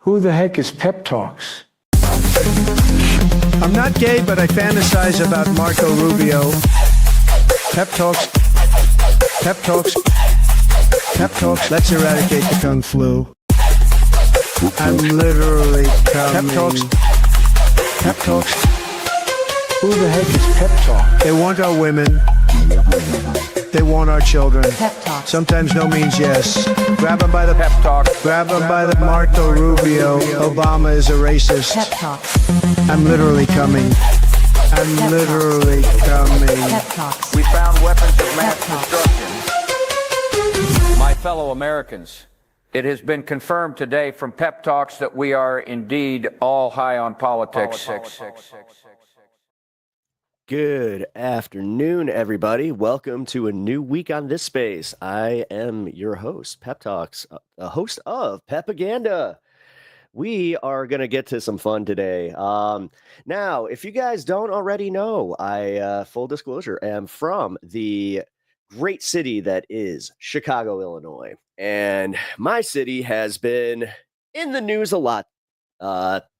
Who the heck is Pep Talks? I'm not gay, but I fantasize about Marco Rubio. Pep Talks. Pep Talks. Pep Talks. Let's eradicate the Kung Flu. I'm literally coming. Pep Talks. Pep Talks. Who the heck is Pep Talk? They want our women. They want our children. Pep Talk. Sometimes no means yes. Grab them by the Pep Talk. Grab them by the Marco Rubio. Obama is a racist. Pep Talk. I'm literally coming. I'm Pep literally coming. Pep Talks. We found weapons of mass Pep Talks. destruction. My fellow Americans, it has been confirmed today from Pep Talks that we are indeed all high on politics. Good afternoon, everybody. Welcome to a new week on this space. I am your host, Pep Talks, a host of Pepaganda. We are going to get to some fun today. Now, if you guys don't already know, I, full disclosure, am from the great city that is Chicago, Illinois. And my city has been in the news a lot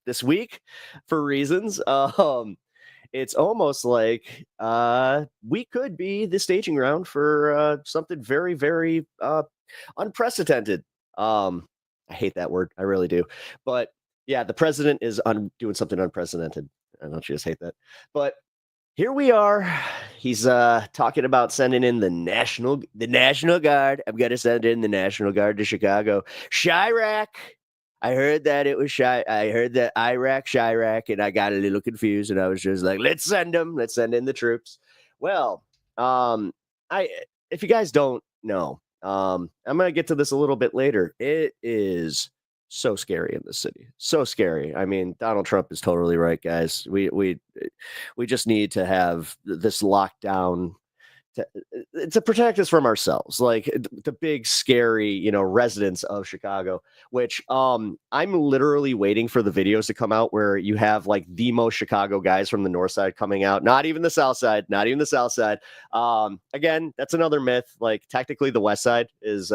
this week for reasons. It's almost like we could be the staging ground for something very, very unprecedented. I hate that word. I really do. But yeah, the president is doing something unprecedented. I don't just hate that. But here we are. He's talking about sending in the National Guard. I'm going to send in the National Guard to Chicago. Chirac. I heard that it was I heard that Chirac, and I got a little confused, and I was just like, let's send them. Let's send in the troops. Well, if you guys don't know, I'm going to get to this a little bit later. It is so scary in this city. So scary. I mean, Donald Trump is totally right, guys. We just need to have this lockdown to protect us from ourselves, like the big scary residents of Chicago, which I'm literally waiting for the videos to come out where you have like the most Chicago guys from the north side coming out, not even the south side. Again, that's another myth. Like technically the west side is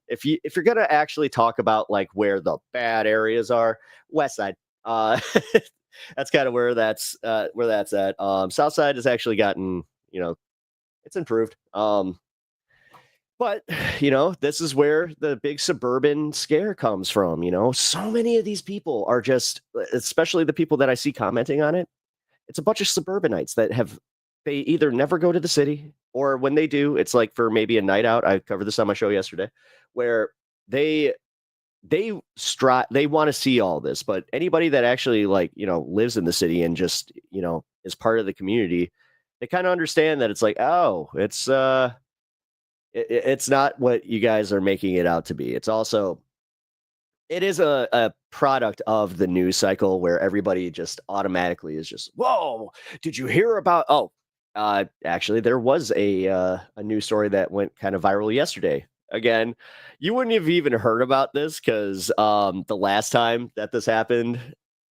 if you're gonna actually talk about like where the bad areas are, west side. That's kind of where that's at. South side has actually gotten it's improved. But this is where the big suburban scare comes from. So many of these people are just, especially the people that I see commenting on it, it's a bunch of suburbanites that they either never go to the city, or when they do, it's like for maybe a night out. I covered this on my show yesterday, where they want to see all this. But anybody that actually lives in the city and just is part of the community, they kind of understand that it's like, oh, it's not what you guys are making it out to be. It is a product of the news cycle where everybody just automatically is just, whoa, did you hear about? Actually, there was a news story that went kind of viral yesterday. Again, you wouldn't have even heard about this because the last time that this happened,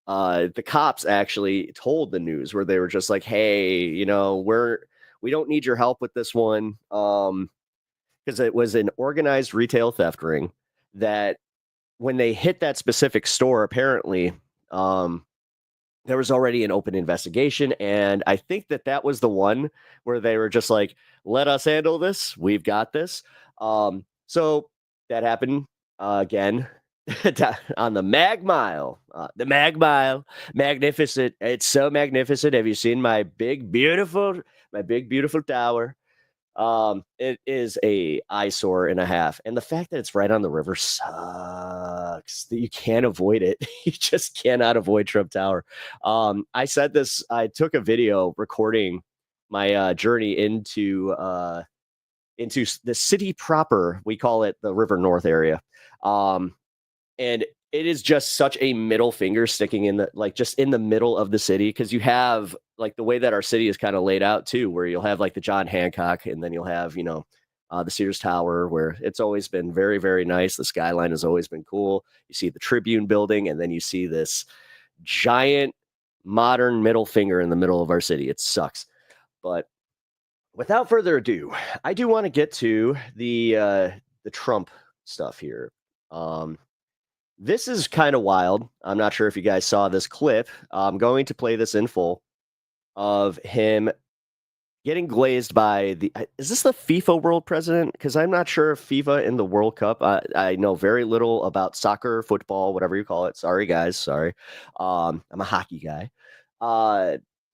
the cops actually told the news where they were just like, hey, we don't need your help with this one. Because it was an organized retail theft ring that when they hit that specific store, apparently, there was already an open investigation. And I think that was the one where they were just like, let us handle this. We've got this. So that happened again. On the Mag Mile, magnificent. It's so magnificent. Have you seen my big beautiful tower? It is a eyesore and a half, and the fact that it's right on the river sucks. That you can't avoid it. You just cannot avoid Trump Tower. I said this. I took a video recording my journey into the city proper. We call it the River North area. And it is just such a middle finger sticking in just in the middle of the city. Cause you have like the way that our city is kind of laid out too, where you'll have like the John Hancock, and then you'll have, the Sears Tower, where it's always been very, very nice. The skyline has always been cool. You see the Tribune building, and then you see this giant modern middle finger in the middle of our city. It sucks. But without further ado, I do want to get to the Trump stuff here. this is kind of wild. I'm not sure if you guys saw this clip. I'm going to play this in full of him getting glazed by is this the FIFA world president? Because I'm not sure if FIFA in the World Cup. I know very little about soccer, football, whatever you call it. Sorry, guys. Sorry. I'm a hockey guy.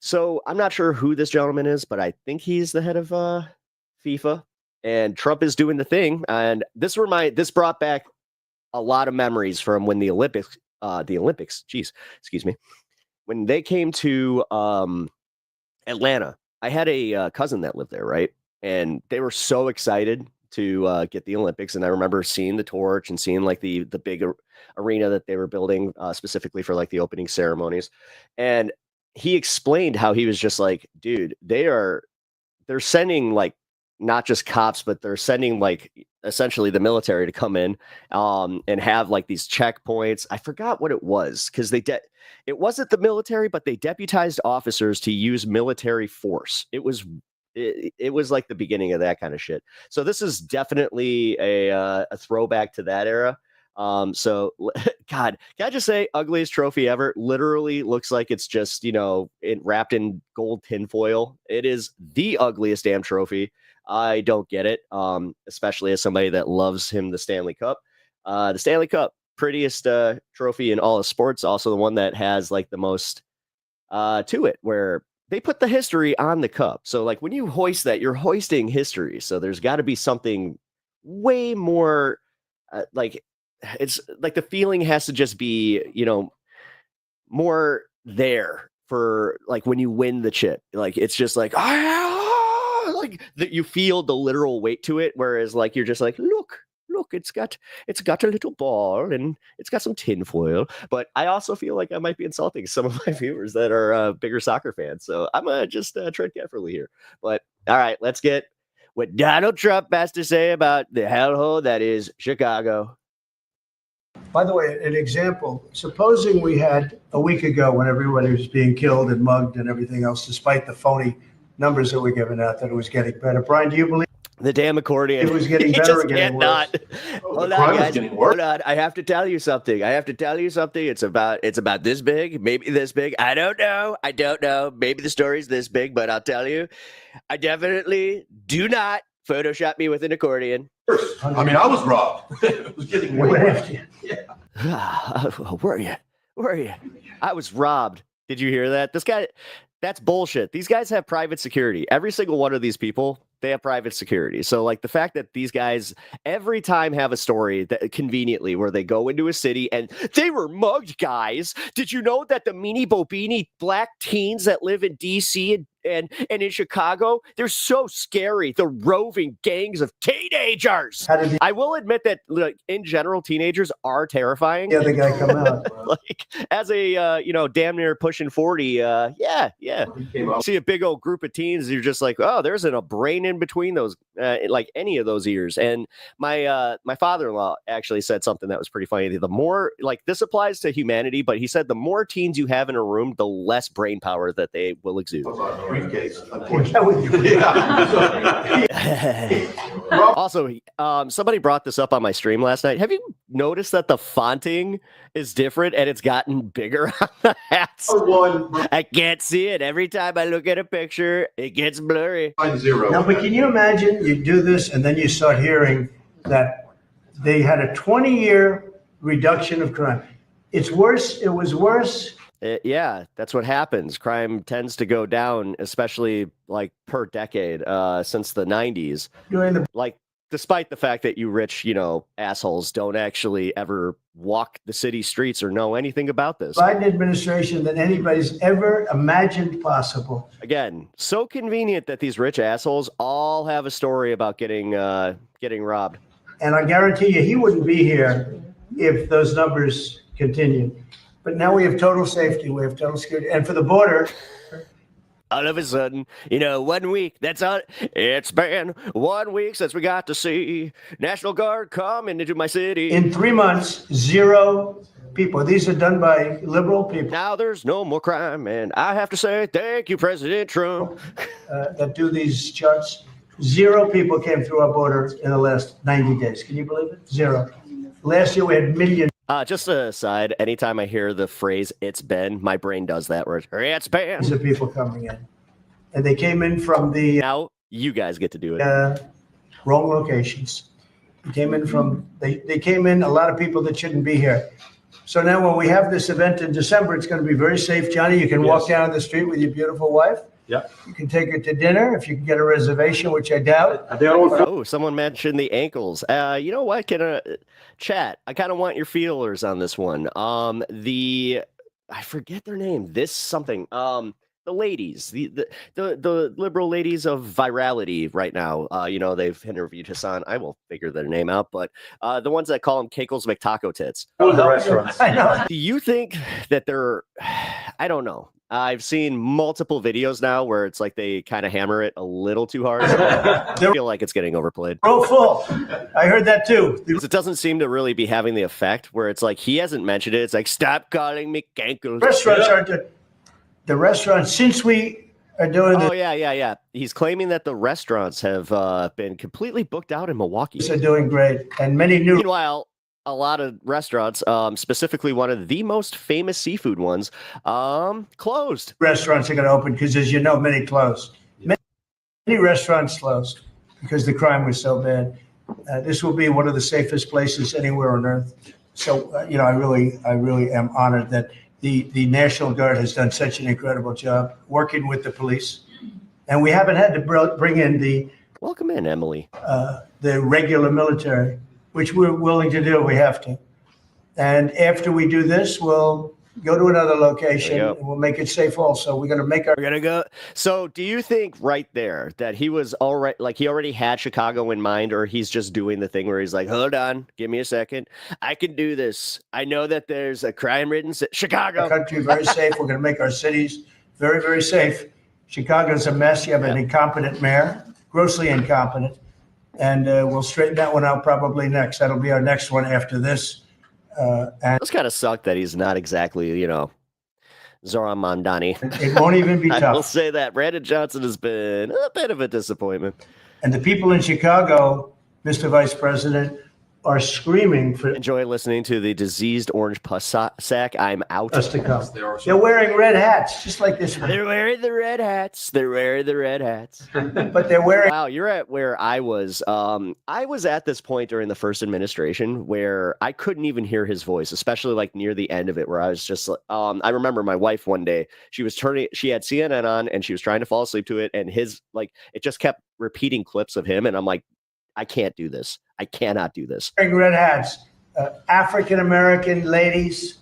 So I'm not sure who this gentleman is, but I think he's the head of FIFA. And Trump is doing the thing. And this brought back a lot of memories from when the Olympics, excuse me, when they came to Atlanta. I had a cousin that lived there, right? And they were so excited to get the Olympics. And I remember seeing the torch and seeing like the big arena that they were building specifically for like the opening ceremonies. And he explained how he was just like, dude, they're sending like not just cops, but they're sending like essentially the military to come in and have like these checkpoints. I forgot what it was because it wasn't the military, but they deputized officers to use military force. It was like the beginning of that kind of shit. So this is definitely a throwback to that era. So God, can I just say ugliest trophy ever? Literally looks like it's just, wrapped in gold tinfoil. It is the ugliest damn trophy. I don't get it. Especially as somebody that loves the Stanley Cup. The Stanley Cup, prettiest trophy in all of sports. Also the one that has like the most to it, where they put the history on the cup. So like when you hoist that, you're hoisting history. So there's got to be something way more like it's like the feeling has to just be, more there for like when you win the chip. Like it's just like, like that you feel the literal weight to it. Whereas like you're just like, look, it's got a little ball and it's got some tinfoil. But I also feel like I might be insulting some of my viewers that are bigger soccer fans. So I'm gonna just tread carefully here. But all right, let's get what Donald Trump has to say about the hellhole that is Chicago. By the way, an example, supposing we had a week ago when everybody was being killed and mugged and everything else, despite the phony numbers that were given out, that it was getting better. Brian, do you believe the damn accordion? It was getting better or getting worse? Hold on, guys. Hold on. I have to tell you something. It's about this big, maybe this big. I don't know. Maybe the story's this big, but I'll tell you, I definitely do not Photoshop me with an accordion. I mean, I was robbed. It was getting worse. Yeah. Where are you? I was robbed. Did you hear that? This guy, that's bullshit. These guys have private security. Every single one of these people, they have private security. So like the fact that these guys every time have a story that conveniently where they go into a city and they were mugged, guys. Did you know that the meanie bobini black teens that live in DC and in Chicago, they're so scary. The roving gangs of teenagers. I will admit that like in general, teenagers are terrifying. The other guy come out. Like as a damn near pushing 40, yeah. See a big old group of teens, you're just like, oh, there's a brain in between those, like any of those ears. And my father-in-law actually said something that was pretty funny. The more, like, this applies to humanity, but he said the more teens you have in a room, the less brain power that they will exude. Also, somebody brought this up on my stream last night. Have you noticed that the fonting is different and it's gotten bigger on the hats? I can't see it. Every time I look at a picture, it gets blurry. No, but can you imagine you do this and then you start hearing that they had a 20-year reduction of crime. It's worse. It was worse. Yeah, that's what happens. Crime tends to go down, especially like per decade since the 90s. Like, despite the fact that you rich, assholes don't actually ever walk the city streets or know anything about this. Biden administration than anybody's ever imagined possible. Again, so convenient that these rich assholes all have a story about getting robbed. And I guarantee you, he wouldn't be here if those numbers continued. But now we have total safety. We have total security. And for the border, all of a sudden, 1 week, that's all. It's been 1 week since we got to see National Guard coming into my city. In 3 months, 0 people. These are done by liberal people. Now there's no more crime. And I have to say, thank you, President Trump. That do these charts. 0 people came through our border in the last 90 days. Can you believe it? 0. Last year we had millions. Just an aside, anytime I hear the phrase "it's Ben," my brain does that word. It's Ben. These are people coming in. And they came in from the Now you guys get to do it. wrong locations. They came in they came in, a lot of people that shouldn't be here. So now when we have this event in December, it's going to be very safe. Johnny, you can walk down the street with your beautiful wife. Yeah. You can take her to dinner if you can get a reservation, which I doubt. Oh, someone mentioned the ankles. You know what? Chat, I kind of want your feelers on this one. I forget their name. The ladies, the liberal ladies of virality right now. They've interviewed Hassan. I will figure their name out, but the ones that call them Keikles McTaco Tits. Go to the restaurants. I know. Do you think that they're? I don't know. I've seen multiple videos now where it's like they kind of hammer it a little too hard. I feel like it's getting overplayed. Row full. I heard that too. It doesn't seem to really be having the effect where it's like he hasn't mentioned it. It's like, stop calling me Keikles. Restaurants aren't the restaurants, since we are doing this. Oh, yeah. He's claiming that the restaurants have been completely booked out in Milwaukee. Are doing great. And many new. Meanwhile, a lot of restaurants, specifically one of the most famous seafood ones, closed. Restaurants are going to open because, as you know, many closed. Many restaurants closed because the crime was so bad. This will be one of the safest places anywhere on earth. So, I really am honored that the National Guard has done such an incredible job working with the police. And we haven't had to bring in the Welcome in, Emily. The regular military, which we're willing to do. We have to. And after we do this, we'll go to another location and we'll make it safe also. We're going to make our. We're going to go. So do you think right there that he was already, like he already had Chicago in mind, or he's just doing the thing where he's like, hold on, give me a second. I can do this. I know that there's a crime-ridden Chicago. Our country very safe. We're going to make our cities very, very safe. Chicago's a mess. You have an incompetent mayor, grossly incompetent. And we'll straighten that one out probably next. That'll be our next one after this. And it's kind of sucked that he's not exactly, Zoran Mondani. It won't even be tough. I will say that Brandon Johnson has been a bit of a disappointment. And the people in Chicago, Mr. Vice President, are screaming for Enjoy listening to the diseased orange pus sack. I'm out. us to come. They're wearing red hats, just like this one. They're wearing the red hats. They're wearing the red hats. But they're wearing. Wow, you're at where I was. I was at this point during the first administration where I couldn't even hear his voice, especially like near the end of it, where I was just. I remember my wife one day. She had CNN on, and she was trying to fall asleep to it, and it just kept repeating clips of him, and I'm like, I can't do this. I cannot do this. Wearing red hats, African-American ladies.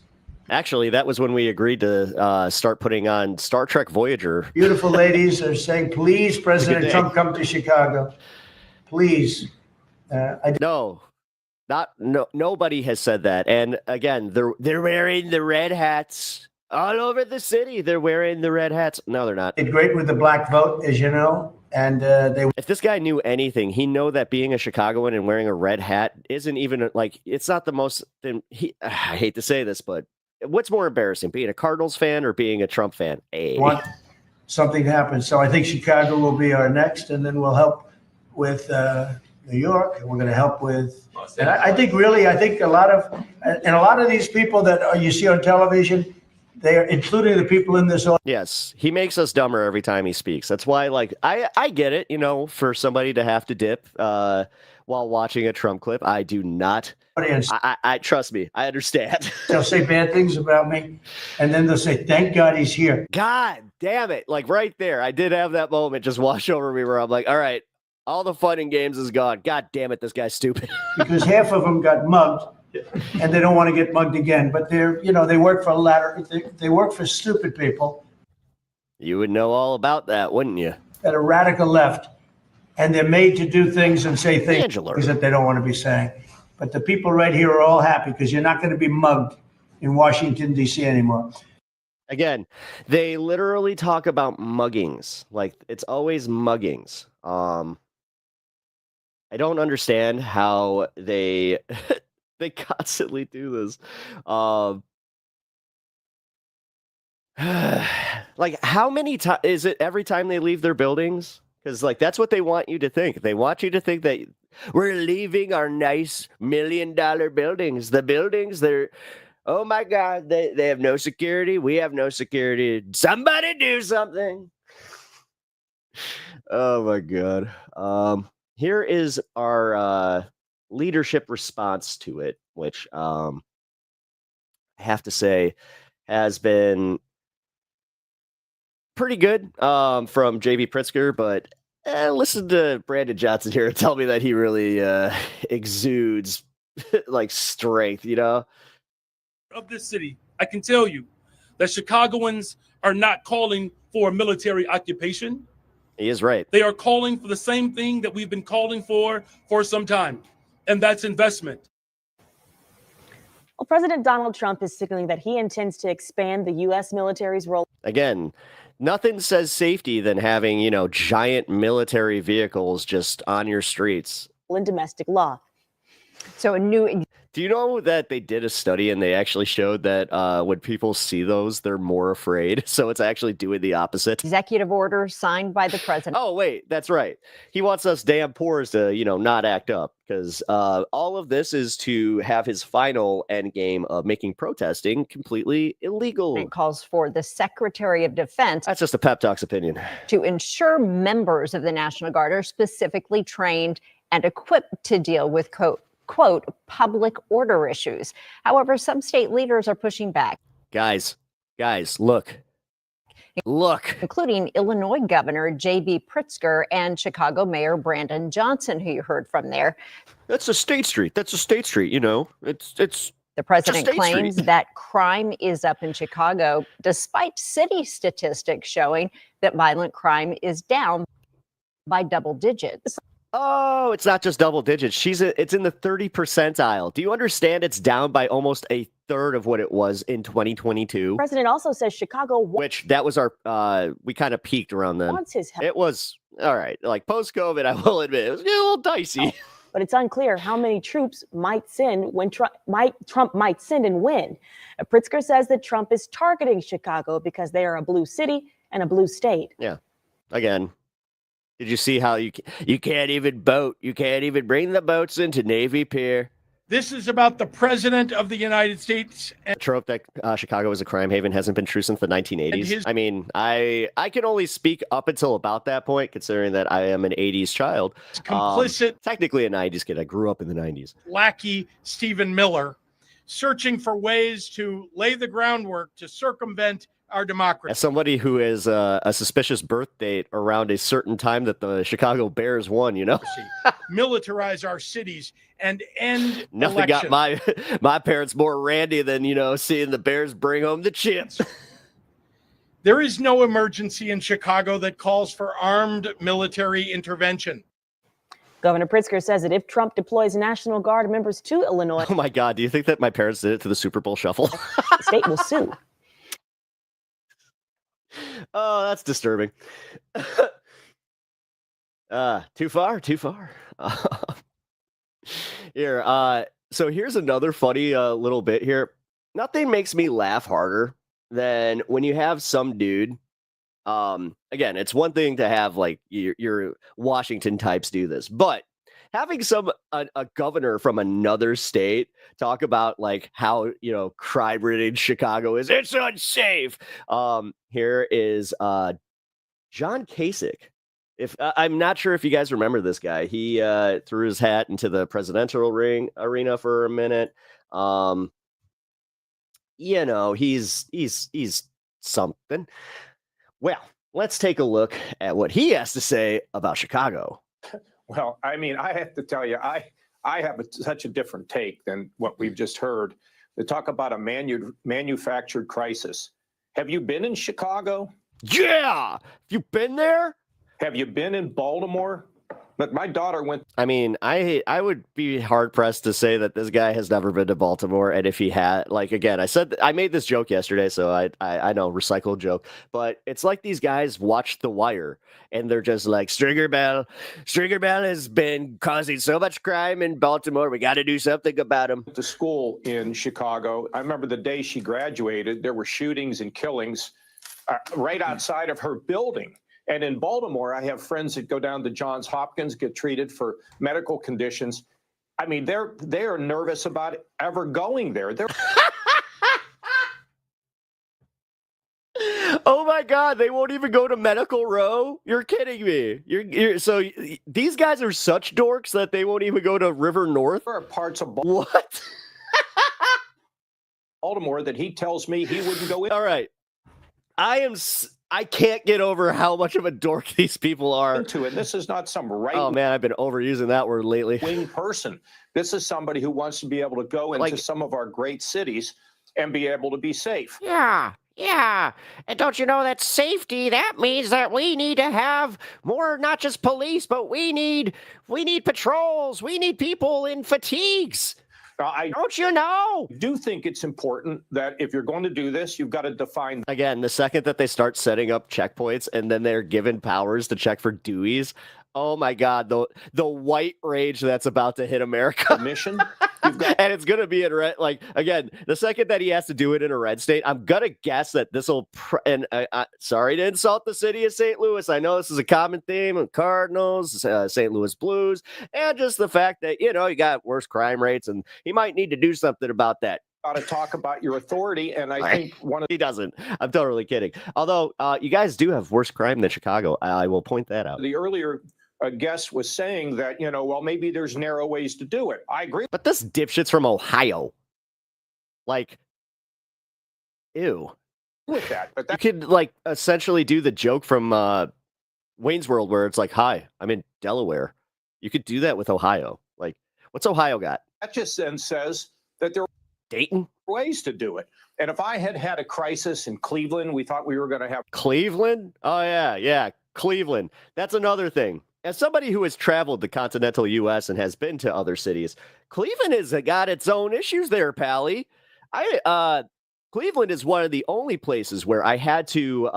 Actually, that was when we agreed to start putting on Star Trek Voyager. Beautiful ladies are saying, please, President Trump, come to Chicago. Please. Nobody has said that. And again, they're wearing the red hats all over the city. They're wearing the red hats. No, they're not. Did great with the black vote, as you know. And if this guy knew anything, he know that being a Chicagoan and wearing a red hat isn't even like, it's not the most, I hate to say this, but what's more embarrassing, being a Cardinals fan or being a Trump fan? Want something to happen. So I think Chicago will be our next, and then we'll help with New York, and we're going to help with, and I think a lot of these people that you see on television, they are, including the people in this audience. Yes, he makes us dumber every time he speaks. That's why, like, I get it, for somebody to have to dip while watching a Trump clip. I do not. I trust me. I understand. They'll say bad things about me, and then they'll say, thank God he's here. God damn it. Like right there, I did have that moment just wash over me where I'm like, all right, all the fun and games is gone. God damn it, this guy's stupid. Because half of them got mugged. And they don't want to get mugged again, but they work for they work for stupid people. You would know all about that, wouldn't you? At a radical left, and they're made to do things and say things that they don't want to be saying. But the people right here are all happy because you're not going to be mugged in Washington, D.C. anymore. Again, they literally talk about muggings. Like, it's always muggings. I don't understand how they... They constantly do this. Like, how many times is it every time they leave their buildings? Because, like, that's what they want you to think. They want you to think that We're leaving our nice $1 million buildings. The buildings, they're, oh my God, they have no security. We have no security. Somebody do something. Oh my God. Here is our leadership response to it, which I have to say has been pretty good from JB Pritzker, but listen to Brandon Johnson here and tell me that he really exudes like strength, you know? Of this city, I can tell you that Chicagoans are not calling for a military occupation. He is right. They are calling for the same thing that we've been calling for some time, and that's investment. Well, President Donald Trump is signaling that he intends to expand the U.S. military's role. Again, nothing says safety than having, you know, giant military vehicles just on your streets. In domestic law. So a new... Do you know that they did a study and they actually showed that when people see those, they're more afraid? So it's actually doing the opposite. Executive order signed by the president. Oh, wait, that's right. He wants us damn poors to, you know, not act up because all of this is to have his final end game of making protesting completely illegal. It calls for the Secretary of Defense. That's just a Pep Talks opinion. To ensure members of the National Guard are specifically trained and equipped to deal with quote, public order issues. However, some state leaders are pushing back. Guys, look. Including Illinois Governor J.B. Pritzker and Chicago Mayor Brandon Johnson, who you heard from there. That's a state street. You know. It's The president State claims Street. that crime is up in Chicago, despite city statistics showing that violent crime is down by double digits. Oh, it's not just double digits. It's in the 30 percentile. Do you understand it's down by almost a third of what it was in 2022? The president also says Chicago Which that was our, we kind of peaked around then. wants his help. It was, all right, like post-COVID, I will admit, it was a little dicey. But it's unclear how many troops might send when Trump might send and when. Pritzker says that Trump is targeting Chicago because they are a blue city and a blue state. Yeah. Again, did you see how you can't even boat? You can't even bring the boats into Navy Pier. This is about the president of the United States. The trope that Chicago is a crime haven hasn't been true since the 1980s. I mean, I can only speak up until about that point, considering that I am an 80s child. Complicit, technically a 90s kid. I grew up in the 90s. lackey Stephen Miller, searching for ways to lay the groundwork to circumvent our democracy. As somebody who is a suspicious birth date around a certain time that the Chicago Bears won, you know? Militarize our cities and end Nothing got elections. my parents more randy than, you know, seeing the Bears bring home the chips. There is no emergency in Chicago that calls for armed military intervention. Governor Pritzker says that if Trump deploys National Guard members to Illinois, Oh my God, do you think that my parents did it to the Super Bowl shuffle? the state will sue. Oh, that's disturbing. Too far. Here, so here's another funny little bit here. Nothing makes me laugh harder than when you have some dude. Again, it's one thing to have like your Washington types do this, but having a governor from another state talk about like how, you know, crime-ridden Chicago is, it's unsafe. Here is John Kasich. If I'm not sure if you guys remember this guy, he threw his hat into the presidential arena for a minute. You know, he's something. Well, let's take a look at what he has to say about Chicago. Well, I mean, I have to tell you, I have such a different take than what we've just heard. They talk about a manufactured crisis. Have you been in Chicago? Yeah! You been there? Have you been in Baltimore? Look, my daughter went. I mean, I would be hard pressed to say that this guy has never been to Baltimore, and if he had, like, again, I made this joke yesterday, so I know, recycled joke, but it's like these guys watch The Wire, and they're just like, Stringer Bell has been causing so much crime in Baltimore, we got to do something about him. To school in Chicago. I remember the day she graduated, there were shootings and killings right outside of her building. And in Baltimore, I have friends that go down to Johns Hopkins, get treated for medical conditions. I mean, they are nervous about ever going there. Oh my God, they won't even go to Medical Row? You're kidding me. So these guys are such dorks that they won't even go to River North? There are parts of What? Baltimore that he tells me he wouldn't go in. All right. I can't get over how much of a dork these people are. Into it. This is not some Oh man, I've been overusing that word lately. wing person. This is somebody who wants to be able to go into some of our great cities and be able to be safe. Yeah. And don't you know that safety, that means that we need to have more, not just police, but we need patrols. We need people in fatigues. Don't you know? I do think it's important that if you're going to do this, you've got to define. Again, the second that they start setting up checkpoints and then they're given powers to check for Deweys, oh my God, the white rage that's about to hit America. Mission. And it's going to be in red. Like, again, the second that he has to do it in a red state, I'm going to guess that this will, sorry to insult the city of St. Louis. I know this is a common theme of Cardinals, St. Louis Blues, and just the fact that, you got worse crime rates and he might need to do something about that. Got to talk about your authority. And I think he doesn't. I'm totally kidding. Although you guys do have worse crime than Chicago. I will point that out. The earlier guest was saying that, well, maybe there's narrow ways to do it. I agree. But this dipshit's from Ohio. Like, ew. With that. But you could, essentially do the joke from Wayne's World where it's like, hi, I'm in Delaware. You could do that with Ohio. Like, what's Ohio got? That just then says that there are Dayton ways to do it. And if I had a crisis in Cleveland, we thought we were going to have Cleveland? Oh, yeah, Cleveland. That's another thing. As somebody who has traveled the continental U.S. and has been to other cities, Cleveland has got its own issues there, Pally. Cleveland is one of the only places where I had to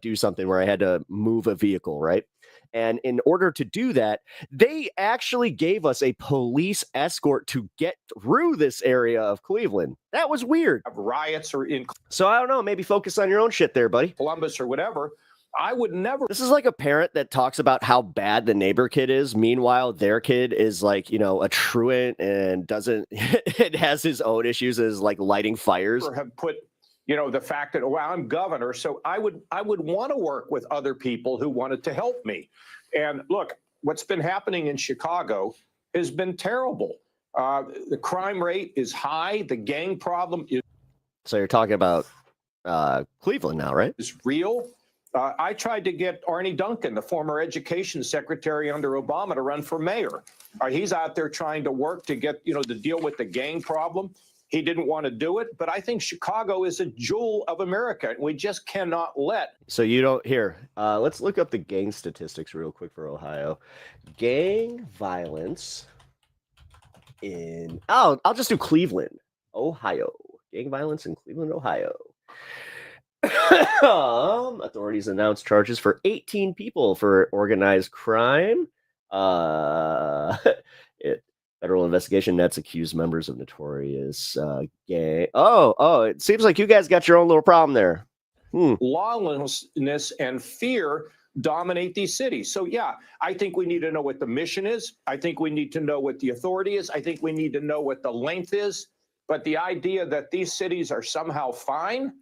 do something where I had to move a vehicle, right? And in order to do that, they actually gave us a police escort to get through this area of Cleveland. That was weird. Riots or in So I don't know, maybe focus on your own shit there, buddy. Columbus or whatever. I would never. This is like a parent that talks about how bad the neighbor kid is. Meanwhile, their kid is like, a truant and doesn't, it has his own issues as like lighting fires. Have put, the fact that, well, I'm governor. So I would want to work with other people who wanted to help me. And look, what's been happening in Chicago has been terrible. The crime rate is high. The gang problem is. So you're talking about Cleveland now, right? Is real. I tried to get Arnie Duncan, the former education secretary under Obama, to run for mayor. He's out there trying to work to get, to deal with the gang problem. He didn't want to do it, but I think Chicago is a jewel of America. We just cannot let. So you don't let's look up the gang statistics real quick for Ohio. Gang violence I'll just do Cleveland, Ohio. Gang violence in Cleveland, Ohio. Authorities announced charges for 18 people for organized crime. Federal investigation nets accused members of notorious gang. Oh, it seems like you guys got your own little problem there. Lawlessness and fear dominate these cities. So, yeah, I think we need to know what the mission is. I think we need to know what the authority is. I think we need to know what the length is. But the idea that these cities are somehow fine,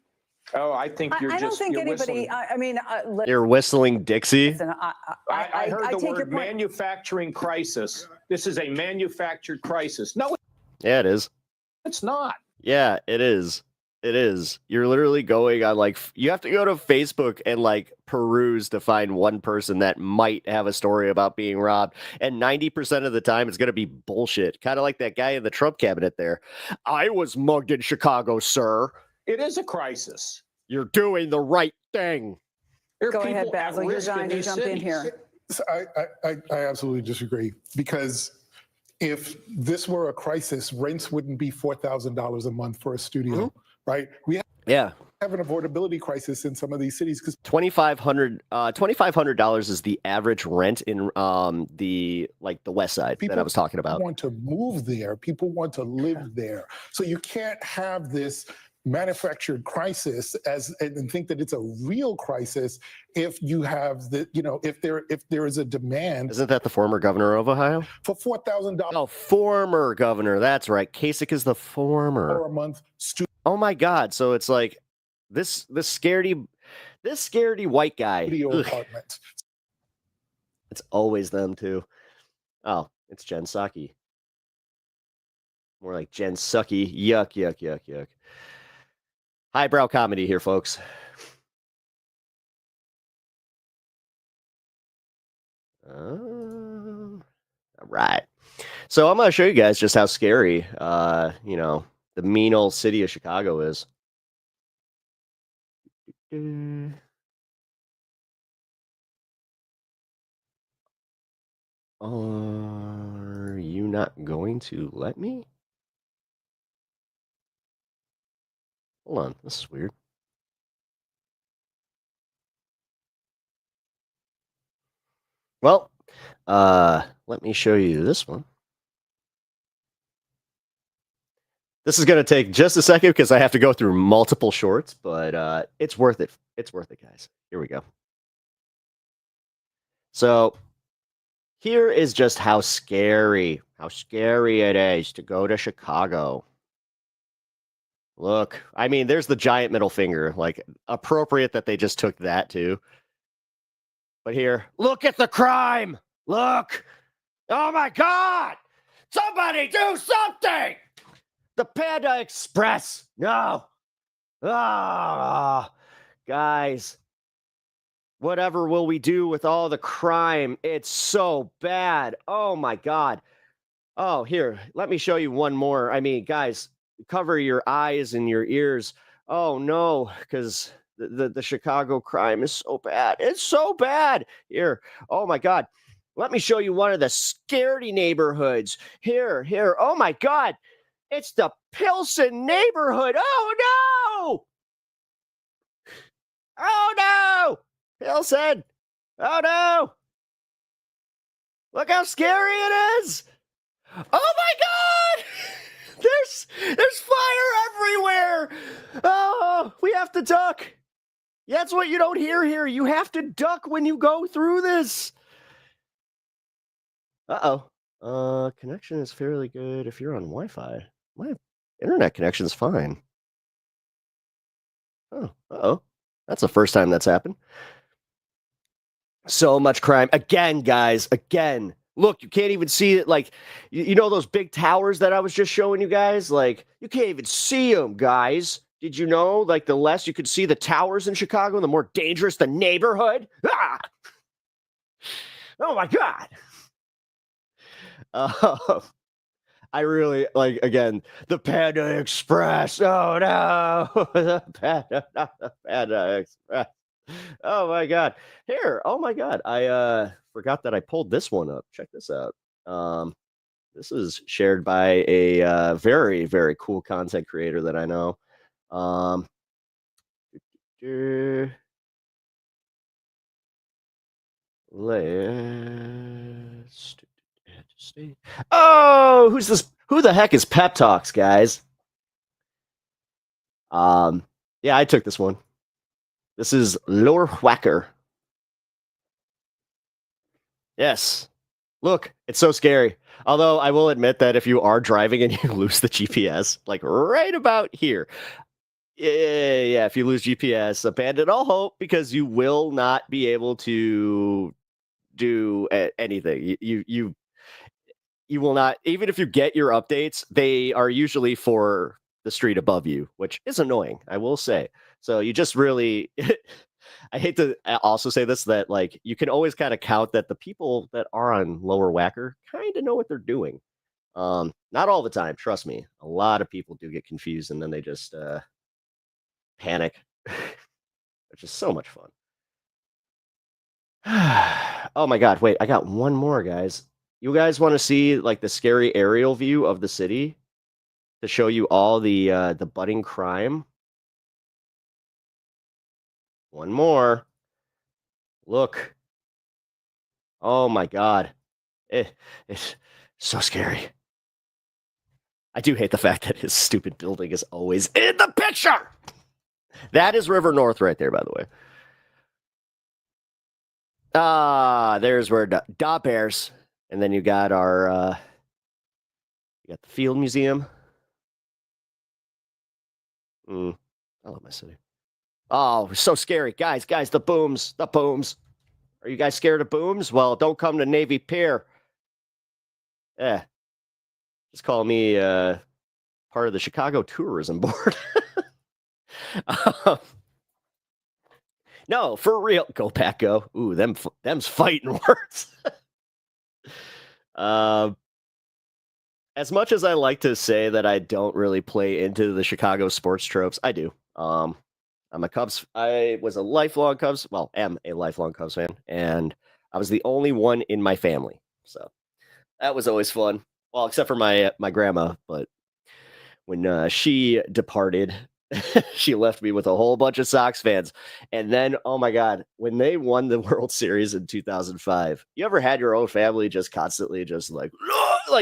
I think you're I don't think anybody. Whistling. You're whistling Dixie. Listen, I heard the take your word point. manufacturing crisis. This is a manufactured crisis. No, Yeah, it is. it's not. Yeah, it is. It is. You're literally going on you have to go to Facebook and peruse to find one person that might have a story about being robbed. And 90% of the time it's going to be bullshit. Kind of like that guy in the Trump cabinet there. I was mugged in Chicago, sir. It is a crisis. You're doing the right thing. There are Go ahead, people at Basil. You're risk in dying to these jump in cities. here. So I absolutely disagree, because if this were a crisis, rents wouldn't be $4,000 a month for a studio, right? We have an affordability crisis in some of these cities because $2,500 is the average rent in the West Side that I was talking about. People want to move there. People want to live there. So you can't have this manufactured crisis and think that it's a real crisis if you have if there is a demand. Isn't that the former governor of Ohio? For $4,000. Oh, former governor. That's right. Kasich is the former. A month. Oh my God. So it's like this scaredy white guy. Apartment. It's always them too. Oh, it's Jen Psaki. More like Jen Sucky. Yuck, yuck, yuck, yuck. Highbrow comedy here, folks. All right. So I'm going to show you guys just how scary, the mean old city of Chicago is. Are you not going to let me? Hold on, this is weird. Well, let me show you this one. This is going to take just a second because I have to go through multiple shorts, but it's worth it. It's worth it, guys. Here we go. So here is just how scary it is to go to Chicago. Look, I mean, there's the giant middle finger, like appropriate that they just took that too. But here, look at the crime. Look. Oh my God. Somebody do something. The Panda Express. No. Ah, guys. Whatever will we do with all the crime? It's so bad. Oh my God. Oh, here, let me show you one more. I mean, guys, cover your eyes and your ears. Oh no, because the Chicago crime is so bad. It's so bad. Here. Oh my God. Let me show you one of the scaredy neighborhoods. Here. Oh my God. It's the Pilsen neighborhood. Oh no. Oh no. Pilsen. Oh no. Look how scary it is. Oh my God. There's fire everywhere. Oh, we have to duck. That's what you don't hear here. You have to duck when you go through this. Uh-oh. Connection is fairly good if you're on Wi-Fi. My internet connection is fine. Oh, uh-oh. That's the first time that's happened. So much crime. Again, guys. Again. Look, you can't even see it. Like, you know those big towers that I was just showing you guys? Like, you can't even see them, guys. Did you know, like, the less you could see the towers in Chicago, the more dangerous the neighborhood? Ah! Oh, my God. I really, like, again, the Panda Express. Oh, no. The Panda Express. Oh, my God. Here. Oh, my God. I forgot that I pulled this one up. Check this out. This is shared by a very, very cool content creator that I know. Let's see. Oh, who's this? Who the heck is Pep Talks, guys? Yeah, I took this one. This is Lower Whacker. Yes. Look, it's so scary. Although I will admit that if you are driving and you lose the GPS, like right about here, yeah, if you lose GPS, abandon all hope because you will not be able to do anything. You will not, even if you get your updates, they are usually for the street above you, which is annoying, I will say. So you just really, I hate to also say this, that like you can always kind of count that the people that are on Lower Whacker kind of know what they're doing. Not all the time, trust me. A lot of people do get confused and then they just panic, which is so much fun. Oh my God, wait, I got one more, guys. You guys want to see like the scary aerial view of the city to show you all the budding crime? One more. Look. Oh my God. It's so scary. I do hate the fact that his stupid building is always in the picture. That is River North right there, by the way. There's where Da Bears. And then you got our, you got the Field Museum. I love my city. Oh, so scary. Guys, the booms. Are you guys scared of booms? Well, don't come to Navy Pier. Yeah. Just call me part of the Chicago Tourism Board. No, for real. Go, Pack, go. Ooh, them's fighting words. As much as I like to say that I don't really play into the Chicago sports tropes, I do. I'm a Cubs. I was a lifelong Cubs. Well, am a lifelong Cubs fan, and I was the only one in my family. So that was always fun. Well, except for my grandma, but when she departed, she left me with a whole bunch of Sox fans. And then, oh my God, when they won the World Series in 2005, you ever had your own family just constantly just like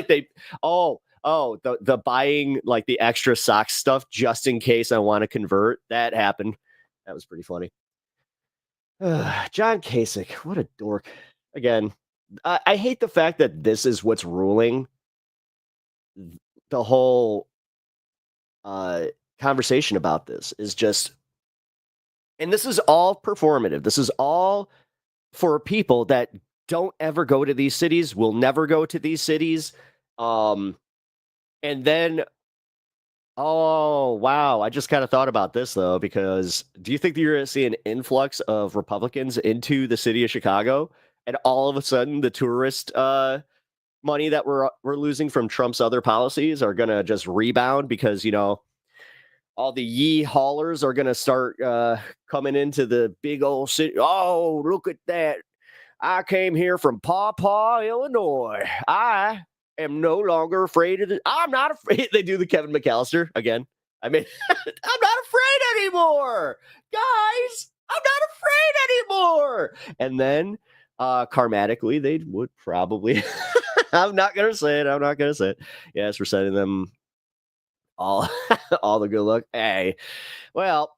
they, the buying like the extra Sox stuff just in case I want to convert? That happened. That was pretty funny. John Kasich, what a dork. Again, I hate the fact that this is what's ruling the whole conversation about this is just, and this is all performative. This is all for people that don't ever go to these cities, will never go to these cities. And then, oh, wow. I just kind of thought about this, though, because do you think that you're going to see an influx of Republicans into the city of Chicago? And all of a sudden, the tourist money that we're losing from Trump's other policies are going to just rebound because, you know, all the yee haulers are going to start coming into the big old city. Oh, look at that. I came here from Paw Paw, Illinois. I am no longer afraid of it. I'm not afraid. They do the Kevin McAllister again. I mean, I'm not afraid anymore. Guys, I'm not afraid anymore. And then karmatically, they would probably, I'm not going to say it. Yes, we're sending them all the good luck. Hey, well,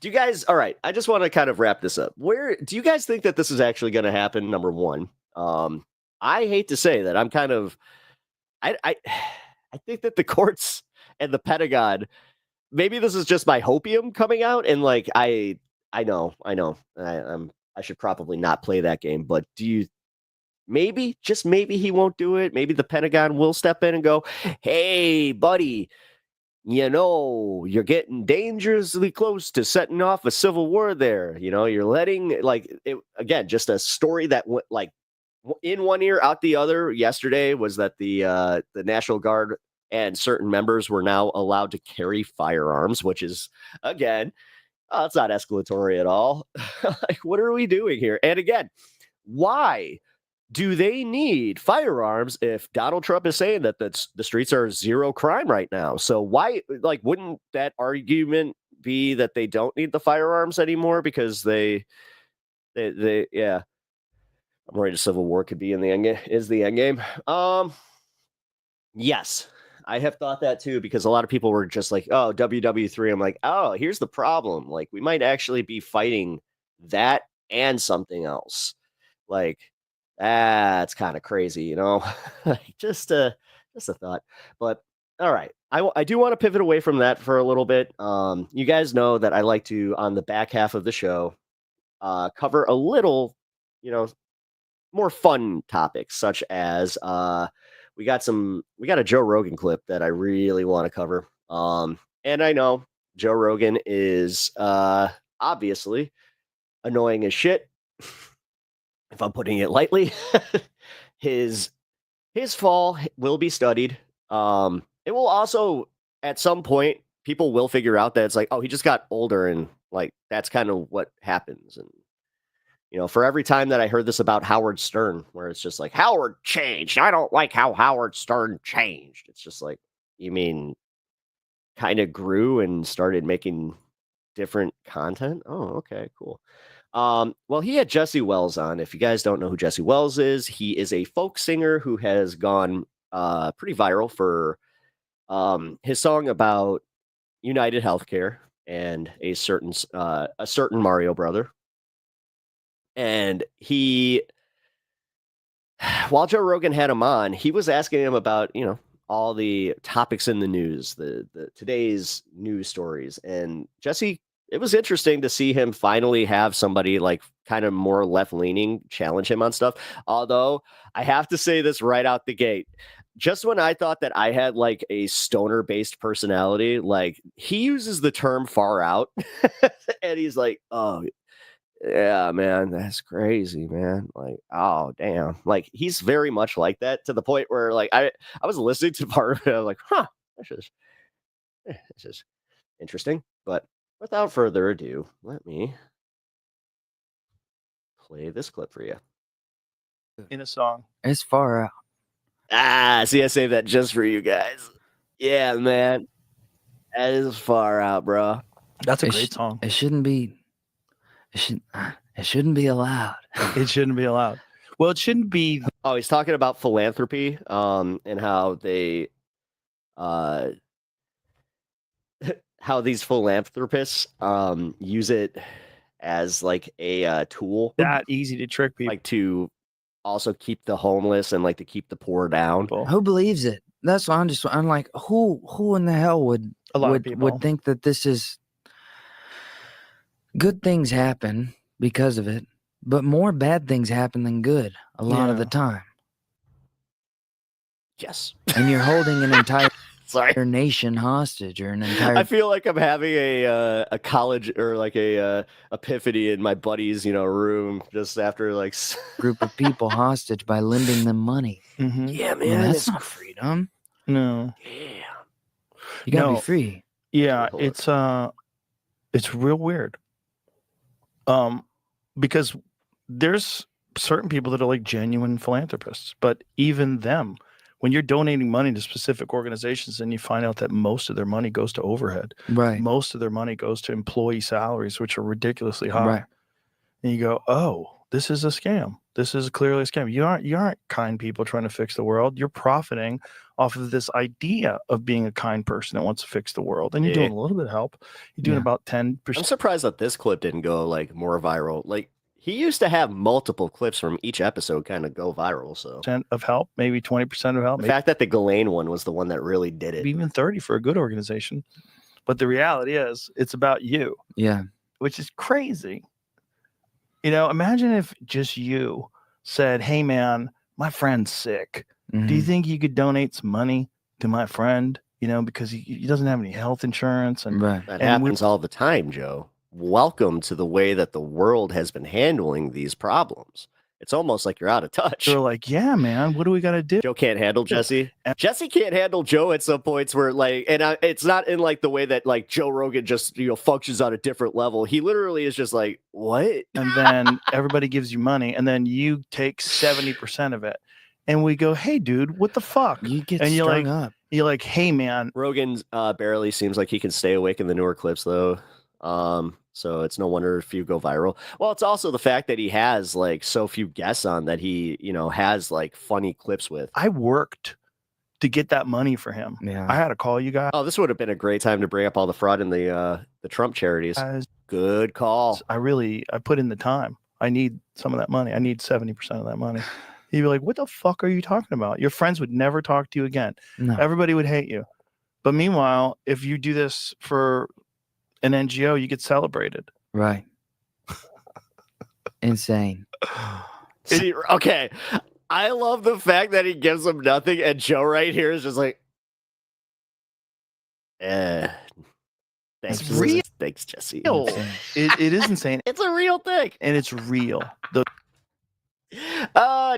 do you guys, all right, I just want to kind of wrap this up. Where do you guys think that this is actually going to happen? Number one, I hate to say that I'm kind of, I think that the courts and the Pentagon, maybe this is just my hopium coming out, and like I know, I should probably not play that game, but do you? Maybe, just maybe he won't do it. Maybe the Pentagon will step in and go, hey, buddy, you know, you're getting dangerously close to setting off a civil war there. You know, you're letting, like, it, again, just a story that went, like, in one ear, out the other yesterday was that the National Guard and certain members were now allowed to carry firearms, which is, again, it's not escalatory at all. Like, what are we doing here? And again, why do they need firearms if Donald Trump is saying that the streets are zero crime right now? So why, like, wouldn't that argument be that they don't need the firearms anymore because they yeah. I'm worried a civil war could be in the end game. Is the end game? Yes, I have thought that too, because a lot of people were just like, oh, WW3. I'm like, oh, here's the problem. Like, we might actually be fighting that and something else. Like, it's kind of crazy, you know. just a thought. But all right, I do want to pivot away from that for a little bit. You guys know that I like to, on the back half of the show, cover a little, you know, more fun topics, such as we got a Joe Rogan clip that I really want to cover. And I know Joe Rogan is obviously annoying as shit, if I'm putting it lightly. His fall will be studied. It will also, at some point, people will figure out that it's like, oh, he just got older, and like that's kind of what happens. And you know, for every time that I heard this about Howard Stern, where it's just like, Howard changed, I don't like how Howard Stern changed. It's just like, you mean kind of grew and started making different content? Oh, okay, cool. Well, he had Jesse Wells on. If you guys don't know who Jesse Wells is, he is a folk singer who has gone pretty viral for his song about United Healthcare and a certain Mario brother. And while Joe Rogan had him on, he was asking him about, all the topics in the news, the today's news stories. And Jesse, it was interesting to see him finally have somebody like kind of more left-leaning challenge him on stuff. Although I have to say this right out the gate. Just when I thought that I had like a stoner-based personality, like he uses the term far out and he's like, oh, yeah, man, that's crazy, man. Like, oh, damn. Like, he's very much like that to the point where, like, I was listening to part of it. I was like, huh, this is interesting. But without further ado, let me play this clip for you. In a song. It's far out. Ah, see, I saved that just for you guys. Yeah, man. That is far out, bro. That's a great song. It shouldn't be. It shouldn't be allowed. It shouldn't be allowed. Well, it shouldn't be. Oh, he's talking about philanthropy, and how they, how these philanthropists, use it as like a tool. That easy to trick people. Like to also keep the homeless and like to keep the poor down. Who believes it? That's why I'm like, who in the hell would think that this is good? Things happen because of it, but more bad things happen than good a lot of the time. Yes. And you're holding an entire nation hostage, or an entire. I feel like I'm having a college or like a epiphany in my buddy's room just after like group of people hostage by lending them money. Mm-hmm. Yeah, man, Man, that's not freedom. No. Yeah. You gotta be free. Yeah, it's real weird. Because there's certain people that are like genuine philanthropists, but even them, when you're donating money to specific organizations, and you find out that most of their money goes to overhead, right? Most of their money goes to employee salaries, which are ridiculously high. Right. And you go, oh, this is a scam. This is clearly a scam. You aren't kind people trying to fix the world. You're profiting off of this idea of being a kind person that wants to fix the world. And you're doing a little bit of help. You're doing about 10%. I'm surprised that this clip didn't go like more viral. Like he used to have multiple clips from each episode kind of go viral. So of help, maybe 20% of help. The fact that the Ghislaine one was the one that really did it. Even 30 for a good organization. But the reality is it's about you. Yeah. Which is crazy. Imagine if just you said, hey, man, my friend's sick. Mm-hmm. Do you think you could donate some money to my friend, because he doesn't have any health insurance? And that happens all the time, Joe. Welcome to the way that the world has been handling these problems. It's almost like you're out of touch. They're like, yeah, man, what do we got to do? Joe can't handle Jesse. Jesse can't handle Joe at some points where like, and it's not in like the way that like Joe Rogan just, functions on a different level. He literally is just like, what? And then everybody gives you money, and then you take 70% of it. And we go, hey, dude, what the fuck? You get and strung up. You're like, hey, man. Rogan barely seems like he can stay awake in the newer clips, though. So it's no wonder if you go viral. Well, it's also the fact that he has like so few guests on that he, has like funny clips with. I worked to get that money for him. Yeah. I had to call you guys. Oh, this would have been a great time to bring up all the fraud in the Trump charities. Good call. I put in the time. I need some of that money. I need 70% of that money. You'd be like, what the fuck are you talking about? Your friends would never talk to you again. No. Everybody would hate you. But meanwhile, if you do this for an NGO, you get celebrated. Right. Insane. Okay. I love the fact that he gives them nothing, and Joe right here is just like, thanks. It's real. Thanks, Jesse. It is insane. It's a real thing. And it's real.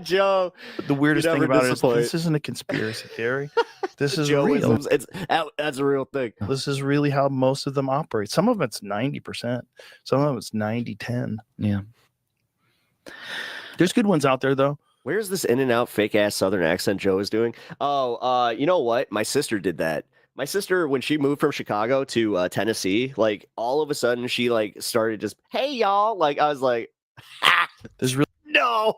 Joe. The weirdest thing about it is this isn't a conspiracy theory. This is Joe real. That's a real thing. This is really how most of them operate. Some of it's 90%. Some of them it's 90-10. Yeah. There's good ones out there, though. Where's this in and out fake ass Southern accent Joe is doing? Oh, you know what? My sister did that. My sister, when she moved from Chicago to Tennessee, like all of a sudden she like started just, hey y'all. Like I was like, There's really no.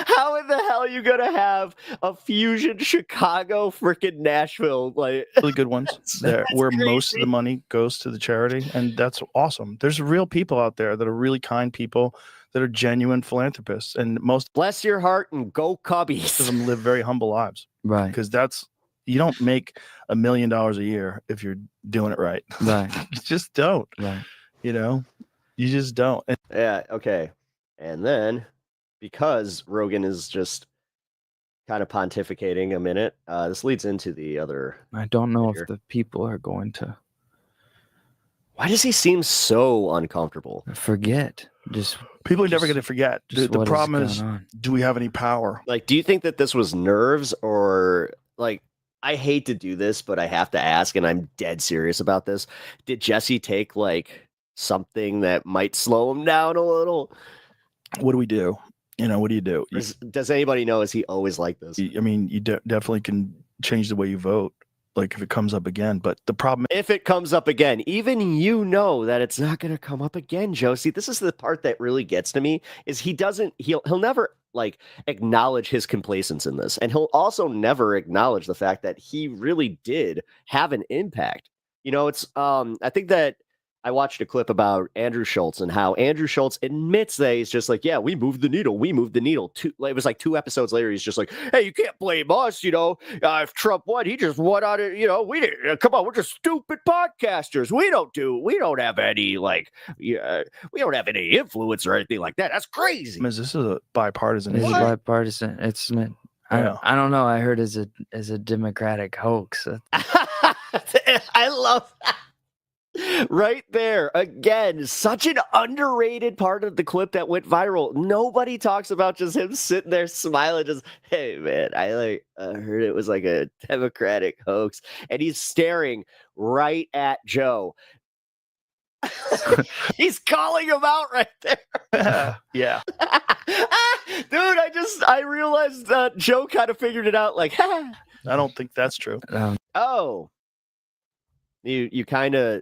How in the hell are you gonna have a fusion Chicago freaking Nashville like really good ones there where most of the money goes to the charity, and that's awesome. There's real people out there that are really kind people that are genuine philanthropists, and most bless your heart and go Cubbies of them live very humble lives, Right. because you don't make $1 million a year if you're doing it right. Right. You just don't. Right. You just don't. Yeah, okay. And then because Rogan is just kind of pontificating a minute, this leads into the other. I don't know if the people are going to. Why does he seem so uncomfortable? Forget. Just people are never going to forget. The problem is, on? do we have any power? Like, do you think that this was nerves, or like, I hate to do this, but I have to ask, and I'm dead serious about this. Did Jesse take like something that might slow him down a little? What do we do? What do you do? Does anybody know? Is he always like this? I mean, you definitely can change the way you vote, like if it comes up again. But the problem, if it comes up again, even that it's not going to come up again, Josie. This is the part that really gets to me. Is he'll never like acknowledge his complacence in this, and he'll also never acknowledge the fact that he really did have an impact. It's I think that I watched a clip about Andrew Schultz and how Andrew Schultz admits that he's just like, yeah, we moved the needle. It was like 2 episodes later. He's just like, hey, you can't blame us. If Trump won, he just won on it. We didn't. Come on, we're just stupid podcasters. We don't have any we don't have any influence or anything like that. That's crazy. This is a bipartisan. It's bipartisan. It's meant. I don't know. I heard as a Democratic hoax. I love that. Right there again, such an underrated part of the clip that went viral. Nobody talks about just him sitting there smiling, just, hey man, I heard it was like a Democratic hoax, and he's staring right at Joe. He's calling him out right there. Yeah. Dude, I realized Joe kind of figured it out, like, I don't think that's true. Oh. You kind of.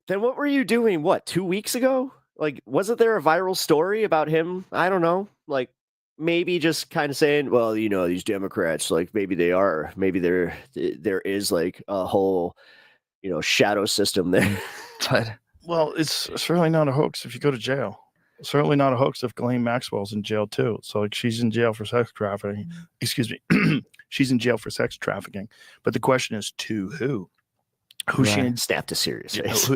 Then what were you doing? What, 2 weeks ago? Like, wasn't there a viral story about him? I don't know. Like, maybe just kind of saying, well, these Democrats, like, maybe there is like a whole, shadow system there. Well, it's certainly not a hoax if you go to jail. Certainly not a hoax if Ghislaine Maxwell's in jail too. So like, she's in jail for sex trafficking. Excuse me. She's in jail for sex trafficking. But the question is, to who? Who's she in? Snapped a serious face.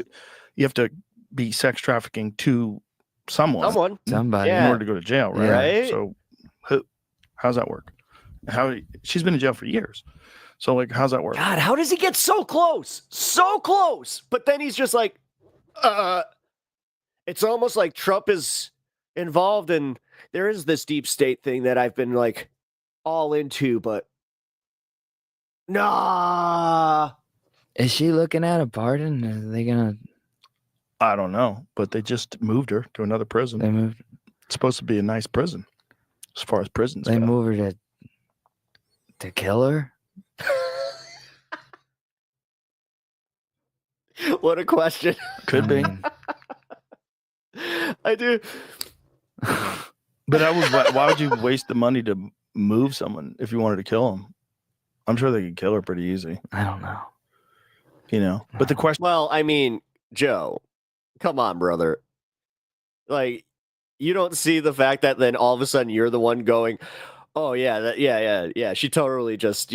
You have to be sex trafficking to someone. Somebody. In order to go to jail, right? Right. So how's that work? She's been in jail for years. So like, how's that work? God, how does he get so close? So close. But then he's just like, it's almost like Trump is involved in, there is this deep state thing that I've been like all into, but nah. Is she looking at a pardon? Are they gonna? I don't know, but they just moved her to another prison. They moved. It's supposed to be a nice prison, as far as prisons. They go. moved her to kill her. What a question. Could be. I do. But why would you waste the money to move someone if you wanted to kill them? I'm sure they could kill her pretty easy. I don't know. But the question. Well, I mean, Joe, come on, brother. Like, you don't see the fact that then all of a sudden you're the one going, oh yeah, yeah. She totally just,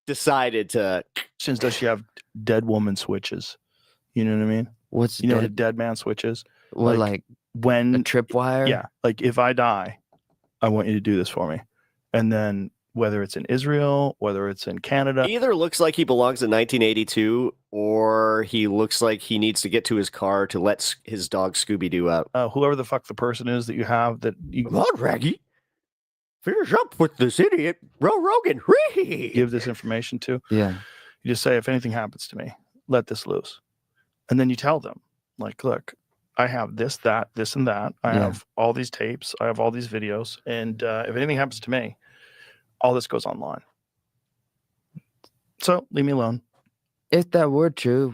decided to. Since does she have dead woman switches? You know what I mean? What's what a dead man switch is? What, like when a tripwire? Yeah, like if I die, I want you to do this for me, and then. Whether it's in Israel, whether it's in Canada. He either looks like he belongs in 1982, or he looks like he needs to get to his car to let his dog Scooby-Doo out. Whoever the fuck the person is that you have that you... Come on, Raggy. Finish up with this idiot, Rogan. Give this information to. Yeah. You just say, if anything happens to me, let this loose. And then you tell them, like, look, I have this, that, this, and that. I have all these tapes. I have all these videos. And if anything happens to me, all this goes online. So leave me alone. If that were true,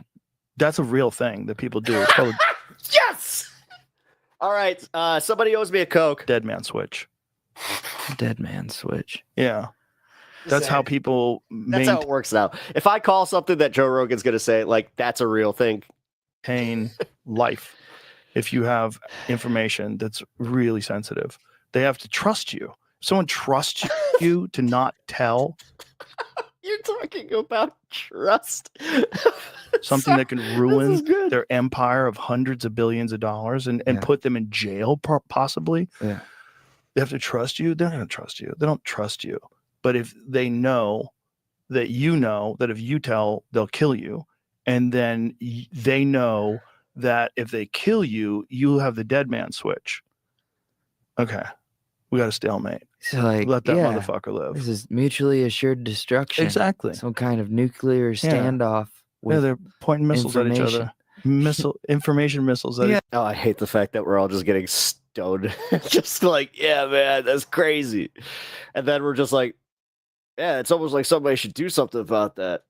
that's a real thing that people do. It's called yes. All right. Somebody owes me a Coke. Dead man switch. Dead man switch. Yeah. That's how people That's how it works now. If I call something that Joe Rogan's going to say, like, that's a real thing. maintain life. If you have information that's really sensitive, they have to trust you. If someone trusts you to not tell. You're talking about trust. Something that can ruin their empire of hundreds of billions of dollars and put them in jail, possibly. Yeah. They have to trust you. They're not going to trust you. They don't trust you. But if they know that if you tell, they'll kill you. And then they know that if they kill you, you'll have the dead man switch. Okay. We got a stalemate. So like, let that motherfucker live. This is mutually assured destruction. Exactly. Some kind of nuclear standoff. Yeah, they're pointing missiles at each other. Information missiles at each other. Oh, I hate the fact that we're all just getting stoned. Just like, yeah, man, that's crazy. And then we're just like, yeah, it's almost like somebody should do something about that.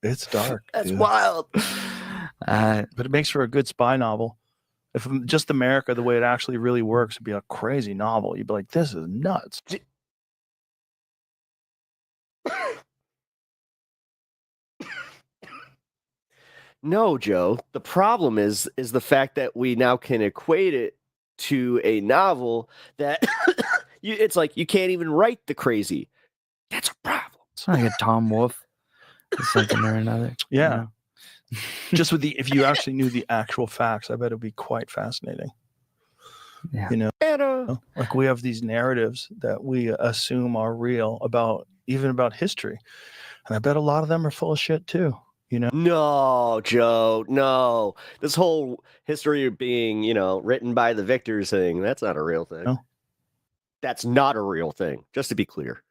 It's dark. That's wild. But it makes for a good spy novel. If just America, the way it actually really works, would be a crazy novel. You'd be like, this is nuts. No, Joe. The problem is the fact that we now can equate it to a novel that it's like you can't even write the crazy. That's a problem. It's like a Tom Wolfe, something or another. Yeah. You know? Just with if you actually knew the actual facts, I bet it'd be quite fascinating. Yeah. You know, like we have these narratives that we assume are real about history, and I bet a lot of them are full of shit too. You know? No, Joe, no. This whole history of being, written by the victors thing, that's not a real thing. No. That's not a real thing, just to be clear.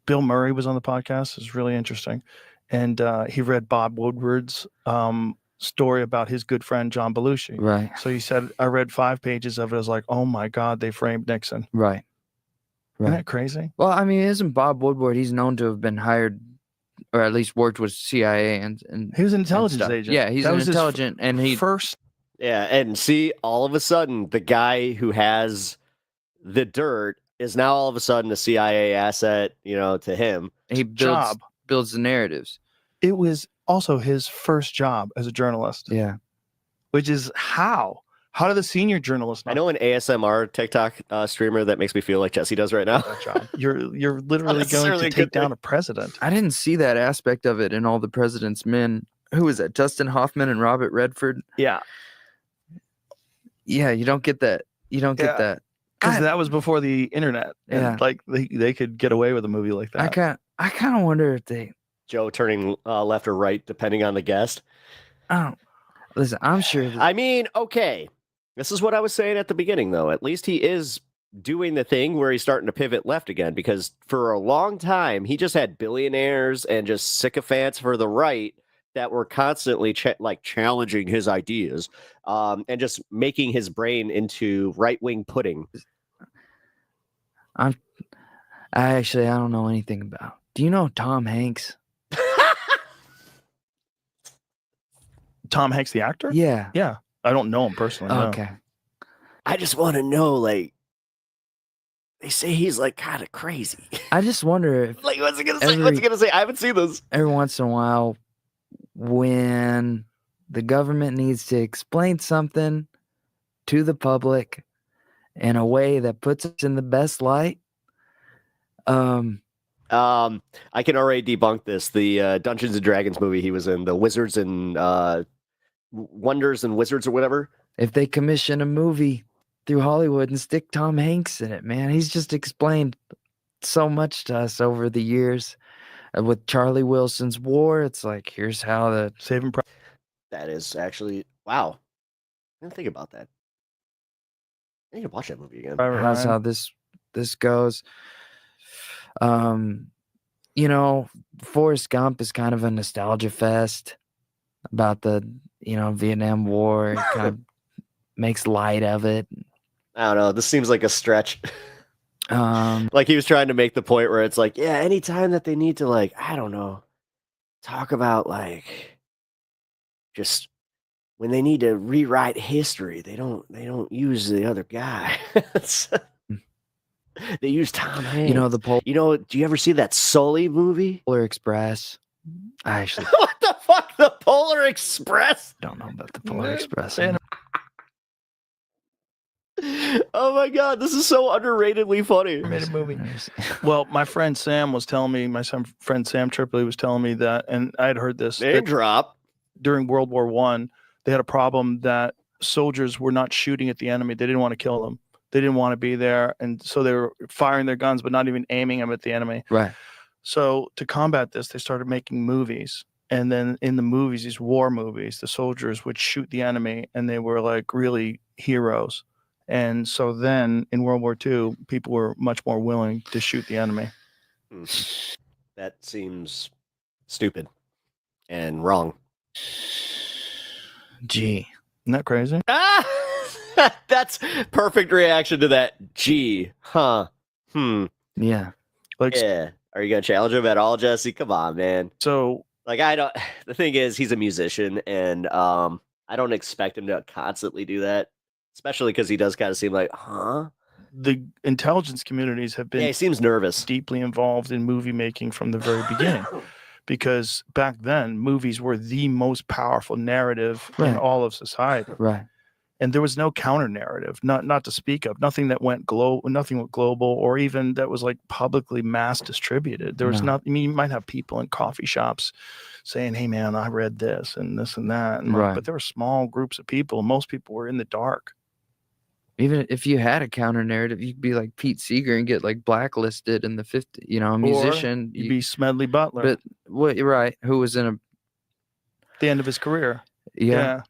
Bill Murray was on the podcast. It's really interesting. And he read Bob Woodward's story about his good friend, John Belushi. Right. So he said, I read 5 pages of it. I was like, oh my God, they framed Nixon. Right. Isn't that crazy? Well, I mean, isn't Bob Woodward, he's known to have been hired or at least worked with CIA and he was an intelligence agent. Yeah, he's intelligent and he first. Yeah, and see, all of a sudden, the guy who has the dirt is now all of a sudden a CIA asset, to him. He builds the narratives. It was also his first job as a journalist. Yeah. Which is how do the senior journalists know? I know an ASMR TikTok streamer that makes me feel like Jesse does right now. You're literally going to take down a president. I didn't see that aspect of it in All the President's Men. Who was that? Dustin Hoffman and Robert Redford? Yeah. Yeah, you don't get that. You don't get that. Because that was before the internet. And like they could get away with a movie like that. I kind of wonder if they Joe turning left or right depending on the guest. Listen, I'm sure. I mean, okay. This is what I was saying at the beginning, though. At least he is doing the thing where he's starting to pivot left again, because for a long time, he just had billionaires and just sycophants for the right that were constantly challenging his ideas and just making his brain into right-wing pudding. I don't know anything about. Do you know Tom Hanks? Tom Hanks, the actor? Yeah. Yeah. I don't know him personally. Okay. No. I just want to know, they say he's kind of crazy. I just wonder if what's he gonna say? What's he gonna say? I haven't seen this. Every once in a while, when the government needs to explain something to the public in a way that puts us in the best light. I can already debunk this. The Dungeons and Dragons movie he was in, the Wizards and Wonders and Wizards or whatever. If they commission a movie through Hollywood and stick Tom Hanks in it, man, he's just explained so much to us over the years. With Charlie Wilson's War, it's like, here's how the Saving Private. That is actually, wow. I didn't think about that. I need to watch that movie again. That's how this goes. Forrest Gump is kind of a nostalgia fest about the Vietnam War. It kind of makes light of it. I don't know. This seems like a stretch. Like he was trying to make the point where it's like, yeah, anytime that they need to I don't know, talk about just when they need to rewrite history, they don't use the other guy. They use Tom Hanks. You know, do you ever see that Sully movie? Polar Express. I actually What the fuck? The Polar Express? don't know about the Polar Express. Oh my god, this is so underratedly funny. Made a movie. Well, my friend Sam was telling me, friend Sam Tripoli was telling me that, and I had heard this. Name drop. During World War I, they had a problem that soldiers were not shooting at the enemy. They didn't want to kill them. They didn't want to be there. And so they were firing their guns, but not even aiming them at the enemy. Right. So to combat this, they started making movies. And then in the movies, these war movies, the soldiers would shoot the enemy, and they were like really heroes. And so then in World War II, people were much more willing to shoot the enemy. That seems stupid and wrong. Gee. Isn't that crazy? Ah! That's perfect reaction to that. Gee. Huh. Yeah. Like, yeah. Are you going to challenge him at all, Jesse? Come on, man. So, like, the thing is, he's a musician, and I don't expect him to constantly do that. Especially because he does kind of seem like, huh? The intelligence communities have been he seems nervous, deeply involved in movie making from the very beginning. Because back then, movies were the most powerful narrative in all of society. Right. And there was no counter narrative, not to speak of, nothing that went nothing went global, or even that was like publicly mass distributed. There was not. I mean, you might have people in coffee shops saying, "Hey, man, I read this and this and that," and but there were small groups of people. Most people were in the dark. Even if you had a counter narrative, you'd be like Pete Seeger and get like blacklisted in the 50s. You know, a musician. Or you'd be Smedley Butler. But right, who was in the end of his career. Yeah.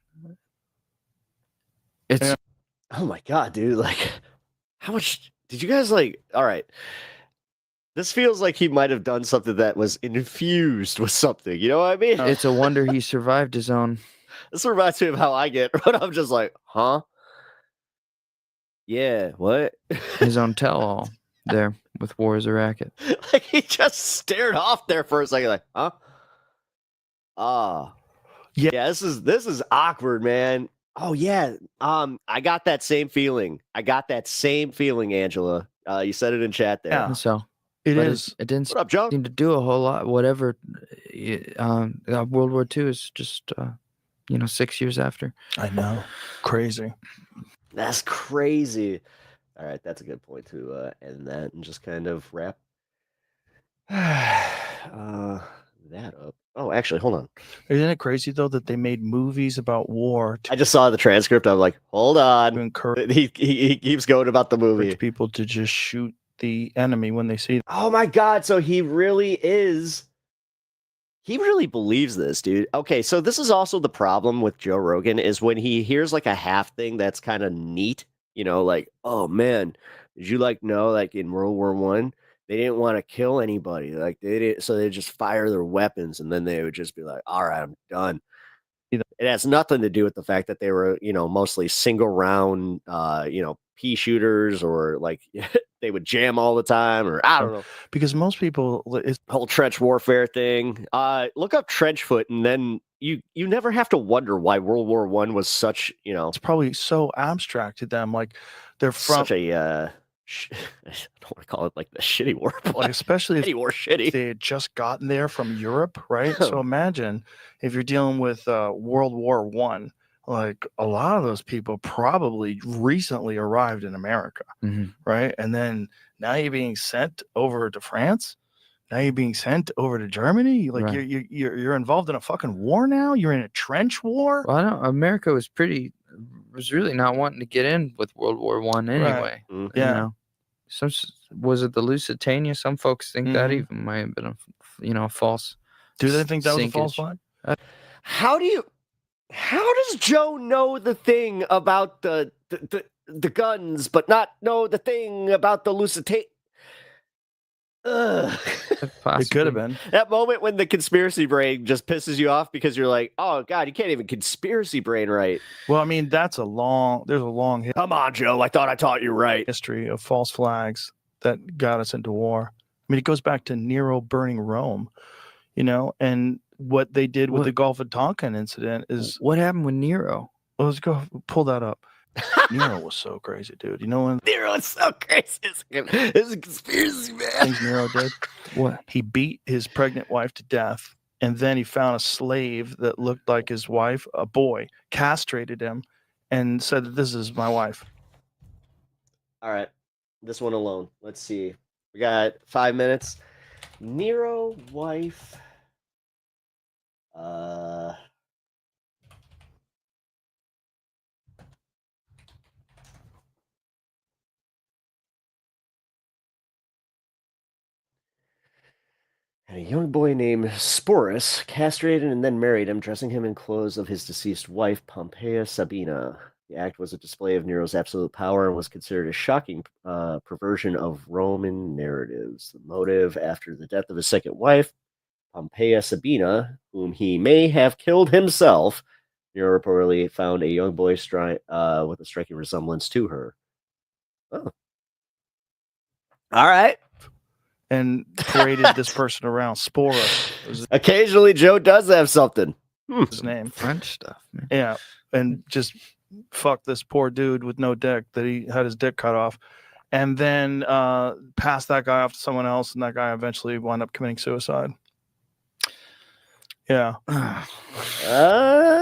It's oh my god, dude! Like, how much did you guys like? All right, this feels like he might have done something that was infused with something. You know what I mean? It's a wonder he survived his own. This reminds me of how I get when I'm just like, huh? Yeah, what? His own tell-all there with War is a Racket. Like he just stared off there for a second, like, huh? Yeah. This is awkward, man. Oh yeah. I got that same feeling. Angela. You said it in chat there. Yeah. So it is. It didn't what up, Joe? seem to do a whole lot. Whatever. World War II is just 6 years after. I know. Crazy. That's crazy. All right, that's a good point to end that and just kind of wrap that up. Oh, actually, hold on. Isn't it crazy though that they made movies about war? I just saw the transcript. I'm like, hold on. He keeps going about the movie. People to just shoot the enemy when they see them. Oh my god! So he really is. He really believes this, dude. Okay, so this is also the problem with Joe Rogan is when he hears like a half thing that's kind of neat, like, oh man, did you know, like in World War I, they didn't want to kill anybody. Like they didn't, so they just fire their weapons and then they would just be like, all right, I'm done. It has nothing to do with the fact that they were, mostly single round, pea shooters or like they would jam all the time or I don't know. Because most people, it's whole trench warfare thing. Look up trench foot and then you never have to wonder why World War I was such, it's probably so abstract to them. Like they're from such a, I don't want to call it like the shitty war, but like, especially if they had just gotten there from Europe, right? So imagine if you're dealing with World War I, like a lot of those people probably recently arrived in America, right? And then now you're being sent over to France. Now you're being sent over to Germany. Like you're involved in a fucking war now. You're in a trench war. Well, I know America was really not wanting to get in with World War I anyway. Right. Yeah. Was it the Lusitania? Some folks think that even might have been a false. Do they think that was a false flag? How does Joe know the thing about the guns, but not know the thing about the Lusitania? It could have been that moment when the conspiracy brain just pisses you off because you're like, oh god, you can't even conspiracy brain right. Well, I mean, there's a long come on, Joe, I thought I taught you right history of false flags that got us into war. I mean, it goes back to Nero burning Rome, and what they did with the Gulf of Tonkin incident is what happened with Nero. Let's go pull that up. Nero was so crazy, dude. You know when Nero is so crazy. It's a conspiracy, man. things Nero did? What? He beat his pregnant wife to death, and then he found a slave that looked like his wife, a boy, castrated him, and said that this is my wife. All right, this one alone. Let's see. We got 5 minutes. Nero wife. And a young boy named Sporus castrated and then married him, dressing him in clothes of his deceased wife, Pompeia Sabina. The act was a display of Nero's absolute power and was considered a shocking perversion of Roman narratives. The motive after the death of his second wife, Pompeia Sabina, whom he may have killed himself, Nero reportedly found a young boy with a striking resemblance to her. Oh. All right. And paraded this person around. Sporus. Occasionally, Joe does have something. His name. French stuff, man. Yeah. And just fuck this poor dude with no dick that he had his dick cut off. And then passed that guy off to someone else. And that guy eventually wound up committing suicide. Yeah.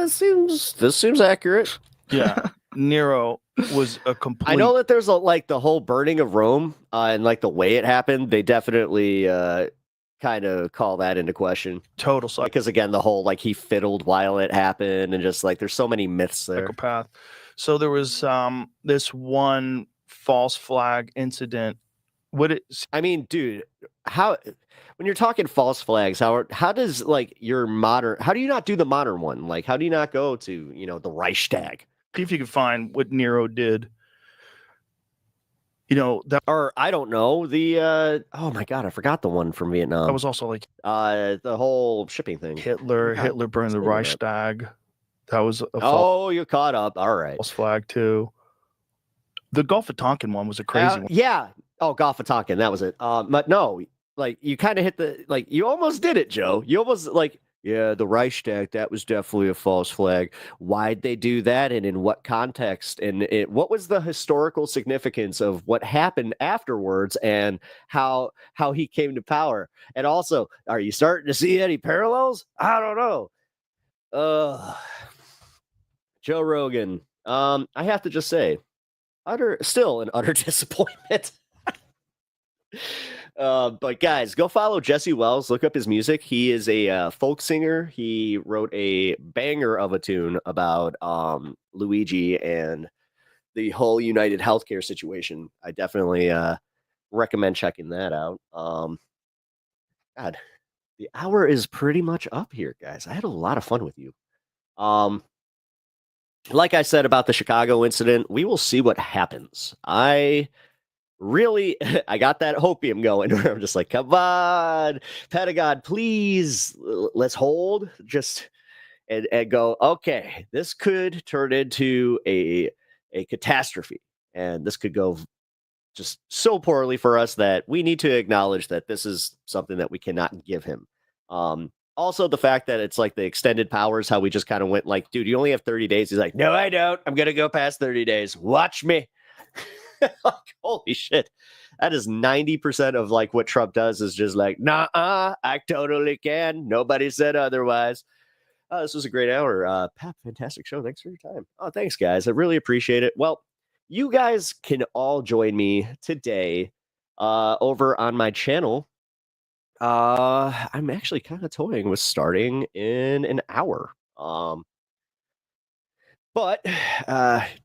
This seems accurate. Yeah. Nero was a complete. I know that there's like the whole burning of Rome and like the way it happened. They definitely kind of call that into question. Total because again, the whole like he fiddled while it happened, and just like there's so many myths there. Psychopath. So there was this one false flag incident. I mean, dude, how when you're talking false flags, how does like your modern? How do you not do the modern one? Like, how do you not go to the Reichstag? See if you can find what Nero did. Or I don't know the. Oh my god, I forgot the one from Vietnam. That was also like the whole shipping thing. Hitler burned the Reichstag. That was you caught up. All right. False flag too. The Gulf of Tonkin one was a crazy one. Yeah. Oh, Gulf of Tonkin. That was it. But no, like you kind of hit you almost did it, Joe. You almost yeah, the Reichstag, that was definitely a false flag. Why'd they do that, and in what context? And what was the historical significance of what happened afterwards, and how he came to power? And also, are you starting to see any parallels? I don't know. Joe Rogan. I have to just say, still an utter disappointment. But guys, go follow Jesse Wells. Look up his music. He is a folk singer. He wrote a banger of a tune about Luigi and the whole United Healthcare situation. I definitely recommend checking that out. God, the hour is pretty much up here, guys. I had a lot of fun with you. Like I said about the Chicago incident, we will see what happens. I got that hopium going where I'm just like, come on, Pepaganda, please, let's hold and go, okay, this could turn into a catastrophe. And this could go just so poorly for us that we need to acknowledge that this is something that we cannot give him. Also, the fact that it's like the extended powers, how we just kind of went like, dude, you only have 30 days. He's like, no, I don't. I'm going to go past 30 days. Watch me. Holy shit. That is 90% of like what Trump does is just like, nah, I totally can. Nobody said otherwise. This was a great hour. Pep, fantastic show. Thanks for your time. Oh, thanks, guys. I really appreciate it. Well, you guys can all join me today over on my channel. I'm actually kind of toying with starting in an hour. But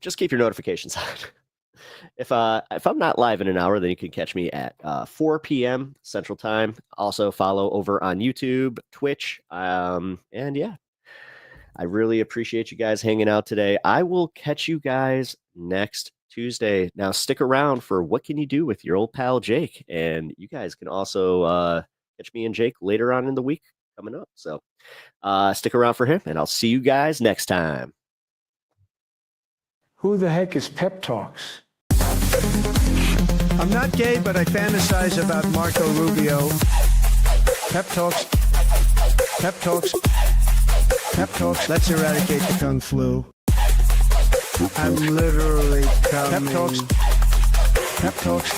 just keep your notifications on. If I'm not live in an hour, then you can catch me at 4 p.m. Central Time. Also follow over on YouTube, Twitch, and yeah, I really appreciate you guys hanging out today. I will catch you guys next Tuesday. Now stick around for What Can You Do with your old pal Jake, and you guys can also catch me and Jake later on in the week coming up. So stick around for him, and I'll see you guys next time. Who the heck is Pep Talks? I'm not gay, but I fantasize about Marco Rubio. Pep Talks. Pep Talks. Pep talks. Let's eradicate the Kung flu. I'm literally coming. Pep talks. Pep talks.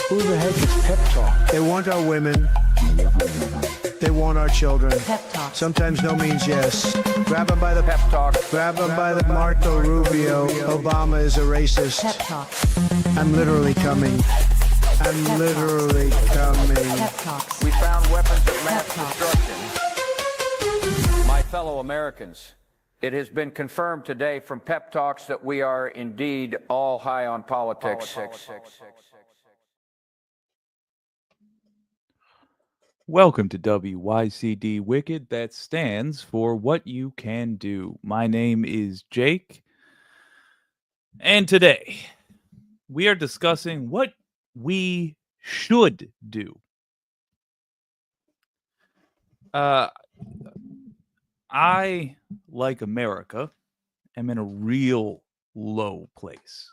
Who the heck is Pep Talk? They want our women. They want our children. Pep talks. Sometimes no means yes. Grab them by the Pep talk. Grab them by the Marco Rubio. Obama is a racist. Pep talks. I'm literally coming. I'm literally coming. Pep talks. We found weapons of mass Pep talk. destruction. My fellow Americans, it has been confirmed today from Pep Talks that we are indeed all high on politics. Welcome to WYCD Wicked. That stands for What You Can Do. My name is Jake, and today we are discussing what we should do. I, like America, am in a real low place.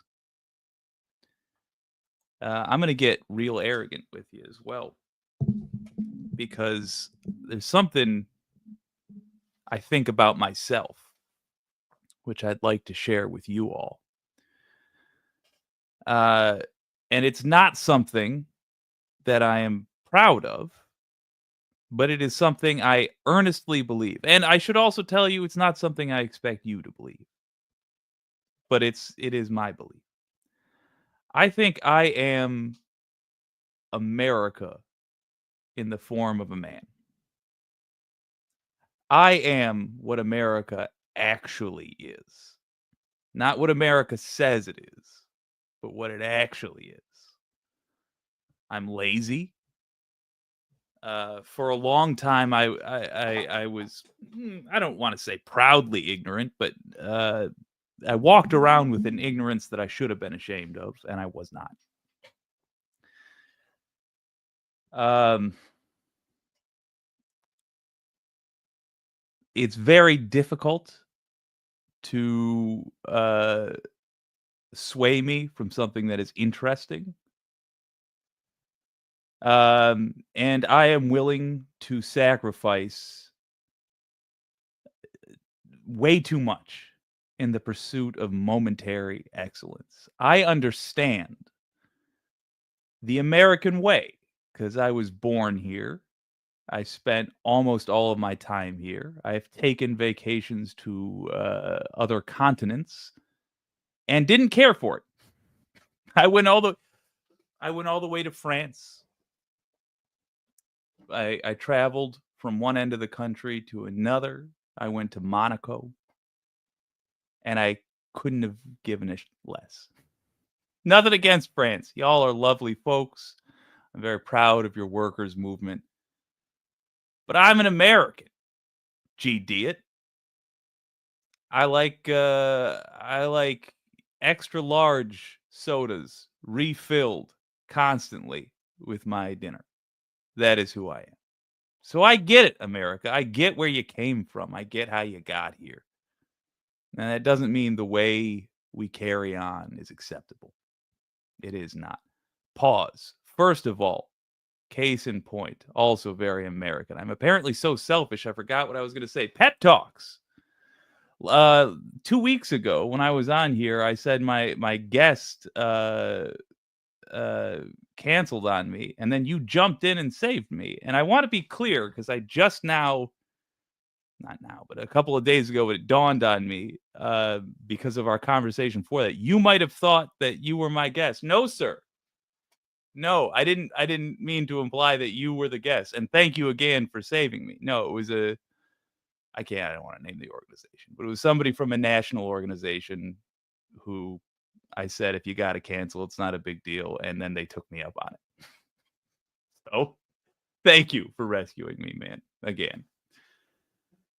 I'm going to get real arrogant with you as well, because there's something I think about myself, which I'd like to share with you all. And it's not something that I am proud of, but it is something I earnestly believe. And I should also tell you, it's not something I expect you to believe, but it is my belief. I think I am America in the form of a man. I am what America actually is. Not what America says it is, but what it actually is. I'm lazy. For a long time, I was, I don't want to say proudly ignorant, but I walked around with an ignorance that I should have been ashamed of, and I was not. It's very difficult to sway me from something that is interesting. And I am willing to sacrifice way too much in the pursuit of momentary excellence. I understand the American way because I was born here. I spent almost all of my time here. I've taken vacations to other continents and didn't care for it. I went all the way to France. I traveled from one end of the country to another. I went to Monaco, and I couldn't have given a less. Nothing against France. Y'all are lovely folks. I'm very proud of your workers' movement. But I'm an American. GD it. I like extra large sodas refilled constantly with my dinner. That is who I am. So I get it, America. I get where you came from. I get how you got here. And that doesn't mean the way we carry on is acceptable. It is not. Pause. First of all, case in point, also very American. I'm apparently so selfish, I forgot what I was going to say. Pep Talks. 2 weeks ago, when I was on here, I said my guest canceled on me, and then you jumped in and saved me. And I want to be clear, because I just now, not now, but a couple of days ago, it dawned on me, because of our conversation before that, you might have thought that you were my guest. No, sir. No, I didn't mean to imply that you were the guest. And thank you again for saving me. No, it was I don't want to name the organization, but it was somebody from a national organization who I said, if you got to cancel, it's not a big deal. And then they took me up on it. So thank you for rescuing me, man. Again.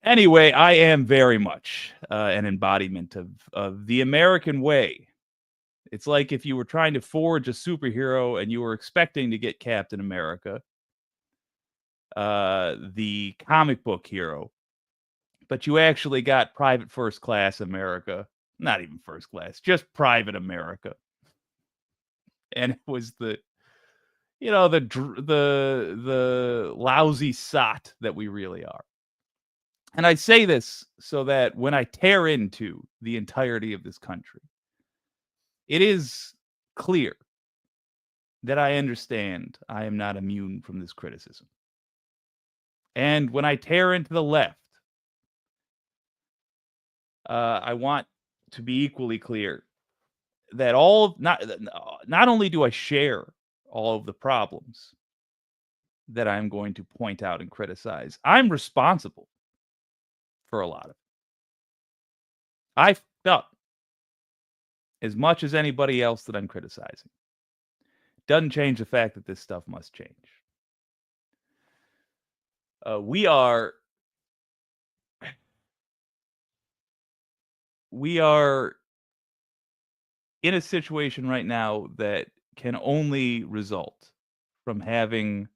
Anyway, I am very much an embodiment of the American way. It's like if you were trying to forge a superhero and you were expecting to get Captain America, the comic book hero, but you actually got Private First Class America. Not even first class, just Private America. And it was the lousy sot that we really are. And I say this so that when I tear into the entirety of this country, it is clear that I understand I am not immune from this criticism. And when I tear into the left, I want to be equally clear that not only do I share all of the problems that I'm going to point out and criticize, I'm responsible for a lot of it. I felt as much as anybody else that I'm criticizing. Doesn't change the fact that this stuff must change. We are in a situation right now that can only result from having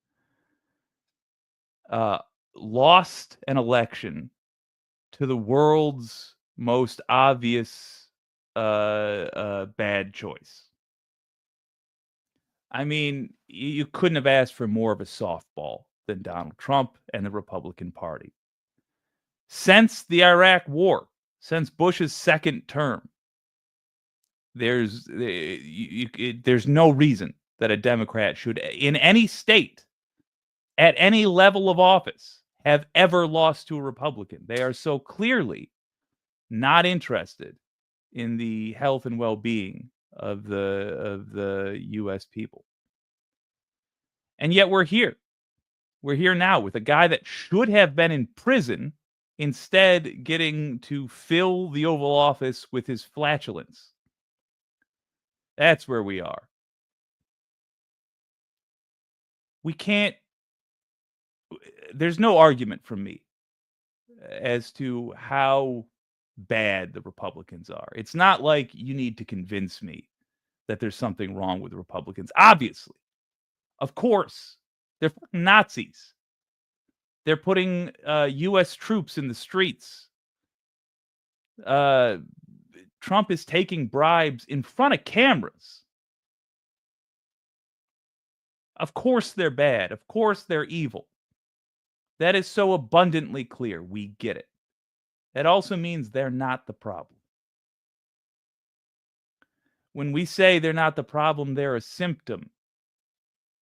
lost an election to the world's most obvious bad choice. I mean, you couldn't have asked for more of a softball than Donald Trump and the Republican Party. Since the Iraq War, since Bush's second term, there's no reason that a Democrat should, in any state, at any level of office, have ever lost to a Republican. They are so clearly not interested in the health and well-being of the U.S. people. And yet we're here. We're here now with a guy that should have been in prison, instead getting to fill the Oval Office with his flatulence. That's where we are. We can't... There's no argument from me as to how bad the Republicans are. It's not like you need to convince me that there's something wrong with the Republicans. Obviously. Of course. They're Nazis. They're putting U.S. troops in the streets. Trump is taking bribes in front of cameras. Of course they're bad. Of course they're evil. That is so abundantly clear. We get it. That also means they're not the problem. When we say they're not the problem, they're a symptom.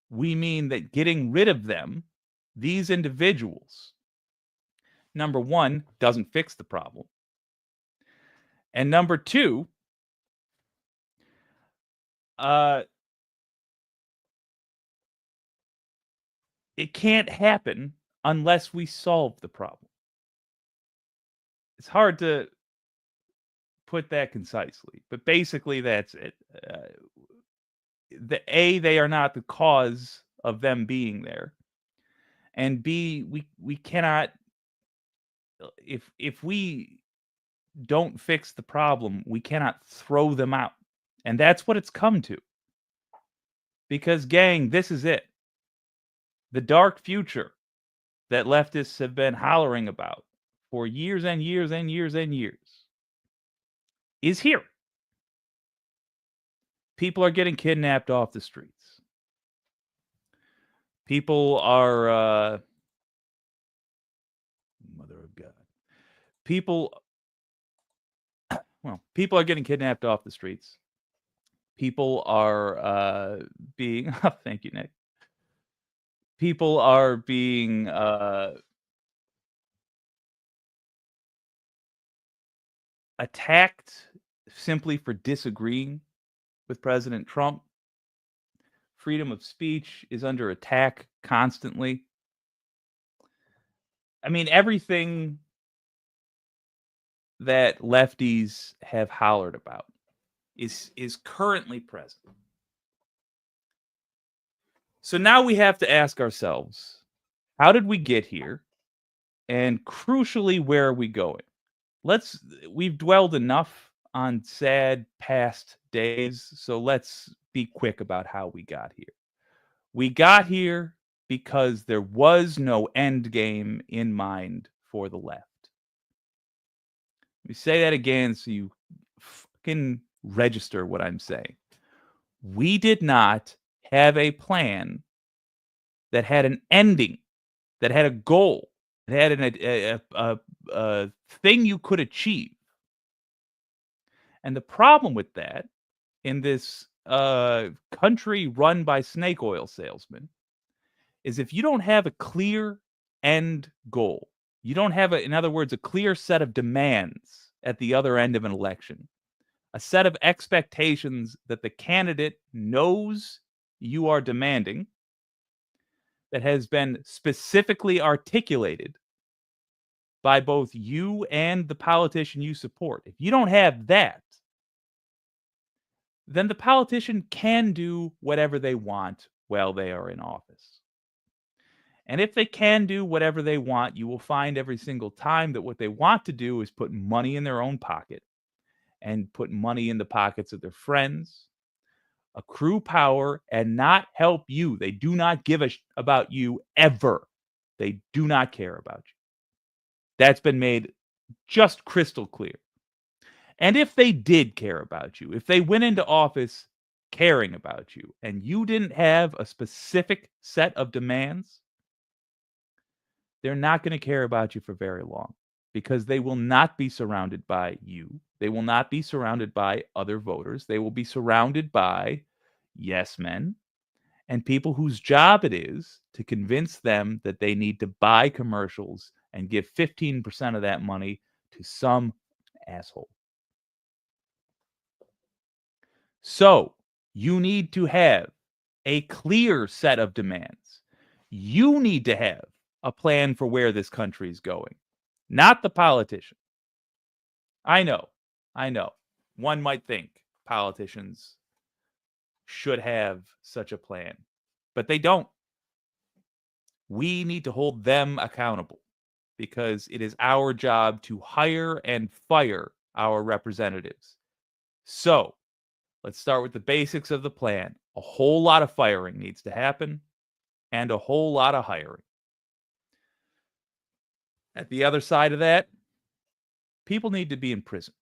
We mean that getting rid of them, these individuals, number one, doesn't fix the problem. And number two, it can't happen unless we solve the problem. It's hard to put that concisely, but basically that's it. They are not the cause of them being there. And B, we cannot, if we don't fix the problem, we cannot throw them out. And that's what it's come to. Because, gang, this is it. The dark future that leftists have been hollering about for years and years and years and years is here. People are getting kidnapped off the streets. People are, mother of God. People are getting kidnapped off the streets. People are being, thank you, Nick. People are being attacked simply for disagreeing with President Trump. Freedom of speech is under attack constantly. I mean, everything that lefties have hollered about is currently present. So now we have to ask ourselves, how did we get here? And crucially, where are we going? We've dwelled enough on sad past days, so let's be quick about how we got here. We got here because there was no end game in mind for the left. Let me say that again so you fucking register what I'm saying. We did not have a plan that had an ending, that had a goal, that had thing you could achieve. And the problem with that in this country run by snake oil salesmen is if you don't have a clear end goal, you don't have, in other words, a clear set of demands at the other end of an election, a set of expectations that the candidate knows you are demanding, that has been specifically articulated by both you and the politician you support. If you don't have that, then the politician can do whatever they want while they are in office. And if they can do whatever they want, you will find every single time that what they want to do is put money in their own pocket and put money in the pockets of their friends, accrue power, and not help you. They do not give a about you ever. They do not care about you. That's been made just crystal clear. And if they did care about you, if they went into office caring about you, and you didn't have a specific set of demands, they're not going to care about you for very long, because they will not be surrounded by you. They will not be surrounded by other voters. They will be surrounded by yes men and people whose job it is to convince them that they need to buy commercials and give 15% of that money to some asshole. So you need to have a clear set of demands. You need to have a plan for where this country is going, not the politician. I know. One might think politicians should have such a plan, but they don't. We need to hold them accountable, because it is our job to hire and fire our representatives. So let's start with the basics of the plan. A whole lot of firing needs to happen, and a whole lot of hiring. At the other side of that, people need to be in prison.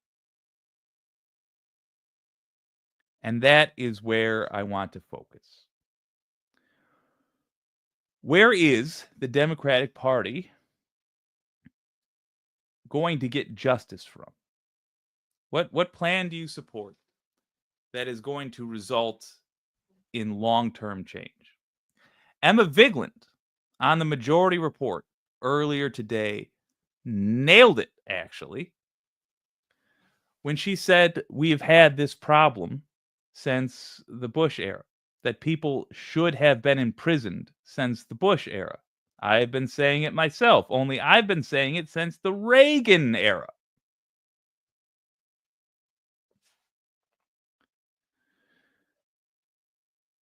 And that is where I want to focus. Where is the Democratic Party going to get justice from? What plan do you support that is going to result in long-term change? Emma Vigeland on the Majority Report earlier today nailed it, actually, when she said we've had this problem since the Bush era, that people should have been imprisoned since the Bush era. I've been saying it myself, only I've been saying it since the Reagan era.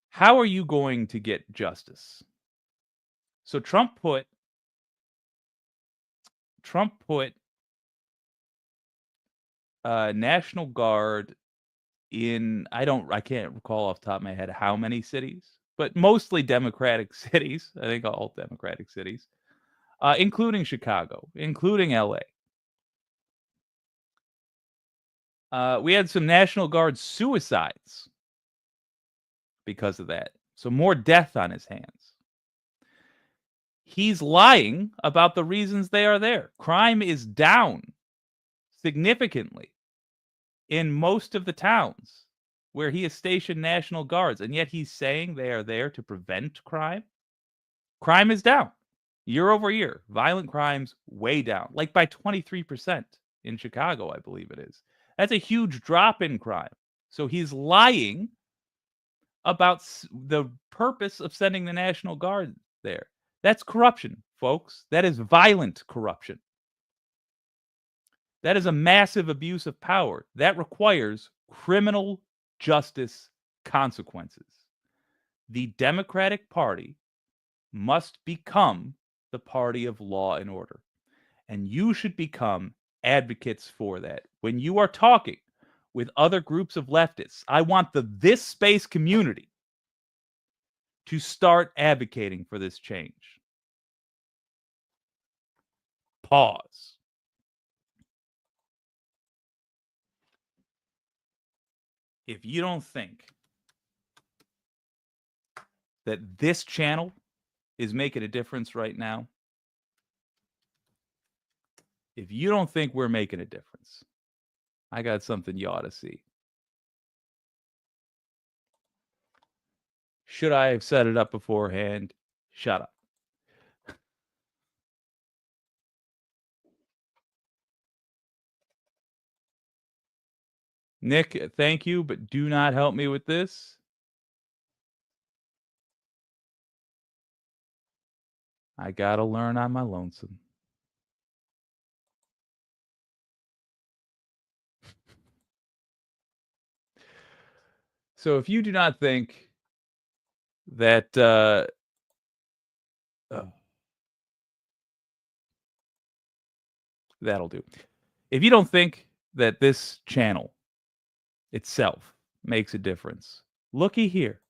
How are you going to get justice? So Trump put National Guard in, I can't recall off the top of my head how many cities, but mostly Democratic cities. I think all Democratic cities, including Chicago, including LA. We had some National Guard suicides because of that. So more death on his hands. He's lying about the reasons they are there. Crime is down significantly in most of the towns where he has stationed National Guards, and yet he's saying they are there to prevent crime. Crime is down year over year. Violent crimes way down, like by 23% in Chicago, I believe it is. That's a huge drop in crime. So he's lying about the purpose of sending the National Guard there. That's corruption, folks. That is violent corruption. That is a massive abuse of power. That requires criminal justice consequences. The Democratic Party must become the party of law and order. And you should become advocates for that. When you are talking with other groups of leftists, I want the This Space community to start advocating for this change. Pause. If you don't think that this channel is making a difference right now, If you don't think we're making a difference, I got something you ought to see. Should I have set it up beforehand? Shut up. Nick, thank you, but do not help me with this. I gotta learn on my lonesome. So if you do not think that that'll do. If you don't think that this channel itself makes a difference, looky here.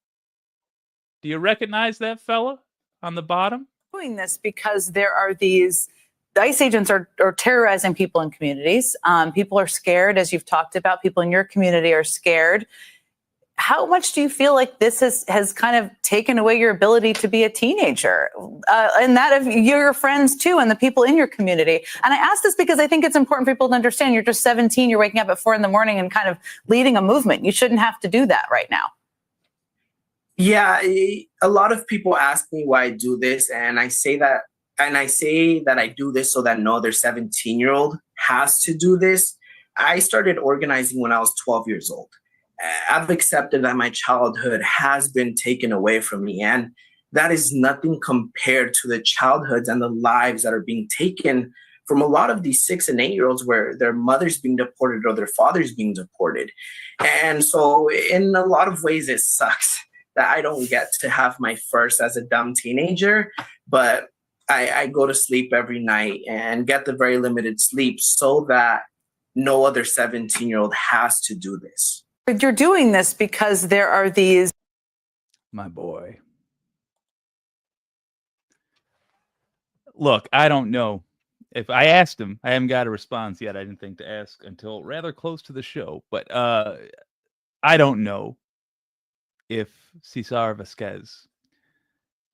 Do you recognize that fella on the bottom? Doing this because there are these ICE agents are terrorizing people in communities. People are scared, as you've talked about. People in your community are scared. How much do you feel like this has kind of taken away your ability to be a teenager, and that of your friends too, and the people in your community? And I ask this because I think it's important for people to understand you're just 17, you're waking up at 4 a.m. and kind of leading a movement. You shouldn't have to do that right now. Yeah, a lot of people ask me why I do this, and I say that I do this so that no other 17-year-old has to do this. I started organizing when I was 12 years old. I've accepted that my childhood has been taken away from me, and that is nothing compared to the childhoods and the lives that are being taken from a lot of these 6 and 8-year-olds where their mother's being deported or their father's being deported. And so in a lot of ways, it sucks that I don't get to have my first as a dumb teenager, but I go to sleep every night and get the very limited sleep so that no other 17-year-old has to do this. You're doing this because there are these. My boy. Look, I don't know. If I asked him, I haven't got a response yet. I didn't think to ask until rather close to the show, but I don't know if Cesar Vasquez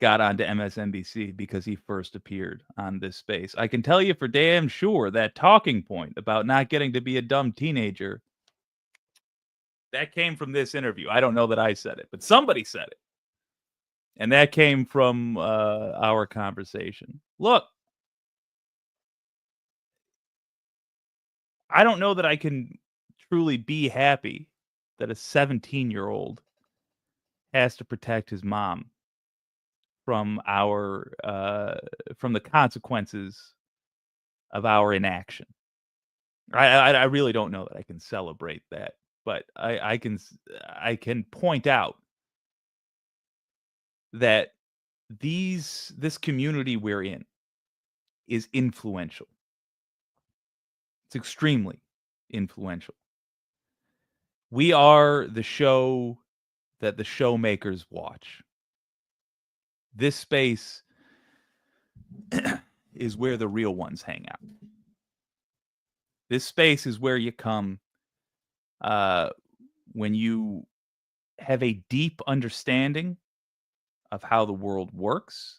got onto MSNBC because he first appeared on this space. I can tell you for damn sure that talking point about not getting to be a dumb teenager, that came from this interview. I don't know that I said it, but somebody said it. And that came from our conversation. Look, I don't know that I can truly be happy that a 17-year-old has to protect his mom from from the consequences of our inaction. I really don't know that I can celebrate that, but I can point out that this community we're in is influential. It's extremely influential. We are the show that the showmakers watch. This space is where the real ones hang out. This space is where you come when you have a deep understanding of how the world works,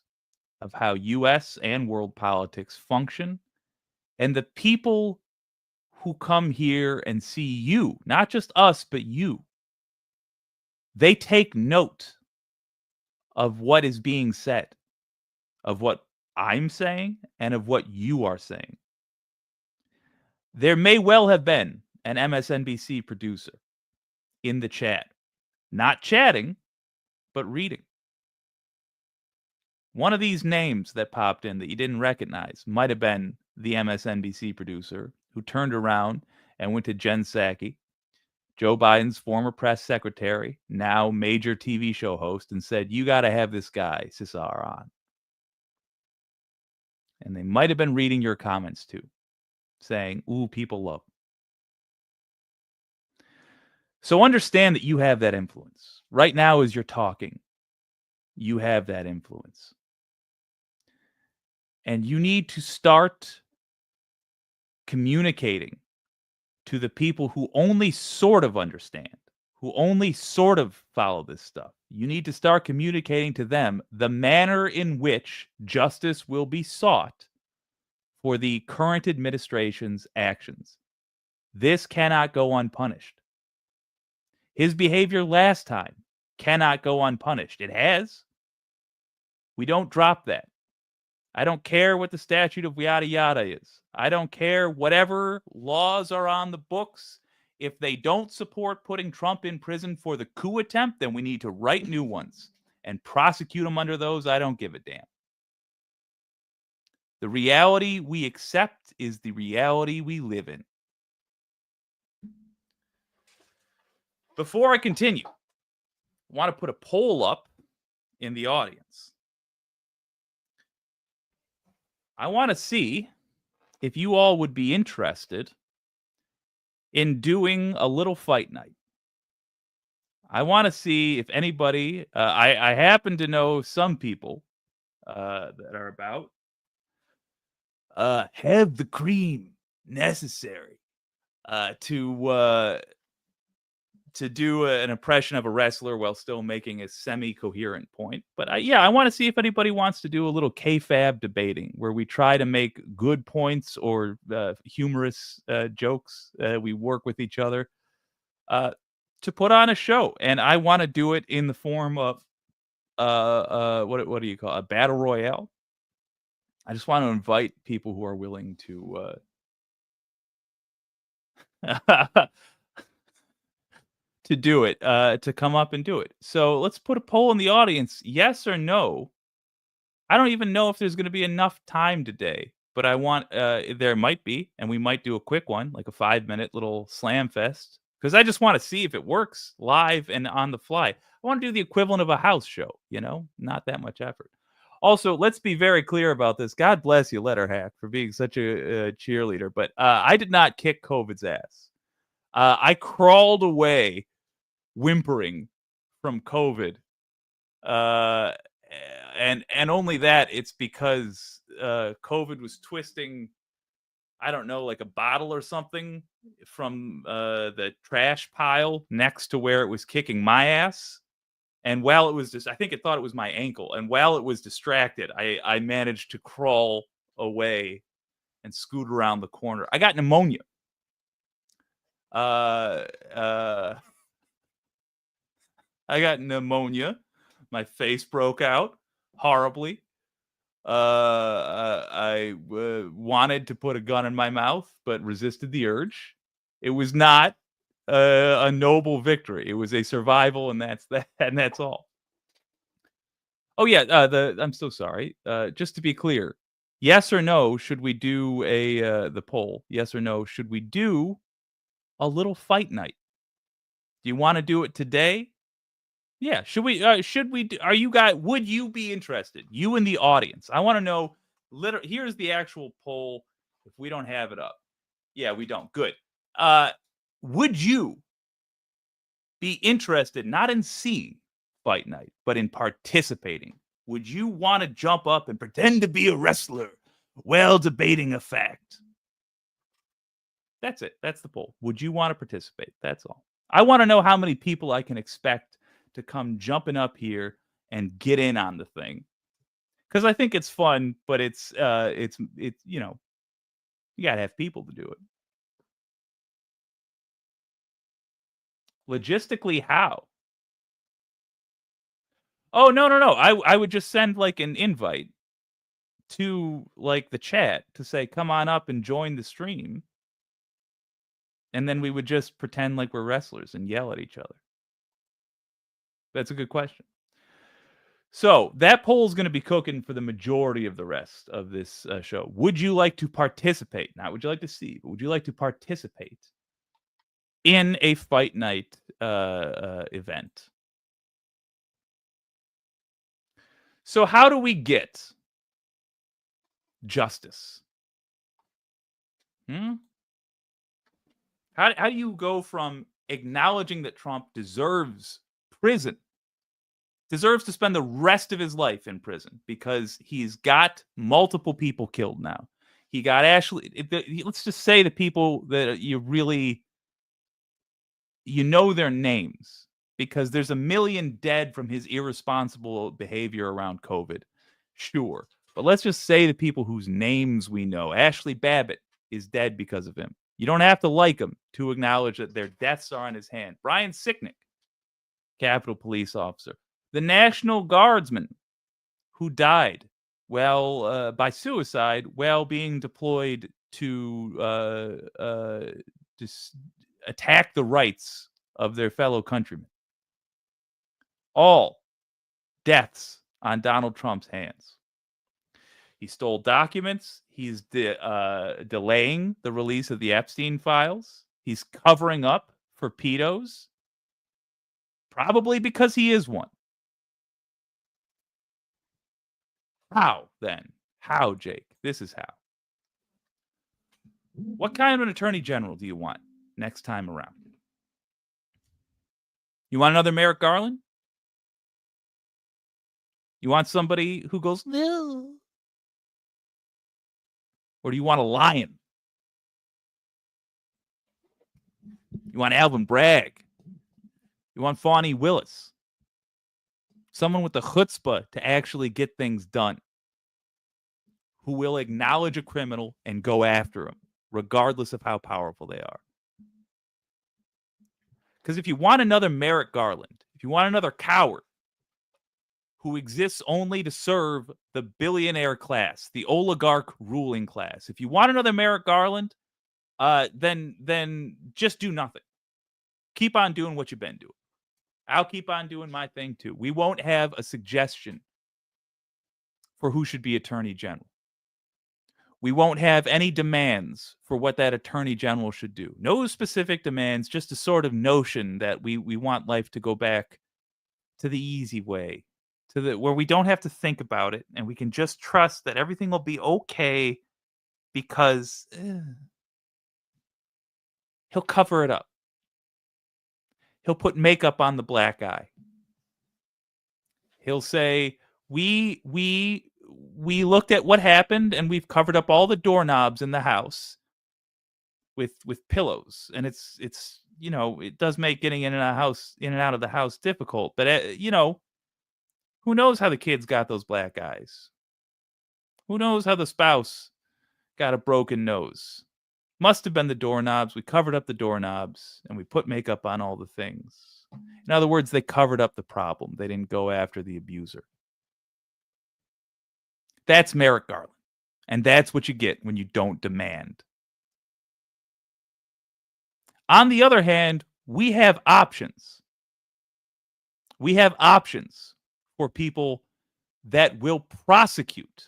of how U.S. and world politics function, and the people who come here and see you, not just us, but you, they take note of what is being said, of what I'm saying, and of what you are saying. There may well have been an MSNBC producer in the chat, not chatting, but reading. One of these names that popped in that you didn't recognize might have been the MSNBC producer who turned around and went to Jen Psaki, Joe Biden's former press secretary, now major TV show host, and said, "You got to have this guy, Cesar, on." And they might have been reading your comments too, saying, "Ooh, people love him." So understand that you have that influence. Right now, as you're talking, you have that influence. And you need to start communicating to the people who only sort of understand, who only sort of follow this stuff. You need to start communicating to them the manner in which justice will be sought for the current administration's actions. This cannot go unpunished. His behavior last time cannot go unpunished. It has. We don't drop that. I don't care what the statute of yada yada is. I don't care whatever laws are on the books. If they don't support putting Trump in prison for the coup attempt, then we need to write new ones and prosecute him under those. I don't give a damn. The reality we accept is the reality we live in. Before I continue, I want to put a poll up in the audience. I want to see if you all would be interested in doing a little fight night. I want to see if anybody, I happen to know some people that are about, have the cream necessary to do an impression of a wrestler while still making a semi-coherent point. But yeah, I want to see if anybody wants to do a little KFAB debating where we try to make good points or humorous jokes. We work with each other to put on a show. And I want to do it in the form of, what do you call it? A battle royale. I just want to invite people who are willing to to do it, to come up and do it. So let's put a poll in the audience, yes or no. I don't even know if there's going to be enough time today, but I want, there might be, and we might do a quick one, like a 5-minute little slam fest, because I just want to see if it works live and on the fly. I want to do the equivalent of a house show, you know, not that much effort. Also, let's be very clear about this. God bless you, Letterhack, for being such a cheerleader, but I did not kick COVID's ass. I crawled away whimpering from COVID. And only that, it's because COVID was twisting, I don't know, like a bottle or something from the trash pile next to where it was kicking my ass. And while it was just, I think it thought it was my ankle. And while it was distracted, I managed to crawl away and scoot around the corner. I got pneumonia. I got pneumonia. My face broke out horribly. I wanted to put a gun in my mouth, but resisted the urge. It was not a noble victory. It was a survival, and that's that, and that's all. Oh yeah, I'm so sorry. Just to be clear, yes or no, should we do the poll? Yes or no, should we do a little fight night? Do you want to do it today? Yeah, should we are you guys, would you be interested? You in the audience. I want to know, here's the actual poll if we don't have it up. Yeah, we don't. Good. Would you be interested not in seeing Fight Night, but in participating? Would you want to jump up and pretend to be a wrestler while debating a fact? That's it. That's the poll. Would you want to participate? That's all. I want to know how many people I can expect to come jumping up here and get in on the thing, because I think it's fun, but it's you know, you gotta have people to do it. Logistically, how? Oh, no. I would just send like an invite to like the chat to say, come on up and join the stream. And then we would just pretend like we're wrestlers and yell at each other. That's a good question. So that poll is going to be cooking for the majority of the rest of this show. Would you like to participate? Not would you like to see, but would you like to participate in a Fight Night event? So how do we get justice? How do you go from acknowledging that Trump deserves prison, deserves to spend the rest of his life in prison because he's got multiple people killed now? He got let's just say the people that you really, you know their names, because there's 1 million dead from his irresponsible behavior around COVID. Sure. But let's just say the people whose names we know. Ashley Babbitt is dead because of him. You don't have to like him to acknowledge that their deaths are on his hand. Brian Sicknick, Capitol Police officer. The National Guardsman who died by suicide while being deployed to attack the rights of their fellow countrymen. All deaths on Donald Trump's hands. He stole documents. He's delaying the release of the Epstein files. He's covering up for pedos. Probably because he is one. How, then? How, Jake? This is how. What kind of an attorney general do you want next time around? You want another Merrick Garland? You want somebody who goes, no? Or do you want a lion? You want Alvin Bragg? You want Fawny Willis? Someone with the chutzpah to actually get things done. Who will acknowledge a criminal and go after him, regardless of how powerful they are. Because if you want another Merrick Garland, if you want another coward who exists only to serve the billionaire class, the oligarch ruling class, if you want another Merrick Garland, then just do nothing. Keep on doing what you've been doing. I'll keep on doing my thing too. We won't have a suggestion for who should be attorney general. We won't have any demands for what that attorney general should do. No specific demands, just a sort of notion that we want life to go back to the easy way, where we don't have to think about it and we can just trust that everything will be okay because he'll cover it up. He'll put makeup on the black eye. He'll say, we looked at what happened and we've covered up all the doorknobs in the house with pillows. And it's it does make getting in and out of the house difficult. But who knows how the kids got those black eyes? Who knows how the spouse got a broken nose? Must have been the doorknobs. We covered up the doorknobs and we put makeup on all the things. In other words, they covered up the problem. They didn't go after the abuser. That's Merrick Garland. And that's what you get when you don't demand. On the other hand, we have options. We have options for people that will prosecute.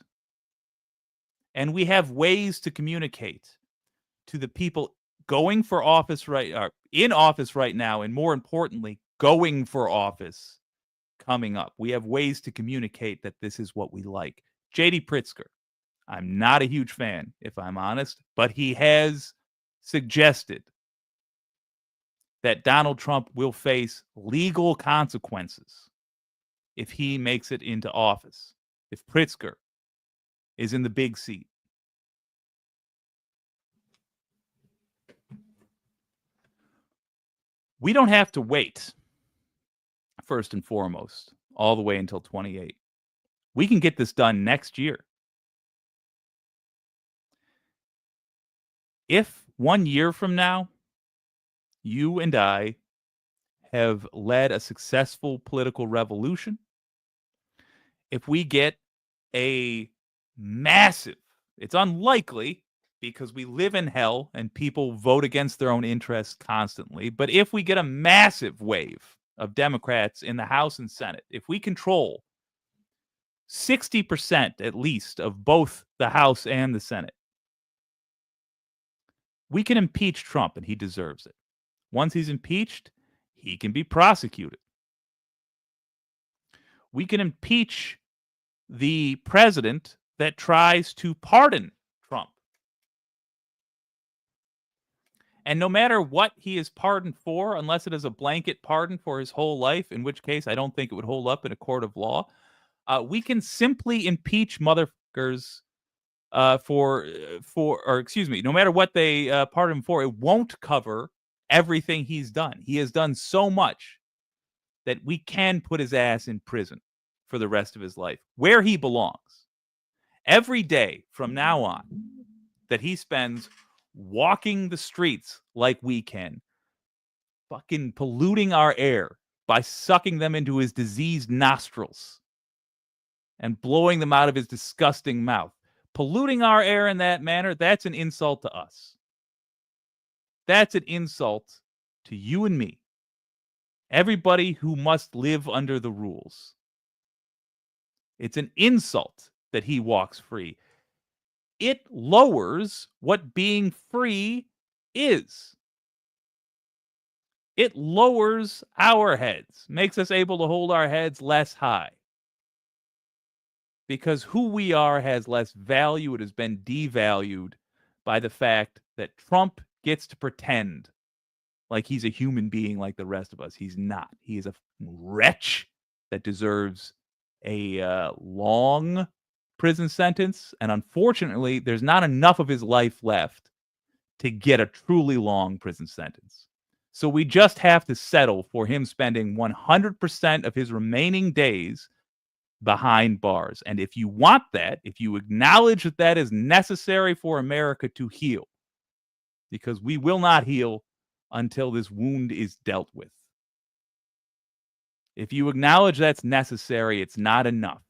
And we have ways to communicate to the people going for office in office right now, and more importantly, going for office coming up. We have ways to communicate that this is what we like. J.D. Pritzker, I'm not a huge fan, if I'm honest, but he has suggested that Donald Trump will face legal consequences if he makes it into office, if Pritzker is in the big seat. We don't have to wait, first and foremost, all the way until 28. We can get this done next year. If 1 year from now, you and I have led a successful political revolution, if we get a massive, it's unlikely because we live in hell and people vote against their own interests constantly, but if we get a massive wave of Democrats in the House and Senate, if we control 60% at least of both the House and the Senate, we can impeach Trump and he deserves it. Once he's impeached, he can be prosecuted. We can impeach the president that tries to pardon Trump. And no matter what he is pardoned for, unless it is a blanket pardon for his whole life, in which case I don't think it would hold up in a court of law, we can simply impeach motherfuckers no matter what they pardon him for, it won't cover everything he's done. He has done so much that we can put his ass in prison for the rest of his life, where he belongs. every day from now on that he spends walking the streets like we can, fucking polluting our air by sucking them into his diseased nostrils and blowing them out of his disgusting mouth. Polluting our air in that manner, that's an insult to us. That's an insult to you and me. Everybody who must live under the rules. It's an insult that he walks free. It lowers what being free is. It lowers our heads, makes us able to hold our heads less high. Because who we are has less value. It has been devalued by the fact that Trump gets to pretend like he's a human being like the rest of us. He's not. He is a wretch that deserves a long prison sentence. And unfortunately, there's not enough of his life left to get a truly long prison sentence. So we just have to settle for him spending 100% of his remaining days behind bars. And if you want that, if you acknowledge that that is necessary for America to heal, because we will not heal until this wound is dealt with. If you acknowledge that's necessary, it's not enough.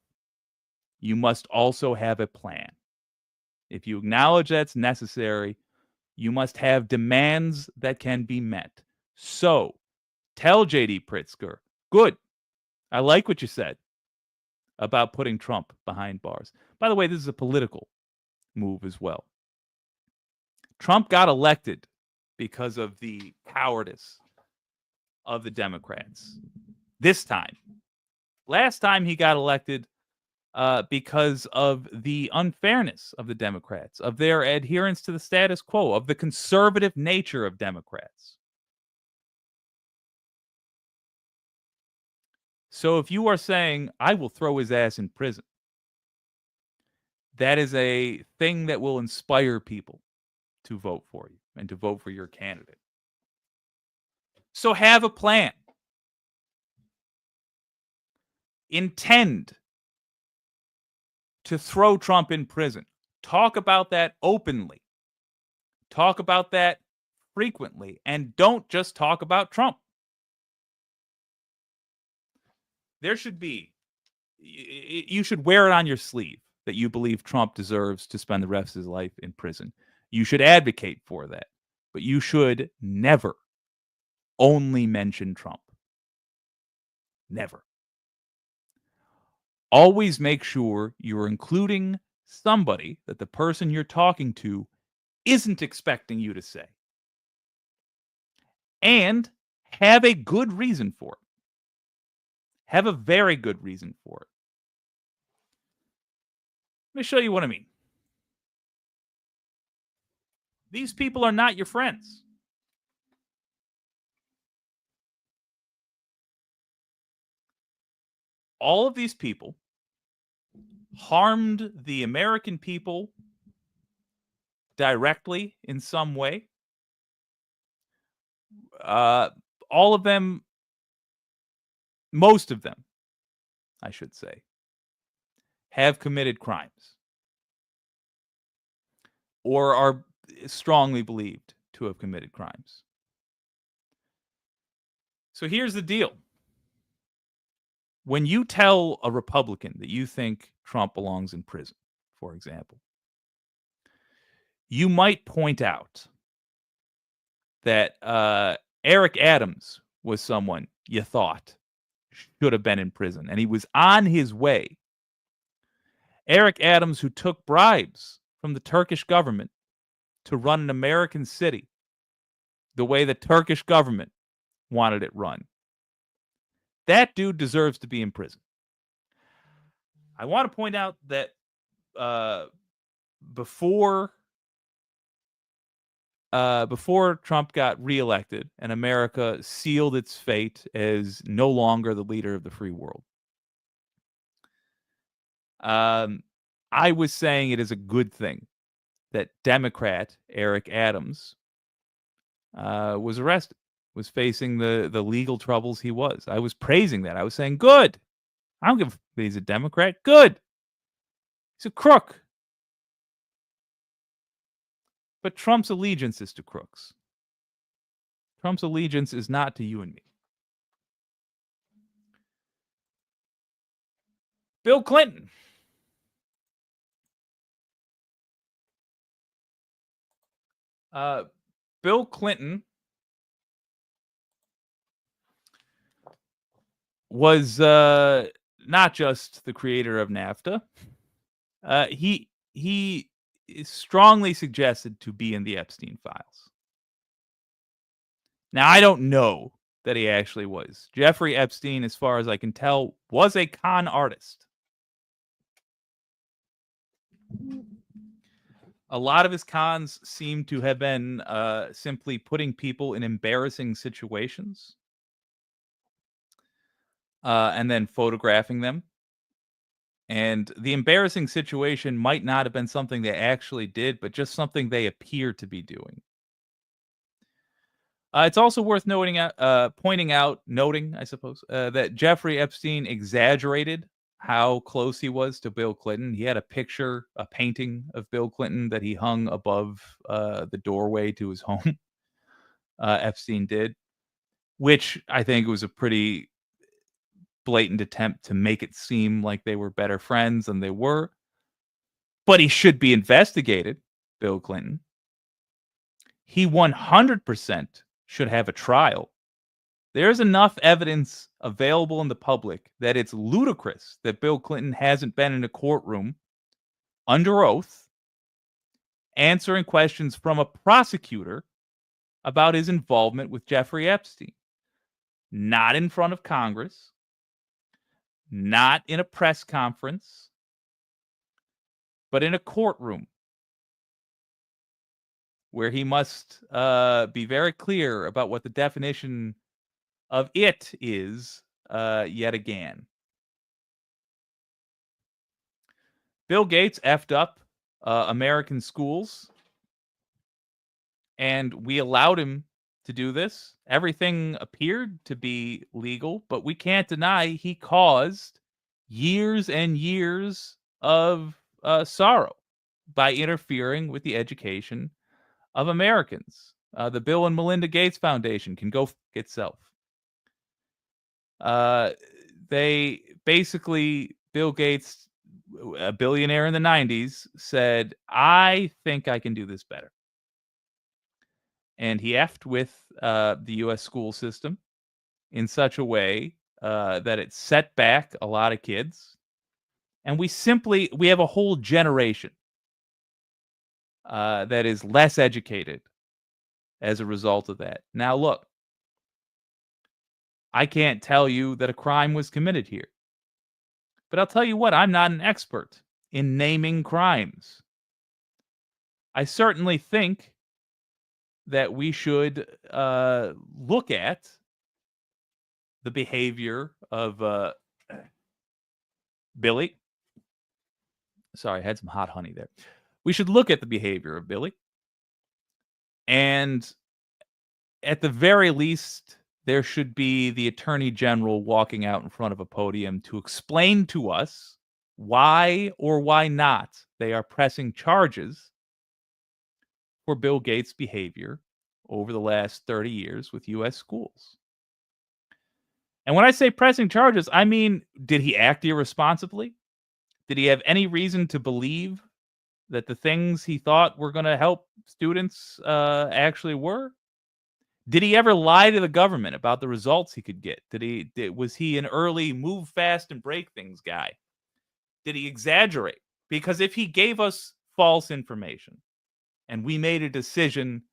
You must also have a plan. If you acknowledge that's necessary, you must have demands that can be met. So, tell J.D. Pritzker, good, I like what you said about putting Trump behind bars. By the way, this is a political move as well. Trump got elected because of the cowardice of the Democrats. This time. Last time he got elected because of the unfairness of the Democrats, of their adherence to the status quo, of the conservative nature of Democrats. So if you are saying, I will throw his ass in prison, that is a thing that will inspire people to vote for you and to vote for your candidate. So have a plan. Intend to throw Trump in prison. Talk about that openly. Talk about that frequently. And don't just talk about Trump. There should be, you should wear it on your sleeve that you believe Trump deserves to spend the rest of his life in prison. You should advocate for that. But you should never only mention Trump. Never. Always make sure you're including somebody that the person you're talking to isn't expecting you to say. And have a good reason for it. Have a very good reason for it. Let me show you what I mean. These people are not your friends. All of these people harmed the American people directly in some way. All of them, most of them, I should say, have committed crimes or are strongly believed to have committed crimes. So here's the deal. When you tell a Republican that you think Trump belongs in prison, for example, you might point out that Eric Adams was someone you thought should have been in prison, and he was on his way. Eric Adams, who took bribes from the Turkish government to run an American city the way the Turkish government wanted it run. That dude deserves to be in prison. I want to point out that before Trump got reelected and America sealed its fate as no longer the leader of the free world, I was saying it is a good thing that Democrat Eric Adams was arrested, was facing the legal troubles he was. I was praising that. I was saying, good. I don't give a he's a Democrat. Good. He's a crook. But Trump's allegiance is to crooks. Trump's allegiance is not to you and me. Bill Clinton. Bill Clinton was not just the creator of NAFTA. He is strongly suggested to be in the Epstein files. Now, I don't know that he actually was. Jeffrey Epstein, as far as I can tell, was a con artist. A lot of his cons seem to have been simply putting people in embarrassing situations and then photographing them. And the embarrassing situation might not have been something they actually did, but just something they appear to be doing. It's also worth noting, I suppose, that Jeffrey Epstein exaggerated how close he was to Bill Clinton. He had a painting of Bill Clinton that he hung above the doorway to his home. Epstein did, which I think was a pretty blatant attempt to make it seem like they were better friends than they were. But he should be investigated, Bill Clinton. He 100% should have a trial. There's enough evidence available in the public that it's ludicrous that Bill Clinton hasn't been in a courtroom under oath answering questions from a prosecutor about his involvement with Jeffrey Epstein. Not in front of Congress, not in a press conference, but in a courtroom where he must be very clear about what the definition of it is yet again. Bill Gates effed up American schools, and we allowed him to do this. Everything appeared to be legal, but we can't deny he caused years and years of sorrow by interfering with the education of Americans. The Bill and Melinda Gates Foundation can go f itself. They basically, Bill Gates, a billionaire in the 90s, said, I think I can do this better. And he effed with the U.S. school system in such a way that it set back a lot of kids. And we have a whole generation that is less educated as a result of that. Now, look, I can't tell you that a crime was committed here. But I'll tell you what, I'm not an expert in naming crimes. I certainly think that we should look at the behavior of Billy. Sorry, I had some hot honey there. We should look at the behavior of Billy. And at the very least, there should be the Attorney General walking out in front of a podium to explain to us why or why not they are pressing charges for Bill Gates' behavior over the last 30 years with U.S. schools. And when I say pressing charges, I mean, did he act irresponsibly? Did he have any reason to believe that the things he thought were going to help students actually were? Did he ever lie to the government about the results he could get? Was he an early move fast and break things guy? Did he exaggerate? Because if he gave us false information and we made a decision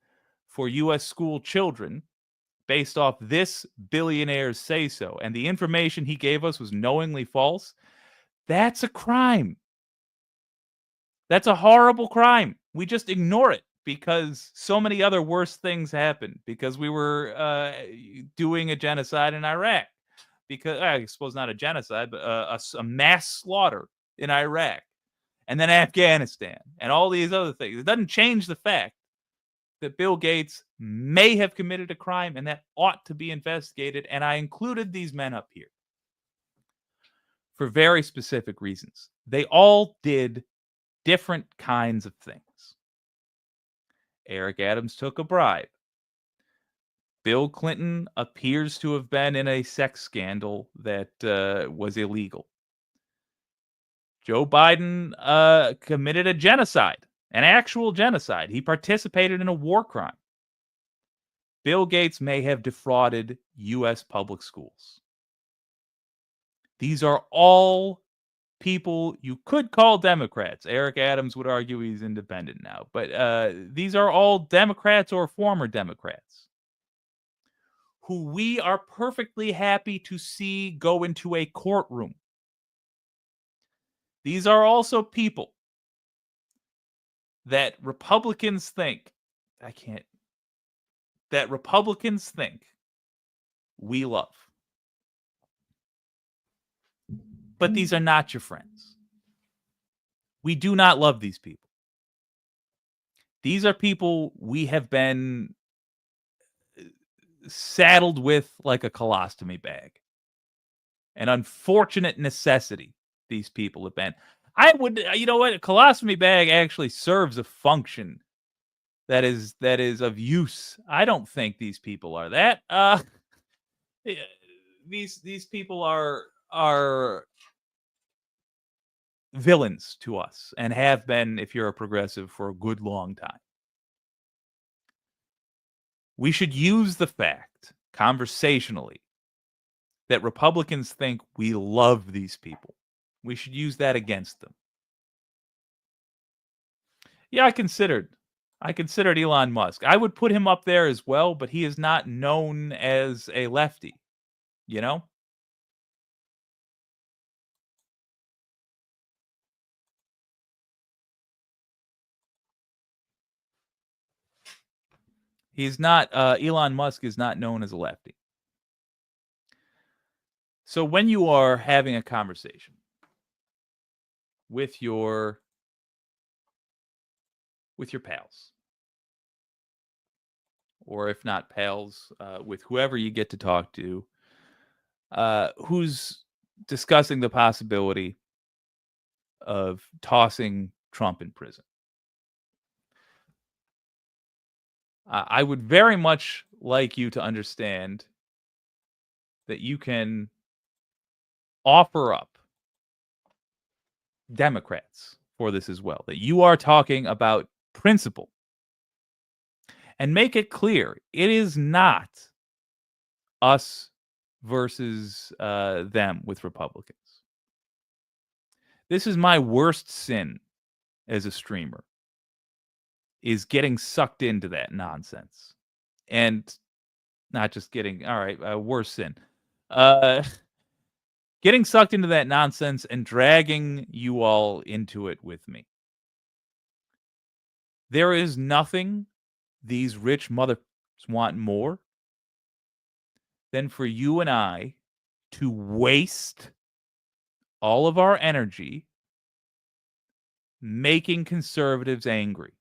for U.S. school children based off this billionaire's say-so, and the information he gave us was knowingly false, that's a crime. That's a horrible crime. We just ignore it because so many other worse things happened, because we were doing a genocide in Iraq, because I suppose not a genocide, but a mass slaughter in Iraq, and then Afghanistan, and all these other things. It doesn't change the fact that Bill Gates may have committed a crime, and that ought to be investigated, and I included these men up here for very specific reasons. They all did different kinds of things. Eric Adams took a bribe. Bill Clinton appears to have been in a sex scandal that was illegal. Joe Biden committed a genocide, an actual genocide. He participated in a war crime. Bill Gates may have defrauded U.S. public schools. These are all people you could call Democrats. Eric Adams would argue he's independent now. But these are all Democrats or former Democrats who we are perfectly happy to see go into a courtroom. These are also people that Republicans think, that Republicans think we love. But these are not your friends. We do not love these people. These are people we have been saddled with like a colostomy bag. An unfortunate necessity these people have been. I would, you know what? A colostomy bag actually serves a function that is of use. I don't think these people are that. These people are villains to us and have been, if you're a progressive, for a good long time. We should use the fact, conversationally, that Republicans think we love these people. We should use that against them. Yeah, I considered Elon Musk. I would put him up there as well, but he is not known as a lefty, you know? He's not, Elon Musk is not known as a lefty. So when you are having a conversation with your pals, or if not pals, with whoever you get to talk to, who's discussing the possibility of tossing Trump in prison. I would very much like you to understand that you can offer up Democrats for this as well, that you are talking about principle. And make it clear, it is not us versus them with Republicans. This is my worst sin as a streamer, is getting sucked into that nonsense. And not just getting, all right, worst sin. Getting sucked into that nonsense and dragging you all into it with me. There is nothing these rich mothers want more than for you and I to waste all of our energy making conservatives angry.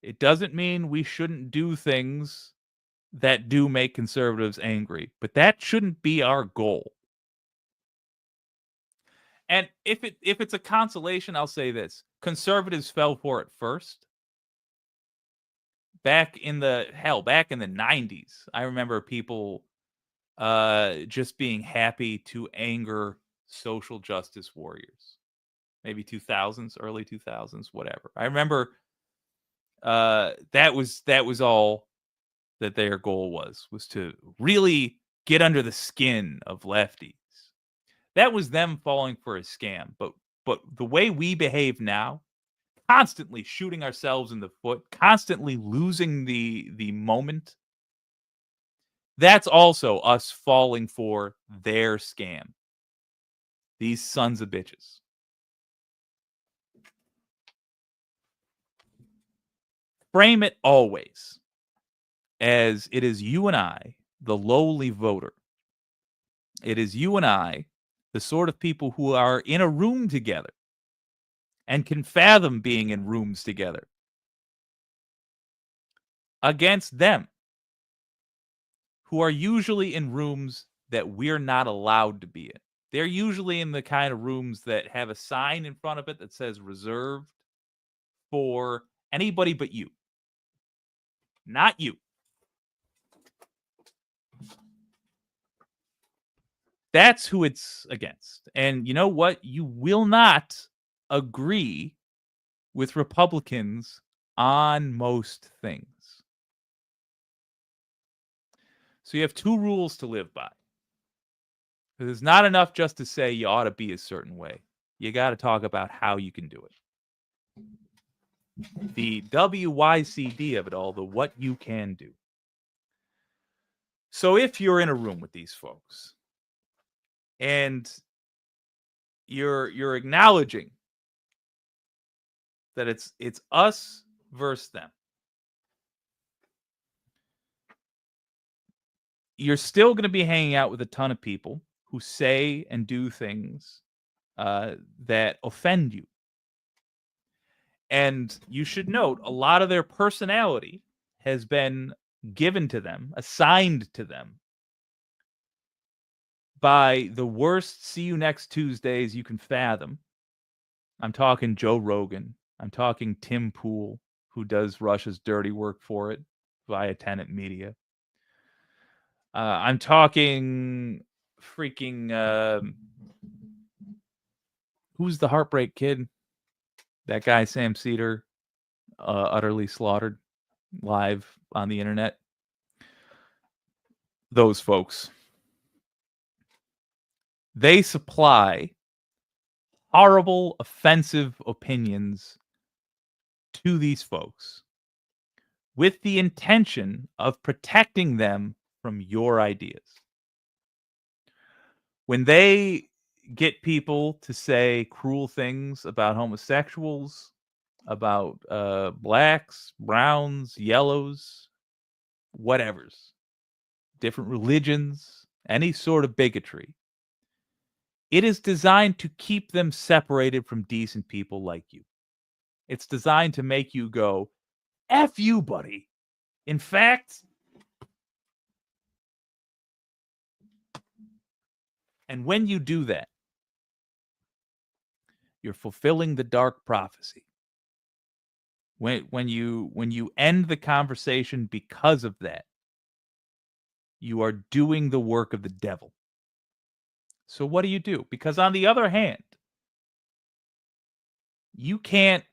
It doesn't mean we shouldn't do things that do make conservatives angry, but that shouldn't be our goal. And if it's a consolation, I'll say this. Conservatives fell for it first. Back in the 90s, I remember people just being happy to anger social justice warriors. Maybe 2000s, early 2000s, whatever. I remember that was all that their goal was to really get under the skin of lefties. That was them falling for a scam. But the way we behave now, constantly shooting ourselves in the foot, constantly losing the moment, that's also us falling for their scam. These sons of bitches. Frame it always as it is you and I, the lowly voter. It is you and I, the sort of people who are in a room together and can fathom being in rooms together against them, who are usually in rooms that we're not allowed to be in. They're usually in the kind of rooms that have a sign in front of it that says reserved for Anybody but you. Not you. That's who it's against. And you know what? You will not agree with Republicans on most things. So you have two rules to live by. It's not enough just to say you ought to be a certain way. You got to talk about how you can do it. The WYCD of it all, the what you can do. So if you're in a room with these folks and you're acknowledging that it's us versus them, you're still going to be hanging out with a ton of people who say and do things that offend you. And you should note a lot of their personality has been given to them, assigned to them by the worst see you next Tuesdays you can fathom. I'm talking Joe Rogan. I'm talking Tim Pool, who does Russia's dirty work for it via Tenet Media. I'm talking freaking who's the Heartbreak Kid? That guy, Sam Cedar, utterly slaughtered live on the internet. Those folks. They supply horrible, offensive opinions to these folks with the intention of protecting them from your ideas. When they get people to say cruel things about homosexuals, about blacks, browns, yellows, whatevers, different religions, any sort of bigotry, it is designed to keep them separated from decent people like you. It's designed to make you go, F you, buddy. In fact, and when you do that, you're fulfilling the dark prophecy. When you end the conversation because of that, you are doing the work of the devil. So what do? Because on the other hand, you can't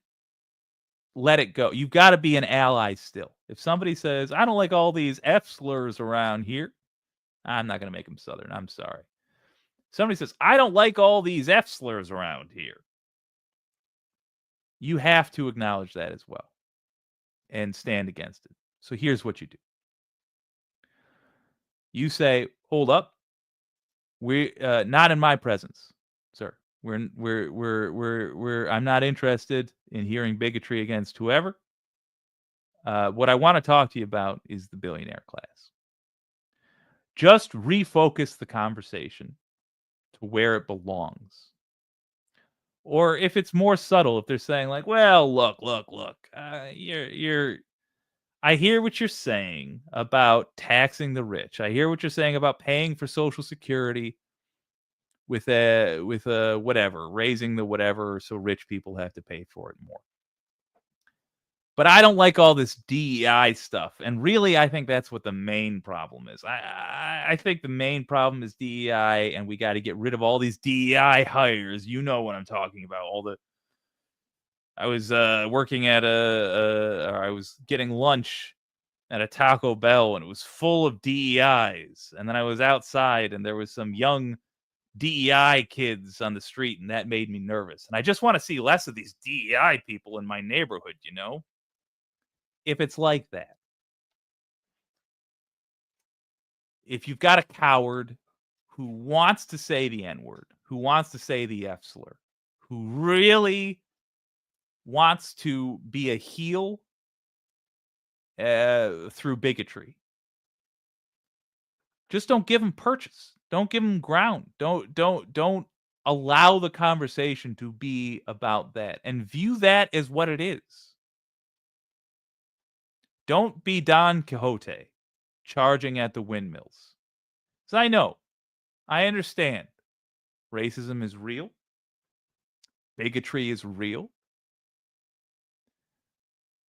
let it go. You've got to be an ally still. If somebody says, I don't like all these F slurs around here, I'm not going to make them Southern. I'm sorry. Somebody says, I don't like all these F slurs around here. You have to acknowledge that as well and stand against it. So here's what you do. You say, hold up. We not in my presence, sir. I'm not interested in hearing bigotry against whoever. What I want to talk to you about is the billionaire class. Just refocus the conversation to where it belongs. Or if it's more subtle, if they're saying like, well, look, I hear what you're saying about taxing the rich. I hear what you're saying about paying for Social Security with a whatever, raising the whatever, so rich people have to pay for it more. But I don't like all this DEI stuff. And really, I think that's what the main problem is. I think the main problem is DEI, and we got to get rid of all these DEI hires. You know what I'm talking about. I was working at I was getting lunch at a Taco Bell, and it was full of DEIs. And then I was outside, and there was some young DEI kids on the street, and that made me nervous. And I just want to see less of these DEI people in my neighborhood, you know? If it's like that. If you've got a coward who wants to say the N-word, who wants to say the F slur, who really wants to be a heel through bigotry, just don't give him purchase. Don't give him ground. Don't allow the conversation to be about that, and view that as what it is. Don't be Don Quixote charging at the windmills. Because I understand. Racism is real. Bigotry is real.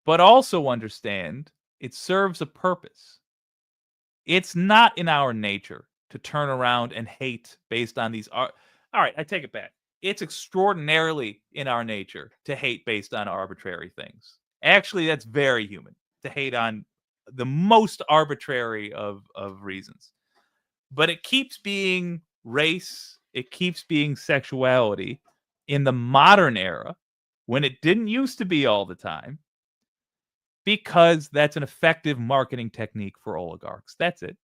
but also understand it serves a purpose. It's not in our nature to turn around and hate based on these. All right, I take it back. It's extraordinarily in our nature to hate based on arbitrary things. Actually, that's very human to hate on the most arbitrary of reasons. But it keeps being race, it keeps being sexuality in the modern era when it didn't used to be all the time, because that's an effective marketing technique for oligarchs. That's it.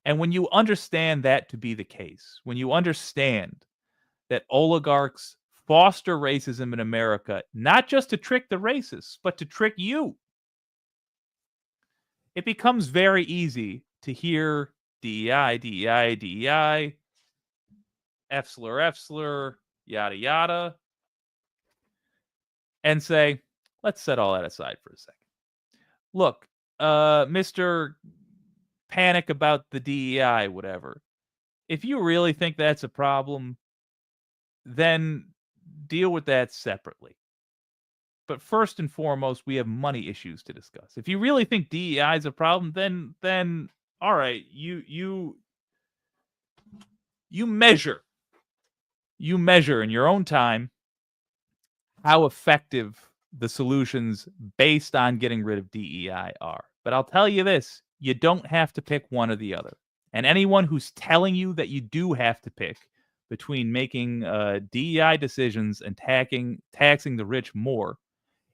And when you understand that to be the case, when you understand that oligarchs foster racism in America, not just to trick the racists, but to trick you, it becomes very easy to hear DEI, DEI, DEI, F-slur, yada, yada, and say, let's set all that aside for a second. Look, Mr. Panic about the DEI, whatever. If you really think that's a problem, then deal with that separately. But first and foremost, we have money issues to discuss. If you really think DEI is a problem, then all right, you measure in your own time how effective the solutions based on getting rid of DEI are. But I'll tell you this, you don't have to pick one or the other. And anyone who's telling you that you do have to pick between making DEI decisions and taxing the rich more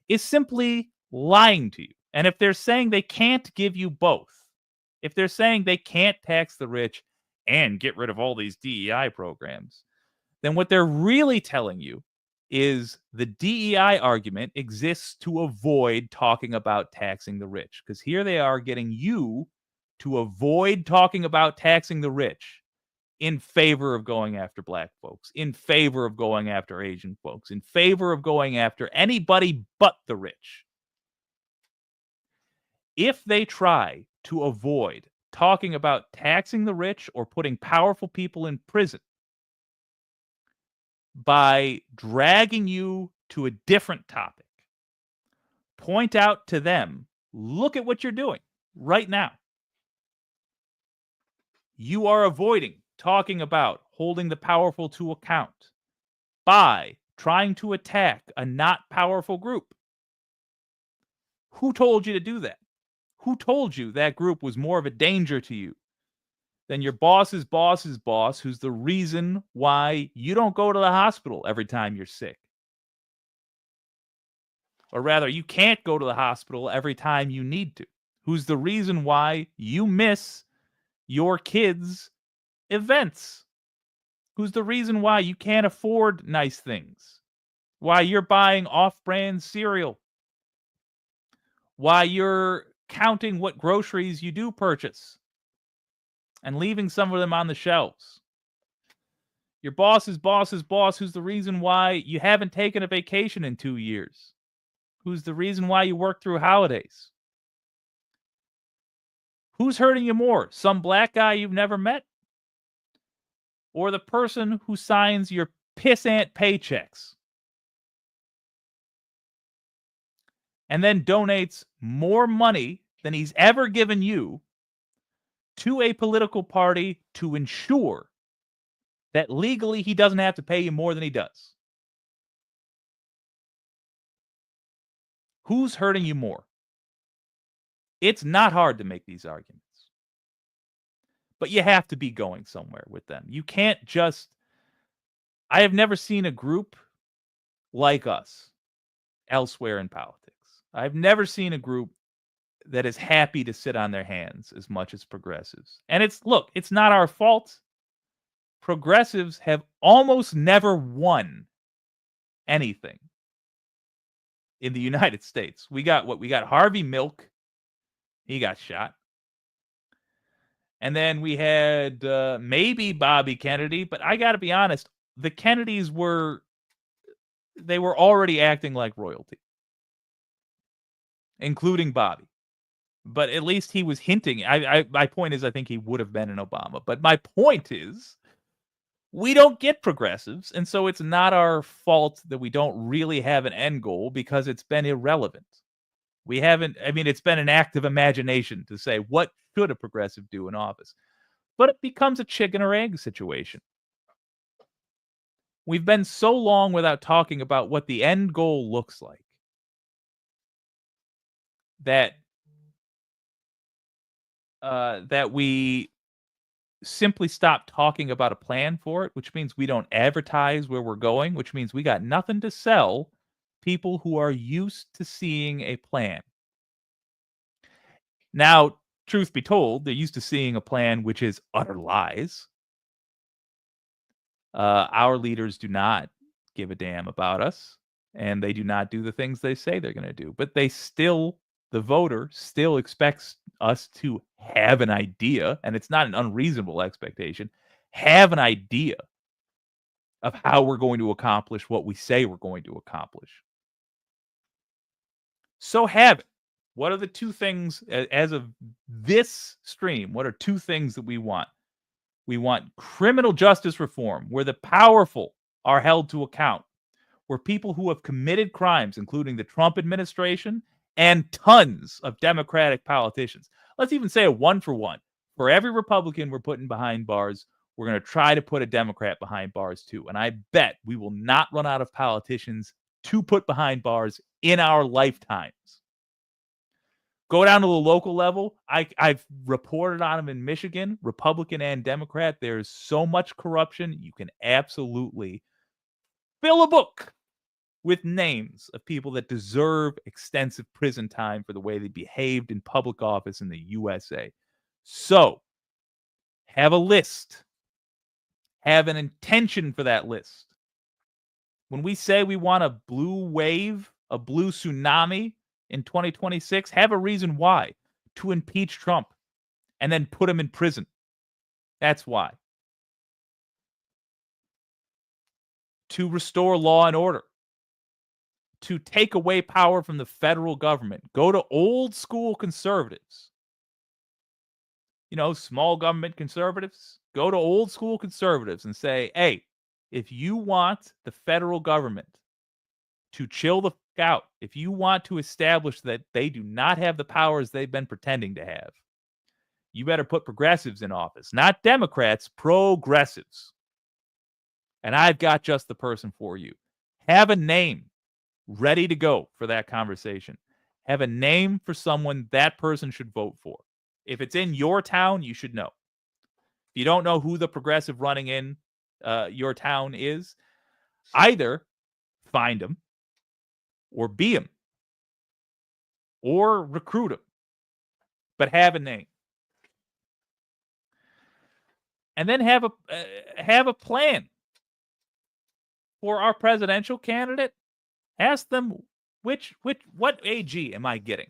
is simply lying to you. And if they're saying they can't give you both, if they're saying they can't tax the rich and get rid of all these DEI programs, then what they're really telling you is the DEI argument exists to avoid talking about taxing the rich. Because here they are getting you to avoid talking about taxing the rich in favor of going after black folks, in favor of going after Asian folks, in favor of going after anybody but the rich. If they try to avoid talking about taxing the rich or putting powerful people in prison by dragging you to a different topic, point out to them, look at what you're doing right now. You are avoiding talking about holding the powerful to account by trying to attack a not powerful group. Who told you to do that? Who told you that group was more of a danger to you than your boss's boss's boss, who's the reason why you don't go to the hospital every time you're sick? Or rather, you can't go to the hospital every time you need to. Who's the reason why you miss your kids' events? Who's the reason why you can't afford nice things? Why you're buying off-brand cereal? Why you're counting what groceries you do purchase and leaving some of them on the shelves? Your boss's boss's boss, who's the reason why you haven't taken a vacation in 2 years? Who's the reason why you work through holidays? Who's hurting you more? Some black guy you've never met? Or the person who signs your pissant paychecks and then donates more money than he's ever given you to a political party to ensure that legally he doesn't have to pay you more than he does? Who's hurting you more? It's not hard to make these arguments. But you have to be going somewhere with them. You can't just... I have never seen a group like us elsewhere in politics. I've never seen a group that is happy to sit on their hands as much as progressives. And it's not our fault. Progressives have almost never won anything in the United States. We got Harvey Milk. He got shot. And then we had maybe Bobby Kennedy, but I got to be honest, the Kennedys were already acting like royalty, including Bobby. But at least he was hinting. My point is, I think he would have been an Obama. But my point is, we don't get progressives, and so it's not our fault that we don't really have an end goal because it's been irrelevant. We haven't, I mean, it's been an act of imagination to say, what should a progressive do in office? But it becomes a chicken or egg situation. We've been so long without talking about what the end goal looks like that that we simply stop talking about a plan for it, which means we don't advertise where we're going, which means we got nothing to sell people who are used to seeing a plan. Now, truth be told, they're used to seeing a plan which is utter lies. Our leaders do not give a damn about us, and they do not do the things they say they're going to do. But they still, the voter still expects us to have an idea, and it's not an unreasonable expectation, have an idea of how we're going to accomplish what we say we're going to accomplish. So have it. What are the two things, as of this stream, what are two things that we want? We want criminal justice reform, where the powerful are held to account, where people who have committed crimes, including the Trump administration and tons of Democratic politicians. Let's even say a 1-for-1. For every Republican we're putting behind bars, we're going to try to put a Democrat behind bars too. And I bet we will not run out of politicians to put behind bars in our lifetimes. Go down to the local level. I've reported on them in Michigan, Republican and Democrat. There's so much corruption. You can absolutely fill a book with names of people that deserve extensive prison time for the way they behaved in public office in the USA. So have a list. Have an intention for that list. When we say we want a blue wave, a blue tsunami in 2026, have a reason why. To impeach Trump and then put him in prison. That's why. To restore law and order. To take away power from the federal government. Go to old school conservatives. You know, small government conservatives. Go to old school conservatives and say, hey, if you want the federal government to chill the fuck out, if you want to establish that they do not have the powers they've been pretending to have, you better put progressives in office. Not Democrats, progressives. And I've got just the person for you. Have a name ready to go for that conversation. Have a name for someone that person should vote for. If it's in your town, you should know. If you don't know who the progressive running in your town is, either find them or be them or recruit them, but have a name. And then have a plan for our presidential candidate. Ask them what AG am I getting?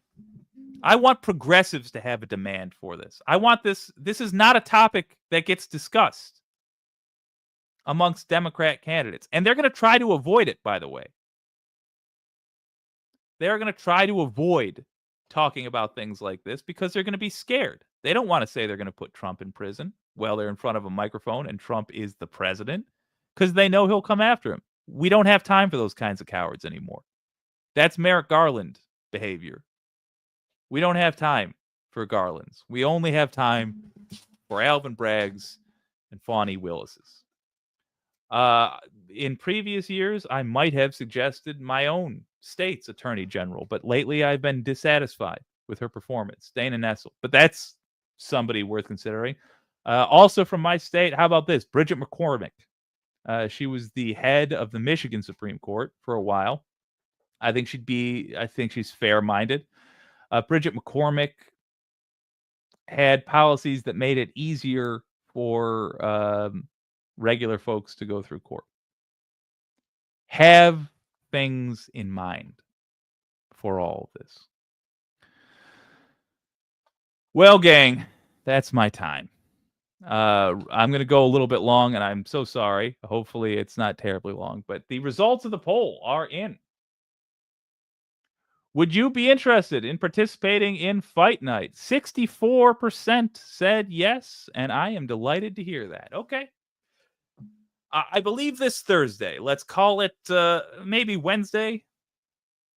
I want progressives to have a demand for this. I want this. This is not a topic that gets discussed amongst Democrat candidates. And they're going to try to avoid it, by the way. They're going to try to avoid talking about things like this because they're going to be scared. They don't want to say they're going to put Trump in prison while they're in front of a microphone and Trump is the president because they know he'll come after him. We don't have time for those kinds of cowards anymore. That's Merrick Garland behavior. We don't have time for Garlands. We only have time for Alvin Bragg's and Fawny Willis's. In previous years, I might have suggested my own state's attorney general, but lately I've been dissatisfied with her performance, Dana Nessel. But that's somebody worth considering. Also from my state, how about this? Bridget McCormick. She was the head of the Michigan Supreme Court for a while. I think she's fair-minded. Bridget McCormick had policies that made it easier for regular folks to go through court. Have things in mind for all of this. Well, gang, that's my time. I'm going to go a little bit long, and I'm so sorry. Hopefully it's not terribly long, but the results of the poll are in. Would you be interested in participating in Fight Night? 64% said yes, and I am delighted to hear that. Okay. I believe this Thursday. Let's call it maybe Wednesday,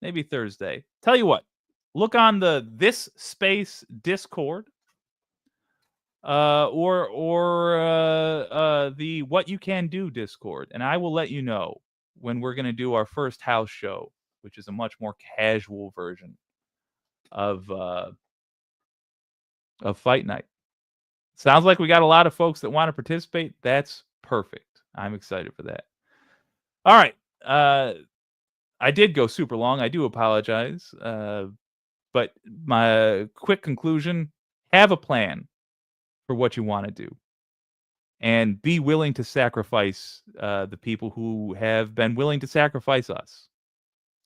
maybe Thursday. Tell you what, look on the This Space Discord, or the What You Can Do Discord, and I will let you know when we're going to do our first house show, which is a much more casual version of Fight Night. Sounds like we got a lot of folks that want to participate. That's perfect. I'm excited for that. All right. I did go super long. I do apologize. But my quick conclusion, have a plan for what you want to do. And be willing to sacrifice the people who have been willing to sacrifice us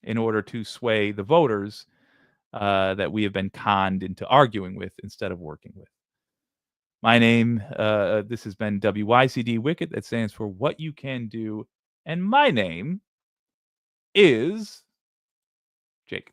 in order to sway the voters that we have been conned into arguing with instead of working with. My name, this has been WYCD Wicked. That stands for What You Can Do. And my name is Jake.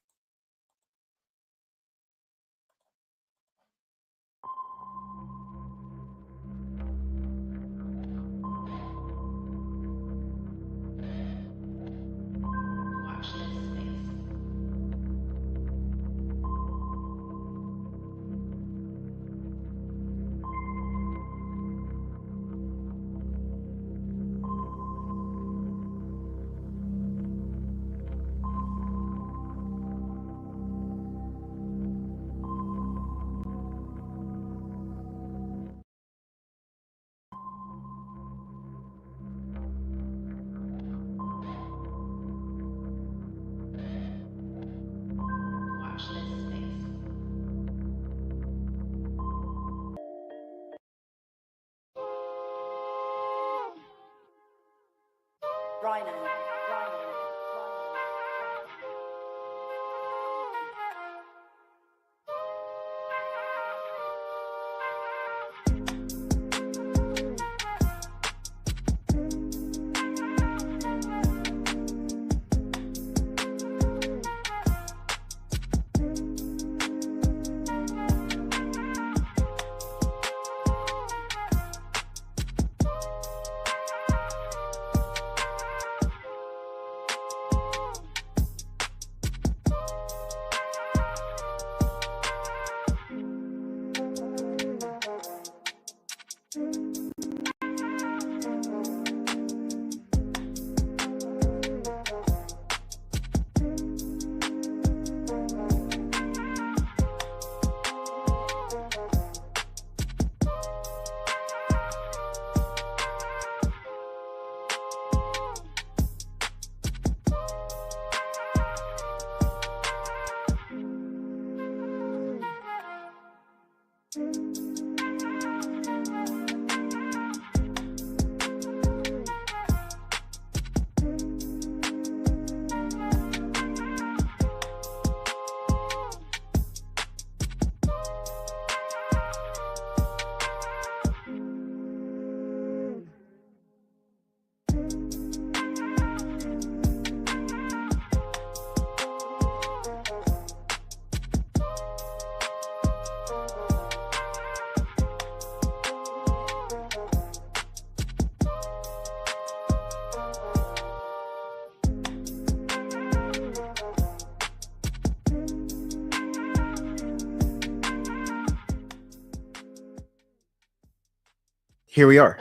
Here we are.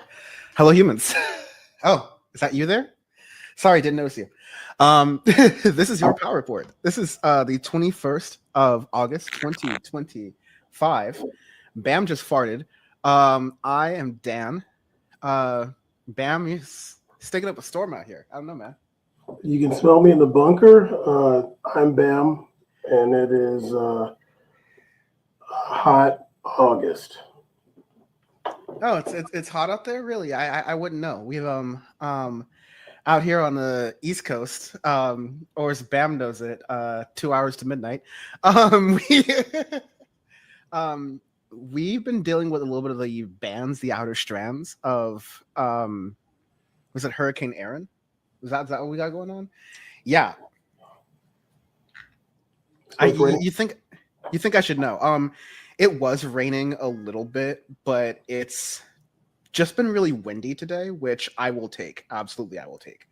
Hello, humans. Oh, is that you there? Sorry, didn't notice you. This is your power report. This is the 21st of August, 2025. Bam just farted. I am Dan. Bam, he's sticking up a storm out here. I don't know, man. You can smell me in the bunker. I'm Bam, and it is hot August. Oh, it's hot out there, really? I wouldn't know. We've out here on the East Coast, or as Bam knows it, 2 hours to midnight. We've been dealing with a little bit of the bands, the outer strands of was it Hurricane Aaron? Is that what we got going on? Yeah. You think I should know? It was raining a little bit, but it's just been really windy today, which I will take. Absolutely, I will take.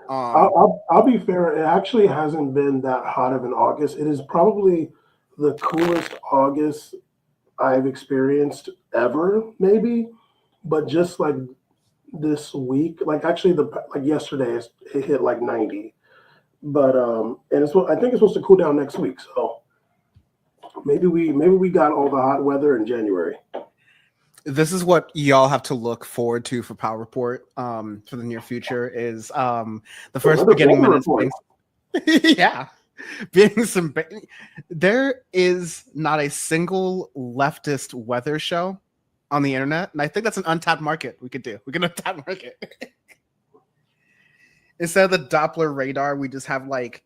I'll be fair. It actually hasn't been that hot of an August. It is probably the coolest August I've experienced ever, maybe. But just like this week, like actually like yesterday, it hit like 90. But and I think it's supposed to cool down next week. So maybe we got all the hot weather in January. This is what y'all have to look forward to for Power Report for the near future is the first beginning minutes being, yeah, being some there is not a single leftist weather show on the internet, and I think that's an untapped market we can untap market. Instead of the Doppler radar, we just have like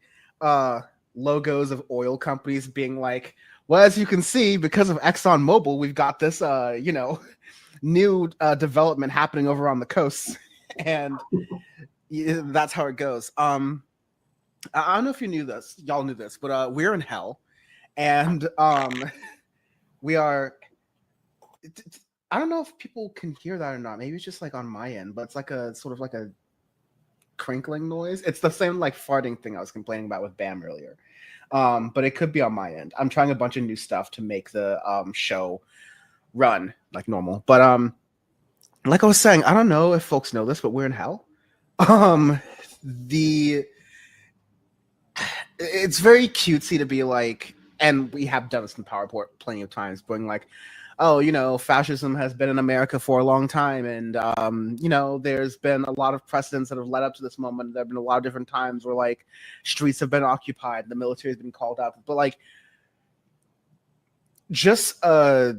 logos of oil companies being like, well, as you can see, because of ExxonMobil, we've got this, new development happening over on the coast, and that's how it goes. I don't know if y'all knew this, but we're in hell, and we are. I don't know if people can hear that or not. Maybe it's just like on my end, but it's like a sort of like a crinkling noise. It's the same like farting thing I was complaining about with Bam earlier. But it could be on my end. I'm trying a bunch of new stuff to make the show run like normal. But like I was saying, I don't know if folks know this, but we're in hell. It's very cutesy to be like, and we have done this in PowerPoint plenty of times, being like, oh, fascism has been in America for a long time, and there's been a lot of precedents that have led up to this moment. There have been a lot of different times where like streets have been occupied, the military has been called up, but like just a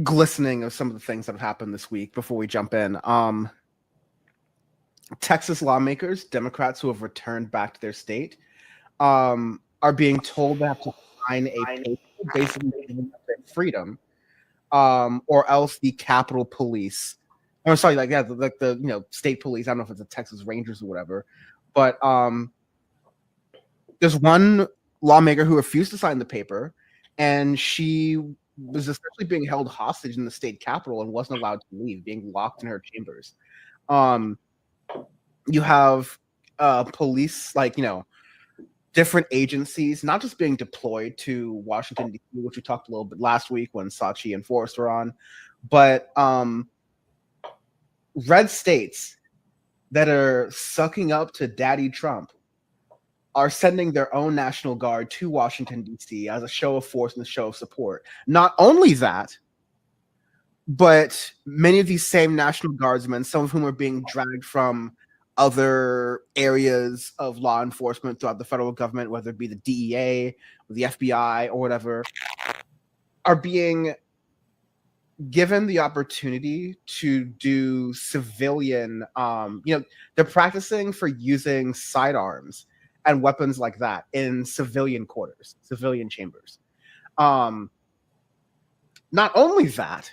glistening of some of the things that have happened this week before we jump in. Texas lawmakers, Democrats who have returned back to their state, are being told they have to sign a paper basically giving up their freedom. Or else the Capitol Police, I'm sorry, like the state police. I don't know if it's the Texas Rangers or whatever, but there's one lawmaker who refused to sign the paper, and she was essentially being held hostage in the state capitol and wasn't allowed to leave, being locked in her chambers. You have police, like different agencies, not just being deployed to Washington, D.C., which we talked a little bit last week when Sachi and Forrest were on, but red states that are sucking up to Daddy Trump are sending their own National Guard to Washington, D.C. as a show of force and a show of support. Not only that, but many of these same National Guardsmen, some of whom are being dragged from other areas of law enforcement throughout the federal government, whether it be the DEA or the FBI or whatever, are being given the opportunity to do civilian, they're practicing for using sidearms and weapons like that in civilian quarters, civilian chambers. Not only that,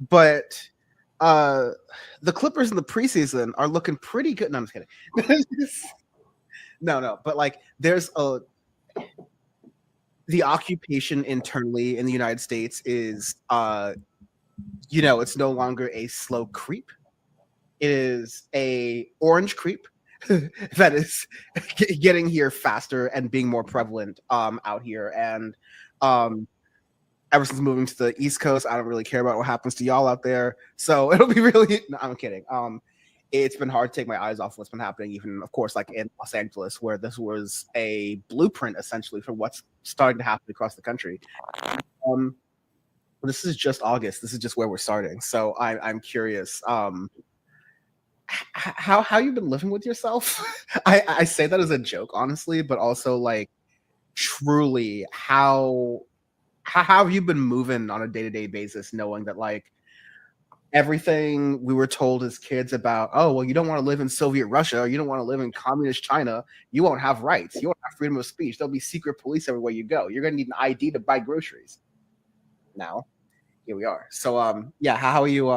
but the Clippers in the preseason are looking pretty good. No, I'm just kidding. No, but like there's the occupation internally in the United States is it's no longer a slow creep. It is a orange creep that is getting here faster and being more prevalent out here. And ever since moving to the East Coast, I don't really care about what happens to y'all out there. So it'll be really, no, I'm kidding. It's been hard to take my eyes off what's been happening, even, of course, like in Los Angeles, where this was a blueprint, essentially, for what's starting to happen across the country. This is just August. This is just where we're starting. So I'm curious how you've been living with yourself. I say that as a joke, honestly, but also, like, truly, how have you been moving on a day-to-day basis, knowing that, like, everything we were told as kids about, oh, well, you don't want to live in Soviet Russia, or you don't want to live in communist China, you won't have rights, you won't have freedom of speech, there'll be secret police everywhere you go, you're going to need an ID to buy groceries. Now, here we are. So, yeah, how are you,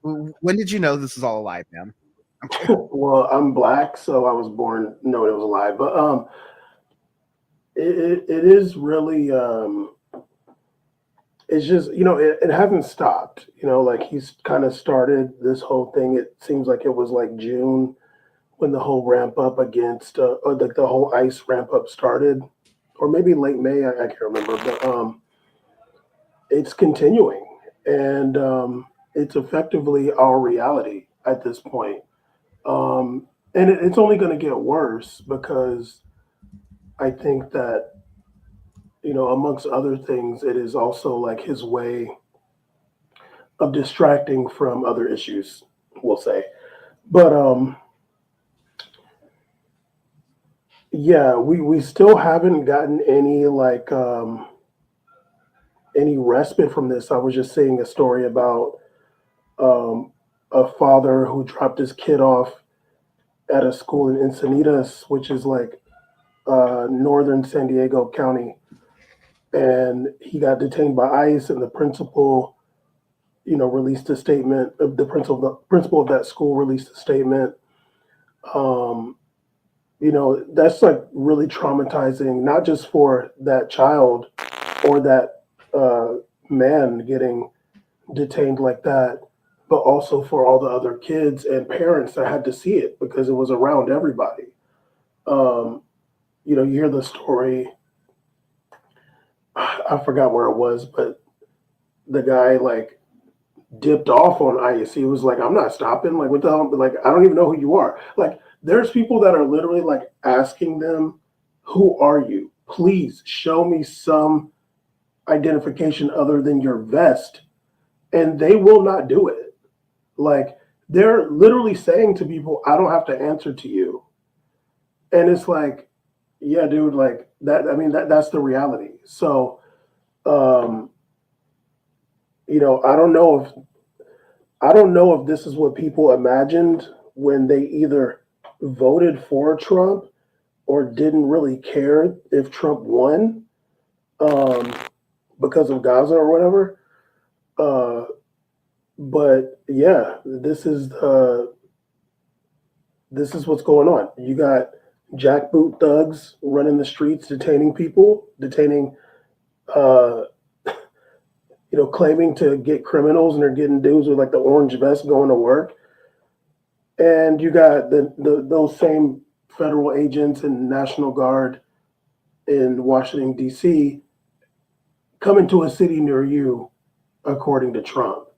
when did you know this was all a lie, man? Well, I'm Black, so I was born knowing it was a lie, but it is really, it's just, it hasn't stopped, like he's kind of started this whole thing. It seems like it was like June when the whole ramp up against, or the whole ICE ramp up started, or maybe late May. I can't remember, but it's continuing, and it's effectively our reality at this point. And it's only going to get worse because I think that, amongst other things, it is also like his way of distracting from other issues, we'll say. But yeah, we still haven't gotten any any respite from this. I was just seeing a story about a father who dropped his kid off at a school in Encinitas, which is like northern San Diego County, and he got detained by ICE, and the principal, released a statement. The principal of that school released a statement. That's like really traumatizing, not just for that child or that man getting detained like that, but also for all the other kids and parents that had to see it because it was around everybody. You hear the story. I forgot where it was, but the guy like dipped off on ICE. He was like, "I'm not stopping. Like, what the hell? Like, I don't even know who you are." Like, there's people that are literally like asking them, "Who are you? Please show me some identification other than your vest," and they will not do it. Like, they're literally saying to people, "I don't have to answer to you," and it's like, yeah, dude, like that. I mean, that's the reality. So, I don't know if this is what people imagined when they either voted for Trump or didn't really care if Trump won because of Gaza or whatever. But yeah, this is what's going on. You got jackboot thugs running the streets, detaining people, claiming to get criminals, and they're getting dudes with like the orange vest going to work. And you got those same federal agents and National Guard in Washington, D.C. coming to a city near you, according to Trump.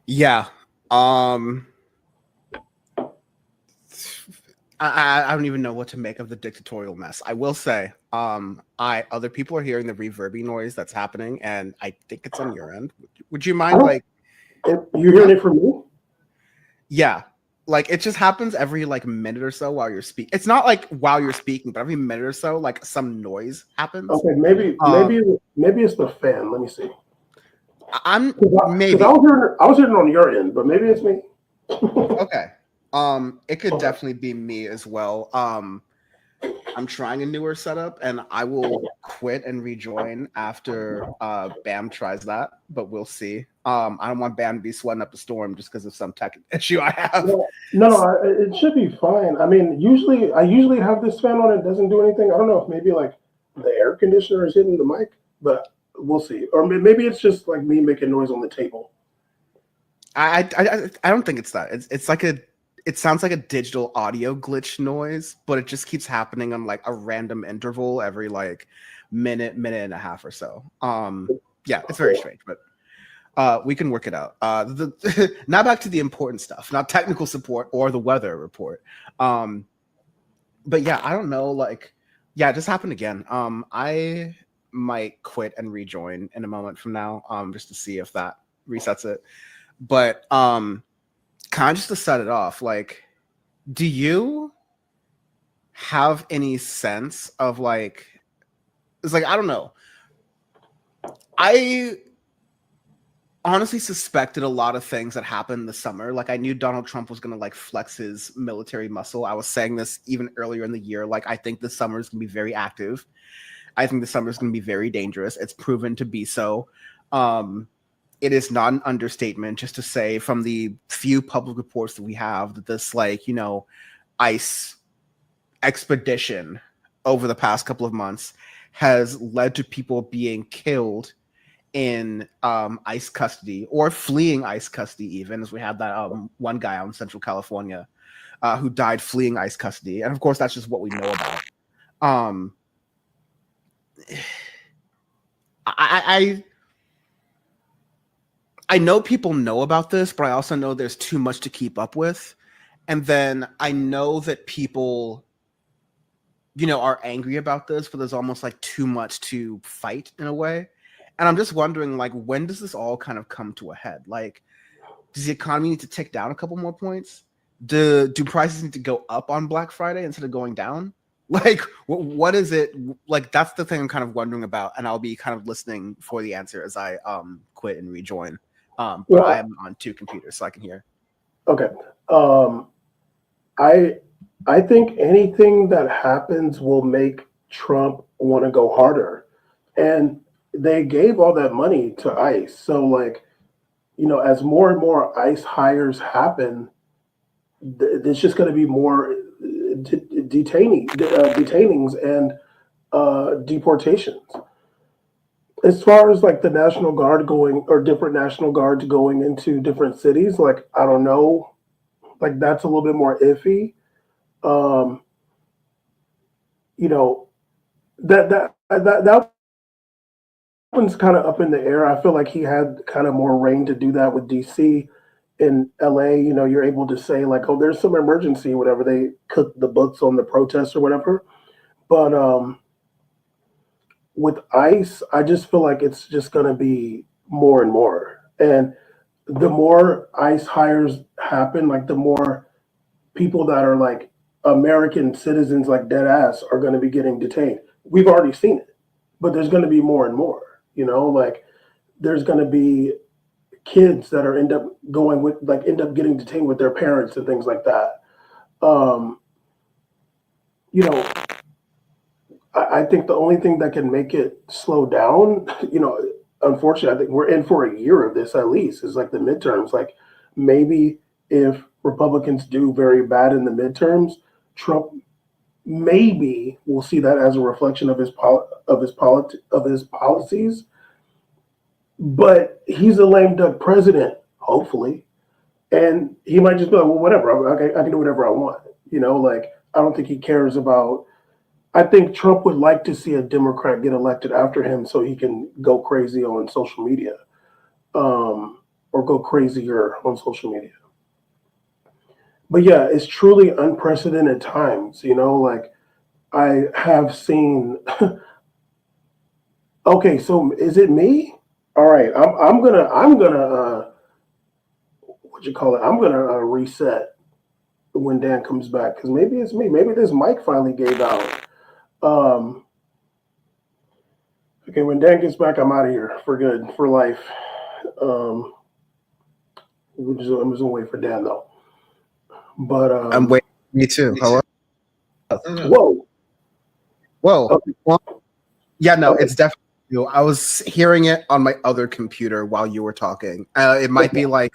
Yeah. I don't even know what to make of the dictatorial mess. I will say, other people are hearing the reverby noise that's happening, and I think it's on your end. Would you mind, you hearing it from me? Yeah, like it just happens every like minute or so while you're speaking. It's not like while you're speaking, but every minute or so, like some noise happens. Okay, maybe it's the fan. Let me see. Maybe I was hearing it on your end, but maybe it's me. Okay. It could definitely be me as well. I'm trying a newer setup, and I will quit and rejoin after Bam tries that, but we'll see. I don't want Bam to be sweating up the storm just because of some tech issue I have. No, it should be fine. I mean, I usually have this fan on. It doesn't do anything. I don't know if maybe like the air conditioner is hitting the mic, but we'll see. Or maybe it's just like me making noise on the table. I don't think it's that. It's like it sounds like a digital audio glitch noise, but it just keeps happening on like a random interval every like minute and a half or so. Yeah, it's very strange, but we can work it out. Now back to the important stuff, not technical support or the weather report. But yeah, I don't know, like, yeah, it just happened again. I might quit and rejoin in a moment from now, just to see if that resets it. But kind of just to set it off, like, do you have any sense of like, it's like, I don't know. I honestly suspected a lot of things that happened this summer. Like, I knew Donald Trump was going to like flex his military muscle. I was saying this even earlier in the year. Like, I think this summer is going to be very active. I think the summer is going to be very dangerous. It's proven to be so. It is not an understatement just to say from the few public reports that we have that this, like, ICE expedition over the past couple of months has led to people being killed in ICE custody or fleeing ICE custody, even as we had that one guy out in Central California who died fleeing ICE custody, and of course that's just what we know about. I know people know about this, but I also know there's too much to keep up with. And then I know that people, are angry about this, but there's almost like too much to fight in a way. And I'm just wondering, like, when does this all kind of come to a head? Like, does the economy need to tick down a couple more points? Do prices need to go up on Black Friday instead of going down? Like, what is it? Like, that's the thing I'm kind of wondering about, and I'll be kind of listening for the answer as I quit and rejoin. But I am on 2 computers, so I can hear. Okay. I think anything that happens will make Trump want to go harder. And they gave all that money to ICE. So, like, as more and more ICE hires happen, there's just going to be more detainings and deportations. As far as like the National Guard going, or different National Guards going into different cities, like, I don't know, like, that's a little bit more iffy. That one's kind of up in the air. I feel like he had kind of more reign to do that with DC. In LA, you're able to say like, oh, there's some emergency, whatever. They cook the books on the protests or whatever. But with ICE, I just feel like it's just going to be more and more. And the more ICE hires happen, like the more people that are like American citizens, like dead ass, are going to be getting detained. We've already seen it, but there's going to be more and more, like there's going to be kids that end up getting detained with their parents and things like that. I think the only thing that can make it slow down, unfortunately, I think we're in for a year of this at least, is like the midterms. Like, maybe if Republicans do very bad in the midterms, Trump maybe will see that as a reflection of his policies. But he's a lame duck president, hopefully, and he might just be like, well, whatever, I can do whatever I want. Like, I don't think he cares about. I think Trump would like to see a Democrat get elected after him so he can go crazy on social media, or go crazier on social media. But yeah, it's truly unprecedented times. Like, I have seen. Okay, so is it me? All right, I'm gonna I'm gonna reset when Dan comes back, because maybe it's me. Maybe this mic finally gave out. Okay, when Dan gets back, I'm out of here for good, for life. I'm just gonna wait for Dan though. But I'm waiting. Me too. Hello. Whoa. Okay. Well, yeah, no, it's definitely you. I was hearing it on my other computer while you were talking. It might be like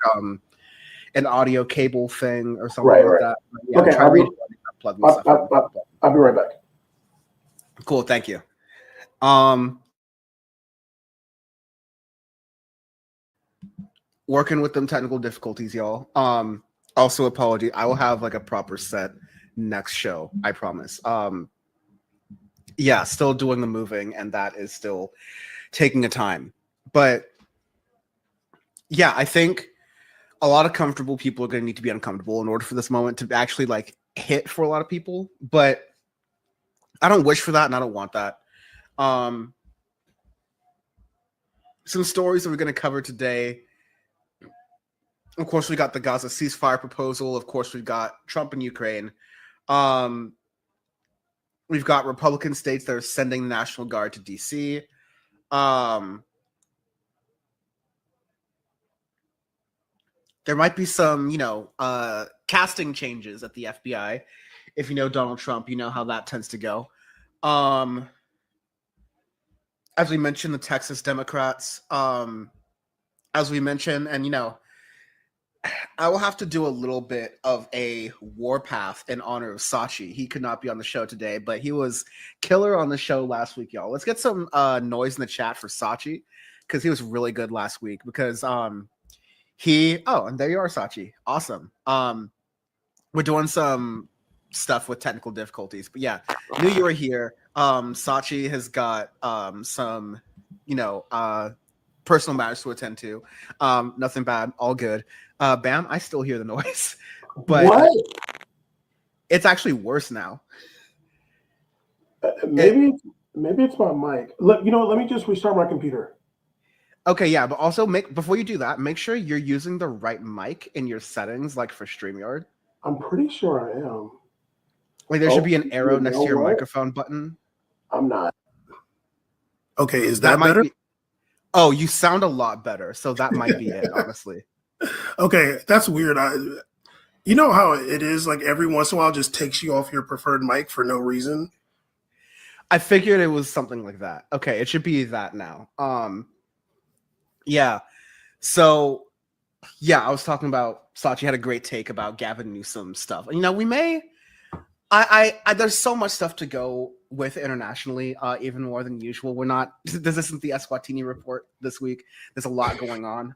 an audio cable thing or something like that. Yeah, okay, I'll be right back. Cool, thank you. Working with them technical difficulties, y'all. Also, apology. I will have like a proper set next show. I promise. Yeah, still doing the moving, and that is still taking a time. But yeah, I think a lot of comfortable people are going to need to be uncomfortable in order for this moment to actually like hit for a lot of people. But I don't wish for that, and I don't want that. Some stories that we're going to cover today. Of course, we got the Gaza ceasefire proposal. Of course, we've got Trump and Ukraine. We've got Republican states that are sending the National Guard to DC. There might be some, casting changes at the FBI. If you know Donald Trump, you know how that tends to go. As we mentioned, the Texas Democrats, as we mentioned, and, I will have to do a little bit of a warpath in honor of Sachi. He could not be on the show today, but he was killer on the show last week, y'all. Let's get some noise in the chat for Sachi, because he was really good last week. Because and there you are, Sachi. Awesome. we're doing some stuff with technical difficulties, but yeah, knew you were here. Sachi has got some, personal matters to attend to. Nothing bad, all good. Bam, I still hear the noise, but what? It's actually worse now. Maybe it's my mic. Look, let me just restart my computer. Okay, yeah, but also before you do that, make sure you're using the right mic in your settings, like for StreamYard. I'm pretty sure I am. Like there should be an arrow next to your microphone button. I'm not. Okay, is that might better? Oh, you sound a lot better, so that might be it, honestly. Okay, that's weird. You know how it is, like every once in a while just takes you off your preferred mic for no reason? I figured it was something like that. Okay, it should be that now. Yeah. So, yeah, I was talking about Sachi had a great take about Gavin Newsom stuff. We may there's so much stuff to go with internationally, even more than usual. This isn't the Eswatini report this week. There's a lot going on.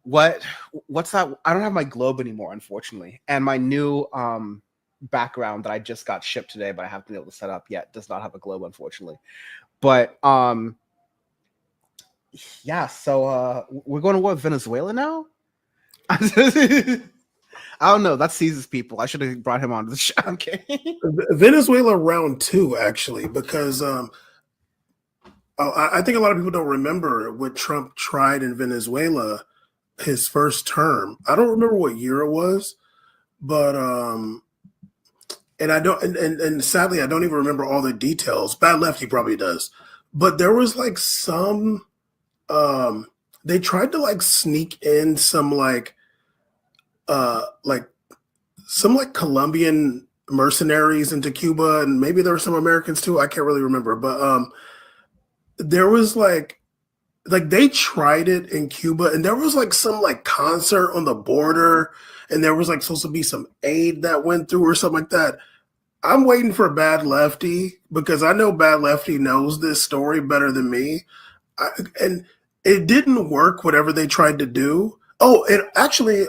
What's that? I don't have my globe anymore, unfortunately. And my new background that I just got shipped today, but I haven't been able to set up yet, does not have a globe, unfortunately. But yeah, so we're going to war with Venezuela now? I don't know. That seizes people. I should have brought him on to the show. Okay. Venezuela round 2, actually, because I think a lot of people don't remember what Trump tried in Venezuela his first term. I don't remember what year it was, but and I don't and sadly I don't even remember all the details. Bad Lefty probably does. But there was like some they tried to like sneak in some some Colombian mercenaries into Cuba, and maybe there were some Americans too. I can't really remember, but there was like they tried it in Cuba, and there was some concert on the border, and there was supposed to be some aid that went through or something like that. I'm waiting for Bad Lefty because I know Bad Lefty knows this story better than me, and it didn't work. Whatever they tried to do. Oh, and actually,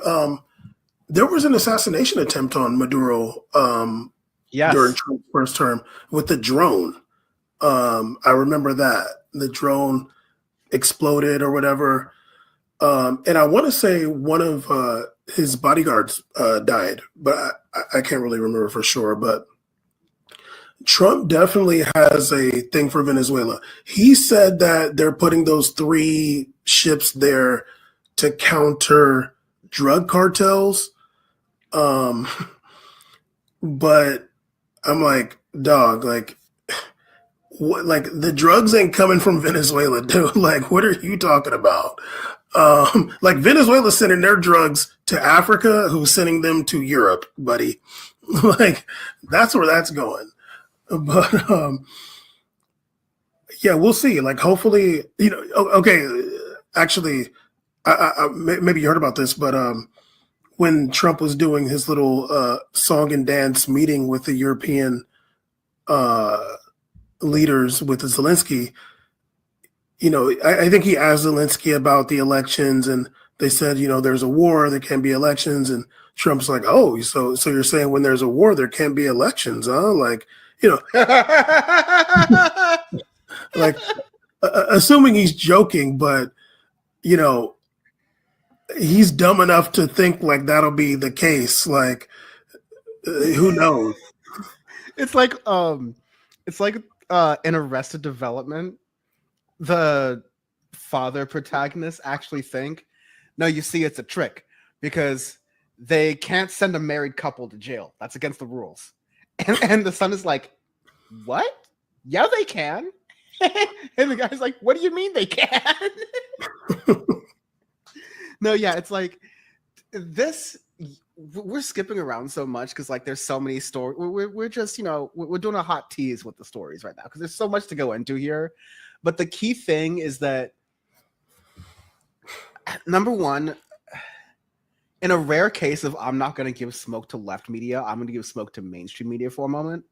there was an assassination attempt on Maduro during Trump's first term with the drone. I remember that. The drone exploded or whatever. And I want to say one of his bodyguards died, but I can't really remember for sure. But Trump definitely has a thing for Venezuela. He said that they're putting those 3 ships there to counter drug cartels. But I'm like, dog, what, the drugs ain't coming from Venezuela, dude. What are you talking about? Venezuela's sending their drugs to Africa, who's sending them to Europe, buddy. That's where that's going. But yeah, we'll see. Hopefully, okay. Actually, I maybe you heard about this, but when Trump was doing his little song and dance meeting with the European leaders with Zelensky, I think he asked Zelensky about the elections, and they said, there's a war, there can't be elections, and Trump's like, oh, so you're saying when there's a war, there can't be elections, huh? Assuming he's joking, but he's dumb enough to think that'll be the case. Who knows? It's in Arrested Development, the father protagonists actually think, no, you see, it's a trick because they can't send a married couple to jail. That's against the rules. And the son is like, what? Yeah, they can. And the guy's like, what do you mean they can? No, yeah, it's this. We're skipping around so much because there's so many stories. We're just we're doing a hot tease with the stories right now because there's so much to go into here. But the key thing is that, number one, in a rare case of I'm not going to give smoke to left media, I'm going to give smoke to mainstream media for a moment.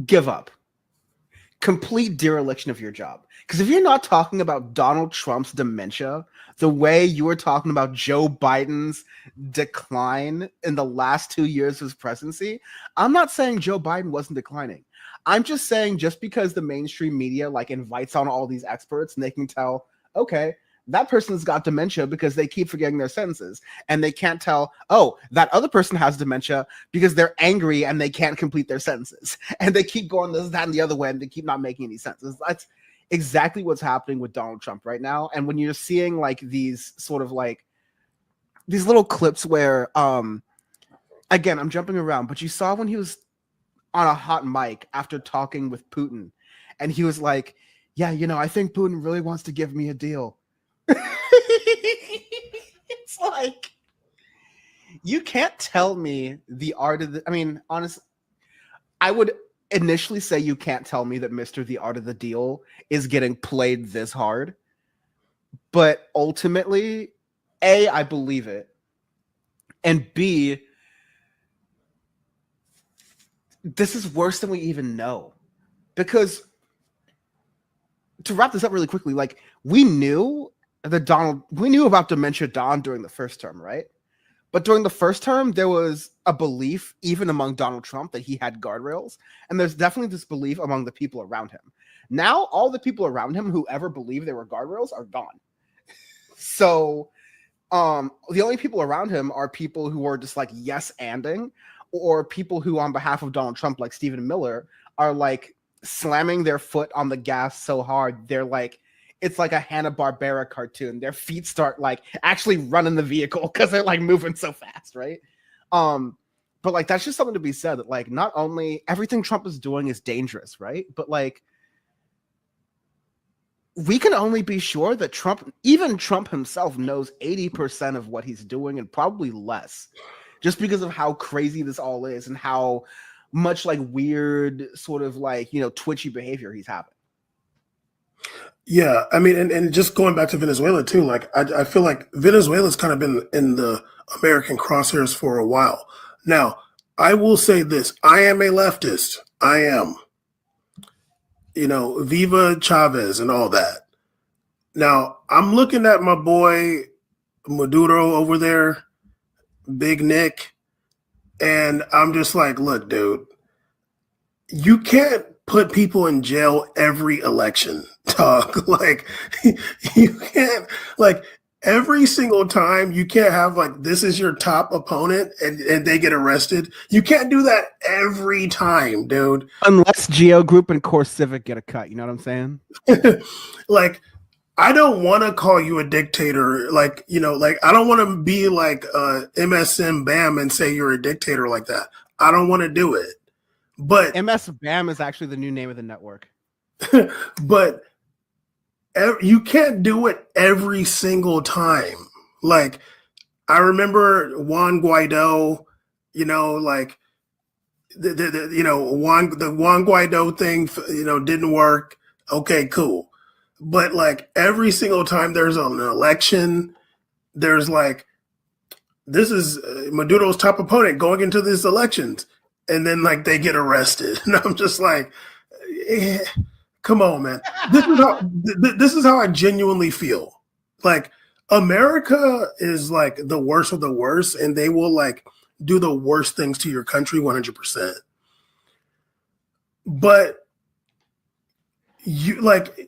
Give up. complete dereliction of your job. Because if you're not talking about Donald Trump's dementia the way you were talking about Joe Biden's decline in the last 2 years of his presidency, I'm not saying Joe Biden wasn't declining. I'm just saying just because the mainstream media like invites on all these experts and they can tell, okay, that person's got dementia because they keep forgetting their sentences, and they can't tell, oh, that other person has dementia because they're angry and they can't complete their sentences, and they keep going this, that, and the other way, and they keep not making any sentences. That's exactly what's happening with Donald Trump right now. And when you're seeing like these sort of like these little clips where, again, I'm jumping around, but you saw when he was on a hot mic after talking with Putin, and he was like, yeah, you know, I think Putin really wants to give me a deal. It's like, you can't tell me the art of the, I mean, honestly, I would initially say you can't tell me that Mr. The Art of the Deal is getting played this hard. But ultimately, A, I believe it. And B, this is worse than we even know. Because to wrap this up really quickly, like we knew about dementia Don during the first term, right? But during the first term, there was a belief, even among Donald Trump, that he had guardrails. And there's definitely this belief among the people around him. Now, all the people around him who ever believed there were guardrails are gone. So the only people around him are people who are just like yes-anding, or people who on behalf of Donald Trump, like Stephen Miller, are like slamming their foot on the gas so hard, they're like, it's like a Hanna-Barbera cartoon. Their feet start like actually running the vehicle because they're like moving so fast, right? But like that's just something to be said, that like not only everything Trump is doing is dangerous, right? But like we can only be sure that even Trump himself knows 80% of what he's doing and probably less, just because of how crazy this all is and how much like weird sort of like, you know, twitchy behavior he's having. Yeah, I mean, and just going back to Venezuela too, like I feel like Venezuela's kind of been in the American crosshairs for a while. Now, I will say this, I am a leftist. I am. You know, Viva Chavez and all that. Now, I'm looking at my boy Maduro over there, Big Nick, and I'm just like, look, dude, you can't put people in jail every election, dog. Like, you can't, like, every single time, you can't have, like, this is your top opponent and they get arrested. You can't do that every time, dude. Unless Geo Group and Core Civic get a cut, you know what I'm saying? Like, I don't want to call you a dictator. Like, you know, like, I don't want to be like MSM Bam and say you're a dictator like that. I don't want to do it. But MS Bam is actually the new name of the network. But you can't do it every single time. Like, I remember Juan Guaido, you know, like the Juan Guaido thing, you know, didn't work. Okay, cool. But like every single time there's an election, there's like, this is Maduro's top opponent going into these elections. And then like they get arrested. And I'm just like, come on, man. This is how I genuinely feel. Like America is like the worst of the worst, and they will like do the worst things to your country 100%. But you like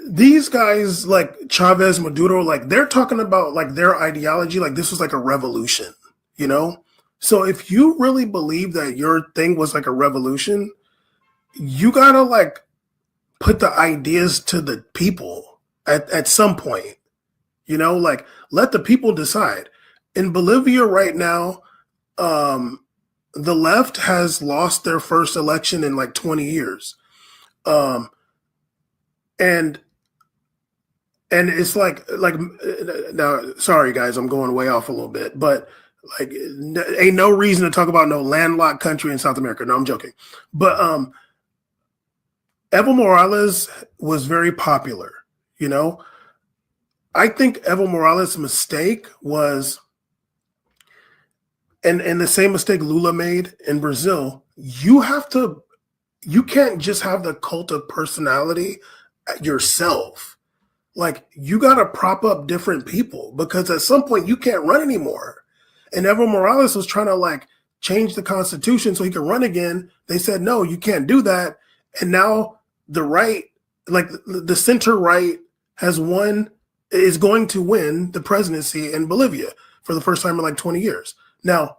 these guys like Chavez, Maduro, like they're talking about like their ideology, like this was like a revolution, you know? So if you really believe that your thing was like a revolution, you gotta like put the ideas to the people at some point, you know, like let the people decide. In Bolivia right now, the left has lost their first election in like 20 years. And it's like now, sorry guys, I'm going way off a little bit, but like ain't no reason to talk about no landlocked country in South America. No, I'm joking. But Evo Morales was very popular, you know. I think Evo Morales' mistake was, and the same mistake Lula made in Brazil, you have to you can't just have the cult of personality yourself. Like, you got to prop up different people, because at some point you can't run anymore. And Evo Morales was trying to like change the Constitution so he could run again. They said, no, you can't do that. And now the right, like the center right, is going to win the presidency in Bolivia for the first time in like 20 years. Now,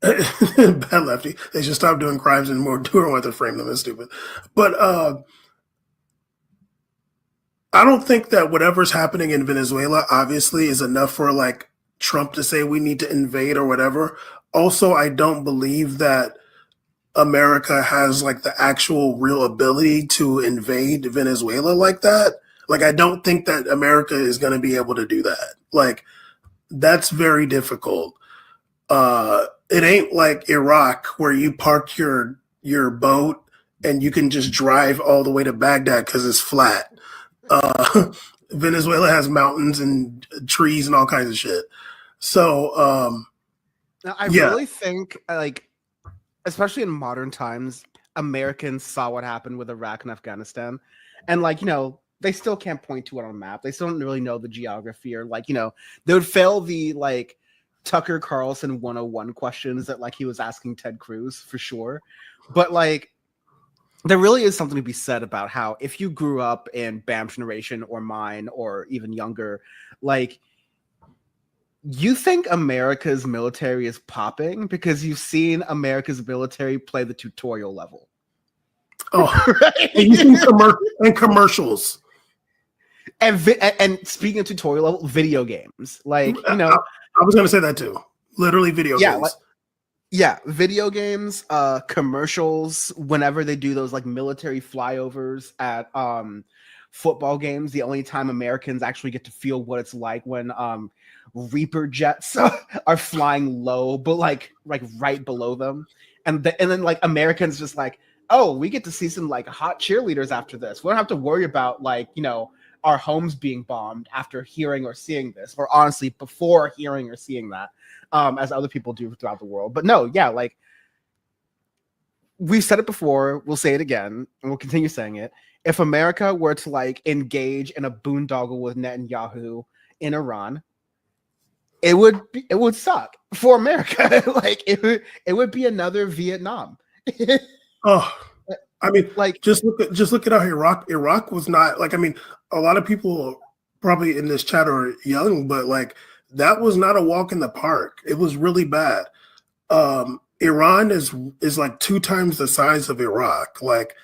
bad lefty, they should stop doing crimes and more do want to frame them as stupid. But I don't think that whatever's happening in Venezuela obviously is enough for like Trump to say we need to invade or whatever. Also, I don't believe that America has like the actual real ability to invade Venezuela like that. Like, I don't think that America is going to be able to do that. Like, that's very difficult. It ain't like Iraq where you park your boat and you can just drive all the way to Baghdad because it's flat. Venezuela has mountains and trees and all kinds of shit. So, now, I really think, like, especially in modern times, Americans saw what happened with Iraq and Afghanistan. And, like, you know, they still can't point to it on a map. They still don't really know the geography, or, like, you know, they would fail the, like, Tucker Carlson 101 questions that, like, he was asking Ted Cruz for sure. But, like, there really is something to be said about how if you grew up in Bam's generation or mine or even younger, like, you think America's military is popping because you've seen America's military play the tutorial level. Oh, right? And you've seen commercials. And speaking of tutorial level, video games. Like, you know, I was going to say that too. Literally video games. Like, yeah, video games, commercials, whenever they do those like military flyovers at football games, the only time Americans actually get to feel what it's like when Reaper jets are flying low, but like right below them. And then like Americans just like, oh, we get to see some like hot cheerleaders after this. We don't have to worry about like, you know, our homes being bombed after hearing or seeing this, or honestly before hearing or seeing that, as other people do throughout the world. But no, yeah, like we've said it before, we'll say it again, and we'll continue saying it. If America were to like engage in a boondoggle with Netanyahu in Iran, it would suck for America. Like it would be another Vietnam. Oh, I mean, like just look at how Iraq was not like. I mean, a lot of people probably in this chat are young, but like that was not a walk in the park. It was really bad. Iran is like 2 times the size of Iraq. Like,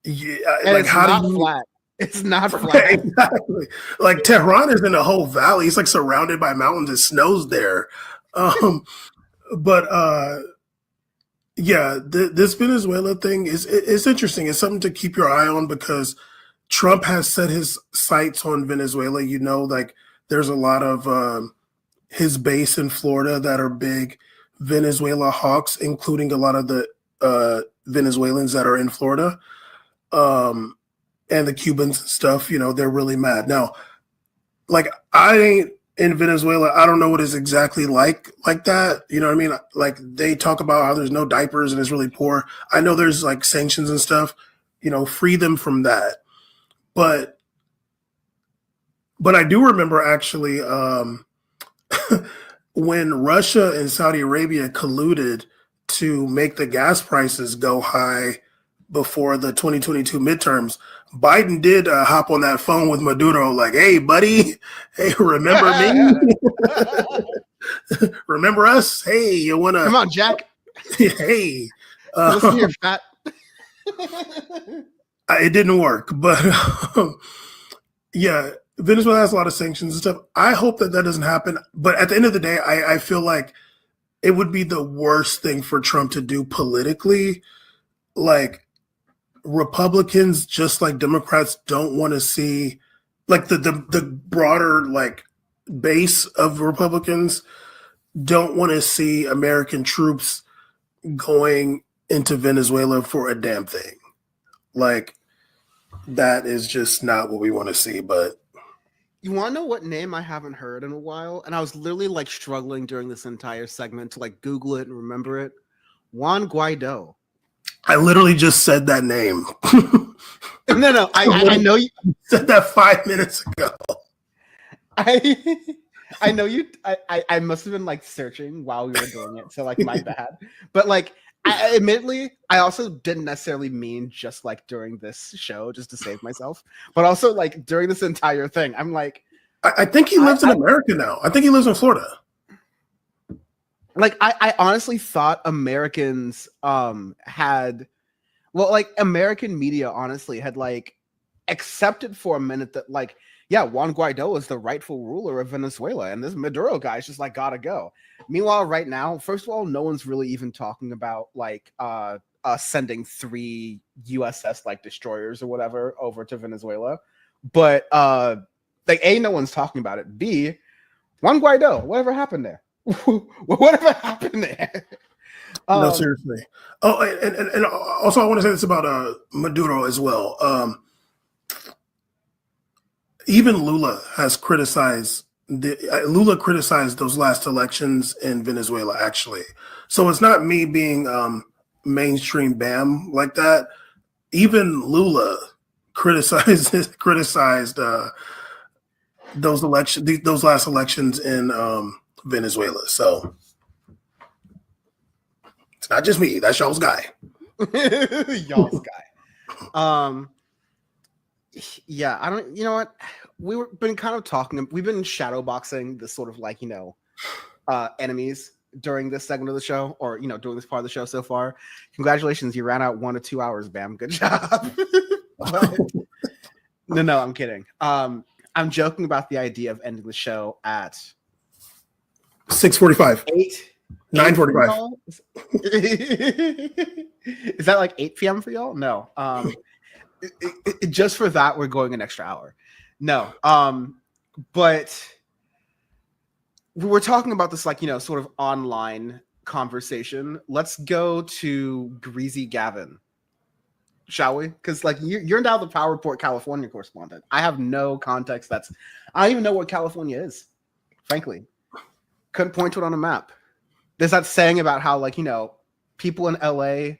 yeah, and like it's how not do you? Flat. It's not flat. Exactly. Like Tehran is in a whole valley. It's like surrounded by mountains. It snows there. Yeah, this Venezuela thing is interesting. It's something to keep your eye on because Trump has set his sights on Venezuela. You know, like there's a lot of his base in Florida that are big Venezuela hawks, including a lot of the Venezuelans that are in Florida. And the Cubans and stuff, you know, they're really mad. Now, like, I ain't in Venezuela. I don't know what it's exactly like that. You know what I mean? Like, they talk about how there's no diapers and it's really poor. I know there's, like, sanctions and stuff. You know, free them from that. But I do remember, actually, when Russia and Saudi Arabia colluded to make the gas prices go high before the 2022 midterms, Biden did hop on that phone with Maduro like, hey, buddy, hey, remember me? Remember us? Hey, you want to... Come on, Jack. Hey. Listen here, fat. It didn't work, but yeah, Venezuela has a lot of sanctions and stuff. I hope that doesn't happen. But at the end of the day, I feel like it would be the worst thing for Trump to do politically. Like, Republicans, just like Democrats, don't want to see, like the broader like base of Republicans don't want to see American troops going into Venezuela for a damn thing. Like, that is just not what we want to see. But you want to know what name I haven't heard in a while? And I was literally like struggling during this entire segment to like Google it and remember it. Juan Guaido. I literally just said that name. No, I know you said that 5 minutes ago. I know you. I must have been like searching while we were doing it, so like my bad. But like, admittedly, I also didn't necessarily mean just like during this show, just to save myself, but also like during this entire thing. I'm like, I think he lives in America now. I think he lives in Florida. Like, I honestly thought Americans had, well, like American media honestly had like accepted for a minute that like, yeah, Juan Guaido is the rightful ruler of Venezuela, and this Maduro guy's just like gotta go. Meanwhile, right now, first of all, no one's really even talking about like sending 3 USS like destroyers or whatever over to Venezuela. But like A, no one's talking about it. B, Juan Guaido, whatever happened there? Whatever happened there? No, seriously. Oh, and also I want to say this about Maduro as well. Even Lula has criticized Lula criticized those last elections in Venezuela, actually. So it's not me being mainstream BAM like that. Even Lula criticized those last elections in Venezuela. So it's not just me. That's y'all's guy. Y'all's guy. Yeah, I don't. You know what? Been kind of talking. We've been shadowboxing this sort of like enemies during this segment of the show, or during this part of the show so far. Congratulations, you ran out 1 to 2 hours, Bam. Good job. No, I'm kidding. I'm joking about the idea of ending the show at 6:45. 9:45. Is that like 8 p.m. for y'all? No. Just for that, we're going an extra hour. No. But we were talking about this sort of online conversation. Let's go to Greasy Gavin, shall we? Because you're now the Power Report California correspondent. I have no context. I don't even know what California is, frankly. Couldn't point to it on a map. There's that saying about how people in LA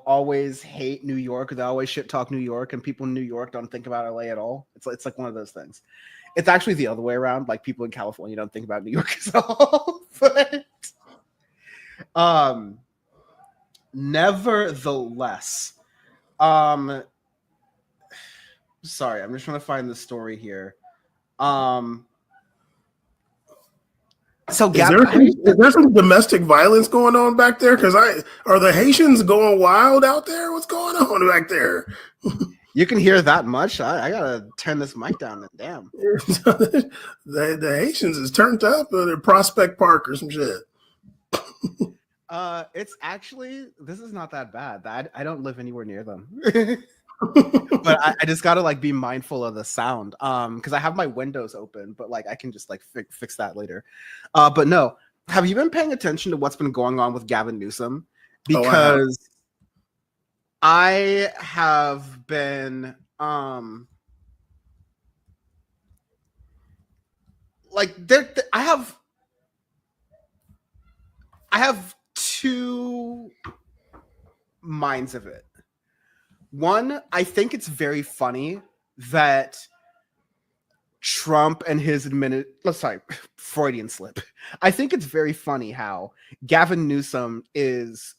always hate New York, or they always shit talk New York, and people in New York don't think about LA at all. It's like one of those things. It's actually the other way around. Like, people in California don't think about New York at all. But nevertheless, sorry, I'm just trying to find the story here. So is there some domestic violence going on back there? Because are the Haitians going wild out there? What's going on back there? You can hear that much? I gotta turn this mic down. Then, damn. the Haitians is turned up at Prospect Park or some shit. It's actually, this is not that bad. I don't live anywhere near them. But I just gotta be mindful of the sound because I have my windows open, but I can just fix that later. But no, have you been paying attention to what's been going on with Gavin Newsom? Because I have been I have two minds of it. One, I think it's very funny that Trump and his Freudian slip. I think it's very funny how Gavin Newsom is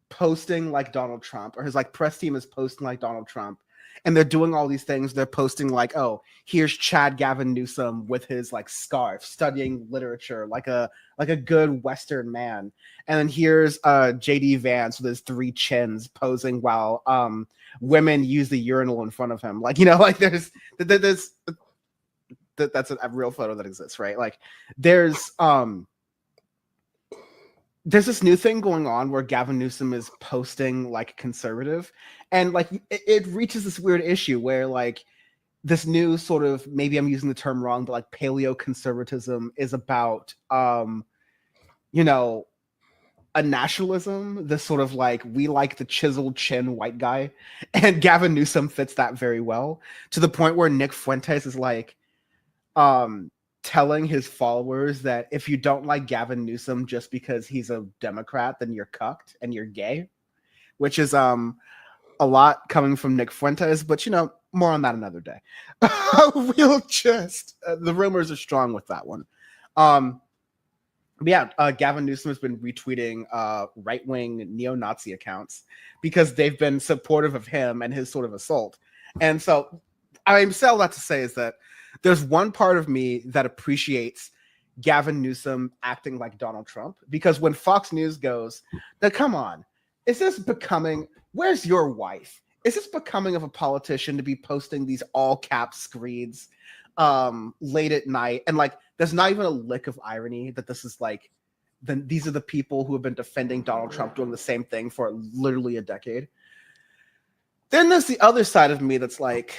posting like Donald Trump, or his press team is posting like Donald Trump, and they're doing all these things. They're posting oh, here's Chad Gavin Newsom with his scarf, studying literature like a good Western man, and then here's JD Vance with his 3 chins posing while women use the urinal in front of him. There's that's a real photo that exists, right? There's this new thing going on where Gavin Newsom is posting conservative, and it reaches this weird issue where this new sort of, maybe I'm using the term wrong, but paleo conservatism is about a nationalism, this sort of we like the chiseled chin white guy, and Gavin Newsom fits that very well, to the point where Nick Fuentes is telling his followers that if you don't like Gavin Newsom just because he's a Democrat, then you're cucked and you're gay, which is a lot coming from Nick Fuentes, but more on that another day. We'll just the rumors are strong with that one. Gavin Newsom has been retweeting right-wing neo-Nazi accounts because they've been supportive of him and his sort of assault. And so I'm saying all that to say is that there's one part of me that appreciates Gavin Newsom acting like Donald Trump, because when Fox News goes, now come on, is this becoming, where's your wife? Is this becoming of a politician to be posting these all cap screeds late at night? And like, there's not even a lick of irony that this is like, these are the people who have been defending Donald Trump doing the same thing for literally a decade. Then there's the other side of me that's like,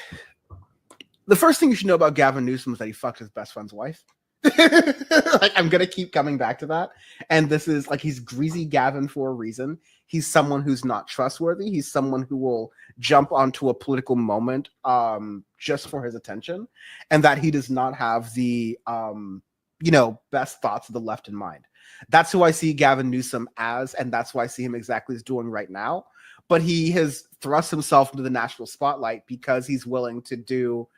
the first thing you should know about Gavin Newsom is that he fucked his best friend's wife. Like, I'm gonna keep coming back to that. And this is like, he's greasy Gavin for a reason. He's someone who's not trustworthy. He's someone who will jump onto a political moment just for his attention, and that he does not have the best thoughts of the left in mind. That's who I see Gavin Newsom as, and that's why I see him exactly as doing right now. But he has thrust himself into the national spotlight because he's willing to do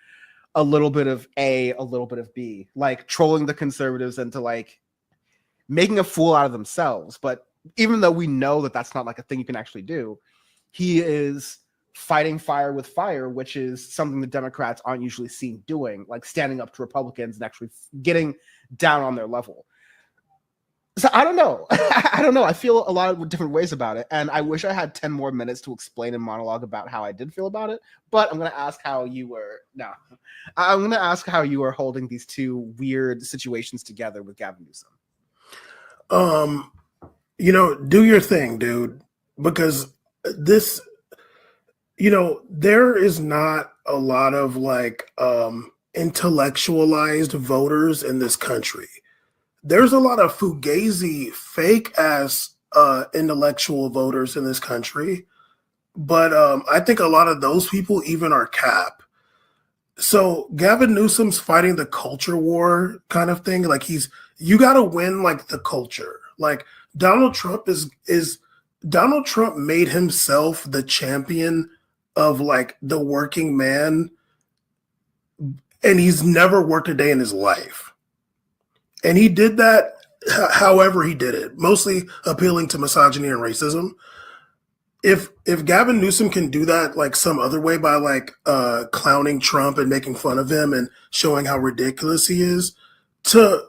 a little bit of A, a little bit of B, like trolling the conservatives into like making a fool out of themselves. But even though we know that that's not like a thing you can actually do, he is fighting fire with fire, which is something the Democrats aren't usually seen doing, like standing up to Republicans and actually getting down on their level. So I don't know. I feel a lot of different ways about it. And I wish I had 10 more minutes to explain and monologue about how I did feel about it. But I'm going to ask how you were. No, I'm going to ask how you are holding these two weird situations together with Gavin Newsom. Do your thing, dude, because this, there is not a lot of like intellectualized voters in this country. There's a lot of fugazi, fake ass intellectual voters in this country. But I think a lot of those people even are cap. So Gavin Newsom's fighting the culture war kind of thing. Like you got to win like the culture. Like Donald Trump Donald Trump made himself the champion of like the working man. And he's never worked a day in his life. And he did that however he did it, mostly appealing to misogyny and racism. If Gavin Newsom can do that like some other way by like clowning Trump and making fun of him and showing how ridiculous he is, to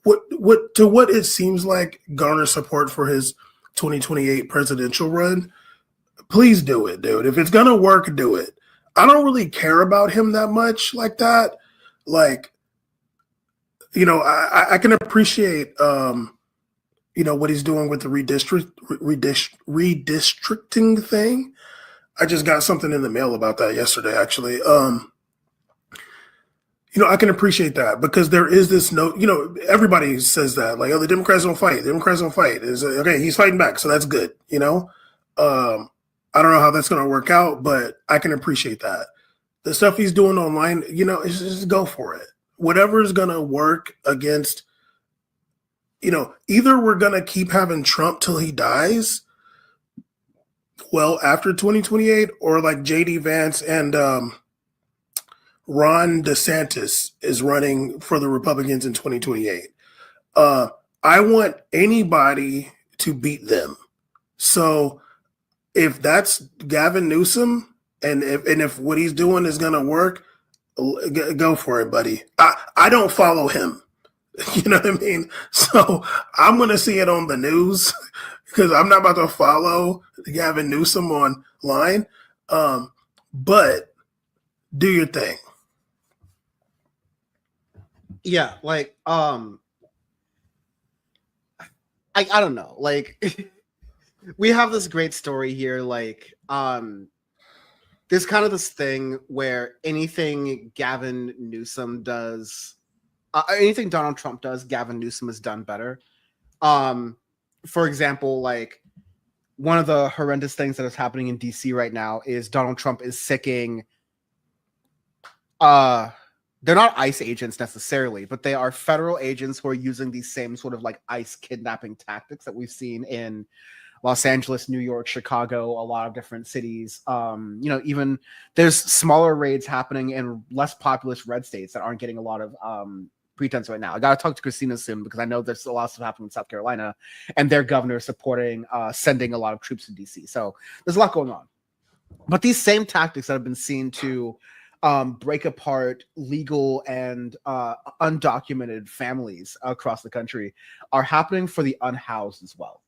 what it seems like garner support for his 2028 presidential run, please do it, dude. If it's gonna work, do it. I don't really care about him that much like that. Like, I can appreciate, what he's doing with the redistricting thing. I just got something in the mail about that yesterday, actually. I can appreciate that because there is this everybody says that, like, oh, the Democrats don't fight. The Democrats don't fight. It's okay, he's fighting back, so that's good, I don't know how that's going to work out, but I can appreciate that. The stuff he's doing online, just go for it. Whatever is going to work against, either we're going to keep having Trump till he dies, after 2028, or like JD Vance and Ron DeSantis is running for the Republicans in 2028. I want anybody to beat them. So if that's Gavin Newsom and if what he's doing is going to work, go for it, buddy. I don't follow him. You know what I mean? So I'm going to see it on the news because I'm not about to follow Gavin Newsom online. But do your thing. Yeah, like, I don't know. Like, we have this great story here. Like, there's kind of this thing where anything Gavin Newsom does, anything Donald Trump does, Gavin Newsom has done better. For example, like one of the horrendous things that is happening in DC right now is Donald Trump is sicking they're not ICE agents necessarily, but they are federal agents who are using these same sort of like ICE kidnapping tactics that we've seen in Los Angeles, New York, Chicago, a lot of different cities. Even there's smaller raids happening in less populous red states that aren't getting a lot of pretense right now. I got to talk to Kristina soon because I know there's a lot of stuff happening in South Carolina and their governor is supporting sending a lot of troops to DC. So there's a lot going on. But these same tactics that have been seen to break apart legal and undocumented families across the country are happening for the unhoused as well.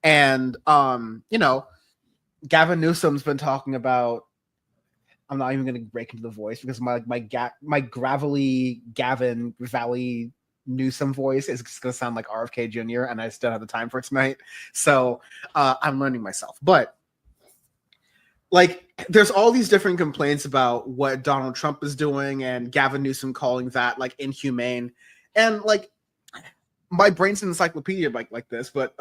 And, Gavin Newsom's been talking about, I'm not even going to break into the voice because my gravelly Gavin Valley Newsom voice is going to sound like RFK Jr. and I still have the time for it tonight. So I'm learning myself. But like, there's all these different complaints about what Donald Trump is doing and Gavin Newsom calling that like inhumane. And like, my brain's an encyclopedia like this, but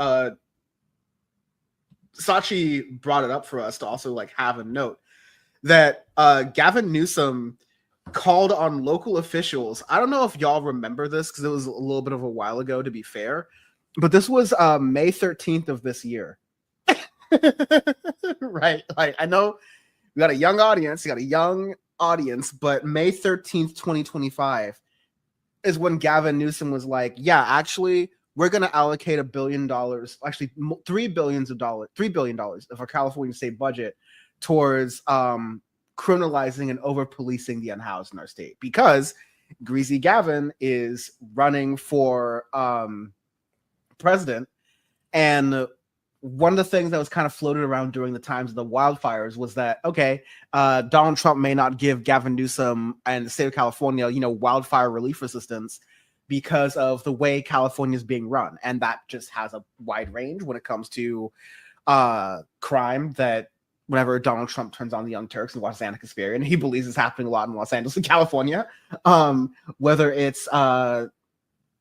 Sachi brought it up for us to also like have a note that Gavin Newsom called on local officials. I don't know if y'all remember this because it was a little bit of a while ago, to be fair, but this was May 13th of this year. Right? Like, I know we got a young audience, but May 13th, 2025 is when Gavin Newsom was like, yeah, actually, we're going to allocate $1 billion, actually $3 billion of our California state budget towards criminalizing and over-policing the unhoused in our state because Greasy Gavin is running for president. And one of the things that was kind of floated around during the times of the wildfires was that, okay, Donald Trump may not give Gavin Newsom and the state of California, wildfire relief assistance because of the way California is being run. And that just has a wide range when it comes to crime that whenever Donald Trump turns on the Young Turks and watches Anarchist and he believes is happening a lot in Los Angeles and California, whether it's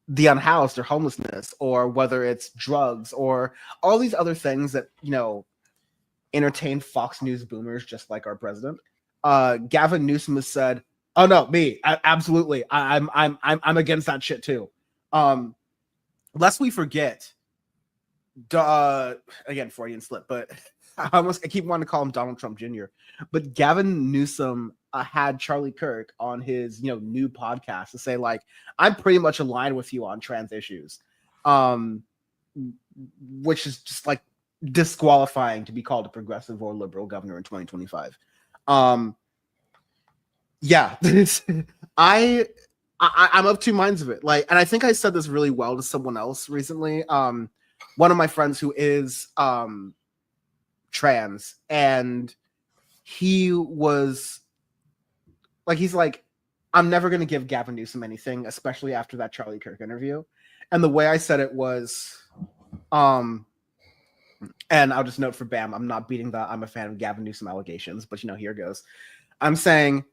the unhoused or homelessness, or whether it's drugs or all these other things that, entertain Fox News boomers just like our president. Gavin Newsom has said, oh no, absolutely. I'm against that shit too. Lest we forget, again, Freudian slip, but I keep wanting to call him Donald Trump Jr. But Gavin Newsom had Charlie Kirk on his new podcast to say like, I'm pretty much aligned with you on trans issues, which is just like disqualifying to be called a progressive or liberal governor in 2025. Yeah, I'm of two minds of it. Like, and I think I said this really well to someone else recently. One of my friends who is trans, and he was like, he's like, I'm never going to give Gavin Newsom anything, especially after that Charlie Kirk interview. And the way I said it was, and I'll just note for Bam, I'm not beating the I'm a fan of Gavin Newsom allegations, but here goes. I'm saying,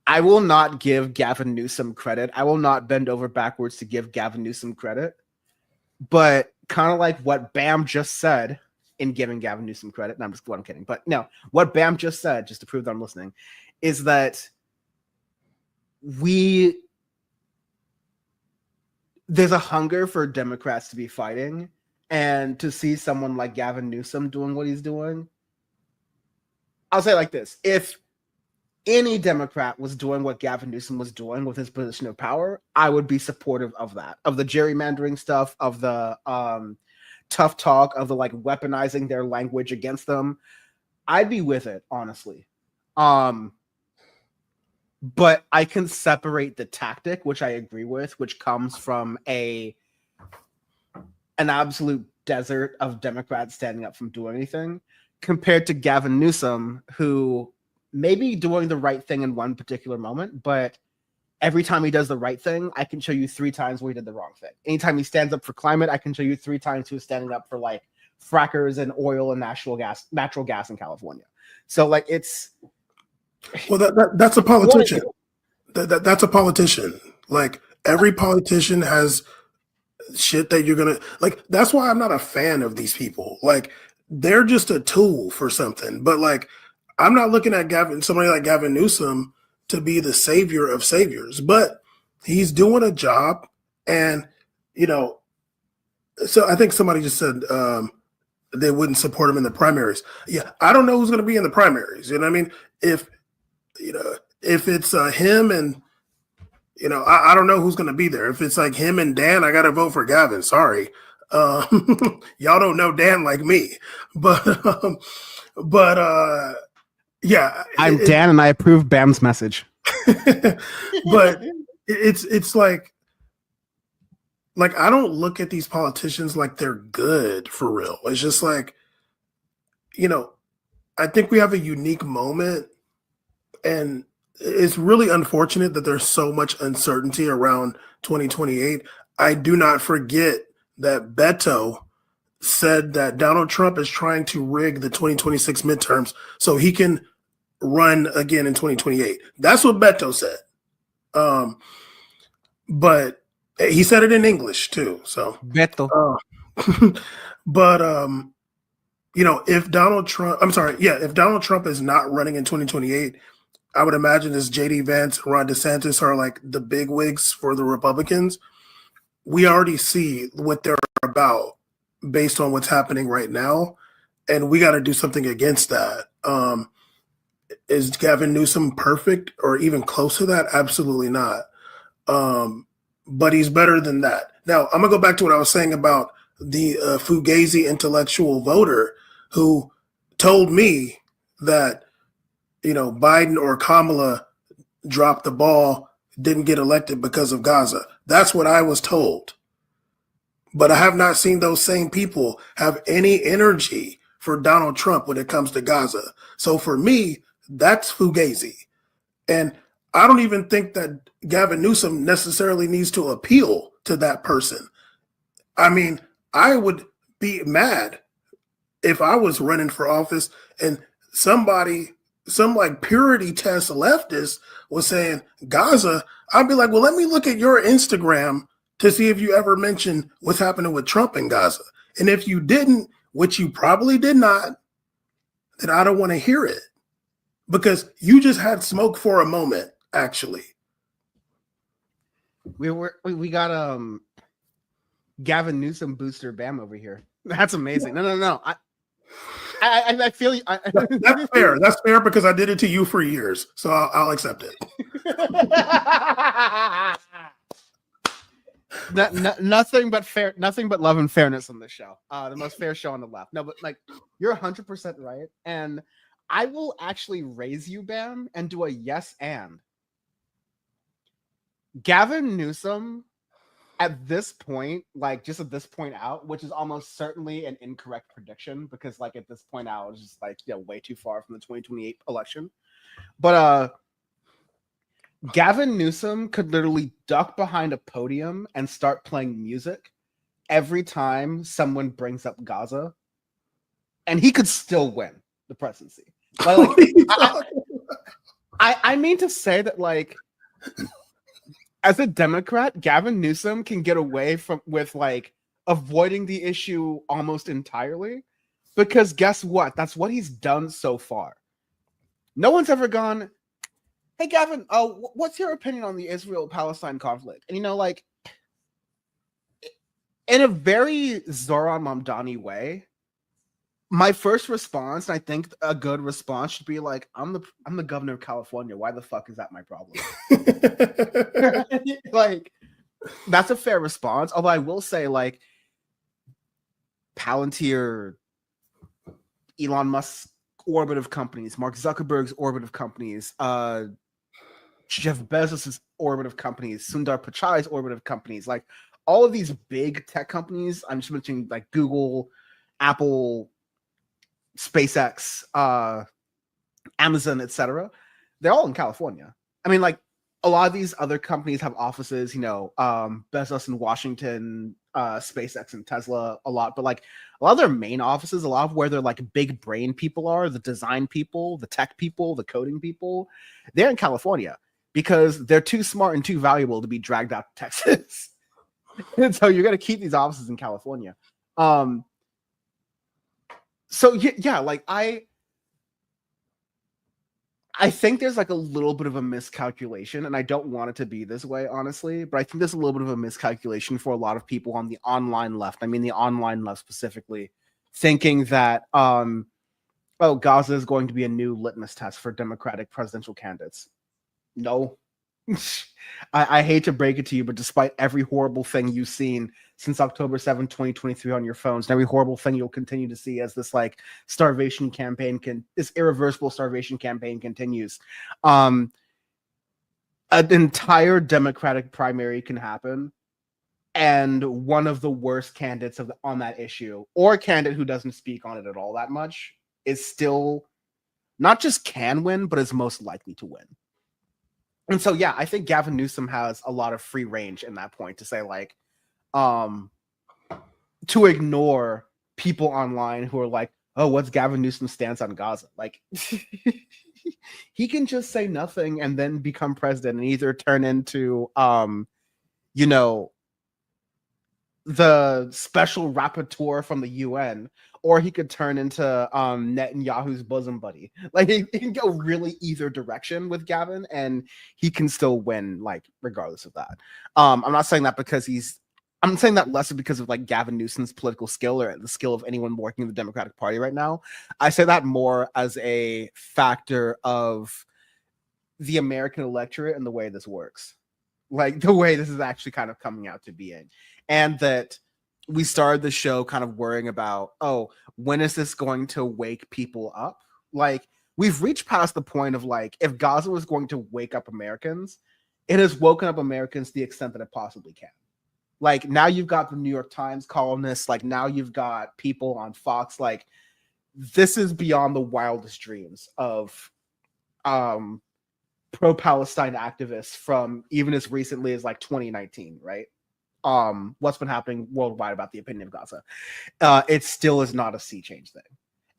I will not give Gavin Newsom credit. I will not bend over backwards to give Gavin Newsom credit. But kind of like what Bam just said in giving Gavin Newsom credit, and I'm kidding. But no, what Bam just said, just to prove that I'm listening, is that there's a hunger for Democrats to be fighting, and to see someone like Gavin Newsom doing what he's doing. I'll say it like this. If any Democrat was doing what Gavin Newsom was doing with his position of power, I would be supportive of that, of the gerrymandering stuff, of the tough talk, of the like weaponizing their language against them. I'd be with it, honestly. But I can separate the tactic, which I agree with, which comes from an absolute desert of Democrats standing up from doing anything, compared to Gavin Newsom, who may be doing the right thing in one particular moment, but every time he does the right thing, I can show you 3 times where he did the wrong thing. Anytime he stands up for climate, I can show you 3 times he was standing up for like frackers and oil and natural gas in California. So like it's that's a politician. That's a politician. Like every politician has shit that you're gonna like. That's why I'm not a fan of these people. Like they're just a tool for something. But like I'm not looking at somebody like Gavin Newsom to be the savior of saviors, but he's doing a job. And, so I think somebody just said they wouldn't support him in the primaries. Yeah, I don't know who's going to be in the primaries. You know what I mean? If it's him and, I don't know who's going to be there. If it's like him and Dan, I got to vote for Gavin. Sorry. Y'all don't know Dan like me, but yeah. I'm Dan and I approve Bam's message. But it's like I don't look at these politicians like they're good for real. It's just like, I think we have a unique moment, and it's really unfortunate that there's so much uncertainty around 2028. I do not forget that Beto said that Donald Trump is trying to rig the 2026 midterms so he can run again in 2028. That's what Beto said. But he said it in English too. So Beto. But if Donald Trump is not running in 2028, I would imagine as JD Vance and Ron DeSantis are like the big wigs for the Republicans. We already see what they're about based on what's happening right now, and we got to do something against that. Is Gavin Newsom perfect or even close to that? Absolutely not. But he's better than that. Now, I'm going to go back to what I was saying about the Fugazi intellectual voter who told me that, Biden or Kamala dropped the ball, didn't get elected because of Gaza. That's what I was told. But I have not seen those same people have any energy for Donald Trump when it comes to Gaza. So for me, that's Fugazi. And I don't even think that Gavin Newsom necessarily needs to appeal to that person. I mean, I would be mad if I was running for office and some like purity test leftist was saying Gaza. I'd be like, well, let me look at your Instagram to see if you ever mentioned what's happening with Trump in Gaza. And if you didn't, which you probably did not, then I don't want to hear it. Because you just had smoke for a moment, actually. We got Gavin Newsom booster Bam over here. That's amazing. No. I feel you. That's fair. That's fair because I did it to you for years, so I'll accept it. Nothing but fair. Nothing but love and fairness on this show. The most fair show on the left. No, but you're 100% right, and I will actually raise you, Bam, and do a yes and. Gavin Newsom, at this point, just at this point out, which is almost certainly an incorrect prediction because, at this point out, it's just way too far from the 2028 election. But Gavin Newsom could literally duck behind a podium and start playing music every time someone brings up Gaza, and he could still win the presidency. I mean to say that, as a Democrat, Gavin Newsom can get away with avoiding the issue almost entirely because guess what? That's what he's done so far. No one's ever gone, hey, Gavin, what's your opinion on the Israel-Palestine conflict? And, in a very Zoran Mamdani way, my first response, and I think a good response should be I'm the governor of California. Why the fuck is that my problem? That's a fair response. Although I will say, Palantir, Elon Musk's orbit of companies, Mark Zuckerberg's orbit of companies, Jeff Bezos' orbit of companies, Sundar Pichai's orbit of companies, all of these big tech companies, I'm just mentioning Google, Apple, SpaceX, Amazon, etc. They're all in California. I mean, a lot of these other companies have offices, Bezos in Washington, SpaceX and Tesla a lot, but a lot of their main offices, a lot of where their big brain people are, the design people, the tech people, the coding people, they're in California because they're too smart and too valuable to be dragged out to Texas. And so you're going to keep these offices in California. So yeah, I think there's like a little bit of a miscalculation, and I don't want it to be this way, honestly, but I think there's a little bit of a miscalculation for a lot of people on the online left. I mean, the online left specifically, thinking that, Gaza is going to be a new litmus test for Democratic presidential candidates. No. I hate to break it to you, but despite every horrible thing you've seen since October 7, 2023 on your phones, and every horrible thing you'll continue to see as this like starvation campaign this irreversible starvation campaign continues, an entire Democratic primary can happen, and one of the worst candidates on that issue, or a candidate who doesn't speak on it at all that much, is still not just can win, but is most likely to win. And so, yeah, I think Gavin Newsom has a lot of free range in that point to say, like, to ignore people online who are like, oh, what's Gavin Newsom's stance on Gaza? Like, he can just say nothing and then become president and either turn into, the special rapporteur from the UN, or he could turn into Netanyahu's bosom buddy. Like, he can go really either direction with Gavin, and he can still win, like, regardless of that. I'm not saying that because I'm saying that less because of like Gavin Newsom's political skill or the skill of anyone working in the Democratic Party right now. I say that more as a factor of the American electorate and the way this works. Like the way this is actually kind of coming out to be in. And that we started the show kind of worrying about, oh, when is this going to wake people up? Like, we've reached past the point of like, if Gaza was going to wake up Americans, it has woken up Americans to the extent that it possibly can. Like, now you've got the New York Times columnists, like now you've got people on Fox, like this is beyond the wildest dreams of pro-Palestine activists from even as recently as like 2019, right? What's been happening worldwide about the opinion of Gaza. It still is not a sea change thing.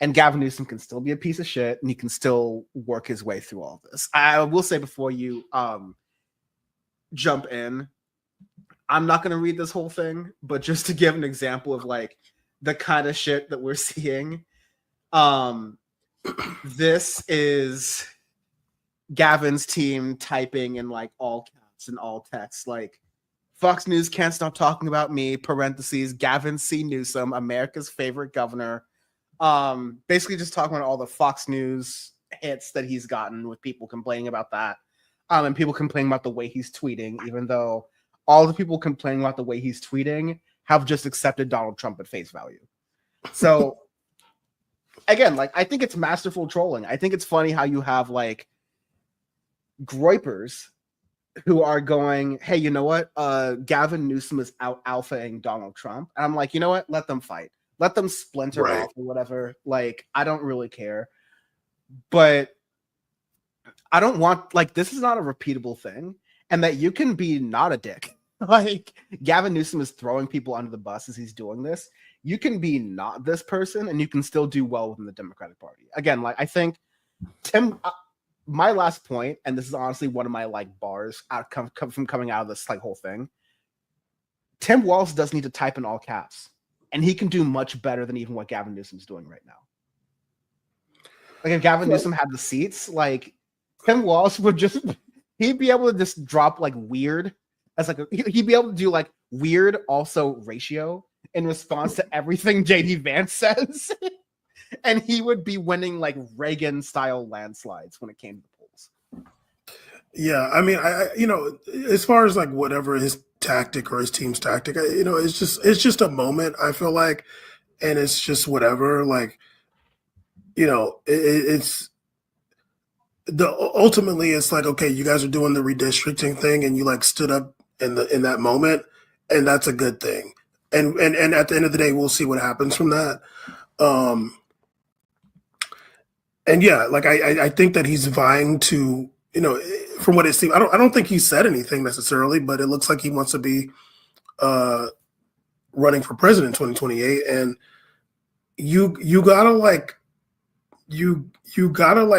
And Gavin Newsom can still be a piece of shit, and he can still work his way through all of this. I will say before you jump in, I'm not going to read this whole thing, but just to give an example of like the kind of shit that we're seeing, this is Gavin's team typing in like all caps and all text, like Fox News can't stop talking about me, parentheses, Gavin C. Newsom, America's favorite governor. Basically just talking about all the Fox News hits that he's gotten with people complaining about that. And people complaining about the way he's tweeting, even though all the people complaining about the way he's tweeting have just accepted Donald Trump at face value. So again, like, I think it's masterful trolling. I think it's funny how you have like groypers who are going, hey, you know what? Gavin Newsom is out alphaing Donald Trump. And I'm like, you know what? Let them fight. Let them splinter off or whatever. Like, I don't really care. But I don't want, like, this is not a repeatable thing. And that you can be not a dick. Like, Gavin Newsom is throwing people under the bus as he's doing this. You can be not this person and you can still do well within the Democratic Party. Again, like, I think my last point, and this is honestly one of my like bars from coming out of this like whole thing. Tim Walz doesn't need to type in all caps, and he can do much better than even what Gavin Newsom's doing right now. Like, if Gavin Newsom had the seats, like Tim Walz would just, he'd be able to just drop like weird as like he'd be able to do like weird also ratio in response to everything JD Vance says. And he would be winning like Reagan style landslides when it came to the polls. Yeah, I mean, I as far as like whatever his tactic or his team's tactic, it's just a moment, I feel like, and it's just whatever. Like, it's ultimately it's like, okay, you guys are doing the redistricting thing, and you like stood up in that moment, and that's a good thing. And at the end of the day, we'll see what happens from that. And yeah, like I think that he's vying to, from what it seems, I don't think he said anything necessarily, but it looks like he wants to be running for president in 2028. And you gotta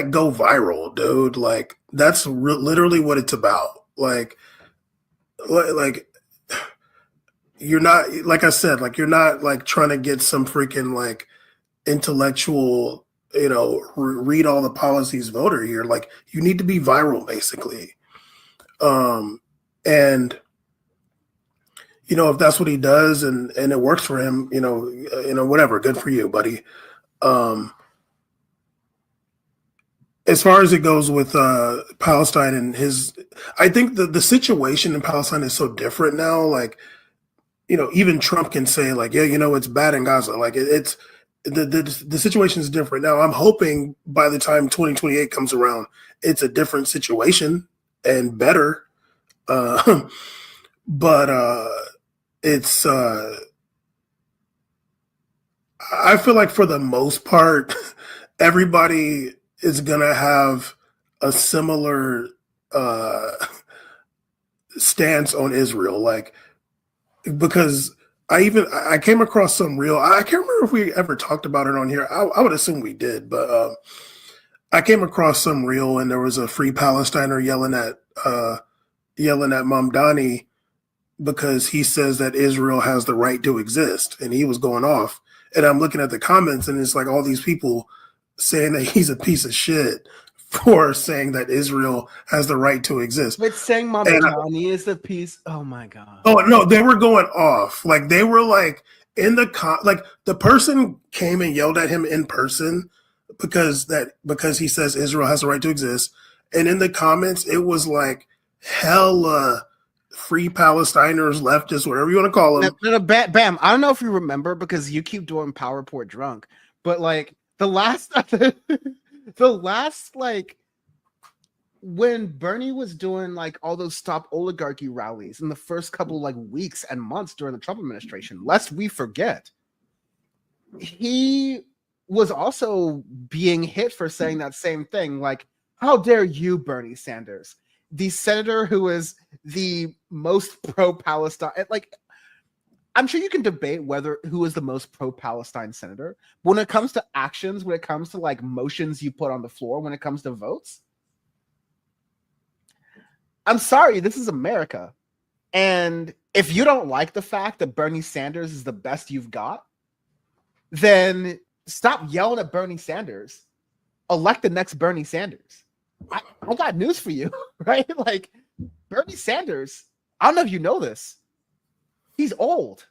go viral, dude. Like, that's literally what it's about. Like you're not, like I said, like you're not like trying to get some freaking like intellectual read all the policies voter here. Like, you need to be viral, basically. And if that's what he does and it works for him, whatever, good for you, buddy. As far as it goes with Palestine and I think the situation in Palestine is so different now. Like, even Trump can say like, yeah, it's bad in Gaza. Like it's the situation is different now. I'm hoping by the time 2028 comes around, it's a different situation and better. But it's I feel like for the most part, everybody is gonna have a similar stance on Israel, like, because I came across some real. I can't remember if we ever talked about it on here. I would assume we did, but I came across some reel, and there was a Free Palestiner yelling at Mamdani because he says that Israel has the right to exist, and he was going off. And I'm looking at the comments, and it's like all these people saying that he's a piece of shit for saying that Israel has the right to exist. But saying Mamdani is the piece. Oh my god. Oh no, they were going off. Like they were like in the like the person came and yelled at him in person because he says Israel has the right to exist. And in the comments, it was like hella Free Palestiners, leftists, whatever you want to call them. Bam. I don't know if you remember because you keep doing PowerPoint drunk, but like the last like when Bernie was doing like all those Stop Oligarchy rallies in the first couple like weeks and months during the Trump administration, lest we forget, he was also being hit for saying that same thing. Like, how dare you, Bernie Sanders, the senator who is the most pro-Palestine? Like, I'm sure you can debate who is the most pro-Palestine senator. When it comes to actions, when it comes to like motions you put on the floor, when it comes to votes, I'm sorry, this is America. And if you don't like the fact that Bernie Sanders is the best you've got, then stop yelling at Bernie Sanders. Elect the next Bernie Sanders. I got news for you, right? Like, Bernie Sanders, I don't know if you know this, he's old.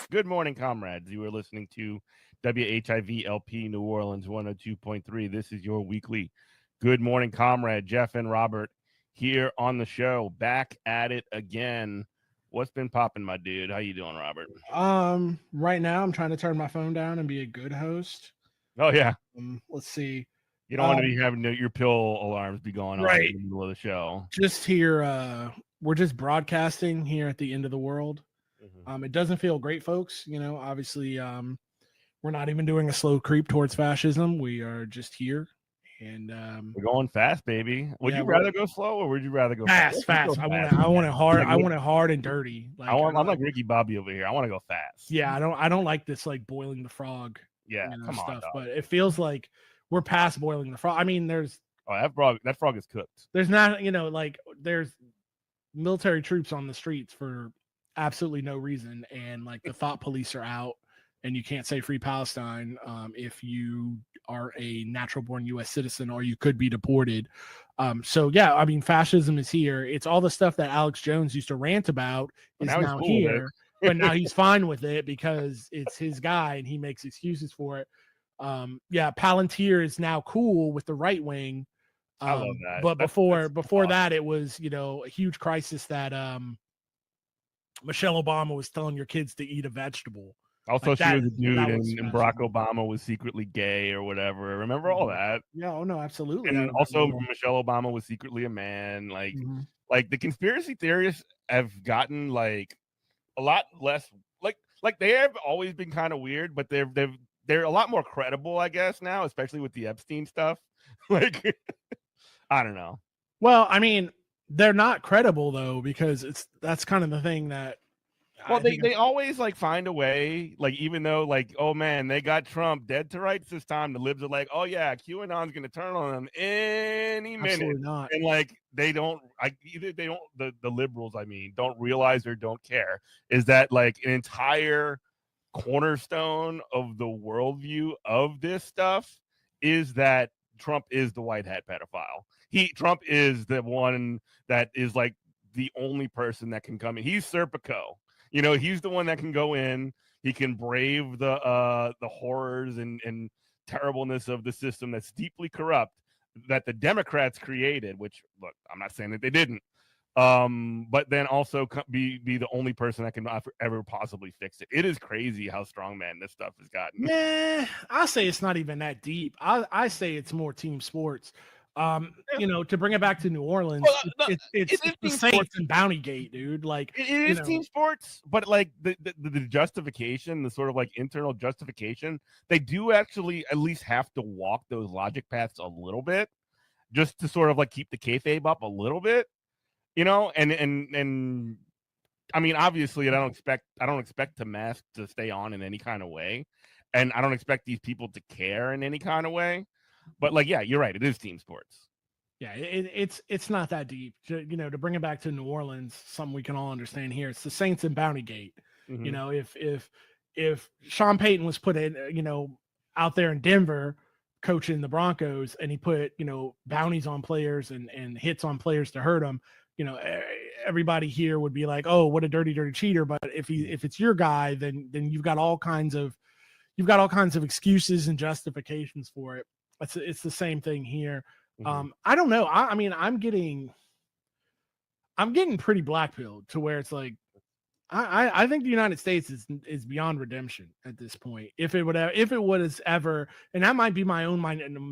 Good morning, comrades. You are listening to WHIV LP New Orleans 102.3. This is your weekly Good Morning Comrade. Jeff and Robert here on the show, back at it again. What's been popping, my dude? How you doing, Robert? Right now I'm trying to turn my phone down and be a good host. Oh yeah. Let's see. You don't want to be having your pill alarms be going on in the middle of the show. Just here, we're just broadcasting here at the end of the world. It doesn't feel great, folks. Obviously, we're not even doing a slow creep towards fascism. We are just here, and we're going fast, baby. Would you rather go slow, or would you rather go fast? Fast. I want it hard. I want it hard and dirty. Like, I'm like Ricky Bobby over here. I want to go fast. Yeah, I don't like this like boiling the frog. Yeah, come on, stuff. dog. But it feels like we're past boiling the frog. I mean, there's that frog is cooked. There's not, like there's military troops on the streets for absolutely no reason, and like the thought police are out, and you can't say Free Palestine if you are a natural born U.S. citizen, or you could be deported. So yeah, I mean, fascism is here. It's all the stuff that Alex Jones used to rant about is now here, but now he's fine with it because it's his guy and he makes excuses for it. Yeah, Palantir is now cool with the right wing. I love that. But before that, it was a huge crisis that Michelle Obama was telling your kids to eat a vegetable. Also, she was a dude, and Barack Obama was secretly gay or whatever. Remember all that? Yeah, oh no, absolutely. And also, Michelle Obama was secretly a man. Like the conspiracy theorists have gotten like a lot less. Like like they have always been kind of weird, but they're a lot more credible, I guess, now, especially with the Epstein stuff. Like, I don't know. Well, I mean, they're not credible though, because that's kind of the thing that. Well, they always like find a way, like even though like, oh man, they got Trump dead to rights this time. The libs are like, oh yeah, QAnon's gonna turn on them any minute. Absolutely not. And like they don't, either they don't, the liberals, I mean, don't realize or don't care. Is that like an entire cornerstone of the worldview of this stuff is that Trump is the white hat pedophile. Trump is the one that is like the only person that can come in. He's Serpico. You know, he's the one that can go in. He can brave the horrors and terribleness of the system that's deeply corrupt that the Democrats created. Which, look, I'm not saying that they didn't, but then also be the only person that can ever possibly fix it. It is crazy how strongman this stuff has gotten. Nah, I say it's not even that deep. I say it's more team sports. You know, to bring it back to New Orleans, it's the Saints and Bounty Gate, dude. Like it is team sports, but like the justification, the sort of like internal justification, they do actually at least have to walk those logic paths a little bit, just to sort of like keep the kayfabe up a little bit, you know. And I mean, obviously, I don't expect the mask to stay on in any kind of way, and I don't expect these people to care in any kind of way. But like, yeah, you're right. It is team sports. Yeah, it's not that deep. You know, to bring it back to New Orleans, something we can all understand here. It's the Saints and Bounty Gate. Mm-hmm. You know, if Sean Payton was put in, you know, out there in Denver coaching the Broncos, and he put, you know, bounties on players and hits on players to hurt them, you know, everybody here would be like, oh, what a dirty cheater. But if it's your guy, then you've got all kinds of excuses and justifications for it. It's the same thing here. Mm-hmm. I don't know. I mean, I'm getting pretty black-pilled to where it's like, I think the United States is beyond redemption at this point. If it was ever, and that might be my own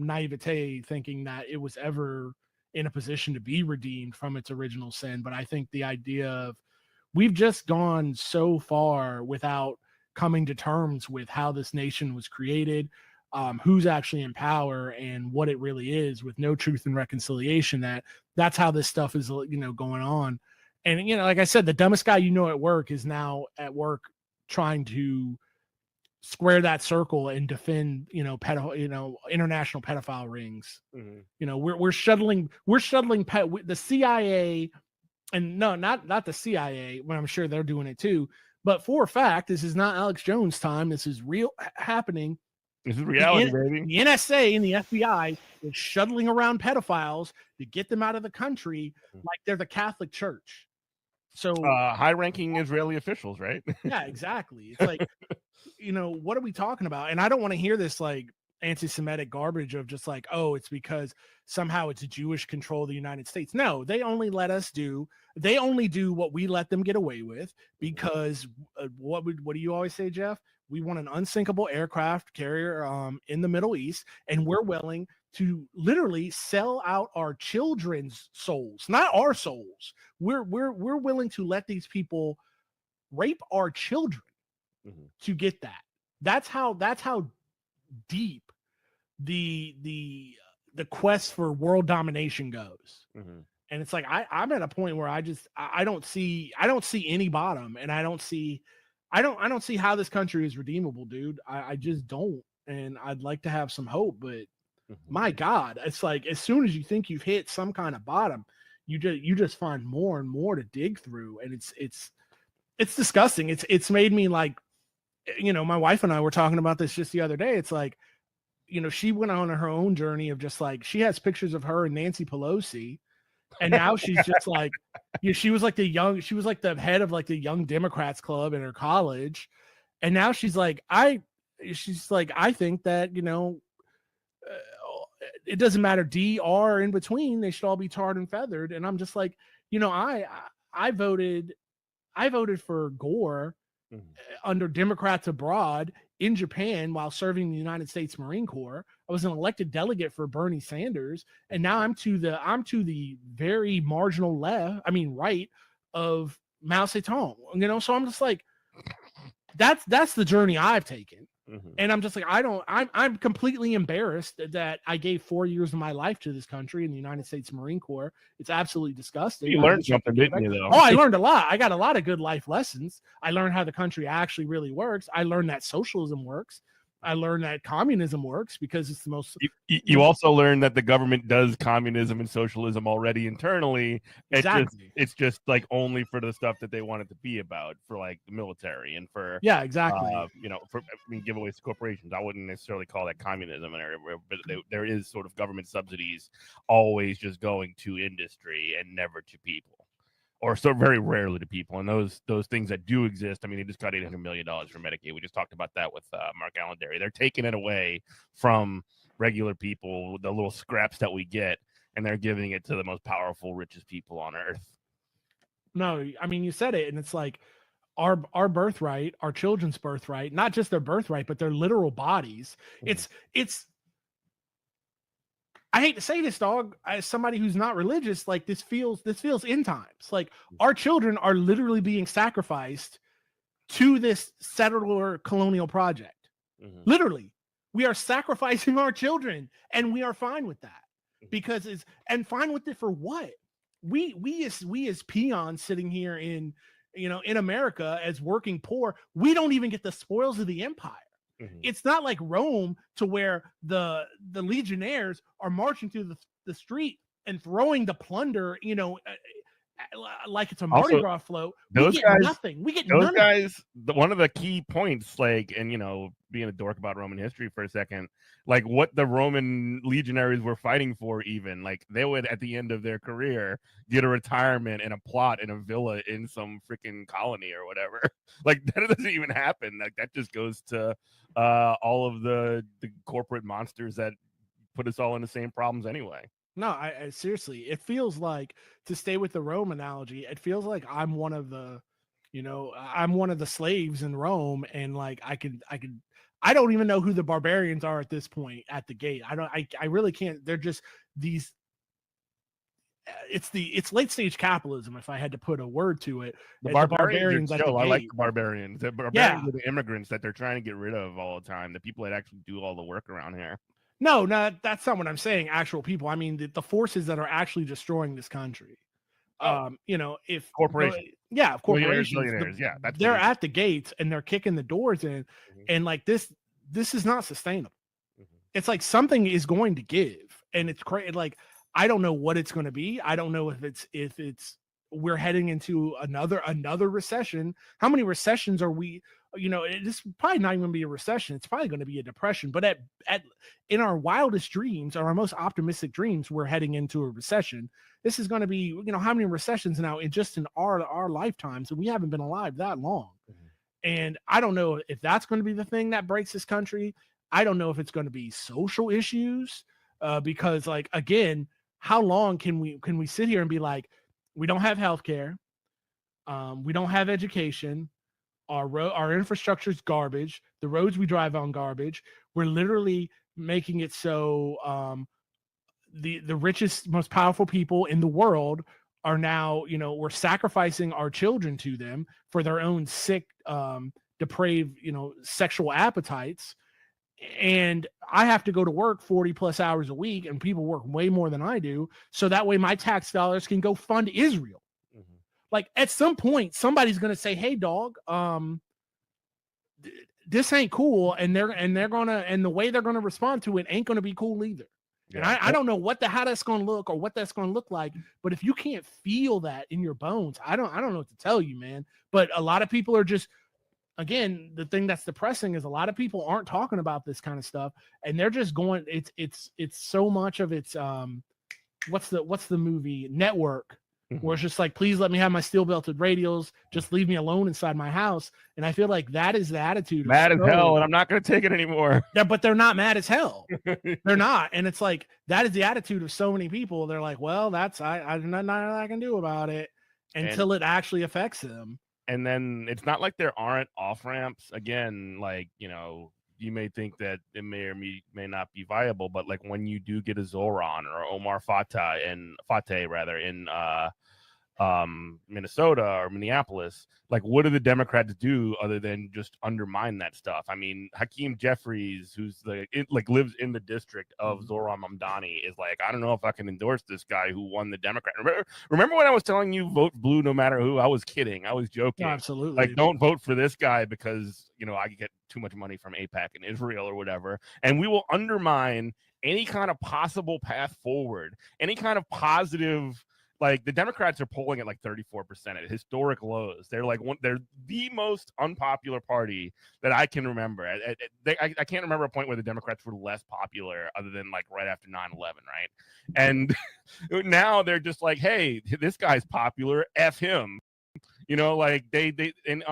naivete thinking that it was ever in a position to be redeemed from its original sin. But I think the idea of we've just gone so far without coming to terms with how this nation was created, who's actually in power and what it really is, with no truth and reconciliation, that's how this stuff is, you know, going on. And, you know, like I said, the dumbest guy, you know, at work is now at work trying to square that circle and defend, you know, international pedophile rings. Mm-hmm. You know, we're shuttling the CIA, and no, not the CIA, when I'm sure they're doing it too. But for a fact, this is not Alex Jones time. This is real happening. This is reality, baby. The NSA and the FBI is shuttling around pedophiles to get them out of the country like they're the Catholic Church. So high-ranking Israeli officials, right? Yeah, exactly. It's like, you know, what are we talking about? And I don't want to hear this like anti-Semitic garbage of just like, oh, it's because somehow it's Jewish control of the United States. No, they only do what we let them get away with, because what do you always say, Jeff? We want an unsinkable aircraft carrier in the Middle East, and we're willing to literally sell out our children's souls, not our souls. We're willing to let these people rape our children to get that. That's how deep the quest for world domination goes. Mm-hmm. And it's like I'm at a point where I don't see any bottom, and I don't see how this country is redeemable, dude. I just don't. And I'd like to have some hope, but my God, it's like as soon as you think you've hit some kind of bottom, you just find more and more to dig through, and it's disgusting. It's made me like, you know, my wife and I were talking about this just the other day. It's like, you know, she went on her own journey of just like, she has pictures of her and Nancy Pelosi, and now she's just like, you know, she was like the head of like the Young Democrats Club in her college, and now she's like, I think that, you know, it doesn't matter D, R, in between, they should all be tarred and feathered. And I'm just like, you know, I voted for Gore under Democrats abroad in Japan while serving the United States Marine Corps. I was an elected delegate for Bernie Sanders, and now I'm to the very marginal right of Mao Zedong. You know, so I'm just like, that's the journey I've taken. And I'm just like, I'm completely embarrassed that I gave 4 years of my life to this country in the United States Marine Corps. It's absolutely disgusting. You learned something, didn't you, though? Oh, I learned a lot. I got a lot of good life lessons. I learned how the country actually really works. I learned that socialism works. I learned that communism works because it's the most. You also learned that the government does communism and socialism already internally. Exactly. It's just like only for the stuff that they want it to be about, for like the military and for exactly. For giveaways to corporations. I wouldn't necessarily call that communism, but there is sort of government subsidies always just going to industry and never to people. Or so very rarely to people, and those things that do exist. I mean, they just got $800 million for Medicaid. We just talked about that with MARKALAIN DERY. They're taking it away from regular people, the little scraps that we get, and they're giving it to the most powerful, richest people on earth. No, I mean, you said it, and it's like our birthright, our children's birthright, not just their birthright, but their literal bodies. It's. I hate to say this, dog, as somebody who's not religious, like this feels end times. Like our children are literally being sacrificed to this settler colonial project. Literally, we are sacrificing our children, and we are fine with that because fine with it for what? We as peons sitting here in America as working poor, we don't even get the spoils of the empire. It's not like Rome to where the legionnaires are marching through the street and throwing the plunder, like it's a Mardi Gras float. We get nothing. We get those none guys. One of the key points, like, and being a dork about Roman history for a second, like what the Roman legionaries were fighting for, even like they would at the end of their career get a retirement and a plot in a villa in some freaking colony or whatever. Like that doesn't even happen. Like that just goes to all of the corporate monsters that put us all in the same problems anyway. No, I seriously, it feels like, to stay with the Rome analogy, it feels like I'm one of the slaves in Rome, and like I don't even know who the barbarians are at this point at the gate. I really can't. They're just these. It's late stage capitalism, if I had to put a word to it. The barbarians are at the chill. I gate. like the barbarians. The barbarians are the immigrants that they're trying to get rid of all the time. The people that actually do all the work around here. No, that's not what I'm saying. Actual people. I mean, the forces that are actually destroying this country. If corporations, corporations, millionaires, they're at the gates and they're kicking the doors in, and like this is not sustainable. It's like something is going to give, and it's crazy. Like I don't know what it's going to be. I don't know if it's we're heading into another recession. How many recessions are we? It's probably not even going to be a recession. It's probably going to be a depression. But in our wildest dreams, or our most optimistic dreams, we're heading into a recession. This is going to be, how many recessions now in our lifetimes, and we haven't been alive that long. And I don't know if that's going to be the thing that breaks this country. I don't know if it's going to be social issues, because, like, again, how long can we sit here and be like, we don't have healthcare, we don't have education. Our infrastructure is garbage. The roads we drive on garbage. We're literally making it so the richest, most powerful people in the world are now, we're sacrificing our children to them for their own sick, depraved, sexual appetites. And I have to go to work 40 plus hours a week, and people work way more than I do. So that way my tax dollars can go fund Israel. Like at some point, somebody's going to say, "Hey, dog, this ain't cool," and the way they're gonna respond to it ain't gonna be cool either. Yeah. And I don't know how that's gonna look or what that's gonna look like. But if you can't feel that in your bones, I don't know what to tell you, man. But a lot of people are just, again, the thing that's depressing is a lot of people aren't talking about this kind of stuff, and they're just going. It's so much of it's what's the movie Network. Where it's just like, please let me have my steel belted radials. Just leave me alone inside my house. And I feel like that is the attitude. Mad as hell, and I'm not going to take it anymore. Yeah, but they're not mad as hell. They're not. And it's like, that is the attitude of so many people. They're like, well, that's I nothing I can do about it until it actually affects them. And then it's not like there aren't off ramps. Again, like, you may think that it may or may not be viable, but like when you do get a Zoran or Omar Fateh in Minnesota or Minneapolis, like what do the Democrats do other than just undermine that stuff? I mean, Hakeem Jeffries, who's lives in the district of Zohran Mamdani, is like, I don't know if I can endorse this guy who won the Democrat. Remember when I was telling you vote blue no matter who? I was kidding. I was joking. No, absolutely. Like, don't vote for this guy because, you know, I get too much money from AIPAC and Israel or whatever. And we will undermine any kind of possible path forward, any kind of positive. Like the Democrats are polling at like 34% at historic lows. They're like they're the most unpopular party that I can remember. I can't remember a point where the Democrats were less popular other than like right after 9/11, right? And now they're just like, hey, this guy's popular, F him. You know, like they in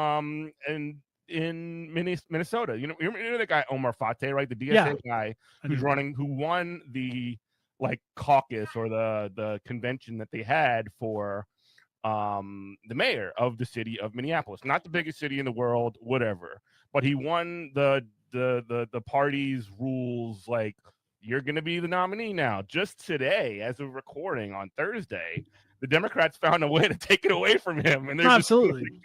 Minnesota, you know the guy Omar Fateh, right? The DSA guy who won the like caucus or the convention that they had for the mayor of the city of Minneapolis, not the biggest city in the world, whatever, but he won the party's rules. Like, you're going to be the nominee now. Just today, as of recording on Thursday, the Democrats found a way to take it away from him, and they're absolutely.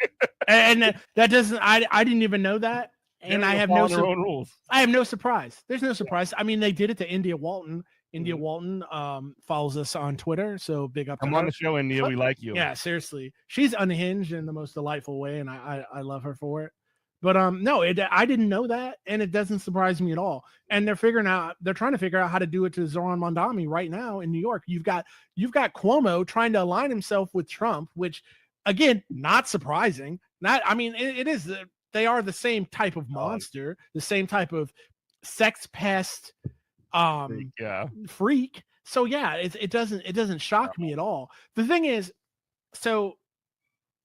And that doesn't. I didn't even know that, and I have no rules. I have no surprise. There's no surprise. I mean, they did it to India Walton. India Walton follows us on Twitter, so big up to Come her. on the show, India. We like you. Yeah, seriously. She's unhinged in the most delightful way, and I love her for it. But no, I didn't know that, and it doesn't surprise me at all. And they're trying to figure out how to do it to Zohran Mamdani right now in New York. You've got Cuomo trying to align himself with Trump, which again, not surprising. It is. They are the same type of monster, the same type of sex pest. Freak. So yeah, it doesn't shock me at all. The thing is, so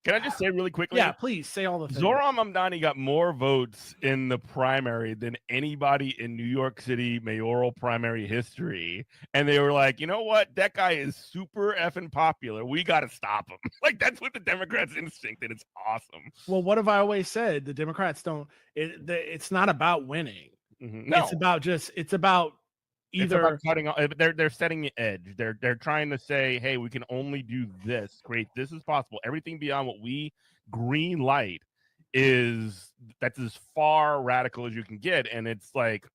can I just say really quickly? Yeah, please say all the things. Zohran Mamdani got more votes in the primary than anybody in New York City mayoral primary history, and they were like, you know what, that guy is super effing popular. We got to stop him. Like, that's what the Democrats' instinct, and it's awesome. Well, what have I always said? The Democrats don't. It's not about winning. No, it's about either cutting off. They're setting the edge. They're trying to say, hey, we can only do this. Great, this is possible. Everything beyond what we green light that's as far radical as you can get. And it's like,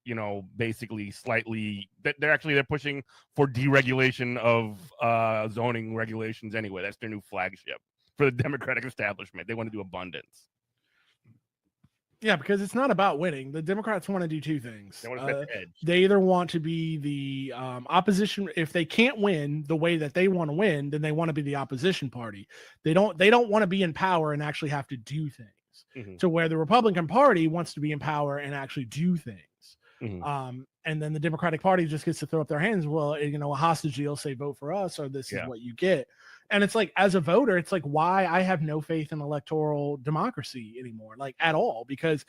you know, basically slightly they're pushing for deregulation of zoning regulations anyway. That's their new flagship for the Democratic establishment. They want to do abundance. Yeah, because it's not about winning. The Democrats want to do two things. They want to set the edge. They either want to be the opposition. If they can't win the way that they want to win, then they want to be the opposition party. They don't want to be in power and actually have to do things. To where the Republican Party wants to be in power and actually do things. And then the Democratic Party just gets to throw up their hands. Well, you know, a hostage deal, say vote for us, or this is what you get. And it's like, as a voter, it's like, why I have no faith in electoral democracy anymore, like at all, because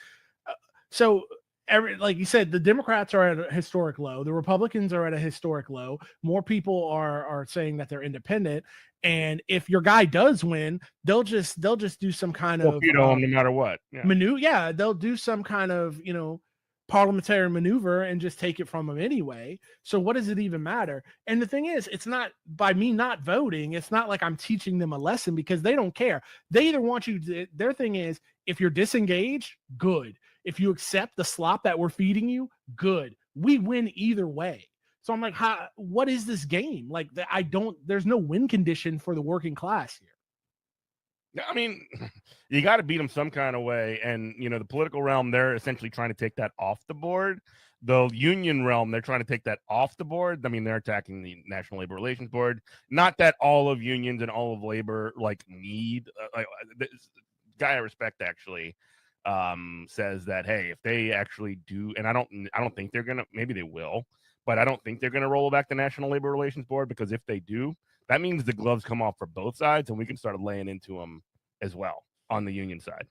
like you said, the Democrats are at a historic low. The Republicans are at a historic low. More people are saying that they're independent. And if your guy does win, they'll just do some kind of no matter what. They'll do some kind of, you know, parliamentary maneuver and just take it from him anyway. So what does it even matter? And the thing is, it's not by me not voting. It's not like I'm teaching them a lesson, because they don't care. They either want you to, their thing is, if you're disengaged, good. If you accept the slop that we're feeding you, good. We win either way. So I'm like, what is this game? Like, there's no win condition for the working class here. I mean, you got to beat them some kind of way. And, you know, the political realm, they're essentially trying to take that off the board. The union realm, they're trying to take that off the board. I mean, they're attacking the National Labor Relations Board. Not that all of unions and all of labor need. This guy I respect actually says that, hey, if they actually do, and I don't think they're gonna. Maybe they will, but I don't think they're gonna roll back the National Labor Relations Board, because if they do, that means the gloves come off for both sides, and we can start laying into them as well on the union side.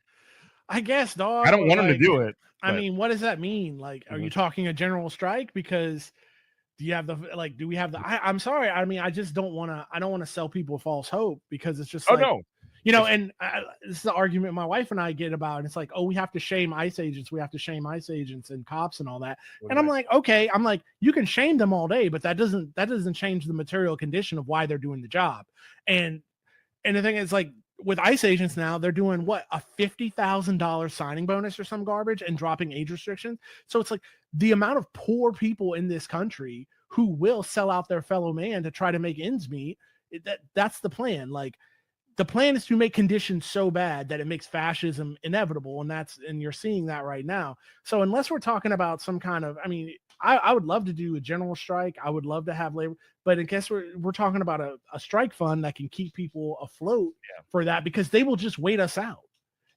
I guess, dog. I don't want them to do it. I mean, what does that mean? Like, are you talking a general strike? Because do we have the, I'm sorry. I mean, I just don't want to sell people false hope, because it's just no. You know, and this is the argument my wife and I get about, and it's like, oh, we have to shame ICE agents. We have to shame ICE agents and cops and all that. And I'm like, okay, you can shame them all day, but that doesn't change the material condition of why they're doing the job. And And the thing is, like, with ICE agents now, they're doing what, a $50,000 signing bonus or some garbage and dropping age restrictions. So it's like the amount of poor people in this country who will sell out their fellow man to try to make ends meet. That's the plan. Like, the plan is to make conditions so bad that it makes fascism inevitable, and you're seeing that right now. So unless we're talking about some kind of, I mean, I would love to do a general strike. I would love to have labor, but I guess we're talking about a strike fund that can keep people afloat for that, because they will just wait us out.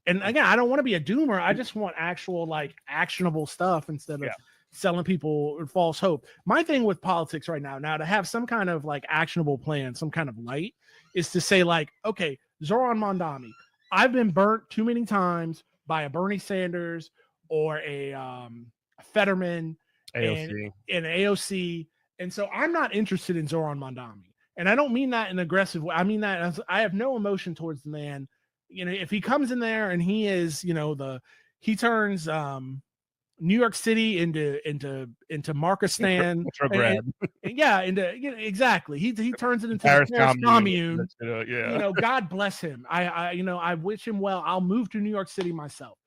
And again, I don't want to be a doomer. I just want actual, like, actionable stuff instead of selling people false hope. My thing with politics right now to have some kind of, like, actionable plan, some kind of light, is to say, like, okay, Zoran Mondani, I've been burnt too many times by a Bernie Sanders or a Fetterman and an AOC. And so I'm not interested in Zoran Mondani. And I don't mean that in an aggressive way. I mean that as I have no emotion towards the man. You know, if he comes in there and he is, you know, he turns New York City into Markistan, exactly. He turns it into the Paris commune. You know, God bless him. I wish him well. I'll move to New York City myself.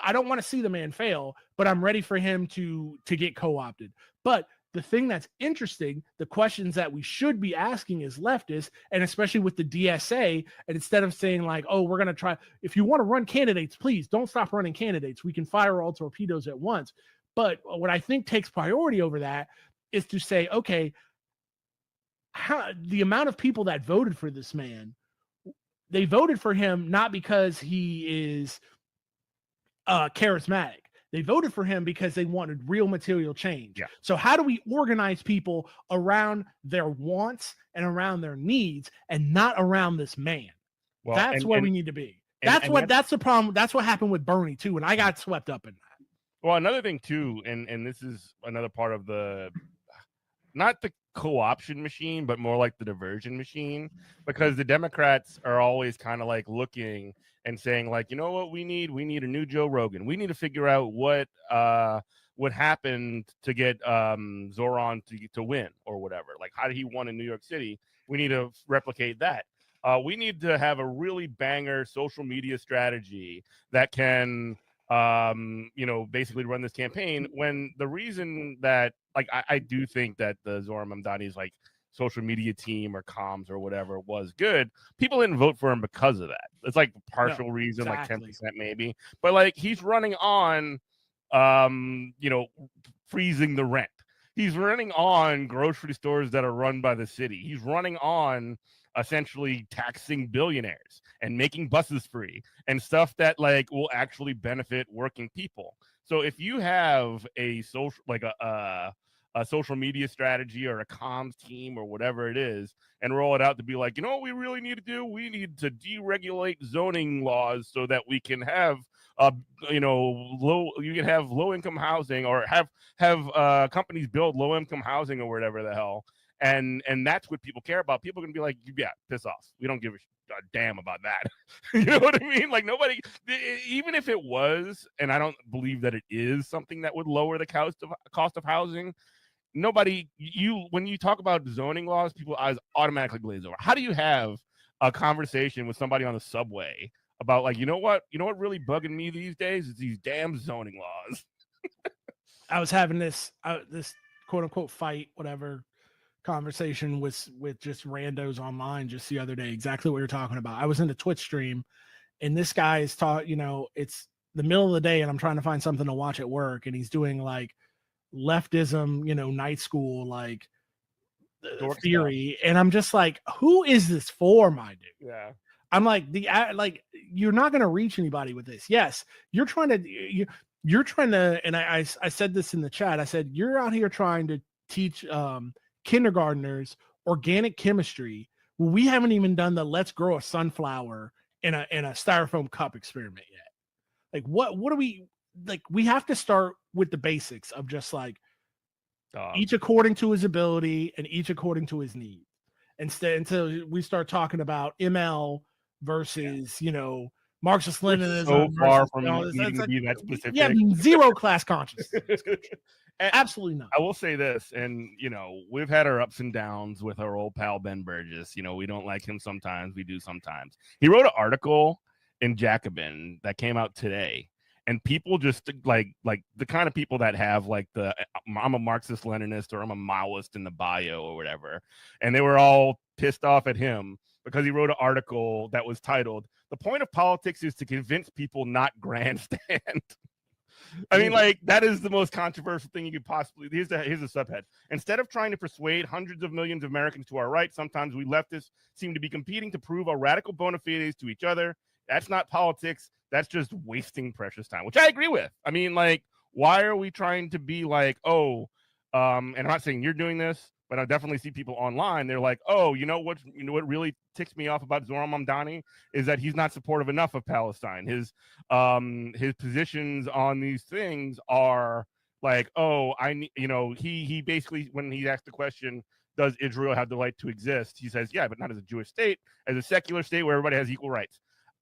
I don't want to see the man fail, but I'm ready for him to get co-opted. But the thing that's interesting, the questions that we should be asking as leftists, and especially with the DSA, and instead of saying, like, oh, we're going to try, if you want to run candidates, please don't stop running candidates. We can fire all torpedoes at once. But what I think takes priority over that is to say, okay, the amount of people that voted for this man, they voted for him not because he is charismatic. They voted for him because they wanted real material change. Yeah. So how do we organize people around their wants and around their needs and not around this man? Well, that's where we need to be. That's the problem. That's what happened with Bernie too. And I got swept up in that. Well, another thing too, and this is another part of not the co-option machine, but more like the diversion machine, because the Democrats are always kind of like looking and saying, like, you know what we need a new Joe Rogan. We need to figure out what happened to get Zoran to win or whatever. Like, how did he won in New York City? We need to replicate that. We need to have a really banger social media strategy that can basically run this campaign, when the reason that, like, I do think that the Zoran Mamdani's, like, social media team or comms or whatever was good. People didn't vote for him because of that. It's like partial reason, exactly. Like 10% maybe. But, like, he's running on, freezing the rent. He's running on grocery stores that are run by the city. He's running on essentially taxing billionaires and making buses free and stuff that, like, will actually benefit working people. So if you have a social, like a social media strategy or a comms team or whatever it is, and roll it out to be like, you know what we really need to do? We need to deregulate zoning laws so that we can have low income housing, or have companies build low income housing or whatever the hell. And that's what people care about. People are gonna be like, yeah, piss off. We don't give a damn about that. You know what I mean? Like, nobody, even if it was, and I don't believe that it is something that would lower the cost of housing. When you talk about zoning laws, people's eyes automatically glaze over. How do you have a conversation with somebody on the subway about, like, you know what really bugging me these days is these damn zoning laws? I was having this quote unquote fight, whatever, conversation with just randos online just the other day, exactly what you're talking about. I was in the Twitch stream, and this guy is it's the middle of the day, and I'm trying to find something to watch at work, and he's doing, like, leftism, night school, like, theory, and I'm just like, who is this for, my dude? Yeah. I'm like, you're not going to reach anybody with this. Yes, you're trying to, and I said this in the chat. I said, you're out here trying to teach kindergartners organic chemistry. Well, we haven't even done the let's grow a sunflower in a styrofoam cup experiment yet. Like, what do we, like, we have to start with the basics of just, like, each according to his ability and each according to his need. Until we start talking about ML versus, Marxist-Leninism. So far from needing to be that specific. Yeah, zero class consciousness. Absolutely not. I will say this, and we've had our ups and downs with our old pal Ben Burgess. We don't like him sometimes, we do sometimes. He wrote an article in Jacobin that came out today, and people just like the kind of people that have like I'm a Marxist Leninist or I'm a Maoist in the bio or whatever, and they were all pissed off at him because he wrote an article that was titled "The Point of Politics is to Convince People Not Grandstand." I mean, like, that is the most controversial thing you could possibly. Here's a subhead. Instead of trying to persuade hundreds of millions of Americans to our right, sometimes we leftists seem to be competing to prove our radical bona fides to each other. That's not politics. That's just wasting precious time, which I agree with. I mean, like, why are we trying to be like, and I'm not saying you're doing this, but I definitely see people online. They're like, what really ticks me off about Zoran Mamdani is that he's not supportive enough of Palestine. His positions on these things are like, he basically, when he asked the question, does Israel have the right to exist? He says, yeah, but not as a Jewish state, as a secular state where everybody has equal rights.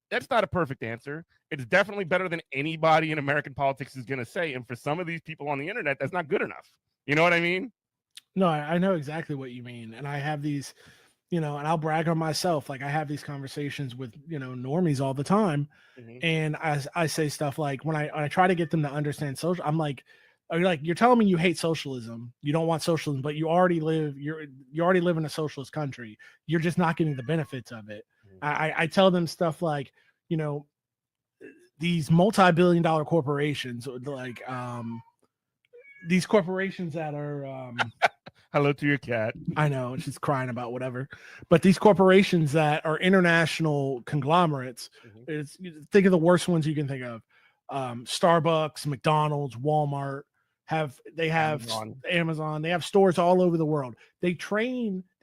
That's not a perfect answer. It's definitely better than anybody in American politics is going to say. And for some of these people on the internet, that's not good enough. You know what I mean? No, I know exactly what you mean. And I have these, and I'll brag on myself. Like, I have these conversations with, normies all the time. Mm-hmm. And I say stuff like, when I try to get them to understand social, I'm like, you're telling me you hate socialism. You don't want socialism, but you already live in a socialist country. You're just not getting the benefits of it. Mm-hmm. I tell them stuff like, these multi-billion-dollar corporations, like these corporations that are hello to your cat. I know, she's crying about whatever. But these corporations that are international conglomerates, think of the worst ones you can think of. Starbucks, McDonald's, Walmart, have Amazon, they have stores all over the world. They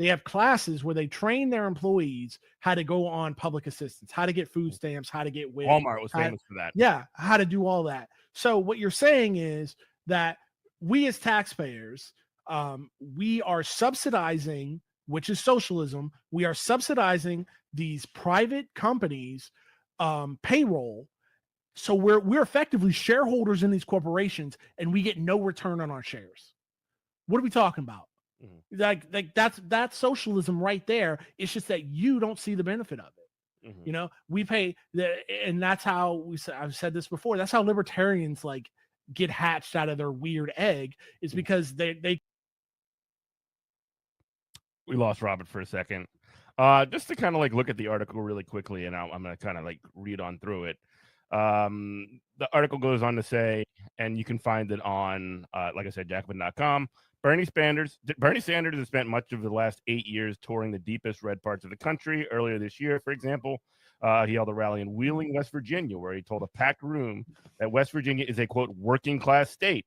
have classes where they train their employees how to go on public assistance, how to get food stamps, how to get WIC. Walmart was famous for that. Yeah, how to do all that. So what you're saying is that we as taxpayers, we are subsidizing, which is socialism. We are subsidizing these private companies' payroll. So we're effectively shareholders in these corporations, and we get no return on our shares. What are we talking about? Mm-hmm. Like that's socialism right there. It's just that you don't see the benefit of it. Mm-hmm. We pay and that's how I've said this before. That's how libertarians like get hatched out of their weird egg, is because they we lost Robert for a second. Just to kind of like look at the article really quickly, and I'm going to kind of like read on through it. The article goes on to say, and you can find it on, like I said, Jacobin.com. Bernie Sanders has spent much of the last 8 years touring the deepest red parts of the country. Earlier this year, for example, he held a rally in Wheeling, West Virginia, where he told a packed room that West Virginia is a, quote, working class state.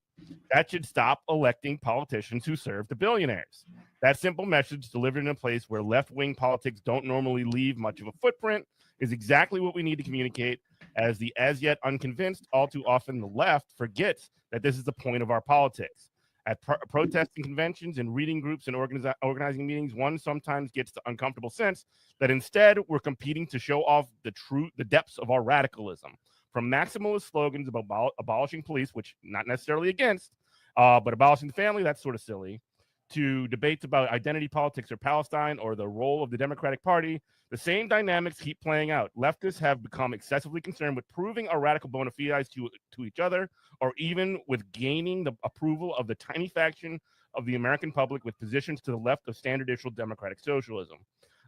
That should stop electing politicians who serve the billionaires. That simple message, delivered in a place where left-wing politics don't normally leave much of a footprint, is exactly what we need to communicate, as the as yet unconvinced, all too often the left, forgets that this is the point of our politics. At protesting conventions and reading groups and organizing meetings, one sometimes gets the uncomfortable sense that instead we're competing to show off the depths of our radicalism. From maximalist slogans about abolishing police, which not necessarily against, but abolishing the family, that's sort of silly, to debates about identity politics or Palestine or the role of the Democratic Party, the same dynamics keep playing out. Leftists have become excessively concerned with proving our radical bona fides to each other, or even with gaining the approval of the tiny faction of the American public with positions to the left of standard issue democratic socialism.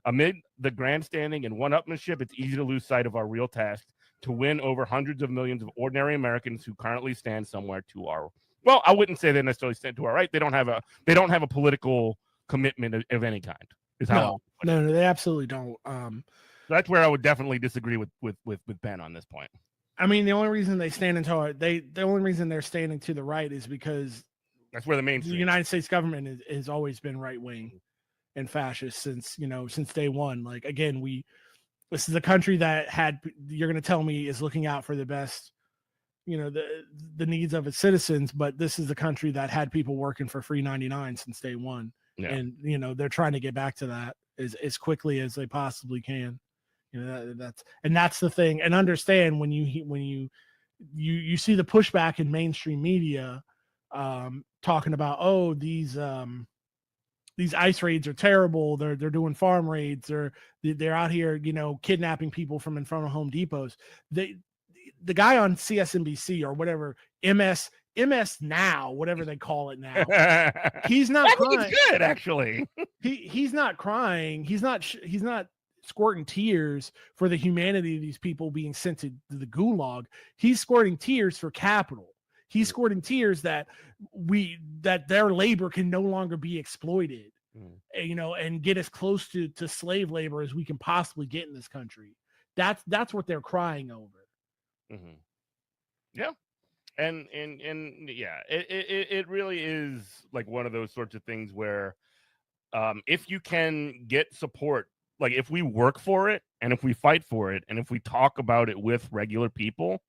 Amid the grandstanding and one-upmanship, it's easy to lose sight of our real task to win over hundreds of millions of ordinary Americans who currently stand somewhere to our, well, I wouldn't say they necessarily stand to our right. They don't have a political commitment of any kind. Is how no, they absolutely don't. That's where I would definitely disagree with Ben on this point. I mean, the only reason they stand the only reason they're standing to the right is because that's where the United States government has always been right wing and fascist since day one. Like, again, this is a country that you're going to tell me is looking out for the best, the needs of its citizens, but this is the country that had people working for free 99 since day one. Yeah. And they're trying to get back to that as quickly as they possibly can. That's the thing. And understand when you see the pushback in mainstream media, talking about, oh, these ICE raids are terrible. They're doing farm raids. They're out here, kidnapping people from in front of Home Depots. The guy on CSNBC or whatever, MS Now, whatever they call it now, he's not crying. It's good, actually. He's not crying. He's not squirting tears for the humanity of these people being sent to the gulag. He's squirting tears for capital. He's squirting tears that their labor can no longer be exploited, and get as close to slave labor as we can possibly get in this country. That's what they're crying over. Mm-hmm. Yeah. And yeah, it really is like one of those sorts of things where if you can get support, like if we work for it and if we fight for it and if we talk about it with regular people,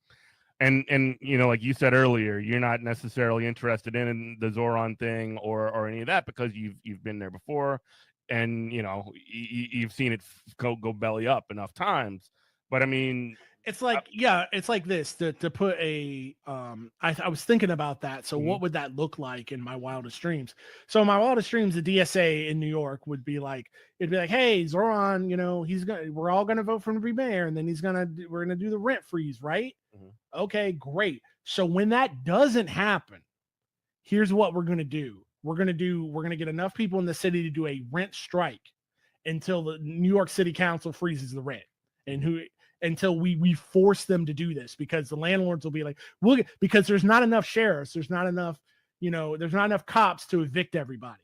and like you said earlier, you're not necessarily interested in the Zoran thing or any of that because you've been there before, and you've seen it go belly up enough times. But I mean, it's like, it's like this to put a I was thinking about that. So what would that look like in my wildest dreams? So in my wildest dreams, the DSA in New York would be like, it'd be like, hey, Zoran, we're all gonna vote for him to be mayor, and then we're gonna do the rent freeze, right? Okay, great. So when that doesn't happen, here's what we're gonna do. We're gonna get enough people in the city to do a rent strike until the New York City Council freezes the rent, until we force them to do this, because the landlords will be like, because there's not enough sheriffs, there's not enough cops to evict everybody.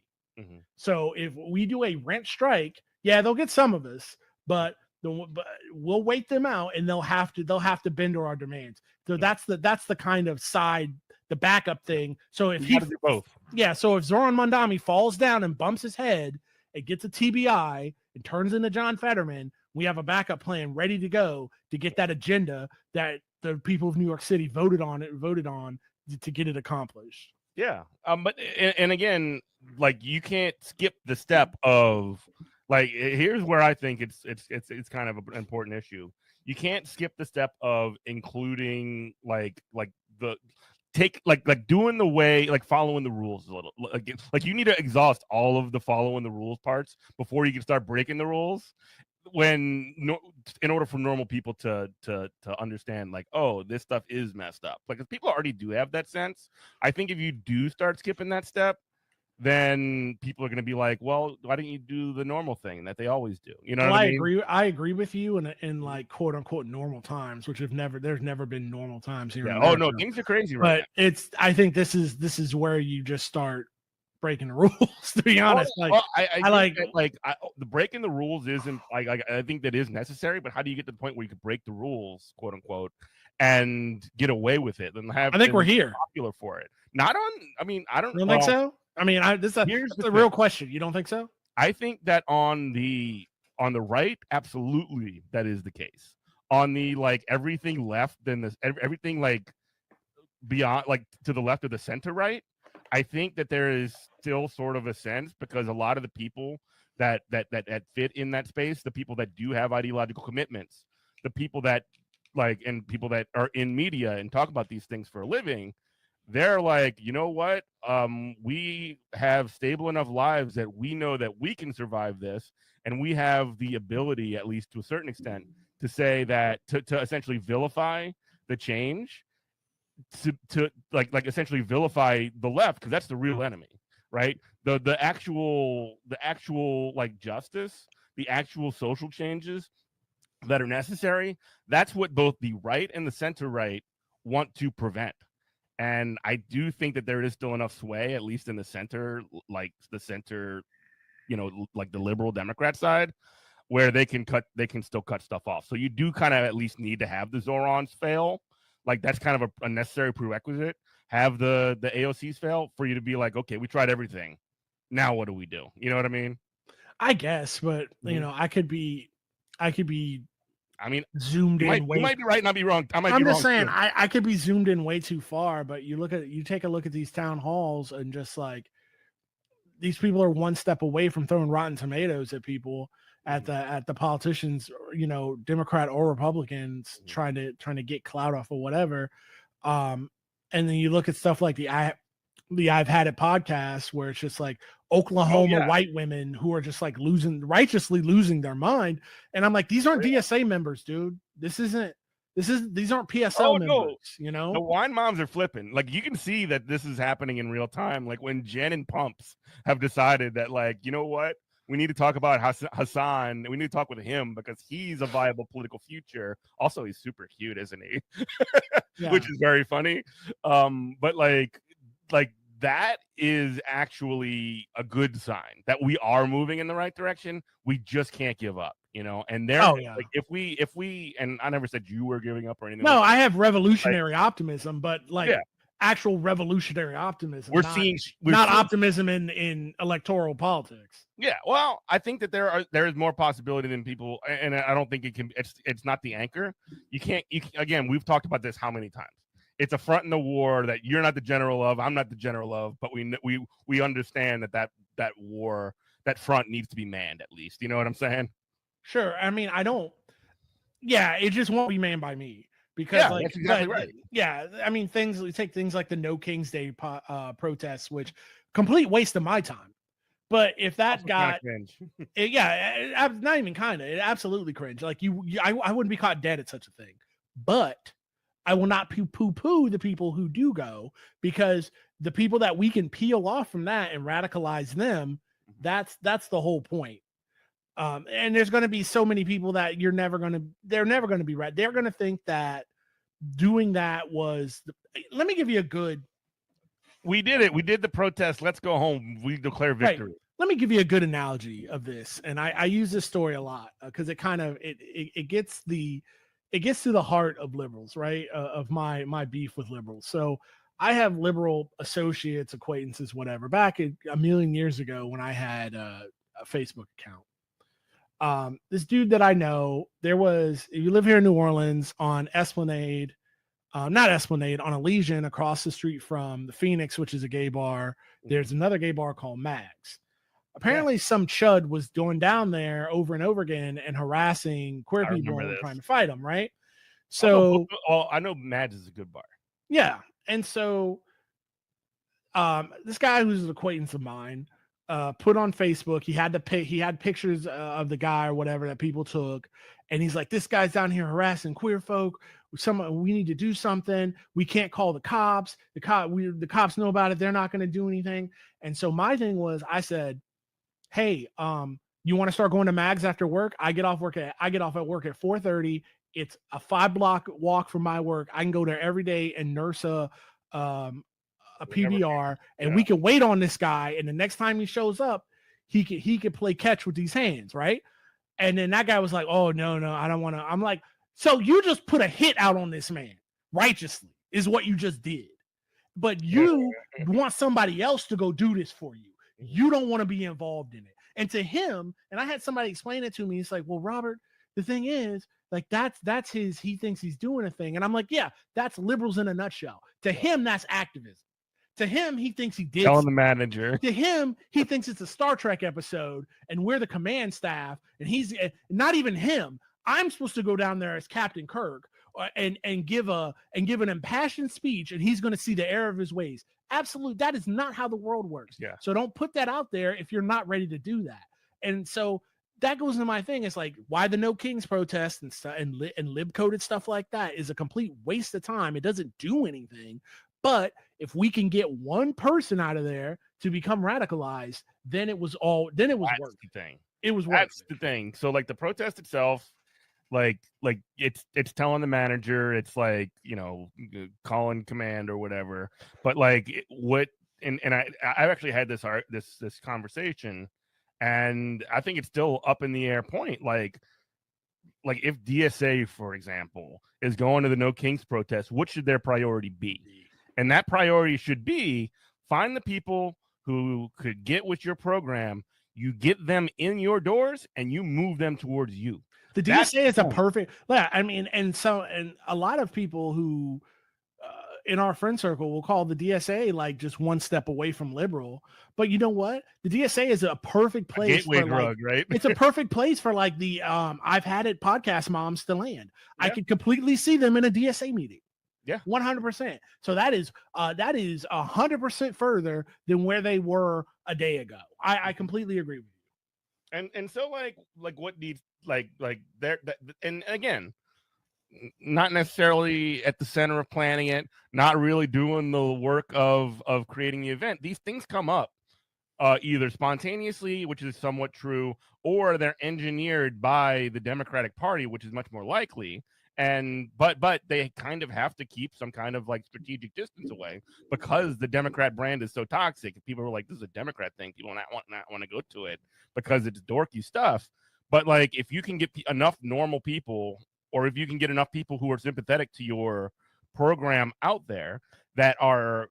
So if we do a rent strike, they'll get some of us, but we'll wait them out, and they'll have to bend to our demands. So that's the kind of the backup thing. So if he do both, so if Zoran Mondami falls down and bumps his head and gets a TBI and turns into John Fetterman, we have a backup plan ready to go to get that agenda that the people of New York City voted on to get it accomplished. Yeah. But and again, like, you can't skip the step of, like, here's where I think it's kind of an important issue. You can't skip the step of including doing the way, like following the rules a little. Like you need to exhaust all of the following the rules parts before you can start breaking the rules. In order for normal people to understand, like, oh, this stuff is messed up. Like, if people already do have that sense, I think if you do start skipping that step, then people are going to be like, well, why didn't you do the normal thing that they always do? You know what I mean? I agree with you in like quote unquote normal times, which there's never been normal times here. Yeah. Oh no, things are crazy right now. But I think this is where you just start breaking the rules, to be honest. The breaking the rules isn't I think that is necessary, but how do you get to the point where you could break the rules, quote unquote, and get away with it? And I think we're here. Popular for it. Not on. I mean, I don't think so. I mean, that's the real question. You don't think so? I think that on the right, absolutely, that is the case. On the everything left, then everything beyond, to the left of the center right, I think that there is still sort of a sense, because a lot of the people that fit in that space, the people that do have ideological commitments, the people that and people that are in media and talk about these things for a living, they're like, you know what? We have stable enough lives that we know that we can survive this, and we have the ability, at least to a certain extent, to say that to essentially vilify the change, to essentially vilify the left, because that's the real enemy, right? The actual justice, the actual social changes that are necessary, that's what both the right and the center right want to prevent. And I do think that there is still enough sway, at least in the center, the liberal Democrat side, where they can still cut stuff off. So you do kind of at least need to have the Zorans fail. That's kind of a necessary prerequisite. Have the AOCs fail for you to be like, okay, we tried everything. Now what do we do? You know what I mean? I guess, but I could be I mean, zoomed in. You might be right, and I'll be wrong. I'm just saying, I could be zoomed in way too far. But you take a look at these town halls, and just these people are one step away from throwing rotten tomatoes at people, at the politicians, Democrat or Republicans, trying to get clout off or whatever. And then you look at stuff like the the I've Had It podcast where it's just like Oklahoma white women who are just like righteously losing their mind. And I'm like, these aren't DSA members, dude. These aren't PSL members, you know? The wine moms are flipping. Like, you can see that this is happening in real time. Like, when Jen and Pumps have decided that, like, you know what? We need to talk about Hassan. We need to talk with him because he's a viable political future. Also, he's super cute, isn't he? Which is very funny. But like that is actually a good sign that we are moving in the right direction. We just can't give up, you know. And like if we and I never said you were giving up or anything. No, I have revolutionary optimism, but actual revolutionary optimism. We're not optimism in electoral politics. Yeah, well, I think that there is more possibility than people, and I don't think it can. It's not the anchor. You can't. Again, we've talked about this how many times. It's a front in the war that you're not the general of, I'm not the general of, but we understand that war, that front needs to be manned at least. You know what I'm saying? Sure. I mean, I don't. Yeah, it just won't be manned by me. Because that's exactly right. Yeah, I mean, take things like the No King's Day protests, which complete waste of my time. But if that got, not even kind of, it absolutely cringe. Like I wouldn't be caught dead at such a thing. But I will not poo-poo the people who do go, because the people that we can peel off from that and radicalize them, that's the whole point. And there's going to be so many people that they're never going to be right. They're going to think that doing that was let me give you a good. We did it. We did the protest. Let's go home. We declare victory. Right. Let me give you a good analogy of this. And I use this story a lot because it kind of, it gets to the heart of liberals, right? Of my beef with liberals. So I have liberal associates, acquaintances, whatever, back a million years ago when I had a Facebook account. This dude that I know, if you live here in New Orleans on Esplanade, on Elysian, across the street from the Phoenix, which is a gay bar, there's another gay bar called Mags. Apparently some chud was going down there over and over again and harassing queer people and trying to fight them, right? So I know Mags is a good bar. Yeah. And so this guy who's an acquaintance of mine put on Facebook, he had pictures of the guy or whatever that people took, and he's like, this guy's down here harassing queer folk. We need to do something. We can't call the cops. The cops know about it. They're not going to do anything. And so my thing was, I said, hey, you want to start going to Mags after work? I get off at work at 4:30. It's a 5-block walk from my work. I can go there every day and nurse a PBR, and we can wait on this guy. And the next time he shows up, he could play catch with these hands, right? And then that guy was like, oh, no, I don't want to. I'm like, so you just put a hit out on this man righteously is what you just did. But you want somebody else to go do this for you. You don't want to be involved in it. And to him, and I had somebody explain it to me, it's like, well, Robert, the thing is, like, that's he thinks he's doing a thing. And I'm like, yeah, that's liberals in a nutshell. To him, that's activism. To him, he thinks he did. Telling the manager. To him, he thinks it's a Star Trek episode, and we're the command staff, and he's not even him. I'm supposed to go down there as Captain Kirk and give an impassioned speech, and he's going to see the error of his ways. Absolutely, that is not how the world works. Yeah. So don't put that out there if you're not ready to do that. And so that goes into my thing. It's like, why the No Kings protest and stuff and lib-coded stuff like that is a complete waste of time. It doesn't do anything. But if we can get one person out of there to become radicalized, then it was worth the thing. It was worth That's the thing. So like the protest itself, like it's telling the manager, it's like, you know, calling command or whatever. But like I actually had this conversation, and I think it's still up in the air point. Like if DSA, for example, is going to the No Kings protest, what should their priority be? And that priority should be find the people who could get with your program, you get them in your doors, and you move them towards you. The DSA is a perfect, I mean, and a lot of people who in our friend circle will call the DSA like just one step away from liberal. But you know what? The DSA is a perfect place gateway drug, right? It's a perfect place for like the I've Had It podcast moms to land. Yeah. I could completely see them in a DSA meeting. Yeah, 100%. So that is 100% further than where they were a day ago. I completely agree with you. And so like what needs like there, and again, not necessarily at the center of planning it, not really doing the work of creating the event. These things come up either spontaneously, which is somewhat true, or they're engineered by the Democratic Party, which is much more likely. And but they kind of have to keep some kind of like strategic distance away because the Democrat brand is so toxic. People are like, this is a Democrat thing. People not want to go to it because it's dorky stuff. But like, if you can get enough normal people, or if you can get enough people who are sympathetic to your program out there that are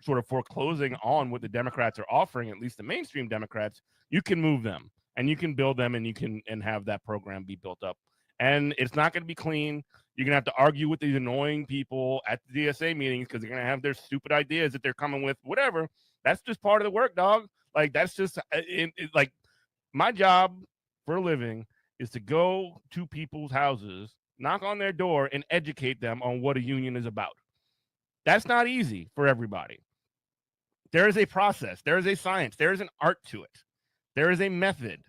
sort of foreclosing on what the Democrats are offering, at least the mainstream Democrats, you can move them and you can build them and you can have that program be built up. And it's not going to be clean. You're going to have to argue with these annoying people at the DSA meetings because they're going to have their stupid ideas that they're coming with, whatever. That's just part of the work, dog. Like, that's just like my job for a living is to go to people's houses, knock on their door, and educate them on what a union is about. That's not easy for everybody. There is a process. There is a science. There is an art to it. There is a method.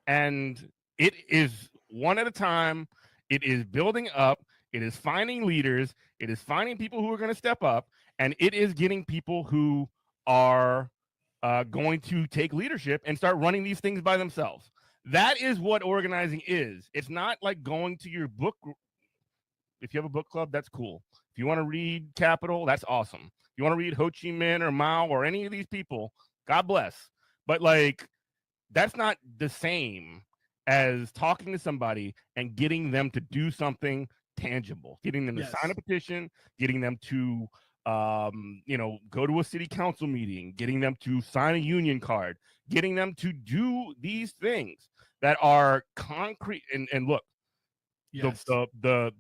And it is one at a time. It is building up. It is finding leaders. It is finding people who are going to step up. And it is getting people who are going to take leadership and start running these things by themselves. That is what organizing is. It's not like going to your book. If you have a book club, that's cool. If you want to read Capital, that's awesome. If you want to read Ho Chi Minh or Mao or any of these people, God bless. But like, that's not the same as talking to somebody and getting them to do something tangible, getting them to sign a petition, getting them to go to a city council meeting, getting them to sign a union card, getting them to do these things that are concrete. And look, the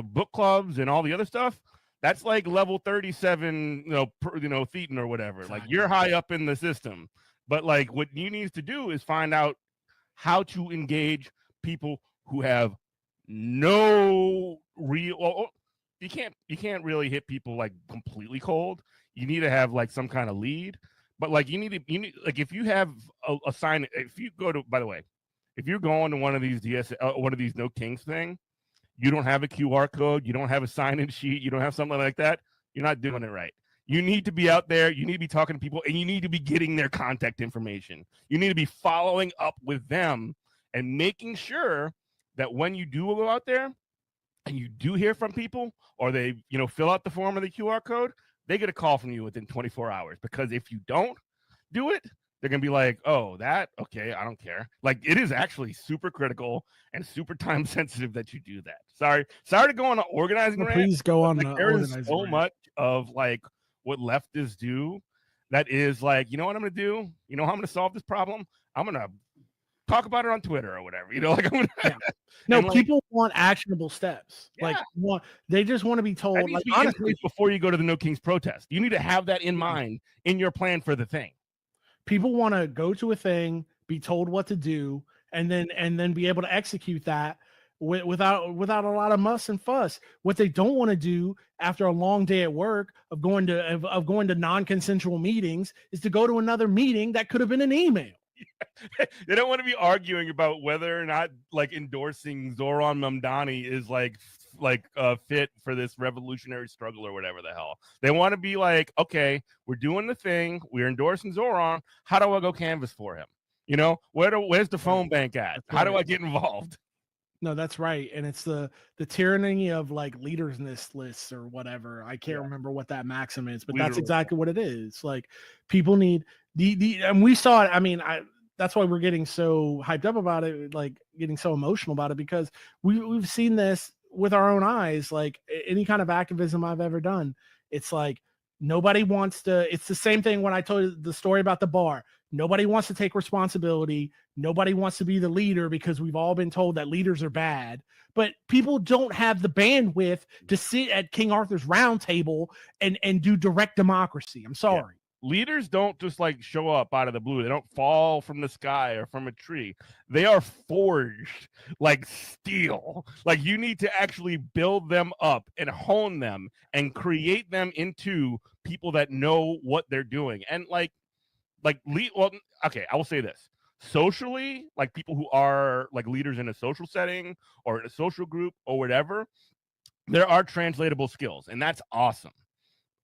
book clubs and all the other stuff, that's like level 37, Thetan or whatever. Like, you're high up in the system. But like, what you need to do is find out how to engage people who have no real. You can't really hit people like completely cold. You need to have like some kind of lead. But like, you need like, if you have a sign, if you go to, by the way, if you're going to one of these one of these No Kings thing, you don't have a QR code, you don't have a sign-in sheet, you don't have something like that, you're not doing it right. You need to be out there, you need to be talking to people, and you need to be getting their contact information. You need to be following up with them and making sure that when you do go out there and you do hear from people, or they, fill out the form or the QR code, they get a call from you within 24 hours. Because if you don't do it, they're going to be like, oh, okay, I don't care. Like, it is actually super critical and super time sensitive that you do that. Sorry to go on an organizing rant. Please go on. Like, there is so much of like what leftists do that is like, you know what I'm going to do? You know how I'm going to solve this problem? I'm going to talk about it on Twitter or whatever. Like, I'm gonna, no, people want actionable steps. Like, they just want to be told. That needs to be honestly, before you go to the No Kings protest, you need to have that in mind in your plan for the thing. People want to go to a thing, be told what to do, and then be able to execute that without a lot of muss and fuss. What they don't want to do after a long day at work of going to non-consensual meetings is to go to another meeting that could have been an email. They don't want to be arguing about whether or not like endorsing Zoran Mamdani is like fit for this revolutionary struggle or whatever the hell. They want to be like, okay, we're doing the thing, we're endorsing Zoran. How do I go canvas for him? Where's the phone bank at? How do I get involved? No, that's right. And it's the tyranny of like leaders lists or whatever. I can't remember what that maxim is, but that's exactly what it is. Like, people need and we saw it. I mean, that's why we're getting so hyped up about it, like getting so emotional about it, because we've seen this with our own eyes. Like, any kind of activism I've ever done, it's like nobody wants to. It's the same thing when I told you the story about the bar. Nobody wants to take responsibility. Nobody wants to be the leader because we've all been told that leaders are bad. But people don't have the bandwidth to sit at King Arthur's round table and do direct democracy. I'm sorry. leaders don't just like show up out of the blue. They don't fall from the sky or from a tree. They are forged like steel. Like you need to actually build them up and hone them and create them into people that know what they're doing. And well, okay, I will say this. Socially, like people who are like leaders in a social setting or in a social group or whatever, there are translatable skills, and that's awesome.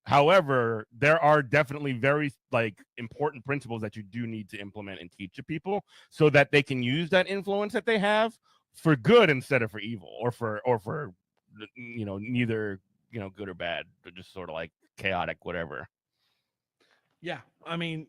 However, there are definitely very like important principles that you do need to implement and teach to people so that they can use that influence that they have for good instead of for evil, or for neither good or bad, but just sort of like chaotic, whatever. Yeah, I mean,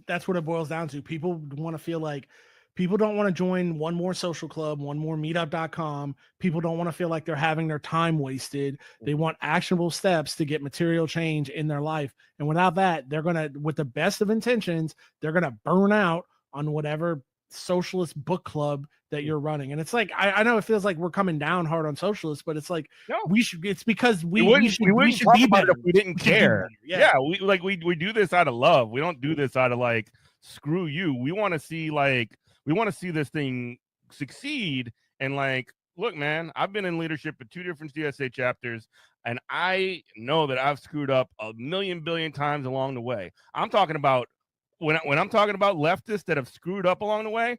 that's what it boils down to. People want to feel like people don't want to join one more social club, one more meetup.com. People don't want to feel like they're having their time wasted. They want actionable steps to get material change in their life. And without that, they're going to, with the best of intentions, they're going to burn out on whatever socialist book club that you're running. And it's like, I know it feels like we're coming down hard on socialists, but it's like, it's because we should talk be about better it if we didn't care. Yeah. We do this out of love. We don't do this out of like, screw you. We want to see this thing succeed. And like, look, man, I've been in leadership at 2 different DSA chapters, and I know that I've screwed up a billion times along the way. I'm talking about when I'm talking about leftists that have screwed up along the way,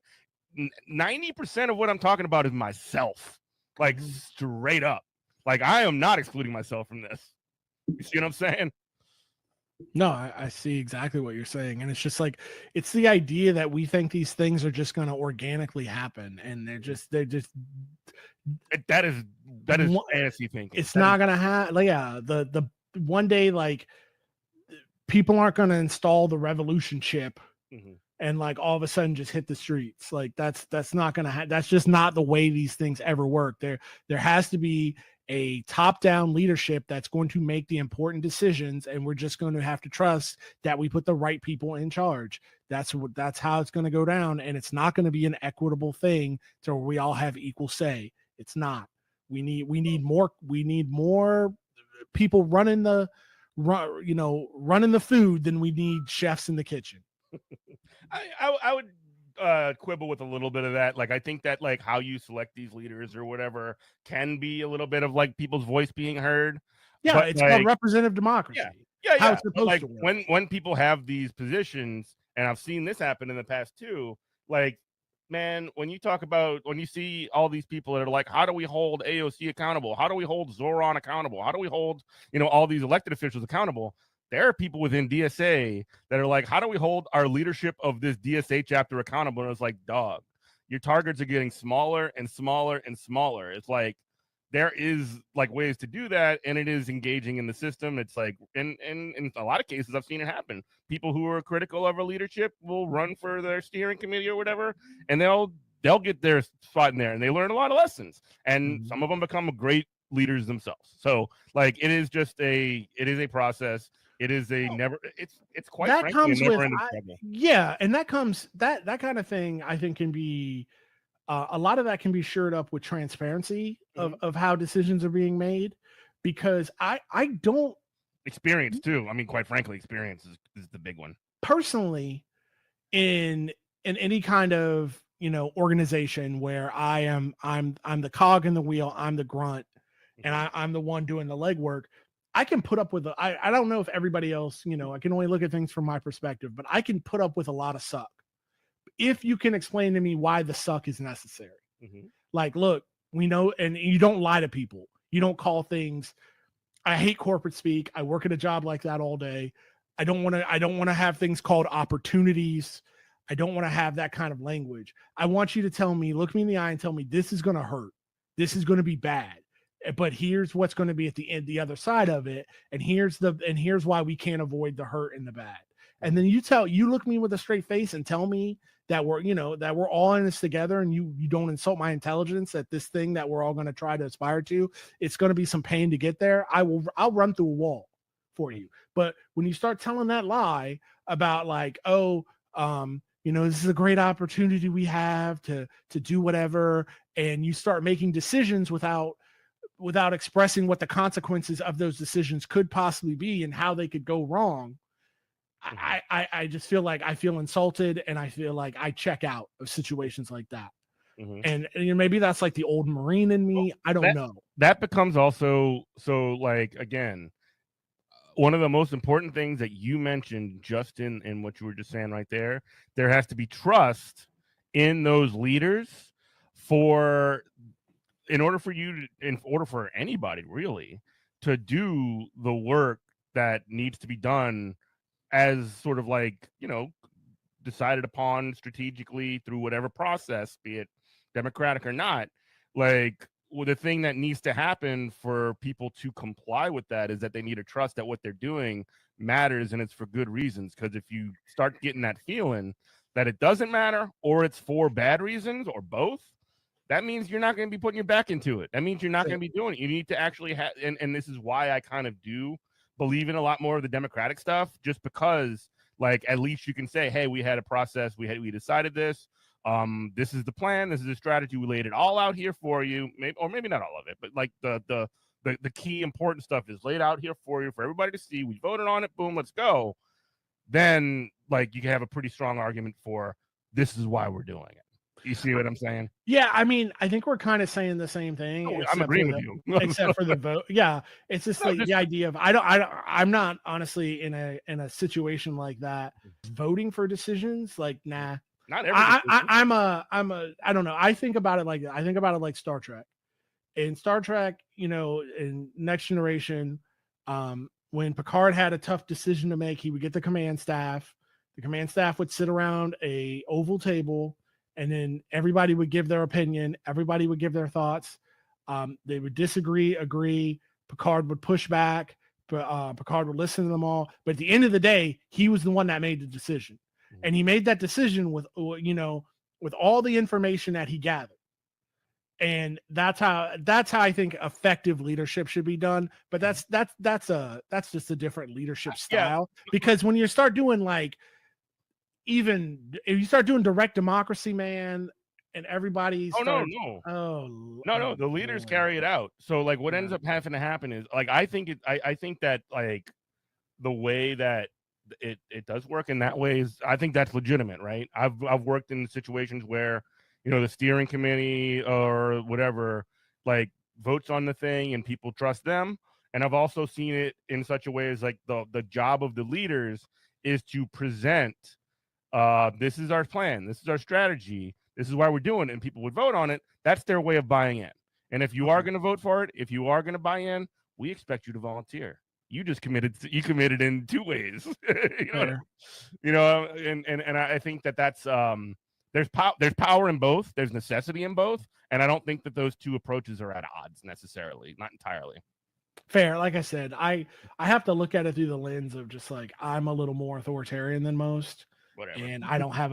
90% of what I'm talking about is myself, like straight up. Like I am not excluding myself from this. You see what I'm saying? No, I see exactly what you're saying. And it's just like, it's the idea that we think these things are just going to organically happen. And that is fantasy thinking. It's not going to happen. Like, yeah. The one day, like people aren't going to install the revolution chip and like all of a sudden just hit the streets. Like that's not going to that's just not the way these things ever work. There has to be a top-down leadership that's going to make the important decisions, and we're just going to have to trust that we put the right people in charge. That's how it's going to go down, and it's not going to be an equitable thing to where we all have equal say. It's not. We need more people running the food than we need chefs in the kitchen. I would quibble with a little bit of that. Like I think that like how you select these leaders or whatever can be a little bit of like people's voice being heard. Yeah, but it's like, called representative democracy. Yeah. How it's supposed like to work. when people have these positions, and I've seen this happen in the past too, like man, when you see all these people that are like, how do we hold AOC accountable? How do we hold Zoran accountable? How do we hold, all these elected officials accountable? There are people within DSA that are like, how do we hold our leadership of this DSA chapter accountable? And it's like, dog, your targets are getting smaller and smaller and smaller. It's like, there is like ways to do that, and it is engaging in the system. It's like, in a lot of cases, I've seen it happen. People who are critical of our leadership will run for their steering committee or whatever, and they'll get their spot in there, and they learn a lot of lessons, and some of them become great leaders themselves. So like, it is a process. It is it's quite that frankly comes a with never-ending struggle. and that kind of thing I think can be a lot of that can be shored up with transparency of how decisions are being made, because I don't experience too. I mean, quite frankly, experience is the big one. Personally, in any kind of organization where I'm the cog in the wheel, I'm the grunt, and I'm the one doing the legwork, I can put up with I don't know if everybody else, I can only look at things from my perspective, but I can put up with a lot of suck if you can explain to me why the suck is necessary. Like, look, we know, and you don't lie to people. You don't call things. I hate corporate speak. I work at a job like that all day. I don't want to have things called opportunities. I don't want to have that kind of language. I want you to tell me, look me in the eye and tell me this is going to hurt. This is going to be bad. But here's what's going to be at the end, the other side of it. And here's why we can't avoid the hurt and the bad. And then you look me with a straight face and tell me that we're all in this together, and you don't insult my intelligence, that this thing that we're all going to try to aspire to, it's going to be some pain to get there. I'll run through a wall for you. But when you start telling that lie about like, this is a great opportunity we have to do whatever, and you start making decisions without expressing what the consequences of those decisions could possibly be and how they could go wrong, I just feel like I feel insulted, and I feel like I check out of situations like that. And maybe that's like the old Marine in me. I don't know. That becomes also, so like, again, one of the most important things that you mentioned just in what you were just saying right there has to be trust in those leaders in order for anybody really to do the work that needs to be done as sort of like, decided upon strategically through whatever process, be it democratic or not. Like, well, the thing that needs to happen for people to comply with that is that they need to trust that what they're doing matters and it's for good reasons. Because if you start getting that feeling that it doesn't matter, or it's for bad reasons, or both, that means you're not going to be putting your back into it. That means you're not going to be doing it. You need to actually have, and this is why I kind of do believe in a lot more of the democratic stuff, just because, like, at least you can say, hey, we had a process, we decided this. This is the plan, this is the strategy, we laid it all out here for you, maybe not all of it, but like the key important stuff is laid out here for you for everybody to see. We voted on it, boom, let's go. Then, like, you can have a pretty strong argument for this is why we're doing it. You see what I'm saying? Yeah, I mean, I think we're kind of saying the same thing. Oh, I'm agreeing with you. Except for the vote. Yeah, it's just like the idea of I'm not honestly in a situation like that voting for decisions. Like, nah. Not every I don't know. I think about it like Star Trek. In Star Trek, in Next Generation, when Picard had a tough decision to make, he would get the command staff. The command staff would sit around a oval table, and then everybody would give their opinion. Everybody would give their thoughts. They would disagree, agree. Picard would push back. Picard would listen to them all. But at the end of the day, he was the one that made the decision. And he made that decision with all the information that he gathered. And that's how I think effective leadership should be done. But that's just a different leadership style. Because when you start doing if you start doing direct democracy, man, and everybody no, the leaders carry it out. So like what ends up having to happen is, like, I think that like the way that it does work in that way is, I think that's legitimate, right? I've worked in situations where, the steering committee or whatever, like, votes on the thing and people trust them. And I've also seen it in such a way as, like, the job of the leaders is to present, this is our plan, this is our strategy, this is why we're doing it, and people would vote on it. That's their way of buying in. And if you are going to vote for it, if you are going to buy in, we expect you to volunteer. You just committed in two ways. And I think that's there's power in both, there's necessity in both, and I don't think that those two approaches are at odds necessarily, not entirely. Fair. Like I said, I have to look at it through the lens of just like, I'm a little more authoritarian than most. Whatever. And I don't have,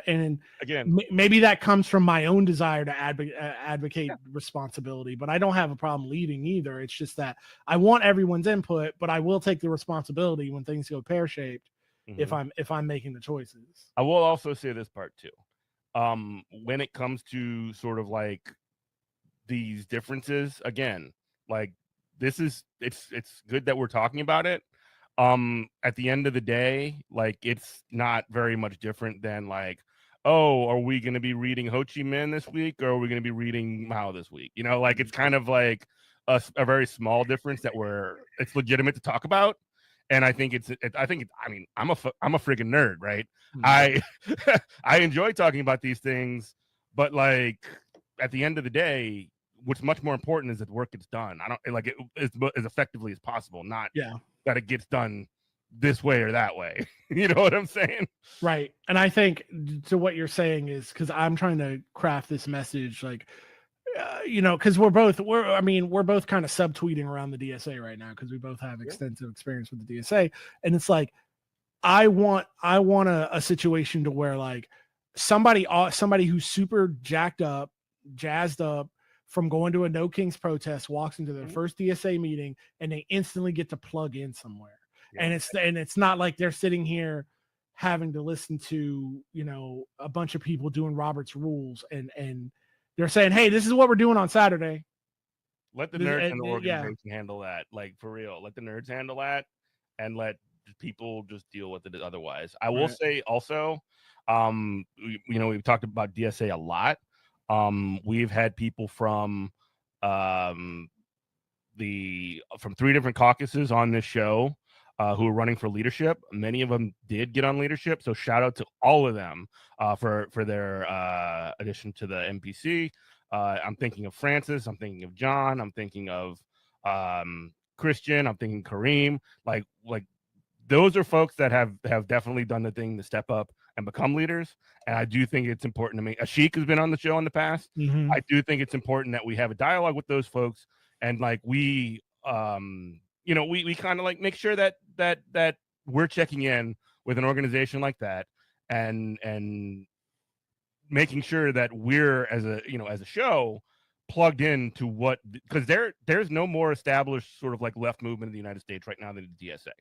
and again, maybe that comes from my own desire to advocate responsibility, but I don't have a problem leading either. It's just that I want everyone's input, but I will take the responsibility when things go pear-shaped if I'm making the choices. I will also say this part too. When it comes to sort of like these differences, again, like, it's good that we're talking about it. At the end of the day, like, it's not very much different than like, oh, are we going to be reading Ho Chi Minh this week, or are we going to be reading Mao this week? Like, it's kind of like a very small difference that it's legitimate to talk about. And I think I'm a freaking nerd, right? Mm-hmm. I enjoy talking about these things, but like, at the end of the day, what's much more important is that the work gets done. I don't like it as effectively as possible, not that it gets done this way or that way. You know what I'm saying? Right. And I think to what you're saying is, because I'm trying to craft this message, like, because we're both kind of subtweeting around the DSA right now, because we both have extensive experience with the DSA. And it's like, I want a situation to where, like, somebody who's super jazzed up from going to a No Kings protest walks into their first DSA meeting, and they instantly get to plug in somewhere. And it's not like they're sitting here having to listen to, a bunch of people doing Robert's rules, and they're saying, hey, this is what we're doing on Saturday. Let the nerds and the organization handle that. Like, for real, let the nerds handle that, and let people just deal with it otherwise. I will say also, we've talked about DSA a lot. We've had people from 3 different caucuses on this show who are running for leadership. Many of them did get on leadership, so shout out to all of them for their addition to the MPC. I'm thinking of Francis, I'm thinking of John, I'm thinking of Christian, I'm thinking Kareem. Like those are folks that have definitely done the thing to step up and become leaders. And I do think it's important to me. Ashik has been on the show in the past. I do think it's important that we have a dialogue with those folks, and like we kind of like make sure that we're checking in with an organization like that, and making sure that we're as a show plugged into what, because there's no more established sort of like left movement in the United States right now than the DSA.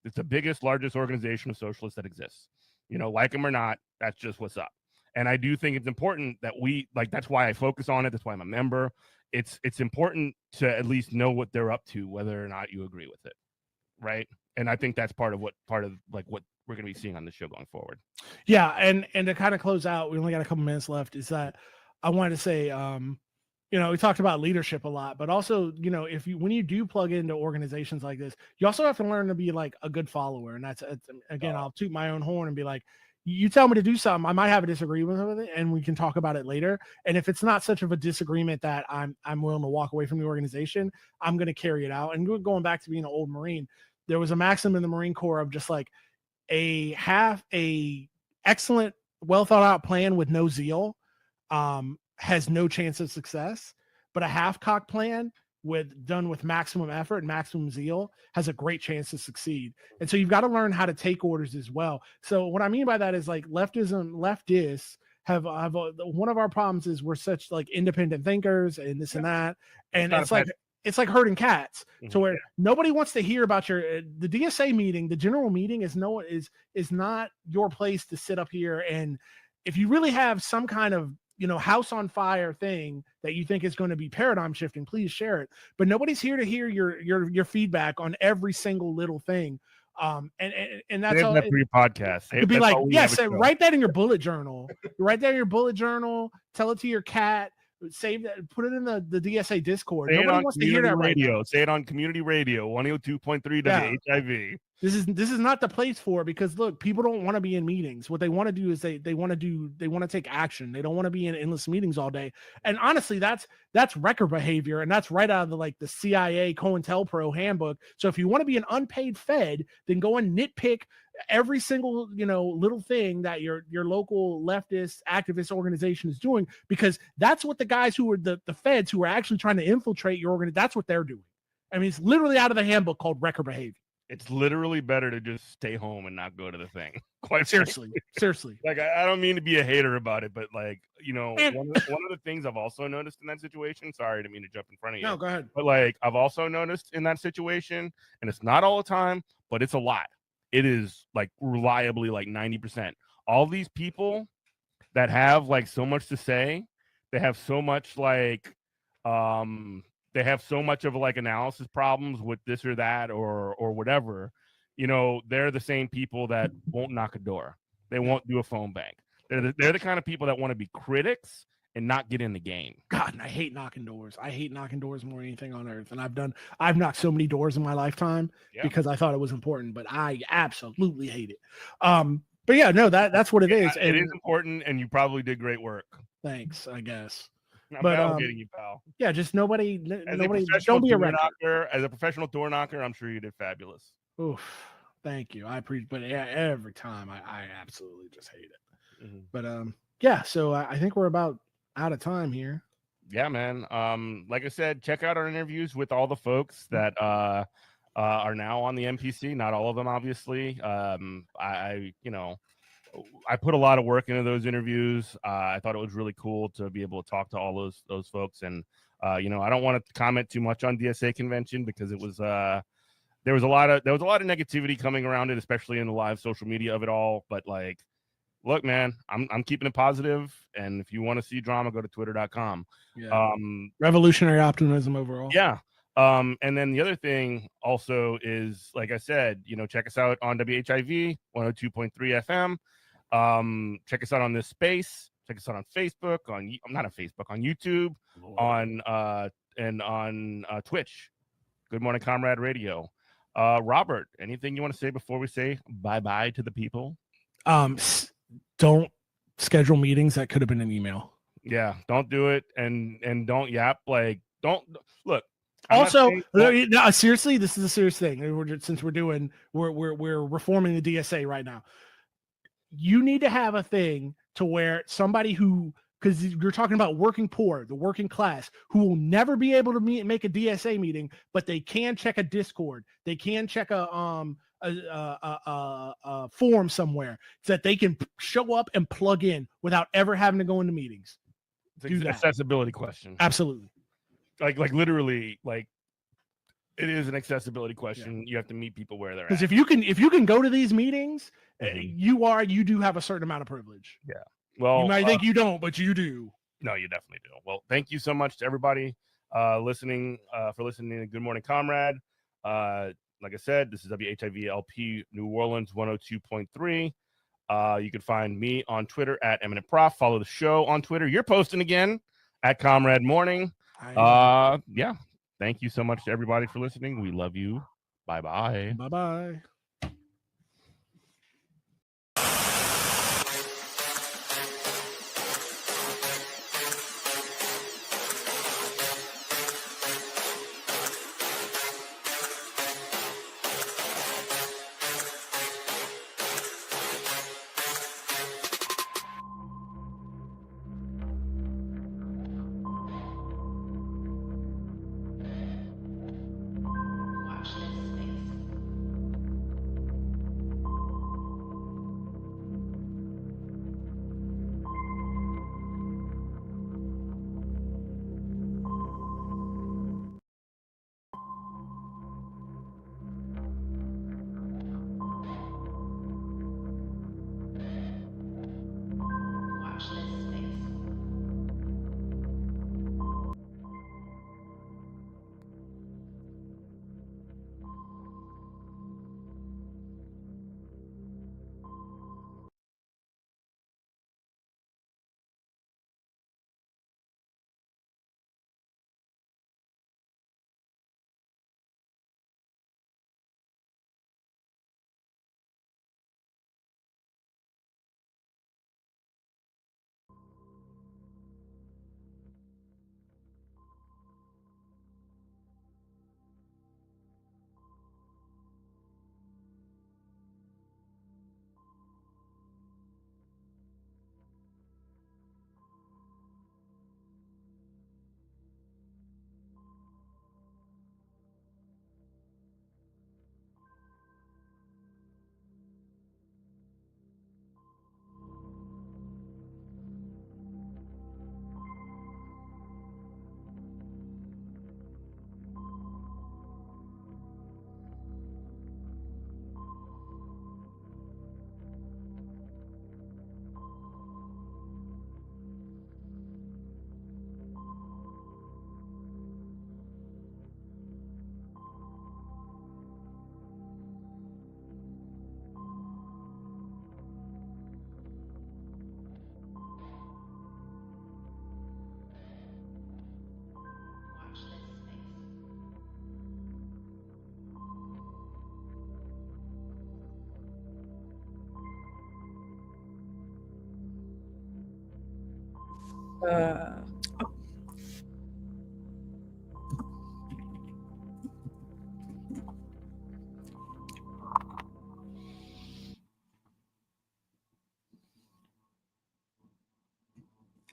It's the biggest, largest organization of socialists that exists. Like them or not, that's just what's up. And I do think it's important that we, like, that's why I focus on it. That's why I'm a member. It's important to at least know what they're up to, whether or not you agree with it. Right. And I think that's part of what we're going to be seeing on the show going forward. Yeah. And to kind of close out, we only got a couple minutes left, is that I wanted to say, we talked about leadership a lot, but also, when you do plug into organizations like this, you also have to learn to be like a good follower. And that's again, I'll toot my own horn and be like, you tell me to do something, I might have a disagreement with it, and we can talk about it later. And if it's not such of a disagreement that I'm willing to walk away from the organization, I'm going to carry it out. And going back to being an old Marine, there was a maxim in the Marine Corps of just like a excellent, well thought out plan with no zeal has no chance of success, but a half-cocked plan done with maximum effort and maximum zeal has a great chance to succeed. And so you've got to learn how to take orders as well. So what I mean by that is like leftists have one of our problems is we're such like independent thinkers and this and that, and it's like herding cats to where nobody wants to hear about the DSA meeting. The general meeting is not your place to sit up here, and if you really have some kind of house on fire thing that you think is going to be paradigm shifting, please share it. But nobody's here to hear your feedback on every single little thing. And that's all. That for your podcast. It'd be like, yes, write that in your bullet journal. Write that in your bullet journal. Tell it to your cat. Save that. Put it in the DSA Discord. Nobody wants to hear that right now. Say it on community radio, 102.3 WHIV. This is not the place for it, because look, people don't want to be in meetings. What they want to do is they want to take action. They don't want to be in endless meetings all day. And honestly, that's wrecker behavior, and that's right out of the CIA COINTELPRO handbook. So if you want to be an unpaid Fed, then go and nitpick every single little thing that your local leftist activist organization is doing, because that's what the guys who are the Feds who are actually trying to infiltrate your organization, that's what they're doing. I mean, it's literally out of the handbook called wrecker behavior. It's literally better to just stay home and not go to the thing. Quite seriously. Like, I don't mean to be a hater about it, but like, one of the things I've also noticed in that situation, sorry, I didn't mean to jump in front of you. No, go ahead. But like, I've also noticed in that situation, and it's not all the time, but it's a lot. It is like reliably like 90%. All these people that have like so much to say, they have so much like, they have so much of like analysis problems with this or that or whatever, they're the same people that won't knock a door. They won't do a phone bank. They're the kind of people that want to be critics and not get in the game. God, and I hate knocking doors. I hate knocking doors more than anything on earth. And I've knocked so many doors in my lifetime because I thought it was important, but I absolutely hate it. But yeah, no, that's what it is. It is important, and you probably did great work. Thanks, I guess. I'm validating you, pal. Yeah, just nobody don't be a red knocker. As a professional door knocker, I'm sure you did fabulous. Oof, thank you. I appreciate, but yeah, every time I absolutely just hate it. But yeah, so I think we're about out of time here. Yeah, man. Like I said, check out our interviews with all the folks that are now on the MPC. Not all of them, obviously. I put a lot of work into those interviews. I thought it was really cool to be able to talk to all those folks. And I don't want to comment too much on DSA convention because it was there was a lot of negativity coming around it, especially in the live social media of it all. But like, look, man, I'm keeping it positive, and if you want to see drama, go to twitter.com. Revolutionary optimism overall. Yeah. And then the other thing also is, like I said, check us out on WHIV 102.3 FM. Check us out on this space. Check us out on Facebook, I'm not on Facebook, on YouTube, and on Twitch. Good Morning Comrade Radio. Robert, anything you want to say before we say bye-bye to the people? Don't schedule meetings that could have been an email. Yeah, don't do it, and don't yap. Don't look. Also, no, seriously, this is a serious thing. Since we're reforming the DSA right now. You need to have a thing to where somebody who, because you're talking about working poor, the working class, who will never be able to make a DSA meeting, but they can check a Discord, they can check a forum somewhere so that they can show up and plug in without ever having to go into meetings. It's an accessibility question. Absolutely. Like literally, it is an accessibility question. You have to meet people where they're at. Because if you can go to these meetings, you do have a certain amount of privilege. Yeah. Well, you might think you don't, but you do. No, you definitely do. Well, thank you so much to everybody listening to Good Morning Comrade. Like I said, this is WHIV LP New Orleans 102.3. You can find me on Twitter at Eminent Prof. Follow the show on Twitter. You're posting again at Comrade Morning. Yeah. Thank you so much to everybody for listening. We love you. Bye-bye. Bye-bye.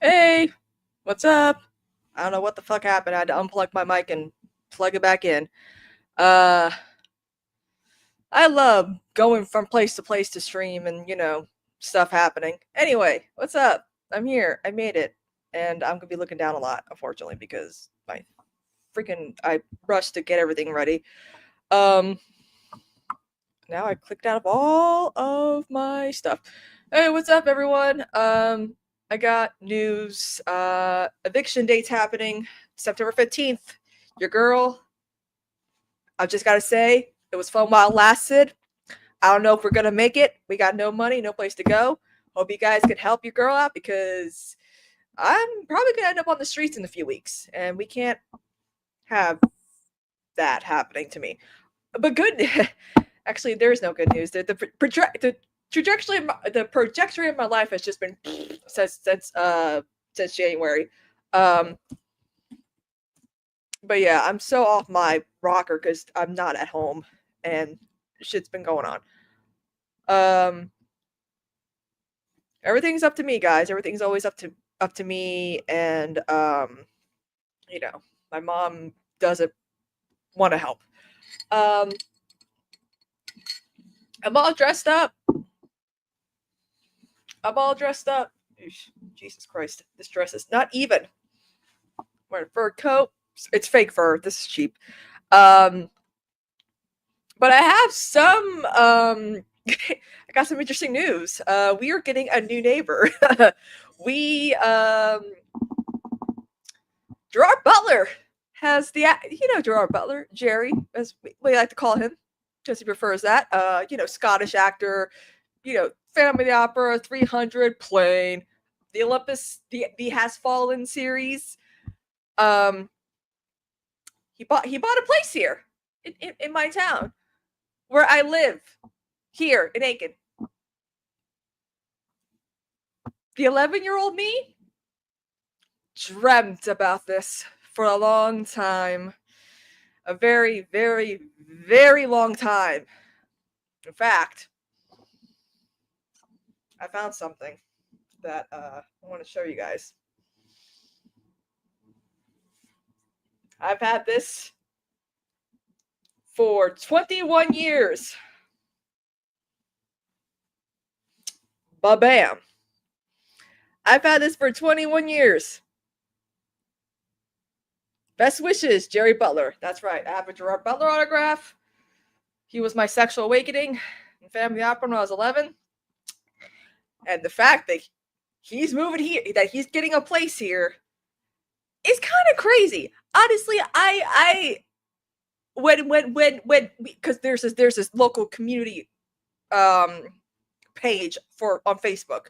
Hey, what's up? I don't know what the fuck happened. I had to unplug my mic and plug it back in. I love going from place to place to stream and, stuff happening. Anyway, what's up? I'm here. I made it. And I'm going to be looking down a lot, unfortunately, because I rushed to get everything ready. Now I clicked out of all of my stuff. Hey, what's up, everyone? I got news. Eviction dates happening September 15th. Your girl I've just got to say, it was fun while it lasted. I don't know if we're going to make it. We got no money, no place to go. Hope you guys can help your girl out because I'm probably going to end up on the streets in a few weeks. And we can't have that happening to me. But good. Actually, there's no good news. The trajectory of my life has just been since January. But yeah, I'm so off my rocker because I'm not at home and shit's been going on. Everything's up to me, guys. Everything's always up to me, and you know, my mom doesn't want to help. I'm all dressed up. Eesh, Jesus Christ, this dress is not even. I'm wearing a fur coat. It's fake fur. This is cheap. But I have some. I got some interesting news. We are getting a new neighbor. Gerard Butler has Gerard Butler, Jerry, as we like to call him, because he prefers that. Scottish actor. Phantom of the Opera, 300, Plane, the Olympus, the Has Fallen series. He bought a place here in my town where I live, here in Aiken. The 11-year-old me dreamt about this for a long time. A very, very, very long time. In fact, I found something that I want to show you guys. I've had this for 21 years. Ba-bam. I've had this for 21 years. Best wishes, Jerry Butler. That's right. I have a Gerard Butler autograph. He was my sexual awakening in Phantom of the Opera when I was 11. And the fact that he's moving here, that he's getting a place here, is kind of crazy. Honestly, because there's this local community page on Facebook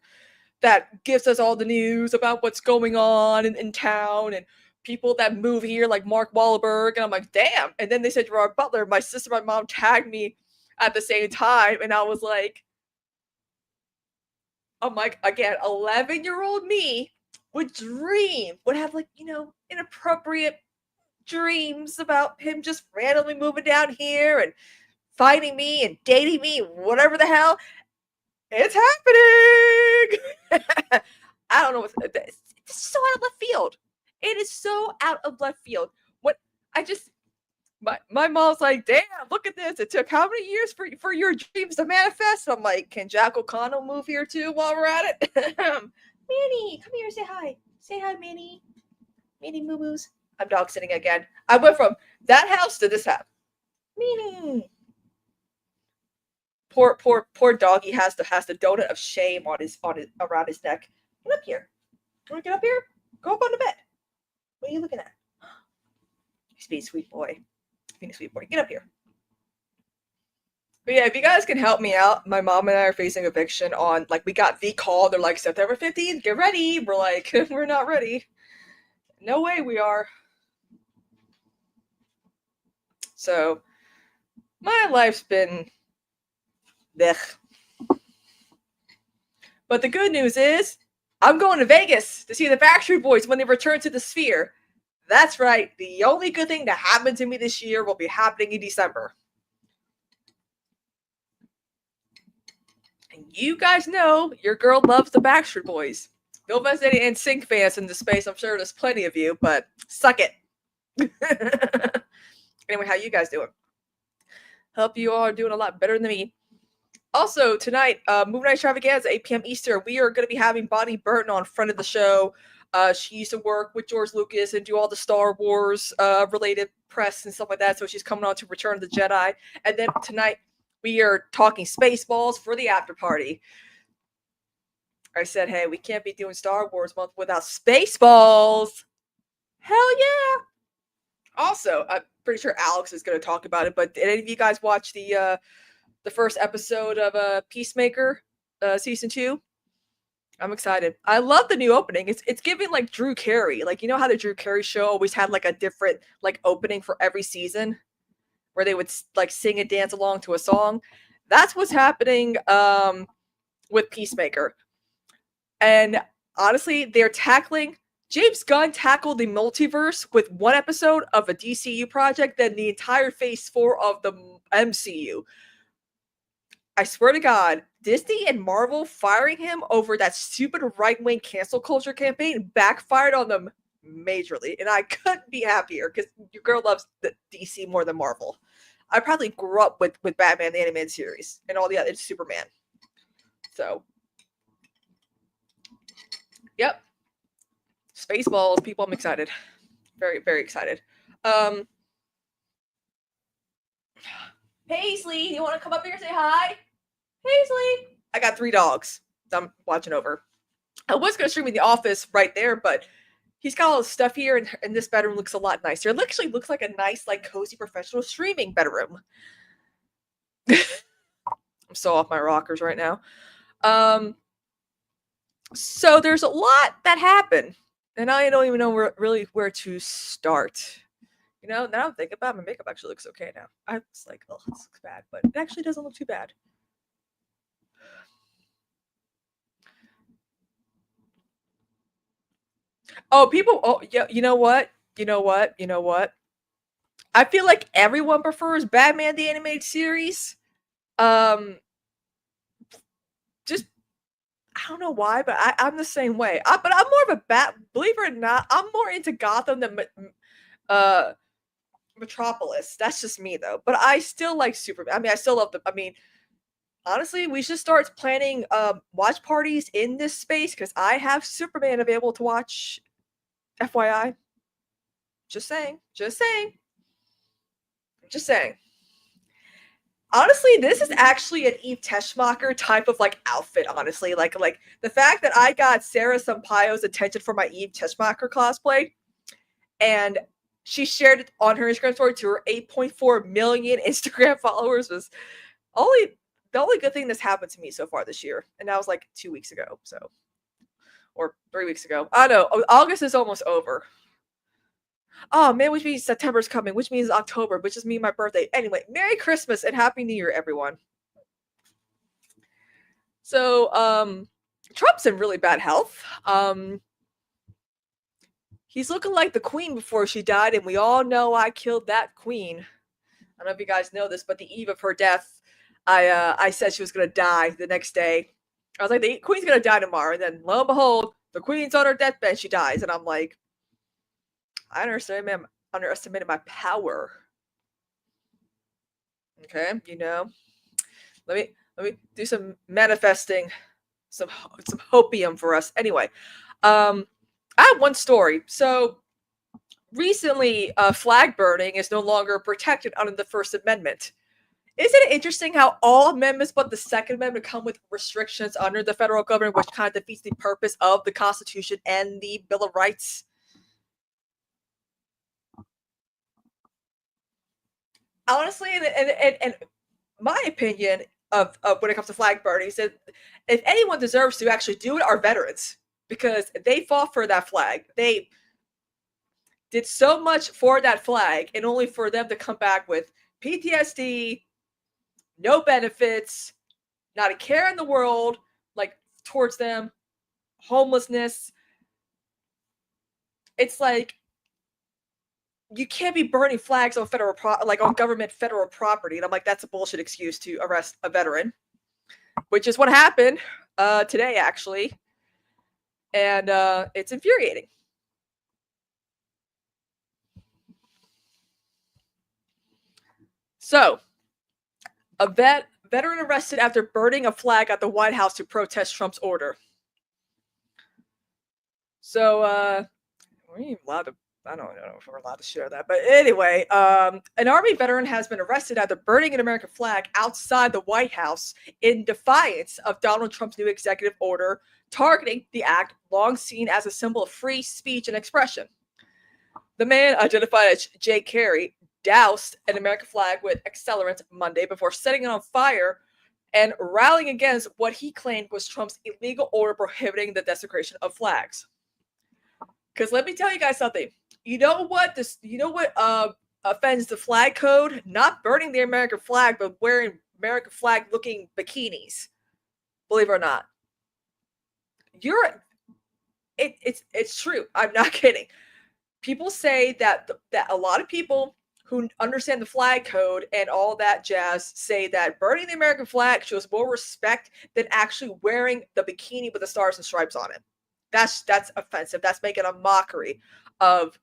that gives us all the news about what's going on in town and people that move here, like Mark Wahlberg, and I'm like, damn. And then they said Gerard Butler. My sister, my mom tagged me at the same time, and I was like, I'm like, again, 11-year-old me would have inappropriate dreams about him just randomly moving down here and finding me and dating me, whatever the hell. It's happening. I don't know this is so out of left field. It is so out of left field. My mom's like, damn, look at this. It took how many years for your dreams to manifest? I'm like, can Jack O'Connell move here too while we're at it? Manny, come here, say hi. Say hi, Manny. Manny Moo Moos. I'm dog sitting again. I went from that house to this house. Manny. Poor doggy has the donut of shame on his around his neck. Get up here. You want to get up here? Go up on the bed. What are you looking at? He's being a sweet boy. Get up here. But yeah, if you guys can help me out, my mom and I are facing eviction on, we got the call. They're like, September 15th, get ready. We're like, we're not ready. No way we are. So, my life's been blech. But the good news is, I'm going to Vegas to see the Backstreet Boys when they return to the Sphere. That's right. The only good thing that happened to me this year will be happening in December. And you guys know your girl loves the Backstreet Boys. No offense to any NSYNC fans in this space. I'm sure there's plenty of you, but suck it. Anyway, how you guys doing? Hope you all are doing a lot better than me. Also, tonight, Movie Night Extravaganza, 8 p.m. Eastern, we are going to be having Bonnie Burton on, friend of the show. She used to work with George Lucas and do all the Star Wars related press and stuff like that. So she's coming on to Return of the Jedi. And then tonight we are talking Spaceballs for the after party. I said, hey, we can't be doing Star Wars month without Spaceballs. Hell yeah. Also, pretty sure Alex is going to talk about it. But did any of you guys watch the first episode of Peacemaker season 2? I'm excited. I love the new opening. It's giving like Drew Carey. Like, you know how the Drew Carey show always had like a different like opening for every season, where they would like sing and dance along to a song. That's what's happening with Peacemaker. And honestly, they're tackling. James Gunn tackled the multiverse with one episode of a DCU project, then the entire phase 4 of the MCU. I swear to God, Disney and Marvel firing him over that stupid right-wing cancel culture campaign backfired on them majorly. And I couldn't be happier because your girl loves the DC more than Marvel. I probably grew up with Batman, the animated series, and all the other Superman. So, yep. Spaceballs, people, I'm excited. Very, very excited. Paisley, you want to come up here and say hi? Paisley! I got 3 dogs I'm watching over. I was going to stream in the office right there, but he's got all his stuff here, and this bedroom looks a lot nicer. It actually looks like a nice, like, cozy professional streaming bedroom. I'm so off my rockers right now. So there's a lot that happened, and I don't even know where to start. You know, now I'm thinking about it, my makeup actually looks okay now. I was like, oh, this looks bad, but it actually doesn't look too bad. Oh, people, oh, yeah, you know what? I feel like everyone prefers Batman the Animated Series. Just, I don't know why, but I'm the same way. But I'm more of a believe it or not, I'm more into Gotham than Metropolis. That's just me, though. But I still like Superman. I mean, I still love honestly, we should start planning watch parties in this space, because I have Superman available to watch. FYI. Just saying. Honestly, this is actually an Eve Teschmacher type of like outfit, honestly. Like the fact that I got Sarah Sampaio's attention for my Eve Teschmacher cosplay, and she shared it on her Instagram story to her 8.4 million Instagram followers was the only good thing that's happened to me so far this year. And that was like 2 weeks ago, or 3 weeks ago. I don't know. August is almost over. Oh man, which means September's coming, which means October, which is me and my birthday. Anyway, Merry Christmas and Happy New Year, everyone. So, Trump's in really bad health. He's looking like the queen before she died, and we all know I killed that queen. I don't know if you guys know this, but the eve of her death, I said she was going to die the next day. I was like, the queen's going to die tomorrow. And then, lo and behold, the queen's on her deathbed. She dies. And I'm like, I underestimated my power. Okay, you know. Let me do some manifesting, some hopium for us. Anyway, I have one story. So recently, flag burning is no longer protected under the First Amendment. Isn't it interesting how all amendments but the Second Amendment come with restrictions under the federal government, which kind of defeats the purpose of the Constitution and the Bill of Rights? Honestly, and my opinion of when it comes to flag burning is that if anyone deserves to actually do it, are veterans, because they fought for that flag. They did so much for that flag, and only for them to come back with PTSD, no benefits, not a care in the world, like, towards them, homelessness. It's like, you can't be burning flags on on government federal property. And I'm like, that's a bullshit excuse to arrest a veteran, which is what happened today, actually. And it's infuriating. So, a veteran arrested after burning a flag at the White House to protest Trump's order. So, we're even allowed to, I don't know if we're allowed to share that. But anyway, an Army veteran has been arrested after burning an American flag outside the White House in defiance of Donald Trump's new executive order targeting the act long seen as a symbol of free speech and expression. The man, identified as Jay Carey, doused an American flag with accelerant Monday before setting it on fire and rallying against what he claimed was Trump's illegal order prohibiting the desecration of flags. Because let me tell you guys something. You know what offends the flag code? Not burning the American flag, but wearing American flag looking bikinis. Believe it or not. It's true. I'm not kidding. People say that a lot of people who understand the flag code and all that jazz say that burning the American flag shows more respect than actually wearing the bikini with the stars and stripes on it. That's offensive. That's making a mockery of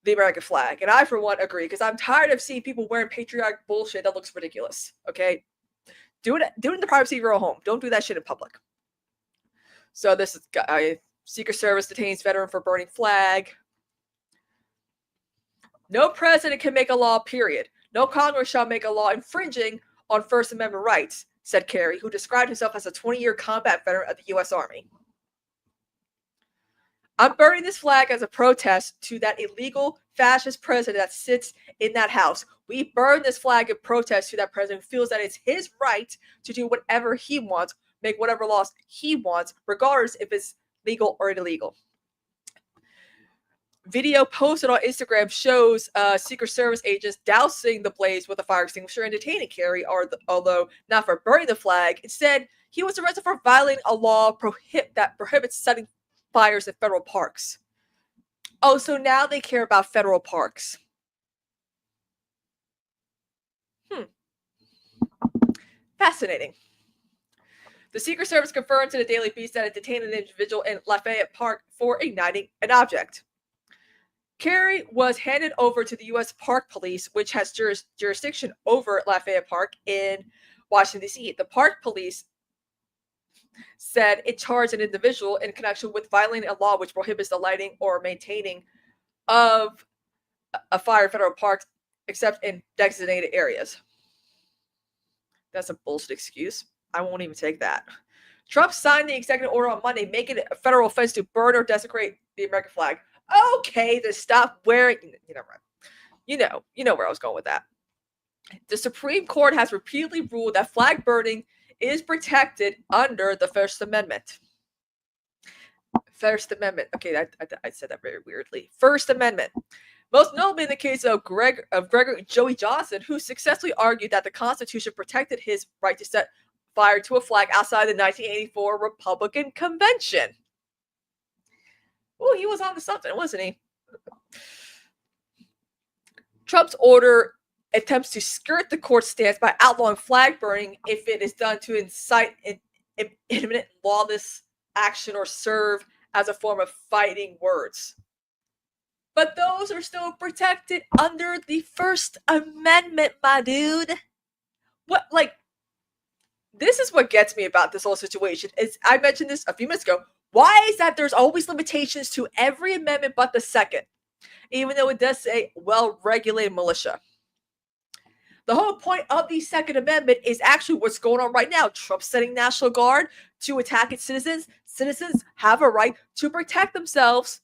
the American flag. And I, for one, agree, because I'm tired of seeing people wearing patriotic bullshit that looks ridiculous. Okay? Do it in the privacy of your own home. Don't do that shit in public. So this is Secret Service detains veteran for burning flag. No president can make a law, period. No Congress shall make a law infringing on First Amendment rights, said Kerry, who described himself as a 20-year combat veteran of the U.S. Army. I'm burning this flag as a protest to that illegal fascist president that sits in that house. We burn this flag in protest to that president who feels that it's his right to do whatever he wants, make whatever laws he wants, regardless if it's legal or illegal. Video posted on Instagram shows Secret Service agents dousing the blaze with a fire extinguisher and detaining Kerry, although not for burning the flag. Instead, he was arrested for violating a law that prohibits setting fires in federal parks. Oh, so now they care about federal parks. Fascinating. The Secret Service confirmed to the Daily Beast that it detained an individual in Lafayette Park for igniting an object. Kerry was handed over to the U.S. Park Police, which has jurisdiction over Lafayette Park in Washington, D.C. The Park Police said it charged an individual in connection with violating a law which prohibits the lighting or maintaining of a fire in federal parks except in designated areas. That's a bullshit excuse. I won't even take that. Trump signed the executive order on Monday, making it a federal offense to burn or desecrate the American flag. Okay, to stop wearing. You know where I was going with that. The Supreme Court has repeatedly ruled that flag burning is protected under the First Amendment. First Amendment. Okay, I said that very weirdly. First Amendment. Most notably in the case of Gregory Joey Johnson, who successfully argued that the Constitution protected his right to set fire to a flag outside the 1984 Republican Convention. Oh, he was on to something, wasn't he? Trump's order attempts to skirt the court's stance by outlawing flag burning if it is done to incite imminent lawless action or serve as a form of fighting words. But those are still protected under the First Amendment, my dude. This is what gets me about this whole situation. I mentioned this a few minutes ago. Why is that there's always limitations to every amendment but the second, even though it does say well-regulated militia? The whole point of the Second Amendment is actually what's going on right now. Trump setting National Guard to attack its citizens. Citizens have a right to protect themselves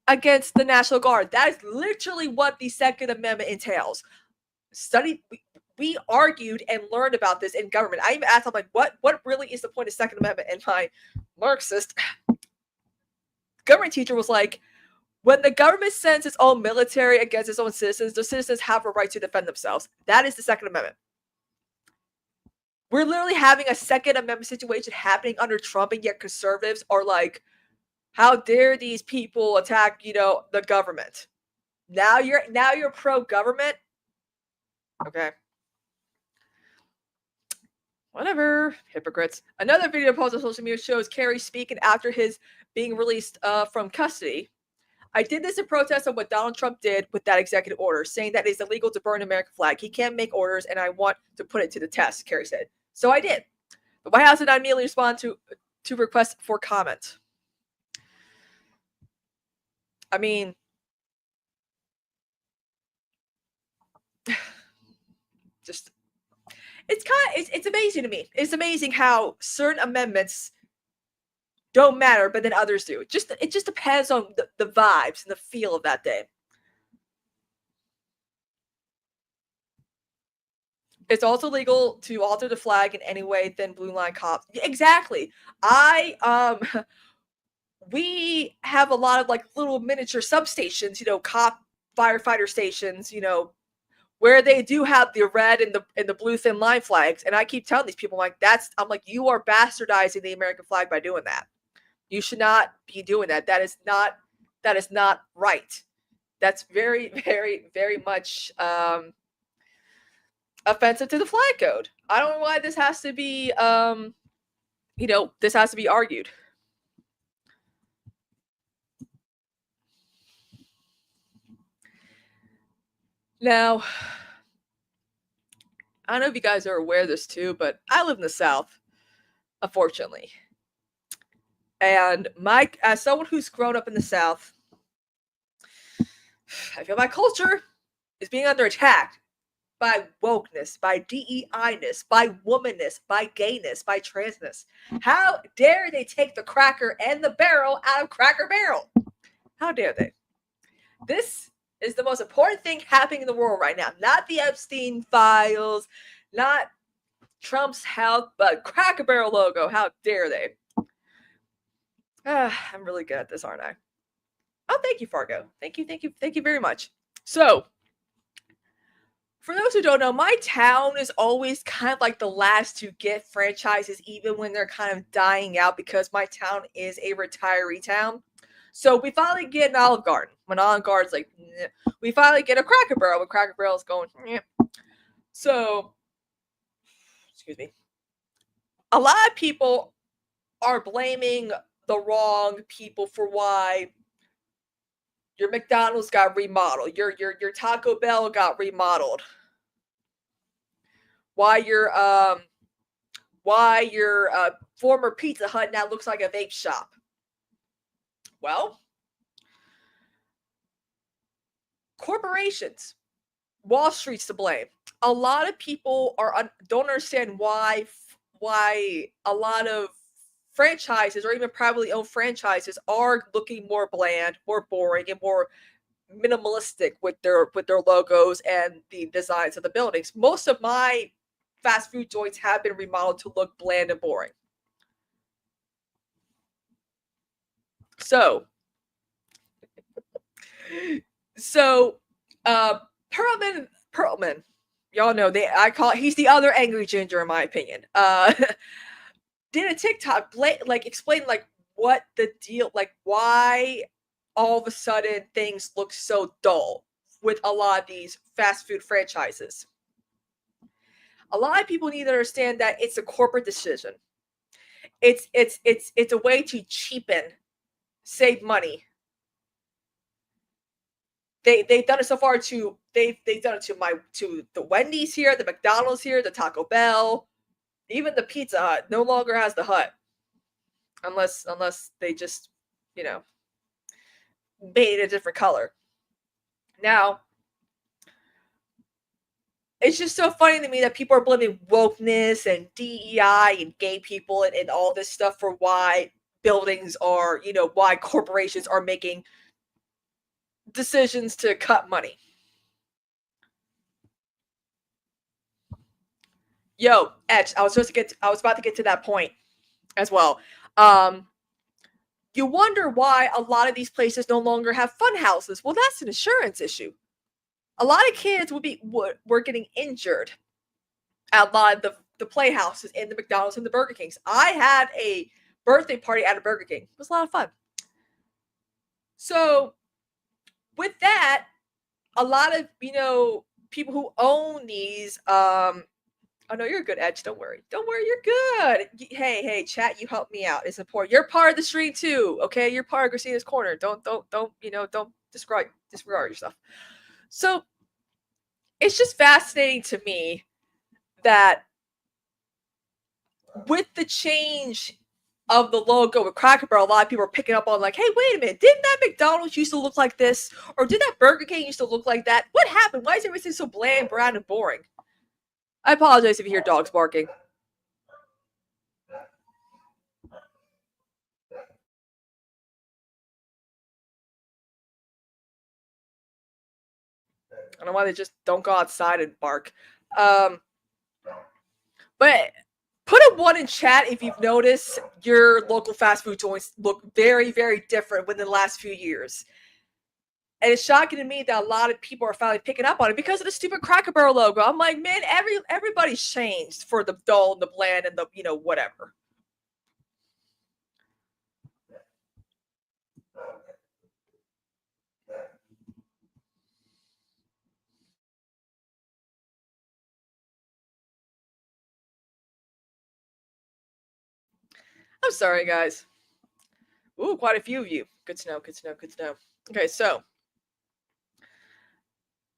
against the National Guard. That is literally what the Second Amendment entails. We argued and learned about this in government. I even asked, I'm like, what really is the point of Second Amendment? And my Marxist government teacher was like, when the government sends its own military against its own citizens, the citizens have a right to defend themselves. That is the Second Amendment. We're literally having a Second Amendment situation happening under Trump, and yet conservatives are like, how dare these people attack, the government? Now you're pro-government? Okay. Whatever, hypocrites. Another video posted on social media shows Kerry speaking after his being released from custody. I did this in protest of what Donald Trump did with that executive order, saying that it's illegal to burn an American flag. He can't make orders, and I want to put it to the test, Kerry said. So I did. The White House did not immediately respond to requests for comment. I mean, just... It's amazing to me. It's amazing how certain amendments don't matter, but then others do. It just depends on the vibes and the feel of that day. It's also legal to alter the flag in any way than blue line cops. Exactly. We have a lot of like little miniature substations, cop firefighter stations, where they do have the red and the blue thin line flags. And I keep telling these people, I'm like, you are bastardizing the American flag by doing that. You should not be doing that. That is not right. That's very, very, very much offensive to the flag code. I don't know why this has to be, this has to be argued. Now, I don't know if you guys are aware of this too, but I live in the South, unfortunately. And as someone who's grown up in the South, I feel my culture is being under attack by wokeness, by DEI-ness, by womanness, by gayness, by transness. How dare they take the cracker and the barrel out of Cracker Barrel? How dare they? This is the most important thing happening in the world right now. Not the Epstein files, not Trump's health, but Cracker Barrel logo. How dare they? I'm really good at this, aren't I? Oh, thank you, Fargo. Thank you very much. So, for those who don't know, my town is always kind of like the last to get franchises, even when they're kind of dying out, because my town is a retiree town. So we finally get an Olive Garden. When Olive Garden's like, "Nyeh." We finally get a Cracker Barrel when Cracker Barrel is going, "Nyeh." So, excuse me. A lot of people are blaming the wrong people for why your McDonald's got remodeled, your Taco Bell got remodeled, why your former Pizza Hut now looks like a vape shop. Well, corporations, Wall Street's to blame. A lot of people don't understand why a lot of franchises or even privately owned franchises are looking more bland, more boring, and more minimalistic with their logos and the designs of the buildings. Most of my fast food joints have been remodeled to look bland and boring. So Perlman, y'all know he's the other angry ginger in my opinion. Did a TikTok explain what the deal, why all of a sudden things look so dull with a lot of these fast food franchises. A lot of people need to understand that it's a corporate decision. It's a way to cheapen, save money. They've done it so far they've done it to the Wendy's here, the McDonald's here, the Taco Bell, even the Pizza Hut no longer has the hut, unless they just made it a different color. Now, it's just so funny to me that people are blaming wokeness and DEI and gay people and all this stuff for why buildings are, why corporations are making decisions to cut money. Yo, Etch, I was about to get to that point as well. You wonder why a lot of these places no longer have fun houses. Well, that's an insurance issue. A lot of kids were getting injured at a lot of the playhouses in the McDonald's and the Burger Kings. I had a birthday party at a Burger King. It was a lot of fun. So with that, a lot of people who own these oh no, you're good, Edge. Don't worry, you're good. Hey, chat, you help me out. It's important. You're part of the stream too, okay? You're part of Kristina's Corner. Don't disregard yourself. So it's just fascinating to me that with the change of the logo with Cracker Barrel, a lot of people are picking up on hey, wait a minute, didn't that McDonald's used to look like this? Or did that Burger King used to look like that? What happened? Why is everything so bland, brown, and boring? I apologize if you hear dogs barking. I don't know why they just don't go outside and bark. But put a 1 in chat if you've noticed your local fast food joints look very, very different within the last few years. And it's shocking to me that a lot of people are finally picking up on it because of the stupid Cracker Barrel logo. I'm like, man, everybody's changed for the dull and the bland and the, whatever. I'm sorry, guys. Ooh, quite a few of you. Good to know, good to know, good to know. Okay, so.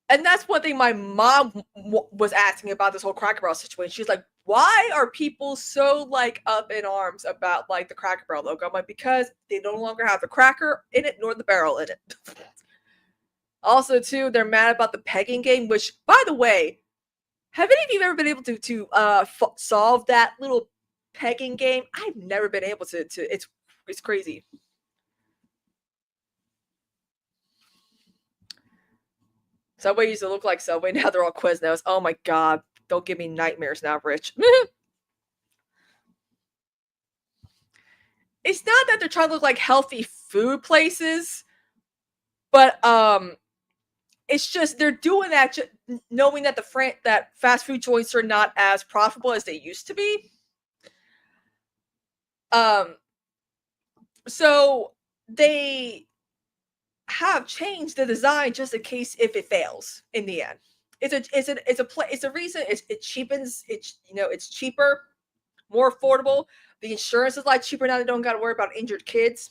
And that's one thing my mom was asking about this whole Cracker Barrel situation. She's like, why are people so, like, up in arms about, like, the Cracker Barrel logo? I'm like, because they no longer have the cracker in it nor the barrel in it. Also, too, they're mad about the pegging game, which, by the way, have any of you ever been able to solve that little pegging game? I've never been able to. It's crazy. Subway used to look like Subway. Now they're all Quiznos. Oh my God. Don't give me nightmares now, Rich. It's not that they're trying to look like healthy food places, but it's just they're doing that knowing that that fast food joints are not as profitable as they used to be. So they have changed the design just in case if it fails in the end. It's a reason. It cheapens. It's cheaper, more affordable. The insurance is a lot cheaper now. They don't got to worry about injured kids.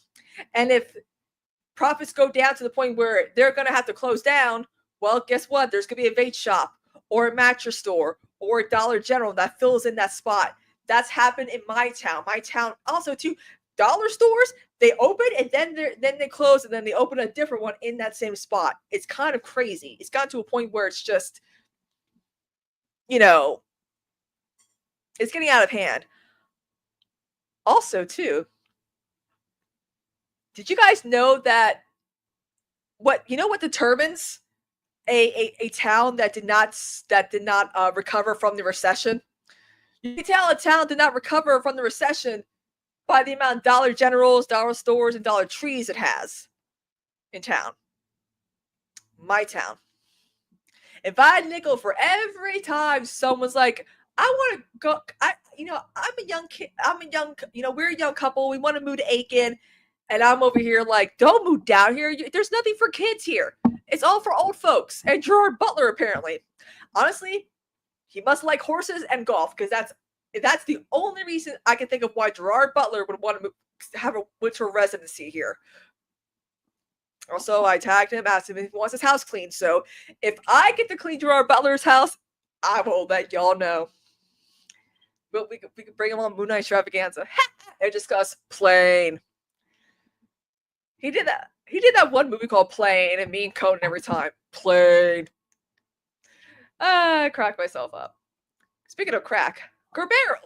And if profits go down to the point where they're going to have to close down, well, guess what? There's going to be a vape shop or a mattress store or a Dollar General that fills in that spot. That's happened in my town. My town also too. Dollar stores, they open and then they close and then they open a different one in that same spot. It's kind of crazy. It's gotten to a point where it's just, it's getting out of hand. Also, too, did you guys know that what determines a town that did not recover from the recession? You can tell a town did not recover from the recession by the amount of Dollar Generals, Dollar Stores, and Dollar Trees it has in town. My town. If I had a nickel for every time someone's like, I want to go, I'm a young kid, we're a young couple, we want to move to Aiken, and I'm over here like, don't move down here, there's nothing for kids here. It's all for old folks. And Gerard Butler, apparently. Honestly, he must like horses and golf, because that's the only reason I can think of why Gerard Butler would want to have a winter residency here. Also, I tagged him, asked him if he wants his house cleaned. So if I get to clean Gerard Butler's house, I will let y'all know. But we could bring him on Moon Knight Extravaganza and discuss Plane. He did that. He did that one movie called Plane, and me and Conan every time. Plane. I cracked myself up. Speaking of crack. Barrel.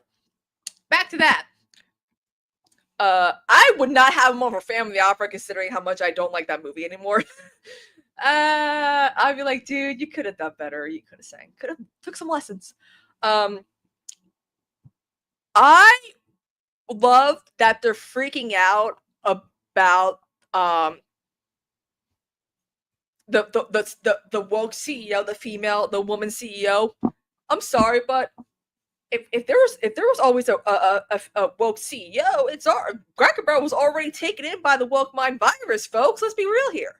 Back to that. I would not have him on for Family the Opera, considering how much I don't like that movie anymore. I'd be like, dude, you could have done better. You could have sang. Could have took some lessons. I love that they're freaking out about the woke CEO, the woman CEO. I'm sorry, but if there was always a woke CEO, it's Cracker Barrel was already taken in by the woke mind virus, folks. Let's be real here.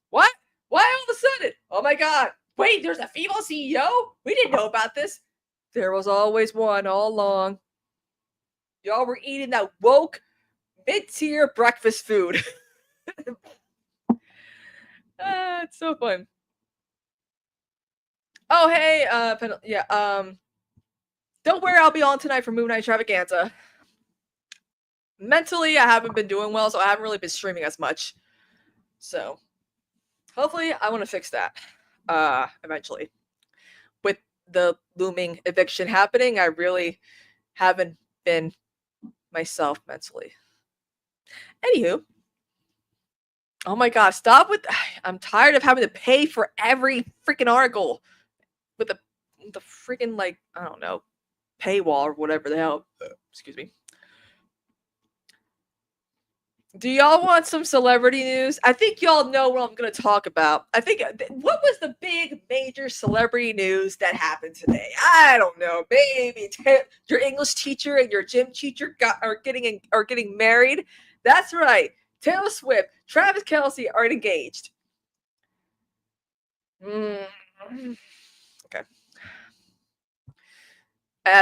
What? Why all of a sudden? Oh my God! Wait, there's a female CEO? We didn't know about this. There was always one all along. Y'all were eating that woke mid-tier breakfast food. It's so fun. Oh hey, don't worry, I'll be on tonight for Moon Knight Extravaganza. Mentally, I haven't been doing well, so I haven't really been streaming as much. So, hopefully, I want to fix that eventually. With the looming eviction happening, I really haven't been myself mentally. Anywho, oh my God, stop with... I'm tired of having to pay for every freaking article with the freaking, like, I don't know, paywall or whatever the hell. Excuse me. Do y'all want some celebrity news? I think y'all know what I'm going to talk about. I think what was the big major celebrity news that happened today? I don't know. Maybe your English teacher and your gym teacher are getting married. That's right. Taylor Swift, Travis Kelce are engaged. Okay.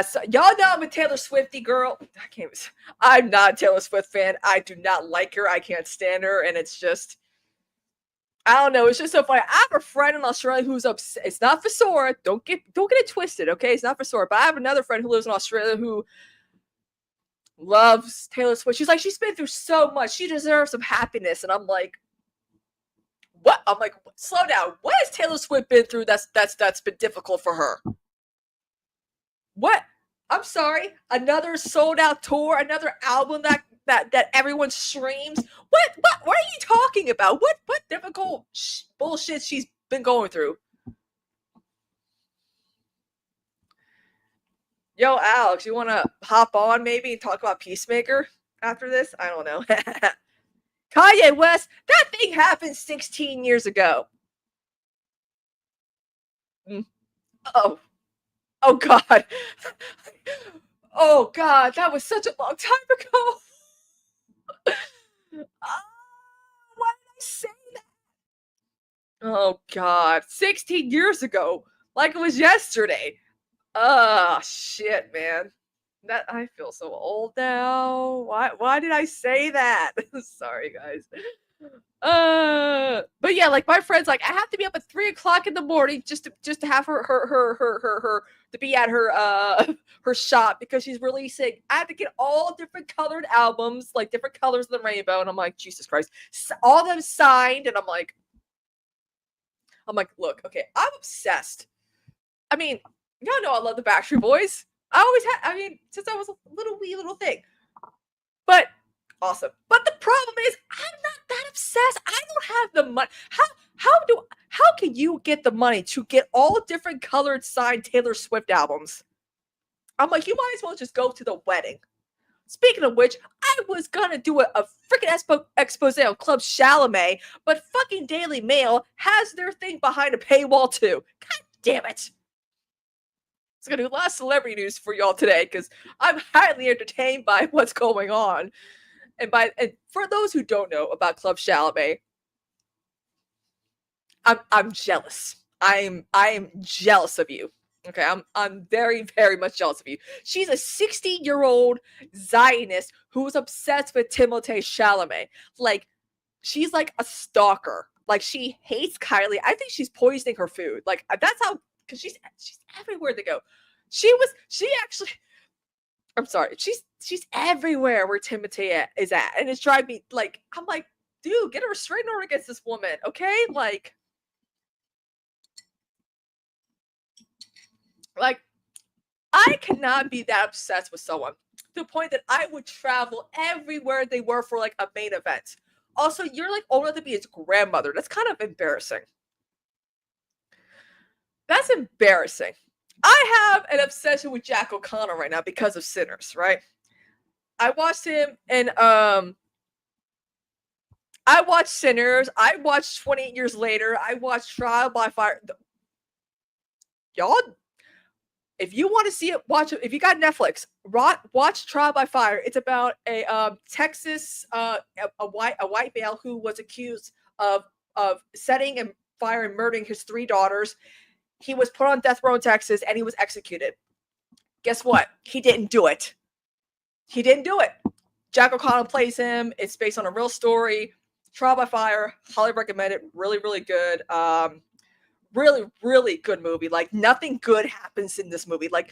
So y'all know I'm a Taylor Swiftie girl. I'm not a Taylor Swift fan. I do not like her. I can't stand her. And it's just, I don't know. It's just so funny. I have a friend in Australia who's upset. It's not for Sora. Don't get it twisted, okay? It's not for Sora. But I have another friend who lives in Australia who loves Taylor Swift. She's like, she's been through so much. She deserves some happiness. And I'm like, what? I'm like, slow down. What has Taylor Swift been through that's been difficult for her? What? I'm sorry. Another sold out tour, another album that everyone streams. What are you talking about? What difficult bullshit she's been going through? Yo, Alex, you want to hop on maybe and talk about Peacemaker after this? I don't know. Kanye West, that thing happened 16 years ago. Oh, God. Oh, God. That was such a long time ago. Why did I say that? Oh, God. 16 years ago. Like it was yesterday. Oh, shit, man. That I feel so old now. Why did I say that? Sorry, guys. But yeah, like my friend's like, I have to be up at 3 o'clock in the morning just to have her to be at her shop because she's releasing. I have to get all different colored albums, like different colors of the rainbow, and I'm like, Jesus Christ, all of them signed, and I'm like, look, okay, I'm obsessed. I mean, y'all know I love the Backstreet Boys. I always had. I mean, since I was a wee little thing, but. Awesome. But the problem is I'm not that obsessed. I don't have the money. How can you get the money to get all different colored signed Taylor Swift albums? I'm like, you might as well just go to the wedding. Speaking of which, I was gonna do a freaking expose on Club Chalamet, but fucking Daily Mail has their thing behind a paywall too. God damn it. It's gonna do a lot of celebrity news for y'all today because I'm highly entertained by what's going on. And for those who don't know about Club Chalamet, I'm jealous. I am jealous of you. Okay, I'm very, very much jealous of you. She's a 60-year-old Zionist who is obsessed with Timothée Chalamet. Like, she's like a stalker. Like, she hates Kylie. I think she's poisoning her food. Like, that's how, because she's everywhere they go. I'm sorry. She's everywhere where Timothée is at. And it's driving me like, I'm like, dude, get a restraining order against this woman. Okay. Like I cannot be that obsessed with someone to the point that I would travel everywhere they were for like a main event. Also, you're like old enough to be his grandmother. That's kind of embarrassing. That's embarrassing. I have an obsession with Jack O'Connor right now because of Sinners, right? I watched him and I watched Sinners. I watched 28 Years Later. I watched Trial by Fire. Y'all, if you want to see it, watch it. If you got Netflix, watch Trial by Fire. It's about a Texas a white male who was accused of setting and fire and murdering his 3 daughters. He was put on death row in Texas and he was executed. Guess what? He didn't do it. He didn't do it. Jack O'Connor plays him. It's based on a real story. Trial by Fire. Highly recommend it. Really, really good. Really, really good movie. Like, nothing good happens in this movie. Like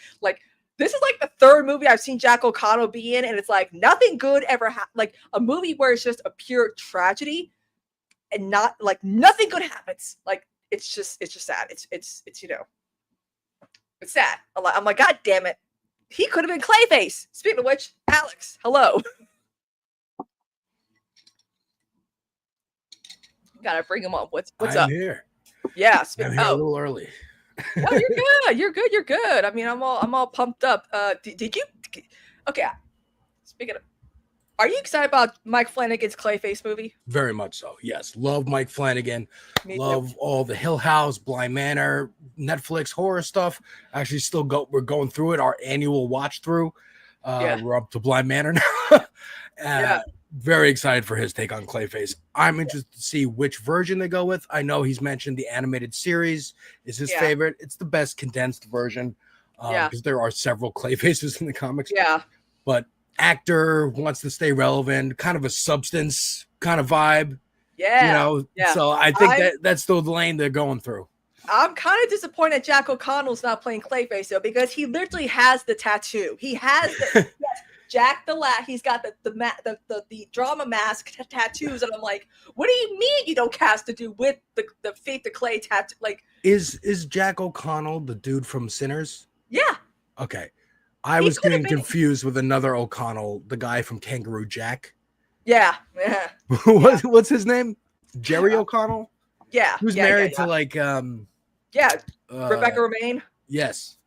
this is like the 3rd movie I've seen Jack O'Connor be in, and it's like nothing good ever happened. Like a movie where it's just a pure tragedy and not like nothing good happens. Like it's just sad. It's you know, it's sad. I'm like, God damn it. He could have been Clayface. Speaking of which, Alex, hello. Gotta bring him on. What's I'm up? here. Yeah. I'm here a little early. No, you're good. You're good. You're good. I mean, I'm all pumped up. Did you? Okay. Speaking of, are you excited about Mike Flanagan's Clayface movie? Very much so. Yes. Love Mike Flanagan. Me Love all the Hill House, Blind Manor, Netflix horror stuff. Actually, we're going through it. Our annual watch through. We're up to Blind Manor now. Very excited for his take on Clayface. I'm interested to see which version they go with. I know he's mentioned the animated series is his favorite. It's the best condensed version because there are several Clayfaces in the comics. Yeah. But actor wants to stay relevant, kind of a substance kind of vibe. Yeah. So I think that's the lane they're going through. I'm kind of disappointed Jack O'Connell's not playing Clayface though, because he literally has the tattoo. He has the Jack the Lad. He's got the drama mask tattoos, and I'm like, what do you mean you don't cast the dude with the Faith the Clay tattoo? Like, is Jack O'Connell the dude from Sinners? Yeah. Okay, I was getting confused with another O'Connell, the guy from Kangaroo Jack. Yeah. What's his name? Jerry O'Connell. Yeah. Who's married to Rebecca Romaine. Yes.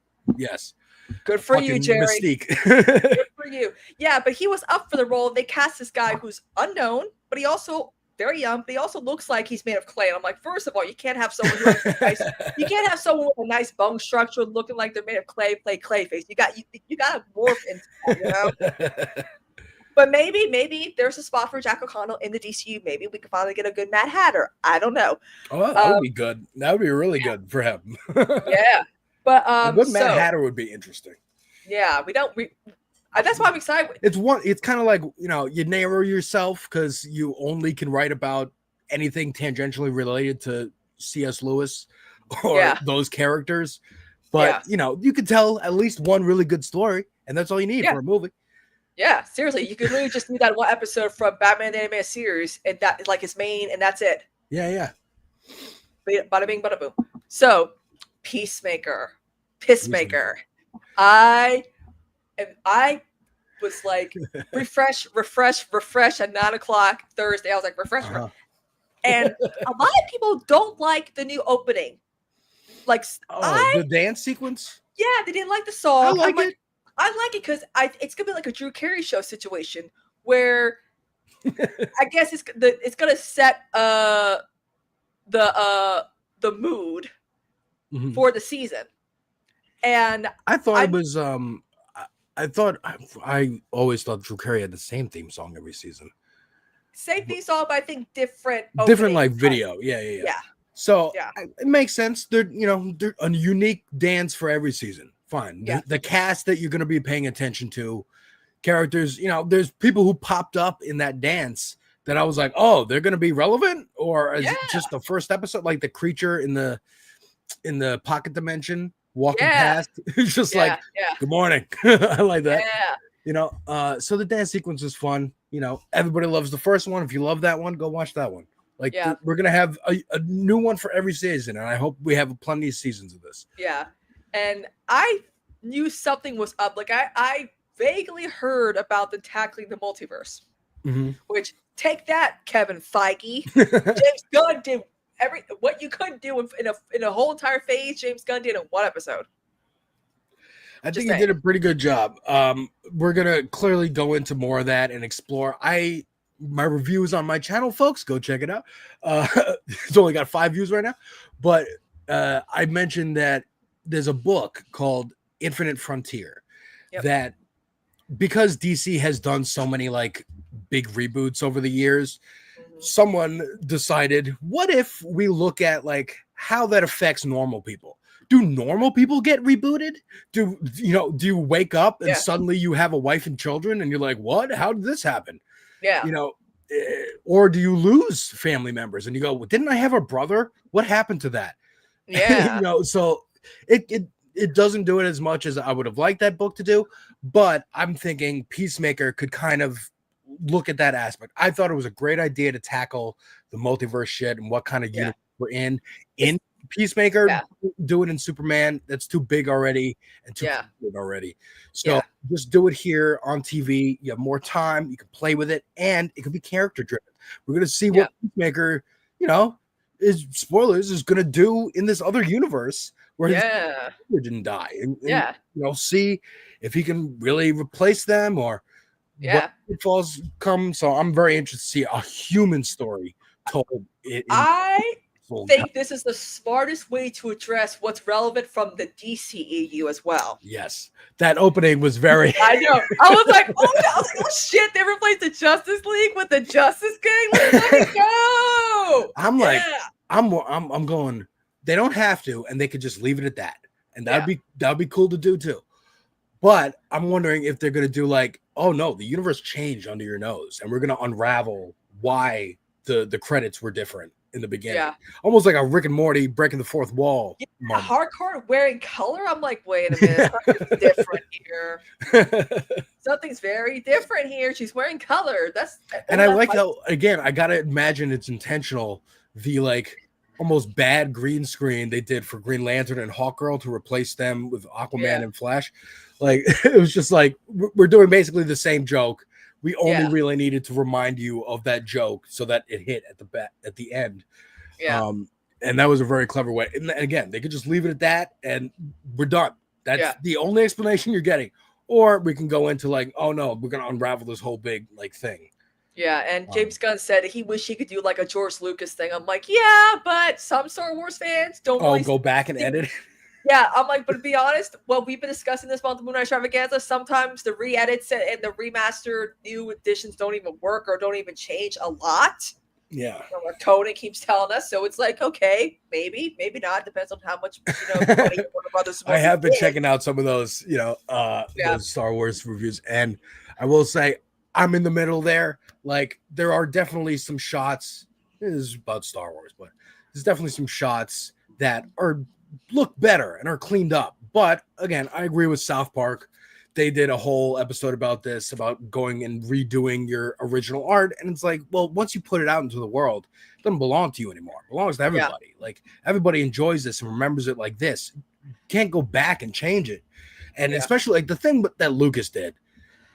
Good for you, Fucking Jerry. Mystique. Good for you. Yeah, but he was up for the role. They cast this guy who's unknown, but he also very young, but he also looks like he's made of clay. And I'm like, first of all, you can't have someone with a nice bone structure looking like they're made of clay play Clayface. You got to morph into that, But maybe there's a spot for Jack O'Connell in the DCU. Maybe we can finally get a good Mad Hatter. I don't know. Oh, that would be good. That would be really good for him. Yeah. But a good Mad Hatter would be interesting. Yeah, that's why I'm excited. It's kind of like, you narrow yourself because you only can write about anything tangentially related to C.S. Lewis or those characters. But you could tell at least one really good story, and that's all you need for a movie. Yeah, seriously, you could literally just do that one episode from Batman the Animated Series, and that is like his main, and that's it. Yeah. Bada bing, bada boom. So, Peacemaker. I was like, refresh at 9:00 Thursday. I was like, refresh. And a lot of people don't like the new opening. Like, the dance sequence? Yeah, they didn't like the song. I like it. I like it because it's gonna be like a Drew Carey show situation where I guess it's gonna set the mood for the season. And I thought it was I always thought Drew Carey had the same theme song every season. Same theme song, but I think different like video. Yeah. So it makes sense. They're a unique dance for every season. Fine. Yeah. The cast that you're going to be paying attention to, characters, there's people who popped up in that dance that I was like, oh, they're going to be relevant, or is it just the first episode, like the creature in the pocket dimension walking past? It's just good morning. I like that. So the dance sequence is fun. Everybody loves the first one. If you love that one, go watch that one. We're going to have a new one for every season, and I hope we have plenty of seasons of this. Yeah. And I knew something was up. Like I vaguely heard about the tackling the multiverse, which take that, Kevin Feige. James Gunn did what you couldn't do in a whole entire phase. James Gunn did in one episode. I think he did a pretty good job. We're gonna clearly go into more of that and explore. My review is on my channel, folks. Go check it out. It's only got 5 views right now, but I mentioned that there's a book called Infinite Frontier that, because DC has done so many big reboots over the years, someone decided, what if we look at how that affects normal people? Do normal people get rebooted? Do you wake up and suddenly you have a wife and children and you're like, what? How did this happen? Yeah. Or do you lose family members and you go, well, didn't I have a brother? What happened to that? Yeah. So it doesn't do it as much as I would have liked that book to do, but I'm thinking Peacemaker could kind of look at that aspect. I thought it was a great idea to tackle the multiverse shit and what kind of universe we're in Peacemaker. Do it in Superman. That's too big already and too good already. So just do it here on TV. You have more time. You can play with it, and it could be character driven. We're gonna see what Peacemaker, is going to do in this other universe where his Yeah. brother didn't die, and Yeah. see if he can really replace them or what pitfalls come. So I'm very interested to see a human story told. I think this is the smartest way to address what's relevant from the DCEU as well. Yes, that opening was very. I know. I was like, oh shit! They replaced the Justice League with the Justice Gang. Let's fucking go! I'm like, I'm going. They don't have to, and they could just leave it at that, and that'd be cool to do too. But I'm wondering if they're gonna do like, oh no, the universe changed under your nose, and we're gonna unravel why the credits were different in the beginning. Yeah. Almost like a Rick and Morty breaking the fourth wall. moment. Hardcore wearing color. I'm like, wait a minute, something's different here. Something's very different here. She's wearing color. And I like how, again, I gotta imagine it's intentional. The like almost bad green screen they did for Green Lantern and Hawkgirl to replace them with Aquaman and Flash. Like it was just like we're doing basically the same joke. We only really needed to remind you of that joke so that it hit at the end. Yeah. And that was a very clever way. And again, they could just leave it at that and we're done. That's the only explanation you're getting. Or we can go into like, oh no, we're gonna unravel this whole big like thing. Yeah, and James Gunn said he wished he could do like a George Lucas thing. I'm like, yeah, but some Star Wars fans don't really go back and edit it. Yeah, I'm like, but to be honest, well, we've been discussing this about the Moon Knight Extravaganza. Sometimes the re-edits and the remastered new editions don't even work or don't even change a lot. Yeah. Conan keeps telling us, so it's like, okay, maybe not. Depends on how much money I have been checking out some of those, those Star Wars reviews, and I will say I'm in the middle there. Like, there are definitely some shots. This is about Star Wars, but there's definitely some shots that look better and are cleaned up. But again, I agree with South Park. They did a whole episode about this, about going and redoing your original art. And it's like, well, once you put it out into the world, it doesn't belong to you anymore. It belongs to everybody. Like everybody enjoys this and remembers it like this. You can't go back and change it. And especially like the thing that Lucas did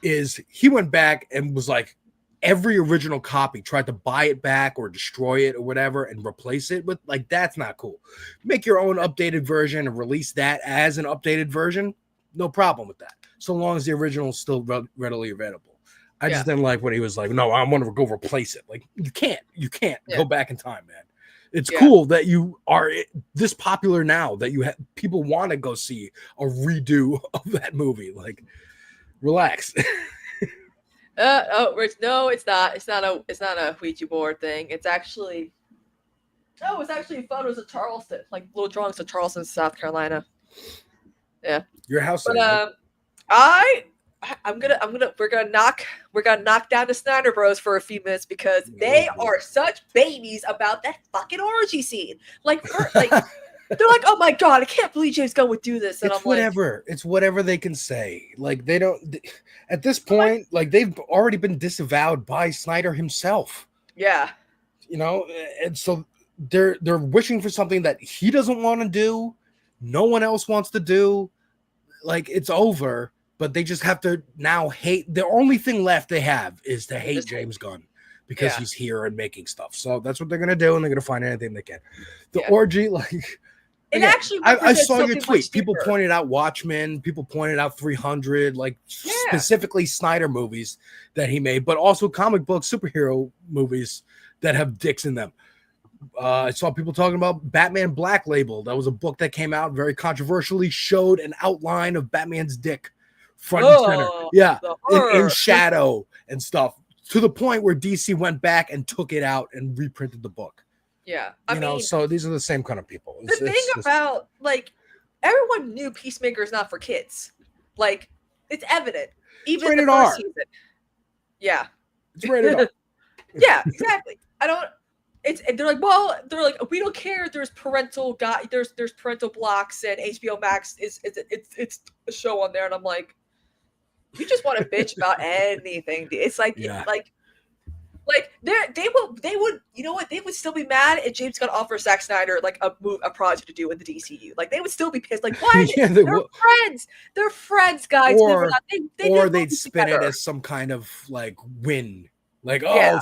is he went back and was like, every original copy, tried to buy it back or destroy it or whatever and replace it with, like, that's not cool. Make your own updated version and release that as an updated version. No problem with that. So long as the original is still readily available. I just didn't like when he was like, no, I want to go replace it. Like, you can't go back in time, man. It's cool that you are this popular now that you have people want to go see a redo of that movie. Like, relax. Rich, no, it's not. It's not a Ouija board thing. It's actually photos of Charleston, like little drawings of Charleston, South Carolina. Yeah. Your house. But we're gonna knock down the Snyder Bros for a few minutes because they are such babies about that fucking orgy scene. They're like, oh my god, I can't believe James Gunn would do this. And it's whatever. It's whatever they can say. Like they don't. At this point, like they've already been disavowed by Snyder himself. Yeah. And so they're wishing for something that he doesn't want to do. No one else wants to do. Like it's over. But they just have to now hate. The only thing left they have is to hate James Gunn because he's here and making stuff. So that's what they're gonna do, and they're gonna find anything they can. The orgy, like. It actually I saw your tweet. People pointed out Watchmen. People pointed out 300, like specifically Snyder movies that he made, but also comic book superhero movies that have dicks in them. I saw people talking about Batman Black Label. That was a book that came out very controversially, showed an outline of Batman's dick front and center. Yeah, in shadow and stuff, to the point where DC went back and took it out and reprinted the book. Yeah, I mean, so these are the same kind of people. The thing about like everyone knew Peacemaker is not for kids. Like it's evident, even in the first season. Yeah, it's rated R. Yeah, exactly. They're like, we don't care. There's parental there's parental blocks, and HBO Max it's a show on there, and I'm like, you just want to bitch about anything. It's like Like they would you know what, they would still be mad if James Gunn offers Zack Snyder like a project to do in the DCU. Like they would still be pissed. Like why? They're friends, guys. Or they'd spin it as some kind of like win Like, Yeah.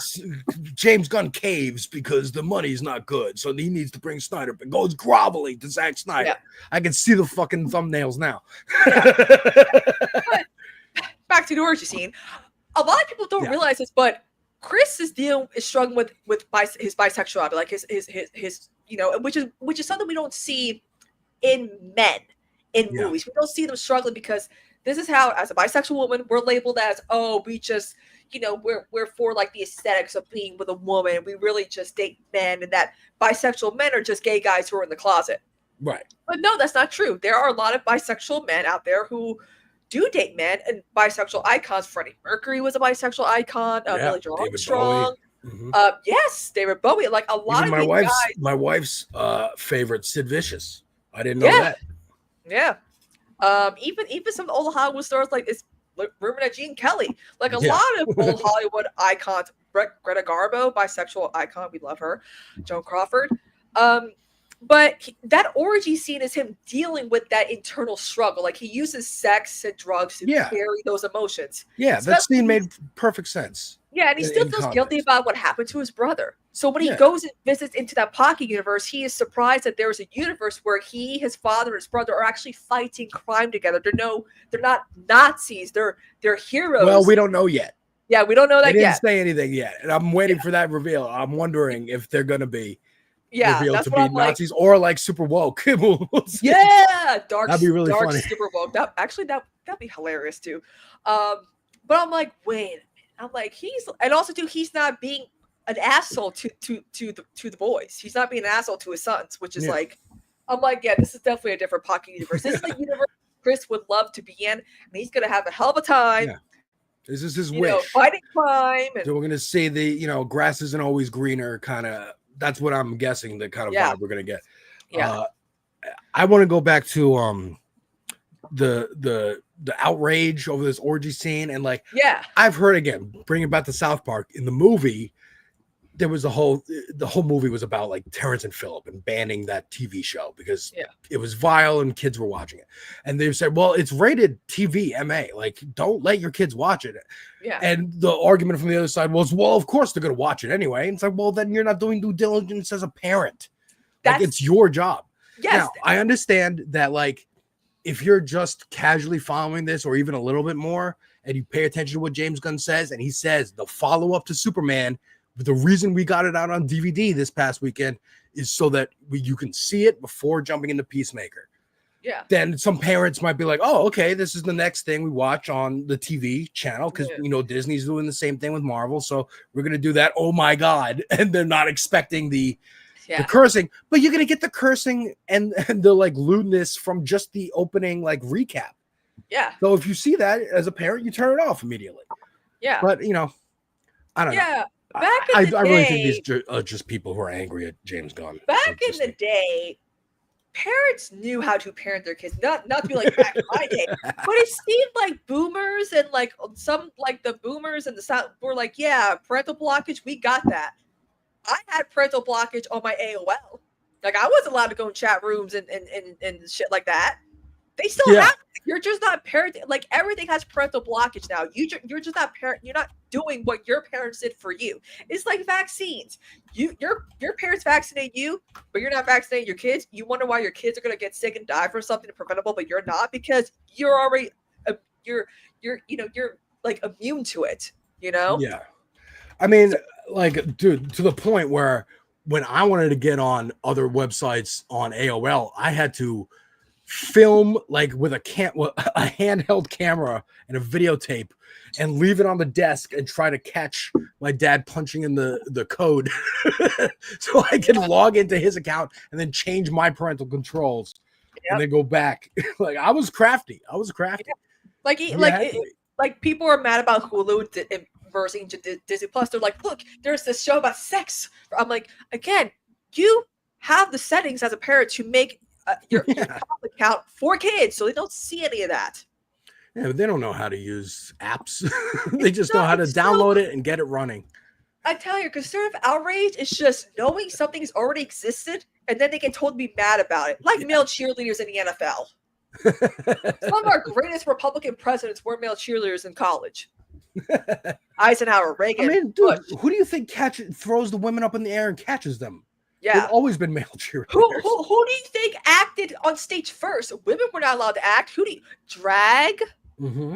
James Gunn caves because the money's not good, so he needs to bring Snyder, but goes groveling to Zack Snyder. Yeah. I can see the fucking thumbnails now. But back to the orgy scene. A lot of people don't realize this, but Chris is struggling with his bisexuality, like his you know, which is something we don't see in men in movies. We don't see them struggling because this is how, as a bisexual woman, we're labeled as, oh, we just, you know, we're for like the aesthetics of being with a woman. We really just date men, and that bisexual men are just gay guys who are in the closet. Right. But no, that's not true. There are a lot of bisexual men out there who do date men and bisexual icons. Freddie Mercury was a bisexual icon. Billy Joe Armstrong. Yes, David Bowie. Like a lot Even of these guys. my wife's favorite, Sid Vicious. I didn't know that. Yeah. Even some old Hollywood stars like it's rumored that Gene Kelly. Like a lot of old Hollywood icons. Greta Garbo, bisexual icon. We love her. Joan Crawford. But that orgy scene is him dealing with that internal struggle. Like he uses sex and drugs to carry those emotions. Yeah, that scene made perfect sense. Yeah, and he still feels guilty about what happened to his brother. So when he goes and visits into that pocket universe, he is surprised that there is a universe where he, his father, and his brother are actually fighting crime together. They're not Nazis. They're heroes. Well, we don't know yet. Yeah, we don't know that they didn't yet. say anything yet, and I'm waiting for that reveal. I'm wondering if they're gonna be revealed that's to what be I'm like. Nazis or like super woke. We'll see. Dark. That'd be really dark, funny. Super woke. That'd be hilarious too. But I'm like, wait a minute. I'm like, he's not being an asshole to the boys. He's not being an asshole to his sons, which is like, I'm like, yeah, this is definitely a different pocket universe. This is the universe Chris would love to be in, and he's gonna have a hell of a time. Yeah. This is his you wish. know, fighting crime. And, So we're gonna see the grass isn't always greener kind of. That's what I'm guessing the kind of vibe we're gonna get. Yeah. I want to go back to the outrage over this orgy scene and like I've heard again bringing back to South Park in the movie. There was the whole movie was about like Terrence and Phillip and banning that TV show because it was vile and kids were watching it. And they said, well, it's rated TV MA. Like, don't let your kids watch it. Yeah. And the argument from the other side was, well, of course they're going to watch it anyway. And it's like, well, then you're not doing due diligence as a parent. Like, it's your job. Yes. Now, I understand that, like, if you're just casually following this or even a little bit more and you pay attention to what James Gunn says, and he says the follow-up to Superman, but the reason we got it out on DVD this past weekend is so that you can see it before jumping into Peacemaker. Yeah. Then some parents might be like, oh, okay, this is the next thing we watch on the TV channel because, Disney's doing the same thing with Marvel. So we're going to do that. Oh, my God. And they're not expecting the cursing, but you're going to get the cursing and the like lewdness from just the opening like recap. Yeah. So if you see that as a parent, you turn it off immediately. Yeah. But, I don't know. Yeah. Back in the day, I really think these are just people who are angry at James Gunn. Back in the day, parents knew how to parent their kids. Not to be like back in my day, but it seemed like boomers and like some like the boomers and the South were like, yeah, parental blockage, we got that. I had parental blockage on my AOL. Like I wasn't allowed to go in chat rooms and shit like that. They still have. You're just not parenting. Like everything has parental blockage now. You're just not parent. You're not doing what your parents did for you. It's like vaccines. Your parents vaccinate you, but you're not vaccinating your kids. You wonder why your kids are gonna get sick and die from something preventable, but you're not because you're already you're like immune to it. Yeah. I mean, like, dude, to the point where when I wanted to get on other websites on AOL, I had to film like with a handheld camera and a videotape and leave it on the desk and try to catch my dad punching in the code so I could log into his account and then change my parental controls and then go back. Like I was crafty. Like people are mad about Hulu versing to Disney Plus. They're like, look, there's this show about sex. I'm like, again, you have the settings as a parent to make your account for kids, so they don't see any of that. Yeah, but they don't know how to use apps. They just know how to download it and get it running. I tell you, conservative outrage is just knowing something's already existed, and then they get told to be mad about it, like male cheerleaders in the NFL. Some of our greatest Republican presidents were male cheerleaders in college. Eisenhower, Reagan. I mean, dude, who do you think throws the women up in the air and catches them? Yeah. They've always been male cheerleaders. Who do you think acted on stage first? Women were not allowed to act. Drag? Mm-hmm.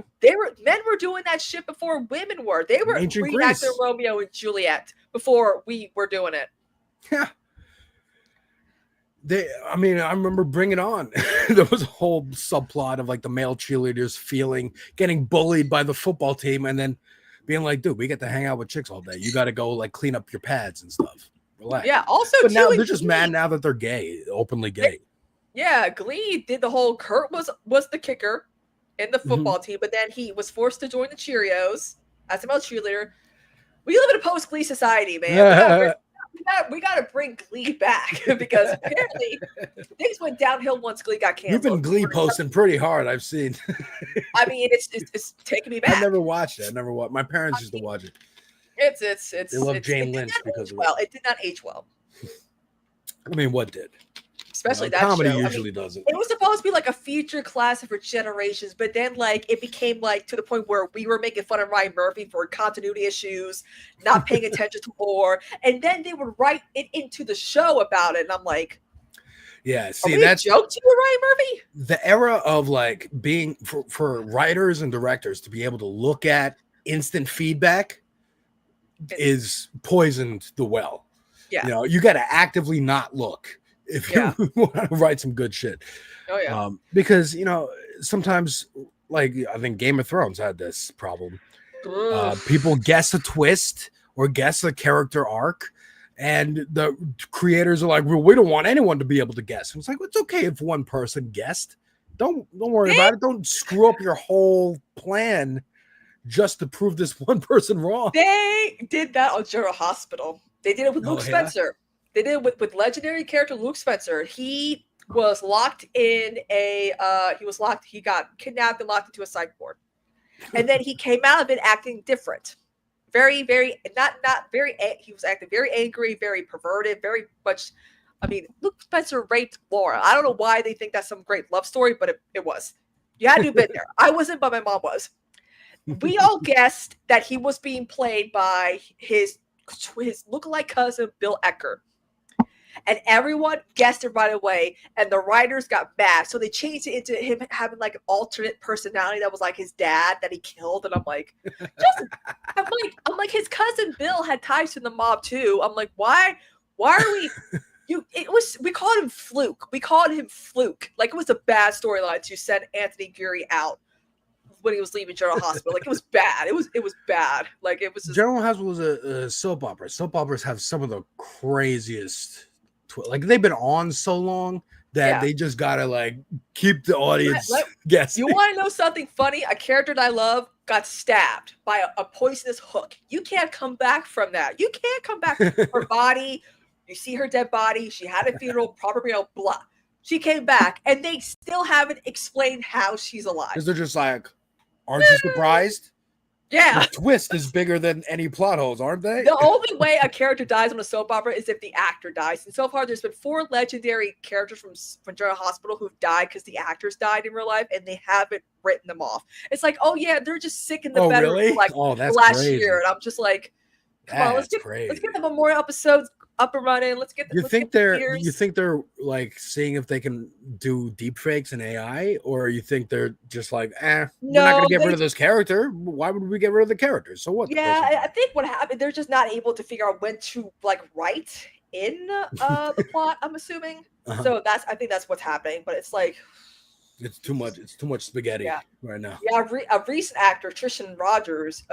Men were doing that shit before women were. They were Ancient reenacting Greece. Romeo and Juliet before we were doing it. Yeah. I mean, I remember Bring It On. There was a whole subplot of like the male cheerleaders getting bullied by the football team, and then being like, "Dude, we get to hang out with chicks all day. You got to go like clean up your pads and stuff. Relax." Yeah. Also, but now too, they're just mad now that they're gay, openly gay. Yeah, Glee did the whole. Kurt was the kicker in the football team, but then he was forced to join the Cheerios as a male cheerleader. We live in a post-Glee society, man. We got to bring Glee back because apparently things went downhill once Glee got canceled. You've been Glee posting pretty hard. I've seen. I mean, it's taking me back. I never watched it. My parents used to watch it. It's. They love Jane Lynch because of it did not age well. I mean, what did? Especially that comedy show. usually doesn't. It was supposed to be like a feature classic for generations, but then like it became like to the point where we were making fun of Ryan Murphy for continuity issues, not paying attention to lore, and then they would write it into the show about it, and I'm like, yeah, see, that's a joke to you, Ryan Murphy. The era of like being for writers and directors to be able to look at instant feedback is poisoned the well. Yeah, you got to actively not look if you want to write some good shit. Oh yeah. Because sometimes, like I think Game of Thrones had this problem. People guess a twist or guess a character arc, and the creators are like, "Well, we don't want anyone to be able to guess." And it's like, it's okay if one person guessed. Don't worry about it. Don't screw up your whole plan just to prove this one person wrong. They did that on General Hospital. They did it with Luke Spencer. They did it with legendary character Luke Spencer. He was locked in he got kidnapped and locked into a psych ward. And then he came out of it acting different. Very, very, not very, he was acting very angry, very perverted, very much. I mean, Luke Spencer raped Laura. I don't know why they think that's some great love story, but it was. You had to have been there. I wasn't, but my mom was. We all guessed that he was being played by his lookalike cousin, Bill Ecker. And everyone guessed it right away, and the writers got mad. So they changed it into him having like an alternate personality that was like his dad that he killed. And I'm like, I'm like, his cousin Bill had ties to the mob too. I'm like, why are we? We called him Fluke. We called him Fluke. Like it was a bad storyline to send Anthony Geary out when he was leaving General Hospital. Like it was bad. It was bad. Like it was. General Hospital was a soap opera. Soap operas have some of the craziest. Like they've been on so long that they just gotta like keep the audience guessing. You want to know something funny? A character that I love got stabbed by a poisonous hook. You can't come back from that. You can't come back from her body. You see her dead body. She had a funeral, proper burial, blah. She came back, and they still haven't explained how she's alive. Because they're just like, aren't you surprised? Yeah. The twist is bigger than any plot holes, aren't they? The only way a character dies on a soap opera is if the actor dies. And so far, there's been 4 legendary characters from General Hospital who've died because the actors died in real life, and they haven't written them off. It's like, oh yeah, they're just sick in the bed really? like That's last crazy. year, and I'm just like, come on, let's get the Memorial episodes up and running. Let's get. You think they're like seeing if they can do deep fakes and AI, or you think they're just like, we're not gonna get rid of this character. Why would we get rid of the character? So what? Yeah, I think what happened, they're just not able to figure out when to like write in the plot. I'm assuming. So I think that's what's happening. But it's like. It's too much. It's too much spaghetti right now. Yeah, a recent actor, Tristan Rogers,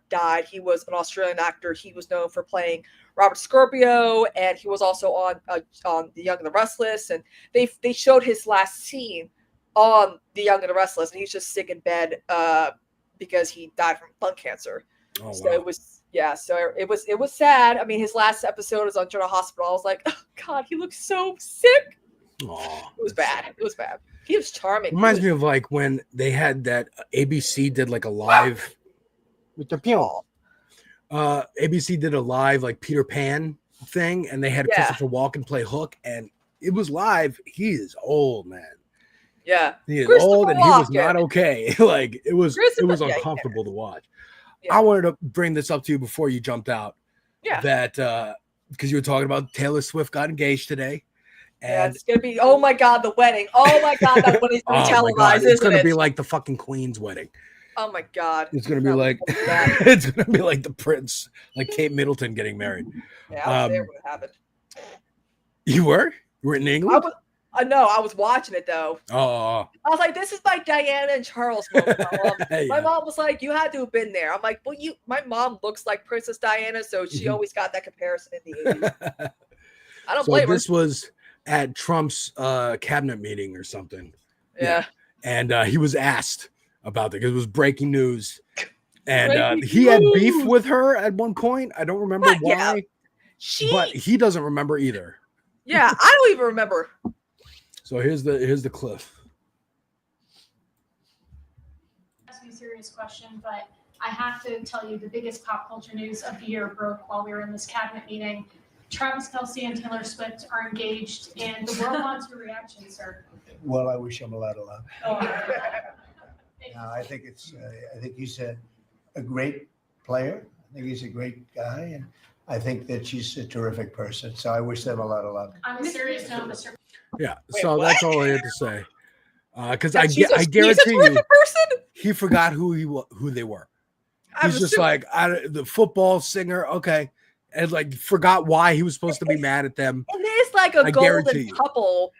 died. He was an Australian actor. He was known for playing Robert Scorpio, and he was also on The Young and the Restless. And they showed his last scene on The Young and the Restless, and he's just sick in bed because he died from lung cancer. Oh, so wow. it was sad. I mean, his last episode was on General Hospital. I was like, oh God, he looks so sick. Oh, it was bad. It was bad. He was charming. Reminds me of like when they had that ABC did like a live with the pion. ABC did a live like Peter Pan thing, and they had Christopher Walken play Hook, and it was live. He is old, man. Yeah, he is old, and he was not okay. Like it was uncomfortable to watch. I wanted to bring this up to you before you jumped out. Yeah. That because you were talking about Taylor Swift got engaged today. And it's gonna be, oh my God, the wedding. Oh my God, that wedding's gonna be televised, it's isn't gonna it? be like the fucking Queen's wedding. Oh my God. It's gonna be like it's gonna be like the Prince, like Kate Middleton getting married. Yeah, I was there when it happened. You were? You were in England? No, I was watching it though. Oh. I was like, this is my Diana and Charles moment. Yeah. My mom was like, you had to have been there. I'm like, well, my mom looks like Princess Diana, so she always got that comparison in the 80s. I don't blame her. This was at Trump's cabinet meeting or something. Yeah. And he was asked about that because it was breaking news. And he had beef with her at one point. I don't remember why. But he doesn't remember either. Yeah, I don't even remember. So here's the clip. Ask you a serious question, but I have to tell you the biggest pop culture news of the year broke while we were in this cabinet meeting. Travis Kelce and Taylor Swift are engaged, and the world wants your reaction, sir. Well, I wish him a lot of luck. Oh. I think he's a great player. I think he's a great guy, and I think that she's a terrific person. So I wish them a lot of luck. On a serious note, Mr. Yeah, Wait, so what? that's all I had to say. Because I She's a guarantee you, terrific person? he forgot who they were. He's just like the football singer, okay, and like forgot why he was supposed to be mad at them. And there's like a guarantee golden you. couple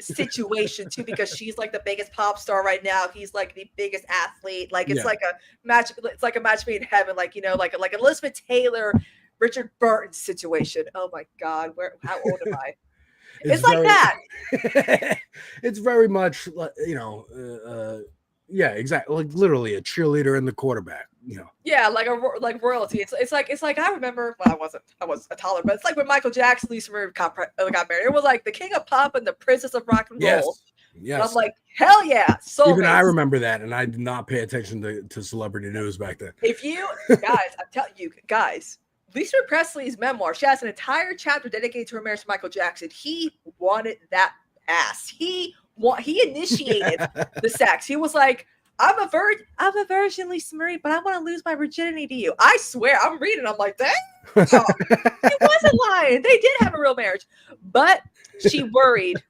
situation too, because she's like the biggest pop star right now. He's like the biggest athlete. Like it's like a match. It's like a match made in heaven. Like like Elizabeth Taylor, Richard Burton situation. Oh my God, how old am I? It's like that. It's very much like yeah, exactly. Like literally a cheerleader and the quarterback. Yeah, like royalty. It's like I remember. Well, I was a toddler, but it's like when Michael Jackson, Lisa Marie got married. It was like the king of pop and the princess of rock and roll. Yes. And I'm like, hell yeah. So even I remember that, and I did not pay attention to celebrity news back then. If you guys, I'm telling you guys, Lisa Presley's memoir, she has an entire chapter dedicated to her marriage to Michael Jackson. He wanted that ass. He initiated the sex. He was like, I'm a virgin, Lisa Marie, but I want to lose my virginity to you. I swear, I'm reading. I'm like, dang, he wasn't lying. They did have a real marriage, but she worried.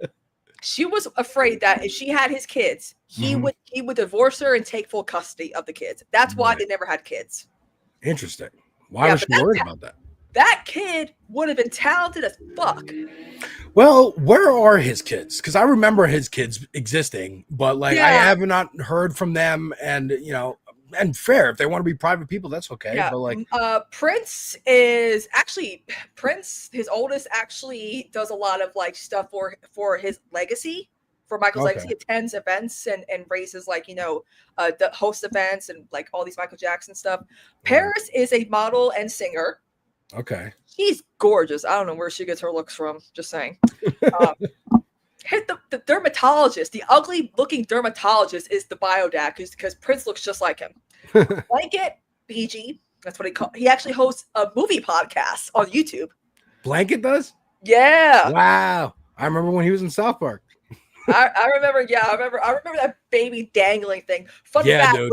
She was afraid that if she had his kids, he would divorce her and take full custody of the kids. That's why they never had kids. Interesting. Why was she worried about that? That kid would have been talented as fuck. Well, where are his kids? Because I remember his kids existing, but I have not heard from them. And and fair, if they want to be private people, that's okay. Yeah. But Prince is actually his oldest actually does a lot of stuff for his legacy. For Michael's legacy, he attends events and raises the host events and all these Michael Jackson stuff. Paris is a model and singer. Okay. She's gorgeous. I don't know where she gets her looks from. Just saying. The dermatologist, the ugly looking dermatologist is the DAProdAC because Prince looks just like him. Blanket BG. That's what he actually hosts a movie podcast on YouTube. Blanket does? Yeah. Wow. I remember when he was in South Park. I remember that baby dangling thing. Fun fact, dude.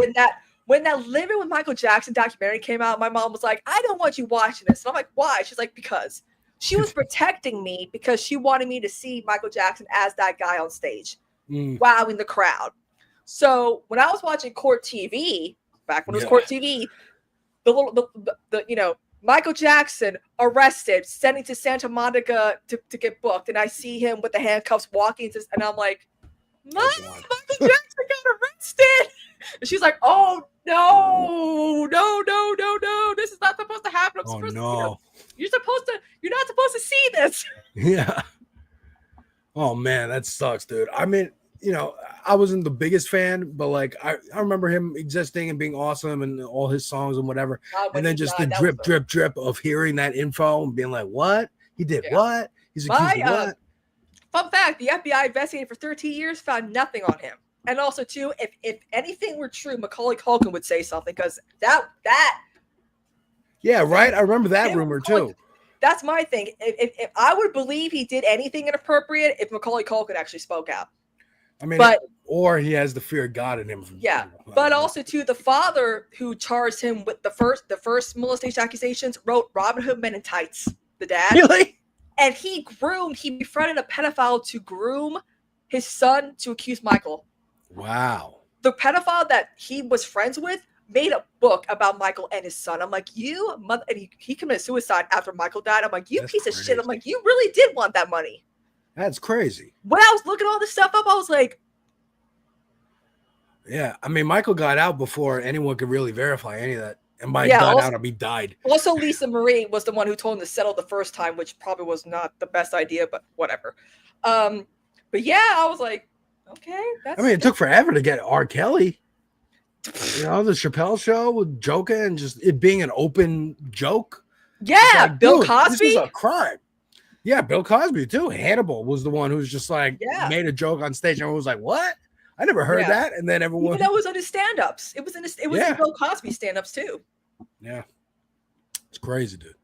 when that Living with Michael Jackson documentary came out, my mom was like, I don't want you watching this. And I'm like, why? She's like, because she was protecting me because she wanted me to see Michael Jackson as that guy on stage, wowing the crowd. So when I was watching Court TV, back when it was Court TV, the Michael Jackson arrested, sending to Santa Monica to get booked, and I see him with the handcuffs walking, and I'm like, Michael Jackson got arrested. And she's like, oh no, this is not supposed to happen. You're not supposed to see this. Yeah. Oh man, that sucks, dude. I mean, I wasn't the biggest fan, but I remember him existing and being awesome and all his songs and whatever. And then just the drip of hearing that info and being like, what? He did what? He's accused of what? Fun fact, the FBI investigated for 13 years, found nothing on him. And also, too, if anything were true, Macaulay Culkin would say something because that. Yeah, right. I remember that rumor too. That's my thing. If I would believe he did anything inappropriate, if Macaulay Culkin actually spoke out. I mean, but or he has the fear of God in him. yeah, but also too, the father who charged him with the first molestation accusations wrote Robin Hood Men in Tights. The dad, really, and he befriended a pedophile to groom his son to accuse Michael. Wow. The pedophile that he was friends with made a book about Michael and his son. I'm like, you mother, and he committed suicide after Michael died. I'm like, you piece of shit. I'm like, you really did want that money. That's crazy. When I was looking all this stuff up, I was like, yeah. I mean, Michael got out before anyone could really verify any of that. And by got out, I mean died. Also, Lisa Marie was the one who told him to settle the first time, which probably was not the best idea, but whatever. But yeah, I was like, okay. I mean, it took forever to get R. Kelly. You know, the Chappelle show with joking and just it being an open joke. Yeah, like, Bill Cosby. This is a crime. Yeah, Bill Cosby too. Hannibal was the one who was just like made a joke on stage and everyone was like, "What? I never heard that." And then everyone that was on his stand-ups. It was in Bill Cosby stand-ups too. Yeah, it's crazy, dude.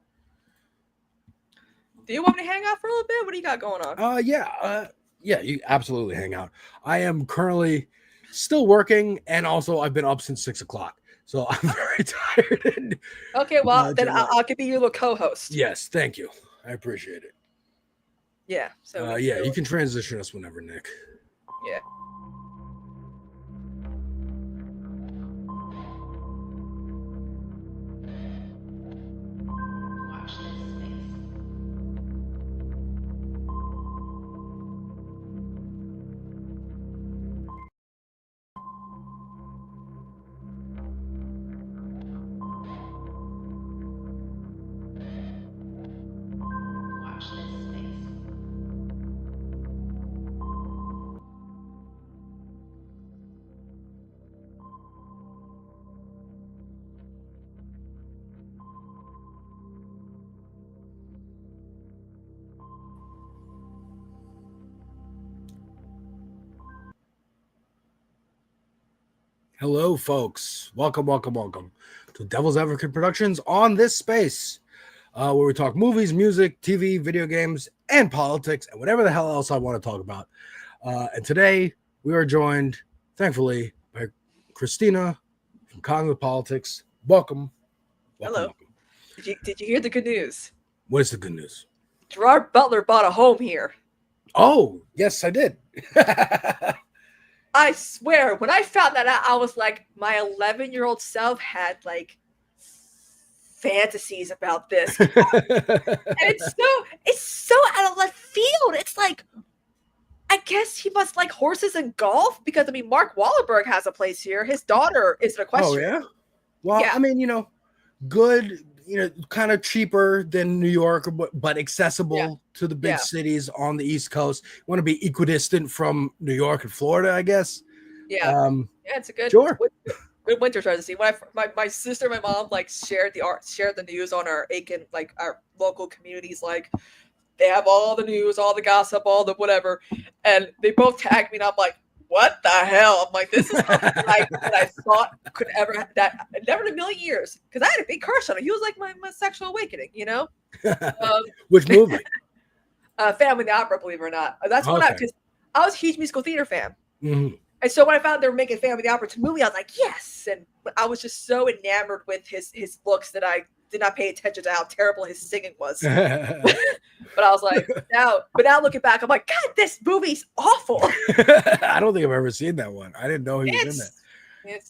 Do you want me to hang out for a little bit? What do you got going on? Yeah, you absolutely hang out. I am currently still working, and also I've been up since 6 o'clock, so I'm very tired. And, okay, well then I'll be your little co-host. Yes, thank you. I appreciate it. Yeah. So yeah, you can transition us whenever, Nick. Yeah. Hello, folks. Welcome to Devil's Advocate Productions on this space, where we talk movies, music, TV, video games, and politics, and whatever the hell else I want to talk about. And today we are joined, thankfully, by Kristina from Cosmepolitics. Welcome. Hello. Did you hear the good news? What is the good news? Gerard Butler bought a home here. Oh, yes, I did. I swear, when I found that out, I was like, my 11-year-old self had like fantasies about this. And it's so out of left field. It's like, I guess he must like horses and golf because I mean, Mark Wahlberg has a place here. His daughter is an equestrian. Oh yeah. Well, yeah. I mean, good, kind of cheaper than New York, but accessible to the big cities on the East Coast. You want to be equidistant from New York and Florida, I guess. Yeah. It's a good, good winter residency. When my sister and my mom like shared the news on our Aiken, like our local communities, like they have all the news, all the gossip, all the whatever, and they both tagged me, and I'm like, what the hell? I'm like, this is like that I thought could ever that never in a million years, because I had a big crush on him. He was like my sexual awakening, Which movie? Phantom of the Opera, believe it or not. That's when because I was a huge musical theater fan. Mm-hmm. And so when I found they were making Phantom of the Opera movie, I was like, yes. And I was just so enamored with his looks that I did not pay attention to how terrible his singing was. But I was like, now looking back, I'm like, God, this movie's awful. I don't think I've ever seen that one. I didn't know he was in that.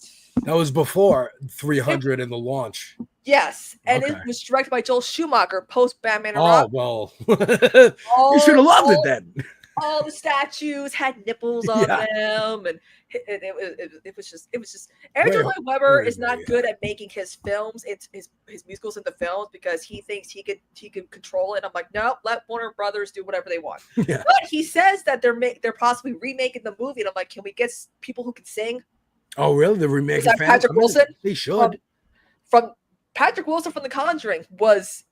That was before 300 and the launch. Yes, and it was directed by Joel Schumacher, post Batman and Robin. Oh well, you should have loved it then. All the statues had nipples on them, and it was just. Andrew Lloyd Webber is not good at making his films. It's his musicals into films because he thinks he could control it. I'm like, no, let Warner Brothers do whatever they want. Yeah. But he says that they're possibly remaking the movie, and I'm like, can we get people who can sing? Oh, really? The remake of Patrick Wilson. He should. From Patrick Wilson from The Conjuring was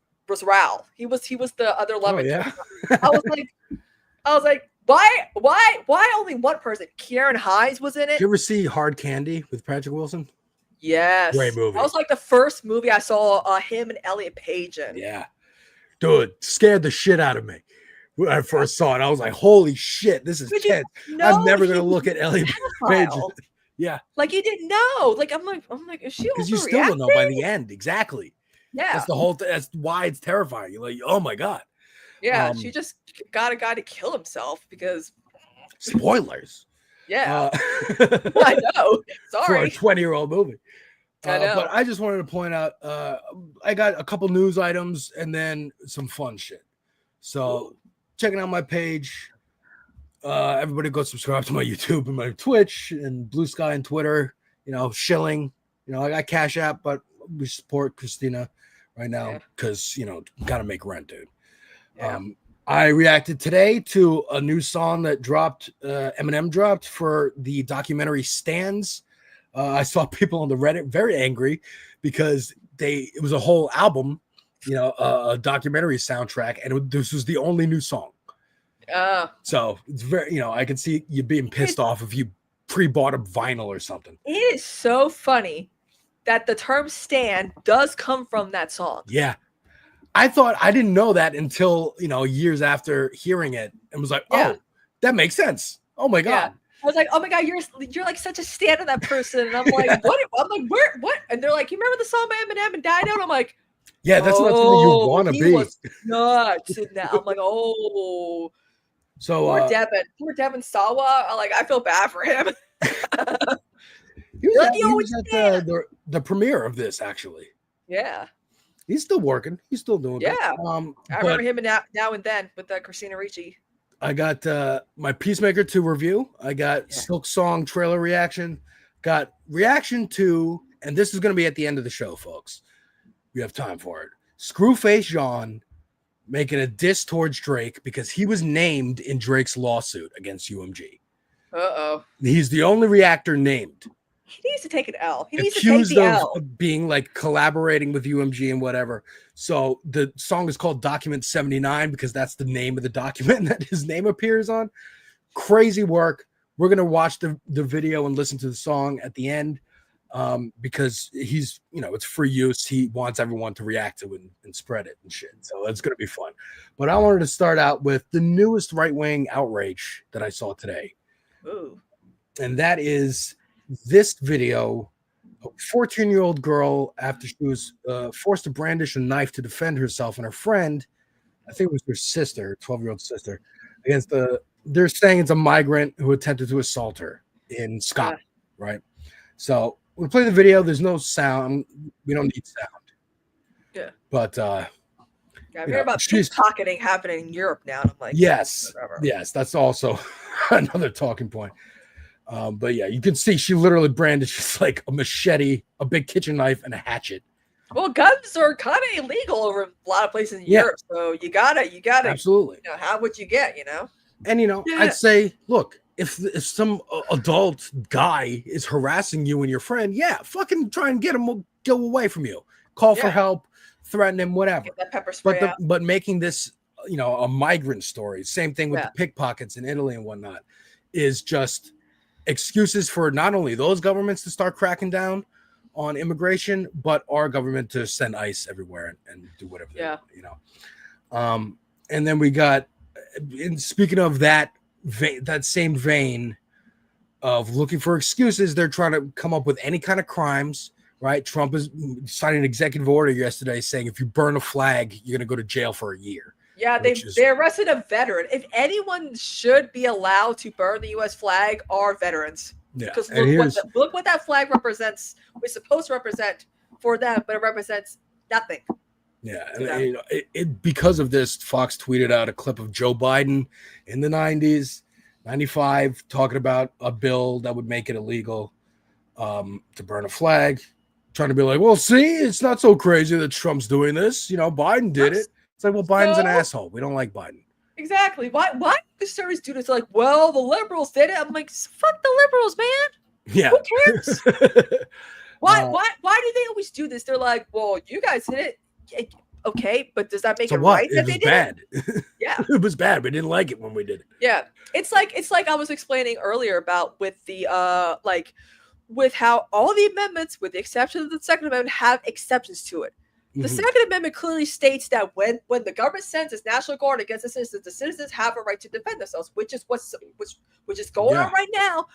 Raoul. He was the other love interest. I was like, why only one person? Kieran Hines was in it. Did you ever see Hard Candy with Patrick Wilson? Yes. Great movie. That was like the first movie I saw him and Elliot Page in. Yeah. Dude, scared the shit out of me. when I first saw it. I was like, holy shit, this is But tense. you I'm know never he going to was look at Ellie a Page. pedophile. Yeah. Like you didn't know. Like I'm like, is she Because you still don't know by the end. Exactly. Yeah. That's the whole that's why it's terrifying. You're like, oh my God. Yeah, she just got a guy to kill himself because spoilers. Yeah. I know. For a Sorry. 20-year-old movie. I know. But I just wanted to point out I got a couple news items and then some fun shit. So checking out my page. Everybody go subscribe to my YouTube and my Twitch and Blue Sky and Twitter. You know, shilling. You know, I got Cash App, but we support Kristina right now because, you know, gotta make rent, dude. Yeah. I reacted today to a new song that dropped, Eminem dropped for the documentary Stands. I saw people on the Reddit very angry because it was a whole album, you know, a documentary soundtrack, and this was the only new song. So it's very, you know, I can see you being pissed off if you pre-bought a vinyl or something. It is so funny that the term "stan" does come from that song. Yeah. I didn't know that until, you know, years after hearing it and was like, oh, that makes sense. Oh my God. Yeah. I was like, oh my God, you're like such a stan of that person. And I'm like, what? I'm like, what? And they're like, you remember the song by Eminem and Dido? And I'm like, yeah, that's not something you want to he be. Was nuts in that. I'm like, oh. So poor Devin Sawa. I feel bad for him. He was at the premiere of this, actually. Yeah. He's still working. He's still doing it. Yeah. I remember him in Now and Then with Christina Ricci. I got my Peacemaker 2 review. I got Silk Song trailer reaction. Got reaction to, and this is going to be at the end of the show, folks. We have time for it. Screwface Jean making a diss towards Drake because he was named in Drake's lawsuit against UMG. Uh-oh. He's the only reactor named. He needs to take an L. He needs to take Accused the L. of being like collaborating with UMG and whatever. So the song is called Document 79 because that's the name of the document that his name appears on. Crazy work. We're going to watch the video and listen to the song at the end because he's, you know, it's free use. He wants everyone to react to it and spread it and shit. So it's going to be fun. But I wanted to start out with the newest right-wing outrage that I saw today. Ooh. And that is this video. A 14-year-old girl, after she was forced to brandish a knife to defend herself and her friend, I think it was her sister, 12-year-old sister, against they're saying it's a migrant who attempted to assault her in Scotland, right? So we'll play the video. There's no sound. We don't need sound. Yeah. But I hear about pickpocketing happening in Europe now. And I'm like, yes, whatever. yes, that's also another talking point. But yeah, you can see she literally brandishes like a machete, a big kitchen knife, and a hatchet. Well, guns are kind of illegal over a lot of places in Europe, so you gotta absolutely, you know, have what you get, you know. And you know, I'd say, look, if some adult guy is harassing you and your friend, yeah, fucking try and get him go away from you. Call for help, threaten him, whatever. Get that pepper spray But making this, you know, a migrant story, same thing with the pickpockets in Italy and whatnot, is just excuses for not only those governments to start cracking down on immigration, but our government to send ICE everywhere and do whatever they want, you know. And then we got, and speaking of that same vein of looking for excuses, they're trying to come up with any kind of crimes, right? Trump is signing an executive order yesterday saying if you burn a flag, you're going to go to jail for a year. Yeah, they arrested a veteran. If anyone should be allowed to burn the U.S. flag, are veterans. Yeah, because look what that flag represents. We're supposed to represent for them, but it represents nothing. Yeah, and you know, because of this, Fox tweeted out a clip of Joe Biden in the 90s, 95, talking about a bill that would make it illegal to burn a flag, trying to be like, well, see, it's not so crazy that Trump's doing this. You know, Biden did it. It's like, well, Biden's an asshole. We don't like Biden. Exactly. Why do the stories do this? Like, well, the liberals did it. I'm like, fuck the liberals, man. Yeah. Who cares? Why do they always do this? They're like, well, you guys did it. Okay, but does that make it right that they did bad. it? Yeah. It was bad. We didn't like it when we did it. Yeah. It's like I was explaining earlier about with the with how all the amendments, with the exception of the Second Amendment, have exceptions to it. The Second Amendment clearly states that when the government sends its National Guard against the citizens have a right to defend themselves, which is going on right now.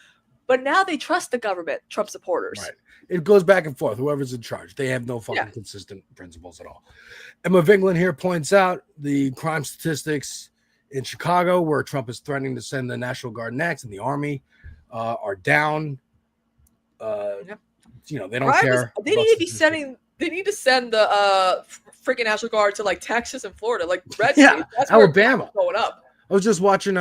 But now they trust the government, Trump supporters. Right. It goes back and forth. Whoever's in charge, they have no fucking consistent principles at all. Emma Vinglin here points out the crime statistics in Chicago, where Trump is threatening to send the National Guard next and the Army, are down. You know, they don't care. They need to be sending. They need to send the freaking National Guard to like Texas and Florida, like red states. That's where Alabama it's going up. I was just watching.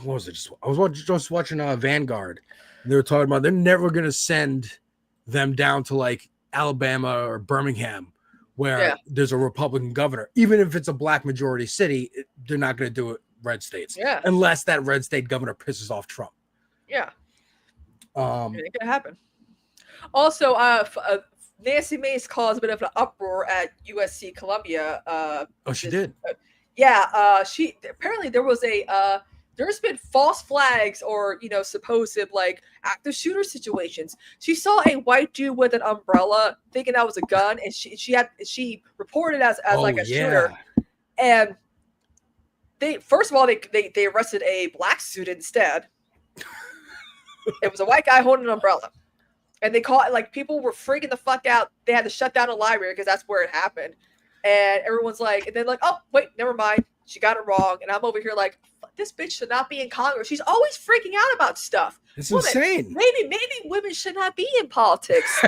What was it? I was just watching Vanguard. And they were talking about they're never going to send them down to like Alabama or Birmingham, where there's a Republican governor. Even if it's a black majority city, they're not going to do it red states. Yeah. Unless that red state governor pisses off Trump. Yeah. It could happen. Also, Nancy Mace caused a bit of an uproar at USC Columbia. She did. She apparently there's been false flags or supposed like active shooter situations. She saw a white dude with an umbrella thinking that was a gun, and she reported as like a shooter. And they first of all they arrested a black student instead. It was a white guy holding an umbrella. And they caught like people were freaking the fuck out. They had to shut down a library because that's where it happened. And everyone's like, and they're like, oh wait, never mind. She got it wrong. And I'm over here like, this bitch should not be in Congress. She's always freaking out about stuff. It's insane. Maybe women should not be in politics.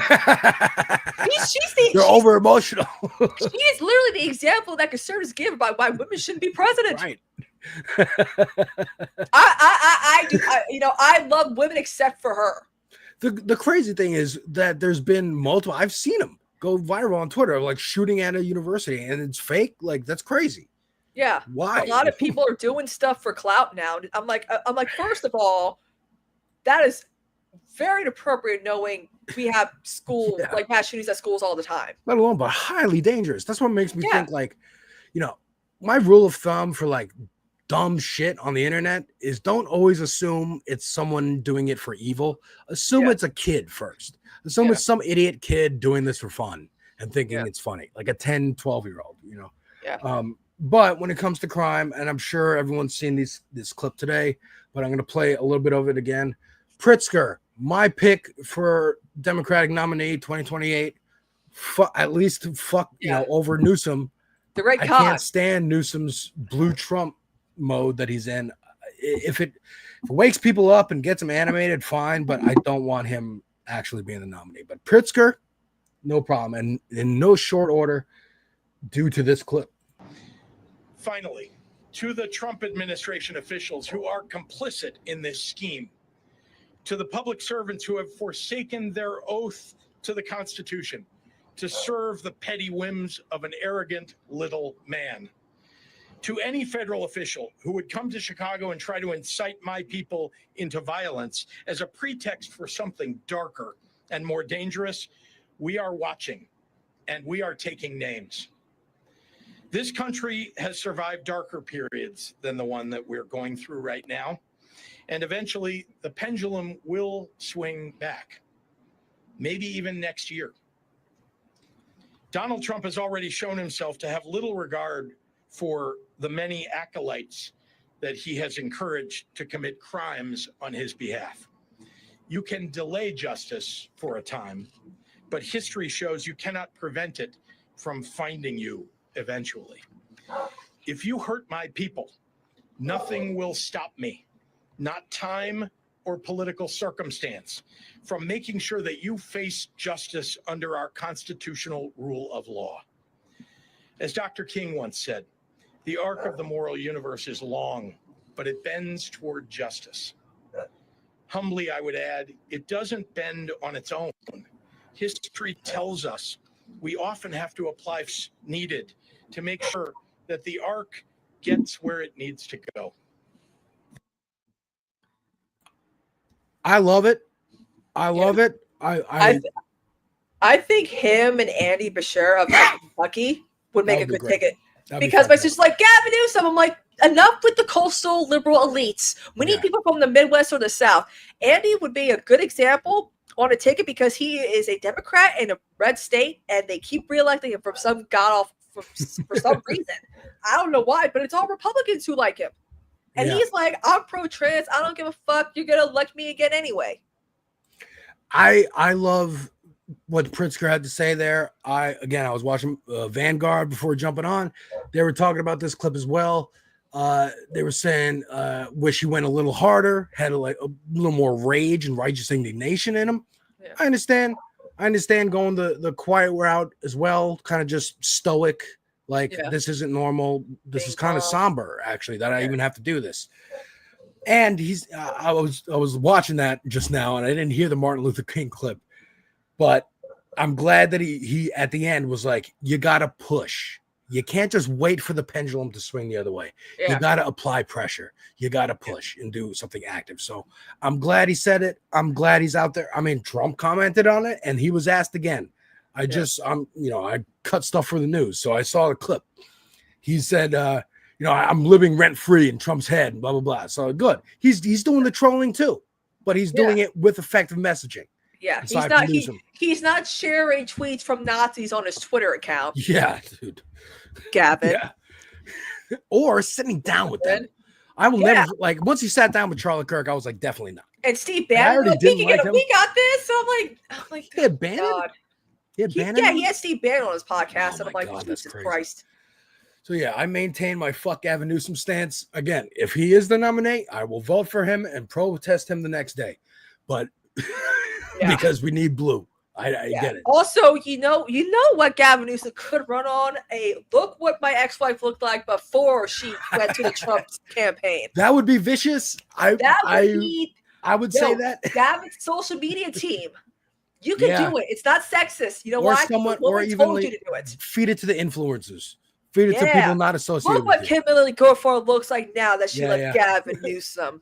They're over emotional. She is literally the example that conservatives give about why women shouldn't be president. Right. I love women except for her. The crazy thing is that there's been multiple. I've seen them go viral on Twitter, like shooting at a university, and it's fake. Like that's crazy. Yeah. Why? A lot of people are doing stuff for clout now. I'm like, first of all, that is very inappropriate knowing we have like mass shootings at schools all the time. Let alone, but highly dangerous. That's what makes me think like, my rule of thumb for like dumb shit on the internet is don't always assume it's someone doing it for evil. Assume it's a kid first. Assume it's some idiot kid doing this for fun and thinking it's funny, like a 10, 12-year-old, But when it comes to crime, and I'm sure everyone's seen this clip today, but I'm going to play a little bit of it again. Pritzker, my pick for Democratic nominee 2028, at least over Newsom. The right I can't stand Newsom's blue Trump mode that he's in. If it wakes people up and gets them animated, fine, but I don't want him actually being the nominee. But Pritzker, no problem, and in no short order due to this clip. Finally, to the Trump administration officials who are complicit in this scheme, to the public servants who have forsaken their oath to the Constitution to serve the petty whims of an arrogant little man, to any federal official who would come to Chicago and try to incite my people into violence as a pretext for something darker and more dangerous, we are watching and we are taking names. This country has survived darker periods than the one that we're going through right now. And eventually the pendulum will swing back, maybe even next year. Donald Trump has already shown himself to have little regard for the many acolytes that he has encouraged to commit crimes on his behalf. You can delay justice for a time, but history shows you cannot prevent it from finding you eventually. If you hurt my people, nothing will stop me, not time or political circumstance, from making sure that you face justice under our constitutional rule of law. As Dr. King once said, the arc of the moral universe is long, but it bends toward justice. Humbly, I would add, it doesn't bend on its own. History tells us we often have to apply needed to make sure that the arc gets where it needs to go. I love it. I love it. I think him and Andy Beshear of Kentucky would make a good ticket. Because it's just like Gavin Newsom. I'm like, enough with the coastal liberal elites. We need people from the Midwest or the South. Andy would be a good example want to take it because he is a Democrat in a red state, and they keep reelecting him from some for some reason. I don't know why, but it's all Republicans who like him. And he's like, I'm pro-trans. I don't give a fuck. You're gonna elect me again anyway. I love what Pritzker had to say there. I was watching Vanguard before jumping on. They were talking about this clip as well. They were saying wish he went a little harder, had a little more rage and righteous indignation in him. Yeah. I understand going the quiet route as well, kind of just stoic. Like, this isn't normal. This is kind of somber, actually, that I even have to do this. And I was watching that just now, and I didn't hear the Martin Luther King clip, but I'm glad that he at the end was like, you got to push. You can't just wait for the pendulum to swing the other way. Yeah. You got to apply pressure. You got to push and do something active. So I'm glad he said it. I'm glad he's out there. I mean, Trump commented on it, and he was asked again. I cut stuff for the news, so I saw the clip. He said, I'm living rent free in Trump's head, and blah blah blah. So good. He's doing the trolling too, but he's doing it with effective messaging. Yeah, he's not sharing tweets from Nazis on his Twitter account. Yeah, dude. Gavin. Yeah. Or sitting down with them. I will never once he sat down with Charlie Kirk, I was like, definitely not. And Steve Bannon, we got this. So I'm like, he had Bannon. God. He had Steve Bannon on his podcast, and I'm like, Jesus Christ. So I maintain my fuck Gavin Newsom stance. Again, if he is the nominee, I will vote for him and protest him the next day. But because we need blue. I get it. Also, you know what Gavin Newsom could run on? Look what my ex-wife looked like before she went to the Trump campaign. That would be vicious. I would say that. Gavin's social media team. You can do it. It's not sexist. You know why? Or even told you to do it. Feed it to the influencers. Feed it to people not associated with you. Look what Kimberly Guilfoyle looks like now that she left Gavin Newsom.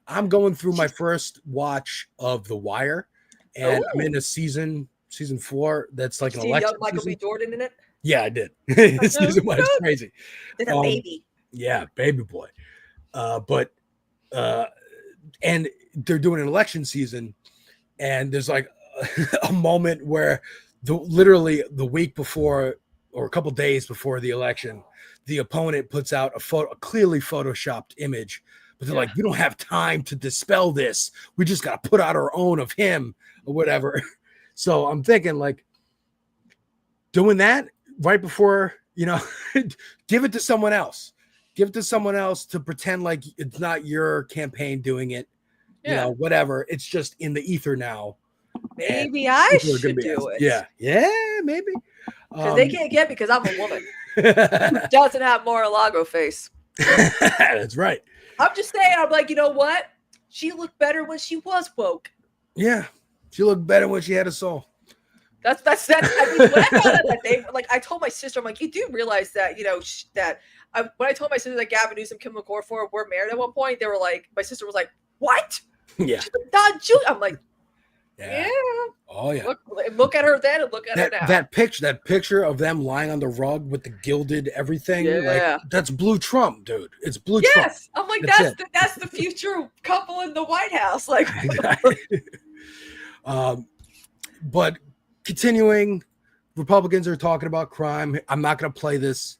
I'm going through my first watch of The Wire, and I'm in a season 4 that's like an election young Michael B. Jordan in it? Yeah, I did. Season 1 is crazy. There's a baby. Yeah, baby boy. And they're doing an election season, and there's like a moment where literally the week before or a couple days before the election, the opponent puts out a clearly photoshopped image, but they're like, we don't have time to dispel this. We just got to put out our own of him or whatever. So I'm thinking like doing that right before, give it to someone else. Give it to someone else to pretend like it's not your campaign doing it. Whatever. It's just in the ether now. Maybe I should do it. Yeah, maybe. Because they can't get me because I'm a woman who doesn't have Mar-a-Lago face. That's right. I'm just saying, I'm like, you know what? She looked better when she was woke. Yeah. She looked better when she had a soul. That's I mean, when I found out that they, I told my sister, I'm like, you do realize that, when I told my sister that Gavin Newsom, Kim McCorford were married at one point, they were like, my sister was like, what? Yeah. I'm like, yeah. Oh yeah. Look at her then and look at her now. That picture of them lying on the rug with the gilded everything. Yeah. Like, that's Blue Trump, dude. It's Blue Trump. Yes. I'm like, that's the future couple in the White House. Like, but continuing, Republicans are talking about crime. I'm not going to play this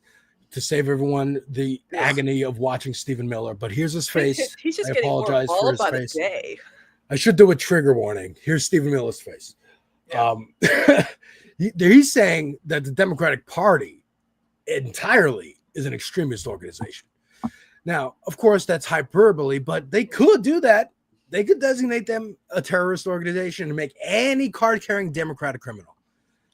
to save everyone the agony of watching Stephen Miller, but here's his face. He's just I getting apologize more for his by face. the day. I should do a trigger warning. Here's Stephen Miller's face. He's saying that the Democratic Party entirely is an extremist organization. Now, of course, that's hyperbole, but they could do that. They could designate them a terrorist organization and make any card-carrying Democrat a criminal.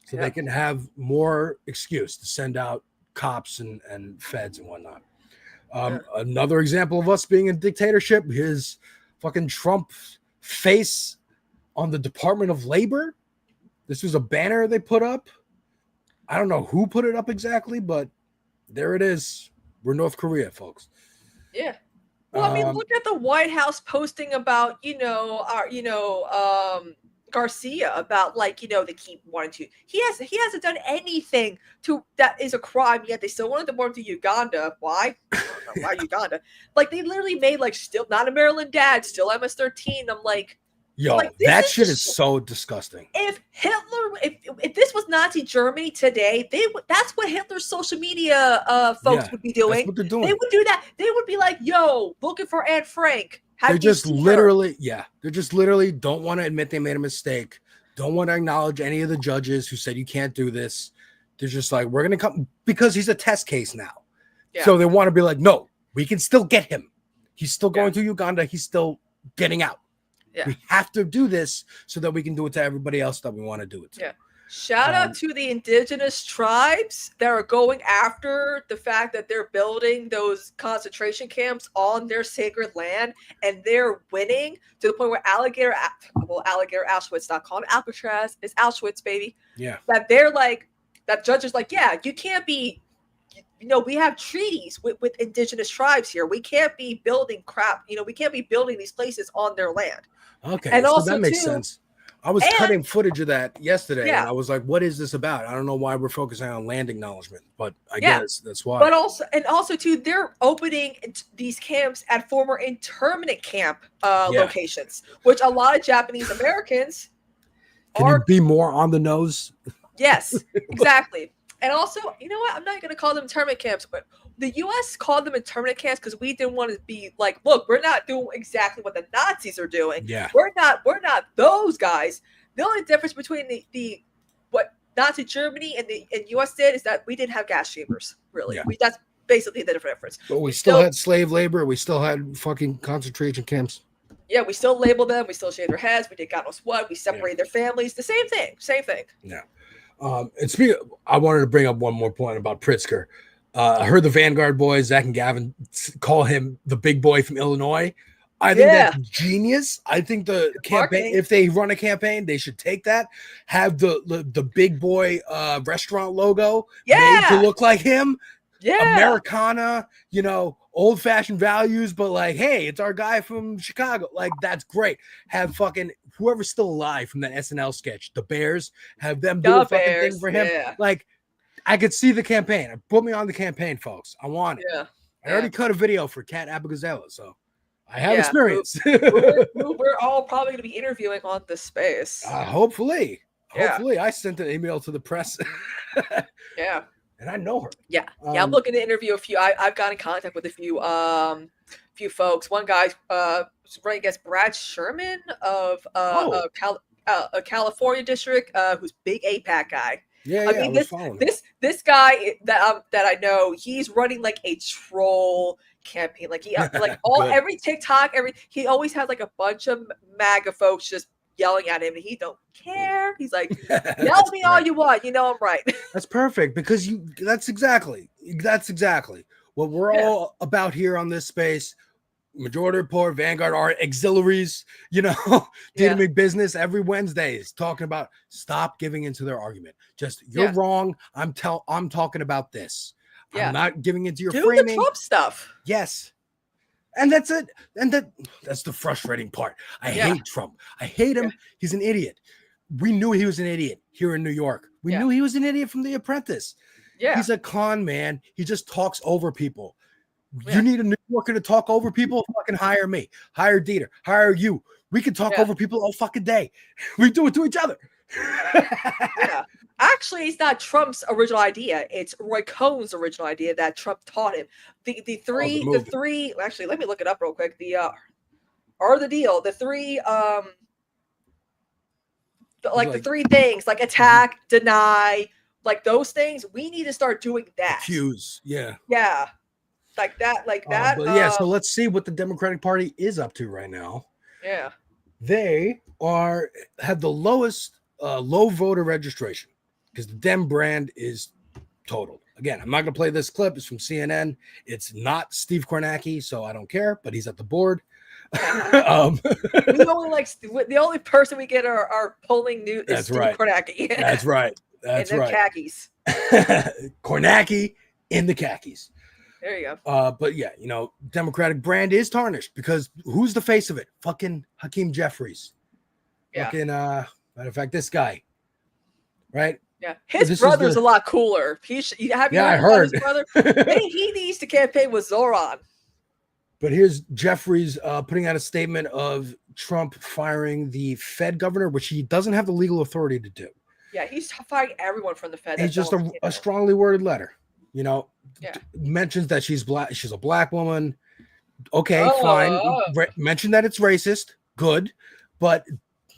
So they can have more excuse to send out cops and feds and whatnot. Another example of us being a dictatorship, his fucking Trump face on the Department of Labor. This was a banner they put up. I don't know who put it up exactly, but there it is. We're North Korea, folks. Yeah. Well, I mean, look at the White House posting about, Garcia about they keep wanting to. He hasn't done anything that is a crime yet. They still wanted to deport him to Uganda. Why? I don't know why Uganda? Like they literally made still not a Maryland dad, still MS-13. I'm like, Yo, Like, this that is shit the is so disgusting. If Hitler, if this was Nazi Germany today, that's what Hitler's social media folks Yeah, would be doing. that's what they're doing. They would do that. They would be like, "Yo, looking for Anne Frank." Have They're you just seen her?" literally, they're just literally don't want to admit they made a mistake. Don't want to acknowledge any of the judges who said you can't do this. They're just like, we're gonna come because he's a test case now. Yeah. So they want to be like, no, we can still get him. He's still going to Uganda. He's still getting out. Yeah. We have to do this so that we can do it to everybody else that we want to do it to. Yeah. Shout out to the indigenous tribes that are going after the fact that they're building those concentration camps on their sacred land, and they're winning to the point where Alligator Auschwitz, not called Alcatraz, it's Auschwitz, baby. Yeah. That they're like, that judge is like, yeah, you can't be, we have treaties with indigenous tribes here. We can't be building crap. We can't be building these places on their land. Okay, and so also that makes too, sense. I was cutting footage of that yesterday, Yeah. and I was like, "What is this about?" I don't know why we're focusing on land acknowledgement, but I guess that's why. But also too, they're opening these camps at former internment camp locations, which a lot of Japanese Americans Can you be more on the nose? Yes, exactly. And also, you know what? I'm not going to call them internment camps, but the U.S. called them internment camps because we didn't want to be like, look, we're not doing exactly what the Nazis are doing. Yeah. We're not those guys. The only difference between the what Nazi Germany and U.S. did is that we didn't have gas chambers, really. Yeah. That's basically the difference. But we still had slave labor. We still had fucking concentration camps. Yeah, we still labeled them. We still shaved their heads. We did God knows what. We separated their families. The same thing. Same thing. Yeah. And speaking, I wanted to bring up one more point about Pritzker. I heard the Vanguard boys, Zach and Gavin, call him the big boy from Illinois. I think that's genius. I think the campaign, if they run a campaign, they should take that, have the big boy restaurant logo made to look like him. Yeah. Americana, old fashioned values, but like, hey, it's our guy from Chicago. Like, that's great. Have fucking whoever's still alive from that SNL sketch, the Bears, have them do a fucking thing for him. Yeah. Like, I could see the campaign. Put me on the campaign, folks. I want it. Yeah. I already cut a video for Cat Abigazela, so I have experience. we're all probably going to be interviewing on this space. Hopefully. Yeah. Hopefully. I sent an email to the press. Yeah. And I know her. Yeah. I'm looking to interview a few. I've got in contact with a few folks. One guy running against Brad Sherman of a California district, who's big APAC guy. Yeah, I mean, this guy that I know, he's running like a troll campaign. Like every TikTok, he always has like a bunch of MAGA folks just yelling at him, and he don't care. He's like, yell me all you want. I'm right. That's perfect because that's exactly what we're all about here on this space. Majority Report, Vanguard, our auxiliaries, doing business every Wednesday is talking about stop giving into their argument. Just you're wrong. I'm talking about this. Yeah. I'm not giving into your Do framing. the Trump stuff. Yes. And that's it. And that's the frustrating part. I hate Trump. I hate him. He's an idiot. We knew he was an idiot here in New York. We knew he was an idiot from The Apprentice. Yeah. He's a con man. He just talks over people. You need a New Yorker to talk over people? Fucking hire me. Hire Dieter. Hire you. We can talk over people all fucking day. We do it to each other. Yeah. Actually, it's not Trump's original idea. It's Roy Cohn's original idea that Trump taught him. The three. Actually, let me look it up real quick. The three things, like attack, deny, like those things. We need to start doing that. Accuse. Yeah. Yeah. Like that. But so let's see what the Democratic Party is up to right now. Yeah. They have the lowest low voter registration because the Dem brand is totaled. Again, I'm not going to play this clip. It's from CNN. It's not Steve Kornacki, so I don't care, but he's at the board. The only person we get our polling new is Steve Kornacki. That's right. That's and right. Khakis. Kornacki in the khakis. There you go. But yeah, Democratic brand is tarnished because who's the face of it? Fucking Hakeem Jeffries. Yeah. Fucking matter of fact, this guy. Right? Yeah. His brother's a lot cooler. I heard. His brother? Maybe he needs to campaign with Zoran. But here's Jeffries putting out a statement of Trump firing the Fed governor, which he doesn't have the legal authority to do. Yeah, he's firing everyone from the Fed. It's just a strongly worded letter, Yeah. mentions that she's black. She's a black woman. Okay, fine. Mention that it's racist. Good. But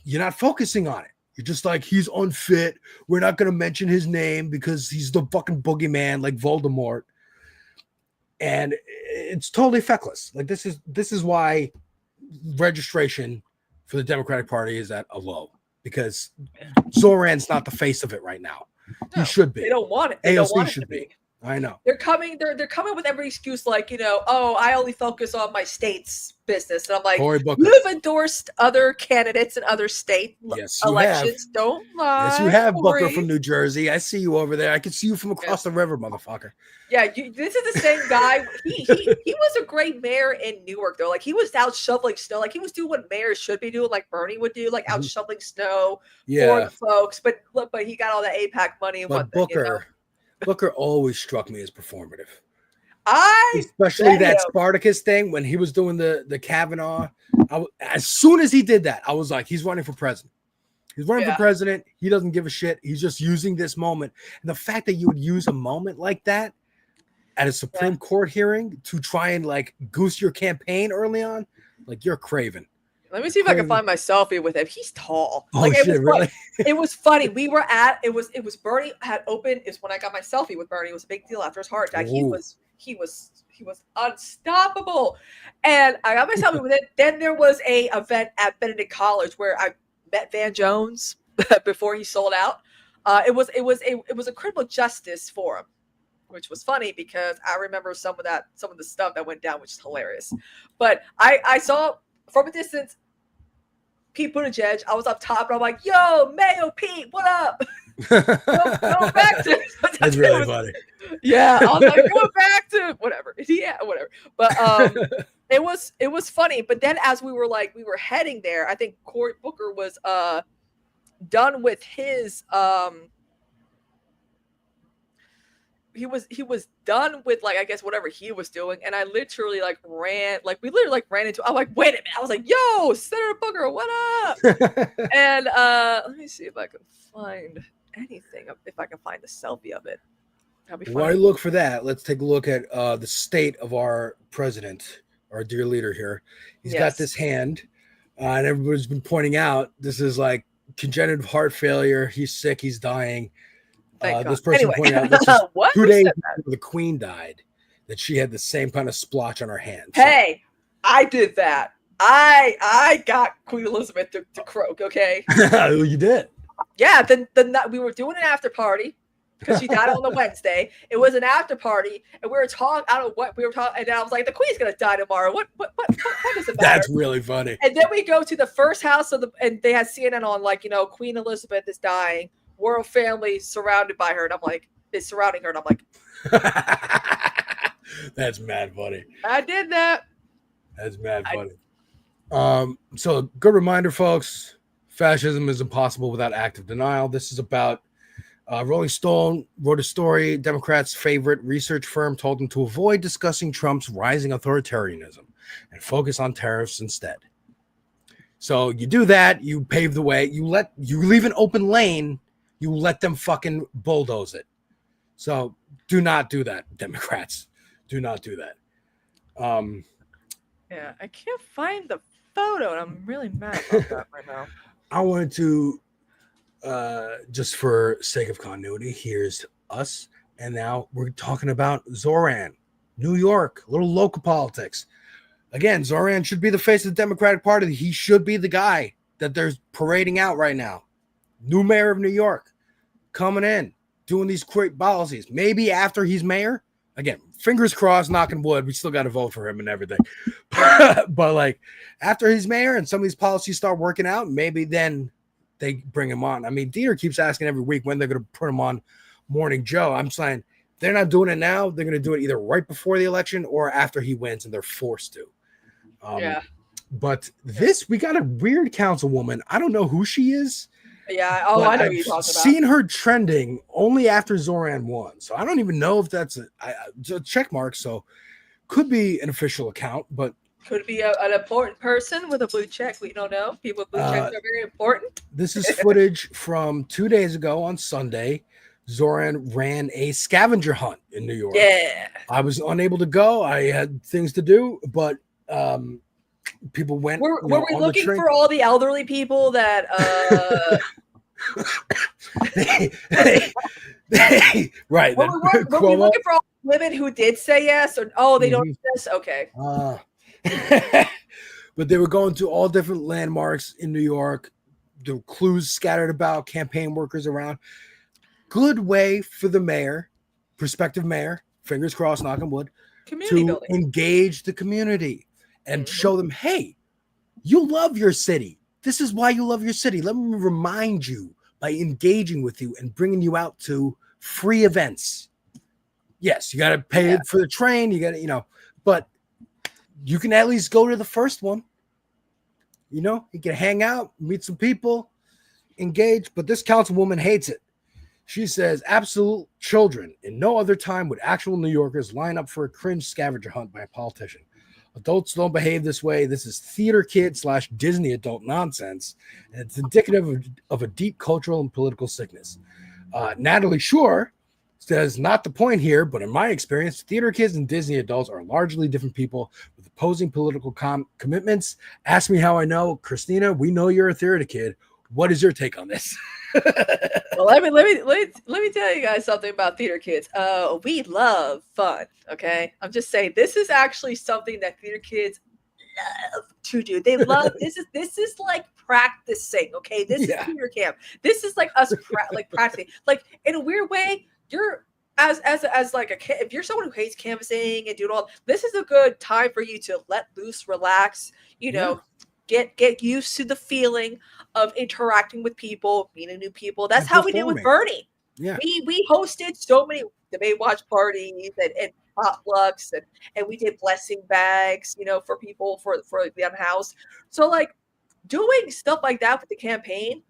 you're not focusing on it. You're just like, he's unfit. We're not going to mention his name because he's the fucking boogeyman like Voldemort. And it's totally feckless. Like this is why registration for the Democratic Party is at a low, because Zoran's not the face of it right now. No, he should be. They don't want it. They don't want it should to be. I know. They're coming with every excuse like, I only focus on my state's business. And I'm like, you've endorsed other candidates in other state elections. Don't lie. Yes, you have, Corey. Booker from New Jersey. I see you over there. I can see you from across the river, motherfucker. Yeah, this is the same guy. He was a great mayor in Newark, though. Like, he was out shoveling snow. Like, he was doing what mayors should be doing, like Bernie would do, like out shoveling snow for the folks. But he got all the APAC money and But whatnot. Booker always struck me as performative. Especially that Spartacus thing when he was doing the Kavanaugh. As soon as he did that, I was like, he's running for president. He's running for president. He doesn't give a shit. He's just using this moment. And the fact that you would use a moment like that at a Supreme Court hearing to try and like goose your campaign early on, like you're craven. Let me see if I can find my selfie with him. He's tall. Oh, shit, really? It was funny. We were at it was Bernie had opened is when I got my selfie with Bernie. It was a big deal after his heart attack. He was unstoppable. And I got my selfie with it. Then there was a event at Benedict College where I met Van Jones before he sold out. It was a criminal justice forum, which was funny because I remember some of the stuff that went down, which is hilarious. But I saw from a distance Pete Buttigieg. I was up top and I'm like, yo, Mayo Pete, what up? go back to That's really funny. Yeah, I was like, go back to whatever. Yeah, whatever. But it was funny. But then as we were heading there, I think Cory Booker was done with his he was done with I guess whatever he was doing, and I literally ran into. I'm like, wait a minute! I was like, yo, Senator Booker, what up? And let me see if I can find anything. If I can find a selfie of it, that'd be fun. While I look for that, let's take a look at the state of our president, our dear leader here. He's got this hand, and everybody's been pointing out this is like congenital heart failure. He's sick. He's dying. This person pointed out this is 2 days after the Queen died, that she had the same kind of splotch on her hand. Hey, I did that. I got Queen Elizabeth to croak. Okay. You did. Yeah. Then we were doing an after party because she died on the Wednesday. It was an after party, and we were talking. I don't know what we were talking. And I was like, the Queen's gonna die tomorrow. What does it matter? That's really funny. And then we go to the first house and they had CNN on Queen Elizabeth is dying. Royal family surrounded by her, and I'm like, is surrounding her, and I'm like, that's mad funny. I did that. That's mad funny. So good reminder, folks. Fascism is impossible without active denial. This is about Rolling Stone wrote a story. Democrats' favorite research firm told them to avoid discussing Trump's rising authoritarianism and focus on tariffs instead. So you do that, you pave the way, you leave an open lane. You let them fucking bulldoze it. So do not do that, Democrats. Do not do that. Yeah, I can't find the photo, and I'm really mad about that right now. I wanted to, just for sake of continuity, here's us. And now we're talking about Zoran, New York, a little local politics. Again, Zoran should be the face of the Democratic Party. He should be the guy that they're parading out right now. New mayor of New York coming in, doing these great policies. Maybe after he's mayor, again, fingers crossed, knocking wood, we still got to vote for him and everything. But after he's mayor and some of these policies start working out, maybe then they bring him on. I mean, DERY keeps asking every week when they're going to put him on Morning Joe. I'm saying they're not doing it now. They're going to do it either right before the election or after he wins, and they're forced to. But we got a weird councilwoman. I don't know who she is. Yeah. Oh, I know what you're talking about. Seen her trending only after Zoran won. So I don't even know if that's a check mark. So could be an official account, but Could be an important person with a blue check. We don't know. People with blue checks are very important. this is footage from 2 days ago on Sunday. Zoran ran a scavenger hunt in New York. Yeah. I was unable to go. I had things to do, but people went. Were you know, we on the looking train. for all the elderly people that Right. were we looking for all the women who did say yes, or they don't exist? Okay. But they were going to all different landmarks in New York. There were clues scattered about, campaign workers around. Good way for the mayor, prospective mayor, fingers crossed, knock on wood, Community to building. engage the community and show them, hey, you love your city. This is why you love your city. Let me remind you by engaging with you and bringing you out to free events. Yes, you got to pay for the train. You got to, but you can at least go to the first one. You can hang out, meet some people, engage. But this councilwoman hates it. She says, absolute children. In no other time would actual New Yorkers line up for a cringe scavenger hunt by a politician. Adults don't behave this way. This is theater kid / Disney adult nonsense. And it's indicative of a deep cultural and political sickness. Natalie Shore says, not the point here, but in my experience, theater kids and Disney adults are largely different people with opposing political commitments. Ask me how I know. Kristina, we know you're a theater kid. What is your take on this? Well, let me tell you guys something about theater kids. We love fun. Okay, I'm just saying this is actually something that theater kids love to do. They love this is like practicing. Okay, this is theater camp. This is like us practicing. Like in a weird way, you're as like a kid. If you're someone who hates canvassing and doing all, this is a good time for you to let loose, relax. Get used to the feeling of interacting with people, meeting new people. That's how we did with Bernie. Yeah, we hosted so many debate watch parties and potlucks and we did blessing bags, for people for the unhoused. So like doing stuff like that with the campaign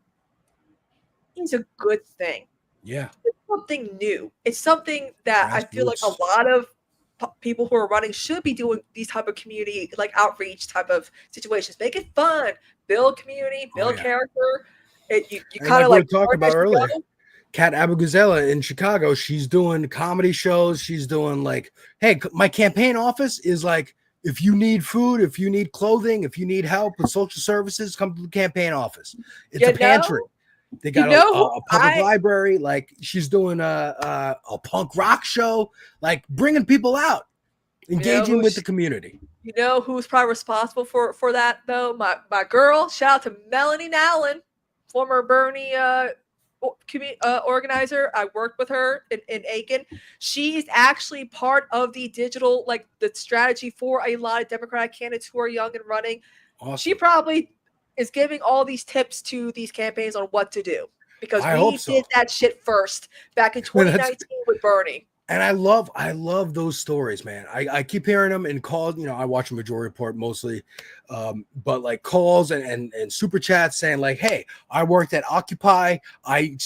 is a good thing. Yeah, it's something new. It's something that I feel like a lot of people who are running should be doing these type of community outreach type of situations. Make it fun, build community, build character. You kind of like talked about earlier. Kat Abugazela in Chicago, she's doing comedy shows. She's doing like, hey, my campaign office is like, if you need food, if you need clothing, if you need help with social services, come to the campaign office. It's a pantry. They got a public library. Like she's doing a punk rock show, like bringing people out, engaging with the community. You know who's probably responsible for that though? My girl. Shout out to Melanie Nowlin, former Bernie organizer. I worked with her in Aiken. She's actually part of the digital, the strategy for a lot of Democratic candidates who are young and running. Awesome. She probably is giving all these tips to these campaigns on what to do because we did that shit first back in 2019 with Bernie. And I love those stories, man. I keep hearing them in calls. I watch a Majority Report mostly, but like calls and super chats saying like, hey, I worked at Occupy. I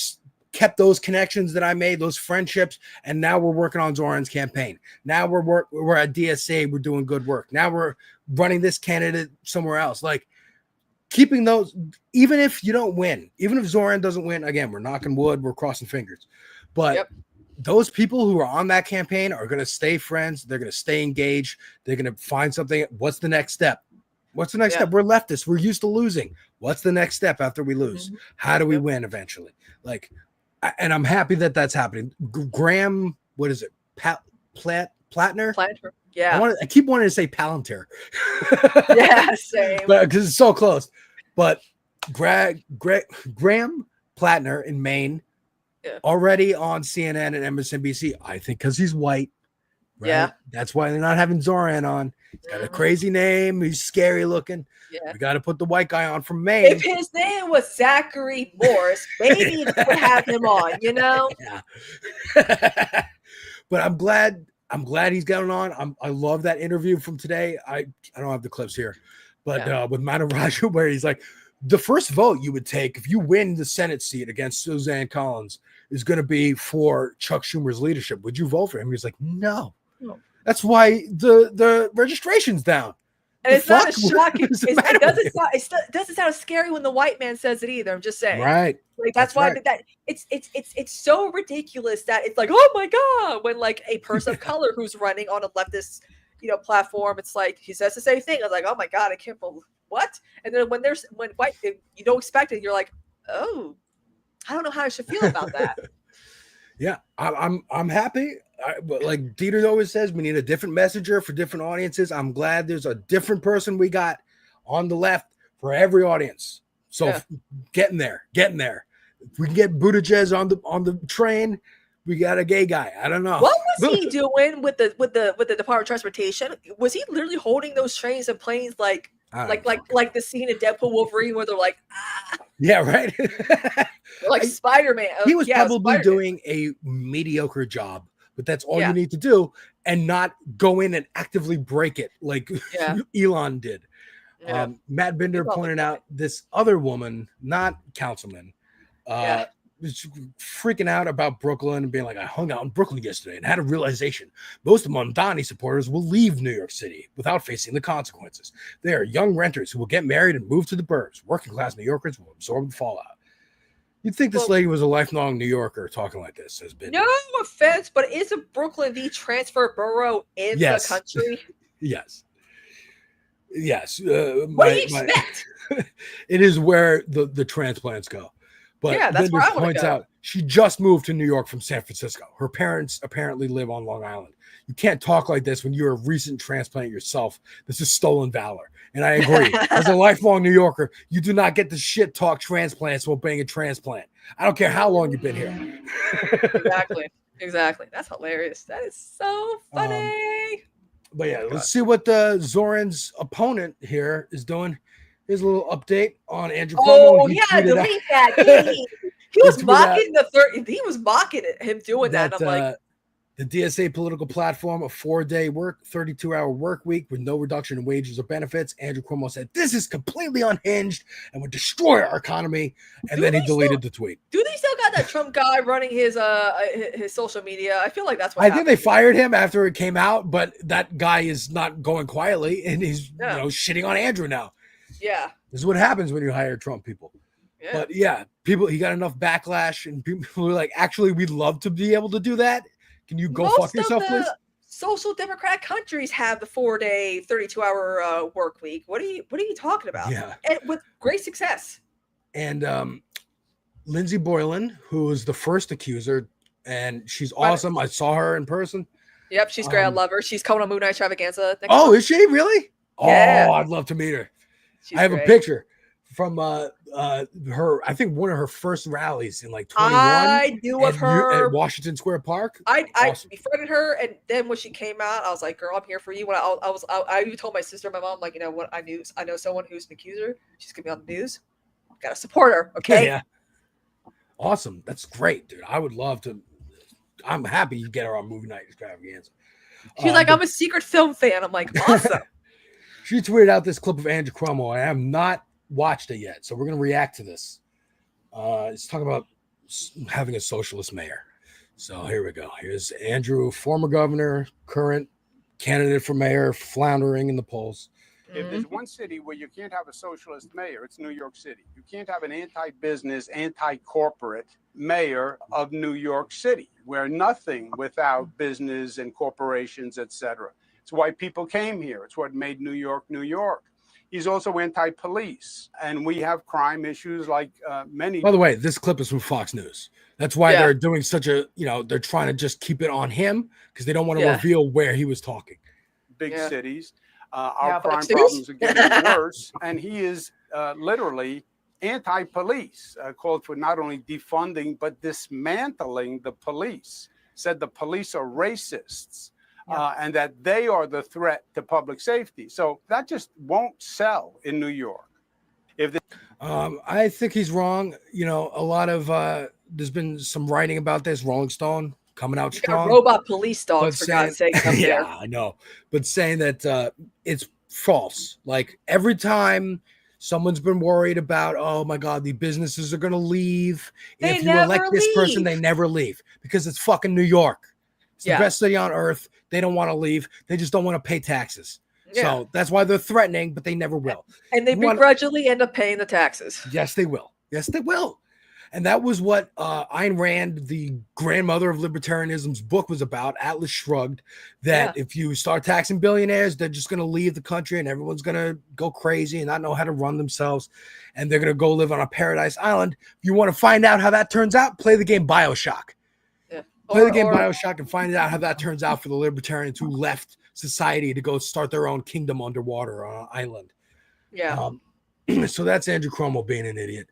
kept those connections that I made, those friendships, and now we're working on Zoran's campaign. Now we're at DSA. We're doing good work. Now we're running this candidate somewhere else. Like keeping those, even if you don't win, even if Zoran doesn't win, again, we're knocking wood, we're crossing fingers, but those people who are on that campaign are going to stay friends. They're going to stay engaged. They're going to find something. What's the next step? What's the next step? We're leftists. We're used to losing. What's the next step after we lose? How do we win eventually? And I'm happy that that's happening. Graham, what is it? Platner? Yeah. I keep wanting to say Palantir. Yeah, same. But because it's so close. But Graham Platner in Maine, already on CNN and MSNBC. I think because he's white. Right? Yeah. That's why they're not having Zoran on. He's got a crazy name. He's scary looking. Yeah. We got to put the white guy on from Maine. If his name was Zachary Morris, maybe they would have him on, Yeah. But I'm glad he's getting on. I love that interview from today. I don't have the clips here, but with Manaraju, where he's like, the first vote you would take if you win the Senate seat against Suzanne Collins is going to be for Chuck Schumer's leadership. Would you vote for him? He's like, no. That's why the registration's down. And it's not fuck? as shocking. What's the It matter with you? doesn't sound as scary when the white man says it either. I'm just saying. Right. Like that's why right. that it's so ridiculous that it's like, oh my god, when like a person of color who's running on a leftist, platform, it's like he says the same thing. I was like, oh my god, I can't believe what? And then when white you don't expect it, you're like, oh, I don't know how I should feel about that. Yeah, I'm happy. But like Dieter always says, we need a different messenger for different audiences. I'm glad there's a different person we got on the left for every audience. So getting there. If we can get Buttigieg on the train, we got a gay guy. I don't know. What was he doing with the Department of Transportation? Was he literally holding those trains and planes like the scene in Deadpool Wolverine where they're like, yeah, right. like Spider-Man. He was probably Spider-Man. doing a mediocre job, but that's all Yeah. you need to do, and not go in and actively break it like Elon did. Yeah. Matt Binder pointed out this other woman, not councilman, was freaking out about Brooklyn and being like, I hung out in Brooklyn yesterday and had a realization. Most of Mondani supporters will leave New York City without facing the consequences. They are young renters who will get married and move to the burbs. Working class New Yorkers will absorb the fallout. You'd think this lady was a lifelong New Yorker talking like this has been. No offense, but isn't Brooklyn the transfer borough in the country? Yes. What do you expect? It is where the transplants go. But yeah, that's where I want to points go. out she just moved to New York from San Francisco. Her parents apparently live on Long Island. You can't talk like this when you're a recent transplant yourself. This is stolen valor. And I agree. As a lifelong New Yorker, you do not get to shit talk transplants while being a transplant. I don't care how long you've been here. Exactly. That's hilarious. That is so funny. But yeah, let's see what the Zoran's opponent here is doing. Here's a little update on Andrew Cuomo. Oh yeah, delete that. He was mocking he was mocking him doing that. And I'm like, the DSA political platform, a 4-day work, 32-hour work week with no reduction in wages or benefits. Andrew Cuomo said, this is completely unhinged and would destroy our economy. And then he deleted the tweet. do they still got that Trump guy running his social media? I feel like that's what I think they fired him after it came out, but that guy is not going quietly, and he's shitting on Andrew now. Yeah. This is what happens when you hire Trump people. Yeah. But yeah, he got enough backlash, and people were like, actually, we'd love to be able to do that. Can you go fuck yourself, please? Social democrat countries have the 4-day, 32-hour work week. What are you talking about? Yeah. And with great success. And Lindsey Boylan, who was the first accuser, and she's awesome. I saw her in person. Yep, she's great. I love her. She's coming on Moon Night Extravaganza. Is she really? Yeah. Oh, I'd love to meet her. She's I have great. a picture from her, I think one of her first rallies in like 21. I knew of her at Washington Square Park. I befriended her, and then when she came out, I was like, "Girl, I'm here for you." When I even told my sister, and my mom, like, you know what? I know someone who's an accuser. She's gonna be on the news. Gotta support her, okay? Yeah. Awesome. That's great, dude. I would love to. I'm happy you get her on Movie Night Extravaganza. She's like, I'm a secret film fan. I'm like, awesome. She tweeted out this clip of Andrew Cuomo. I have not watched it yet, so we're going to react to this. It's talking about having a socialist mayor. So here we go. Here's Andrew, former governor, current candidate for mayor, floundering in the polls. If there's one city where you can't have a socialist mayor, it's New York City. You can't have an anti-business, anti-corporate mayor of New York City. We're nothing without business and corporations, etc. It's why people came here. It's what made New York, New York. He's also anti-police, and we have crime issues like many. By the way, this clip is from Fox News. That's why they're doing such a, they're trying to just keep it on him because they don't want to reveal where he was talking. Big cities. Our crime problems are getting worse, and he is literally anti-police, called for not only defunding but dismantling the police, said the police are racists, and that they are the threat to public safety. So that just won't sell in New York. I think he's wrong. A lot of there's been some writing about this. Rolling Stone coming out strong. Robot police dogs, for God's sake. Yeah, I know. But saying that it's false. Like every time someone's been worried about, oh my God, the businesses are going to leave. If you elect this person, they never leave because it's fucking New York. It's the best city on earth. They don't want to leave. They just don't want to pay taxes. Yeah. So that's why they're threatening, but they never will. And they begrudgingly end up paying the taxes. Yes, they will. Yes, they will. And that was what Ayn Rand, the grandmother of libertarianism's book, was about. Atlas Shrugged, that if you start taxing billionaires, they're just going to leave the country and everyone's going to go crazy and not know how to run themselves. And they're going to go live on a paradise island. If you want to find out how that turns out, play the game BioShock. Yeah. Play the game BioShock and find out how that turns out for the libertarians who left society to go start their own kingdom underwater on an island. Yeah. So that's Andrew Cuomo being an idiot.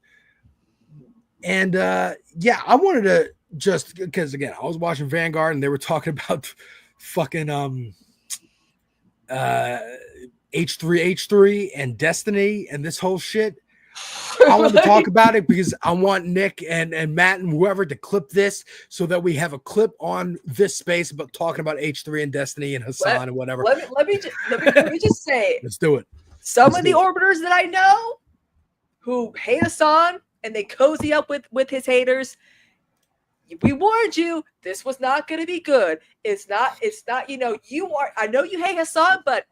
And yeah, I wanted to just because again, I was watching Vanguard and they were talking about fucking H3 and Destiny and this whole shit. I want to talk about it because I want Nick and Matt and whoever to clip this so that we have a clip on this space about talking about H3 and Destiny and Hassan and whatever. Let me just say, let's do it. Some of the orbiters that I know who hate Hassan and they cozy up with his haters. We warned you, this was not going to be good. It's not, I know you hate Hassan, but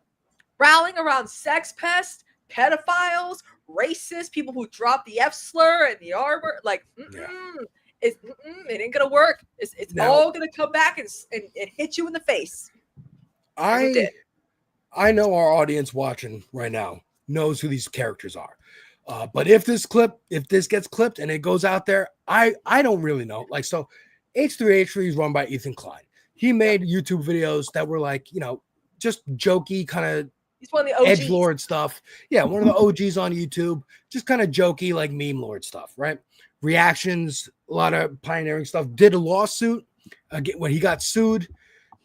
rallying around sex pests, pedophiles, racists, people who drop the F slur and the R word, like, it ain't going to work. It's all going to come back and hit you in the face. I know our audience watching right now knows who these characters are. But if this gets clipped and it goes out there, I don't really know. Like, so H3 is run by Ethan Klein. He made YouTube videos that were like, just jokey kind of He's one of the OGs. edgelord stuff. Yeah, one of the OGs on YouTube, just kind of jokey, like meme lord stuff, right? Reactions, a lot of pioneering stuff. Did a lawsuit when he got sued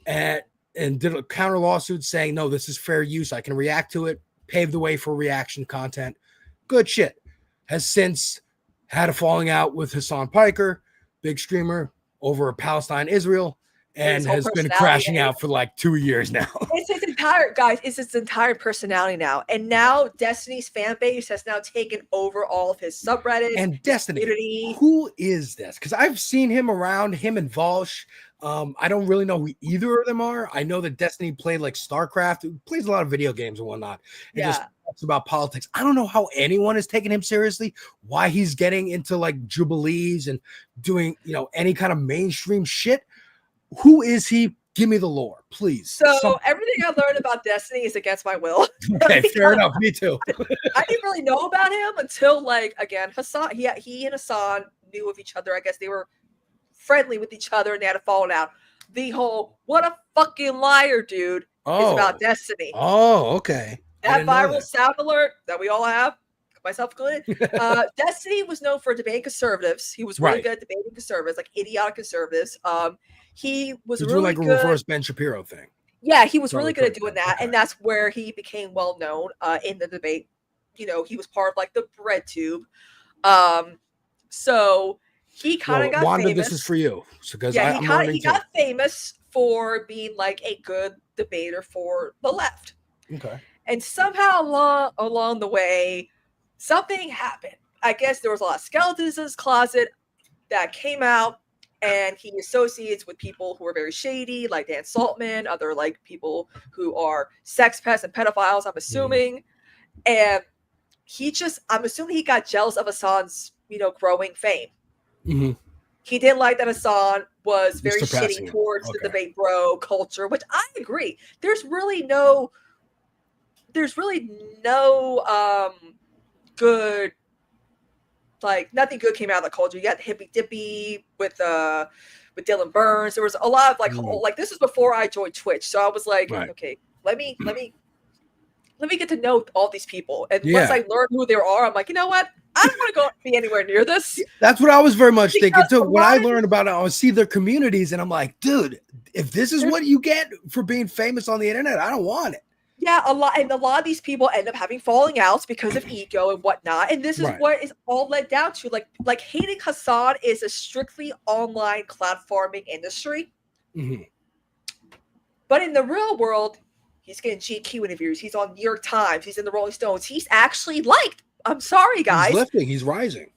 and did a counter lawsuit saying, no, this is fair use. I can react to it, paved the way for reaction content. Good shit. Has since had a falling out with Hassan Piker, big streamer, over Palestine, Israel, and has been crashing out for like 2 years now. It's his entire personality now. And now Destiny's fan base has now taken over all of his subreddits. And Destiny, who is this? Because I've seen him around, him and Volsh. I don't really know who either of them are. I know that Destiny played like StarCraft, plays a lot of video games and whatnot. And just talks about politics. I don't know how anyone is taking him seriously, why he's getting into like jubilees and doing, any kind of mainstream shit. Who is he? Give me the lore, please. So everything I learned about Destiny is against my will. Okay, fair enough. Me too. I didn't really know about him until Hassan. He and Hassan knew of each other. I guess they were friendly with each other and they had a falling out. The whole "what a fucking liar, dude" is about Destiny. Oh, okay. That viral sound alert that we all have, myself included. Destiny was known for debating conservatives. He was really good at debating conservatives, like idiotic conservatives. He was really like a good. reverse Ben Shapiro thing. Yeah, he was really good at doing that, and that's where he became well known in the debate. He was part of like the bread tube. So he kind of got Wanda, famous. this is for you. Because he got famous for being like a good debater for the left. Okay. And somehow along the way, something happened. I guess there was a lot of skeletons in his closet that came out, and he associates with people who are very shady, like Dan Saltman, other like people who are sex pests and pedophiles, I'm assuming. And I'm assuming he got jealous of Hassan's, growing fame. Mm-hmm. He didn't like that Hassan was very shitty towards the debate bro culture, which I agree. There's really no good, like nothing good came out of the culture. You got Hippy Dippy with Dylan Burns. There was a lot of like this is before I joined Twitch, so I was like, okay, let me get to know all these people. And once I learn who they are, I'm like, you know what? I don't want to go be anywhere near this. That's what I was very much thinking too. When I learned about it, I would see their communities, and I'm like, dude, if this is what you get for being famous on the internet, I don't want it. Yeah, a lot of these people end up having falling outs because of ego and whatnot. And this is what is all led down to. Like hating Hassan is a strictly online platforming industry. Mm-hmm. But in the real world, he's getting GQ interviews. He's on New York Times. He's in the Rolling Stones. He's actually liked. I'm sorry, guys. He's lifting. He's rising.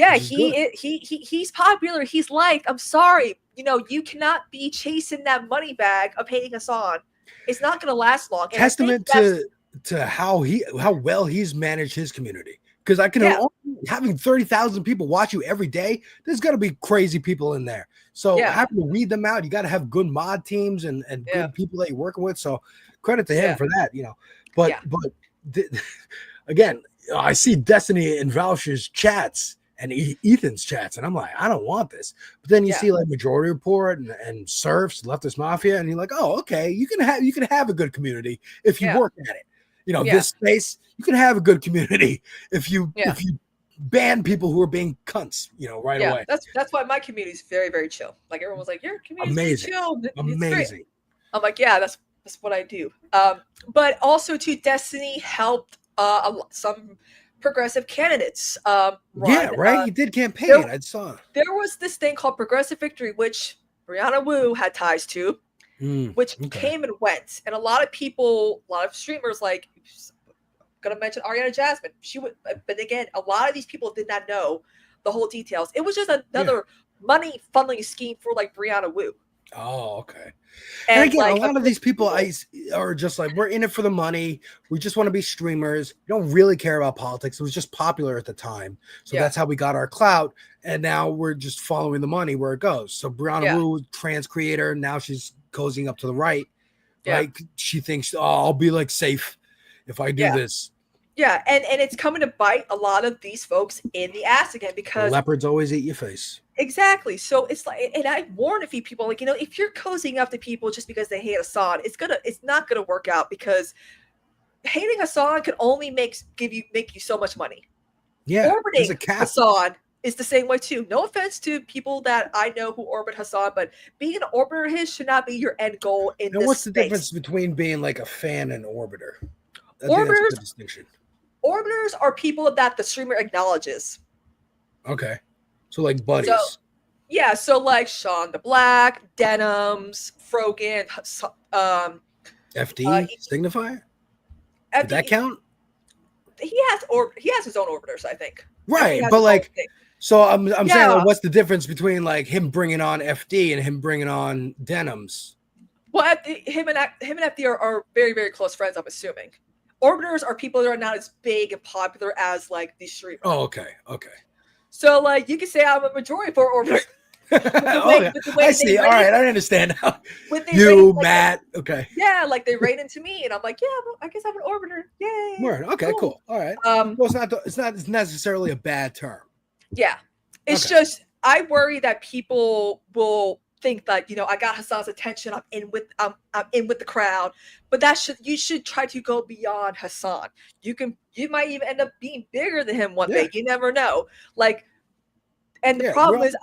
Yeah, which is good. he's popular. He's liked. I'm sorry, you cannot be chasing that money bag of hating Hassan. It's not going to last long. And I think Testament to how well he's managed his community. Because I can having 30,000 people watch you every day, there's got to be crazy people in there. So having to weed them out, you got to have good mod teams and good people that you're working with. So credit to him for that, But again, I see Destiny and Valsh's chats and Ethan's chats, and I'm like, I don't want this. But then you see like Majority Report and Surfs, Leftist Mafia, and you're like, oh, okay, you can have a good community if you work at it. This space, you can have a good community if you ban people who are being cunts, right away. That's why my community is very, very chill. Like everyone's like, your community is chill. Amazing. I'm like, yeah, that's what I do. But also too, Destiny helped some progressive candidates. He did campaign. I saw. There was this thing called Progressive Victory, which Brianna Wu had ties to. Which came and went, and a lot of streamers, like gonna mention Ariana Jasmine. She would, but again, a lot of these people did not know the whole details. It was just another money funneling scheme for like Brianna Wu. Oh, okay. And again, like, a lot of these people are just like, we're in it for the money. We just want to be streamers. We don't really care about politics. It was just popular at the time. So that's how we got our clout. And now we're just following the money where it goes. So Brianna Wu, trans creator, now she's cozying up to the right. Right? She thinks, I'll be like safe if I do this. Yeah, and it's coming to bite a lot of these folks in the ass again because the leopards always eat your face. Exactly. So it's like, and I warn a few people, like, if you're cozying up to people just because they hate Hassan, it's not gonna work out because hating Hassan can only make you so much money. Yeah, orbiting Hassan is the same way too. No offense to people that I know who orbit Hassan, but being an orbiter of his should not be your end goal in this what's space. The difference between being like a fan and orbiter? I orbiters, think that's a good distinction. Orbiters are people that the streamer acknowledges. Okay. So like buddies. So like Sean the Black, Denims, Frogan, FD, Signifier? Did that count? He has his own orbiters, I think. Right, but like, so I'm saying, like, what's the difference between like him bringing on FD and him bringing on Denims? Well, him and FD are very, very close friends, I'm assuming. Orbiters are people that are not as big and popular as like these streamers. Oh, okay. So like you can say I'm a majority for orbiter. I see. All right, I understand now. Matt. Okay. Yeah, like they raid into me, and I'm like, yeah, well, I guess I'm an orbiter. Yay. Word. Okay, cool. All right. Well, it's not necessarily a bad term. Yeah, it's just I worry that people will think that I got Hassan's attention. I'm in with the crowd, but you should try to go beyond Hassan. You might even end up being bigger than him one day. You never know. Like. And the problem is,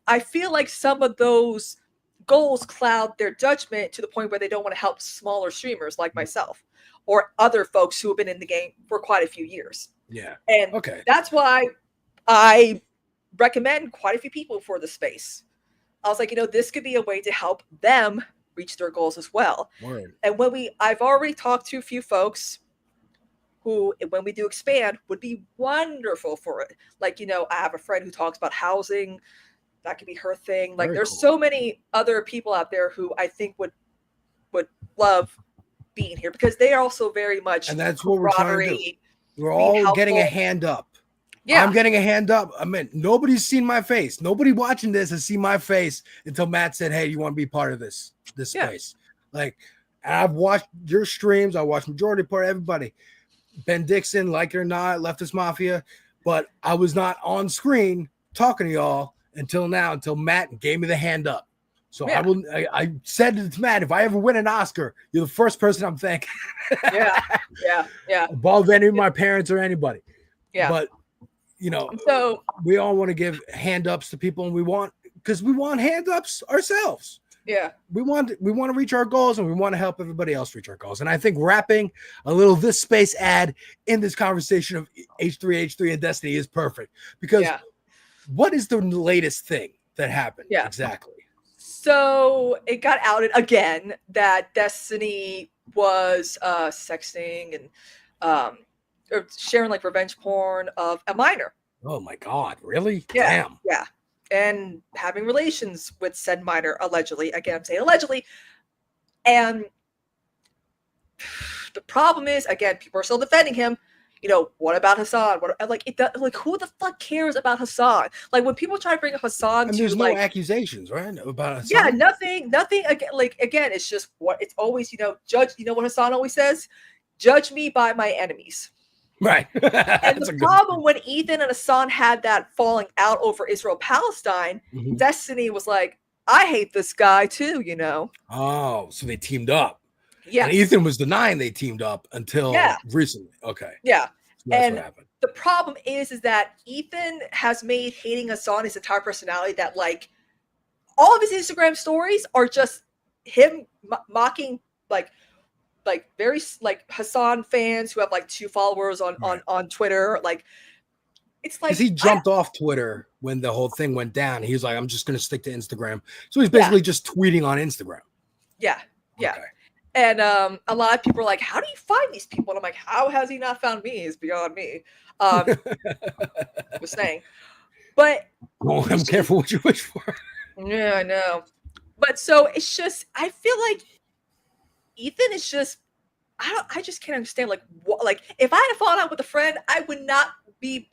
I feel like some of those goals cloud their judgment to the point where they don't want to help smaller streamers like myself or other folks who have been in the game for quite a few years. Yeah. And that's why I recommend quite a few people for the space. I was like, this could be a way to help them reach their goals as well. Word. And I've already talked to a few folks who, when we do expand, would be wonderful for it. Like, I have a friend who talks about housing. That could be her thing. Like, there's so many other people out there who I think would love being here because they are also very much. And that's what we're trying to do. We're all getting a hand up. Yeah. I'm getting a hand up. I mean, nobody's seen my face. Nobody watching this has seen my face until Matt said, hey, you want to be part of this space? Like, I've watched your streams. I watched Majority Report, everybody. Ben Dixon, like it or not, Leftist Mafia, but I was not on screen talking to y'all until Matt gave me the hand up. So I said to Matt, if I ever win an Oscar, you're the first person I'm thanking. Yeah. Above any of my parents or anybody. Yeah. But so we all want to give hand ups to people, and because we want hand ups ourselves. Yeah, we want to reach our goals, and we want to help everybody else reach our goals. And I think wrapping a little this space ad in this conversation of H3 and Destiny is perfect because what is the latest thing that happened? Yeah, exactly. So it got outed again that Destiny was sexting and or sharing like revenge porn of a minor. Oh my God, really? Yeah, Damn. yeah. And having relations with said minor, allegedly. Again, I'm saying allegedly. And the problem is, again, people are still defending him. You know, what about Hassan? Like, who the fuck cares about Hassan? Like, when people try to bring up Hassan And to, there's no like, accusations, right? About yeah, Hassan? nothing. Again, it's just what it's always. Judge. You know what Hassan always says? Judge me by my enemies. Right. And the problem when Ethan and Hassan had that falling out over Israel-Palestine, Mhm. Destiny was like, I hate this guy too, you know? Oh, so they teamed up. Yes. And Ethan was denying they teamed up until Yeah. recently. Okay. Yeah. So that's And what happened. the problem is that Ethan has made hating Hassan his entire personality, that like all of his Instagram stories are just him mocking like very like Hassan fans who have like 2 followers on Twitter. Like, it's like, Because he jumped off Twitter when the whole thing went down. He was like, I'm just going to stick to Instagram. So he's basically just tweeting on Instagram. Yeah. And a lot of people are like, how do you find these people? And I'm like, how has he not found me is beyond me. Was saying. But Oh, I'm careful what you wish for. yeah, I know. But so it's just, I feel like Ethan is just, I just can't understand, like, what, like, if I had fallen out with a friend, I would not be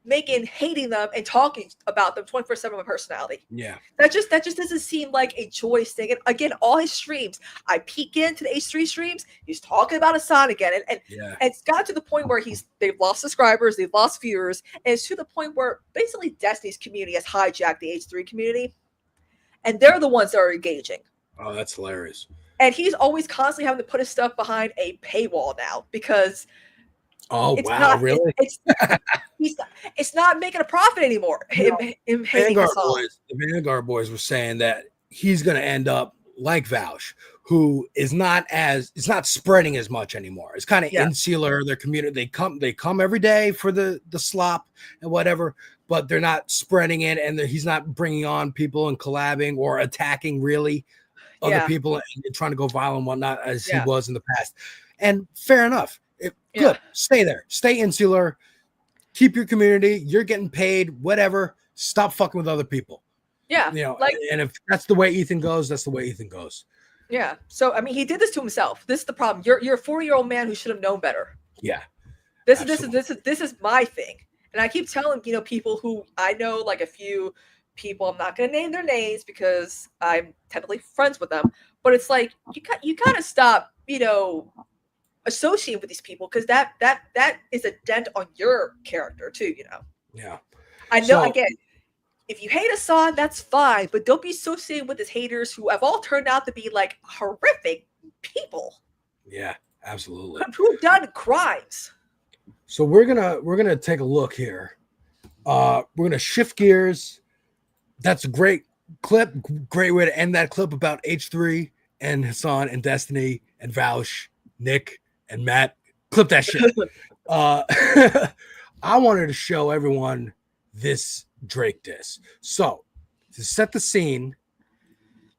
hating them and talking about them 24/7 of my personality. Yeah. That just doesn't seem like a choice thing. And again, all his streams, I peek into the H3 streams, he's talking about Hassan again. And it's got to the point where they've lost subscribers, they've lost viewers, and it's to the point where basically Destiny's community has hijacked the H3 community. And they're the ones that are engaging. Oh, that's hilarious. And he's always constantly having to put his stuff behind a paywall now because it's wow, really? It's not making a profit anymore. Him hating the Vanguard boys were saying that he's going to end up like Vaush, who is not spreading as much anymore. It's kind of insular. Their community, they come every day for the slop and whatever, but they're not spreading it, and he's not bringing on people and collabing or attacking really other people and trying to go violent and whatnot as he was in the past. And fair enough. Good. Stay there. Stay insular. Keep your community. You're getting paid. Whatever. Stop fucking with other people. Yeah. You know, and if that's the way Ethan goes, that's the way Ethan goes. Yeah. So I mean, he did this to himself. This is the problem. You're a 40-year-old man who should have known better. Yeah. This is my thing. And I keep telling, people who I know, like a few people, I'm not going to name their names because I'm technically friends with them, but it's like you got to stop, associating with these people, because that is a dent on your character too. Yeah. I know. Again, if you hate Hassan, that's fine, but don't be associated with his haters who have all turned out to be like horrific people. Yeah, absolutely. Who've done crimes. So we're gonna take a look here. We're gonna shift gears. That's a great clip. Great way to end that clip about H3 and Hassan and Destiny and Vaush, Nick and Matt. Clip that shit. I wanted to show everyone this Drake diss. So to set the scene,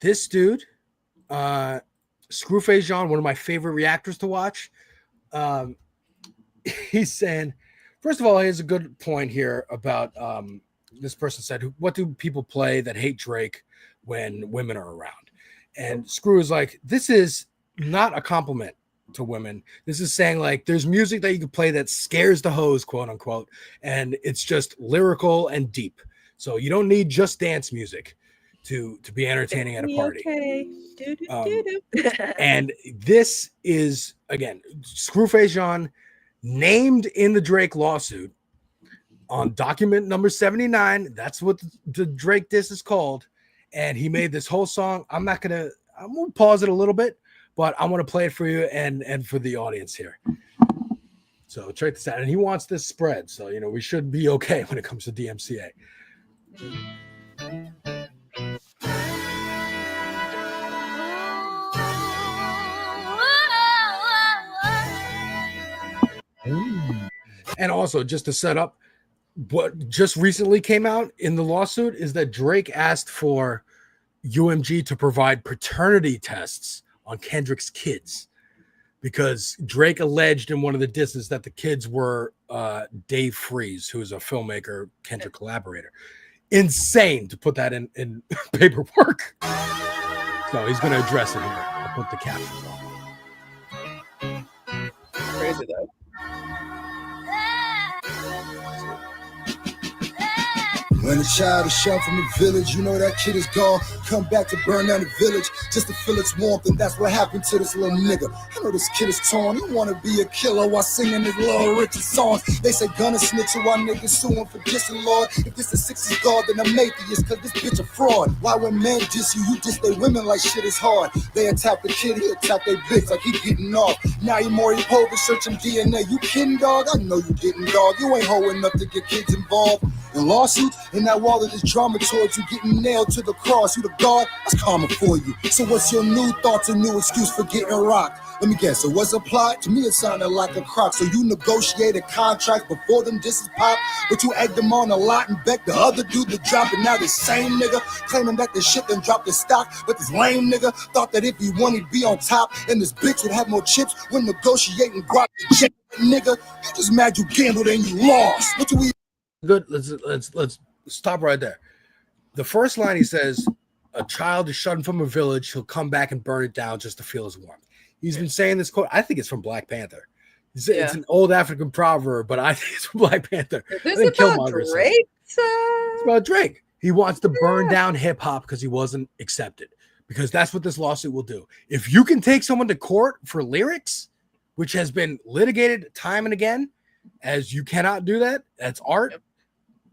this dude, Screwface John, one of my favorite reactors to watch, he's saying, first of all, he has a good point here about this person said, what do people play that hate Drake when women are around? And Screw is like, this is not a compliment to women. This is saying, like, there's music that you can play that scares the hoes, quote unquote, and it's just lyrical and deep. So you don't need just dance music to be entertaining at a party. Okay. And this is, again, Screwface John named in the Drake lawsuit on document number 79. That's what the Drake diss is called. And he made this whole song. I'm gonna pause it a little bit, but I want to play it for you and for the audience here. So check this out. And he wants this spread. So, we should be okay when it comes to DMCA. And also, just to set up, what just recently came out in the lawsuit is that Drake asked for UMG to provide paternity tests on Kendrick's kids because Drake alleged in one of the disses that the kids were Dave Freeze, who is a filmmaker, Kendrick collaborator. Insane to put that in paperwork. So he's going to address it here. I'll put the captions on. Crazy though. When a child is shot from the village, you know that kid is gone. Come back to burn down the village just to feel its warmth, and that's what happened to this little nigga. I know this kid is torn. He wanna be a killer while singing his Little Richard songs. They say gunna snitch, so why niggas suing for dissing, Lord? If this is 60s God, then I'm atheist, cause this bitch a fraud. Why when men diss you, you diss they women like shit is hard. They attack the kid, he attack they bitch like he getting off. Now you Maury Povich searching DNA. You kidding, dog? I know you getting, dog. You ain't hoeing enough to get kids involved in lawsuits. In that wall of this drama towards you getting nailed to the cross. You the God, that's karma for you. So what's your new thoughts and new excuse for getting rocked? Let me guess, it was a plot? To me it sounded like a crock. So you negotiated contracts before them disses pop, but you egged them on a lot and begged the other dude to drop it. Now this same nigga claiming that the shit done dropped the stock, but this lame nigga thought that if he won he'd be on top, and this bitch would have more chips when negotiating guap the check. Nigga, you just mad you gambled and you lost. What do we Good. Let's stop right there. The first line he says, "A child is shunned from a village. He'll come back and burn it down just to feel his warmth." He's been saying this quote. I think it's from Black Panther. It's an old African proverb, but I think it's from Black Panther. Is this about Drake? It's about Drake. He wants to burn down hip hop because he wasn't accepted. Because that's what this lawsuit will do. If you can take someone to court for lyrics, which has been litigated time and again, as you cannot do that, that's art. Yep.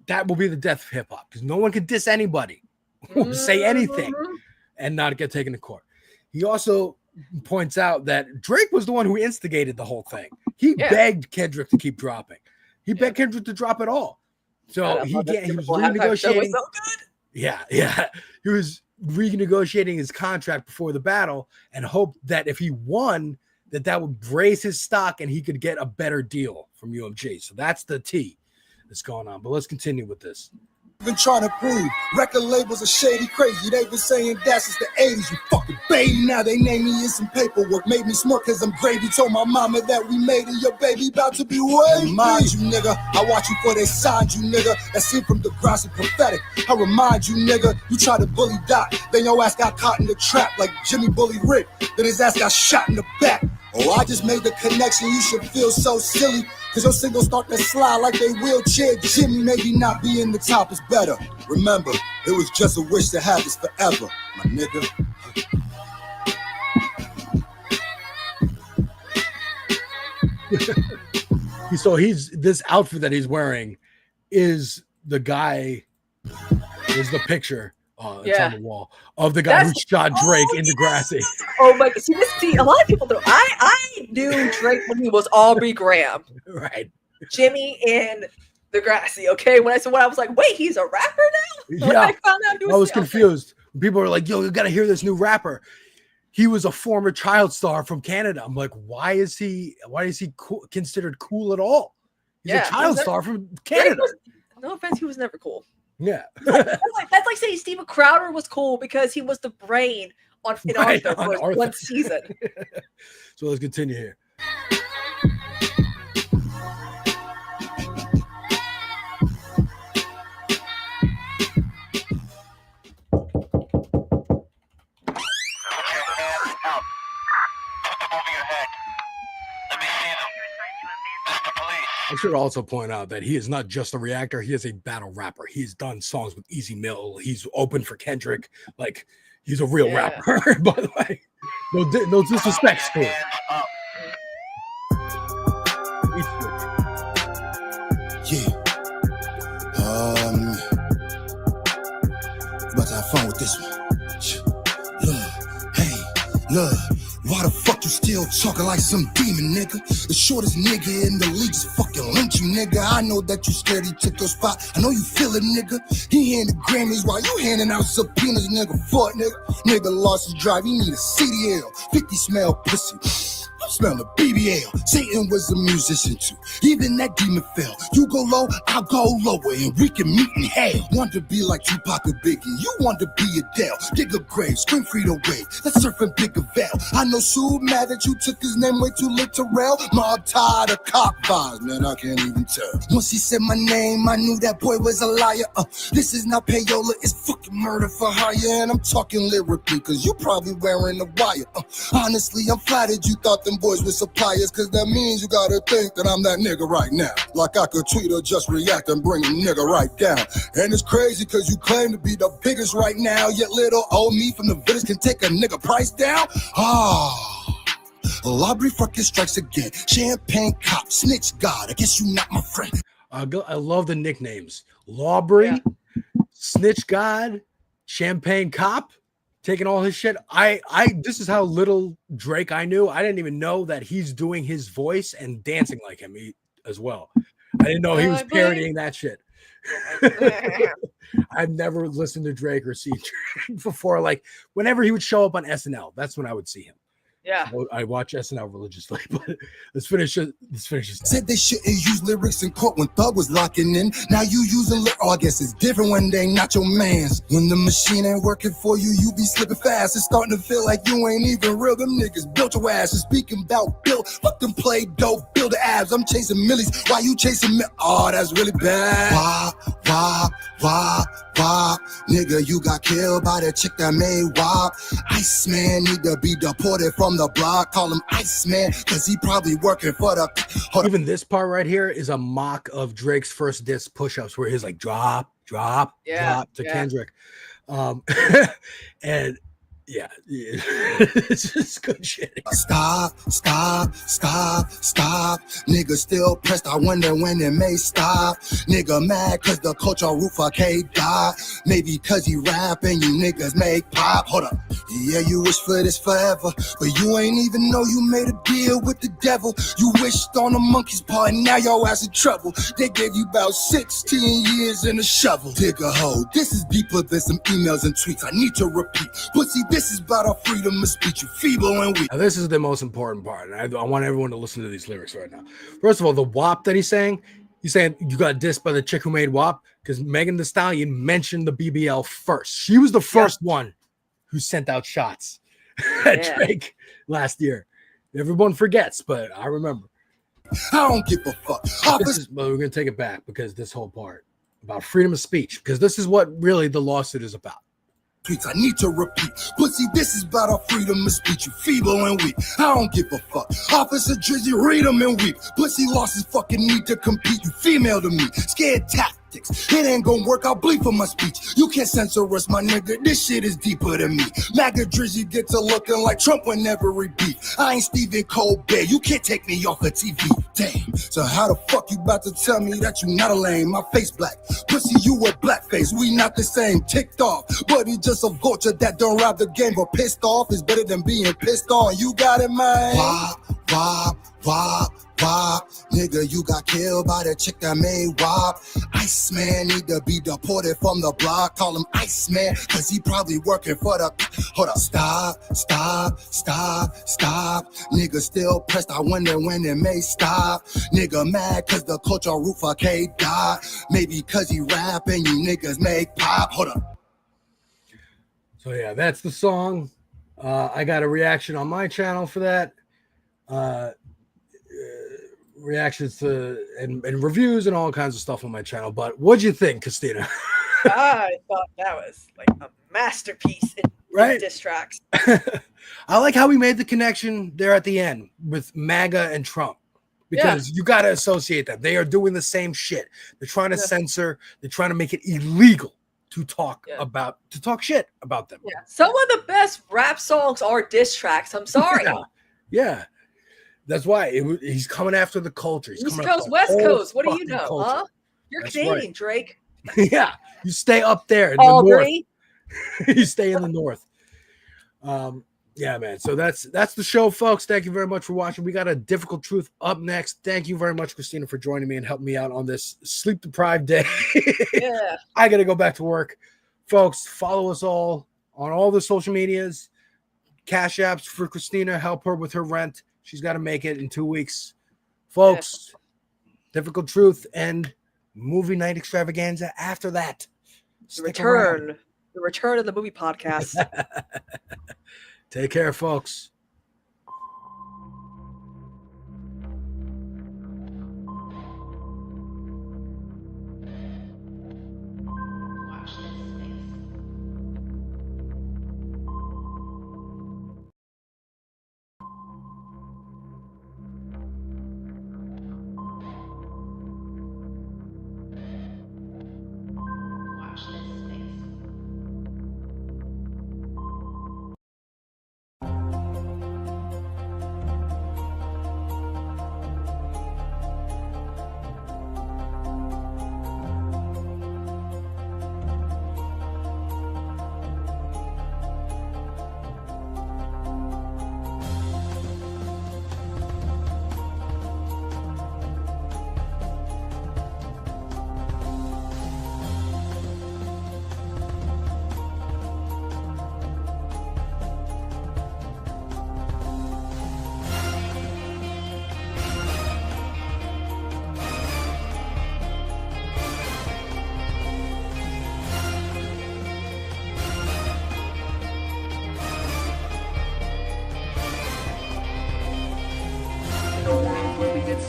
That will be the death of hip hop because no one can diss anybody or say anything and not get taken to court. He also points out that Drake was the one who instigated the whole thing. He begged Kendrick to keep dropping. He begged Kendrick to drop it all. So he was renegotiating. So yeah. He was renegotiating his contract before the battle and hoped that if he won, that would raise his stock and he could get a better deal from UMG. So that's the tea that's going on. But let's continue with this. been trying to prove record labels are shady crazy. They've been saying that since the 80s. You fucking baby. Now they name me in some paperwork. Made me smart cause I'm gravy. Told my mama that we made it. Your baby about to be wavy. Mind you, nigga. I watch you for they signed you, nigga. That scene from Degrassi prophetic. I remind you, nigga. You try to bully Doc. Then your ass got caught in the trap like Jimmy bullied Rick. Then his ass got shot in the back. Oh, I just made the connection. You should feel so silly. Cause your singles start to slide like they wheelchair Jimmy. Maybe not being the top is better. Remember, it was just a wish to have this forever, my nigga. So this outfit that he's wearing is the guy, is the picture it's on the wall of the guy who shot Drake in Degrassi. Oh my god! See, a lot of people do. I knew Drake when he was Aubrey Graham, right? Jimmy in Degrassi. Okay, when I was like, wait, he's a rapper now. When I found out he was, I was confused. People were like, "Yo, you got to hear this new rapper." He was a former child star from Canada. I'm like, why is he considered cool at all? He's a child star from Canada. No offense, he was never cool. Yeah. that's like saying Steven Crowder was cool because he was the brain in Arthur for one season. So let's continue here. I should also point out that he is not just a reactor. He is a battle rapper. He's done songs with Easy Mill. He's opened for Kendrick. Like, he's a real rapper, by the way. No disrespect to him. About to have fun with this one. Look. Why the fuck you still talking like some demon, nigga? The shortest nigga in the league just fucking lynch you, nigga. I know that you scared he took your spot. I know you feel it, nigga. He handed Grammys while you handing out subpoenas, nigga. Fuck, nigga. Nigga lost his drive. He need a CDL. 50 smell pussy. I'm smelling BBL. Satan was a musician too. Even that demon fell. You go low, I'll go lower, and we can meet in hell. Want to be like Tupac or Biggie. You want to be Adele. Dig a grave, scream Frito Wave. Let's surf and pick a veil. I know Sue mad that you took his name way too literal. Mob tired of cop vibes, man, I can't even tell. Once he said my name, I knew that boy was a liar. This is not payola, it's fucking murder for hire. And I'm talking lyrically, cause you probably wearing a wire. Honestly, I'm flattered you thought them boys were suppliers, cause that means you gotta think that I'm that nigga right now. Like I could tweet or just react and bring a nigga right down. And it's crazy cause you claim to be the biggest right now, yet little old me from the village can take a nigga price down. Lobby fucking strikes again. Champagne cop, snitch god. I guess you not my friend. I love the nicknames. Lawbury, Snitch God, Champagne Cop, taking all his shit. This is how little Drake I knew. I didn't even know that he's doing his voice and dancing like him as well. I didn't know he was parodying that shit. I've never listened to Drake or seen Drake before. Like whenever he would show up on SNL, that's when I would see him. Yeah, I watch SNL religiously, but let's finish it. Said they shouldn't use lyrics in court when Thug was locking in. Now you using lyrics. Oh, I guess it's different when they not your mans. When the machine ain't working for you, you be slipping fast. It's starting to feel like you ain't even real. Them niggas built your ass. And speaking about build, fuck them play dope, build the abs. I'm chasing millies. Why you chasing me? Oh, that's really bad. Why, nigga, you got killed by the chick that made WAP. Iceman need to be deported from the block. Call him Iceman, cause he probably working for the... Even this part right here is a mock of Drake's first diss push-ups where he's like, drop to Kendrick. And yeah, it's just good shit. Stop. Nigga still pressed. I wonder when it may stop. Nigga mad cause the culture roof arcade died. Maybe cause he rap and you niggas make pop. Hold up. Yeah, you wish for this forever, but you ain't even know you made a deal with the devil. You wished on a monkey's paw and now your ass in trouble. They gave you about 16 years and a shovel. Dig a hole. This is deeper than some emails and tweets. I need to repeat. Pussy, this is about our freedom of speech. You feeble and weak. Now, this is the most important part, and I want everyone to listen to these lyrics right now. First of all, the WAP that he's saying you got dissed by the chick who made WAP because Megan Thee Stallion mentioned the BBL first. She was the first one who sent out shots at Drake last year. Everyone forgets, but I remember. I don't give a fuck. But we're going to take it back because this whole part about freedom of speech, because this is what really the lawsuit is about. I need to repeat. Pussy, this is about our freedom of speech. You feeble and weak. I don't give a fuck. Officer Drizzy, read them and weep. Pussy lost his fucking need to compete. You female to me. Scared tactics. It ain't gonna work. I'll bleed for my speech. You can't censor us, my nigga. This shit is deeper than me. MAGA Drizzy get to looking like Trump whenever he beef. I ain't Stephen Colbert. You can't take me off of TV. Damn. So how the fuck you about to tell me that you not a lame? My face black. Pussy, you wear blackface. We not the same. Ticked off. But he just a vulture that don't rob the game. But pissed off is better than being pissed on. You got it, man. Why? Nigga, you got killed by the chick that made WAP. Iceman need to be deported from the block. Call him Iceman, cause he probably working for the... Hold up. Stop. Nigga still pressed. I wonder when it may stop. Nigga mad cause the culture roof arcade died. Maybe cause he rap and you niggas make pop. Hold up. So yeah, that's the song. I got a reaction on my channel for that. Reactions to and reviews and all kinds of stuff on my channel. But what'd you think, Kristina? I thought that was like a masterpiece in diss tracks. I like how we made the connection there at the end with MAGA and Trump, because you got to associate them. They are doing the same shit. They're trying to censor. They're trying to make it illegal to talk shit about them. Yeah. Some of the best rap songs are diss tracks. I'm sorry. Yeah. That's why he's coming after the culture. He's East coming Coast, after West the Coast. What do you know, culture. huh? You're That's Canadian, right. Drake. Yeah, you stay up there in the north. Albury. You stay in the north. Yeah, man. So that's the show, folks. Thank you very much for watching. We got a difficult truth up next. Thank you very much, Kristina, for joining me and helping me out on this sleep-deprived day. Yeah. I got to go back to work. Folks, follow us all on all the social medias. Cash apps for Kristina. Help her with her rent. She's got to make it in 2 weeks. Folks, Difficult Truth and movie night extravaganza after that. The return of the movie podcast. Take care, folks.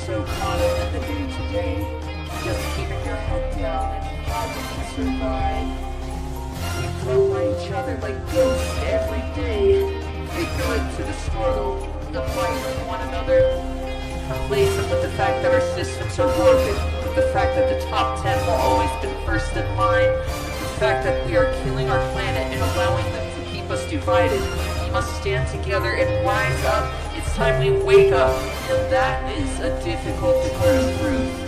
So caught up in the day-to-day, just keeping your head down and fighting to survive. We float by each other like ghosts every day, ignorant to the struggle, the fight with one another. Complacent with the fact that our systems are broken, with the fact that the top 10 will always be first in line, the fact that we are killing our planet and allowing them to keep us divided. We must stand together and rise up. It's time we wake up, and that is a difficult to prove truth.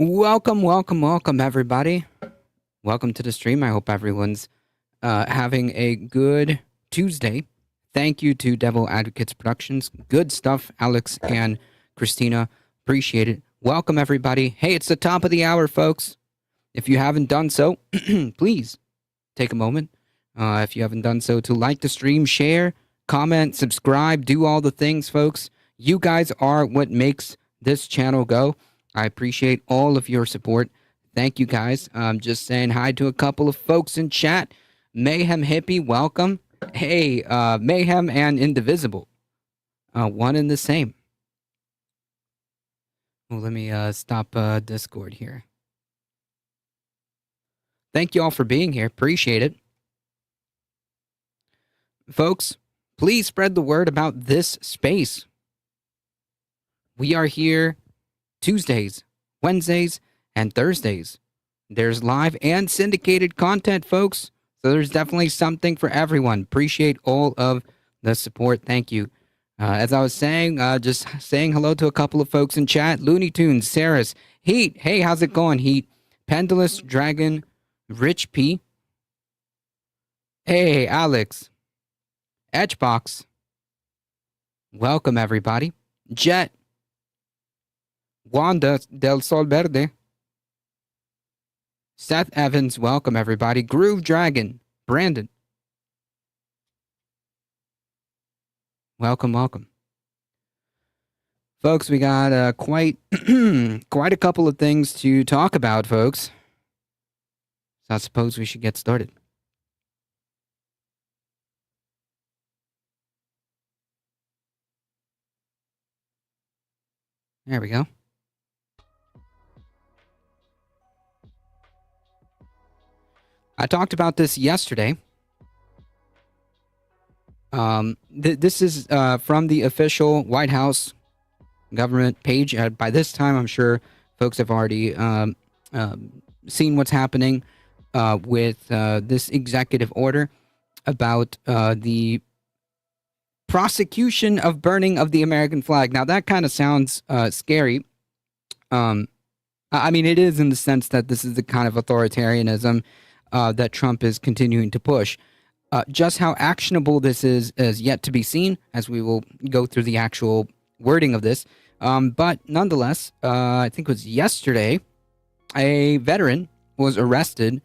Welcome, everybody. Welcome to the stream. I hope everyone's having a good Tuesday. Thank you to Devil Advocates Productions. Good stuff, Alex and Kristina. Appreciate it. Welcome, everybody. Hey, it's the top of the hour, folks. If you haven't done so, please take a moment. If you haven't done so, to like the stream, share, comment, subscribe, do all the things, folks. You guys are what makes this channel go. I appreciate all of your support. Thank you, guys. I'm just saying hi to a couple of folks in chat. Mayhem Hippie, welcome. Hey, Mayhem and Indivisible. One and the same. Well, let me stop Discord here. Thank you all for being here. Appreciate it. Folks, please spread the word about this space. We are here Tuesdays, Wednesdays, and Thursdays. There's live and syndicated content, folks. So there's definitely something for everyone. Appreciate all of the support. Thank you. As I was saying, just saying hello to a couple of folks in chat. Looney Tunes, Saris, Heat. Hey, how's it going, Heat? Pendulous Dragon, Rich P. Hey, Alex. Edgebox. Welcome, everybody. Jet. Wanda del Sol Verde. Seth Evans, welcome everybody. Groove Dragon, Brandon. Welcome. Folks, we got quite a couple of things to talk about, folks. So I suppose we should get started. There we go. I talked about this yesterday. This is from the official White House government page. By this time, I'm sure folks have already seen what's happening with this executive order about the prosecution of burning of the American flag. Now, that kind of sounds scary. I mean, it is in the sense that this is the kind of authoritarianism that Trump is continuing to push. Just how actionable this is yet to be seen, as we will go through the actual wording of this. But nonetheless, I think it was yesterday, a veteran was arrested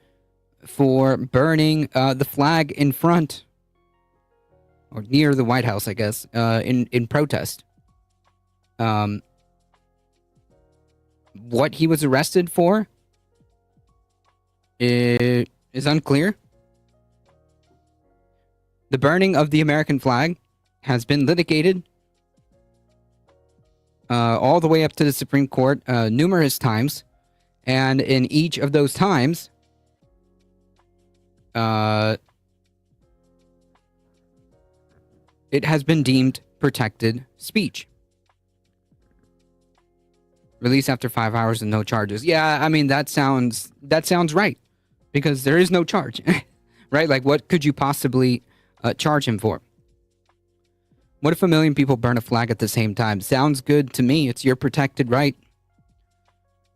for burning the flag in front or near the White House, I guess, in protest. What he was arrested for is unclear. The burning of the American flag has been litigated all the way up to the Supreme Court numerous times. And in each of those times, it has been deemed protected speech. Release after 5 hours and no charges. Yeah, I mean, that sounds right. Because there is no charge. Right? Like, what could you possibly charge him for? What if 1 million people burn a flag at the same time? Sounds good to me. It's your protected right.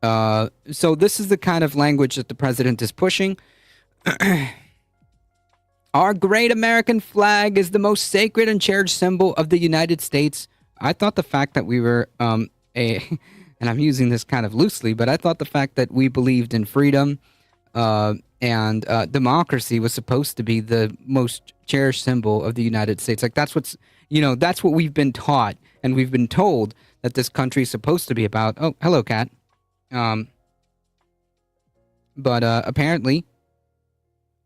So this is the kind of language that the president is pushing. Our great American flag is the most sacred and cherished symbol of the United States. I thought the fact that we were and I'm using this kind of loosely, but I thought the fact that we believed in freedom and democracy was supposed to be the most cherished symbol of the United States. Like, that's what's, that's what we've been taught, and we've been told that this country is supposed to be about. Oh, hello, cat. But apparently,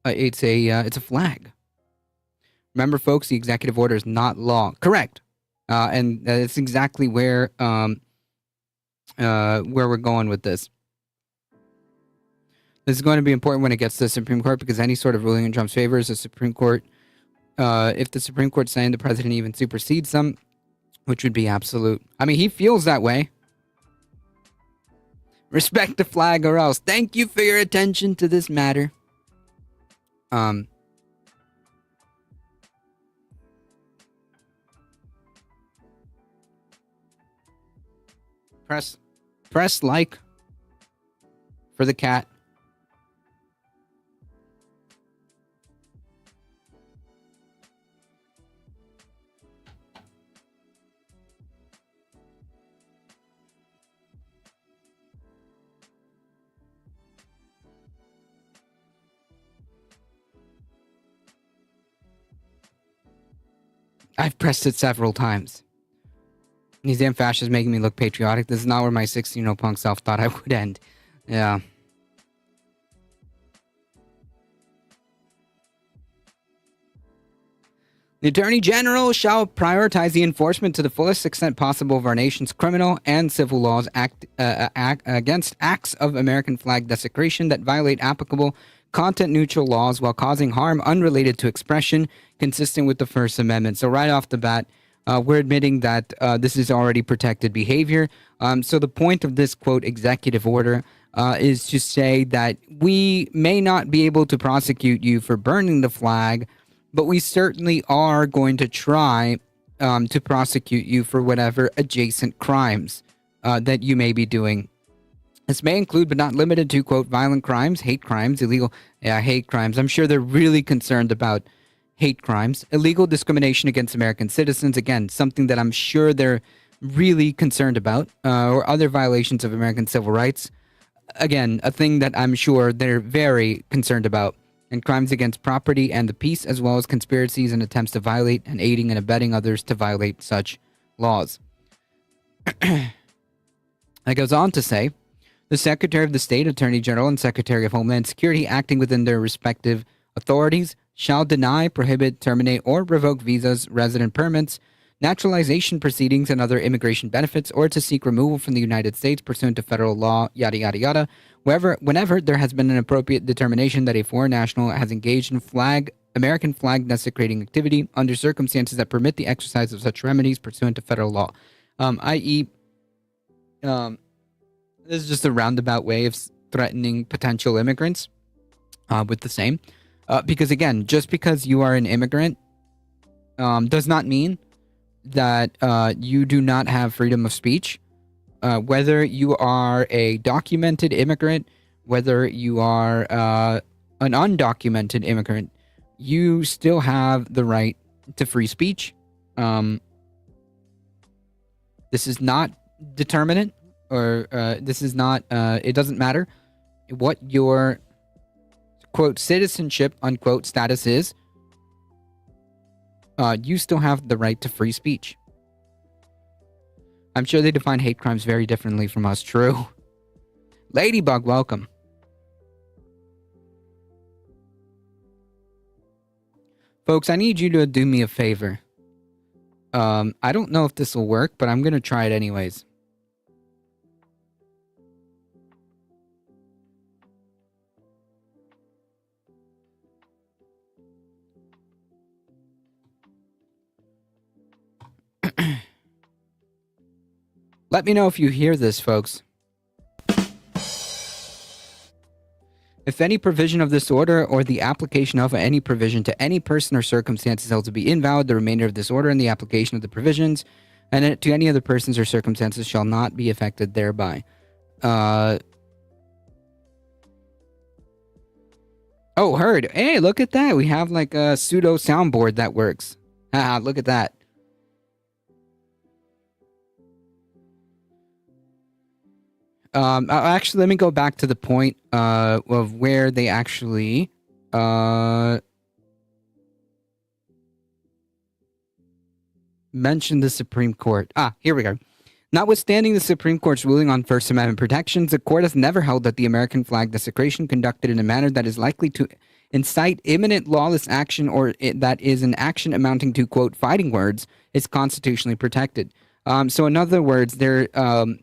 it's a flag. Remember, folks, the executive order is not law. Correct. And it's exactly where we're going with this. This is going to be important when it gets to the Supreme Court, because any sort of ruling in Trump's favor is the Supreme Court. If the Supreme Court's saying the president even supersedes them, which would be absolute. I mean, he feels that way. Respect the flag or else. Thank you for your attention to this matter. Press like for the cat. I've pressed it several times. These damn fascists making me look patriotic. This is not where my 16-year-old punk self thought I would end. Yeah. The Attorney General shall prioritize the enforcement to the fullest extent possible of our nation's criminal and civil laws against acts of American flag desecration that violate applicable content-neutral laws while causing harm unrelated to expression consistent with the First Amendment. So right off the bat, we're admitting that this is already protected behavior. So the point of this, quote, executive order is to say that we may not be able to prosecute you for burning the flag, but we certainly are going to try to prosecute you for whatever adjacent crimes that you may be doing. This may include, but not limited to, quote, violent crimes, hate crimes, illegal hate crimes. I'm sure they're really concerned about hate crimes, illegal discrimination against American citizens, again, something that I'm sure they're really concerned about, or other violations of American civil rights. Again, a thing that I'm sure they're very concerned about, and crimes against property and the peace, as well as conspiracies and attempts to violate and aiding and abetting others to violate such laws. It goes on to say, the Secretary of the State, Attorney General, and Secretary of Homeland Security, acting within their respective authorities, shall deny, prohibit, terminate, or revoke visas, resident permits, naturalization proceedings, and other immigration benefits, or to seek removal from the United States pursuant to federal law, yada, yada, yada, whenever there has been an appropriate determination that a foreign national has engaged in American flag desecrating activity under circumstances that permit the exercise of such remedies pursuant to federal law. I.e., this is just a roundabout way of threatening potential immigrants with the same. Because again, just because you are an immigrant does not mean that you do not have freedom of speech. Whether you are a documented immigrant, whether you are an undocumented immigrant, you still have the right to free speech. This is not determinate, or this is not, it doesn't matter what your, quote, citizenship, unquote, status is. You still have the right to free speech. I'm sure they define hate crimes very differently from us. True. Ladybug, welcome. Folks, I need you to do me a favor. I don't know if this will work, but I'm going to try it anyways. Let me know if you hear this, folks. If any provision of this order or the application of any provision to any person or circumstance is held to be invalid, the remainder of this order and the application of the provisions and to any other persons or circumstances shall not be affected thereby. Oh, heard. Hey, look at that. We have like a pseudo soundboard that works. Haha, look at that. Actually, let me go back to the point of where they actually mentioned the Supreme Court. Here we go. Notwithstanding the Supreme Court's ruling on First Amendment protections, the court has never held that the American flag desecration conducted in a manner that is likely to incite imminent lawless action or that is an action amounting to, quote, fighting words is constitutionally protected. So in other words, they're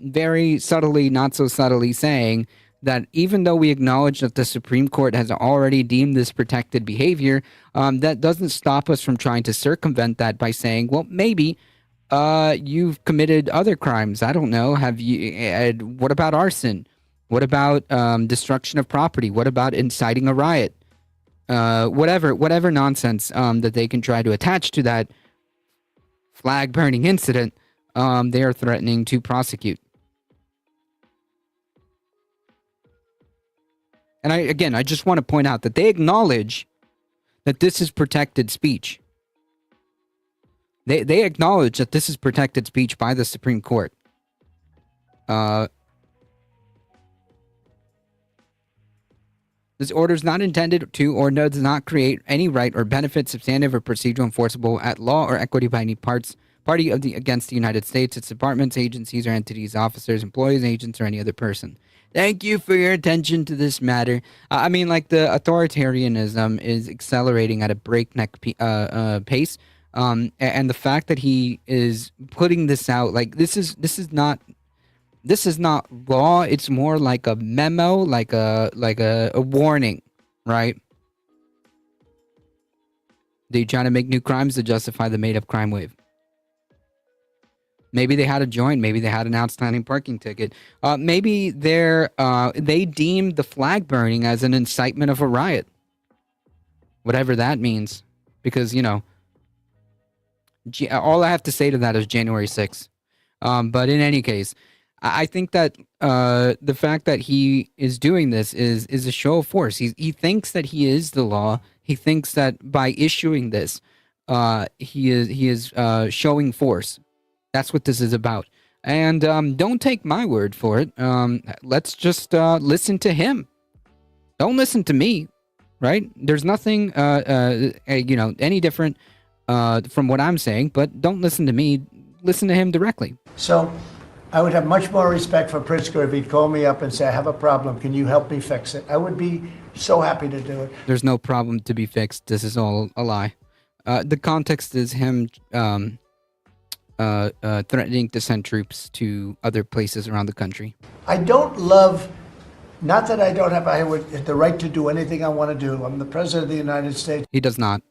very subtly, not so subtly saying that even though we acknowledge that the Supreme Court has already deemed this protected behavior, that doesn't stop us from trying to circumvent that by saying, well, maybe you've committed other crimes. I don't know. Have you? What about arson? What about destruction of property? What about inciting a riot? Whatever nonsense that they can try to attach to that flag burning incident. They are threatening to prosecute. And I just want to point out that they acknowledge that this is protected speech. They acknowledge that this is protected speech by the Supreme Court. This order is not intended to or does not create any right or benefit, substantive or procedural enforceable at law or equity by any party against the United States, its departments, agencies, or entities, officers, employees, agents, or any other person. Thank you for your attention to this matter. I mean, like, the authoritarianism is accelerating at a breakneck pace, and the fact that he is putting this out, like, this is not law. It's more like a memo, like a warning, right? They're trying to make new crimes to justify the made-up crime wave. Maybe they had a joint. Maybe they had an outstanding parking ticket. Maybe they deemed the flag burning as an incitement of a riot. Whatever that means. Because, you know, all I have to say to that is January 6th. But in any case, I think that the fact that he is doing this is a show of force. He thinks that he is the law. He thinks that by issuing this, he is showing force. That's what this is about. And don't take my word for it. Let's just listen to him. Don't listen to me, right? There's nothing, any different from what I'm saying, but don't listen to me. Listen to him directly. So I would have much more respect for Pritzker if he'd call me up and say, I have a problem. Can you help me fix it? I would be so happy to do it. There's no problem to be fixed. This is all a lie. The context is him threatening to send troops to other places around the country. I don't love, not that I don't have the right to do anything I want to do. I'm the president of the United States. He does not.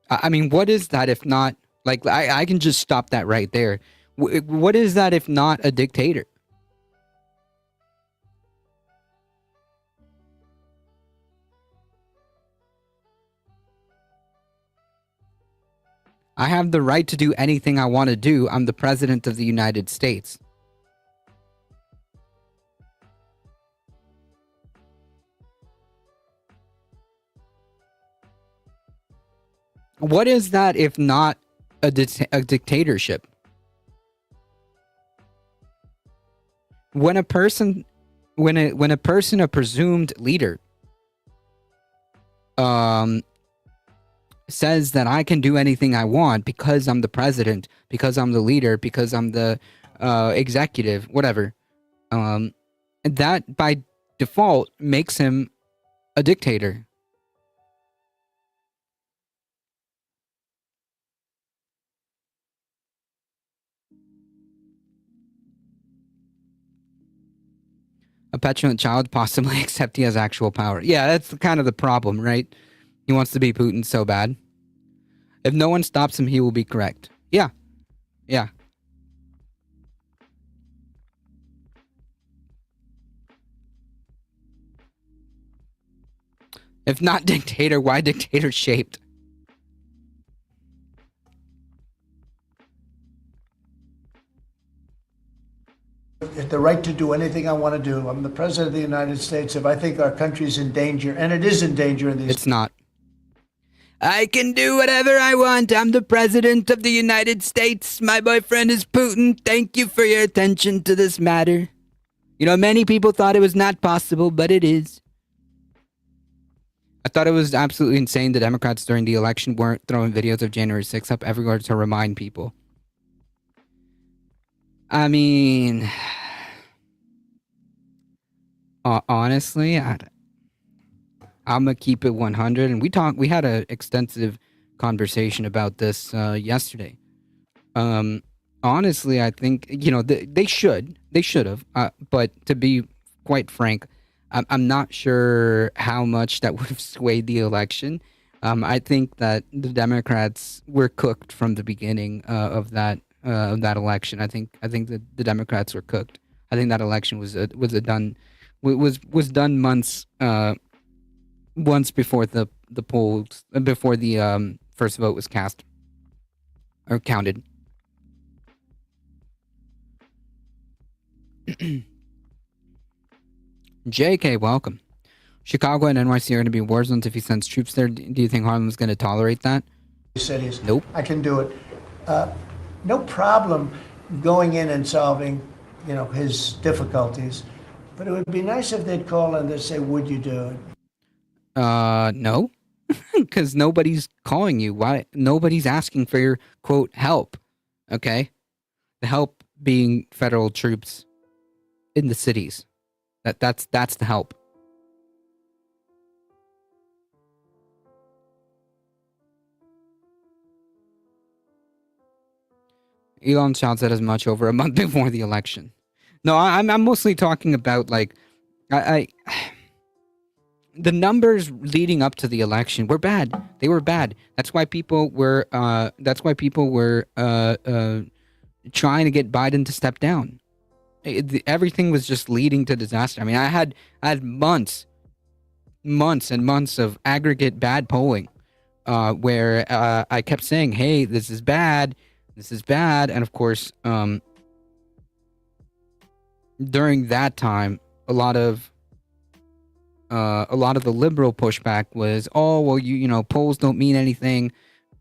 I mean, what is that if not, like, I can just stop that right there. What is that if not a dictator? I have the right to do anything I want to do. I'm the president of the United States. What is that if not a dictatorship? When a person, a presumed leader, says that I can do anything I want because I'm the president, because I'm the leader, because I'm the executive, whatever, that by default makes him a dictator. A petulant child, possibly, except he has actual power. Yeah, that's kind of the problem, right? He wants to be Putin so bad. If no one stops him, he will be correct. Yeah. Yeah. If not dictator, why dictator shaped? The right to do anything I want to do. I'm the president of the United States. If I think our country's in danger, and it is in danger in these... It's not. I can do whatever I want. I'm the president of the United States. My boyfriend is Putin. Thank you for your attention to this matter. You know, many people thought it was not possible, but it is. I thought it was absolutely insane the Democrats during the election weren't throwing videos of January 6th up everywhere to remind people. I mean, honestly, I'm gonna keep it 100. And we had an extensive conversation about this yesterday. Honestly, I think, you know, they should have. But to be quite frank, I'm not sure how much that would have swayed the election. I think that the Democrats were cooked from the beginning of that election. I think that the Democrats were cooked. I think that election was done months before the polls, before the first vote was cast or counted. JK, welcome. Chicago and NYC are going to be war zones if he sends troops there. Do you think Harlem's going to tolerate that? Cities. Nope. I can do it. No problem going in and solving, you know, his difficulties. But it would be nice if they'd call and they'd say, would you do it? No. Because nobody's calling you. Why? Nobody's asking for your, quote, help. Okay? The help being federal troops in the cities. That's the help. Elon shouts at as much over a month before the election. No, I'm mostly talking about, like, I the numbers leading up to the election were bad. They were bad. That's why people were trying to get Biden to step down. Everything was just leading to disaster. I mean, I had months and months of aggregate bad polling, where I kept saying, "Hey, this is bad. This is bad." And of course, during that time, a lot of the liberal pushback was, "Oh, well, you know, polls don't mean anything.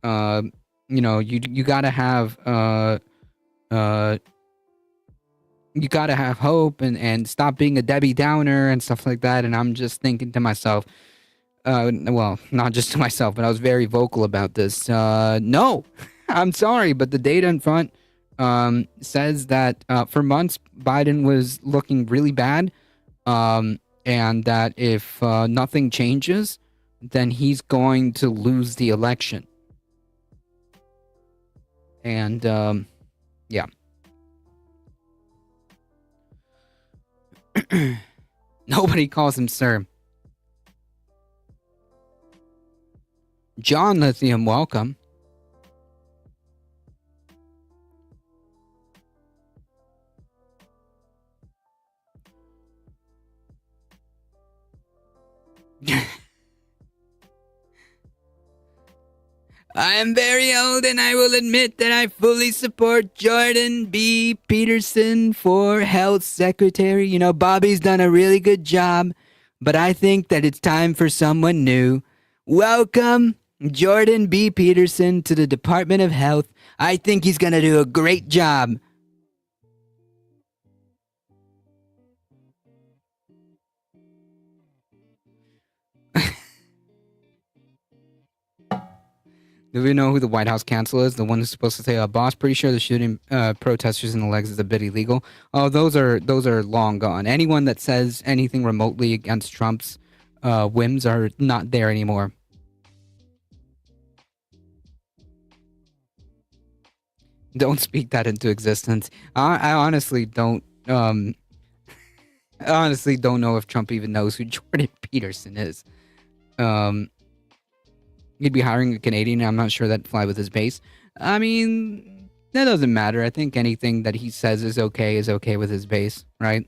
You know, you gotta have you gotta have hope and stop being a Debbie Downer and stuff like that." And I'm just thinking to myself, well, not just to myself, but I was very vocal about this. No, I'm sorry, but the data in front says that for months Biden was looking really bad, and that if nothing changes, then he's going to lose the election. And yeah. Nobody calls him sir. John Lithium, welcome. I am very old and I will admit that I fully support Jordan B. Peterson for health secretary. You know, Bobby's done a really good job, but I think that it's time for someone new. Welcome, Jordan B. Peterson, to the Department of Health. I think he's going to do a great job. Do we know who the White House counsel is? The one who's supposed to say, boss, pretty sure the shooting protesters in the legs is a bit illegal. Oh, those are long gone. Anyone that says anything remotely against Trump's whims are not there anymore. Don't speak that into existence. I honestly don't. I honestly don't know if Trump even knows who Jordan Peterson is. He'd be hiring a Canadian. I'm not sure that'd fly with his base. I mean, that doesn't matter. I think anything that he says is okay with his base, right?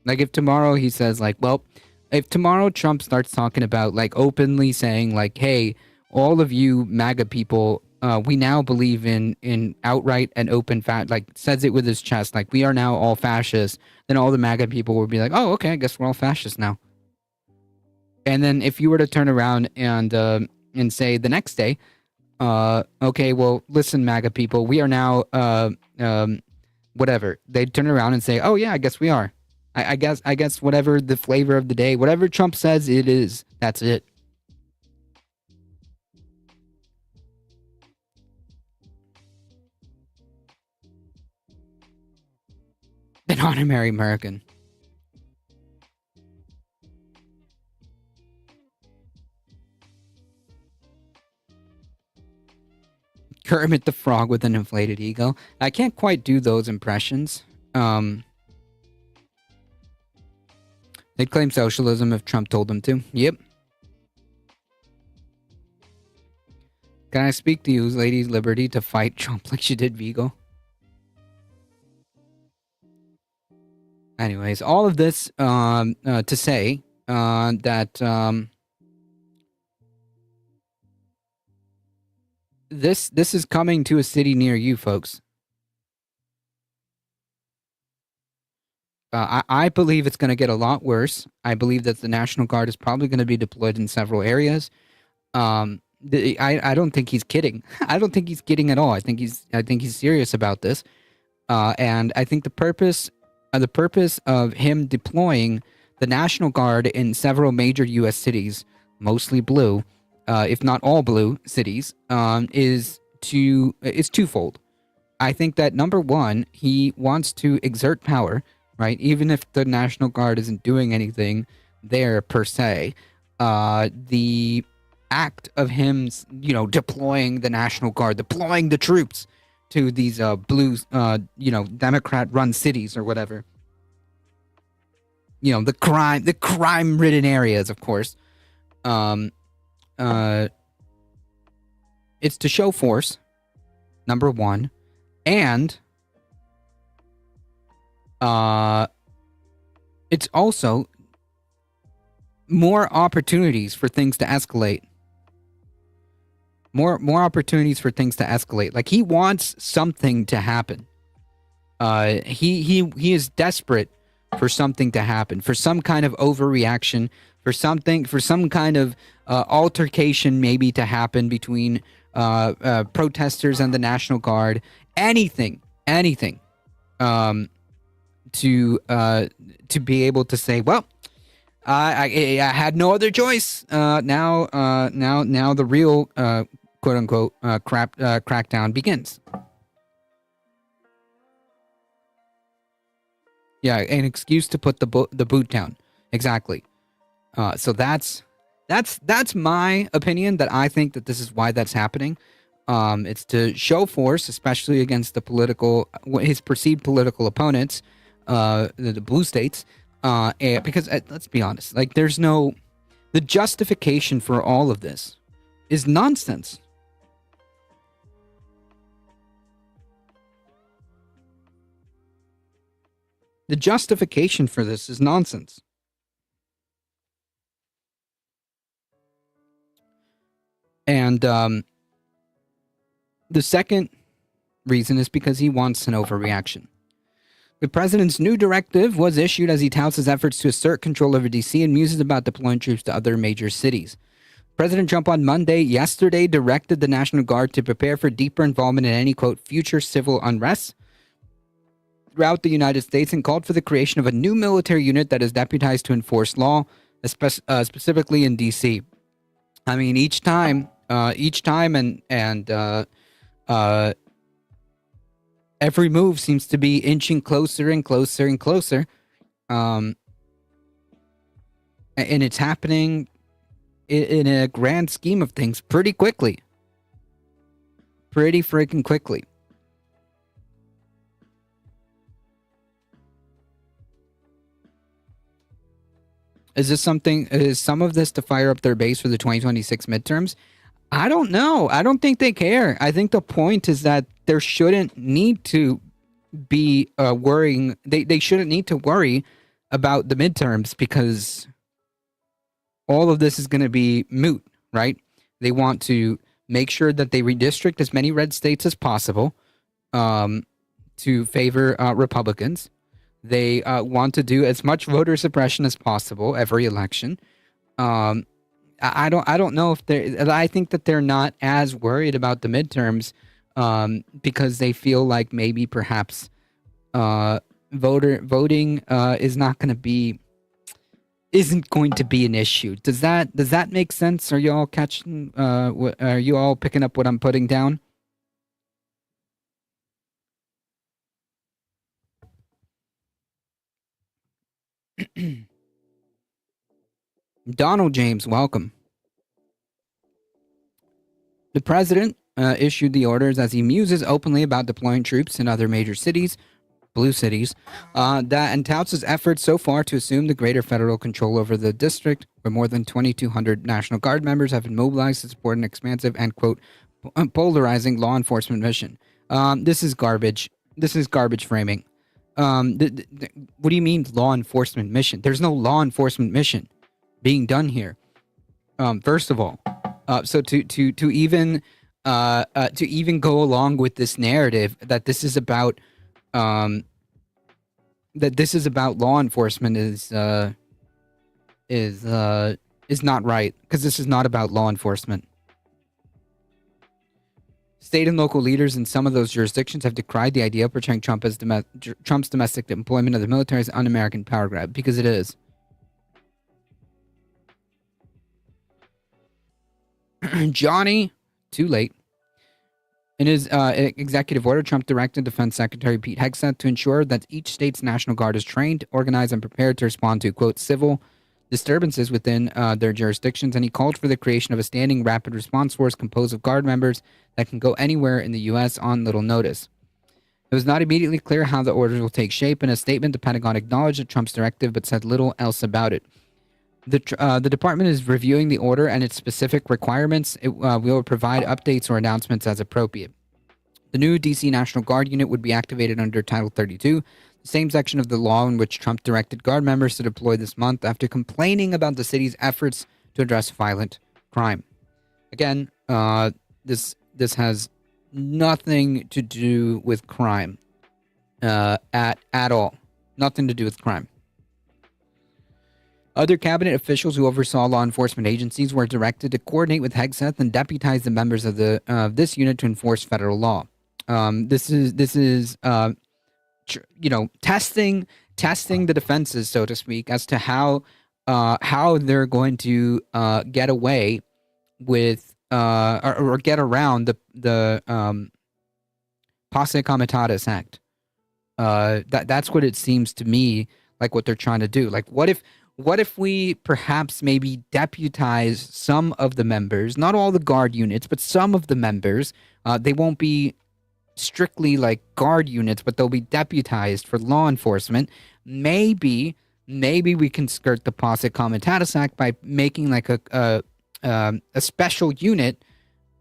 Like if tomorrow he says like, well, if tomorrow Trump starts talking about like openly saying like, hey, all of you MAGA people, we now believe in outright and open like says it with his chest, like we are now all fascists, then all the MAGA people would be like, oh, okay, I guess we're all fascists now. And then if you were to turn around and say the next day, okay, well, listen, MAGA people, we are now, whatever. They'd turn around and say, oh yeah, I guess we are. I guess whatever the flavor of the day, whatever Trump says it is, that's it. An honorary American. Kermit the Frog with an inflated ego. I can't quite do those impressions. They'd claim socialism if Trump told them to. Yep. Can I speak to you, Lady's Liberty, to fight Trump like she did Vigo? Anyways, all of this to say that this is coming to a city near you, folks. I believe it's going to get a lot worse. I believe that the National Guard is probably going to be deployed in several areas. I don't think he's kidding. I don't think he's kidding at all. I think he's serious about this. And I think the purpose of him deploying the National Guard in several major U.S. cities, mostly blue, if not all blue cities, is twofold. I think that number one, he wants to exert power, right? Even if the National Guard isn't doing anything there per se, the act of him, deploying the National Guard, deploying the troops to these blue, Democrat-run cities or whatever. The crime-ridden areas, of course. It's to show force, number one, and it's also more opportunities for things to escalate. More opportunities for things to escalate. Like he wants something to happen. He is desperate for something to happen, for some kind of overreaction, for some kind of altercation maybe to happen between protesters and the National Guard. Anything to be able to say, well, I had no other choice. Now the real quote unquote crackdown begins. Yeah, an excuse to put the boot down. Exactly. So that's my opinion. That I think that this is why that's happening. It's to show force, especially against his perceived political opponents, the blue states. Because let's be honest, like the justification for all of this is nonsense. The justification for this is nonsense. And The second reason is because he wants an overreaction. The president's new directive was issued as he touts his efforts to assert control over D.C. and muses about deploying troops to other major cities. President Trump on yesterday, directed the National Guard to prepare for deeper involvement in any, quote, future civil unrest throughout the United States and called for the creation of a new military unit that is deputized to enforce law, specifically in D.C. I mean, each time every move seems to be inching closer and closer and closer. And it's happening in a grand scheme of things pretty quickly. Pretty freaking quickly. Is some of this to fire up their base for the 2026 midterms? I don't know. I don't think they care. I think the point is that there shouldn't need to be worrying. They shouldn't need to worry about the midterms because all of this is going to be moot, right? They want to make sure that they redistrict as many red states as possible to favor Republicans. They want to do as much voter suppression as possible every election. I don't know if I think that they're not as worried about the midterms because they feel like maybe perhaps voting isn't going to be an issue. Does that make sense? Are you all catching? Are you all picking up what I'm putting down? Donald James, welcome. The president issued the orders as he muses openly about deploying troops in other major cities, blue cities, and touts his efforts so far to assume the greater federal control over the district, where more than 2,200 National Guard members have been mobilized to support an expansive and, quote, polarizing law enforcement mission. This is garbage. This is garbage framing. What do you mean law enforcement mission? There's no law enforcement mission being done here. First of all, so to even go along with this narrative that this is about law enforcement is not right, because this is not about law enforcement. State and local leaders in some of those jurisdictions have decried the idea of portraying Trump's domestic deployment of the military as un-American power grab, because it is. Johnny, too late. In his executive order, Trump directed Defense Secretary Pete Hegseth to ensure that each state's National Guard is trained, organized, and prepared to respond to, quote, civil disturbances within their jurisdictions, and he called for the creation of a standing rapid response force composed of Guard members that can go anywhere in the U.S. on little notice. It was not immediately clear how the orders will take shape. In a statement, the Pentagon acknowledged Trump's directive but said little else about it. The department is reviewing the order and its specific requirements. We will provide updates or announcements as appropriate. The new D.C. National Guard unit would be activated under Title 32, the same section of the law in which Trump directed Guard members to deploy this month after complaining about the city's efforts to address violent crime. Again, this has nothing to do with crime at all. Nothing to do with crime. Other cabinet officials who oversaw law enforcement agencies were directed to coordinate with Hegseth and deputize the members of this unit to enforce federal law. This is testing the defenses, so to speak, as to how they're going to get away with or get around the Posse Comitatus Act. That's what it seems to me like what they're trying to do. Like, what if we perhaps maybe deputize some of the members, not all the Guard units, but some of the members? They won't be strictly like Guard units, but they'll be deputized for law enforcement. Maybe we can skirt the Posse Comitatus Act by making like a special unit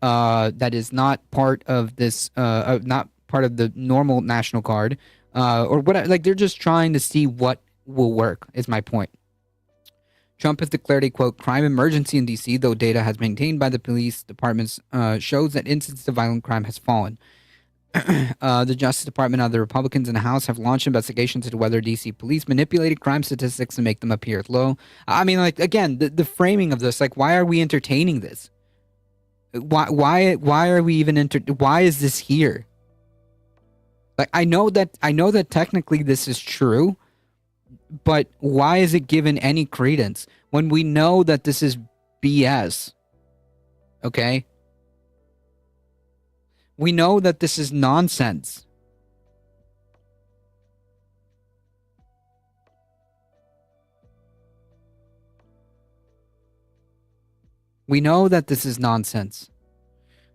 that is not part of this, not part of the normal National Guard, or what? Like, they're just trying to see what will work. Is my point. Trump has declared a, quote, crime emergency in D.C., though data has maintained by the police departments shows that incidents of violent crime has fallen. The Justice Department and the Republicans in the House have launched investigations into whether D.C. police manipulated crime statistics to make them appear low. I mean, like, again, the framing of this, like, why are we entertaining this? Why are we even why is this here? Like, I know that technically this is true, but why is it given any credence when we know that this is BS? Okay? We know that this is nonsense. We know that this is nonsense.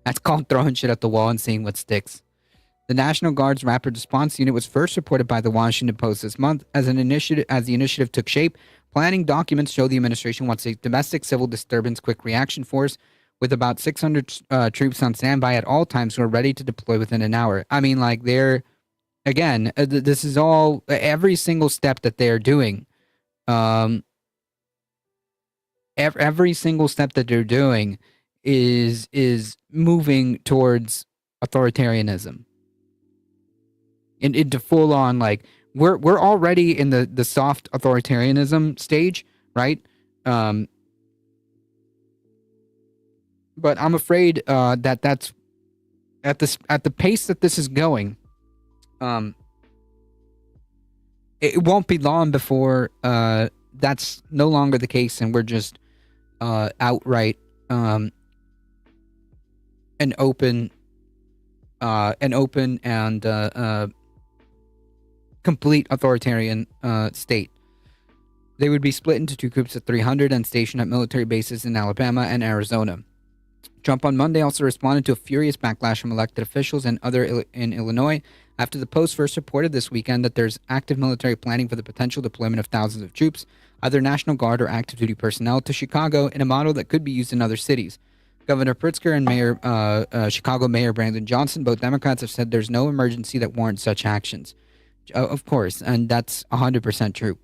That's called throwing shit at the wall and seeing what sticks. The National Guard's Rapid Response Unit was first reported by the Washington Post this month as the initiative took shape. Planning documents show the administration wants a domestic civil disturbance quick reaction force with about 600 troops on standby at all times who are ready to deploy within an hour. I mean, like, this is all, every single step that they're doing, every single step that they're doing is moving towards authoritarianism. Into full on, like, we're already in the soft authoritarianism stage, right? But I'm afraid that's at the pace that this is going, it won't be long before that's no longer the case, and we're just outright an open and complete authoritarian state. They would be split into two groups of 300 and stationed at military bases in Alabama and Arizona. Trump on Monday also responded to a furious backlash from elected officials and other in Illinois after the Post first reported this weekend that there's active military planning for the potential deployment of thousands of troops, either National Guard or active duty personnel, to Chicago in a model that could be used in other cities. Governor Pritzker and Chicago Mayor Brandon Johnson, both Democrats, have said there's no emergency that warrants such actions. Of course, and that's 100% true.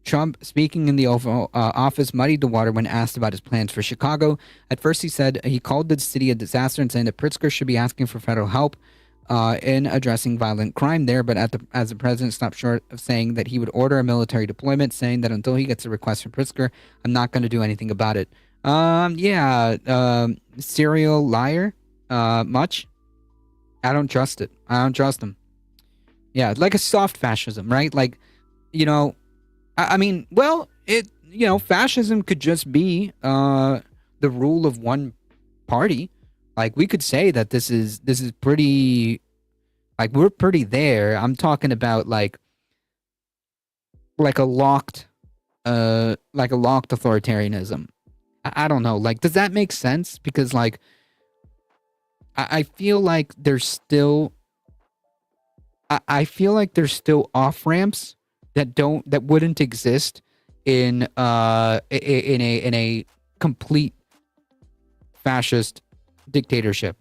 Trump, speaking in the Oval Office, muddied the water when asked about his plans for Chicago. At first, he said he called the city a disaster and saying that Pritzker should be asking for federal help in addressing violent crime there. But as the president stopped short of saying that he would order a military deployment, saying that until he gets a request from Pritzker, I'm not going to do anything about it. Serial liar. Much. I don't trust it. I don't trust him. Yeah, like a soft fascism, right? Like, you know, I mean, well, fascism could just be the rule of one party. Like, we could say that this is pretty, like, we're pretty there. I'm talking about like a locked authoritarianism. I don't know. Like, does that make sense? Because, like, I feel like there's still off ramps that wouldn't exist in a complete fascist dictatorship.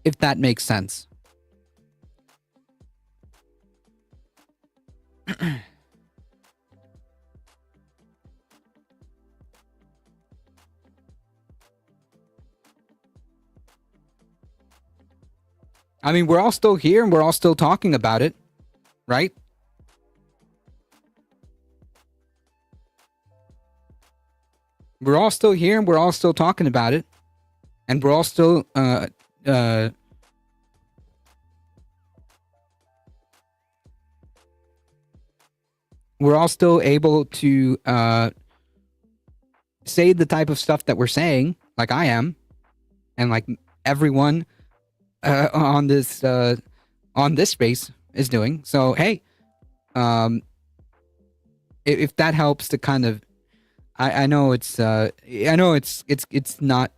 If that makes sense. I mean, we're all still here and we're all still talking about it, right? We're all still here and we're all still talking about it. And we're all still able to say the type of stuff that we're saying, like I am, and like everyone on this space is doing. So hey, if that helps to kind of, I know it's not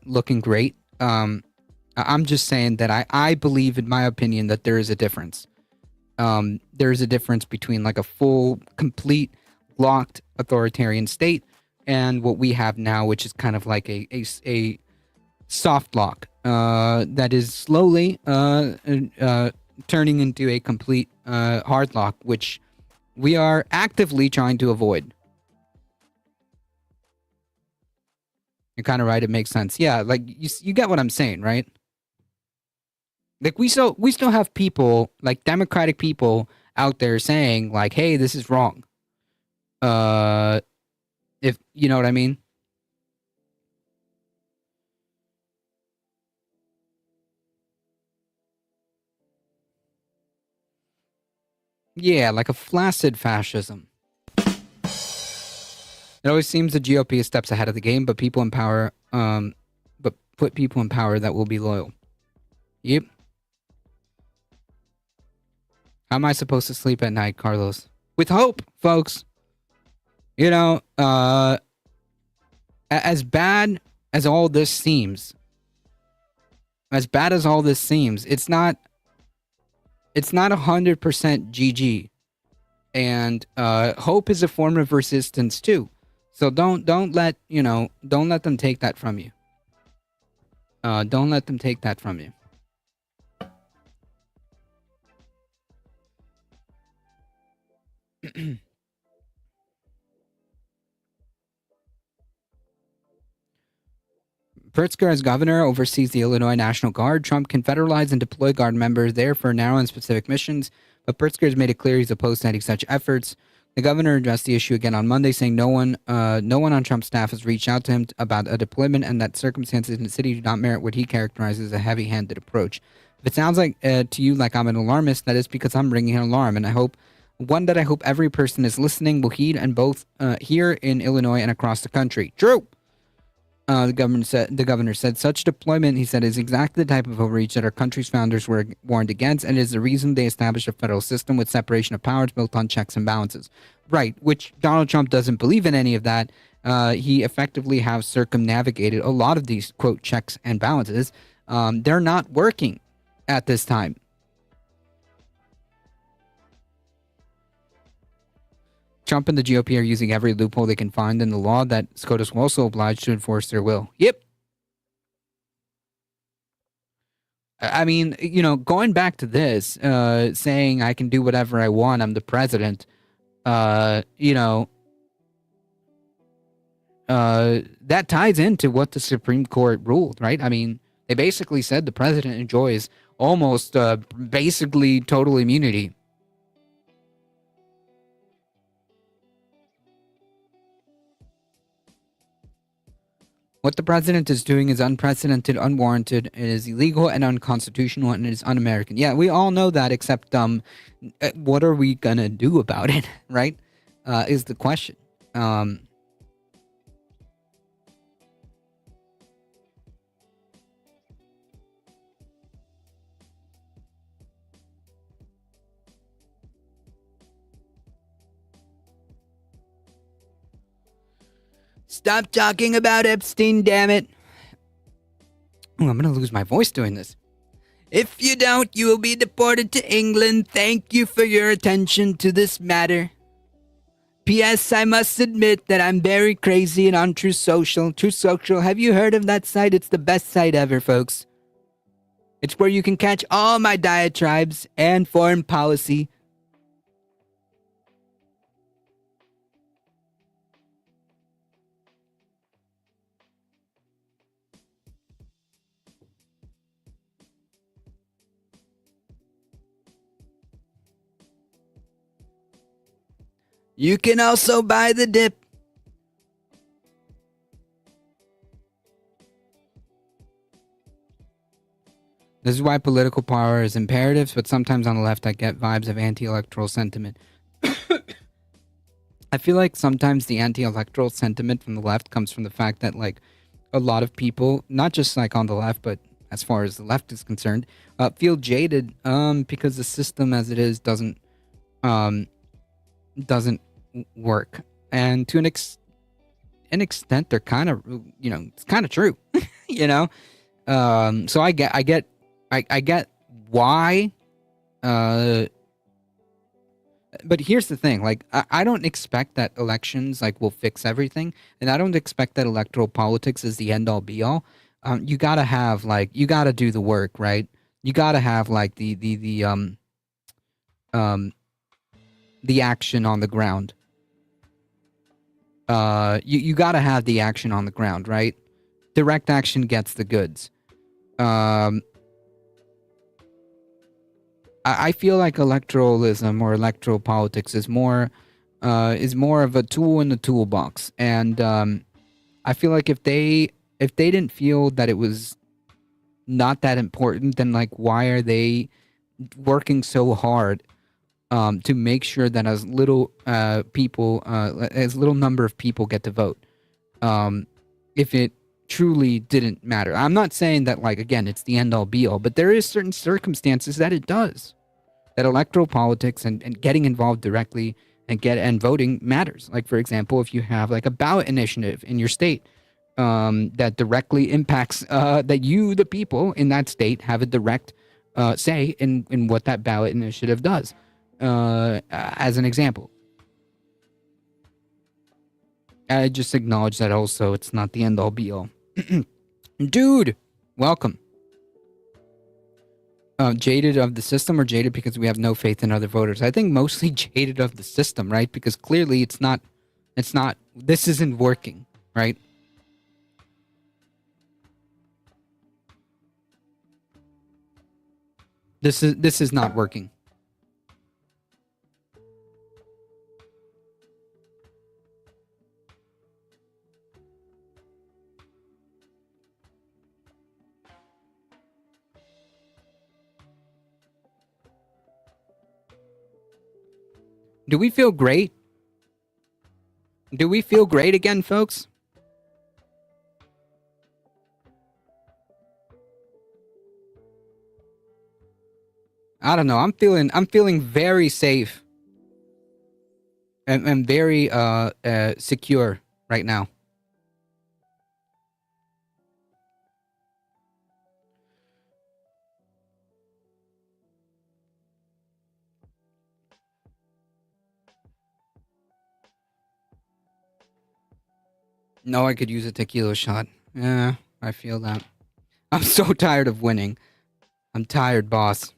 looking great. I'm just saying that I believe, in my opinion, that there is a difference. There is a difference between like a full, complete, locked authoritarian state and what we have now, which is kind of like a soft lock that is slowly turning into a complete hard lock, which we are actively trying to avoid. You're kind of right. It makes sense. Yeah, like you get what I'm saying, right? Like we still have people, like Democratic people out there saying like, "Hey, this is wrong." If you know what I mean. Yeah, like a flaccid fascism. It always seems the GOP is steps ahead of the game, but people in power, but put people in power that will be loyal. Yep. How am I supposed to sleep at night, Carlos? With hope, folks. You know, as bad as all this seems, it's not 100% GG. And hope is a form of resistance too. So don't let them take that from you. Don't let them take that from you. Pritzker, as governor, oversees the Illinois National Guard. Trump can federalize and deploy Guard members there for narrow and specific missions, but Pritzker has made it clear he's opposed to any such efforts. The governor addressed the issue again on Monday, saying no one on Trump's staff has reached out to him about a deployment and that circumstances in the city do not merit what he characterizes as a heavy-handed approach. If it sounds like to you like I'm an alarmist, that is because I'm ringing an alarm, and I hope every person is listening will heed, and both here in Illinois and across the country. True. The governor said such deployment, he said, is exactly the type of overreach that our country's founders were warned against, and is the reason they established a federal system with separation of powers built on checks and balances. Right, which Donald Trump doesn't believe in any of that. He effectively has circumnavigated a lot of these, quote, checks and balances. They're not working at this time. Trump and the GOP are using every loophole they can find in the law that SCOTUS will also oblige to enforce their will. Yep. I mean, going back to this, saying I can do whatever I want, I'm the president, that ties into what the Supreme Court ruled, right? I mean, they basically said the president enjoys almost basically total immunity. What the president is doing is unprecedented, unwarranted, it is illegal and unconstitutional, and it is un-American. Yeah, we all know that, except what are we gonna do about it, right? Is the question. Stop talking about Epstein, damn it. Oh, I'm going to lose my voice doing this. If you don't, you will be deported to England. Thank you for your attention to this matter. P.S. I must admit that I'm very crazy and on True Social. True Social, have you heard of that site? It's the best site ever, folks. It's where you can catch all my diatribes and foreign policy. You can also buy the dip. This is why political power is imperative, but sometimes on the left I get vibes of anti-electoral sentiment. I feel like sometimes the anti-electoral sentiment from the left comes from the fact that, like, a lot of people, not just like on the left, but as far as the left is concerned, feel jaded because the system as it is doesn't work. And to an extent, they're kind of, it's kind of true, So I get why, but here's the thing, like, I don't expect that elections, like, will fix everything, and I don't expect that electoral politics is the end-all be-all. You gotta have, like, you gotta do the work, right? you got to have like the action on the ground. You got to have the action on the ground, right? Direct action gets the goods. I feel like electoralism or electoral politics is more of a tool in the toolbox, and I feel like if they didn't feel that it was not that important, then like why are they working so hard to make sure that as little number of people get to vote, if it truly didn't matter. I'm not saying that, like, again, it's the end all be all, but there is certain circumstances that it does, that electoral politics and getting involved directly and voting matters. Like, for example, if you have like a ballot initiative in your state that directly impacts that you, the people in that state, have a direct say in what that ballot initiative does. As an example, I just acknowledge that also it's not the end all be all. Dude, welcome. Jaded of the system, or jaded because we have no faith in other voters? I think mostly jaded of the system, right? Because clearly it's not, this isn't working, right? This is not working. Do we feel great? Do we feel great again, folks? I don't know. I'm feeling very safe and very secure right now. No, I could use a tequila shot. Yeah, I feel that. I'm so tired of winning. I'm tired, boss.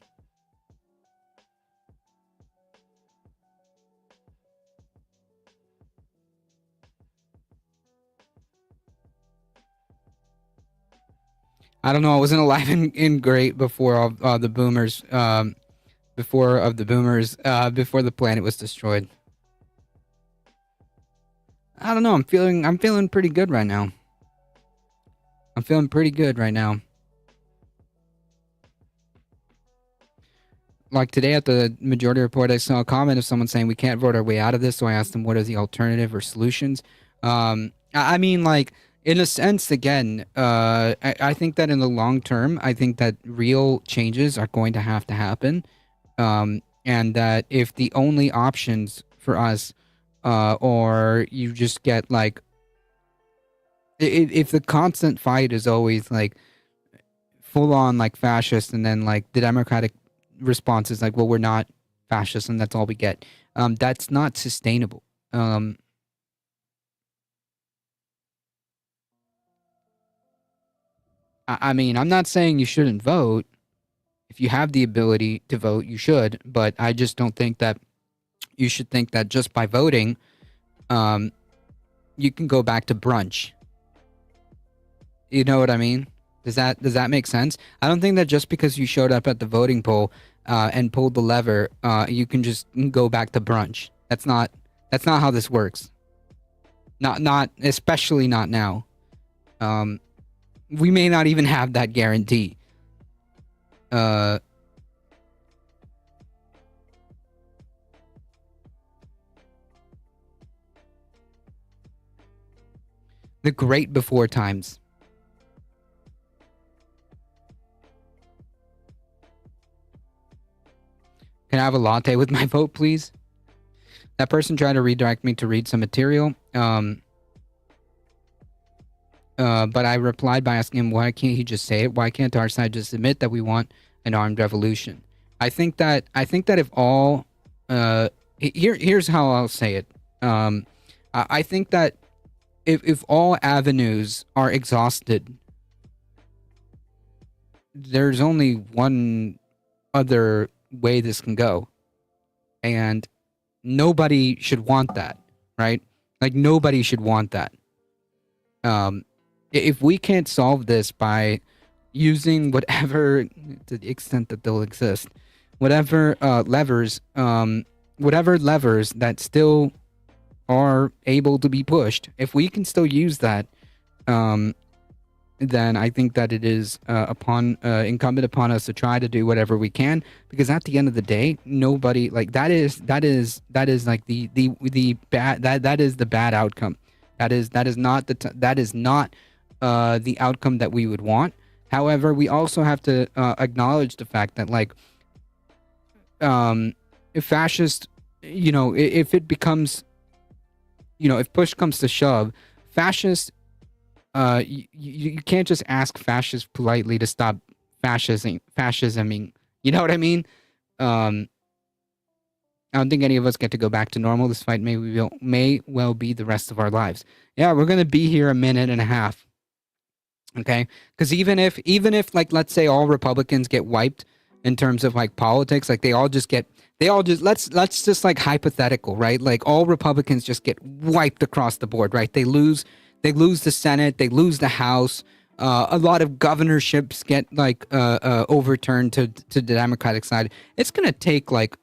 I don't know. I wasn't alive in great before all the boomers. Before the planet was destroyed. I don't know. I'm feeling pretty good right now. I'm feeling pretty good right now. Like today at the majority report, I saw a comment of someone saying we can't vote our way out of this. So I asked them, what are the alternative or solutions? I mean, like, in a sense, again, I think that in the long term, I think that real changes are going to happen. And that if the only options for us, or you just get like, if the constant fight is always like full on like fascist, and then like the democratic response is like, well, we're not fascist and that's all we get. That's not sustainable. I mean, I'm not saying you shouldn't vote. If you have the ability to vote, you should. But I just don't think that you should think that just by voting, you can go back to brunch. You know what I mean? Does that make sense? I don't think that just because you showed up at the voting poll and pulled the lever, you can just go back to brunch. That's not how this works. Not especially not now. We may not even have that guarantee. The great before times. Can I have a latte with my vote, please? That person tried to redirect me to read some material. But I replied by asking him, why can't he just say it? Why can't our side just admit that we want an armed revolution? I think that if all here's how I'll say it. I think that if all avenues are exhausted, there's only one other way this can go, and nobody should want that, right? Like, nobody should want that. If we can't solve this by using whatever, to the extent that they'll exist, whatever levers that still are able to be pushed, if we can still use that, then I think that it is incumbent upon us to try to do whatever we can, because at the end of the day, nobody, like, that is like the bad, that is the bad outcome. That is not the outcome that we would want. However, we also have to acknowledge the fact that, like, if fascist, if it becomes, if push comes to shove, fascist, you can't just ask fascists politely to stop fascisming. You know what I mean? I don't think any of us get to go back to normal. This fight may well be the rest of our lives. Yeah, we're gonna be here a minute and a half. Okay, because even if like, let's say all Republicans get wiped in terms of like politics, like let's just like hypothetical, right? Like all Republicans just get wiped across the board, right? They lose the Senate, they lose the House. A lot of governorships get like overturned to the Democratic side. It's gonna take like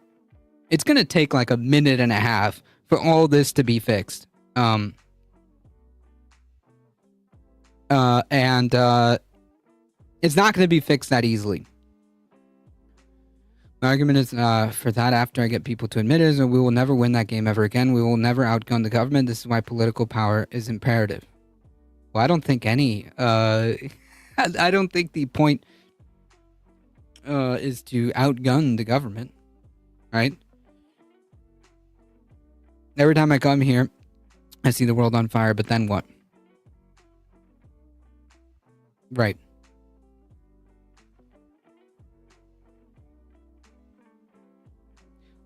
a minute and a half for all this to be fixed. And it's not going to be fixed that easily. My argument is for that, after I get people to admit it, is that we will never win that game ever again. We will never outgun the government. This is why political power is imperative. Well, I don't think any. I don't think the point is to outgun the government, right? Every time I come here, I see the world on fire, but then what? Right.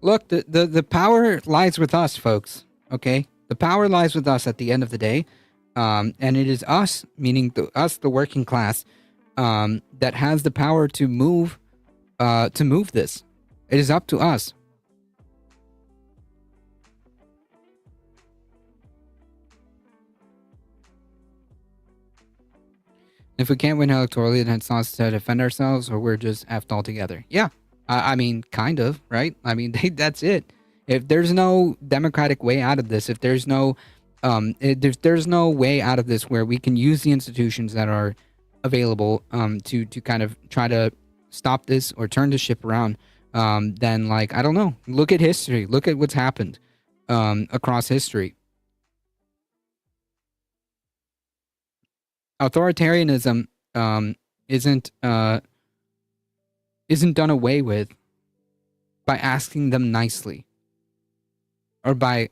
Look, the power lies with us, folks. Okay? The power lies with us at the end of the day. And it is us, meaning us, the working class, that has the power to move this. It is up to us. If we can't win electorally, then it's us to defend ourselves, or we're just effed altogether. Yeah, I mean, kind of, right? I mean, that's it. If there's no democratic way out of this, if there's no, there's no way out of this where we can use the institutions that are available to kind of try to stop this or turn the ship around, then, like, I don't know. Look at history. Look at what's happened across history. Authoritarianism isn't done away with by asking them nicely, or by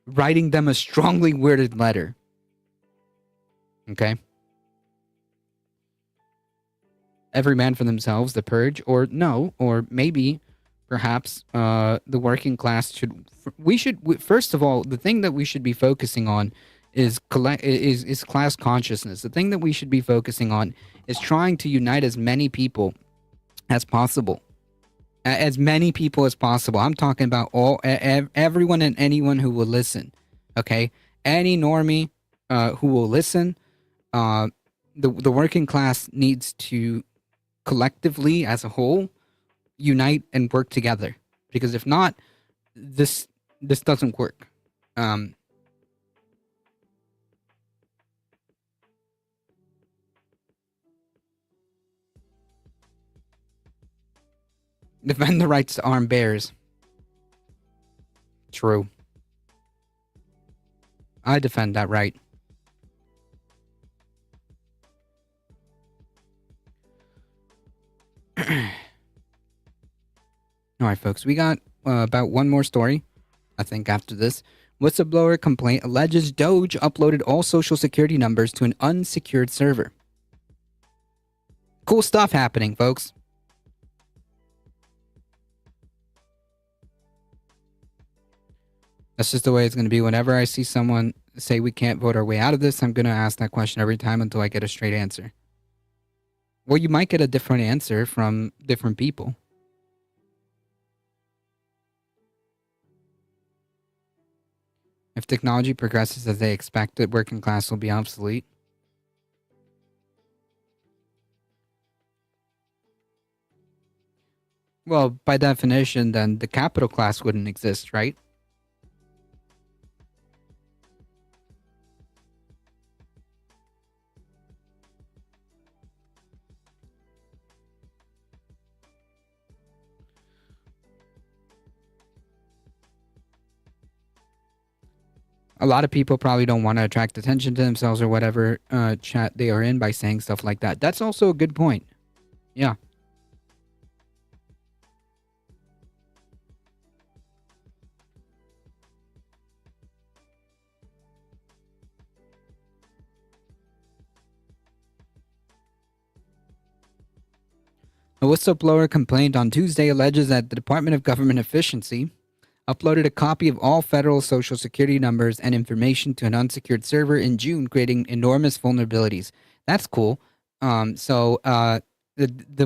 writing them a strongly worded letter. Okay? Every man for themselves, the purge, or no, or maybe perhaps the working class should first of all, the thing that we should be focusing on is class consciousness. The thing that we should be focusing on is trying to unite as many people as possible. As many people as possible. I'm talking about everyone and anyone who will listen. Okay? Any normie who will listen. The working class needs to collectively, as a whole, unite and work together. Because if not, this doesn't work. Defend the rights to arm bears. True. I defend that right. All right, folks, we got about one more story, I think, after this. Whistleblower complaint alleges Doge uploaded all social security numbers to an unsecured server. Cool stuff happening, folks. That's just the way it's going to be. Whenever I see someone say we can't vote our way out of this, I'm going to ask that question every time until I get a straight answer. Well, you might get a different answer from different people. If technology progresses as they expected, working class will be obsolete. Well, by definition, then the capital class wouldn't exist, right? A lot of people probably don't want to attract attention to themselves or whatever chat they are in by saying stuff like that. That's also a good point. Yeah. A whistleblower complaint on Tuesday alleges that the Department of Government Efficiency uploaded a copy of all federal Social Security numbers and information to an unsecured server in June, creating enormous vulnerabilities. That's cool. The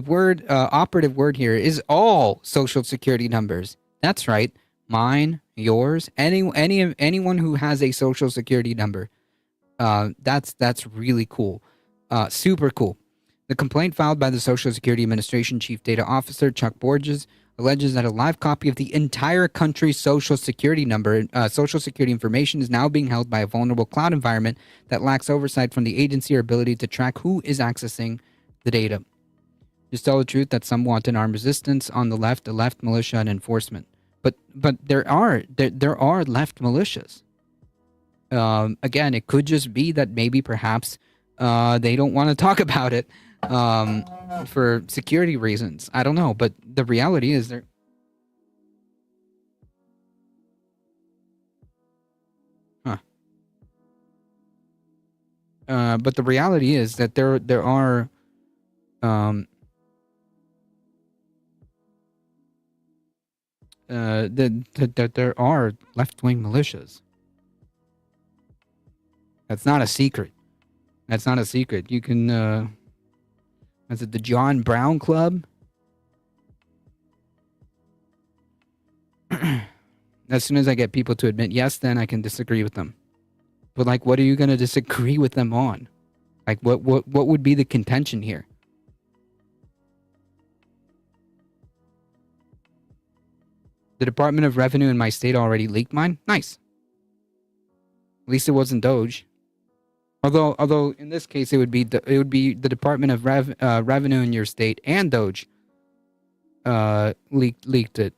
word operative word here is all Social Security numbers. That's right. Mine, yours, anyone who has a Social Security number. That's really cool. Super cool. The complaint filed by the Social Security Administration Chief Data Officer Chuck Borges alleges that a live copy of the entire country's Social Security number, Social Security information is now being held by a vulnerable cloud environment that lacks oversight from the agency or ability to track who is accessing the data. Just tell the truth that some want an armed resistance on the left militia and enforcement. But there are left militias. Again, it could just be that maybe perhaps they don't want to talk about it. For security reasons. I don't know, but the reality is there. But the reality is that there are that there are left-wing militias. That's not a secret. That's not a secret. You can is it the John Brown Club? As soon as I get people to admit yes, then I can disagree with them. But like, what are you going to disagree with them on? Like, what would be the contention here? The Department of Revenue in my state already leaked mine. Nice. At least it wasn't Doge. Although in this case it would be the Department of Revenue in your state and Doge leaked it.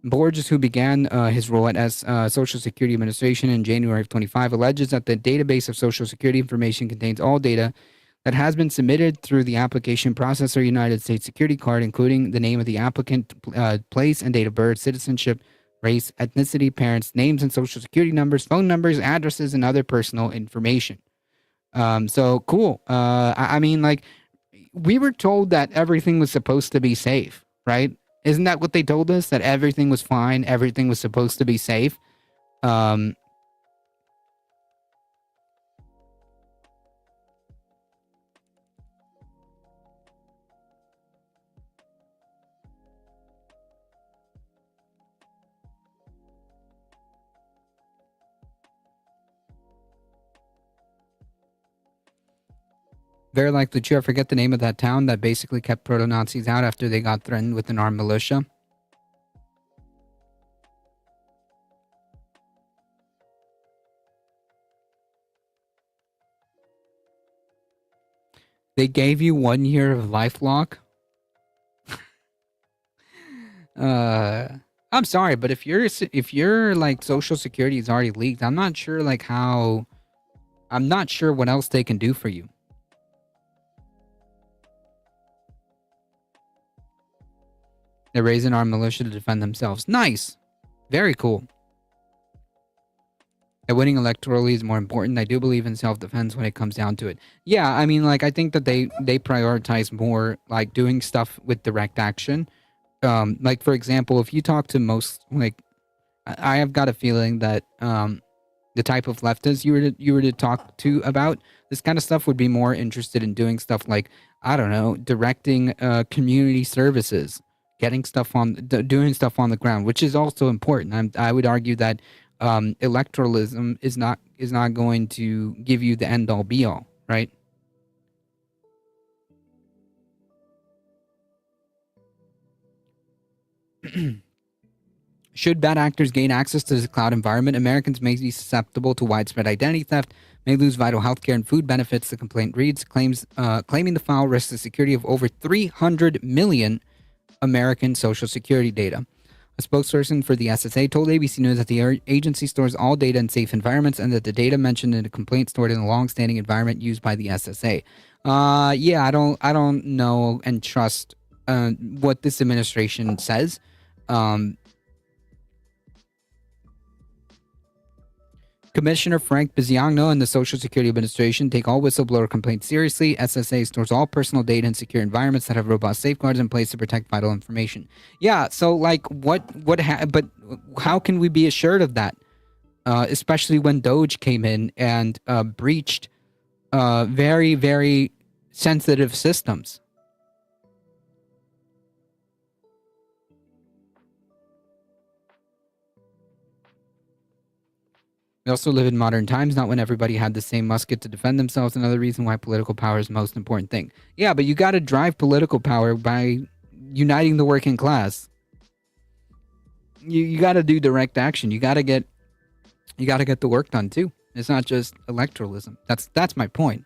Borges, who began his role at Social Security Administration in January of 25, alleges that the database of Social Security information contains all data that has been submitted through the application processor United States Security Card, including the name of the applicant, place and date of birth, citizenship, race, ethnicity, parents, names and Social Security numbers, phone numbers, addresses, and other personal information. So cool. I mean, like, we were told that everything was supposed to be safe, right? Isn't that what they told us? That everything was fine, everything was supposed to be safe. Very likely true. I forget the name of that town that basically kept proto-Nazis out after they got threatened with an armed militia. They gave you 1 year of LifeLock? I'm sorry, but if your like Social Security is already leaked, I'm not sure what else they can do for you. They're raising our militia to defend themselves. Nice. Very cool. That winning electorally is more important. I do believe in self-defense when it comes down to it. Yeah, I mean, like, I think that they prioritize more, like, doing stuff with direct action. Like, for example, if you talk to most, like, I have got a feeling that the type of leftists you were to talk to about this kind of stuff would be more interested in doing stuff like, I don't know, directing community services, getting stuff doing stuff on the ground, which is also important. I would argue that electoralism is not going to give you the end all be all, right? Should bad actors gain access to the cloud environment, Americans may be susceptible to widespread identity theft, may lose vital healthcare and food benefits, the complaint reads, claiming the file risks the security of over 300 million American Social Security data. A spokesperson for the SSA told ABC News that the agency stores all data in safe environments and that the data mentioned in the complaint stored in a long-standing environment used by the SSA. Yeah, I don't know and trust what this administration says. Commissioner Frank Biziano and the Social Security Administration take all whistleblower complaints seriously. SSA stores all personal data in secure environments that have robust safeguards in place to protect vital information. Yeah, so like but how can we be assured of that? Especially when Doge came in and breached very, very sensitive systems. We also live in modern times, not when everybody had the same musket to defend themselves. Another reason why political power is the most important thing. Yeah, but you got to drive political power by uniting the working class. You got to do direct action. You got to get the work done too. It's not just electoralism. That's my point.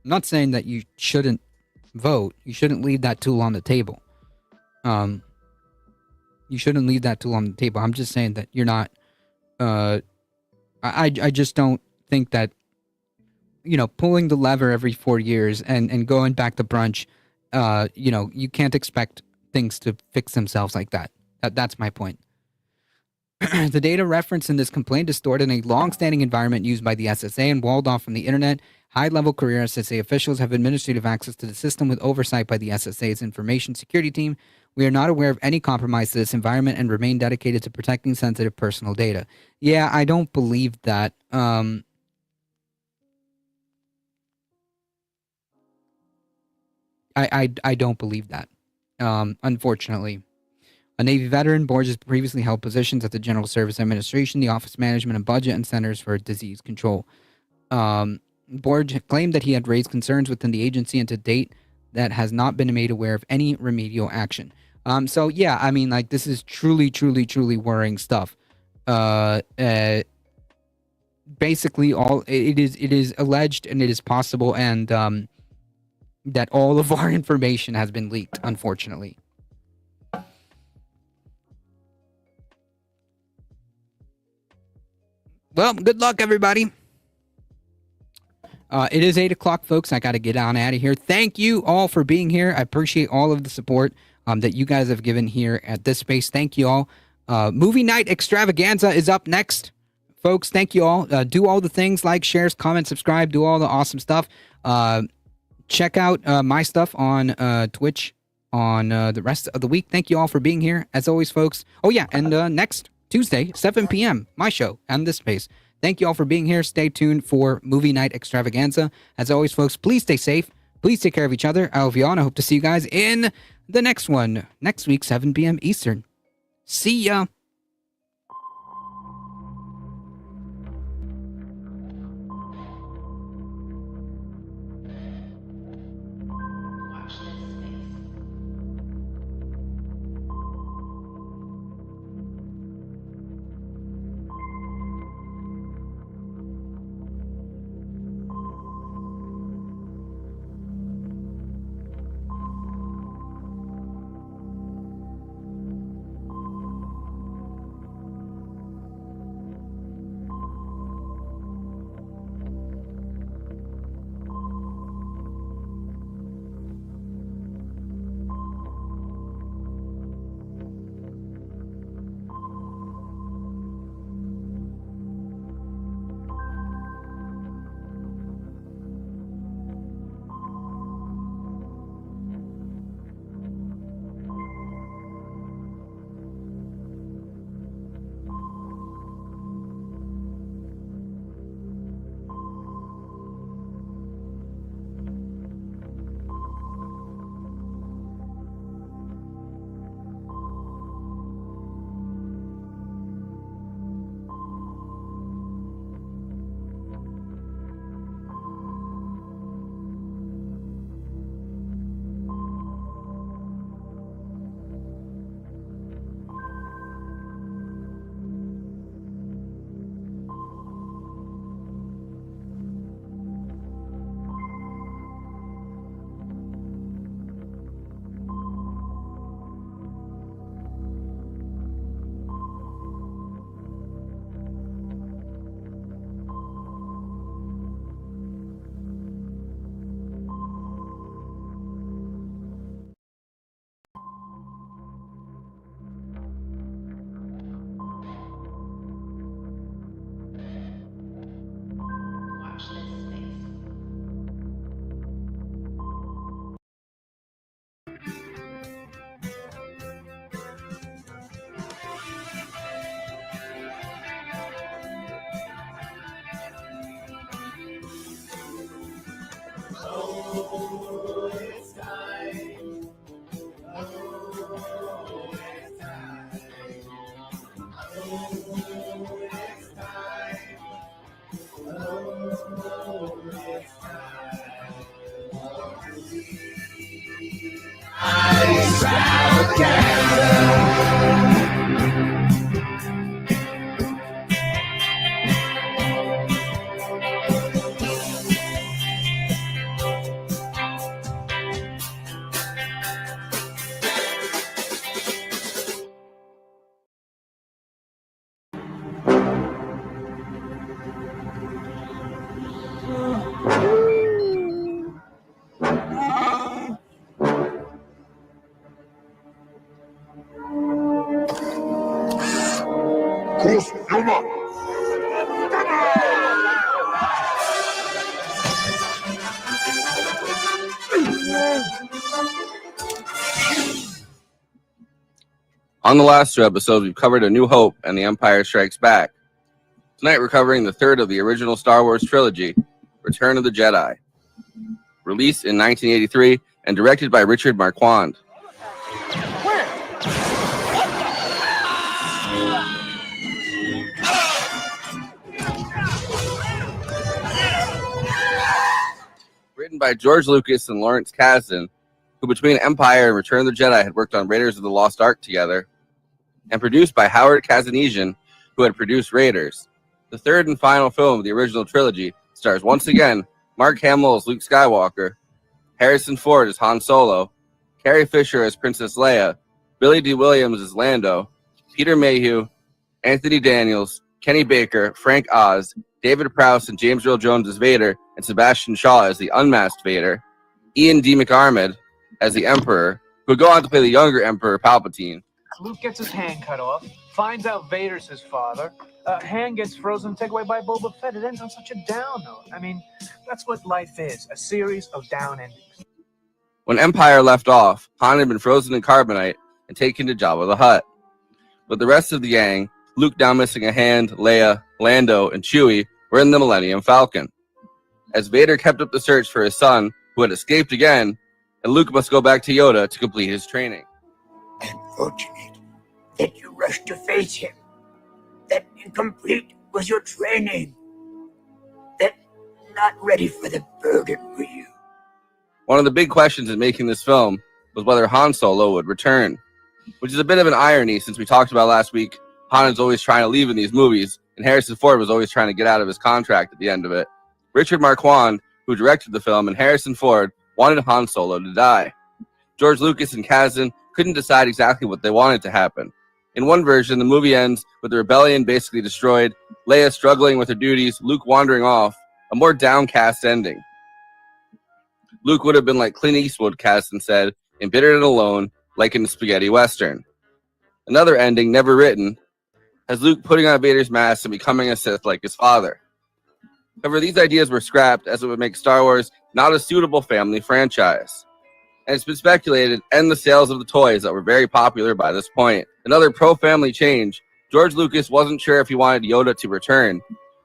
I'm not saying that you shouldn't vote. You shouldn't leave that tool on the table. You shouldn't leave that tool on the table. I'm just saying that you're not. I just don't think that, pulling the lever every 4 years and going back to brunch, you can't expect things to fix themselves like that. That's my point. The data referenced in this complaint is stored in a long-standing environment used by the SSA and walled off from the internet. High-level career SSA officials have administrative access to the system with oversight by the SSA's information security team. We are not aware of any compromise to this environment and remain dedicated to protecting sensitive personal data. Yeah, I don't believe that. I don't believe that, unfortunately. A Navy veteran, Borges has previously held positions at the General Service Administration, the Office of Management and Budget, and Centers for Disease Control. Borges claimed that he had raised concerns within the agency, and to date, that has not been made aware of any remedial action. So yeah, I mean, like, this is truly, truly, truly worrying stuff. Basically, it is alleged and it is possible, and that all of our information has been leaked, unfortunately. Well, good luck, everybody. It is 8 o'clock, folks. I got to get on out of here. Thank you all for being here. I appreciate all of the support that you guys have given here at this space. Thank you all. Movie Night Extravaganza is up next. Folks, thank you all. Do all the things, like, shares, comment, subscribe, do all the awesome stuff. Check out my stuff on Twitch on the rest of the week. Thank you all for being here, as always, folks. Oh, yeah, and next Tuesday, 7 p.m., my show and this space. Thank you all for being here. Stay tuned for Movie Night Extravaganza. As always, folks, please stay safe. Please take care of each other. I love you all, and I hope to see you guys in the next one, next week, 7 p.m. Eastern. See ya. On the last two episodes, we've covered A New Hope and The Empire Strikes Back. Tonight, we're covering the third of the original Star Wars trilogy, Return of the Jedi. Released in 1983 and directed by Richard Marquand. Written by George Lucas and Lawrence Kasdan, who between Empire and Return of the Jedi had worked on Raiders of the Lost Ark together, and produced by Howard Kazanesian, who had produced Raiders. The third and final film of the original trilogy stars once again Mark Hamill as Luke Skywalker, Harrison Ford as Han Solo, Carrie Fisher as Princess Leia, Billy D. Williams as Lando, Peter Mayhew, Anthony Daniels, Kenny Baker, Frank Oz, David Prowse and James Earl Jones as Vader, and Sebastian Shaw as the unmasked Vader, Ian D. McDiarmid as the Emperor, who would go on to play the younger Emperor Palpatine. Luke gets his hand cut off, finds out Vader's his father, hand gets frozen, taken away by Boba Fett. It ends on such a down note. I mean, that's what life is, a series of down endings. When Empire left off, Han had been frozen in carbonite and taken to Jabba the Hutt. But the rest of the gang, Luke now missing a hand, Leia, Lando, and Chewie, were in the Millennium Falcon. As Vader kept up the search for his son, who had escaped again, and Luke must go back to Yoda to complete his training. Unfortunate that you rushed to face him. That incomplete was your training. That not ready for the burden were you. One of the big questions in making this film was whether Han Solo would return, which is a bit of an irony since we talked about last week, Han is always trying to leave in these movies, and Harrison Ford was always trying to get out of his contract at the end of it. Richard Marquand, who directed the film, and Harrison Ford wanted Han Solo to die. George Lucas and Kasdan couldn't decide exactly what they wanted to happen. In one version, the movie ends with the rebellion basically destroyed, Leia struggling with her duties, Luke wandering off, a more downcast ending. Luke would have been like Clint Eastwood, Kasdan said, embittered and alone, like in the spaghetti western. Another ending, never written, has Luke putting on Vader's mask and becoming a Sith like his father. However, these ideas were scrapped as it would make Star Wars not a suitable family franchise. And it's been speculated end the sales of the toys that were very popular by this point. Another pro-family change, George Lucas wasn't sure if he wanted Yoda to return,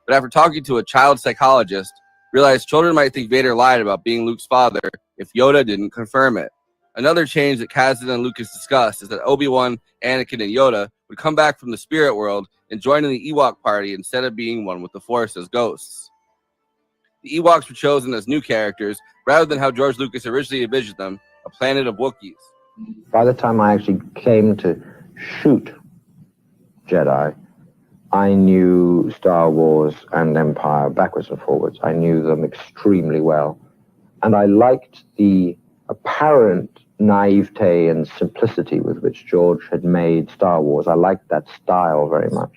but after talking to a child psychologist, realized children might think Vader lied about being Luke's father if Yoda didn't confirm it. Another change that Kasdan and Lucas discussed is that Obi-Wan, Anakin, and Yoda would come back from the spirit world and join in the Ewok party instead of being one with the Force as ghosts. The Ewoks were chosen as new characters rather than how George Lucas originally envisioned them, a planet of Wookiees. By the time I actually came to shoot Jedi, I knew Star Wars and Empire backwards and forwards. I knew them extremely well. And I liked the apparent naivete and simplicity with which George had made Star Wars. I liked that style very much.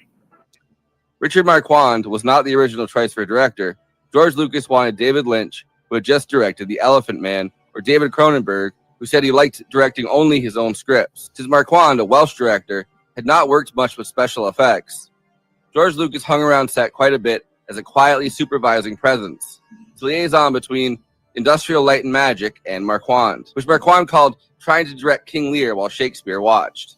Richard Marquand was not the original choice for director. George Lucas wanted David Lynch, who had just directed The Elephant Man, or David Cronenberg, who said he liked directing only his own scripts. Since Marquand, a Welsh director, had not worked much with special effects, George Lucas hung around set quite a bit as a quietly supervising presence. It's a liaison between Industrial Light and Magic and Marquand, which Marquand called trying to direct King Lear while Shakespeare watched.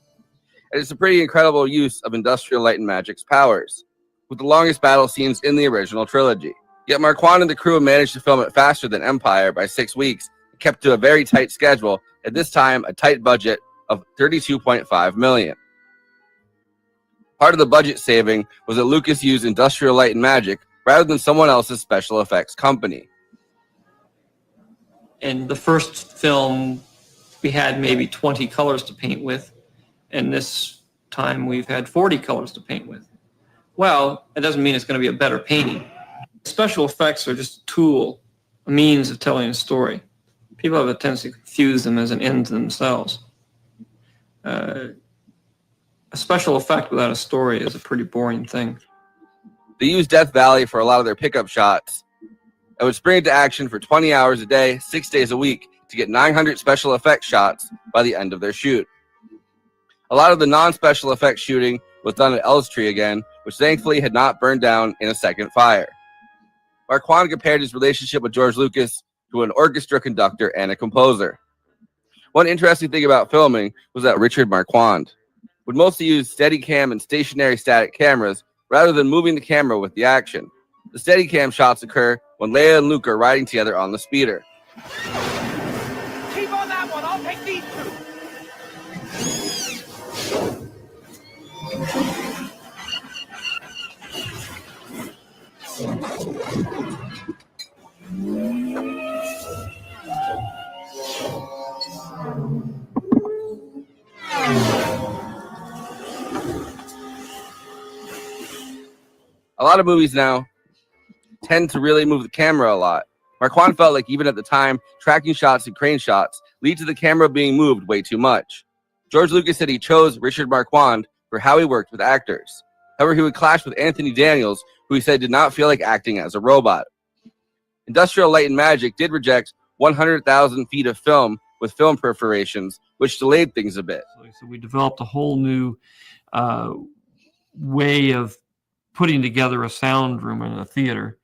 And it's a pretty incredible use of Industrial Light and Magic's powers, with the longest battle scenes in the original trilogy. Yet Marquand and the crew managed to film it faster than Empire by 6 weeks, and kept to a very tight schedule, at this time a tight budget of $32.5 million. Part of the budget saving was that Lucas used Industrial Light and Magic rather than someone else's special effects company. In the first film, we had maybe 20 colors to paint with, and this time we've had 40 colors to paint with. Well, it doesn't mean it's going to be a better painting. Special effects are just a tool, a means of telling a story. People have a tendency to confuse them as an end to themselves. A special effect without a story is a pretty boring thing. They used Death Valley for a lot of their pickup shots and would spring into action for 20 hours a day, 6 days a week to get 900 special effects shots by the end of their shoot. A lot of the non-special effects shooting was done at Elstree again, which thankfully had not burned down in a second fire. Marquand compared his relationship with George Lucas to an orchestra conductor and a composer. One interesting thing about filming was that Richard Marquand would mostly use Steadicam and stationary static cameras rather than moving the camera with the action. The Steadicam shots occur when Leia and Luke are riding together on the speeder. Keep on that one. I'll take these two. A lot of movies now tend to really move the camera a lot. Marquand felt like even at the time, tracking shots and crane shots lead to the camera being moved way too much. George Lucas said he chose Richard Marquand for how he worked with actors. However, he would clash with Anthony Daniels, who he said did not feel like acting as a robot. Industrial Light and Magic did reject 100,000 feet of film with film perforations, which delayed things a bit. So we developed a whole new way of putting together a sound room in a theater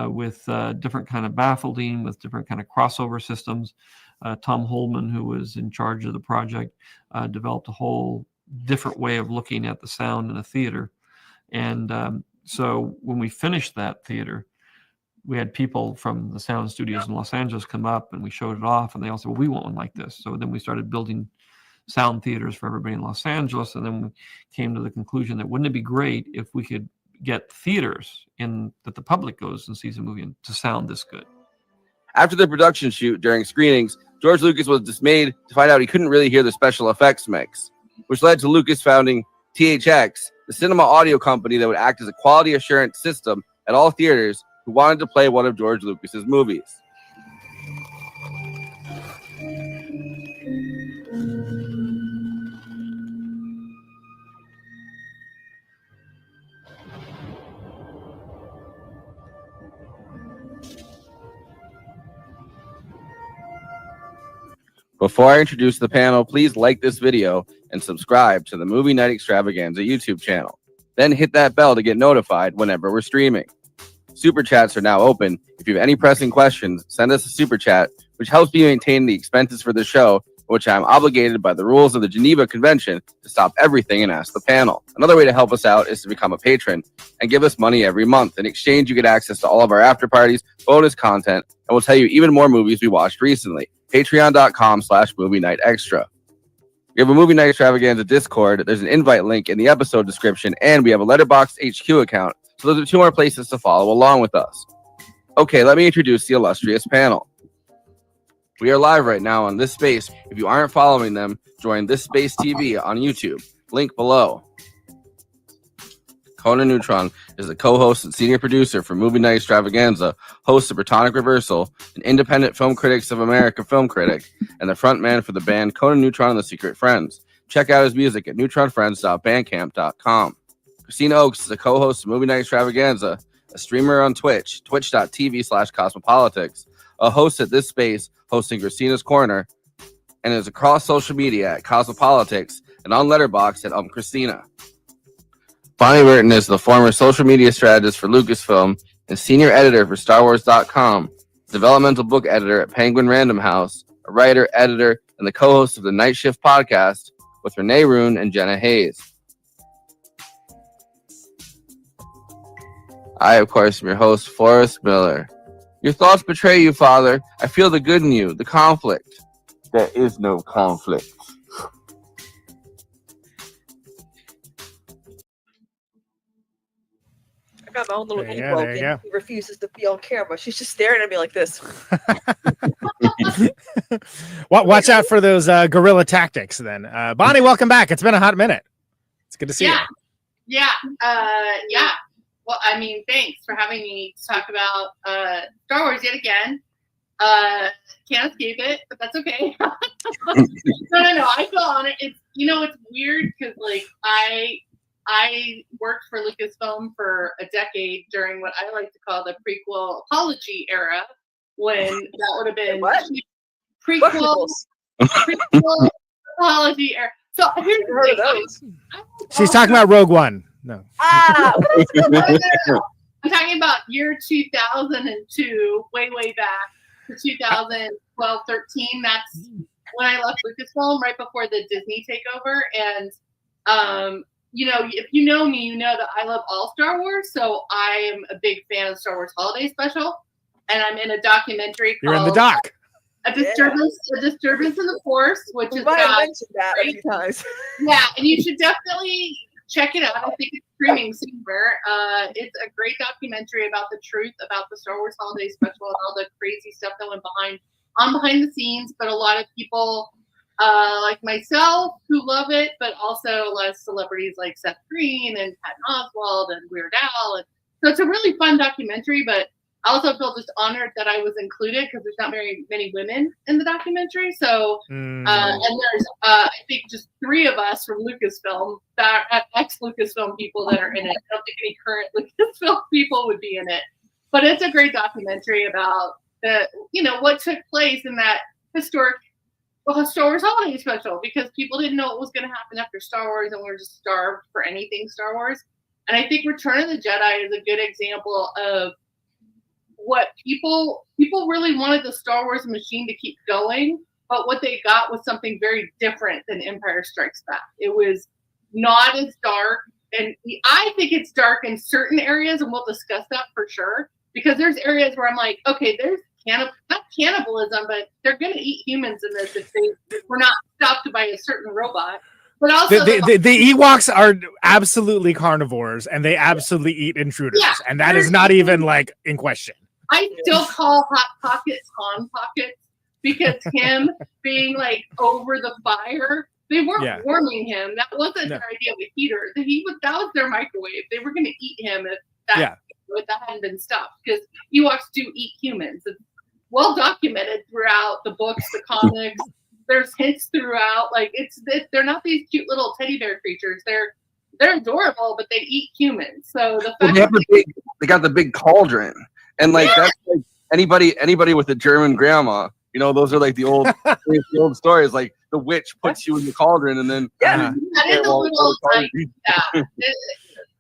with different kind of baffling, with different kind of crossover systems. Tom Holman, who was in charge of the project, developed a whole different way of looking at the sound in a theater. And so when we finished that theater, we had people from the sound studios in Los Angeles come up and we showed it off, and they all said, well, we want one like this. So then we started building sound theaters for everybody in Los Angeles, and then we came to the conclusion that wouldn't it be great if we could get theaters in that the public goes and sees a movie to sound this good. After the production shoot during screenings, George Lucas was dismayed to find out he couldn't really hear the special effects mix, which led to Lucas founding THX, the cinema audio company that would act as a quality assurance system at all theaters who wanted to play one of George Lucas's movies. Before I introduce the panel, please like this video and subscribe to the Movie Night Extravaganza YouTube channel. Then hit that bell to get notified whenever we're streaming. Super chats are now open. If you have any pressing questions, send us a super chat, which helps me maintain the expenses for the show, which I'm obligated by the rules of the Geneva Convention to stop everything and ask the panel. Another way to help us out is to become a patron and give us money every month. In exchange, you get access to all of our after parties, bonus content, and we'll tell you even more movies we watched recently. Patreon.com/Movie Night Extra. We have a Movie Night Extravaganza Discord. There's an invite link in the episode description, and we have a Letterboxd HQ account. So those are two more places to follow along with us. Okay, let me introduce the illustrious panel. We are live right now on This Space. If you aren't following them, join This Space TV on YouTube. Link below. Conan Neutron is the co-host and senior producer for Movie Night Extravaganza, host of PROTONIC Reversal, an independent Film Critics of America film critic, and the frontman for the band Conan Neutron and the Secret Friends. Check out his music at neutronfriends.bandcamp.com. Kristina Oakes is a co-host of Movie Night Extravaganza, a streamer on Twitch, twitch.tv/cosmopolitics, a host at This Space, hosting Kristina's Corner, and is across social media at Cosmopolitics and on Letterboxd at Kristina. Bonnie Burton is the former social media strategist for Lucasfilm and senior editor for StarWars.com, developmental book editor at Penguin Random House, a writer, editor, and the co-host of the Night Shift podcast with Renee Roon and Jenna Hayes. I, of course, am your host, Forrest Miller. Your thoughts betray you, Father. I feel the good in you, the conflict. There is no conflict. I got my own little There ego you go. who refuses to be on camera. She's just staring at me like this. Watch out for those guerrilla tactics. Then, Bonnie, welcome back. It's been a hot minute. It's good to see you. Yeah. Well, I mean, thanks for having me to talk about Star Wars yet again. Can't escape it, but that's okay. No. I feel honored. It's it's weird because like I worked for Lucasfilm for a decade during what I like to call the prequel apology era, when that would have been prequel apology era. So here's the thing. She's talking about Rogue One. No. I'm talking about year 2002, way back to 2012, 13. That's when I left Lucasfilm, right before the Disney takeover. And, if you know me, you know that I love all Star Wars. So I am a big fan of Star Wars Holiday Special. And I'm in a documentary You're called in the doc. A Disturbance in the Force, which is might have mentioned that a few times. Yeah, and you should definitely check it out. I think it's streaming somewhere. It's a great documentary about the truth about the Star Wars Holiday Special and all the crazy stuff that went behind the scenes. But a lot of people, like myself, who love it, but also a lot of celebrities like Seth Green and Patton Oswalt and Weird Al. And so it's a really fun documentary, but I also feel just honored that I was included because there's not very many women in the documentary. So, and there's, I think, just 3 of us from Lucasfilm, that ex-Lucasfilm people that are in it. I don't think any current Lucasfilm people would be in it. But it's a great documentary about what took place in that historic Star Wars Holiday Special, because people didn't know what was going to happen after Star Wars, and we were just starved for anything Star Wars. And I think Return of the Jedi is a good example of what people really wanted the Star Wars machine to keep going, but what they got was something very different than Empire Strikes Back. It was not as dark, and I think it's dark in certain areas, and we'll discuss that for sure, because there's areas where I'm like, okay, there's not cannibalism, but they're going to eat humans in this if they were not stopped by a certain robot. But also the Ewoks are absolutely carnivores, and they absolutely eat intruders, and that is not even like in question. I still call Hot Pockets Han Pockets, because him being like over the fire, they weren't warming him. That wasn't their idea of a heater. That was their microwave. They were going to eat him if that hadn't been stopped, because Ewoks do eat humans. It's well documented throughout the books, the comics. There's hints throughout. Like they're not these cute little teddy bear creatures. They're adorable, but they eat humans. So the fact they got the big cauldron. And that's like anybody with a German grandma, those are like the old stories. Like the witch puts you in the cauldron, and then that is a little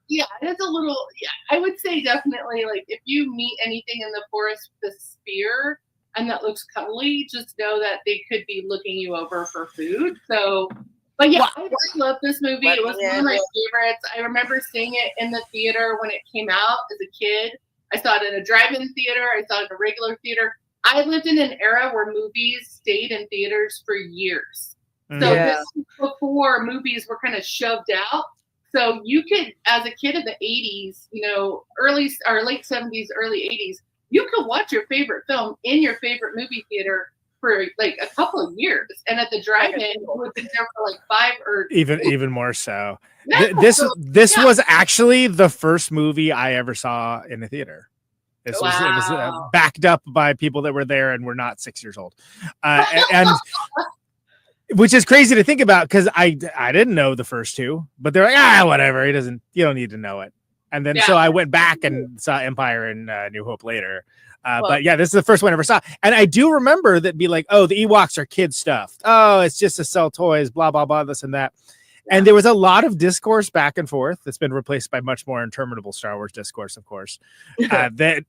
it's a little. I would say definitely, like, if you meet anything in the forest with a spear and that looks cuddly, just know that they could be looking you over for food. So, but I really love this movie. It was one of my favorites. I remember seeing it in the theater when it came out as a kid. I saw it in a drive-in theater. I saw it in a regular theater. I lived in an era where movies stayed in theaters for years. So this was before movies were kind of shoved out. So you could, as a kid in the 80s, late 70s, early 80s, you could watch your favorite film in your favorite movie theater for like a couple of years. And at the drive-in, you would be there for like 5 or even more so. This was actually the first movie I ever saw in a theater. It was backed up by people that were there and were not 6 years old, and which is crazy to think about, because I didn't know the first 2, but they're like, whatever, you don't need to know it. And then so I went back and saw Empire and New Hope later. But this is the first one I ever saw. And I do remember that be like, oh, the Ewoks are kid stuff. Oh, it's just to sell toys, blah, blah, blah, this and that. And there was a lot of discourse back and forth that's been replaced by much more interminable Star Wars discourse, of course, that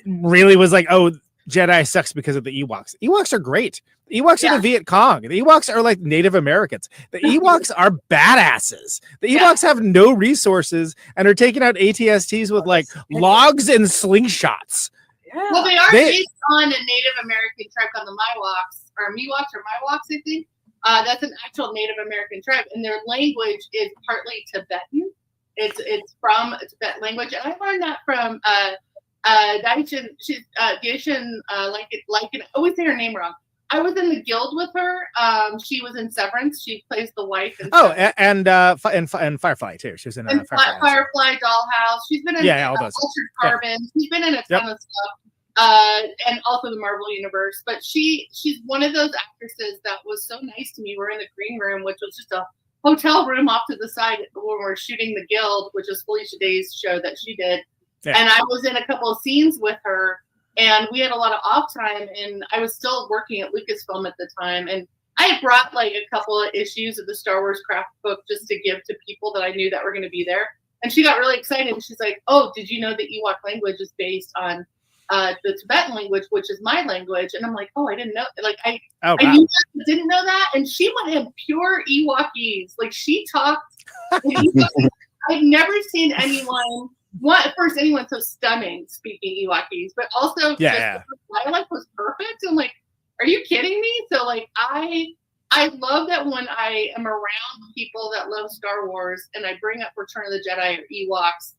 really was like, oh, Jedi sucks because of the Ewoks. Ewoks are great. The Ewoks are the Viet Cong. The Ewoks are like Native Americans. The Ewoks are badasses. The Ewoks have no resources and are taking out ATSTs with like logs and slingshots. Well, they are based on a Native American tribe called the Miwoks, or Miwoks, I think. That's an actual Native American tribe, and their language is partly Tibetan. It's from a Tibetan language, and I learned that from Daishin. I always say her name wrong. I was in the guild with her. She was in Severance. She plays the wife. In and Firefly too. She was in Firefly, Dollhouse. She's been in all those. Altered Carbon. She's been in a ton of stuff. And also the Marvel Universe. But she's one of those actresses that was so nice to me. We're in the green room, which was just a hotel room off to the side when we're shooting The Guild, which is Felicia Day's show that she did. Yeah. And I was in a couple of scenes with her, and we had a lot of off time, and I was still working at Lucasfilm at the time. And I had brought like a couple of issues of the Star Wars craft book just to give to people that I knew that were going to be there. And she got really excited. And she's like, "Oh, did you know the Ewok language is based on the Tibetan language, which is my language?" And I'm like, "Oh, I didn't know." Like I knew that, but didn't know that. And she went in pure Ewokese. Like she talked. I've never seen anyone so stunning speaking Ewokese, but also the dialect was perfect. I'm like, are you kidding me? So like I love that when I am around people that love Star Wars and I bring up Return of the Jedi or Ewoks,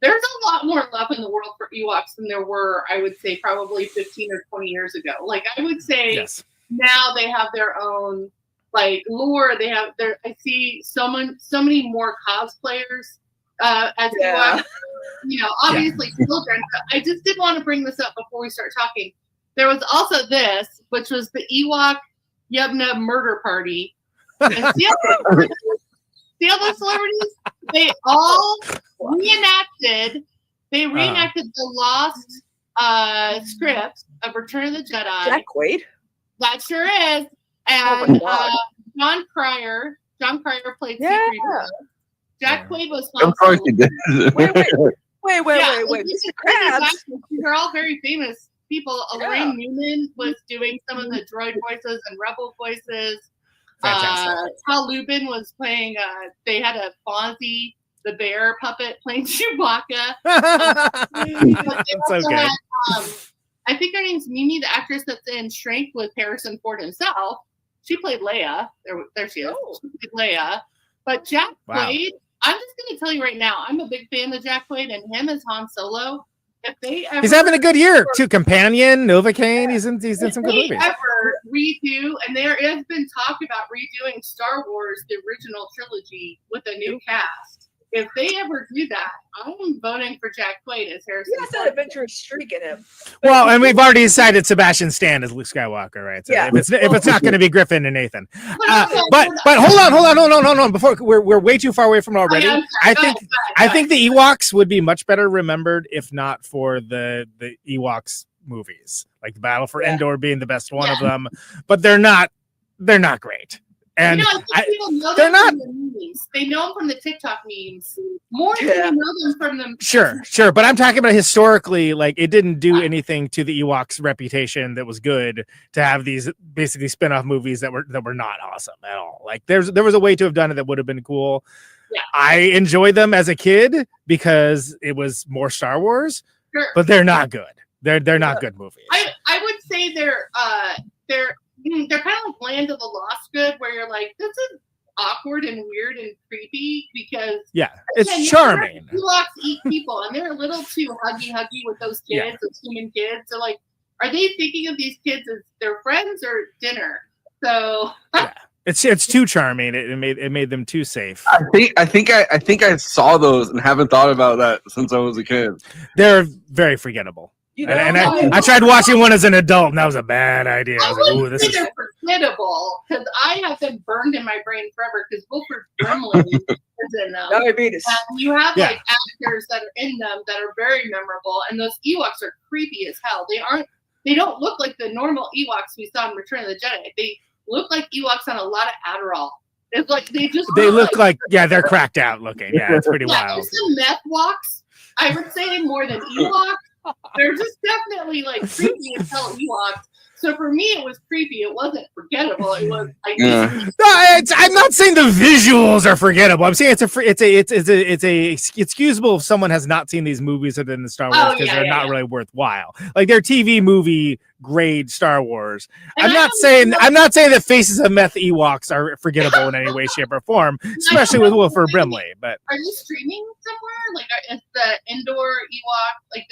there's a lot more love in the world for Ewoks than there were, I would say, probably 15 or 20 years ago. Like I would say now they have their own like lore. They have I see so many more cosplayers as Ewoks. Obviously children. But I just did want to bring this up before we start talking. There was also this, which was the Ewok Yubna murder party. And see all the celebrities? They all reenacted the lost script of Return of the Jedi. Jack Quaid? That sure is. And John Cryer played C-3PO. Jack Quaid was Of course he did. Wait. They're all very famous people. Lorraine Newman was doing some of the droid voices and rebel voices. Hal Lubin was playing, they had a Fonzie the bear puppet playing Chewbacca. That's so good. I think her name's Mimi, the actress that's in Shrink with Harrison Ford himself. She played Leia. There she is. She played Leia. But Jack Quaid, I'm just going to tell you right now, I'm a big fan of Jack Quaid, and him as Han Solo. If they ever, he's having a good year too. Companion, Novocaine. He's in some good movies. Ever redo, and there has been talk about redoing Star Wars, the original trilogy, with a new cast. If they ever do that, I'm voting for Jack Quaid as Harrison. He has that adventurous streak in him. Well, and we've already decided Sebastian Stan as Luke Skywalker, right? So if it's not going to be Griffin and Nathan, but hold on. Before we're way too far away from it already. I think the Ewoks would be much better remembered if not for the Ewoks movies, like the Battle for Endor being the best one of them, but they're not great. And people know them from the memes. They know them from the TikTok memes more than they know them from them. Sure. But I'm talking about historically, like it didn't do anything to the Ewoks' reputation that was good to have these basically spin-off movies that were not awesome at all. Like there was a way to have done it that would have been cool. Yeah. I enjoyed them as a kid because it was more Star Wars, but they're not good. They're not good movies. I would say they're kind of like Land of the Lost Good, where you're like, this is awkward and weird and creepy because it's charming. Ewoks eat people, and they're a little too huggy with those kids, those human kids. So like, are they thinking of these kids as their friends or dinner? So it's too charming. It made them too safe. I think I saw those and haven't thought about that since I was a kid. They're very forgettable. I tried watching one as an adult, and that was a bad idea. I was like, "Ooh, this is forgettable," because I have them burned in my brain forever. Because Wilford Brimley is in them. Diabetes. You have like actors that are in them that are very memorable, and those Ewoks are creepy as hell. They don't look like the normal Ewoks we saw in Return of the Jedi. They look like Ewoks on a lot of Adderall. It's like they look like they're cracked out looking. Yeah, it's pretty wild. There's some meth walks. I would say more than Ewoks. They're just definitely like creepy as hell Ewoks. So for me, it was creepy. It wasn't forgettable. It was. I'm not saying the visuals are forgettable. I'm saying it's excusable if someone has not seen these movies other than the Star Wars because they're not really worthwhile. Like they're TV movie grade Star Wars. I'm not saying that Faces of Meth Ewoks are forgettable in any way, shape, or form, especially with Wilford Brimley. But are you streaming somewhere? Like is the Endor Ewok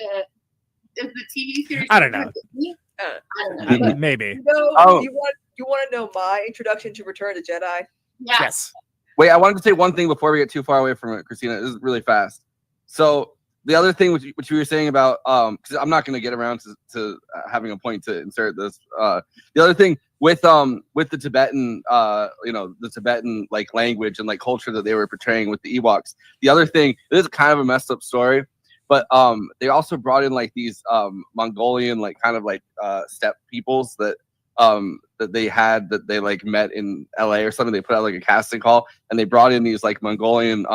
is the TV series? I don't know. I don't know. Maybe. You know, Oh. you want to know my introduction to Return of the Jedi? Yes. Wait, I wanted to say one thing before we get too far away from it, Kristina. This is really fast. So the other thing which you were saying about, because I'm not going to get around to having a point to insert this. The other thing with the Tibetan, the Tibetan like language and like culture that they were portraying with the Ewoks. The other thing, this is kind of a messed up story, but they also brought in like these Mongolian like kind of like steppe peoples that they like met in LA or something. They put out like a casting call and they brought in these like Mongolian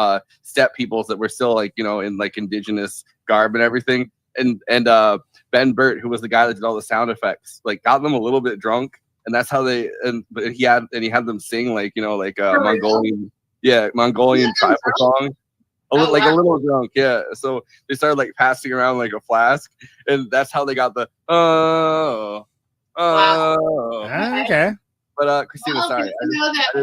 steppe peoples that were still like, in like indigenous garb and everything. And Ben Burt, who was the guy that did all the sound effects, like got them a little bit drunk, and that's how he had them sing like, Mongolian tribal song. A little drunk, yeah. So they started like passing around like a flask, and that's how they got the okay. But Kristina, Well, sorry. good to know that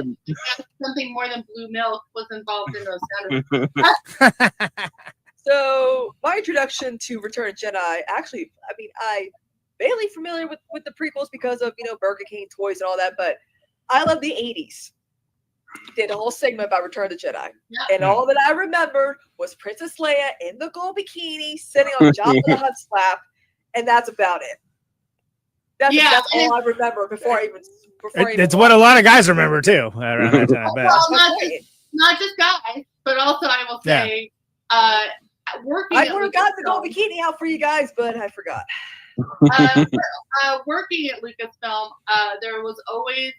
something more than blue milk was involved in those sound effects. So my introduction to Return of Jedi, actually, I mean, I barely familiar with the prequels because of Burger King toys and all that, but I love the 80s. Did a whole segment about Return of the Jedi, and all that I remembered was Princess Leia in the gold bikini sitting on Jabba the Hutt's lap, and that's about it. That's all I remember before I even. It's what a lot of guys remember too around that time. But. Well, not just guys, but also I will say, working. I would have got the gold bikini out for you guys, but I forgot. Working at Lucasfilm, there was always,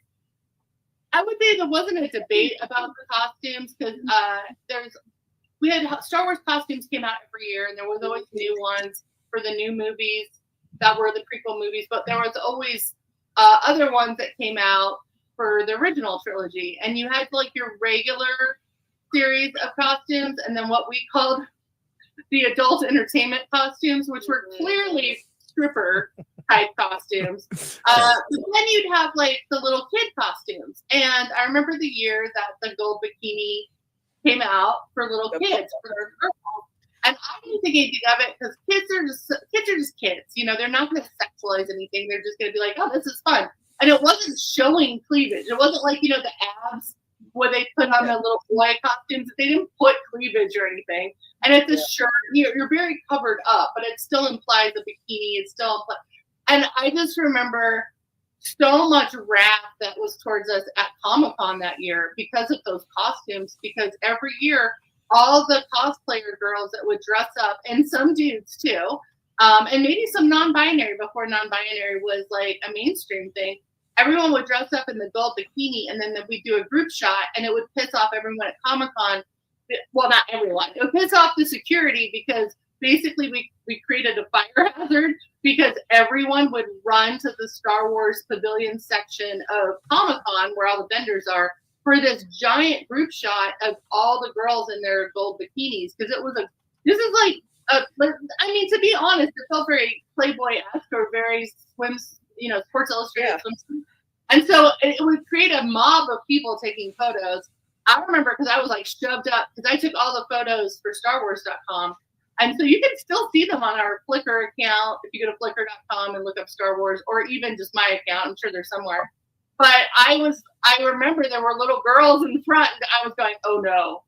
I would say there wasn't a debate about the costumes because we had Star Wars costumes came out every year, and there was always new ones for the new movies that were the prequel movies, but there was always other ones that came out for the original trilogy, and you had like your regular series of costumes, and then what we called the adult entertainment costumes, which were clearly stripper type costumes. But then you'd have like the little kid costumes, and I remember the year that the gold bikini came out for little kids for their girls. And I didn't think anything of it because kids are just kids. They're not going to sexualize anything. They're just going to be like, oh, this is fun. And it wasn't showing cleavage. It wasn't like, the abs where they put on the little boy costumes. They didn't put cleavage or anything. And it's a shirt. You're very covered up, but it still implies a bikini. It still implies. And I just remember so much wrath that was towards us at Comic-Con that year because of those costumes. Because every year, all the cosplayer girls that would dress up, and some dudes too, and maybe some non-binary before non-binary was like a mainstream thing. Everyone would dress up in the gold bikini, and then we'd do a group shot, and it would piss off everyone at Comic-Con. Well, not everyone. It would piss off the security because basically we created a fire hazard because everyone would run to the Star Wars Pavilion section of Comic-Con where all the vendors are, for this giant group shot of all the girls in their gold bikinis, because to be honest, it felt very Playboy-esque or very Sports Illustrated swimsuit. And so it would create a mob of people taking photos. I remember because I was like shoved up because I took all the photos for StarWars.com. And so you can still see them on our Flickr account if you go to Flickr.com and look up Star Wars, or even just my account. I'm sure they're somewhere. But I remember there were little girls in front, and I was going, oh no.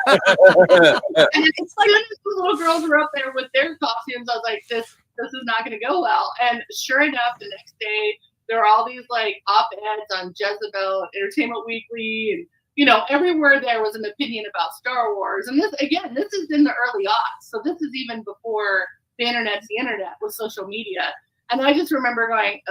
And as soon as the little girls were up there with their costumes, I was like, this is not going to go well. And sure enough, the next day, there were all these like op-eds on Jezebel, Entertainment Weekly, and everywhere there was an opinion about Star Wars. And this is in the early aughts. So this is even before the internet's the internet with social media. And I just remember going,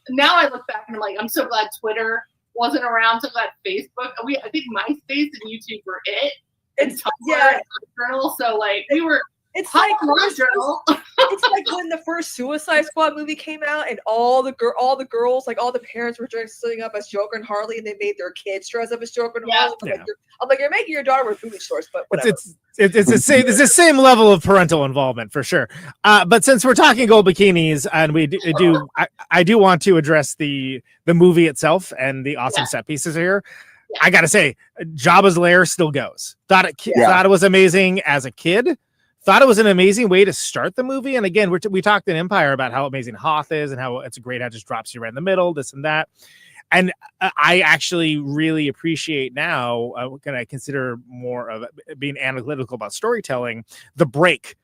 now I look back and I'm like, I'm so glad Twitter wasn't around, so glad Facebook. I think MySpace and YouTube were it. And Tumblr and Journal. So like we were. It's like when the first Suicide Squad movie came out, and all the girls, like all the parents were dressing up as Joker and Harley, and they made their kids dress up as Joker and Harley. I'm like, you're making your daughter wear booty shorts, but whatever. It's the same level of parental involvement for sure. But since we're talking gold bikinis, and I do want to address the movie itself and the awesome set pieces here. I gotta say, Jabba's lair still goes. Thought it was amazing as a kid. thought it was an amazing way to start the movie. And again, we talked in Empire about how amazing Hoth is and how it's great how it just drops you right in the middle, this and that. And I actually really appreciate now, can I consider more of being analytical about storytelling, the break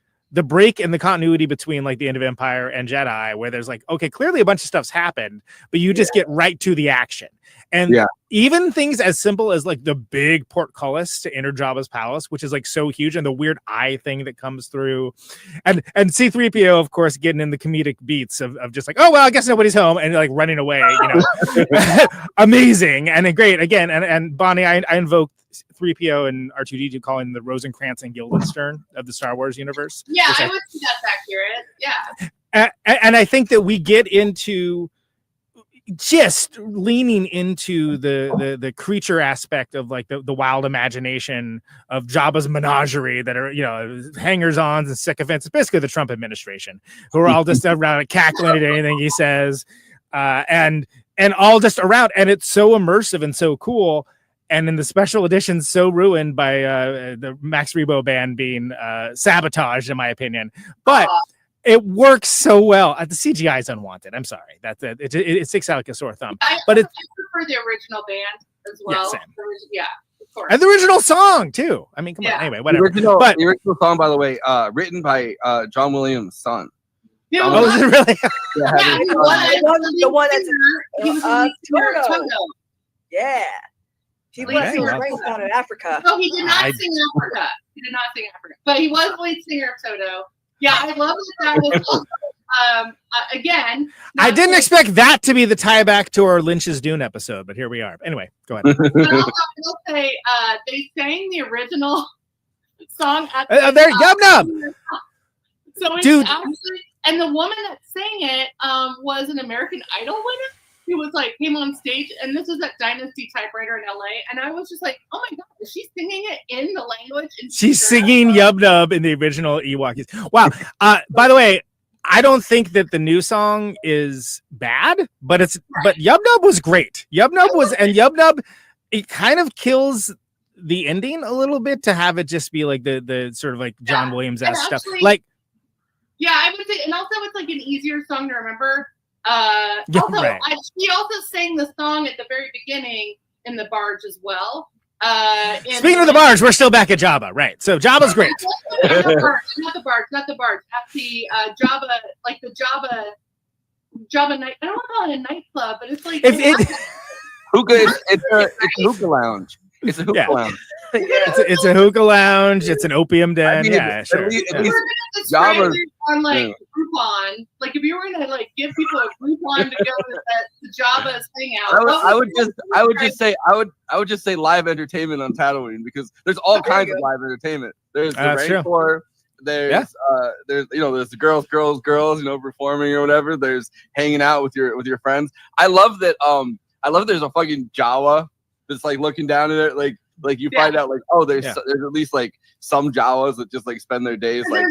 in the continuity between like the end of Empire and Jedi, where there's like, okay, clearly a bunch of stuff's happened, but you just get right to the action. And even things as simple as like the big portcullis to enter Jabba's palace, which is like so huge, and the weird eye thing that comes through, and C-3PO, of course, getting in the comedic beats of just like, oh well, I guess nobody's home, and like running away, you know, amazing and great again. And Bonnie, I invoked 3PO and R2D2 calling the Rosencrantz and Guildenstern of the Star Wars universe. Yeah, I would say that's accurate. Yeah. And I think that we get into just leaning into the creature aspect of like the wild imagination of Jabba's menagerie that are, you know, hangers-ons and sycophants. It's basically the Trump administration, who are all just around cackling at anything he says, and all just around. And it's so immersive and so cool. And in the special edition, so ruined by the Max Rebo band being sabotaged, in my opinion. But it works so well. The CGI is unwanted. I'm sorry. It sticks out like a sore thumb. I prefer the original band as well. Yeah, same. Yeah, of course. And the original song too. I mean, come on. Anyway, whatever. The original song, by the way, written by John Williams' son. Yeah, oh, is it really? The one that's Toto. Yeah. He was raised down in Africa. No, he did not sing Africa. He did not sing Africa. But he was lead singer of Toto. Yeah, I love that was again. I didn't expect that to be the tie back to our Lynch's Dune episode, but here we are. Anyway, go ahead. But also, I will say they sang the original song at there, Yub Nub. So it's Dude. actually, and the woman that sang it was an American Idol winner. He was like came on stage, and this was at Dynasty Typewriter in LA, and I was just like, "Oh my god, is she singing it in the language?" And She's singing Yub Nub in the original Ewok. Wow. By the way, I don't think that the new song is bad, but Yub Nub was great. Yub Nub, it kind of kills the ending a little bit to have it just be like the sort of like John Williams-esque stuff. Like, yeah, I would say, and also it's like an easier song to remember. Yeah, Also, right. she also sang the song at the very beginning in the barge as well. Speaking of the barge, we're still back at Jabba, right? So Jabba's great. Not the barge. At the Jabba, like the Jabba night. I don't want to call it a nightclub, but it's like Hookah. It's a hookah lounge. It's a hookah lounge. It's a hookah lounge. It's an opium den. I mean, yeah, sure. We're gonna describe it on like Groupon. Like if you were gonna like give people a Groupon to go to the Jabba's hangout, I would just say live entertainment on Tatooine, because there's all kinds of live entertainment. There's the Rancor. There's there's the girls, performing or whatever. There's hanging out with your friends. I love that. There's a fucking Jawa that's like looking down at it, like you find out like, oh, there's at least like some Jawas that just like spend their days like.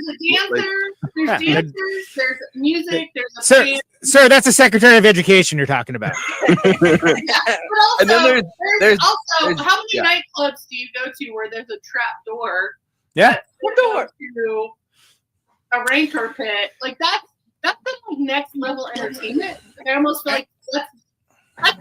There's dancers, there's music, there's a band. Sir, that's the Secretary of Education you're talking about. But also, And then there's how many nightclubs do you go to where there's a trap door? Yeah. To a Rancor pit, like that's the like next level entertainment. I almost feel like that's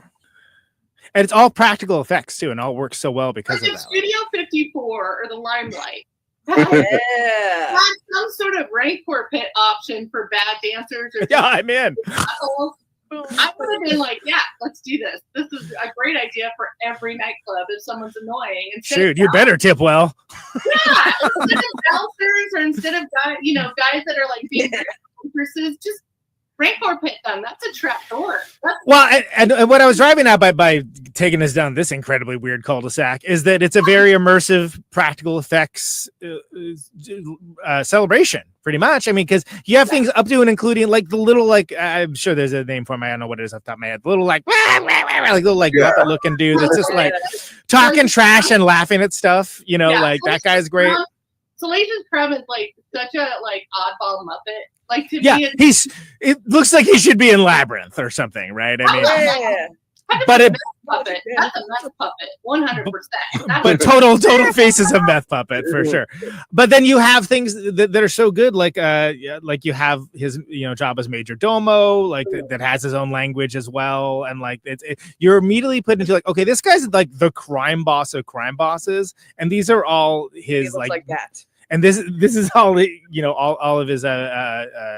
And it's all practical effects too, and all works so well because of that. Studio 54 or the Limelight. Have some sort of Rancor pit option for bad dancers. Or yeah, I'm in. I would have been like, yeah, let's do this. This is a great idea for every nightclub if someone's annoying. Shoot, you better tip well. Yeah, instead of bouncers or instead of guys that are like being actresses, just Rancor pit them. That's a trap door. Well, and what I was driving at by taking us down this incredibly weird cul-de-sac is that it's a very immersive practical effects celebration, pretty much. I mean, because you have things up to and including like the little, like, I'm sure there's a name for them. I don't know what it is off the top of my head. The little like little like looking dude that's just like talking trash and laughing at stuff. You know, like that guy's great. Salacious Crumb is like such a like oddball Muppet. Like to yeah, be it looks like he should be in Labyrinth or something, right? I mean, But it, puppet. That's a meth puppet, 100%. but total face is a meth puppet for sure. But then you have things that are so good, like you have his job as major domo, like that has his own language as well, and like you're immediately put into like, okay, this guy's like the crime boss of crime bosses, and these are all his like that. And this is all all of his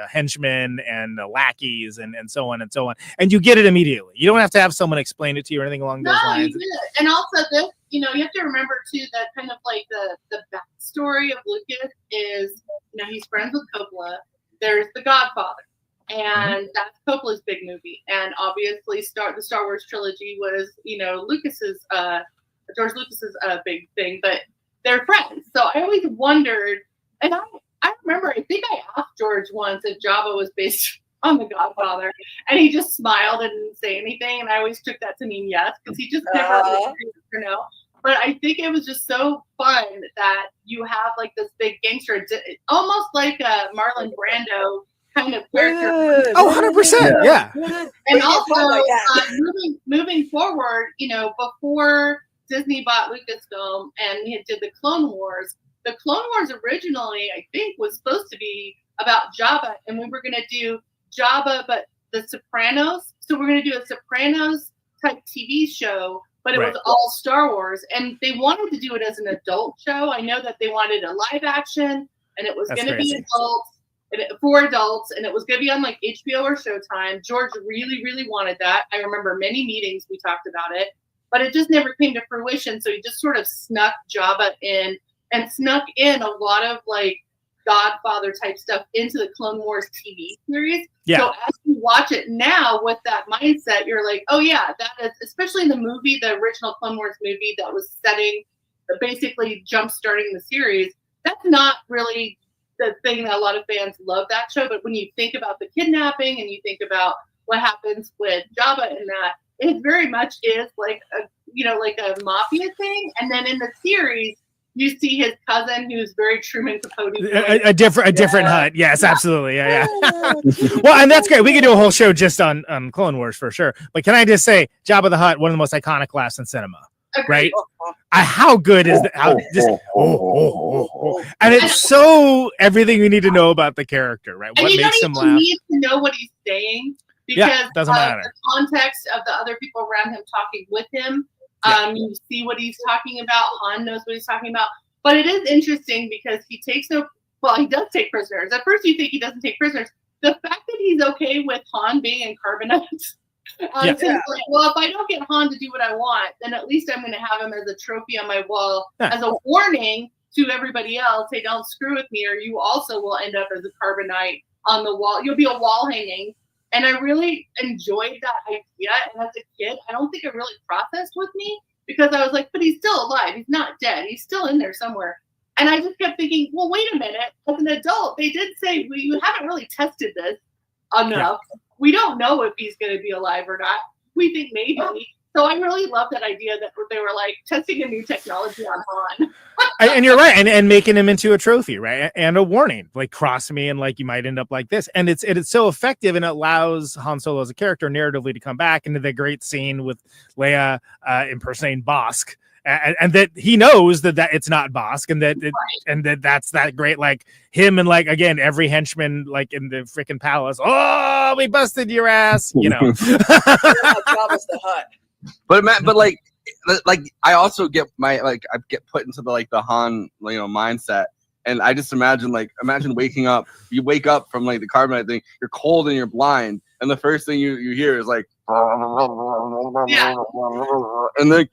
henchmen and lackeys and so on and so on, and you get it immediately. You don't have to have someone explain it to you or anything along those lines. You did. And also this, you have to remember too that kind of like the backstory of Lucas is, he's friends with Coppola. There's The Godfather, and that's Coppola's big movie, and obviously the Star Wars trilogy was Lucas's George Lucas's big thing, but they're friends. So I always wondered, and I remember, I think I asked George once if Jabba was based on The Godfather, and he just smiled and didn't say anything, and I always took that to mean yes, because he just never no. But I think it was just so fun that you have like this big gangster, almost like a Marlon Brando kind of character. Oh, 100%, yeah. And also, moving forward, before Disney bought Lucasfilm and we did the Clone Wars. The Clone Wars originally, I think, was supposed to be about Jabba, and we were going to do Jabba, but the Sopranos. So we're going to do a Sopranos type TV show, but it was all Star Wars, and they wanted to do it as an adult show. I know that they wanted a live action, and it was going to be for adults, and it was going to be on like HBO or Showtime. George really, really wanted that. I remember many meetings we talked about it. But it just never came to fruition. So he just sort of snuck Jabba in and snuck in a lot of like Godfather type stuff into the Clone Wars TV series. Yeah. So as you watch it now with that mindset, you're like, oh yeah, that is, especially in the movie, the original Clone Wars movie that was basically jump starting the series. That's not really the thing that a lot of fans love that show. But when you think about the kidnapping and you think about what happens with Jabba in that, it very much is like a mafia thing. And then in the series, you see his cousin, who's very Truman Capote. A different Hut. Yes, absolutely. Yeah. Well, and that's great. We could do a whole show just on Clone Wars for sure. But can I just say, Jabba the Hutt, one of the most iconic laughs in cinema. Right? How good is that? And it's so everything you need to know about the character, right? And what makes him laugh? You need to know what he's saying. Because doesn't matter. The context of the other people around him talking with him, you see what he's talking about. Han knows what he's talking about. But it is interesting because he does take prisoners. At first you think he doesn't take prisoners. The fact that he's okay with Han being in carbonite, like, well, if I don't get Han to do what I want, then at least I'm going to have him as a trophy on my wall, as a warning to everybody else, hey, don't screw with me, or you also will end up as a carbonite on the wall. You'll be a wall hanging. And I really enjoyed that idea. And as a kid, I don't think it really processed with me because I was like, but he's still alive. He's not dead. He's still in there somewhere. And I just kept thinking, well, wait a minute. As an adult, they did say, well, you haven't really tested this enough. We don't know if he's going to be alive or not. We think maybe. So I really love that idea that they were like testing a new technology on Han. And you're right, and making him into a trophy, right? And a warning, like cross me, and like you might end up like this. And it's so effective, and it allows Han Solo as a character narratively to come back into the great scene with Leia impersonating Bosk, and that he knows that it's not Bosk, and that's that great, like him and like again every henchman like in the freaking palace. Oh, we busted your ass, Jabba's the Hutt. But like I also get I get put into the Han mindset, and I just imagine waking up. You wake up from like the carbonite thing. You're cold and you're blind, and the first thing you hear is like, and then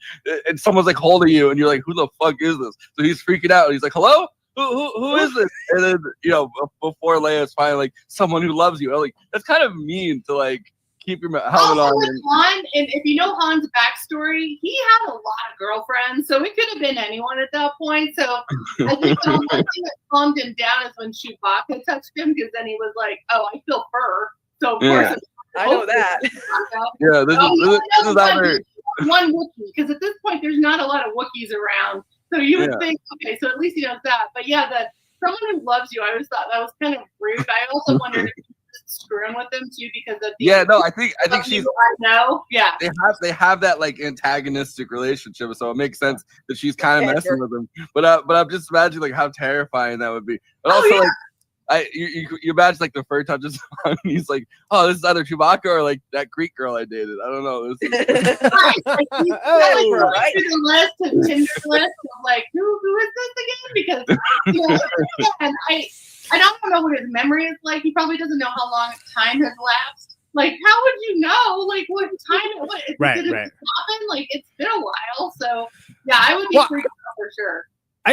and someone's like holding you, and you're like, who the fuck is this? So he's freaking out. And he's like, hello. Who is this? And then before Leia's finally like someone who loves you. Like that's kind of mean to like. Keep your helmet on. Han, and if you know Han's backstory, he had a lot of girlfriends, so it could have been anyone at that point. So I think the one thing that calmed him down is when Chewbacca touched him, because then he was like, "Oh, I feel fur." So of course, I know that. Yeah, this is not one Wookiee, because at this point there's not a lot of Wookiees around. So you would think, okay, so at least he knows that. But yeah, that someone who loves you, I always thought that was kind of rude. I also wondered if he was screwing with them too because of the Yeah, no, I think she's. I know. Yeah. They have that like antagonistic relationship, so it makes sense that she's kind of messing with him. But I'm just imagining like how terrifying that would be. But also like. You imagine like the first time just he's like, oh, this is either Chewbacca or like that Greek girl I dated. I don't know. Right. The list of Tinder list of like who is this again? Because and I don't know what his memory is like. He probably doesn't know how long time has lapsed. Like, how would you know? Like, what time? What right. Happen? Like, it's been a while. So yeah, I would be freaked out for sure.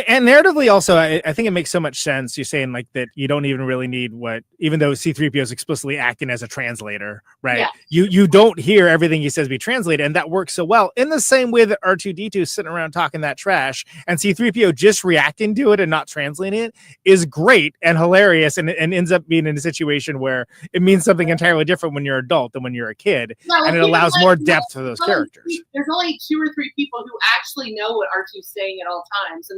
And narratively also, I think it makes so much sense. You're saying like that you don't even really need even though C-3PO is explicitly acting as a translator, right? Yeah. You don't hear everything he says be translated, and that works so well. In the same way that R2-D2 is sitting around talking that trash, and C-3PO just reacting to it and not translating it is great and hilarious, and ends up being in a situation where it means something entirely different when you're an adult than when you're a kid, and it allows more depth to those characters. There's only 2 or 3 people who actually know what R2's saying at all times, and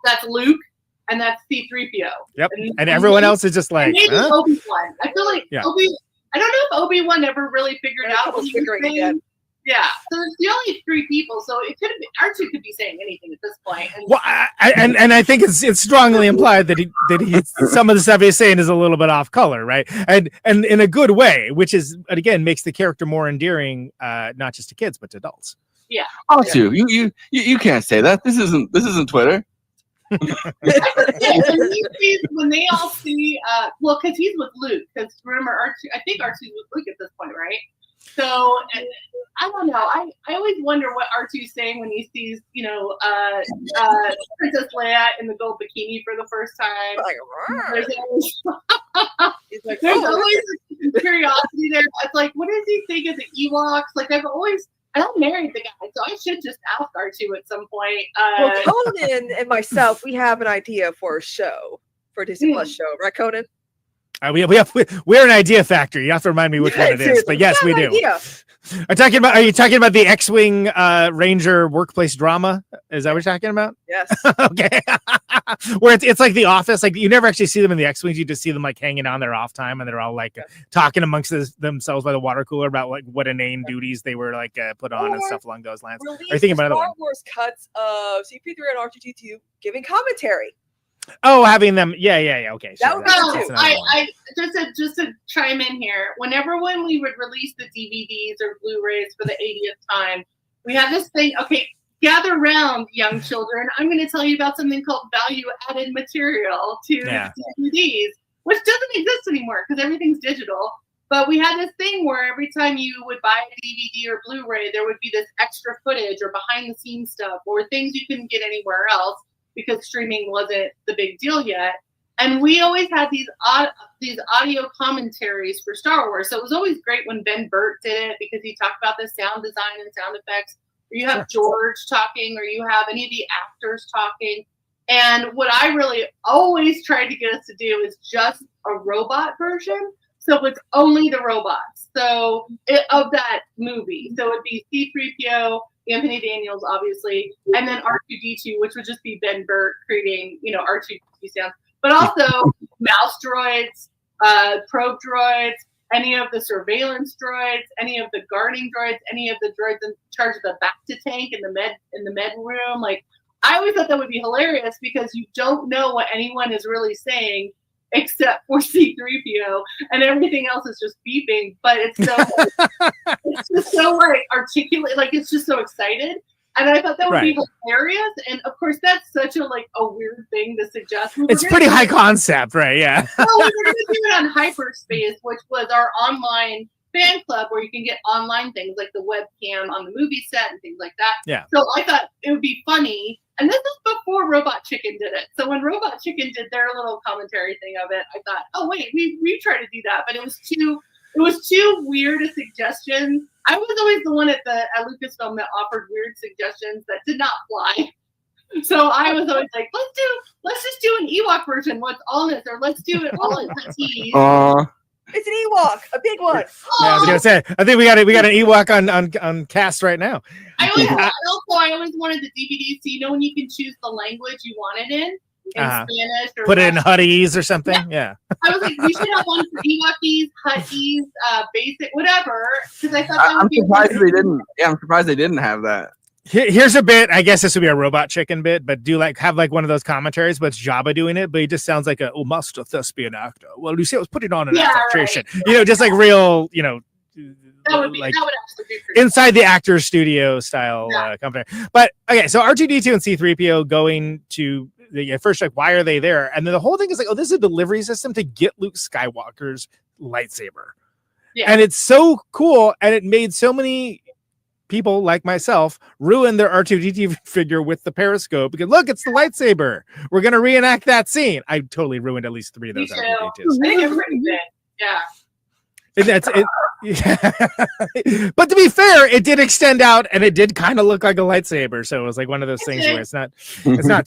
that's Luke and that's C-3PO. Yep. And everyone else is just like, maybe Obi-Wan. I feel like I don't know if Obi-Wan ever really figured out what he was saying. Yeah. So there's the only 3 people. So it could have been R2 could be saying anything at this point. And and I think it's strongly implied that he some of the stuff he's saying is a little bit off color, right? And in a good way, which is again makes the character more endearing, not just to kids but to adults. Yeah. R2, you can't say that. This isn't Twitter. When they all see, well, because he's with Luke. Because remember, R2, I think R2's with Luke at this point, right? So I don't know. I always wonder what R2's saying when he sees, Princess Leia in the gold bikini for the first time. There's always curiosity there. It's like, what does he think of the Ewoks? Like I'm married the guy, so I should just ask R2 at some point. Well, Conan and myself, we have an idea for a show, for a Disney Plus show, right, Conan? We're an idea factory. You have to remind me which one it is, but yes, we do. Are you talking about the X-Wing Ranger workplace drama? Is that what you're talking about? Yes. Okay. Where it's like The Office. Like you never actually see them in the X-Wings. You just see them like hanging on their off time, and they're all like talking amongst themselves by the water cooler about like what inane duties they were like put on and stuff along those lines. Are you thinking about another one? Star Wars cuts of CP3 and R2-D2 giving commentary. Oh, having them, yeah. Okay, sure. I just to chime in here. When we would release the DVDs or Blu-rays for the 80th time, we had this thing. Okay, gather round, young children. I'm going to tell you about something called value-added material to DVDs, which doesn't exist anymore because everything's digital. But we had this thing where every time you would buy a DVD or Blu-ray, there would be this extra footage or behind-the-scenes stuff or things you couldn't get anywhere else, because streaming wasn't the big deal yet. And we always had these audio commentaries for Star Wars. So it was always great when Ben Burt did it because he talked about the sound design and sound effects. Or you have George talking, or you have any of the actors talking. And what I really always tried to get us to do is just a robot version. So it's only the robots. So of that movie. So it'd be C-3PO, Anthony Daniels, obviously, and then R2-D2, which would just be Ben Burt creating, R2-D2 sounds, but also mouse droids, probe droids, any of the surveillance droids, any of the guarding droids, any of the droids in charge of the Bacta tank in the med room. Like, I always thought that would be hilarious because you don't know what anyone is really saying except for C-3PO, and everything else is just beeping. But it's just so articulate, like it's just so excited. And I thought that would be hilarious. And of course, that's such a weird thing to suggest. It's pretty high concept, right? Yeah. Well, we were going to do it on Hyperspace, which was our online fan club where you can get online things like the webcam on the movie set and things like that. Yeah. So I thought it would be funny. And this is before Robot Chicken did it. So when Robot Chicken did their little commentary thing of it, I thought, oh wait, we tried to do that, but it was too weird a suggestion. I was always the one at Lucasfilm that offered weird suggestions that did not fly. So I was always like, let's just do an Ewok version. What's all in it? Or let's do it all in Huttese. It's an Ewok, a big one. Yeah, I was gonna say, I think we got an Ewok on cast right now. I always wanted the DVD, so when you can choose the language you want it in. in Spanish. Or put it in Russian. Hutties or something. Yeah. I was like, we should have one for Ewokies, Hutties, basic, whatever. Because I thought that I'm would be surprised they didn't. Yeah, I'm surprised they didn't have that. Here's a bit. I guess this would be a Robot Chicken bit, but do like have like one of those commentaries, but it's Jabba doing it, but he just sounds like a master thespian actor. Well, you see, I was putting on an affectation. Right. You know, just like real, you know, that would like actually be pretty inside the actor's studio style company. But okay, so R2D2 and C3PO going to the first, like, why are they there? And then the whole thing is like, oh, this is a delivery system to get Luke Skywalker's lightsaber. Yeah. And it's so cool, and it made so many people like myself ruin their R2D2 figure with the periscope because look, it's the lightsaber. We're gonna reenact that scene. I totally ruined at least 3 of those R2D2s. I think it's pretty good. Yeah. And that's it. But to be fair, it did extend out and it did kind of look like a lightsaber. So it was like one of those things where it's not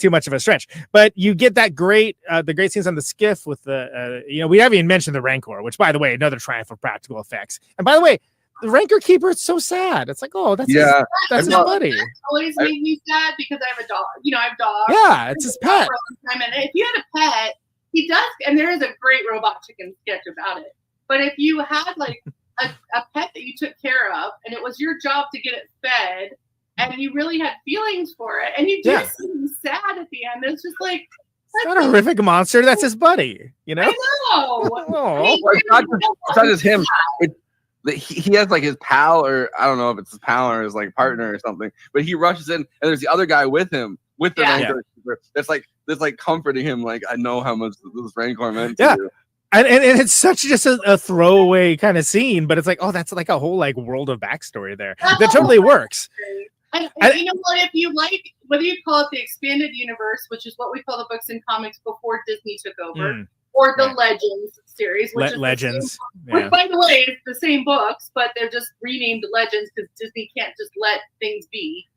too much of a stretch. But you get that great the great scenes on the skiff with the you know, we haven't even mentioned the Rancor, which by the way, another triumph of practical effects. And by the way, the Rancor Keeper, it's so sad. It's like, oh, that's his buddy. That always made me sad because I have a dog. You know, I have dogs. Yeah, it's his pet. And if you had a pet, he does, and there is a great Robot Chicken sketch about it. But if you had like a pet that you took care of, and it was your job to get it fed, and you really had feelings for it, and you did seem sad at the end, it's just like, it's not a horrific monster. That's his buddy. You know. I know. Well, it's not just him. He has like his pal, or I don't know if it's his pal or his like partner or something, but he rushes in and there's the other guy with him with the Rancor that's like comforting him, like, I know how much this Rancor meant to you. And it's such just a throwaway kind of scene, but it's like, oh, that's like a whole like world of backstory there that totally works. And you know what, if you like, whether you call it the expanded universe, which is what we call the books and comics before Disney took over, or the Legends series, which is Legends. Which, by the way, it's the same books, but they're just renamed Legends because Disney can't just let things be.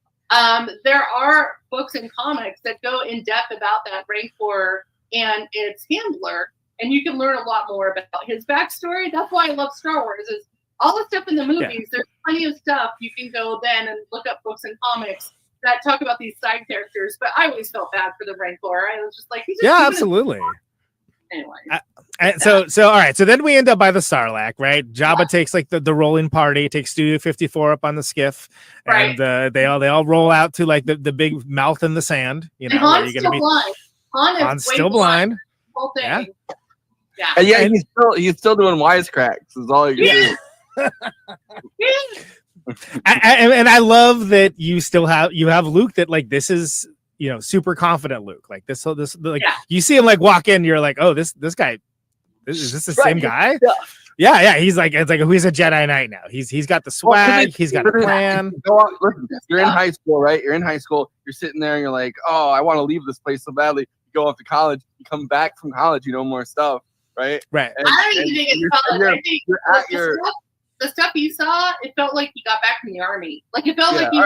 There are books and comics that go in depth about that Rancor and its handler, and you can learn a lot more about his backstory. That's why I love Star Wars. Is all the stuff in the movies. There's plenty of stuff you can go then and look up books and comics that talk about these side characters. But I always felt bad for the Rancor. I was just like, he's just absolutely. Anyway. So all right. So then we end up by the Sarlacc, right? Jabba takes like the rolling party, takes Studio 54 up on the skiff, and they all roll out to like the big mouth in the sand. You know, and Han's still blind. Han's still blind. Whole thing. Yeah. And he's still doing wisecracks. Is all you can do. And I love that you have Luke that like this is, you know, super confident Luke. Like this like you see him like walk in, you're like, oh, this guy, is this the same guy? Yeah. He's like, it's like, he's a Jedi Knight now. He's got the swag. He's got a plan. Listen, you're in high school, right? You're in high school. You're sitting there and you're like, oh, I want to leave this place so badly. You go off to college. You come back from college. You know more stuff, right? Right. I don't even think it's college. I think the stuff you saw, it felt like he got back from the army. Like it felt like he.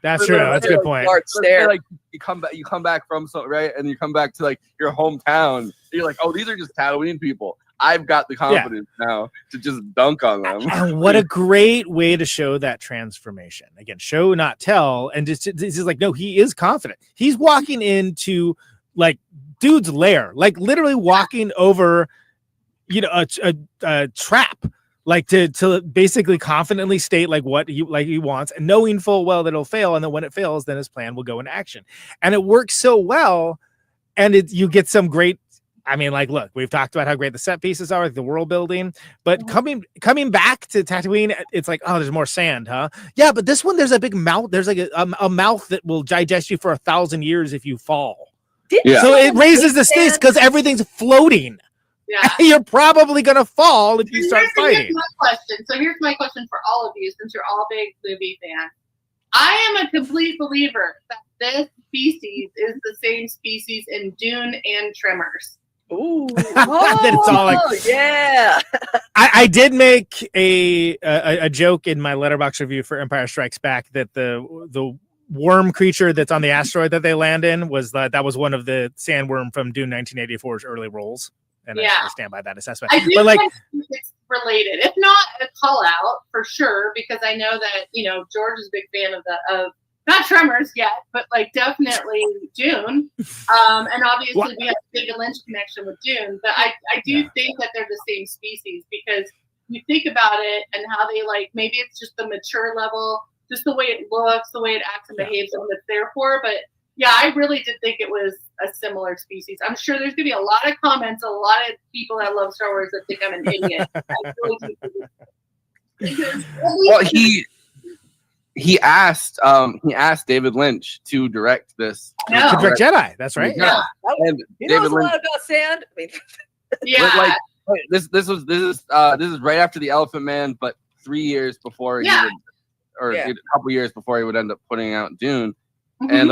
That's true. That's a good point. Like you come back from right, and you come back to like your hometown. And you're like, oh, these are just Tatooine people. I've got the confidence now to just dunk on them. And what a great way to show that transformation. Again, show not tell. And this is like, no, he is confident. He's walking into like dude's lair, like literally walking over, you know, a trap. Like to basically confidently state like what he wants, and knowing full well that it'll fail, and then when it fails, then his plan will go into action, and it works so well, and you get some great. I mean, like, look, we've talked about how great the set pieces are, like the world building, but coming back to Tatooine, it's like, oh, there's more sand, huh? Yeah, but this one, there's a big mouth. There's like a mouth that will digest you for 1,000 years if you fall. So it raises the stakes because everything's floating. Yeah. You're probably gonna fall if you start fighting. Here's my question for all of you, since you're all big movie fans. I am a complete believer that this species is the same species in Dune and Tremors. Ooh. It's all like, yeah. I did make a joke in my letterbox review for Empire Strikes Back that the worm creature that's on the asteroid that they land in was that was one of the sandworm from Dune 1984's early roles. And I stand by that assessment. I do but like, it's related, if not a call out for sure, because I know that, you know, George is a big fan of not Tremors yet, but like definitely Dune. And obviously we have a David Lynch connection with Dune, but I do think that they're the same species because you think about it and how they like, maybe it's just the mature level, just the way it looks, the way it acts and behaves and what it's there for. But yeah, I really did think it was a similar species. I'm sure there's gonna be a lot of comments, a lot of people that love Star Wars that think I'm an idiot. I really do think well, he asked David Lynch to direct this. To direct Jedi. That's right. Yeah. And He David knows a Lynch, lot about sand. I mean, yeah. like this is right after the Elephant Man, but 3 years before he would, or a couple years before he would end up putting out Dune, and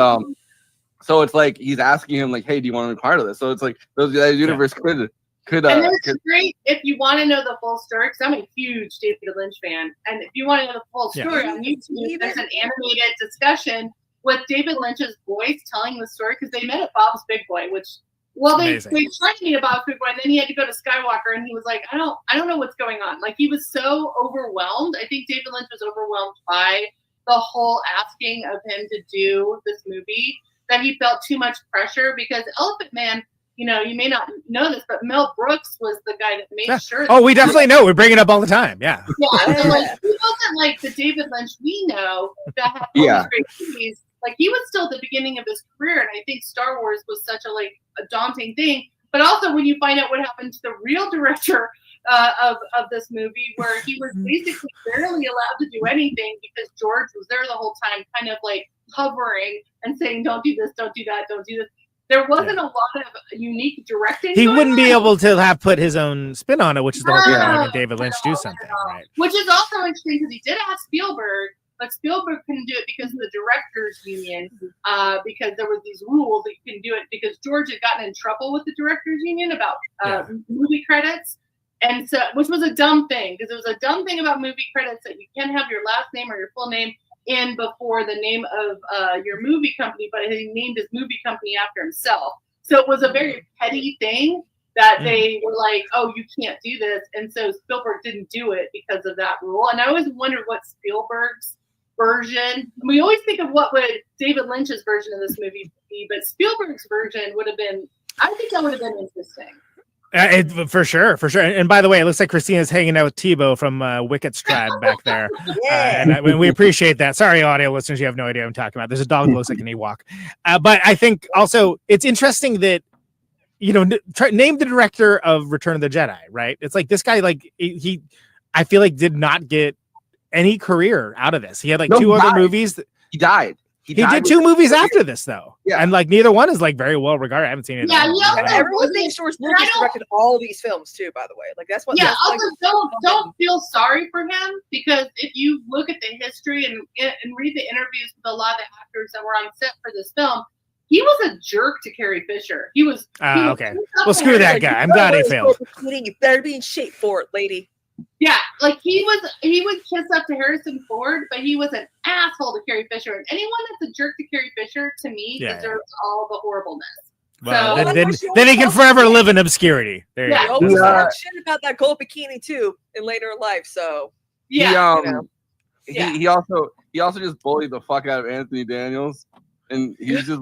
so it's like he's asking him like, hey, do you want to be part of this? So it's like that universe could. And it's great if you want to know the full story, because I'm a huge David Lynch fan. And if you want to know the full story on YouTube, there's an animated discussion with David Lynch's voice telling the story, because they met at Bob's Big Boy, which, well, they tried to meet at Bob's Big Boy, and then he had to go to Skywalker, and he was like, I don't know what's going on. Like, he was so overwhelmed. I think David Lynch was overwhelmed by the whole asking of him to do this movie, that he felt too much pressure, because Elephant Man, you know, you may not know this, but Mel Brooks was the guy that made sure. Oh, we definitely know. We bring it up all the time. Yeah. Yeah. So like, he wasn't like the David Lynch we know that had all these great movies. Like, he was still at the beginning of his career, and I think Star Wars was such a daunting thing. But also, when you find out what happened to the real director of this movie, where he was basically barely allowed to do anything because George was there the whole time, kind of like hovering and saying, "Don't do this, don't do that, don't do this." There wasn't a lot of unique directing. He wouldn't be able to have put his own spin on it, which is the whole point of having David Lynch do something, right? Which is also interesting because he did ask Spielberg, but Spielberg couldn't do it because of the directors union, because there was these rules that you couldn't do it because George had gotten in trouble with the directors union about movie credits. And so, which was a dumb thing, because it was a dumb thing about movie credits that you can't have your last name or your full name in before the name of your movie company, but he named his movie company after himself. So it was a very petty thing that they were like, oh, you can't do this. And so Spielberg didn't do it because of that rule. And I always wondered what Spielberg's version, we always think of what would David Lynch's version of this movie be, but Spielberg's version would have been, I think that would have been interesting. For sure. And by the way, it looks like Kristina's hanging out with Tebow from Wicket's tribe back there. And we appreciate that. Sorry, audio listeners, you have no idea what I'm talking about. There's a dog that looks like an Ewok. But I think also it's interesting that, you know, name the director of Return of the Jedi, right? It's like this guy, like he I feel like did not get any career out of this. He had like two other movies. He died. He did two movies after this, though. Yeah. And like neither one is like very well regarded. I haven't seen it. Yeah, everyone thinks George Lucas directed all these films too, by the way. Like that's what. Yeah. Also, don't feel sorry for him, because if you look at the history and read the interviews with a lot of the actors that were on set for this film, he was a jerk to Carrie Fisher. He was okay. Well, screw that guy. I'm glad he failed. You better be in shape for it, lady. Yeah, like he would kiss up to Harrison Ford, but he was an asshole to Carrie Fisher. And anyone that's a jerk to Carrie Fisher, to me, deserves all the horribleness. Well, so, then he can forever live in obscurity. There you go. He talked shit about that gold bikini too in later life. So he also just bullied the fuck out of Anthony Daniels, and he's just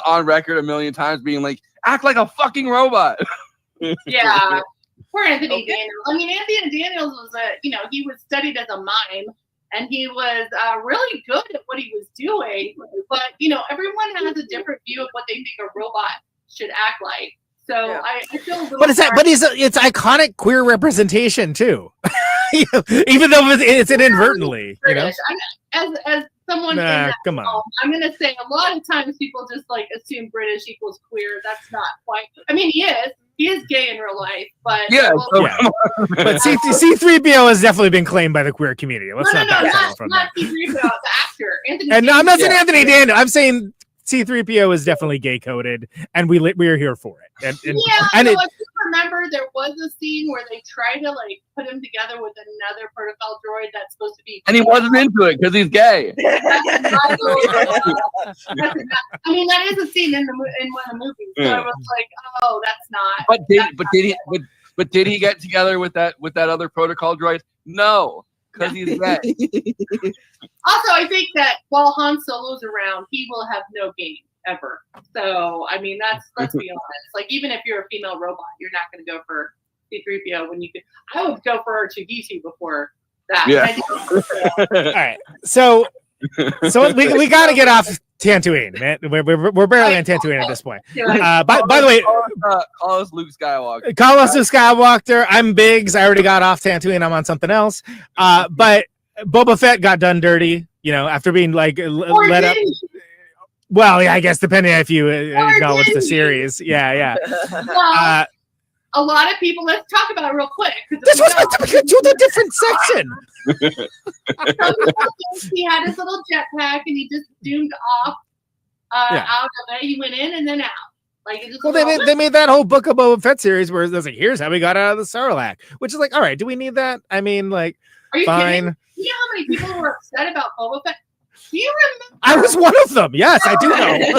on record a million times being like, act like a fucking robot. Yeah. Poor Anthony Daniels. I mean, Anthony Daniels was he was studied as a mime, and he was really good at what he was doing. But everyone has a different view of what they think a robot should act like. So I feel a little. But it's iconic queer representation too, even though it's inadvertently. As someone in that film, I'm gonna say a lot of times people just like assume British equals queer. That's not quite. I mean, he is gay in real life, but but C3PO has definitely been claimed by the queer community. Let's not C3PO, the actor. And I'm not saying Anthony Daniels. I'm saying C3PO is definitely gay coded, and we're here for it. And I just remember there was a scene where they tried to like put him together with another protocol droid that's supposed to be. And he wasn't into it because he's gay. I mean, that is a scene in one of the movies. So I was like, oh, that's not. But did he get together with that other protocol droid? No, because he's dead. Also, I think that while Han Solo's around, he will have no game ever. So, I mean, let's be honest. Like, even if you're a female robot, you're not going to go for C-3PO when you could. I would go for R2-D2 before that. Yeah. All right. So we got to get off Tatooine, man. We're barely on Tatooine at this point. By the way, call us Luke Skywalker. Call us Luke Skywalker. I'm Biggs. I already got off Tatooine. I'm on something else. But Boba Fett got done dirty, after being like let up. Well, yeah, I guess depending if you acknowledge the series. Yeah. Well, a lot of people, let's talk about it real quick. This was meant to be to the different section. He had his little jetpack and he just zoomed off out of it. He went in and then out. Like, it just they made that whole Book of Boba Fett series where it's like, here's how we got out of the Sarlacc, which is like, all right, do we need that? I mean, like, are you fine. kidding? You know how many people were upset about Boba Fett? Do you remember? I was one of them. Yes, I do know. You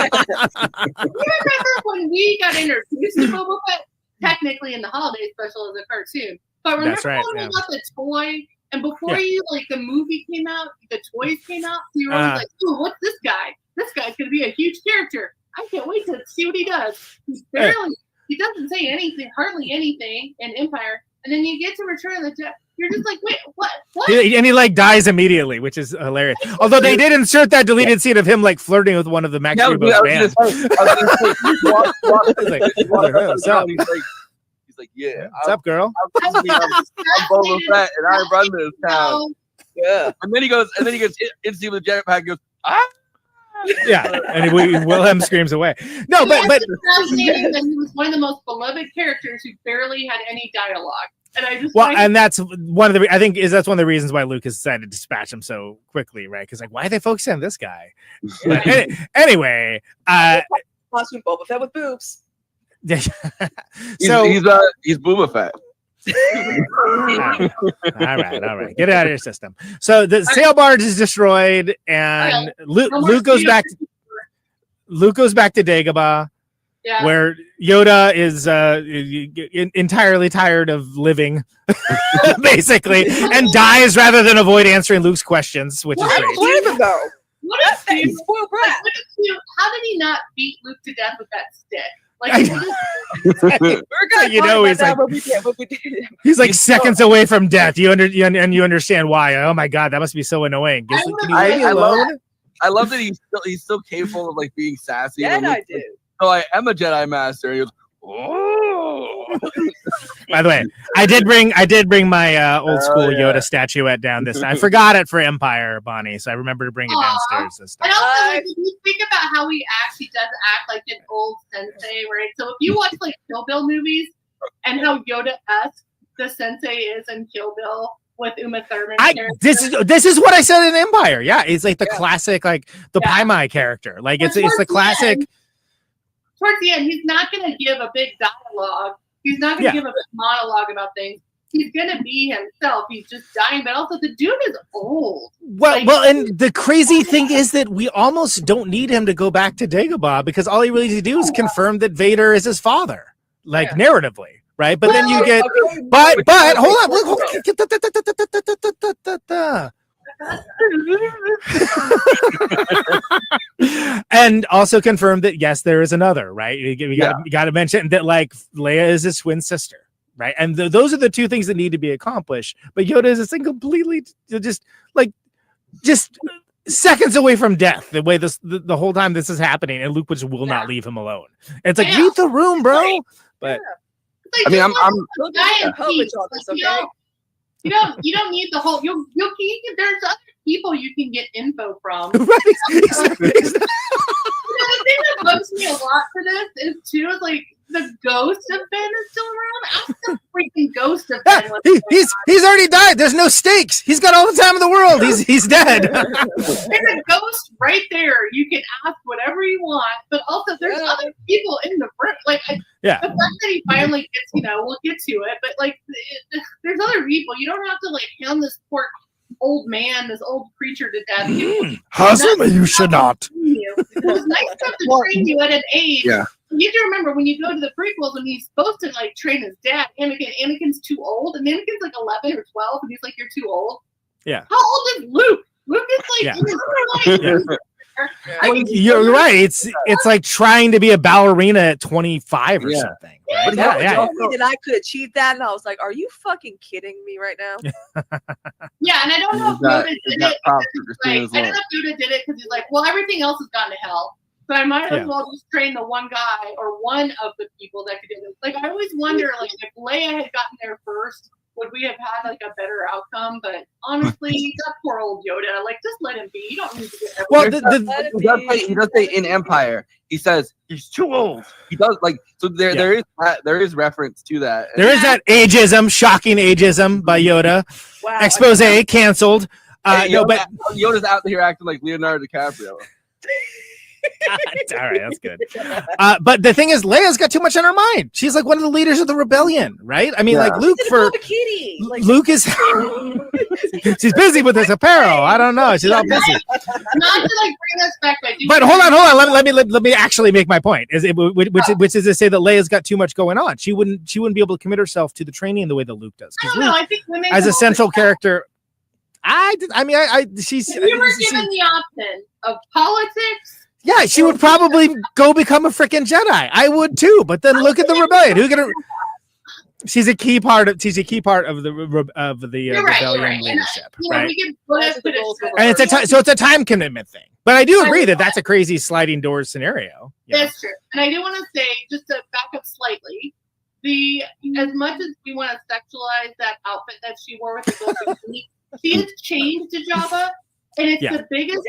remember when we got introduced to Boba Fett? Technically in the holiday special as a cartoon. But remember That's right, when we got the toy and before the movie came out, the toys came out, so you were always like, ooh, what's this guy? This guy's gonna be a huge character. I can't wait to see what he does. He doesn't say anything, hardly anything in Empire, and then you get to Return of the Jedi. You're just like, wait, what? And he like dies immediately, which is hilarious. Although they did insert that deleted scene of him like flirting with one of the Max Rebo's bands. He's like, yeah. What's up, girl? I'm Boba Fett, and I run this town. Yeah. And then he goes instantly with the jetpack. Goes, ah. Yeah, and Wilhelm screams away. No, but fascinating that he was one of the most beloved characters who barely had any dialogue. And I just and that's one of the that's one of the reasons why Lucas decided to dispatch him so quickly, right? Because like, why are they focusing on this guy? Anyway, costume Boba Fett with boobs. So he's Boba Fett. all right, get it out of your system. So the sail barge is destroyed, and Luke goes back to Dagobah. Yeah. Where Yoda is entirely tired of living, basically, and dies rather than avoid answering Luke's questions, which is great. What a how did he not beat Luke to death with that stick? Like, he's like seconds away from death. You understand why? Oh my god, that must be so annoying. I love that he's still capable of like being sassy. Yeah, I do. So I am a Jedi Master. He goes, oh. By the way, I did bring my old school Yoda statuette down this time. I forgot it for Empire, Bonnie, so I remember to bring it downstairs this time. And also, like, if you think about how he actually does act like an old sensei, right? So if you watch like Kill Bill movies and how Yoda-esque the sensei is in Kill Bill with Uma Thurman. This is what I said in Empire. Yeah, it's like the classic, like the Pai Mai character. Like it's the classic. Towards the end, he's not going to give a big dialogue. He's not going to give a big monologue about things. He's going to be himself. He's just dying, but also the dude is old. Well, and the crazy thing is that we almost don't need him to go back to Dagobah because all he really needs to do is confirm that Vader is his father, like narratively, right? But then you get, but hold on. And also confirm that yes, there is another, right? We got to mention that like Leia is his twin sister, right? And those are the two things that need to be accomplished. But Yoda is this thing completely just seconds away from death. The way the whole time this is happening, and Luke just will not leave him alone. And it's like leave the room, bro. But I mean, I'm You don't need the whole. There's other people you can get info from. Right. The thing that bugs me a lot for this is too like the ghost of Ben is still around. Ask the freaking ghost of Ben. He's already died. There's no stakes. He's got all the time in the world. He's dead. There's a ghost right there. You can ask whatever you want, but also there's other people in the room. Like the fact that he finally gets, we'll get to it, but like there's other people. You don't have to like hound this poor old man, this old creature to death. Husband, you should not. It was nice stuff to train you at an age. Yeah. You have to remember when you go to the prequels when he's supposed to like train his dad, Anakin's too old, and Anakin's like 11 or 12, and he's like, "You're too old." Yeah. How old is Luke? Luke is like, Yeah. in his 20s. You're right. It's like trying to be a ballerina at 25 or something. Right? He told me that I could achieve that, and I was like, "Are you fucking kidding me right now?" Yeah, and I don't know if Got- Yoda you did got it. props Because for it's Kristina like, as I don't know if Yoda did it because he's like, well, everything else has gone to hell, so I might Yeah. as well just train the one guy or one of the people that could do this. Like, I always wonder, like, if Leia had gotten there first, would we have had like a better outcome? But honestly, that poor old Yoda, like, just let him be. You don't need to get Well, he does say in Empire. He says he's too old. He does like so. There is reference to that. There is that ageism, shocking ageism by Yoda. Wow. Expose canceled. Hey, No, but Yoda's out here acting like Leonardo DiCaprio. all right, that's good. But the thing is, Leia's got too much on her mind. She's like one of the leaders of the rebellion, right? I mean, like Luke Luke is she's busy with his apparel. I don't know. She's all busy. Not to like bring us back, But hold on. Let me actually make my point. Which is to say that Leia's got too much going on. She wouldn't be able to commit herself to the training the way that Luke does. I don't know. I think women As a central character, she's. If you were given the option of politics. Yeah, she would probably go become a freaking Jedi. I would too. But then look at the rebellion. Who's gonna? She's a key part of the rebellion leadership, right? And it's a time commitment thing. But I do agree that that's a crazy sliding doors scenario. That's true. And I do want to say, just to back up slightly, as much as we want to sexualize that outfit that she wore with the gold bikini, she has changed to Jabba, and it's the biggest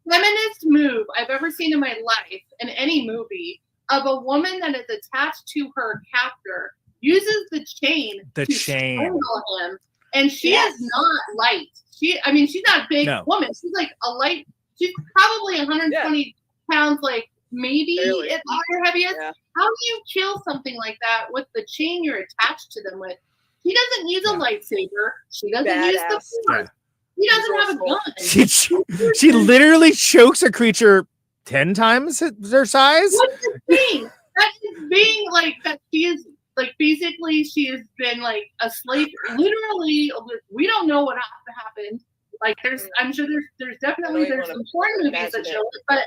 feminist move I've ever seen in my life in any movie of a woman that is attached to her captor uses the chain to strangle him, and she is not light. She's not a big woman. She's like a light. She's probably 120 pounds, like maybe at her heaviest. Yeah. How do you kill something like that with the chain you're attached to them with? She doesn't use a lightsaber. She doesn't use the force. He doesn't have a gun. She literally chokes a creature 10 times their size. What's the thing? That is being like that. She is like basically she has been like a slave. Literally, we don't know what happened. Like I'm sure there's definitely some porn movies that show it, but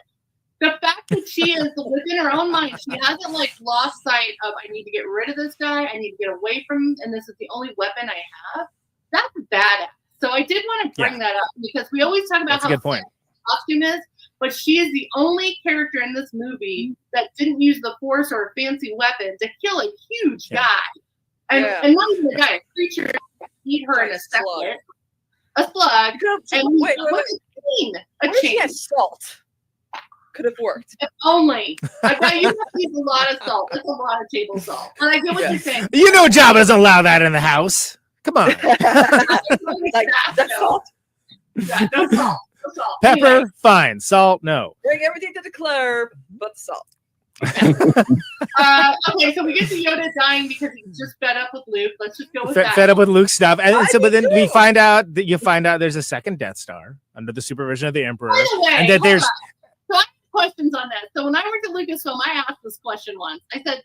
the fact that she is within her own mind, she hasn't like lost sight of I need to get rid of this guy. I need to get away from him, and this is the only weapon I have. That's badass. So I did want to bring that up because we always talk about how the costume is, but she is the only character in this movie that didn't use the force or a fancy weapon to kill a huge guy. And not even a guy, a creature eat her in a second. A slug. And wait. A chain. Salt. Could have worked. If only. I bet you have to use a lot of salt. That's a lot of table salt. And I get what you're saying. You know Jabba doesn't allow that in the house. Come on. Like that's salt. Yeah, no salt. No salt. Pepper, Anyway. Fine. Salt, no. Bring everything to the club, but the salt. Okay, so we get to Yoda dying because he's just fed up with Luke. Let's just go with that. Fed up with Luke's stuff. And so, but then we find out there's a second Death Star under the supervision of the Emperor. By the way, and that there's so I have questions on that. So when I worked at Lucasfilm, I asked this question once. I said,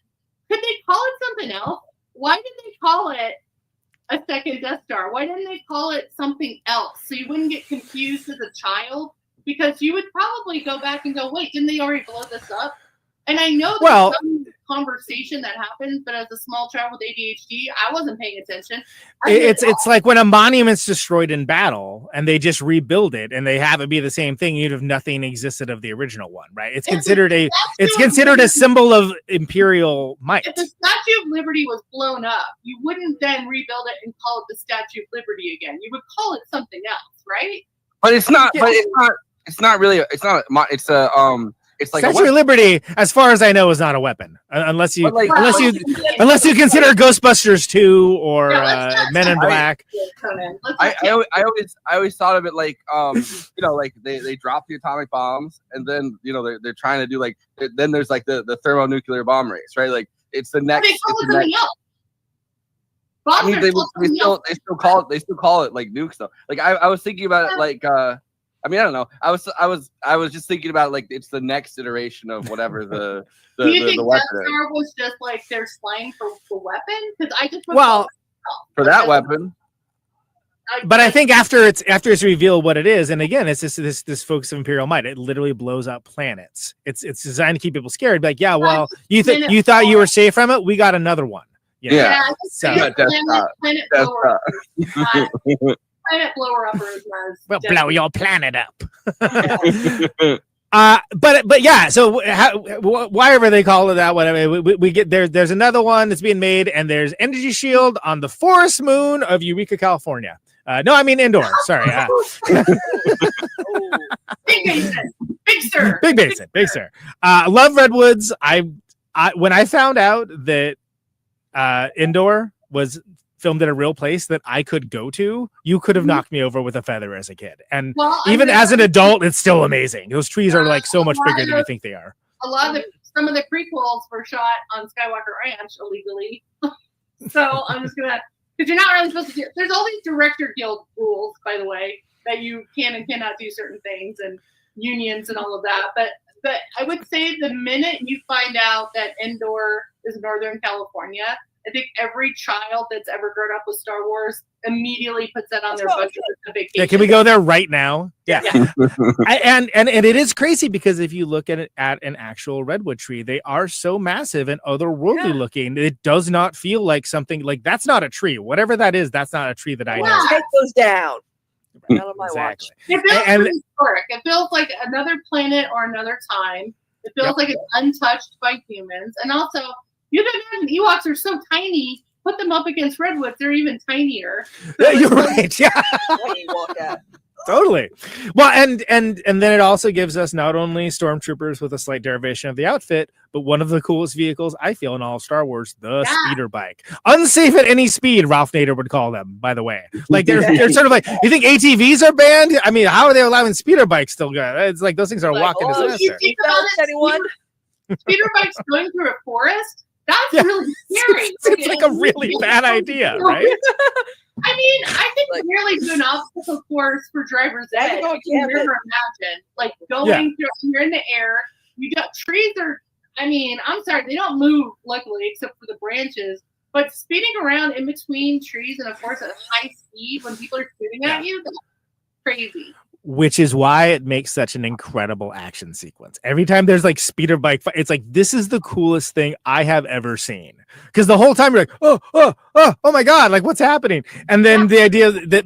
could they call it something else? Why did they call it a second Death Star? Why didn't they call it something else so you wouldn't get confused as a child? Because you would probably go back and go, wait, didn't they already blow this up? And I know there's some conversation that happens, but as a small child with ADHD, I wasn't paying attention. It's like when a monument's destroyed in battle and they just rebuild it and they have it be the same thing, even if nothing existed of the original one, right? It's considered a symbol of imperial might. If the Statue of Liberty was blown up, you wouldn't then rebuild it and call it the Statue of Liberty again. You would call it something else, right? But it's not. But it's not really. It's not. It's a. It's like Statue of Liberty, as far as I know, is not a weapon, unless you consider Ghostbusters 2 or Men in Black. I always thought of it like like they drop the atomic bombs and then they're trying to do like then there's like the thermonuclear bomb race, right? Like it's the next. I mean, they still call it like nukes though. Like I was thinking about it like. I mean, I don't know. I was just thinking about like it's the next iteration of whatever the Do you think the Death weapon Star was just like their slang for the weapon? Because I just for that weapon. But I think after it's revealed what it is, and again, it's this focus of Imperial might. It literally blows up planets. It's designed to keep people scared. Like, yeah, well, you thought you were safe from it. We got another one. You know? Yeah. So, Planet blower. Planet blower uppers. We'll blow your planet up. But yeah, so whatever they call it, that whatever we get there's another one that's being made, and there's Energy Shield on the forest moon of Eureka, California. No, I mean indoor. Sorry. Big basin, big sir, Big basin, big sir. Love Redwoods. I when I found out that indoor was filmed at a real place that I could go to, you could have knocked me over with a feather as a kid. And even as an adult, it's still amazing. Those trees are like so much bigger than you think they are. Some of the prequels were shot on Skywalker Ranch illegally. So I'm just gonna, because you're not really supposed to do. There's all these director guild rules, by the way, that you can and cannot do certain things, and unions and all of that. But I would say the minute you find out that indoor is Northern California, I think every child that's ever grown up with Star Wars immediately puts that on their bucket list of vacation. Yeah, can we go there right now? Yeah. and it is crazy because if you look at it at an actual redwood tree, they are so massive and otherworldly looking. It does not feel like something like that's not a tree. Whatever that is, that's not a tree that I know. Take those down. Out of my watch. It feels pretty historic. It feels like another planet or another time. It feels like it's untouched by humans. And also, you can imagine Ewoks are so tiny. Put them up against redwoods; they're even tinier. So you're right. Yeah, totally. Well, and then it also gives us not only stormtroopers with a slight derivation of the outfit, but one of the coolest vehicles I feel in all of Star Wars, the speeder bike. Unsafe at any speed, Ralph Nader would call them. By the way, like they're sort of like, you think ATVs are banned? I mean, how are they allowing speeder bikes still go? It's like those things are walking disaster. You think about it, anyone? Speeder bikes going through a forest. That's really scary. It's like a really bad idea, right? I mean, I think really do an obstacle course for driver's ed. I can never imagine like going through. You're in the air. You got trees are. I mean, I'm sorry, they don't move luckily except for the branches. But speeding around in between trees and of course at high speed when people are shooting at you, that's crazy. Which is why it makes such an incredible action sequence. Every time there's like speeder bike, it's like, this is the coolest thing I have ever seen. Because the whole time you're like, oh my God, like what's happening? And then the idea that,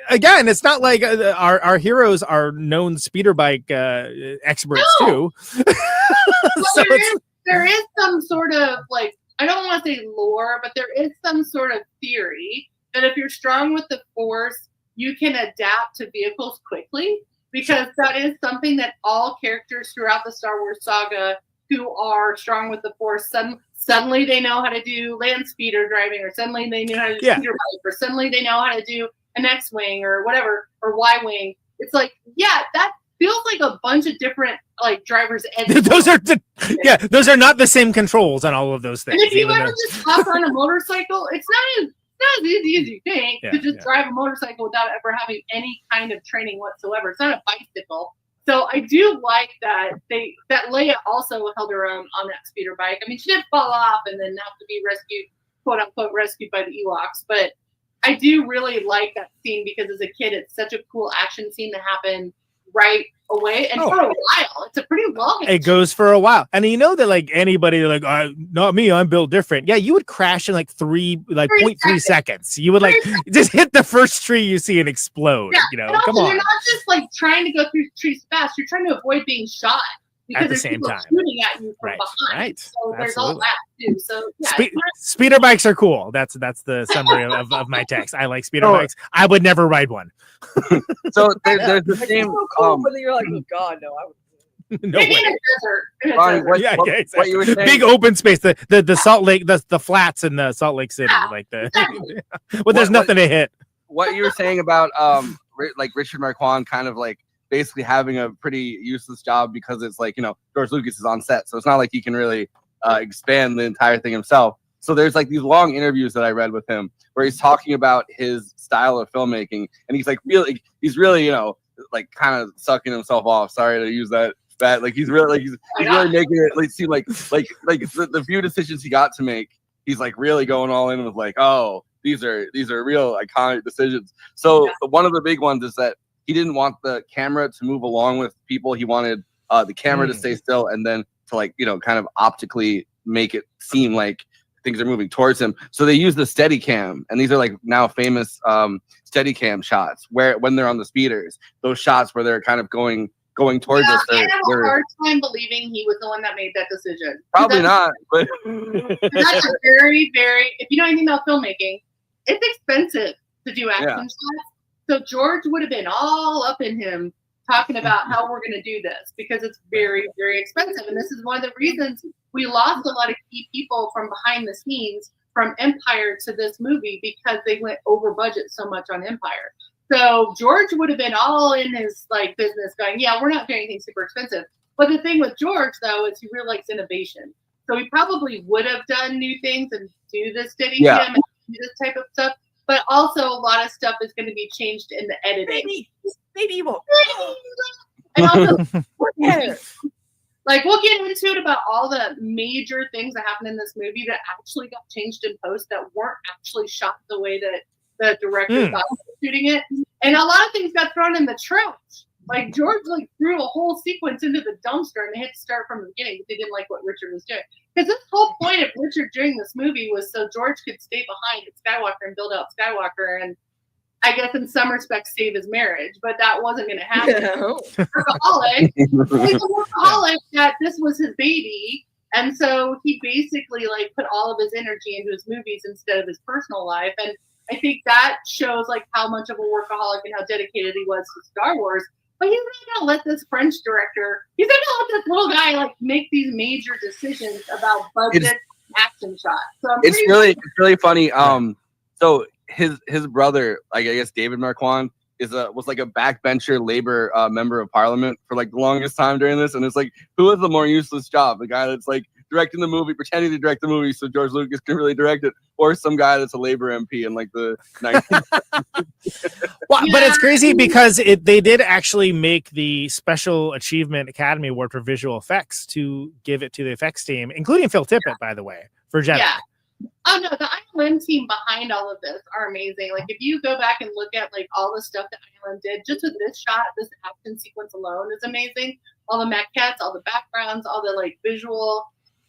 again, it's not like our heroes are known speeder bike experts too. So there is some sort of like, I don't want to say lore, but there is some sort of theory that if you're strong with the Force, you can adapt to vehicles quickly, because that is something that all characters throughout the Star Wars saga who are strong with the Force, suddenly they know how to do land speeder driving, or suddenly they know how to do speeder bike, or suddenly they know how to do an X-Wing or whatever, or Y-Wing. It's like, that feels like a bunch of different like drivers. Those are not the same controls on all of those things. And if you ever just hop on a motorcycle, it's not as easy as you think to just drive a motorcycle without ever having any kind of training whatsoever. It's not a bicycle. So I do like that Leia also held her own on that speeder bike. I mean, she did fall off and then have to be rescued, quote unquote, rescued by the Ewoks. But I do really like that scene because as a kid, it's such a cool action scene to happen right away, and for a while. It's a pretty long. It goes for a while, and you know that like anybody like not me, I'm built different. Yeah, you would crash in like 0.3 seconds. You would like just hit the first tree you see and explode. You know, come on. You're not just like trying to go through trees fast. You're trying to avoid being shot because at the same time shooting at you from behind. Right. So there's all that too. So speeder bikes are cool. That's the summary of my text. I like speeder bikes. I would never ride one. So there's the same. So cool, whether you're like, oh God, no, I would. No way. Ronnie, what you were saying? Big open space, the Salt Lake, the flats in the Salt Lake City, like there's nothing to hit. What you were saying about like Richard Marquand kind of like basically having a pretty useless job because it's like, George Lucas is on set, so it's not like he can really expand the entire thing himself. So there's like these long interviews that I read with him where he's talking about his style of filmmaking, and he's really like kind of sucking himself off. Sorry to use that. Like he's really making it like seem like the few decisions he got to make, he's like really going all in with like, these are real iconic decisions. So one of the big ones is that he didn't want the camera to move along with people. He wanted the camera to stay still, and then to like, you know, kind of optically make it seem like things are moving towards him. So they use the Steadicam, and these are like now famous Steadicam shots where when they're on the speeders, those shots where they're kind of going towards us. I have a hard time believing he was the one that made that decision. Probably not, but that's a very, very, if you know anything about filmmaking, it's expensive to do action shots. So George would have been all up in him talking about how we're going to do this because it's very, very expensive. And this is one of the reasons we lost a lot of key people from behind the scenes from Empire to this movie because they went over budget so much on Empire. So George would have been all in his like business going, yeah, we're not doing anything super expensive. But the thing with George, though, is he really likes innovation. So he probably would have done new things and do this Steadicam and do this type of stuff. But also a lot of stuff is going to be changed in the editing. Maybe you won't. And also, like we'll get into it about all the major things that happened in this movie that actually got changed in post that weren't actually shot the way that the director thought was shooting it. And a lot of things got thrown in the trash. Like George like threw a whole sequence into the dumpster and they had to start from the beginning because they didn't like what Richard was doing. Because this whole point of Richard doing this movie was so George could stay behind at Skywalker and build out Skywalker and I guess in some respects save his marriage, but that wasn't going to happen. Workaholic. He's a workaholic that this was his baby. And so he basically like put all of his energy into his movies instead of his personal life. And I think that shows like how much of a workaholic and how dedicated he was to Star Wars. But he's not gonna let this French director, he's not gonna let this little guy like make these major decisions about budget action shots. So it's really funny. So his brother, like I guess David Marquand, was like a backbencher labor member of parliament for like the longest time during this, and it's like, who has the more useless job? The guy that's like directing the movie, pretending to direct the movie so George Lucas can really direct it, or some guy that's a labor MP in like the 1970s. Well, but it's crazy because they did actually make the Special Achievement Academy Award for visual effects to give it to the effects team, including Phil Tippett, by the way, for Jedi. Yeah. Oh no, the ILM team behind all of this are amazing. Like if you go back and look at like all the stuff that ILM did, just with this shot, this action sequence alone is amazing. All the maquettes, all the backgrounds, all the like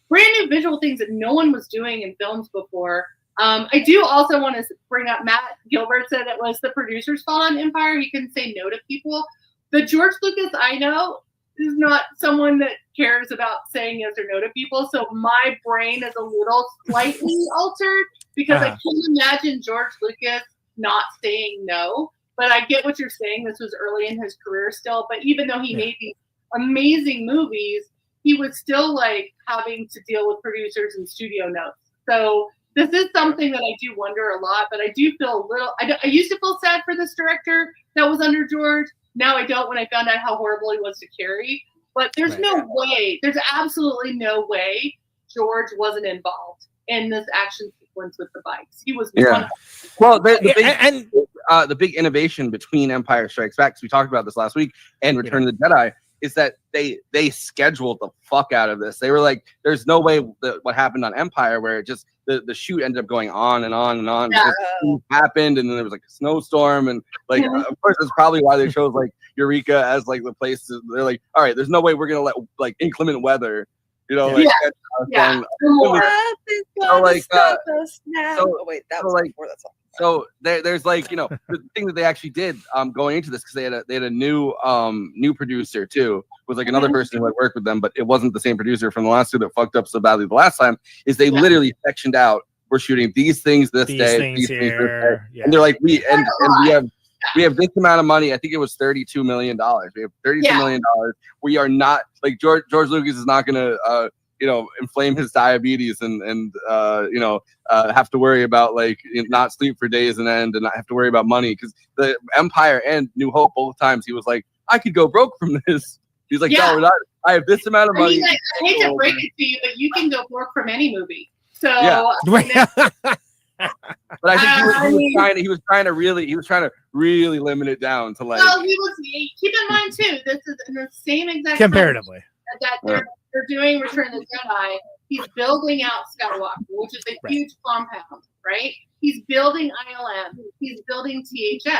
brand new visual things that no one was doing in films before. I do also want to bring up Matt Gilbert said it was the producer's fault on Empire. He couldn't say no to people. The George Lucas I know is not someone that cares about saying yes or no to people. So my brain is a little slightly altered because I can't imagine George Lucas not saying no. But I get what you're saying. This was early in his career still. But even though he made these amazing movies, he was still like having to deal with producers and studio notes. So this is something that I do wonder a lot, but I do feel a little, I used to feel sad for this director that was under George. Now I don't when I found out how horrible he was to carry. But there's no way, there's absolutely no way George wasn't involved in this action sequence with the bikes. He was Well, the big innovation between Empire Strikes Back, because we talked about this last week, and Return of the Jedi, is that they scheduled the fuck out of this. They were like, there's no way that what happened on Empire, where it just the shoot ended up going on and on and on. It happened, and then there was like a snowstorm, and like of course that's probably why they chose like Eureka as like the place. They're like, all right, there's no way we're gonna let like inclement weather, you know, like So there's like, you know, the thing that they actually did going into this, because they had a new producer too, was like another person who had worked with them, but it wasn't the same producer from the last two that fucked up so badly the last time. Is they literally sectioned out, we're shooting these things this day, these things this day, and they're like, we have this amount of money. I think it was $32 million. We have $32 million. We are not like George Lucas is not gonna inflame his diabetes and have to worry about like not sleep for days and end and not have to worry about money, because the Empire and New Hope, both times he was like, I could go broke from this. He's like, no, we're not. I have this amount of money. I hate to break it to you, but you can go broke from any movie. So but I think he was trying to really limit it down to like. Well, keep in mind too, this is in the same exact comparatively that they're doing Return of the Jedi. He's building out Skywalker, which is a huge compound, right? he's building ILM, he's building THX,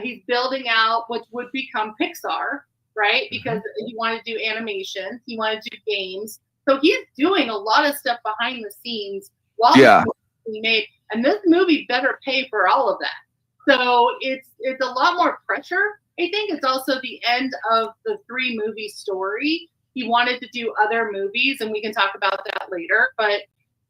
he's building out what would become Pixar, right? Because he wanted to do animation, he wanted to do games. So he's doing a lot of stuff behind the scenes while the movie is being made. And this movie better pay for all of that. So it's a lot more pressure. I think it's also the end of the 3-movie story. He wanted to do other movies, and we can talk about that later. But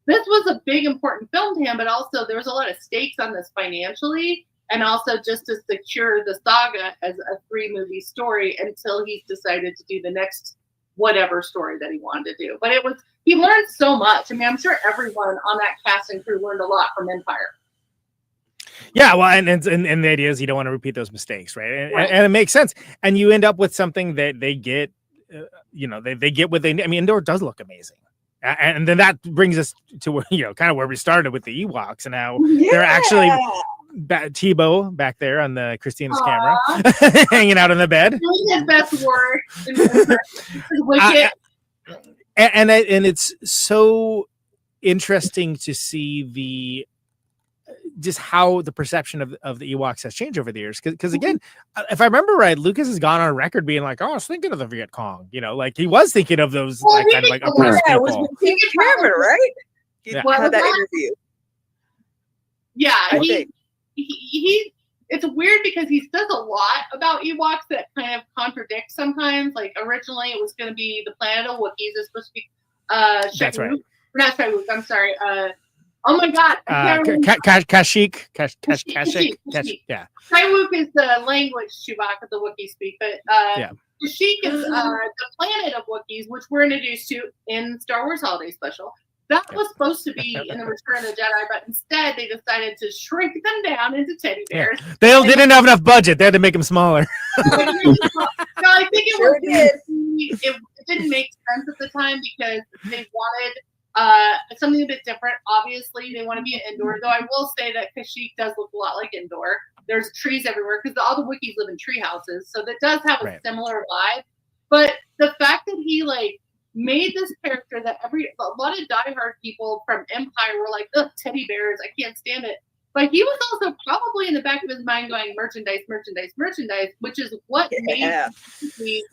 this was a big, important film to him, but also there was a lot of stakes on this financially, and also just to secure the saga as a 3-movie story until he decided to do the next whatever story that he wanted to do. But he learned so much. I mean, I'm sure everyone on that cast and crew learned a lot from Empire. Yeah, well, and the idea is you don't want to repeat those mistakes, right? And it makes sense. And you end up with something that they get, they get what they need. I mean, Endor does look amazing. And then that brings us to, kind of where we started with the Ewoks. And now they're actually Tebow back there on the Kristina's camera, hanging out on the bed. Doing his best work. And it's so interesting to see just how the perception of the Ewoks has changed over the years. Because again, if I remember right, Lucas has gone on record being like, "Oh, I was thinking of the Viet Cong." Like he was thinking of those kind of like oppressed people. It was King Cameron, right? He had that interview. Yeah, he. It's weird because he says a lot about Ewoks that kind of contradict sometimes. Like originally, it was going to be the planet of Wookiees. It's supposed to be That's right. Not Shaiwook. I'm sorry. Oh my God! Kashyyyk. Yeah. Shaiwook is the language Chewbacca the Wookiee speak, but Kashyyyk is the planet of Wookiees, which we're introduced to in Star Wars Holiday Special. That was supposed to be in the Return of the Jedi, but instead they decided to shrink them down into teddy bears. Yeah. They didn't have enough budget. They had to make them smaller. No, I think it didn't make sense at the time because they wanted something a bit different. Obviously, they want to be an Endor, though I will say that Kashyyyk does look a lot like Endor. There's trees everywhere because all the Wookiees live in tree houses, so that does have a similar vibe. But the fact that he made this character that a lot of diehard people from Empire were like, "Ugh, teddy bears, I can't stand it." But he was also probably in the back of his mind going, merchandise, which is what made me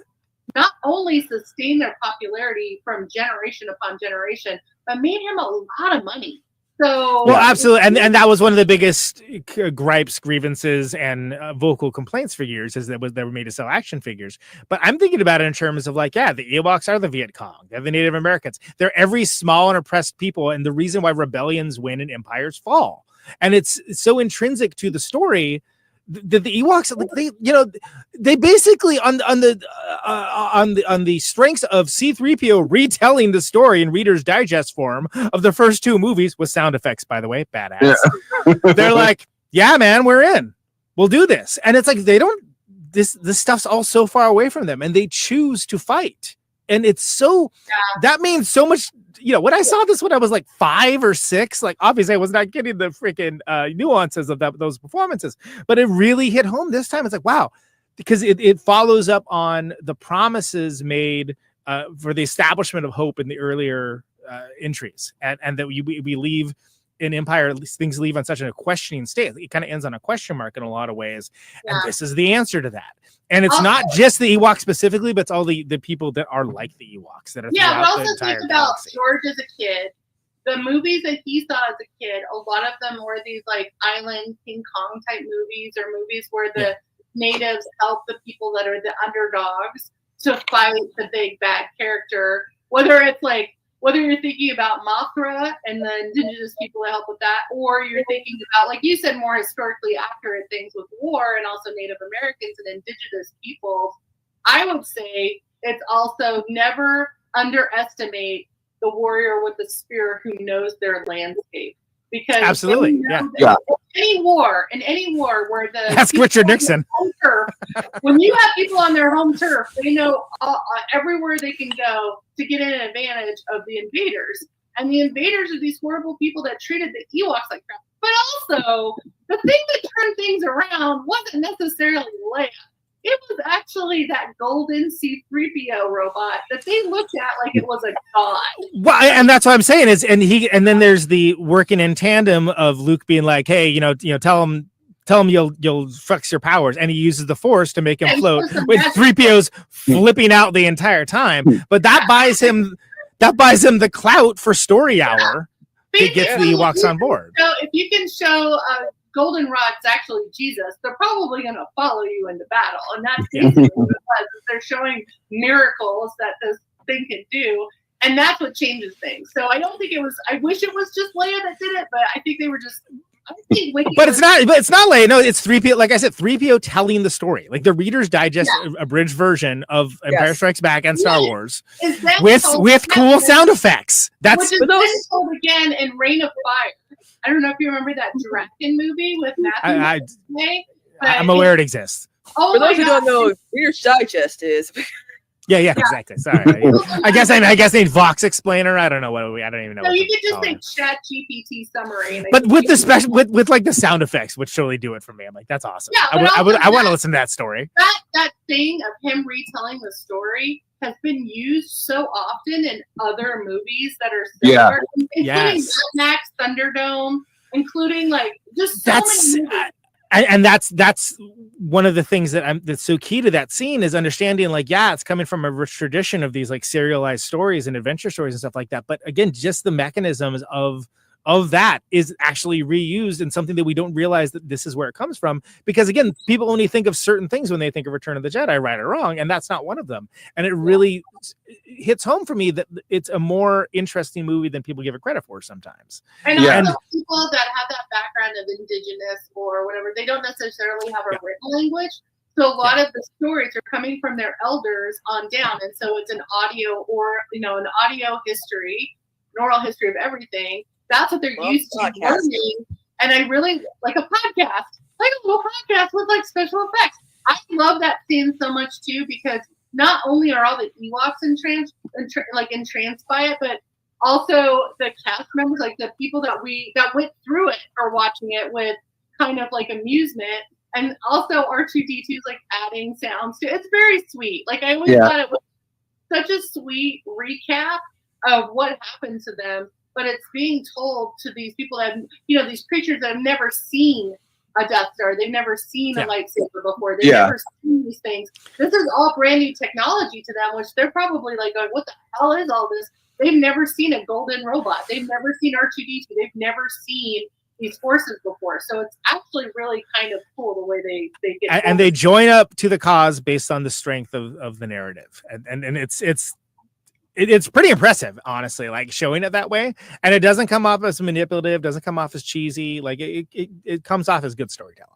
not only sustain their popularity from generation upon generation, but made him a lot of money. So, well, absolutely, and that was one of the biggest gripes, grievances, and vocal complaints for years is that they were made to sell action figures. But I'm thinking about it in terms of the Ewoks are the Viet Cong, they're the Native Americans, they're every small and oppressed people, and the reason why rebellions win and empires fall, and it's so intrinsic to the story. The Ewoks, they basically on the strengths of C-3PO retelling the story in Reader's Digest form of the first 2 movies with sound effects, by the way, badass. Yeah. They're like, "Yeah, man, we're in. We'll do this," and it's like they don't. This stuff's all so far away from them, and they choose to fight, and it's so that means so much. When I saw this when I was 5 or 6, obviously I was not getting the freaking nuances of those performances, but it really hit home this time. It's like, wow, because it follows up on the promises made for the establishment of hope in the earlier entries, and that we leave in Empire, things leave on such a questioning state. It kind of ends on a question mark in a lot of ways, and this is the answer to that. And it's not just the Ewoks specifically, but it's all the people that are like the Ewoks that are but also the entire think about galaxy. George as a kid. The movies that he saw as a kid, a lot of them were these Island King Kong type movies, or movies where the natives help the people that are the underdogs to fight the big bad character. Whether you're thinking about Mothra and the indigenous people that help with that, or you're thinking about, like you said, more historically accurate things with war and also Native Americans and indigenous peoples, I would say it's also never underestimate the warrior with the spear who knows their landscape. Because absolutely, in any war where ask Richard Nixon. When you have people on their home turf, they know everywhere they can go to get an advantage of the invaders. And the invaders are these horrible people that treated the Ewoks like crap. But also, the thing that turned things around wasn't necessarily Leia. It was actually that golden C-3PO robot that they looked at like it was a god. Well, and that's what I'm saying is, and then there's the working in tandem of Luke being like, hey, tell him you'll flex your powers, and he uses the Force to make him float with 3POs flipping out the entire time. But that buys him the clout for story hour to get the Ewoks on board. So if you can show Goldenrod's actually Jesus, they're probably going to follow you into battle, and that's basically what it was. They're showing miracles that this thing can do, and that's what changes things. So I don't think it was. I wish it was just Leia that did it, but I think they were just. But it's not Leia. No, it's 3PO. Like I said, 3PO telling the story, like the Reader's Digest abridged version of Empire Strikes Back and Star Wars, with cool sound effects. That's which is then told again in Reign of Fire. I don't know if you remember that Draken movie with Matthew McConaughey. I'm aware it exists. Oh For those who don't know, Reader's Digest is. Yeah, exactly. Sorry. I guess I need Vox Explainer. I don't know I don't even know. So you could just say Chat GPT summary. But with the special, with like the sound effects, which totally do it for me. I'm like, that's awesome. Yeah, I want to listen to that story. That thing of him retelling the story has been used so often in other movies that are similar, including Mad Max, Thunderdome, including like just so many movies. And that's one of the things that's so key to that scene is understanding, like, it's coming from a rich tradition of these like serialized stories and adventure stories and stuff like that. But again, just the mechanisms of that is actually reused in something that we don't realize that this is where it comes from. Because again, people only think of certain things when they think of Return of the Jedi, right or wrong, and that's not one of them. And it really hits home for me that it's a more interesting movie than people give it credit for sometimes. And also people that have that background of indigenous or whatever, they don't necessarily have a written language. So a lot of the stories are coming from their elders on down. And so it's an audio or, an audio history, an oral history of everything. That's what they're used to learning. And I really like a podcast, like a little podcast with like special effects. I love that scene so much too, because not only are all the Ewoks entranced by it, but also the cast members, like the people that went through it are watching it with kind of like amusement. And also R2-D2 is like adding sounds to it. It's very sweet. Like I always thought it was such a sweet recap of what happened to them. But it's being told to these people that, these creatures that have never seen a Death Star. They've never seen a lightsaber before. They've never seen these things. This is all brand new technology to them, which they're probably like going, what the hell is all this? They've never seen a golden robot. They've never seen R2-D2. They've never seen these forces before. So it's actually really kind of cool the way they get and they join up to the cause based on the strength of the narrative. And it's pretty impressive, honestly, like showing it that way. And it doesn't come off as manipulative, doesn't come off as cheesy. Like it comes off as good storytelling.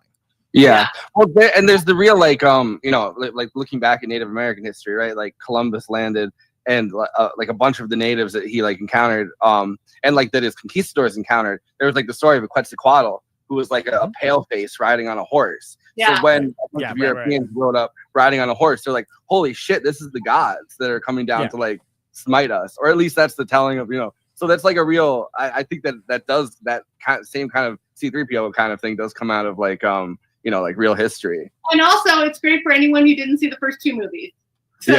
Yeah. Well, and there's the real, like looking back at Native American history, right? Like Columbus landed and like a bunch of the natives that he like encountered, and like that his conquistadors encountered. There was like the story of a Quetzalcoatl who was like a pale face riding on a horse. Yeah. So when a bunch of Europeans rode up riding on a horse, they're like, holy shit, this is the gods that are coming down to like smite us, or at least that's the telling of, so that's like a real, I think that does that same kind of C-3PO kind of thing does come out of like like real history. And also it's great for anyone who didn't see the first two movies. So,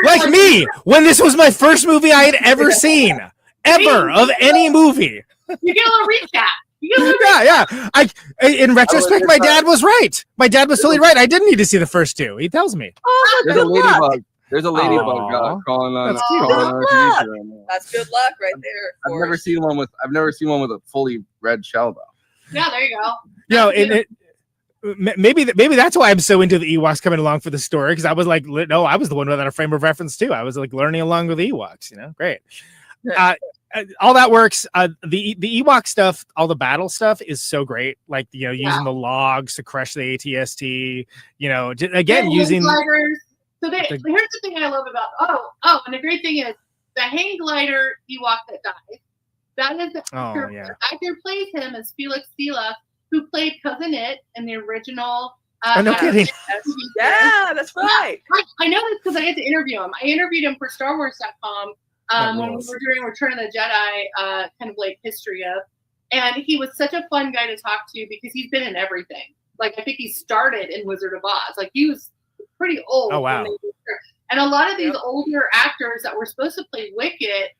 like me, when this was my first movie I had ever seen of any movie. You get a little recap. In retrоспect, my dad was right. My dad was totally right. I didn't need to see the first two. He tells me. There's a ladybug. There's a ladybug crawling on. That's cute. That's good luck right there. I've never seen one with a fully red shell though. Yeah, there you go. Maybe that's why I'm so into the Ewoks coming along for the story, because I was like, no, I was the one without a frame of reference too. I was like learning along with the Ewoks. Great. All that works. The Ewok stuff, all the battle stuff is so great. Like using the logs to crush the AT-ST. Again using. So here's the thing I love about and the great thing is the hang glider Ewok that dies. That is the actor. The actor plays him as Felix Sela, who played Cousin It in the original. No kidding. Yeah, that's right. I know this because I had to interview him. I interviewed him for StarWars.com when we were doing Return of the Jedi, kind of like history of, and he was such a fun guy to talk to because he's been in everything. Like I think he started in Wizard of Oz. Like he was pretty old. Oh, wow. And a lot of these older actors that were supposed to play Wicket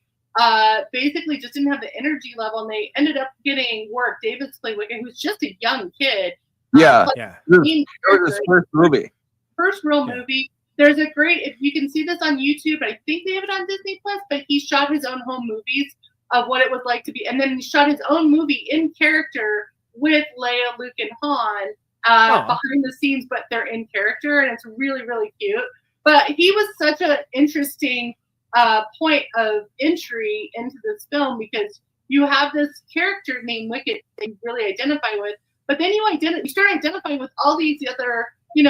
basically just didn't have the energy level, and they ended up getting work. David's played Wicket, who's just a young kid. Yeah. It was his first movie. First real movie. There's a great, if you can see this on YouTube, I think they have it on Disney Plus, but he shot his own home movies of what it was like to be, and then he shot his own movie in character with Leia, Luke, and Han behind the scenes, but they're in character, and it's really, really cute. But he was such an interesting point of entry into this film because you have this character named Wicket that you really identify with, but then you start identifying with all these other,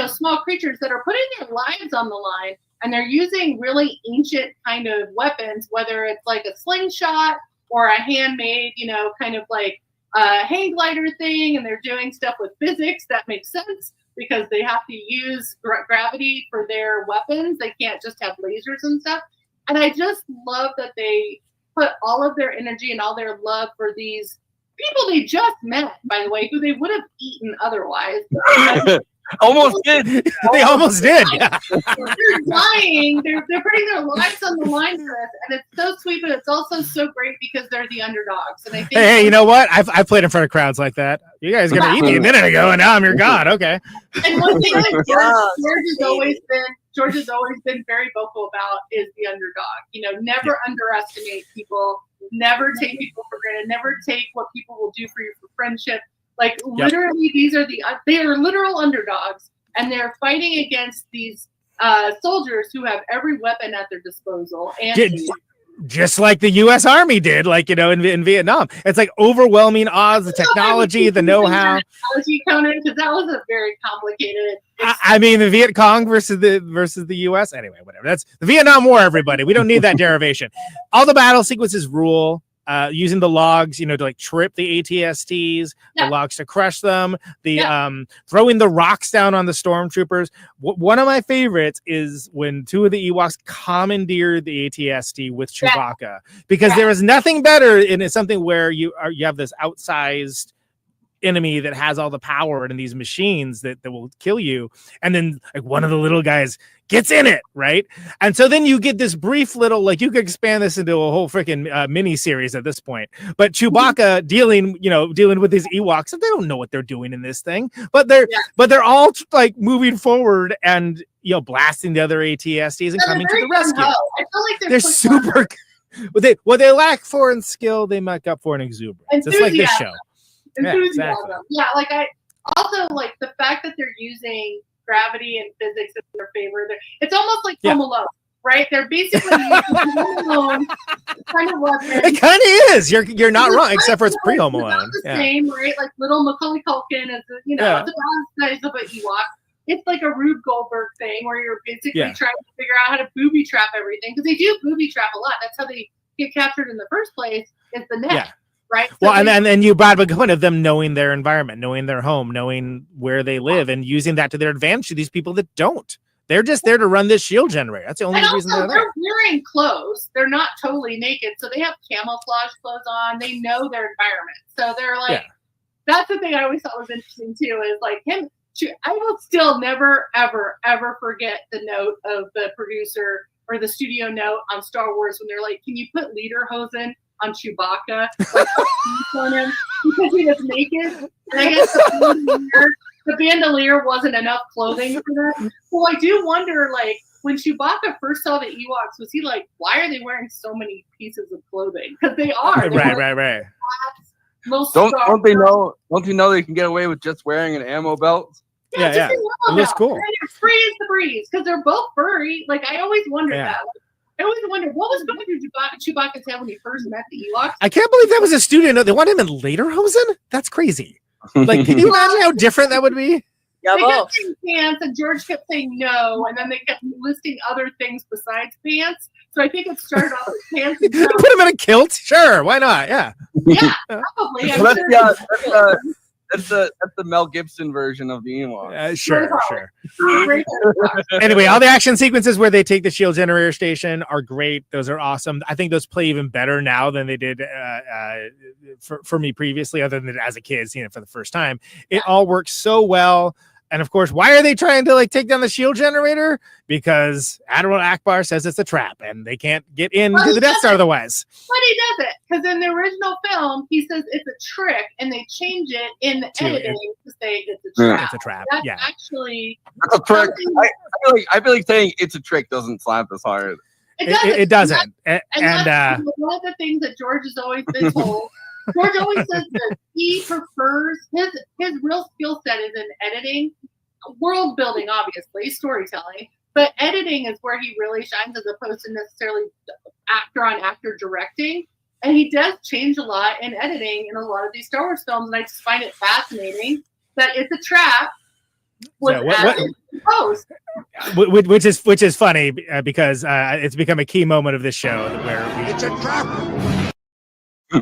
small creatures that are putting their lives on the line, and they're using really ancient kind of weapons, whether it's like a slingshot or a handmade, kind of like a hang glider thing, and they're doing stuff with physics that makes sense because they have to use gravity for their weapons. They can't just have lasers and stuff. And I just love that they put all of their energy and all their love for these people they just met, by the way, who they would have eaten otherwise. Almost did. They almost did. They're dying. They're putting their lives on the line for us, and it's so sweet, but it's also so great because they're the underdogs. And I think Hey, you know what? I've played in front of crowds like that. You guys gonna eat me a minute ago, and now I'm your god. Okay. And one thing that George has always been very vocal about is the underdog. Never underestimate people. Never take people for granted. Never take what people will do for you for friendship. Like literally, they are literal underdogs, and they're fighting against these soldiers who have every weapon at their disposal. And just like the U.S. Army did, in Vietnam. It's like overwhelming odds, the technology, the know-how. Conan, because that was a very complicated. I mean, the Viet Cong versus the U.S. Anyway, whatever. That's the Vietnam War. Everybody, we don't need that derivation. All the battle sequences rule. Using the logs, to like trip the ATSTs, the logs to crush them, throwing the rocks down on the stormtroopers. One of my favorites is when two of the Ewoks commandeered the ATST with Chewbacca, because there is nothing better in something where you have this outsized enemy that has all the power and these machines that will kill you, and then like one of the little guys gets in it, right? And so then you get this brief little, like, you could expand this into a whole freaking mini series at this point. But Chewbacca dealing with these Ewoks, and they don't know what they're doing in this thing, but they're all like moving forward and blasting the other ATSTs and coming to the rescue. I feel like they're super. What they lack for in skill, they make up for in exuberance. Just like this show. Enthusiasm. Like I also like the fact that they're using gravity and physics in their favor. It's almost like Home Alone, right? They're basically using Home Alone kind of weapons. It kind of is. You're not wrong, except for it's pre-Home Alone. It's the same, right? Like little Macaulay Culkin is, it's about the size of an Ewok. It's like a Rube Goldberg thing where you're basically trying to figure out how to booby trap everything, because they do booby trap a lot. That's how they get captured in the first place, is the net. Yeah. Right. Well, and then you brought up a point of them knowing their environment, knowing their home, knowing where they live, and using that to their advantage to these people that don't. They're just there to run this shield generator. That's the only reason they're there. They're wearing clothes. They're not totally naked, so they have camouflage clothes on. They know their environment, so they're like. That's the thing I always thought was interesting too. Is like him. I will still never, ever, ever forget the note of the producer or the studio note on Star Wars when they're like, "Can you put lederhosen on Chewbacca, like, on him because he was naked?" And I guess the bandolier wasn't enough clothing for that. So I do wonder, like, when Chewbacca first saw the Ewoks, was he like, "Why are they wearing so many pieces of clothing?" Because they are. Right. Don't they know? Don't you know they can get away with just wearing an ammo belt? Yeah. It looks cool. They're free as the breeze because they're both furry. Like I always wondered that. I always wondered what was going through Chewbacca's head when he first met the Ewoks. I can't believe that was a studio note. They want him in lederhosen? That's crazy. Like, can you imagine how different that would be? They kept saying pants, and George kept saying no, and then they kept listing other things besides pants. So I think it started off with pants. And put him in a kilt? Sure, why not? Yeah. Yeah, probably. Well, That's the Mel Gibson version of the Ewok. Sure. Anyway, all the action sequences where they take the shield generator station are great. Those are awesome. I think those play even better now than they did for me previously, other than as a kid seeing it for the first time. It all works so well. And of course, why are they trying to like take down the shield generator? Because Admiral Akbar says it's a trap and they can't get into the Death Star otherwise. But he does it because in the original film, he says it's a trick, and they change it in the editing to say it's a trap. It's a trap. That's yeah, actually That's a trick. I feel like saying it's a trick doesn't slap as hard. it doesn't. And that's one of the things that George has always been told. George always says that he prefers his real skill set is in editing, world building, obviously, storytelling, but editing is where he really shines as opposed to necessarily actor on actor directing. And he does change a lot in editing in a lot of these Star Wars films, and I just find it fascinating that it's a trap. Which is funny because it's become a key moment of this show where it's a trap. You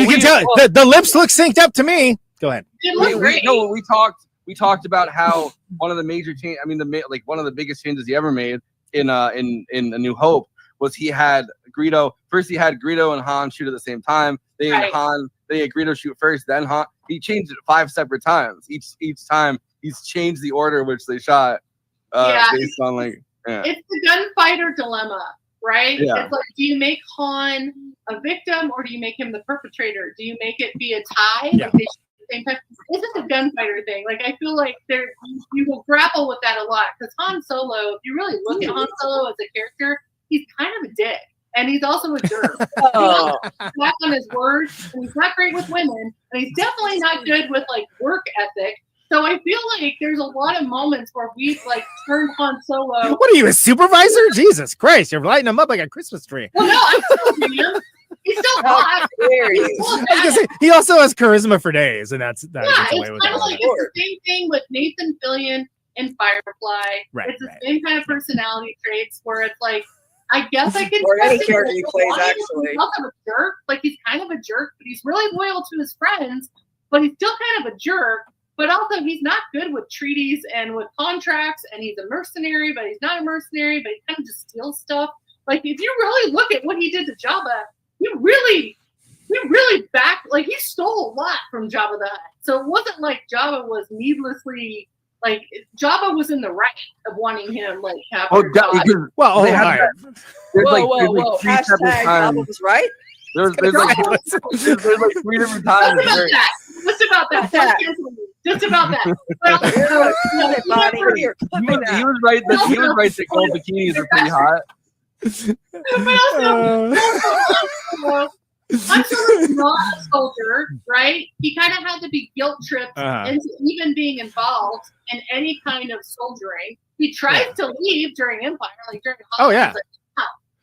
can tell the lips look synced up to me. Go ahead. We talked about how one of the major change. I mean, one of the biggest changes he ever made in A New Hope was he had Greedo. First, he had Greedo and Han shoot at the same time. They had Greedo shoot first, then Han. He changed it 5 separate times. Each time he's changed the order in which they shot based on like. Yeah. It's the gunfighter dilemma, right? Yeah. It's like, do you make Han a victim or do you make him the perpetrator? Do you make it be a tie? Yeah. Like they shoot at the same time? It's just a gunfighter thing. Like I feel like you will grapple with that a lot because Han Solo, if you really look at Han Solo as a character, he's kind of a dick. And he's also a jerk. He's back on his word, and he's not great with women, and he's definitely not good with like work ethic. So I feel like there's a lot of moments where we've like turned Han Solo. What are you, a supervisor? Jesus Christ, you're lighting him up like a Christmas tree. Well, no, I'm still him. He's still hot. He also has charisma for days, and that's It's kind of like it's the same thing with Nathan Fillion in Firefly. Right, it's the same kind of personality traits where it's like, I guess I could. Or any character he plays, actually. He's also a jerk. Like he's kind of a jerk, but he's really loyal to his friends. But he's still kind of a jerk. But also, he's not good with treaties and with contracts. And he's a mercenary, but he's not a mercenary. But he kind of just steals stuff. Like if you really look at what he did to Jabba, he really like he stole a lot from Jabba the Hutt. So it wasn't like Jabba was needlessly. Like Jabba was in the right of wanting him, like captured. Whoa! Hashtag Jabba was right. There's like 3 different times. Just about that. Just about that. He was right that gold bikinis are pretty hot. I'm sort of not a soldier, right? He kind of had to be guilt tripped into even being involved in any kind of soldiering. He tries to leave during Empire, like during Hollywood.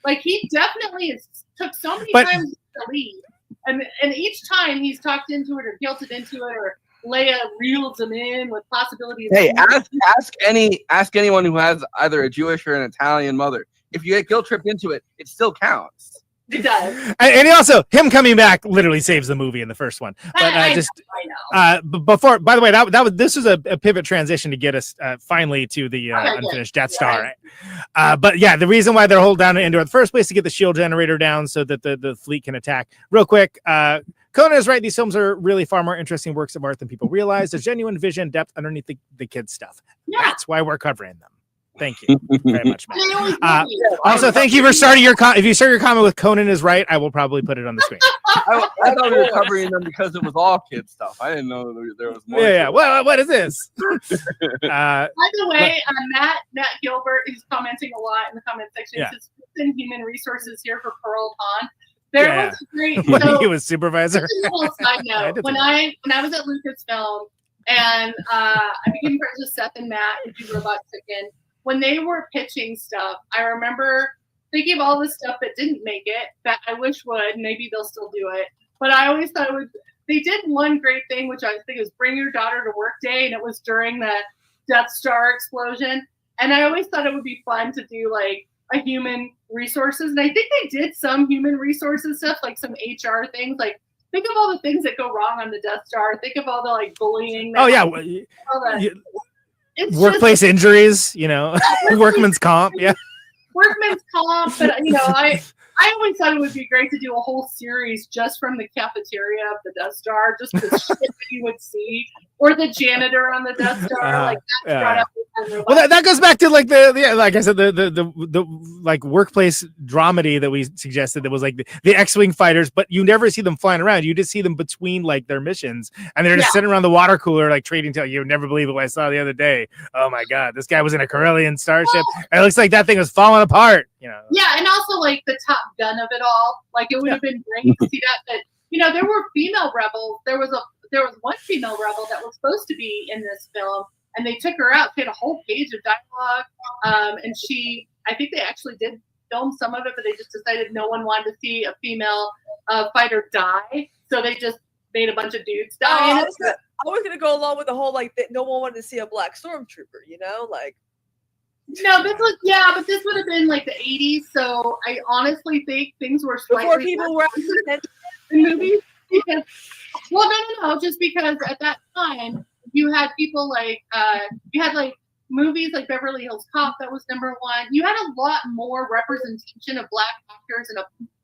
Like he definitely took so many times to leave, and each time he's talked into it or guilted into it, or Leia reels him in with possibilities. Hey, ask anyone who has either a Jewish or an Italian mother. If you get guilt tripped into it, it still counts. It does. And he also, him coming back literally saves the movie in the first one. But I know. Before, by the way, this was a pivot transition to get us finally to the unfinished Death Star. But yeah, the reason why they're holding down Endor in the first place to get the shield generator down so that the fleet can attack. Real quick, Conan is right. These films are really far more interesting works of art than people realize. There's genuine vision, depth underneath the kids' stuff. Yeah. That's why we're covering them. Thank you very much, man. Also, thank you for starting your if you start your comment with Conan is right, I will probably put it on the screen. I thought we were covering them because it was all kid stuff. I didn't know there was more. Yeah. Well, what is this? By the way, Matt Gilbert is commenting a lot in the comment section. He says, in human resources here for Pearl Pond. There was a great. He was supervisor. Just a little side note. When I was at Lucasfilm and I became friends with Seth and Matt who do Robot Chicken. When they were pitching stuff, I remember thinking of all the stuff that didn't make it that I wish would. Maybe they'll still do it. But I always thought they did one great thing, which I think was Bring Your Daughter to Work Day, and it was during the Death Star explosion. And I always thought it would be fun to do like a human resources. And I think they did some human resources stuff, like some HR things. Like think of all the things that go wrong on the Death Star. Think of all the like bullying. Oh yeah, it's workplace injuries. Workman's comp. Yeah, workman's comp. But I always thought it would be great to do a whole series just from the cafeteria of the Death Star, just the shit that you would see, or the janitor on the Death Star. Like that's brought up. Well, that goes back to like the like I said, the like workplace dramedy that we suggested that was like the X-wing fighters, but you never see them flying around. You just see them between like their missions, and they're just sitting around the water cooler like trading. You would never believe what I saw the other day. Oh my god, this guy was in a Corellian starship. And it looks like that thing was falling apart. Yeah, and also like the Top Gun of it all. Like it would have been great to see that. But there were female rebels. There was one female rebel that was supposed to be in this film. And they took her out. She had a whole page of dialogue. And I think they actually did film some of it, but they just decided no one wanted to see a female fighter die. So they just made a bunch of dudes die. I was going to go along with the whole, like, that no one wanted to see a black stormtrooper, like. No, but this would have been like the 80s. So I honestly think things were slightly before people were in movies. Because, no, just because at that time, you had people like you had like movies like Beverly Hills Cop that was #1. You had a lot more representation of black actors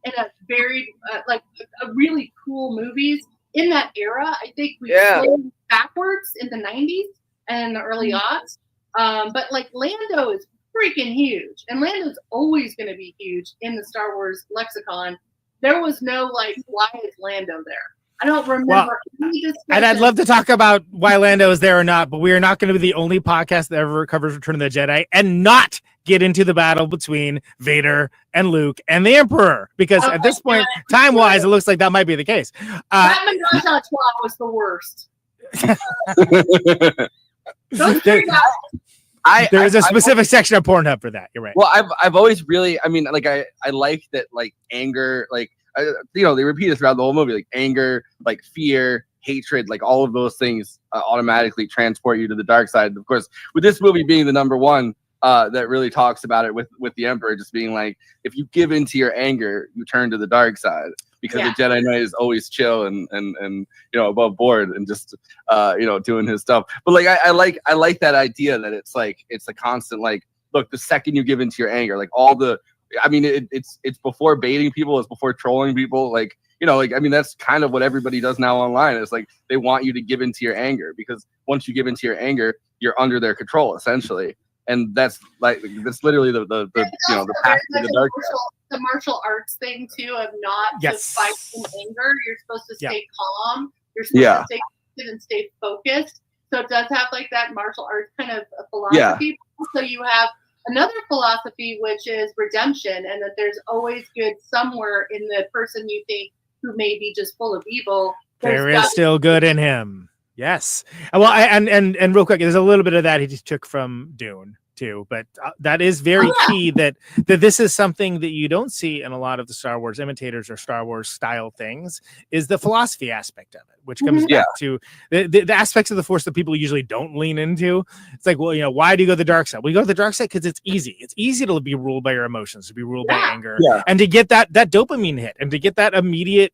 in a very like a really cool movies in that era. I think we slowed backwards in the 90s and the early aughts. But like Lando is freaking huge, and Lando's always going to be huge in the Star Wars lexicon. There was no like, why is Lando there? I don't remember any discussion. And I'd love to talk about why Lando is there or not, but we are not going to be the only podcast that ever covers Return of the Jedi and not get into the battle between Vader and Luke and the Emperor, because at this point, time-wise, it looks like that might be the case. That menage a trois was the worst. There is a specific section of Pornhub for that. You're right. Well, I've always really, I like that, like anger, like they repeat it throughout the whole movie, like anger, like fear, hatred, like all of those things automatically transport you to the dark side. Of course, with this movie being the #1 that really talks about it with the Emperor just being like, if you give into your anger, you turn to the dark side. Because the Jedi Knight is always chill and above board and just doing his stuff. But like I like that idea that it's a constant, like, look, the second you give into your anger, like it's before baiting people, it's before trolling people, that's kind of what everybody does now online. It's like they want you to give into your anger, because once you give into your anger, you're under their control essentially. And that's literally the path to the dark side. The martial arts thing too of not to fight in anger. You're supposed to stay calm. You're supposed to stay focused and stay focused. So it does have like that martial arts kind of philosophy. So you have another philosophy, which is redemption, and that there's always good somewhere in the person you think who may be just full of evil. There is still good in him. Yes. Well, and real quick, there's a little bit of that he just took from Dune too, but that is very key that this is something that you don't see in a lot of the Star Wars imitators or Star Wars style things, is the philosophy aspect of it, which comes back to the aspects of the Force that people usually don't lean into. It's like, well, why do you go to the dark side? Well, you go to the dark side because it's easy. It's easy to be ruled by your emotions, to be ruled by anger, and to get that dopamine hit, and to get that immediate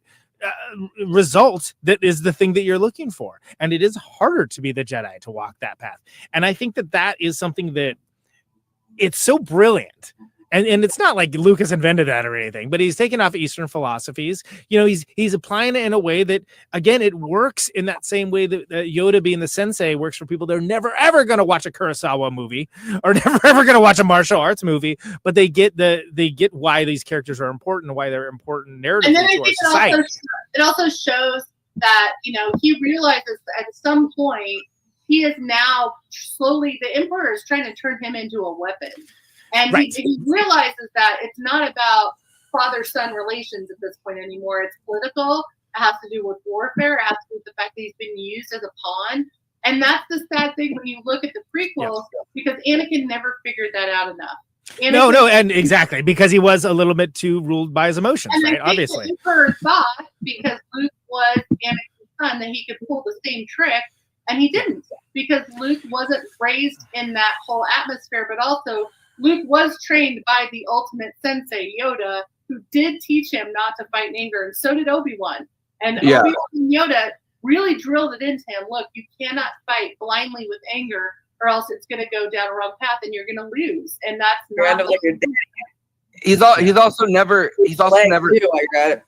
result that is the thing that you're looking for. And it is harder to be the Jedi, to walk that path. And I think that is something that it's so brilliant. And it's not like Lucas invented that or anything, but he's taken off Eastern philosophies. He's applying it in a way that, again, it works in that same way that Yoda being the sensei works for people. They're never, ever going to watch a Kurosawa movie or never, ever going to watch a martial arts movie, but they get why these characters are important, why they're important narratively to our society. It also shows that, he realizes that at some point he is now slowly, the Emperor is trying to turn him into a weapon. And he realizes that it's not about father-son relations at this point anymore. It's political. It has to do with warfare. It has to do with the fact that he's been used as a pawn. And that's the sad thing when you look at the prequels, because Anakin never figured that out enough. No, and exactly, because he was a little bit too ruled by his emotions, and right? Obviously. The Emperor thought, because Luke was Anakin's son, that he could pull the same trick, and he didn't, because Luke wasn't raised in that whole atmosphere, but also Luke was trained by the ultimate sensei, Yoda, who did teach him not to fight in anger, and so did Obi-Wan. And Yeah. Obi-Wan and Yoda really drilled it into him. Look, you cannot fight blindly with anger, or else it's going to go down a wrong path and you're going to lose. And that's not Kind of like your dad. He's also never Too, I got it.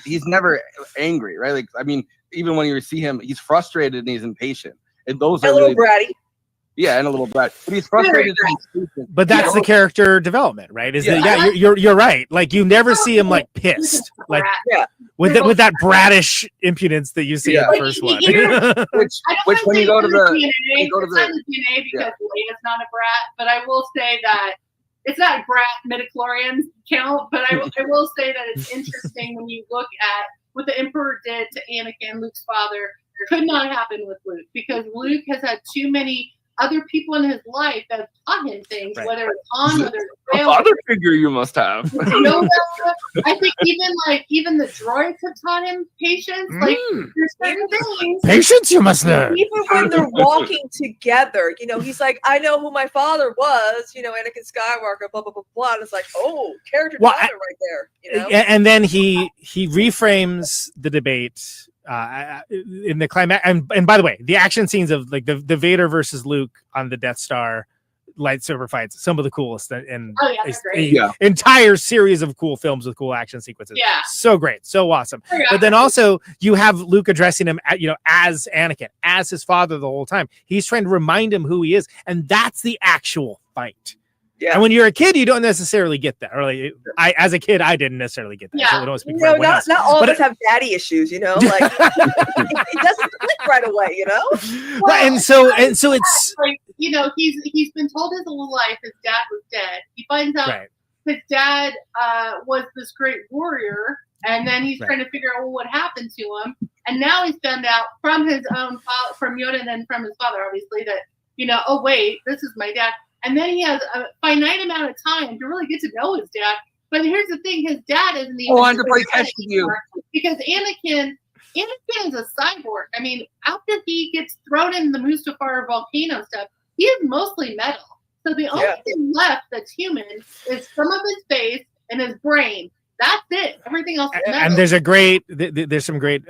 he's never angry, right? Like, I mean, even when you see him, he's frustrated and he's impatient. And those A are little really, bratty. yeah, and a little brat. But he's frustrated. And he's impatient. But that's the character development, right? Is that you're right. Like you never see him like pissed, like with that bratish impudence that you see in the first one. which when you go to the DNA, it's not the DNA because Leia's not a brat, but I will say that it's not brat midichlorians count, but I will say that it's interesting when you look at what the Emperor did to Anakin, Luke's father. Could not happen with Luke because Luke has had too many other people in his life that have taught him things, whether it's Han, whether it's a Bail, father figure you must have. Yoda. I think even the droids have taught him patience. Like there's certain things. Patience you must learn. Even when they're walking together, you know, he's like, I know who my father was, you know, Anakin Skywalker, blah, blah, blah, blah. And it's like, oh, character development right there, you know? And then he reframes the debate in the climax. And by the way, the action scenes of like the Vader versus Luke on the Death Star lightsaber fights, some of the coolest in entire series of cool films with cool action sequences. Yeah. So great. So awesome. But then also you have Luke addressing him as Anakin, as his father the whole time. He's trying to remind him who he is. And that's the actual fight. Yeah. And when you're a kid, you don't necessarily get that. Or like, as a kid, I didn't necessarily get that. Yeah. So I don't speak for everyone else. Not all But of us have daddy issues, you know. Like it doesn't click right away, you know. Right, and so it's like, you know, he's been told his whole life his dad was dead. He finds out his dad was this great warrior, and then he's trying to figure out what happened to him. And now he's found out from his own father, from Yoda, and then from his father, obviously, that oh wait, this is my dad. And then he has a finite amount of time to really get to know his dad. But here's the thing: his dad isn't even. I'm to play catch with you. Because Anakin is a cyborg. I mean, after he gets thrown in the Mustafar volcano stuff, he is mostly metal. So the only thing left that's human is some of his face and his brain. That's it. Everything else is metal. And there's some great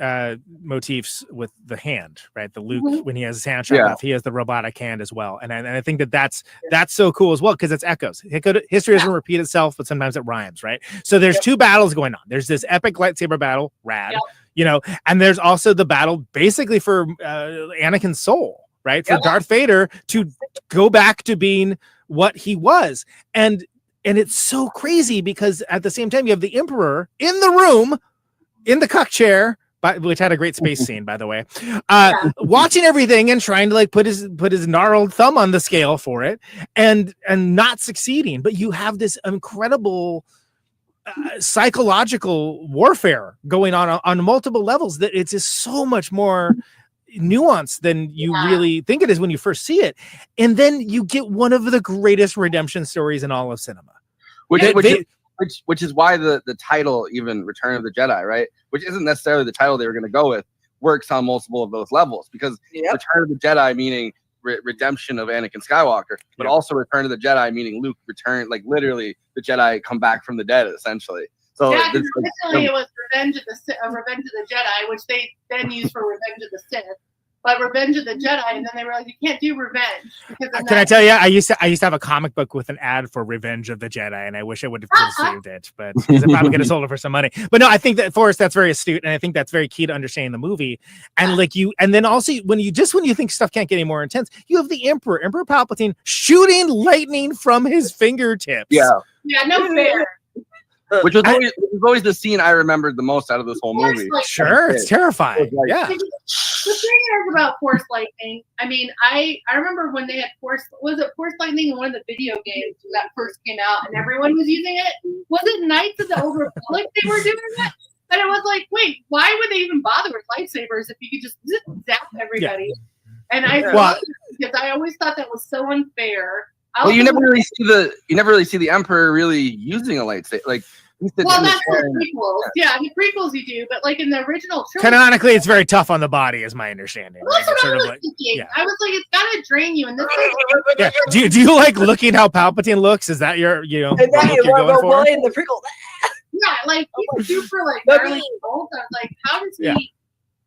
motifs with the hand, right? The Luke when he has his hand shot off, he has the robotic hand as well. And I think that's so cool as well because it's echoes. History doesn't repeat itself, but sometimes it rhymes, right? So there's two battles going on. There's this epic lightsaber battle, rad, and there's also the battle basically for Anakin's soul, right? For Darth Vader to go back to being what he was. And it's so crazy because at the same time, you have the Emperor in the room, in the cuck chair, which had a great space scene, by the way, watching everything and trying to like put his gnarled thumb on the scale for it and not succeeding. But you have this incredible psychological warfare going on multiple levels that it's just so much more nuance than you really think it is when you first see it. And then you get one of the greatest redemption stories in all of cinema. Which is why the title, even Return of the Jedi, right? Which isn't necessarily the title they were going to go with, works on multiple of those levels. Because Return of the Jedi meaning redemption of Anakin Skywalker, but also Return of the Jedi meaning Luke return, like literally the Jedi come back from the dead, essentially. So originally it was Revenge of the Jedi, which they then used for Revenge of the Sith. But Revenge of the Jedi, and then they realized you can't do Revenge. Can I tell you, I used to have a comic book with an ad for Revenge of the Jedi, and I wish I would have saved it, but because I probably could have sold it for some money. But no, I think that Forrest, that's very astute, and I think that's very key to understanding the movie. And and then also when you think stuff can't get any more intense, you have the Emperor Palpatine shooting lightning from his fingertips. Yeah, no fair. Which was always the scene I remembered the most out of this whole movie. Sure, it's terrifying. The thing is about Force Lightning, I mean, I remember when they had Force Lightning in one of the video games when that first came out and everyone was using it? Was it Knights of the Old Republic they were doing it? And it was like, wait, why would they even bother with lightsabers if you could just zap everybody? And I love it because I always thought that was so unfair. Well, you never really see the Emperor really using a lightsaber. Like, well, that's the prequels. Yeah, in the prequels you do, but like in the original trilogy, canonically, it's very tough on the body, is my understanding. That's what I was thinking. I was like, it's gotta drain you. And this do you like looking how Palpatine looks? Is that your Is that what you're going for? In the prequel? Yeah, like he's super like gnarly old. I was like, how does he? Yeah.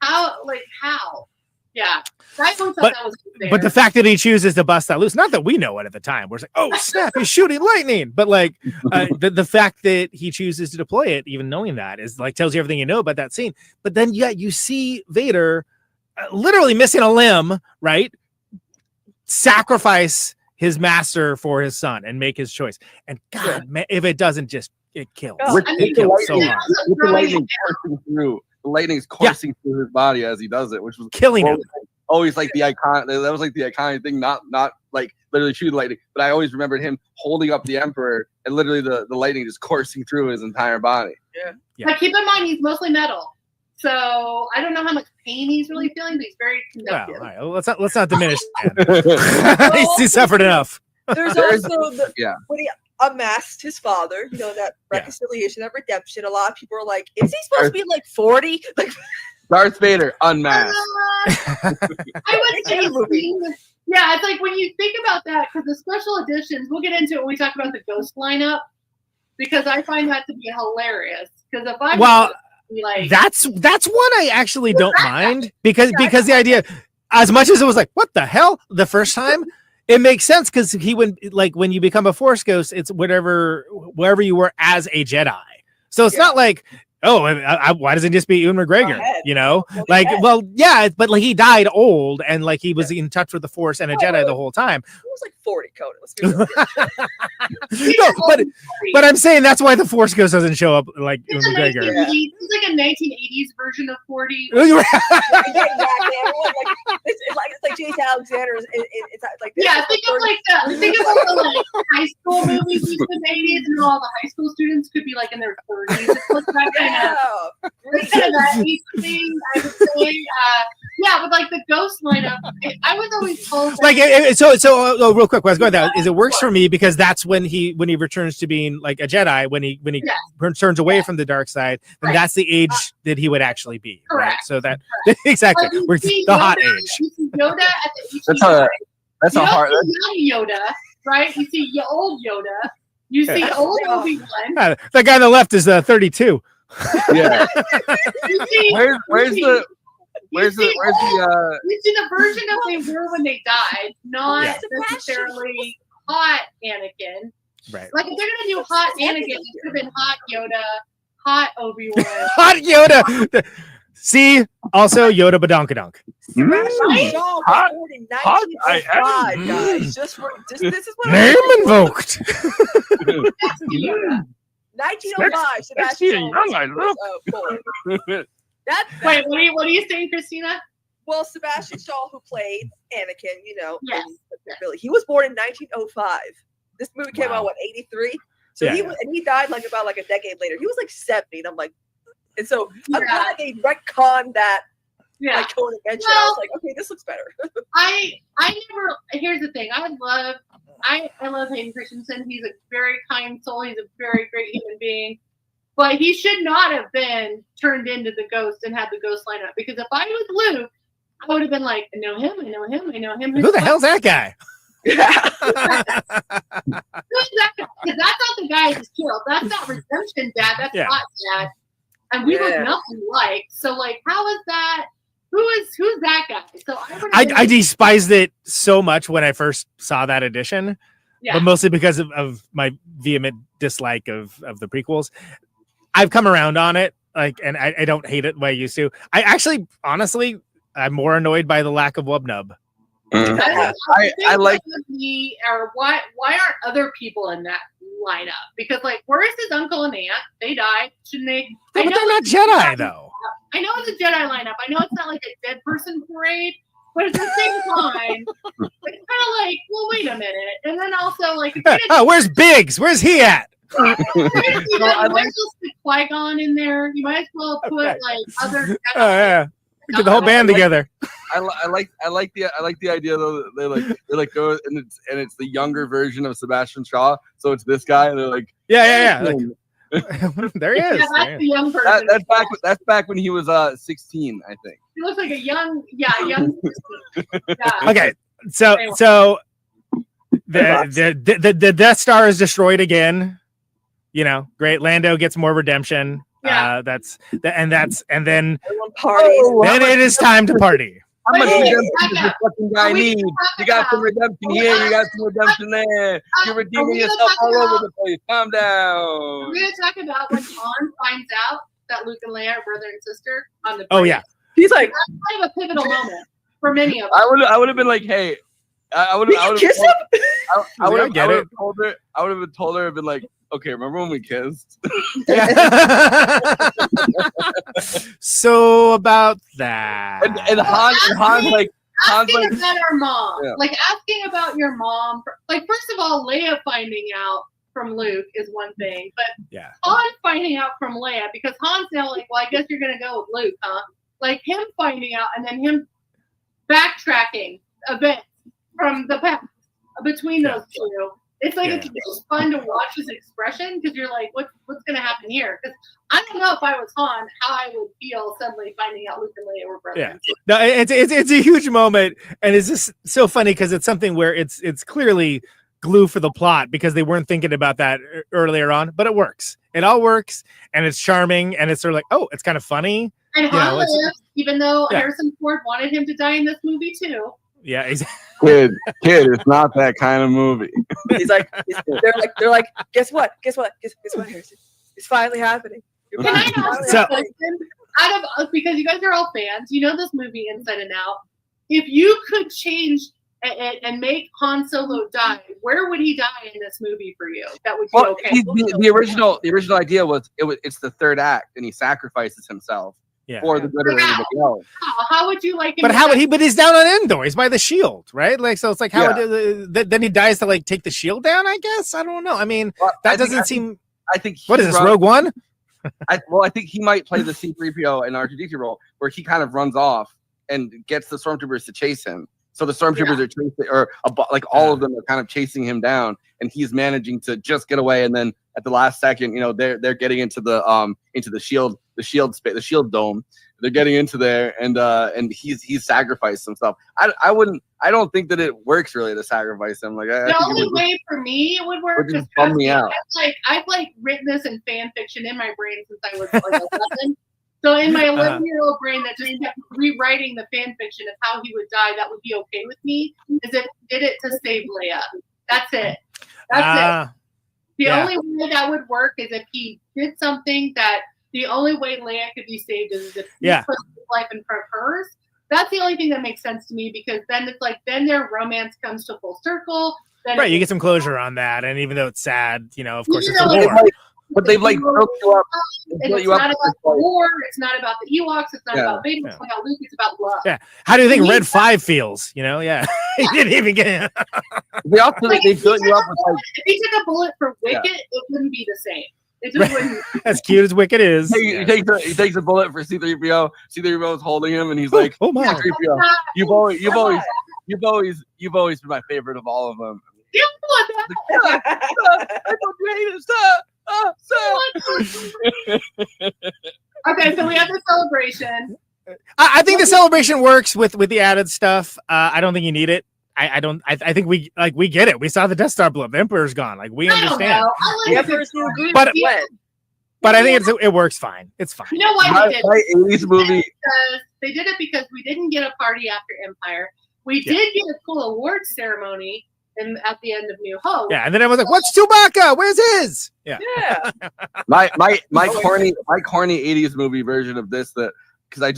How? Yeah, I thought But, that was fair. but the fact that he chooses to bust that loose, not that we know it at the time, we're like, oh snap, he's shooting lightning. But like the fact that he chooses to deploy it, even knowing that, is like tells you everything you know about that scene. But then you see Vader literally missing a limb, right? Sacrifice his master for his son and make his choice. And God, man, if it doesn't, just it kills. It kills so much. With the lightning coursing through. The lightning's coursing through his body as he does it, which was killing him. Always like the icon. That was like the iconic thing. Not like literally shooting lightning, but I always remembered him holding up the Emperor and literally the lightning just coursing through his entire body. Yeah. But keep in mind, he's mostly metal, so I don't know how much pain he's really feeling, but he's very conductive. Well, all right. Let's not diminish that. He suffered enough. There's also when he unmasked his father, that reconciliation, that redemption. A lot of people are like, is he supposed to be like 40? Like Darth Vader unmasked. I would say, yeah, it's like when you think about that, because the special editions, we'll get into it when we talk about the Ghost lineup, because I find that to be hilarious. Because if I like, that's one I actually don't mind because the idea, as much as it was like, what the hell, the first time. It makes sense because when you become a Force ghost, it's wherever you were as a Jedi. So it's not like, why doesn't it just be Ewan McGregor? Well, yeah, but like he died old and like he was in touch with the Force and a Jedi the whole time. He was like 40, Conan. Let's be No, but I'm saying that's why the Force ghost doesn't show up like Ewan McGregor. It's like a 1980s version of 40. Exactly. It's like Jason Alexander. It's like this. Yeah, think of the high school movies in the 80s, and all the high school students could be like in their 30s. It's like that kind of that age thing, I would say. But like the Ghost lineup, I was always told that real quick, let's go with that. Is it works for me because that's when he returns to being like a Jedi, when he turns away from the dark side, and that's the age that he would actually be. Correct. Right? So that exactly we're the hot age. You see Yoda at the That's a hard. Young Yoda, right? You see old Yoda. You see old Obi-Wan. That guy on the left is 32. Yeah. You see, where's the you see the version of they were when they died, not necessarily hot Anakin. Right. Like if they're gonna do hot Anakin, it could have been hot Yoda, hot Obi-Wan. Hot Yoda. See, also Yoda Badonkadonk. Hot, guys. This is what name invoked. 1905. Sebastian. Wait, what are you saying, Kristina? Well, Sebastian Shaw, who played Anakin, really, he was born in 1905. This movie came out 83. So he died about a decade later. He was like 70, and I'm like, and so I'm glad they retconned that. Yeah. Like Conan mentioned, I was like, okay, this looks better. Here's the thing. I love Hayden Christensen. He's a very kind soul. He's a very great human being. But he should not have been turned into the Ghost and had the Ghost lineup. Because if I was Luke, I would have been like, I know him. Who the hell's that guy? Who's that guy? Because that's not the guy who's killed. That's not Redemption Dad. That's not Dad. And we look nothing like. So, like, how is that? Who's that guy? So I despised it so much when I first saw that edition, but mostly because of my vehement dislike of the prequels. I've come around on it, and I don't hate it the way I used to. I actually, honestly, I'm more annoyed by the lack of Wubnub. I like why aren't other people in that lineup? Because like, where's his uncle and aunt? They died, shouldn't they? No, but they're not Jedi though. I know it's a Jedi lineup. I know it's not like a dead person parade, but at the same time, it's kind of like, well, wait a minute. And then also like, where's Biggs? Where's he at? You might as well put Qui-Gon in there. You might as well put like other. Get the whole band together. I like the idea though. They like go and it's the younger version of Sebastian Shaw. So it's this guy, and they're like, there he is. Yeah, that's the young person. That's back when he was 16, I think. He looks like a young. Okay, so the Death Star is destroyed again. You know, great. Lando gets more redemption. Yeah. And then parties. Then it is time to party. How much Wait, redemption back does up. this fucking guy Are we need? gonna talk You got some about- redemption here, you got some redemption there. You're are redeeming we gonna yourself talk all over about- the place. Calm We're down. going to talk about when Han finds out that Luke and Leia are brother and sister on the Oh, bridge. yeah. He's like, That's kind of a pivotal moment for many of us. I would have been like, hey, I would have kiss him? I would I have get it. told her. I would have told her and been like, okay, remember when we kissed? So about that. and Han's like, Asking about our mom. Yeah. Like, asking about your mom. Like, first of all, Leia finding out from Luke is one thing. But yeah, Han finding out from Leia, because Han's now like, well, I guess you're going to go with Luke, huh? Like, him finding out and then him backtracking events from the past between those two. It's like it's just fun to watch his expression because you're like, what's going to happen here? Because I don't know if I was Han, how I would feel suddenly finding out Luke and Leia were brothers. Yeah. No, it's a huge moment, and it's just so funny because it's something where it's clearly glue for the plot because they weren't thinking about that earlier on, but it works. It all works, and it's charming, and it's sort of like, oh, it's kind of funny. And You know, Han it's- lives, even though Yeah. Harrison Ford wanted him to die in this movie too. Yeah, exactly. kid, it's not that kind of movie. He's like, they're like, guess what, Harrison? It's finally happening. You're Can I finally ask So- a question? Out of because you guys are all fans, you know this movie inside and out. If you could change and make Han Solo die, where would he die in this movie for you? That would be Well, okay. the original idea was it's the third act, and he sacrifices himself for the good of everybody else. How would you like him? But to how would die? he? But he's down on Endor. He's by the shield, right? Like, so it's like how Yeah. then he dies to like take the shield down. I guess I don't know. I mean, that doesn't seem. I think. What is this, Rogue One? I think he might play the C-3PO and R2-D2 role, where he kind of runs off and gets the stormtroopers to chase him. So the stormtroopers are chasing, or like all of them are kind of chasing him down, and he's managing to just get away. And then at the last second, you know, they're getting into the shield dome. They're getting into there, and he's sacrificed himself. I don't think that it works really to sacrifice him. Like The only way for me it would work would is just bum me out. I've written this in fan fiction in my brain since I was like 11. So in my 11-year-old brain that just kept rewriting the fan fiction of how he would die, that would be okay with me. Is if he did it to save Leia. That's it. That's it. The only way that would work is if he did something that the only way Leia could be saved is if he put his life in front of hers. That's the only thing that makes sense to me because then it's like then their romance comes to full circle. Then Right, you get some closure on that, and even though it's sad, you know, of course, it's a like, war. But they've like built you up. And it's not about the war. It's not about the Ewoks. It's not about Vader. It's not about Luke. It's about love. Yeah. How do you think And Red 5 feels? You know, yeah. He didn't even get it. They also Like, they if built you up with like if he took a bullet for Wicket, it wouldn't be the same. It just wouldn't. As cute as Wicket is. he takes a bullet for C-3PO. C-3PO is holding him, and he's like, "Oh my, C-3PO, you've always been my favorite of all of them." I don't hate it, Okay, so we have the celebration. I think the celebration works with the added stuff. I don't think you need it. I don't. I think we get it. We saw the Death Star blow up. The Emperor's gone. Like we understand. But I think it works fine. It's fine. You know why they did it? 80s movie. Because they did it because we didn't get a party after Empire. We did get a cool awards ceremony at the end of New Hope. Yeah, and then I was like, "What's Chewbacca? Where's his?" Yeah. my corny 80s movie version of this that because I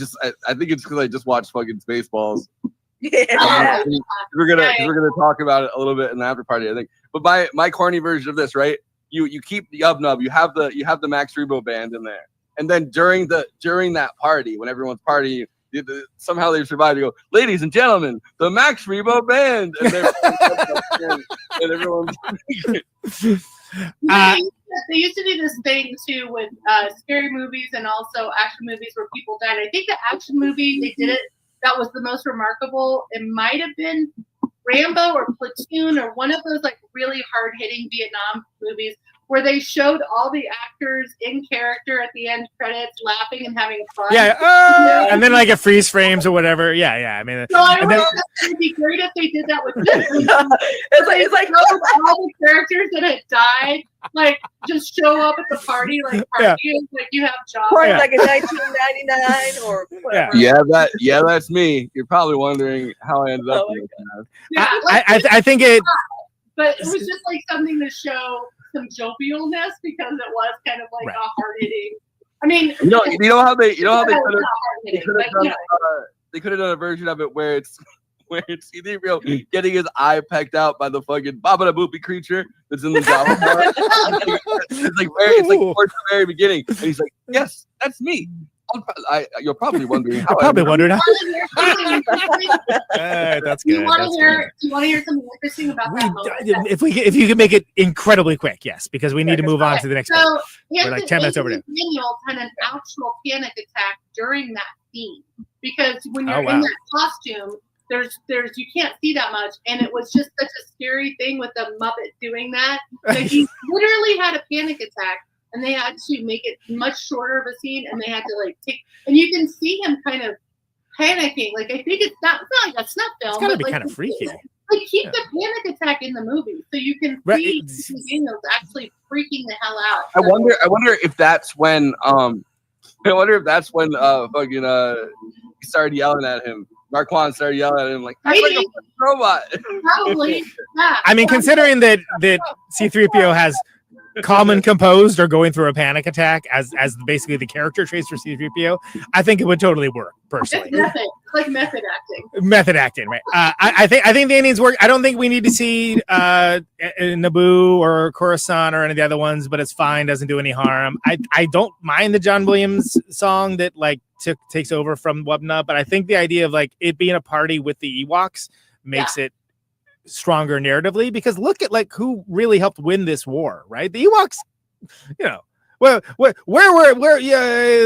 think it's because I just watched fucking Spaceballs. Yeah. We're gonna talk about it a little bit in the after party, I think. But my corny version of this, right? You keep the Nub, you have the Max Rebo band in there, and then during that party, when everyone's partying, somehow they survive. You go, ladies and gentlemen, the Max Rebo band, and everyone's. They used to do this thing too with scary movies and also action movies where people died. I think the action movie they did it that was the most remarkable. It might have been Rambo or Platoon or one of those like really hard hitting Vietnam movies where they showed all the actors in character at the end credits laughing and having fun. Yeah, and then like it freeze frames or whatever. Yeah. I mean, So I and would then, it'd be great if they did that with this. It's like all the characters that had died, like just show up at the party, like partying, like you have jobs. Probably like in 1999 or whatever. Yeah, that's me. You're probably wondering how I ended up in this. Yeah, I think it. But it was just like something to show some jovialness because it was kind of like a hard hitting. I mean, you know how they could have done, done a version of it where it's C-3PO getting his eye pecked out by the fucking Baba Boopy creature that's in the Java bar. It's like towards the very beginning, and he's like, "Yes, that's me." You're probably wondering how. Probably wondering how. Do That's good. you want to hear something interesting about that moment? If you can make it incredibly quick, yes, because we need to move on to the next one. So We're like 10 minutes over there. Daniels had an actual panic attack during that scene because when you're wow. in that costume, there's you can't see that much, and it was just such a scary thing with the Muppet doing that. So he literally had a panic attack, and they had to make it much shorter of a scene, and they had to like take, and you can see him kind of panicking. Like I think it's not like a snuff film. It's gotta be like, kind of freaky. Like keep the panic attack in the movie, so you can see Daniels actually freaking the hell out. I wonder if that's when fucking he started yelling at him. Marquand started yelling at him like, "That's like a robot." Probably. Yeah. I mean, considering that C-3PO has calm and composed or going through a panic attack as basically the character traits for C-3PO, I think it would totally work personally. It's like method acting. Method acting, right? I think the aliens work. I don't think we need to see Naboo or Coruscant or any of the other ones, but it's fine. Doesn't do any harm. I don't mind the John Williams song that like takes over from Wubna, but I think the idea of like it being a party with the Ewoks makes it stronger narratively, because look at like who really helped win this war, right? The Ewoks, you know. Well, where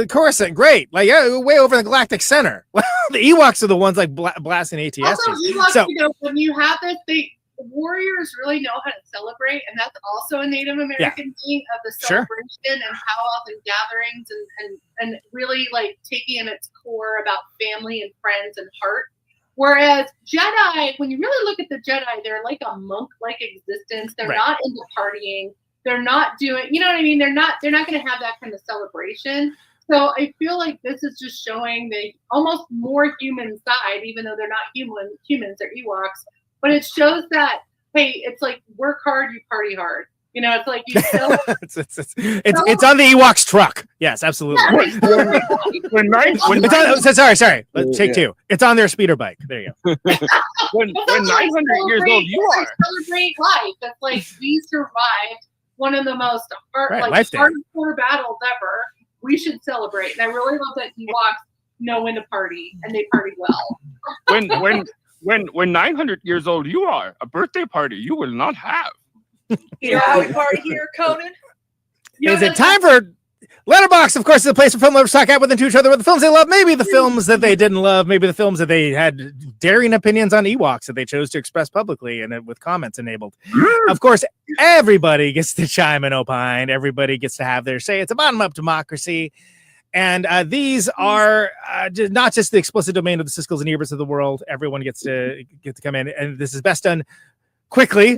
Coruscant, great, like way over in the Galactic Center. Well, the Ewoks are the ones like blasting ATSs. Also, Ewoks, when you have this, warriors really know how to celebrate, and that's also a Native American thing of the celebration and powwows and gatherings, and really like taking in its core about family and friends and heart. Whereas Jedi, when you really look at the Jedi, they're like a monk-like existence. They're not into partying. They're not doing, you know what I mean? They're not going to have that kind of celebration. So I feel like this is just showing the almost more human side, even though they're not humans, they're Ewoks. But it shows that, hey, it's like work hard, you party hard. You know, it's like you still. it's on the Ewoks truck. Yes, absolutely. Sorry. Let's take two. It's on their speeder bike. There you go. when 900 years old you are. Celebrate life. It's like we survived one of the most hardcore battles ever. We should celebrate. And I really love that Ewoks know when to party, and they party well. When 900 years old you are, a birthday party you will not have. You know how we party here, Conan? Is it time for Letterboxd? Of course, is a place for film lovers talk out with each other with the films they love, maybe the films that they didn't love, maybe the films that they had daring opinions on Ewoks that they chose to express publicly and with comments enabled. Of course, everybody gets to chime and opine. Everybody gets to have their say. It's a bottom-up democracy. And these are not just the explicit domain of the Siskel's and Eberts of the world. Everyone gets to come in, and this is best done quickly.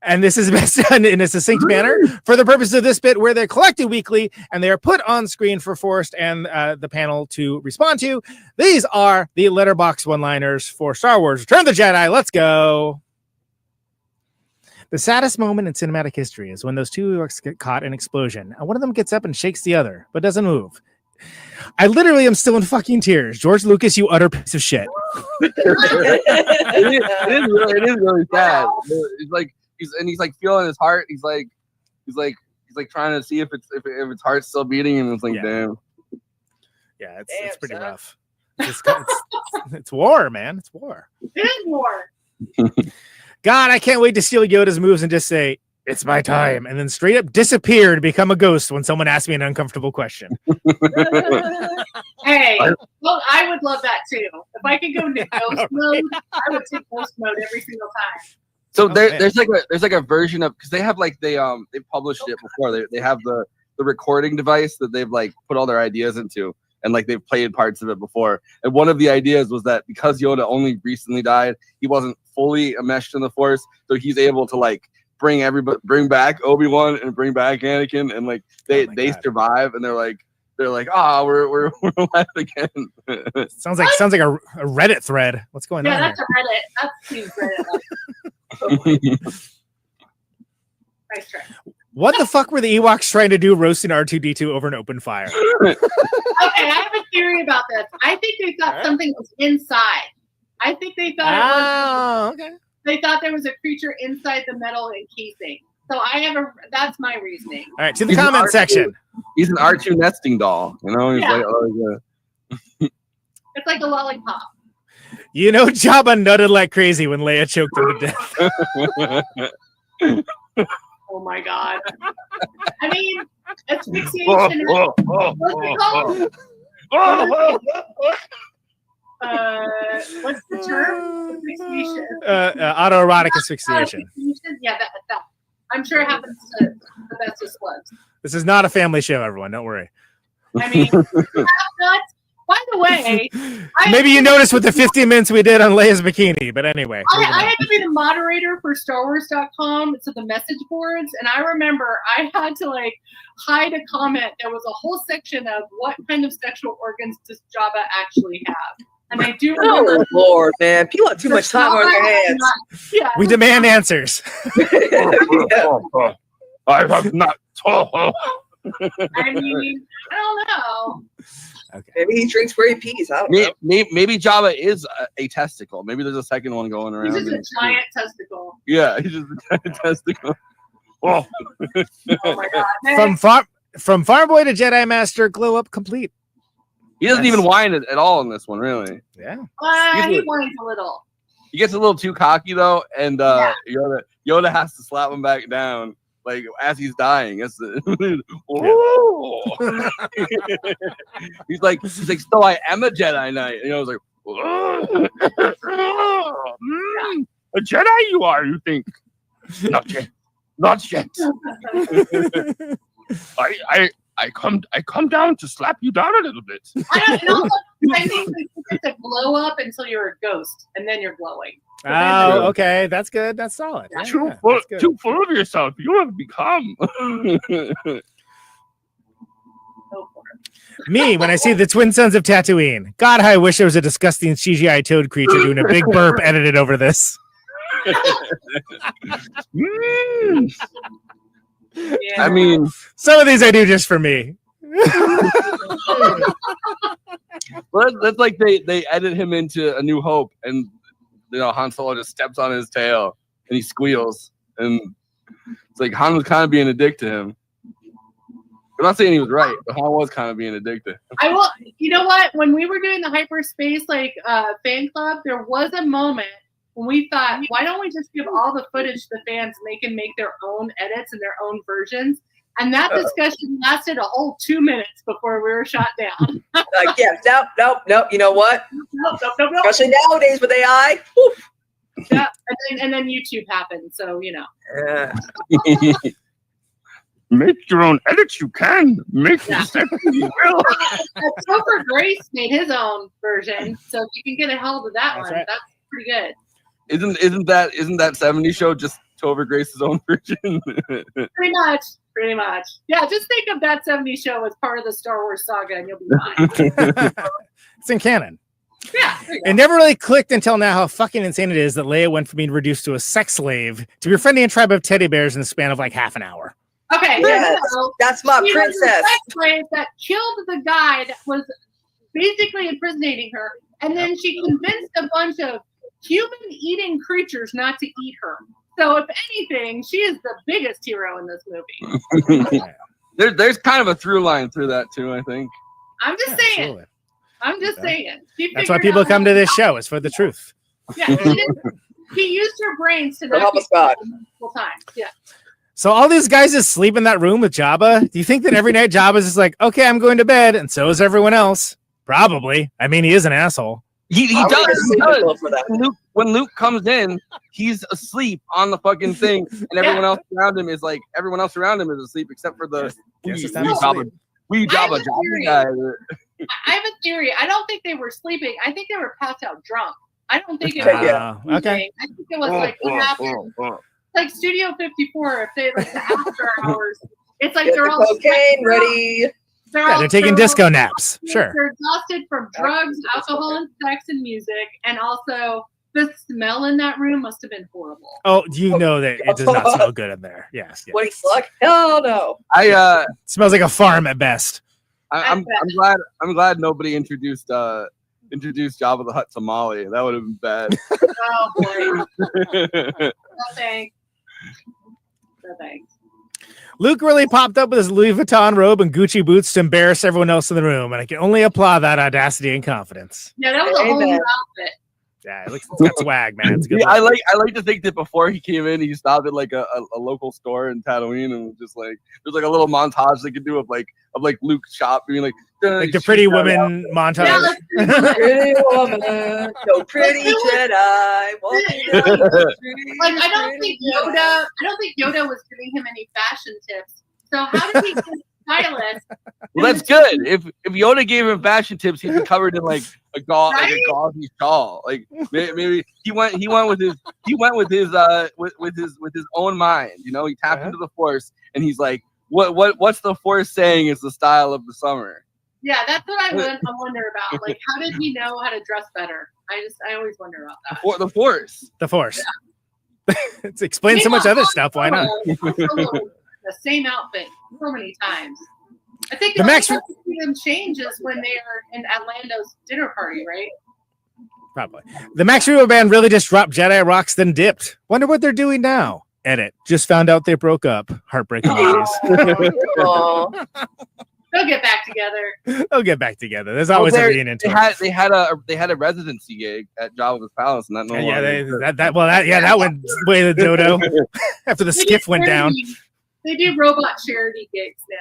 And this is best done in a succinct manner for the purpose of this bit, where they're collected weekly and they are put on screen for Forrest and the panel to respond to. These are the Letterboxd one-liners for Star Wars Return of the Jedi. Let's go. The saddest moment in cinematic history is when those two Ewoks get caught in an explosion, and one of them gets up and shakes the other, but doesn't move. I literally am still in fucking tears. George Lucas, you utter piece of shit. it is really sad. It's like he's like feeling his heart. He's like trying to see if its heart's still beating, and it's like, damn. Yeah, it's pretty rough. It's war, man. It's war. It is war. God, I can't wait to steal Yoda's moves and just say, "It's my time," and then straight up disappear to become a ghost when someone asks me an uncomfortable question. Hey, well, I would love that too. If I could go into ghost mode, I would take ghost mode every single time. So there's like a version of, because they have like they published it before. They have the recording device that they've like put all their ideas into, and like they've played parts of it before. And one of the ideas was that because Yoda only recently died, he wasn't fully enmeshed in the Force, so he's able to like bring back Obi-Wan and bring back Anakin, and like they survive, and they're like, we're alive again. Sounds like a Reddit thread. What's going on? Yeah, that's a Reddit. That seems Reddit. Nice try. What the fuck were the Ewoks trying to do roasting R2-D2 over an open fire? Okay, I have a theory about this. I think they thought something was inside. I think they thought they thought there was a creature inside the metal encasing. So that's my reasoning. All right, to the comment section. He's an R2 nesting doll, you know? He's like, It's like a lollipop. You know, Jabba nutted like crazy when Leia choked him to death. Oh my god. I mean, asphyxiation. What's it called? What's the term? Asphyxiation. Autoerotic asphyxiation. Yeah, that. I'm sure it happens to the best of slugs. This is not a family show, everyone. Don't worry. I mean, by the way, maybe you noticed with the 15 minutes we did on Leia's bikini, but anyway. I had to be the moderator for StarWars.com, so the message boards, and I remember I had to like hide a comment. There was a whole section of what kind of sexual organs does Jabba actually have. And I do remember. Oh, Lord, man. People have too much time on their hands. We demand answers. I have not told. I mean, I don't know. Okay. Maybe he drinks where he pees. I don't know. Maybe Jabba is a testicle. Maybe there's a second one going around. He's just a giant testicle. Yeah, he's just a giant testicle. Oh. Oh my god. From farm boy to Jedi Master, glow up complete. He doesn't even whine at all in this one, really. Yeah. He whines a little. He gets a little too cocky though, and Yoda has to slap him back down, like as he's dying. He's like, so I am a Jedi Knight. And I was like, a Jedi you are, you think? Not yet. Not yet. I come down to slap you down a little bit. I think you get to glow up until you're a ghost, and then you're glowing. Oh, okay. That's good. That's solid. Yeah, too full of yourself. You have become. Me, when I see the twin sons of Tatooine. God, how I wish there was a disgusting CGI toad creature doing a big burp edited over this. I mean, some of these I do just for me. Well, that's like they edit him into A New Hope, and Han Solo just steps on his tail and he squeals, and it's like Han was kind of being a dick to him. I'm not saying he was right, but Han was kind of being a dick to him. I will. You know what? When we were doing the hyperspace fan club, there was a moment when we thought, why don't we just give all the footage to the fans and they can make their own edits and their own versions? And that discussion lasted a whole 2 minutes before we were shot down. Nope. You know what? Nope. Especially nowadays with AI. Whew. Yeah, and then YouTube happened, so Make your own edits. You can make the second you will. Topher Grace made his own version, so if you can get a hold of that one, that's pretty good. Isn't that 70s show just Topher Grace's own version? Pretty much. Yeah, just think of that 70s show as part of the Star Wars saga, and you'll be fine. It's in canon. Yeah. It never really clicked until now how fucking insane it is that Leia went from being reduced to a sex slave to befriending a tribe of teddy bears in the span of like half an hour. Okay, that's my princess. That killed the guy that was basically impersonating her, and then she convinced a bunch of human-eating creatures not to eat her. So, if anything, she is the biggest hero in this movie. There's kind of a through line through that too, I think. I'm just saying. Absolutely. I'm just saying. That's why people come to this show, is for the truth. Yeah, she used her brains to help us God. Multiple times. Yeah. So all these guys just sleep in that room with Jabba. Do you think that every night Jabba's just like, okay, I'm going to bed, and so is everyone else? Probably. I mean, he is an asshole. He I would does. get He cynical does. for that. When Luke comes in, he's asleep on the fucking thing, and everyone else around him is asleep except for the wee Jabba guy. I have a theory. I don't think they were sleeping. I think they were passed out drunk. I don't think it Okay, was yeah. sleeping. Okay. I think it was like what happened. Like Studio 54, if they like the after hours, it's like Get they're the all cocaine ready. Yeah, they're taking disco naps. Sure. They're exhausted from drugs, alcohol, and sex and music, and also the smell in that room must have been horrible. Oh, you know that it does not smell good in there. Yes. What do you suck? Hell no. It smells like a farm at best. I'm glad nobody introduced Jabba the Hutt to Molly. That would have been bad. Oh boy. No thanks. No thanks. Luke really popped up with his Louis Vuitton robe and Gucci boots to embarrass everyone else in the room, and I can only applaud that audacity and confidence. Yeah, that was a whole new outfit. Yeah, it's got swag, man. It's a good. Yeah, I like to think that before he came in, he stopped at like a local store in Tatooine and was just like there's like a little montage they could do of Luke's shop being like the pretty woman montage. Pretty woman, so pretty Jedi walking down the street. Like I don't think Yoda was giving him any fashion tips. So how did he get stylist? Well, that's good. If Yoda gave him fashion tips, he'd be covered in like a gauzy shawl. Like maybe he went with his own mind. You know, he tapped into the Force, and he's like, what's the Force saying is the style of the summer? Yeah, that's what I wonder about. Like, how did he know how to dress better? I always wonder about that. The Force. The Force. Yeah. It's explained so much other stuff. Why not? The same outfit so many times. I think the next time we see them change is when they are in Orlando's dinner party, right? Probably. The Max Rebo band really just dropped Jedi Rocks, then dipped. Wonder what they're doing now. Edit. Just found out they broke up. Heartbreaking news. They'll get back together. They'll get back together. There's always a reunion. They had a residency gig at Jabba's palace, and that went way to dodo after the skiff went down. They do robot charity gigs now.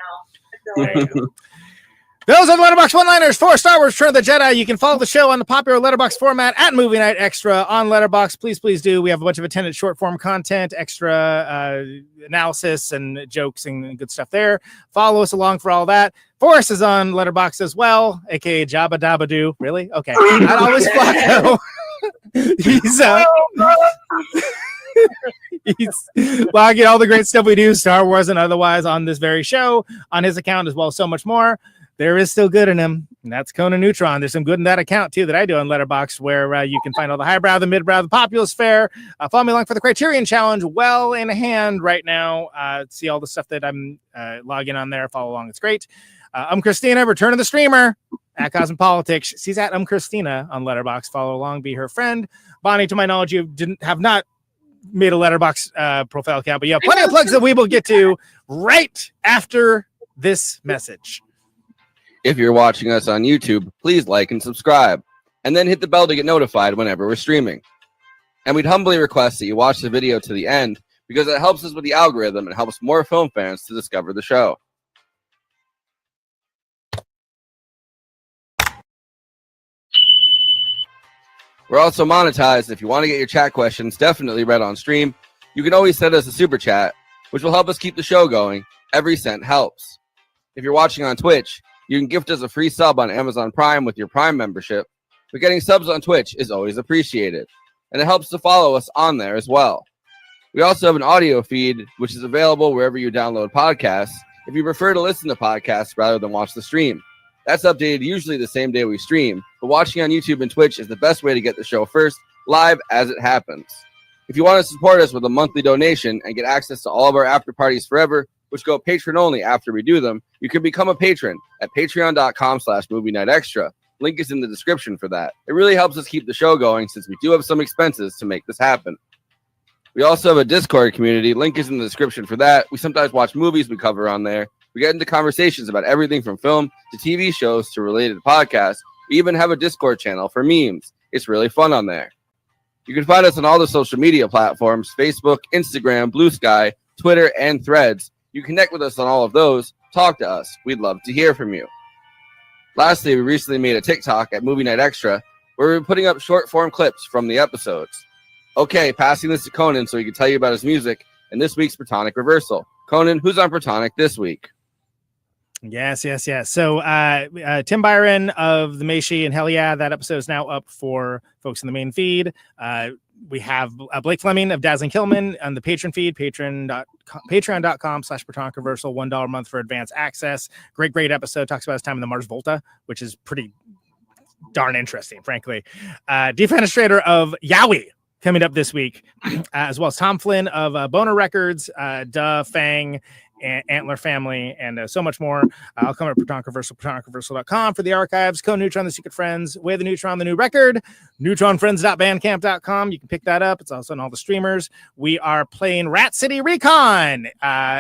Those are the Letterboxd one-liners for Star Wars: Return of the Jedi. You can follow the show on the popular Letterboxd format at Movie Night Extra on Letterboxd. Please do. We have a bunch of attendant short-form content, extra analysis and jokes and good stuff there. Follow us along for all that. Forrest is on Letterboxd as well, aka Jabba Dabba Doo. Really? Okay. Not always Flacco. He's logging all the great stuff we do, Star Wars and otherwise, on this very show, on his account as well, so much more. There is still good in him, and that's CONAN Neutron. There's some good in that account, too, that I do on Letterboxd, where you can find all the highbrow, the midbrow, the populist fare. Follow me along for the Criterion Challenge, well in hand right now. See all the stuff that I'm logging on there. Follow along. It's great. I'm Kristina, Return of the Streamer, at Cosmopolitics. She's at Kristina on Letterboxd. Follow along, be her friend. Bonnie, to my knowledge, you have not made a Letterboxd profile account, but you have plenty of plugs that we will get to right after this message. If you're watching us on YouTube, please like and subscribe, and then hit the bell to get notified whenever we're streaming. And we'd humbly request that you watch the video to the end, because it helps us with the algorithm and helps more film fans to discover the show. We're also monetized. If you want to get your chat questions definitely read on stream, you can always send us a super chat, which will help us keep the show going. Every cent helps. If you're watching on Twitch, you can gift us a free sub on Amazon Prime with your Prime membership, but getting subs on Twitch is always appreciated, and it helps to follow us on there as well. We also have an audio feed, which is available wherever you download podcasts, if you prefer to listen to podcasts rather than watch the stream. That's updated usually the same day we stream, but watching on YouTube and Twitch is the best way to get the show first, live as it happens. If you want to support us with a monthly donation and get access to all of our after parties forever, which go patron only after we do them, you can become a patron at patreon.com/movie night extra. Link is in the description for that. It really helps us keep the show going, since we do have some expenses to make this happen. We also have a Discord community. Link is in the description for that. We sometimes watch movies we cover on there. We get into conversations about everything from film to TV shows to related podcasts. We even have a Discord channel for memes. It's really fun on there. You can find us on all the social media platforms: Facebook, Instagram, Blue Sky, Twitter, and Threads. You connect with us on all of those. Talk to us. We'd love to hear from you. Lastly, we recently made a TikTok at Movie Night Extra, where we're putting up short form clips from the episodes. Okay, passing this to Conan so he can tell you about his music and this week's Protonic Reversal. Conan, who's on Protonic this week? Yes. So Tim Byron of the Meishi and Hell Yeah, that episode is now up for folks in the main feed. We have Blake Fleming of Dazzling Killman on the Patreon feed, patreon.com/Protonic Reversal, $1 a month for advanced access. Great episode. Talks about his time in the Mars Volta, which is pretty darn interesting, frankly. Defenestrator of Yowie coming up this week, as well as Tom Flynn of Boner Records, Fang, Antler Family, and so much more. I'll come at Protonic Reversal, ProtonicReversal.com for the archives. Neutron, The Secret Friends, Way of the Neutron, the new record, neutronfriends.bandcamp.com. You can pick that up. It's also on all the streamers. We are playing Rat City Recon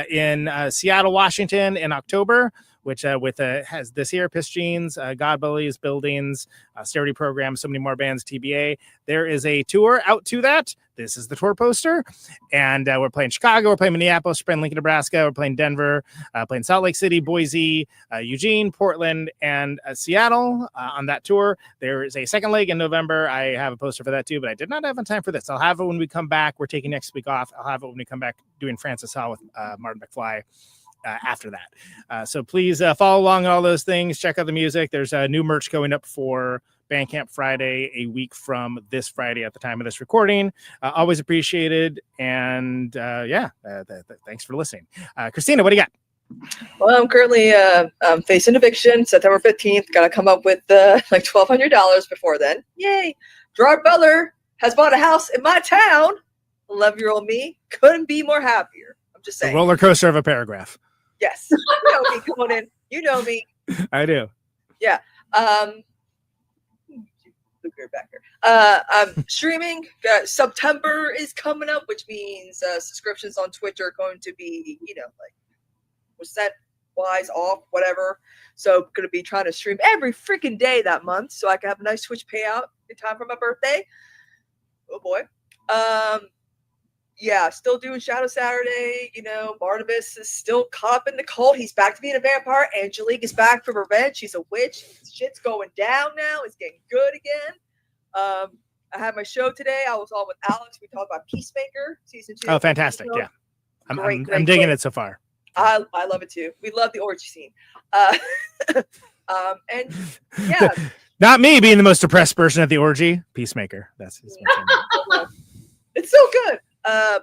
in Seattle, Washington in October, which has this year, Piss Jeans, God Bullies, Buildings, Austerity Program, so many more bands, TBA. There is a tour out to that. This is the tour poster. And we're playing Chicago, we're playing Minneapolis, we're playing Lincoln, Nebraska, we're playing Denver, playing Salt Lake City, Boise, Eugene, Portland, and Seattle on that tour. There is a second leg in November. I have a poster for that too, but I did not have time for this. I'll have it when we come back. We're taking next week off. I'll have it when we come back doing Francis Hall with Martin McFly. After that. So please follow along on all those things. Check out the music. There's new merch going up for Bandcamp Friday, a week from this Friday at the time of this recording. Always appreciated. And thanks for listening. Kristina, what do you got? Well, I'm currently facing eviction September 15th. Got to come up with like $1,200 before then. Yay. Gerard Butler has bought a house in my town. 11-year-old me couldn't be more happier. I'm just saying. A roller coaster of a paragraph. Yes. You know me, Conan. You know me. I do. Yeah. Look back here. I'm streaming. September is coming up, which means subscriptions on Twitch are going to be, percent wise off, whatever. So I'm going to be trying to stream every freaking day that month so I can have a nice Twitch payout in time for my birthday. Oh boy. Yeah, still doing Shadow Saturday. Barnabas is still caught up in the cult. He's back to being a vampire. Angelique is back for revenge. She's a witch. Shit's going down now. It's getting good again. I had my show today. I was on with Alex. We talked about Peacemaker season 2. Oh, fantastic! Yeah, I'm digging it so far. I love it too. We love the orgy scene. And yeah, not me being the most depressed person at the orgy. Peacemaker. That's his. It's so good.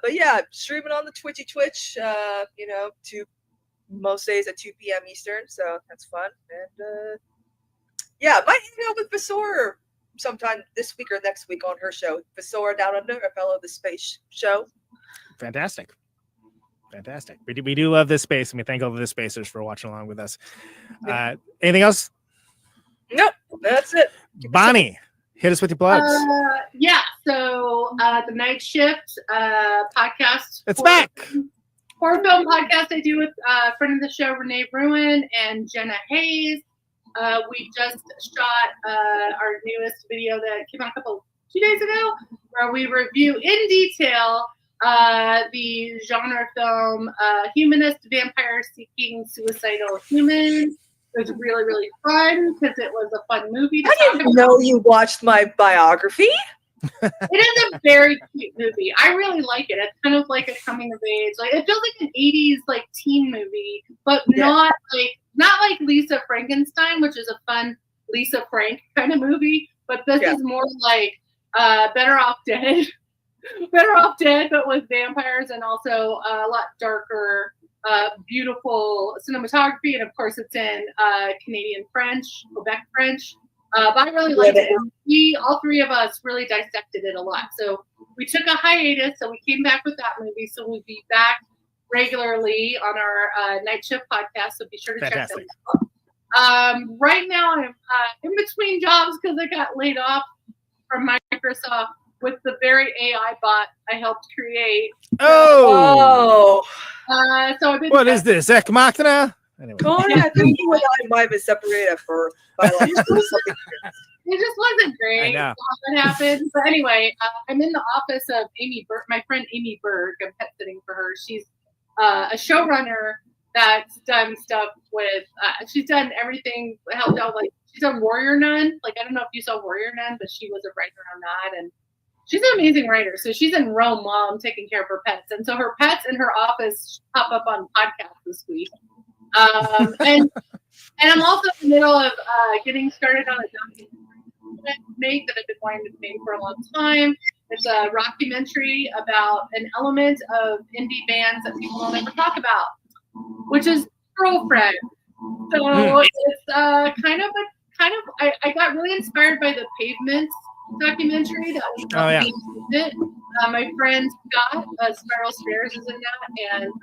But yeah, streaming on the Twitch, to most days at 2 p.m. Eastern. So that's fun. And might hang out with Vasora sometime this week or next week on her show. Vasora Down Under, a fellow of the space show. Fantastic. We do love this space, and we thank all of the spacers for watching along with us. Anything else? Nope, that's it. Bonnie, hit us with your plugs. So the Night Shift podcast. It's back. Horror film podcast I do with a friend of the show, Renee Bruin and Jenna Hayes. We just shot our newest video that came out 2 days ago, where we review in detail the genre film Humanist Vampire Seeking Suicidal Humans. It was really, really fun because it was a fun movie. I didn't know you watched my biography. It is a very cute movie. I really like it. It's kind of like a coming of age. It feels like an 80s teen movie, but not like Lisa Frankenstein, which is a fun Lisa Frank kind of movie. But this is more like Better Off Dead. Better Off Dead, but with vampires, and also a lot darker, beautiful cinematography. And of course, it's in Canadian French, Quebec French. But I really liked it. All three of us really dissected it a lot. So we took a hiatus, so we came back with that movie. So we'll be back regularly on our Night Shift podcast. So be sure to check that out. Right now, I'm in between jobs because I got laid off from Microsoft with the very AI bot I helped create. Oh. So I've been. What is this? Ex Machina? Anyway. Conan, I think you and I might have been separated by something. It just wasn't great. What happened? But anyway, I'm in the office of Amy Berg, my friend Amy Berg. I'm pet sitting for her. She's a showrunner that's done stuff with. She's done everything. Helped out she's a warrior nun. Like, I don't know if you saw Warrior Nun, but she was a writer on that, and she's an amazing writer. So she's in Rome while I'm taking care of her pets, and so her pets in her office pop up on podcasts this week. And I'm also in the middle of getting started on a documentary that I've been wanting to make for a long time. It's a rockumentary about an element of indie bands that people don't ever talk about, which is Girlfriend. So it's I got really inspired by the Pavements documentary that was my friend Scott Spiral Stairs is in that, and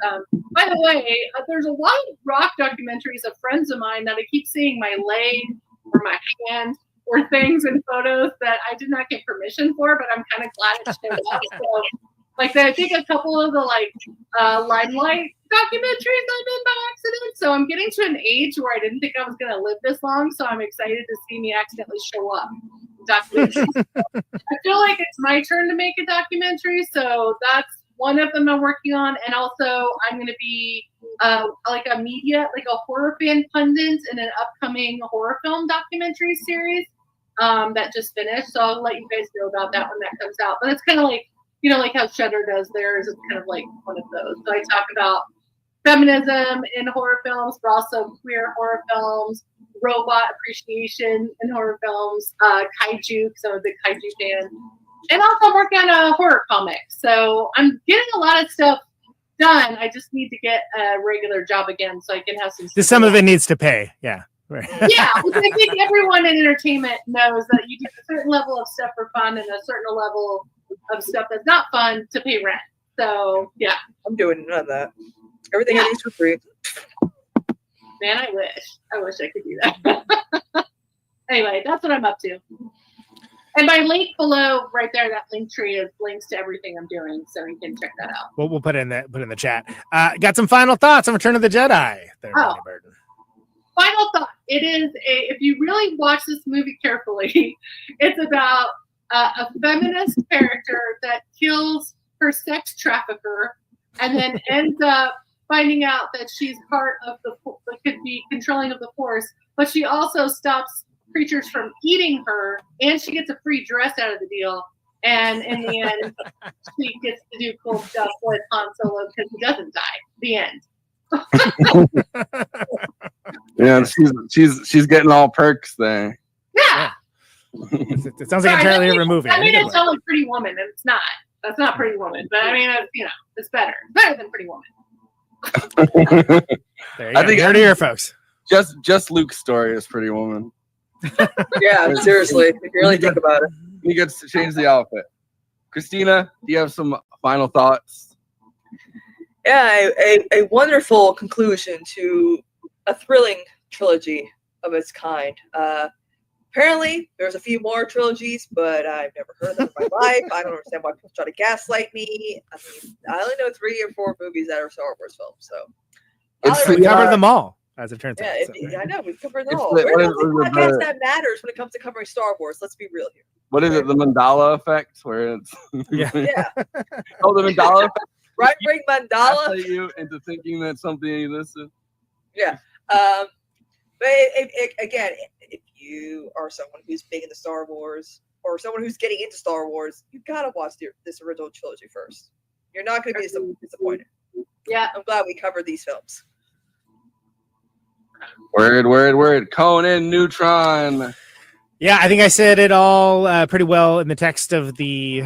by the way, there's a lot of rock documentaries of friends of mine that I keep seeing my leg or my hand or things in photos that I did not get permission for, but I'm kind of glad it showed up. So, like, I think a couple of the Limelight documentaries I'm in by accident. So I'm getting to an age where I didn't think I was going to live this long. So I'm excited to see me accidentally show up. Documentaries. I feel like it's my turn to make a documentary. So that's one of them I'm working on. And also I'm going to be like a horror fan pundit in an upcoming horror film documentary series that just finished. So I'll let you guys know about that when that comes out. But it's kind of like, like how Shudder does theirs. It's kind of like one of those. So I talk about feminism in horror films, but also queer horror films, robot appreciation in horror films, kaiju, because I'm a big kaiju fan. And also I'm working on a horror comic. So I'm getting a lot of stuff done. I just need to get a regular job again so I can have some of it needs to pay. Yeah. Right. Yeah, I think everyone in entertainment knows that you do a certain level of stuff for fun and a certain level of stuff that's not fun to pay rent. So yeah, I'm doing none of that. Everything I do is for free. Man, I wish I could do that. Anyway, that's what I'm up to. And my link below, right there, that link tree is links to everything I'm doing, so you can check that out. We'll put in the chat. Got some final thoughts on Return of the Jedi. There, Burton. Final thought. It is if you really watch this movie carefully, it's about a feminist character that kills her sex trafficker and then ends up finding out that she's part of could be controlling of the Force, but she also stops creatures from eating her, and she gets a free dress out of the deal. And in the end, she gets to do cool stuff with Han Solo because he doesn't die. The end. Yeah, she's getting all perks there. Yeah. It sounds like entirely different movie. I mean, it's like Pretty Woman, and it's not. That's not Pretty Woman, but I mean, it's better. It's better than Pretty Woman. I think heard it here, folks. Just Luke's story is Pretty Woman. Yeah, seriously. If you really think about it. He gets to change the outfit. Kristina, do you have some final thoughts? Yeah, a wonderful conclusion to a thrilling trilogy of its kind. Apparently, there's a few more trilogies, but I've never heard of them in my life. I don't understand why people try to gaslight me. I mean, I only know 3 or 4 movies that are Star Wars films, so. We covered them all, as it turns out. Yeah, I know, we've covered them all. We're not the podcast that matters when it comes to covering Star Wars. Let's be real here. What is it, the Mandala effect? Where it's Yeah. Oh, the Mandala effect? Right, bring Mandala. Gaslight you into thinking that something existed. Yeah. But again, if you are someone who's big into Star Wars or someone who's getting into Star Wars, you gotta watch this original trilogy first. You're not gonna be disappointed. Yeah, I'm glad we covered these films. Word. Conan, Neutron. Yeah, I think I said it all pretty well in the text of the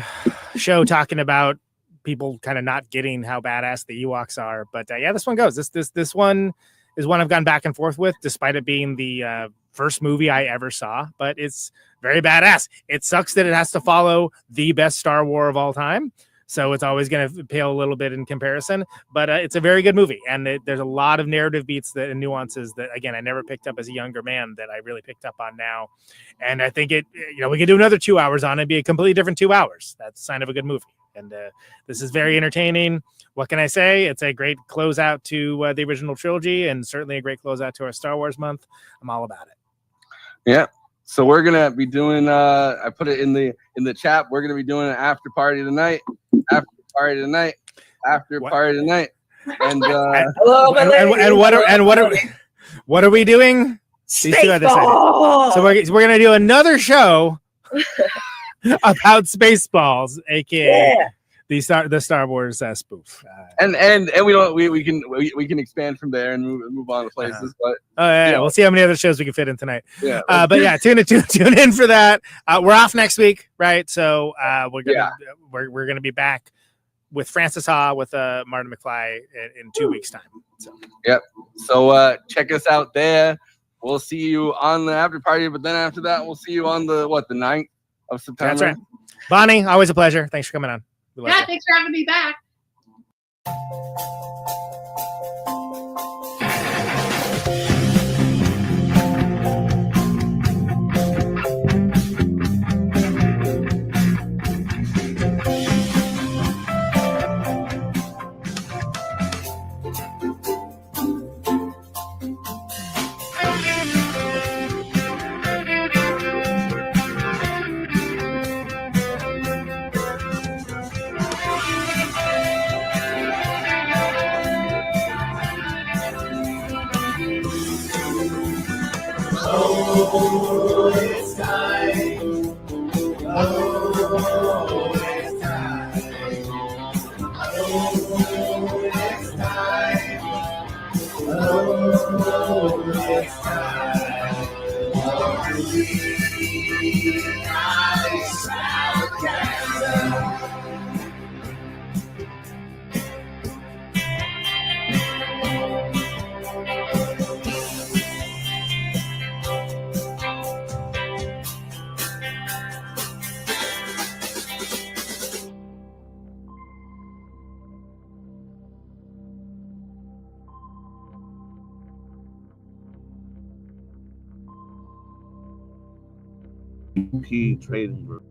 show, talking about people kind of not getting how badass the Ewoks are. But yeah, this one goes. This one is one I've gone back and forth with, despite it being the first movie I ever saw. But it's very badass. It sucks that it has to follow the best Star Wars of all time, so it's always going to pale a little bit in comparison. But it's a very good movie, and there's a lot of narrative beats and nuances that, again, I never picked up as a younger man that I really picked up on now. And I think we could do another 2 hours on it. It'd be a completely different 2 hours. That's a sign of a good movie. And this is very entertaining. What can I say? It's a great closeout to the original trilogy, and certainly a great closeout to our Star Wars month. I'm all about it. Yeah. So we're gonna be doing. I put it in the chat. We're gonna be doing an after party tonight. And what are we doing? These two are decided. So we're gonna do another show about Spaceballs, aka the Star Wars spoof. And we can expand from there and move on to places. But we'll see how many other shows we can fit in tonight. Yeah. But yeah, tune in for that. We're off next week, right? So we're gonna be back with Francis Ha with Martin McFly in 2 weeks' time. So. Yep. So check us out there. We'll see you on the after party, but then after that, we'll see you on the 9th of September. That's right. Bonnie, always a pleasure. Thanks for coming on. Yeah, thanks for having me back. Oh, it's time. Oh, it's time. Oh, it's time. Oh, it's time. For Extravaganza. Trading Group.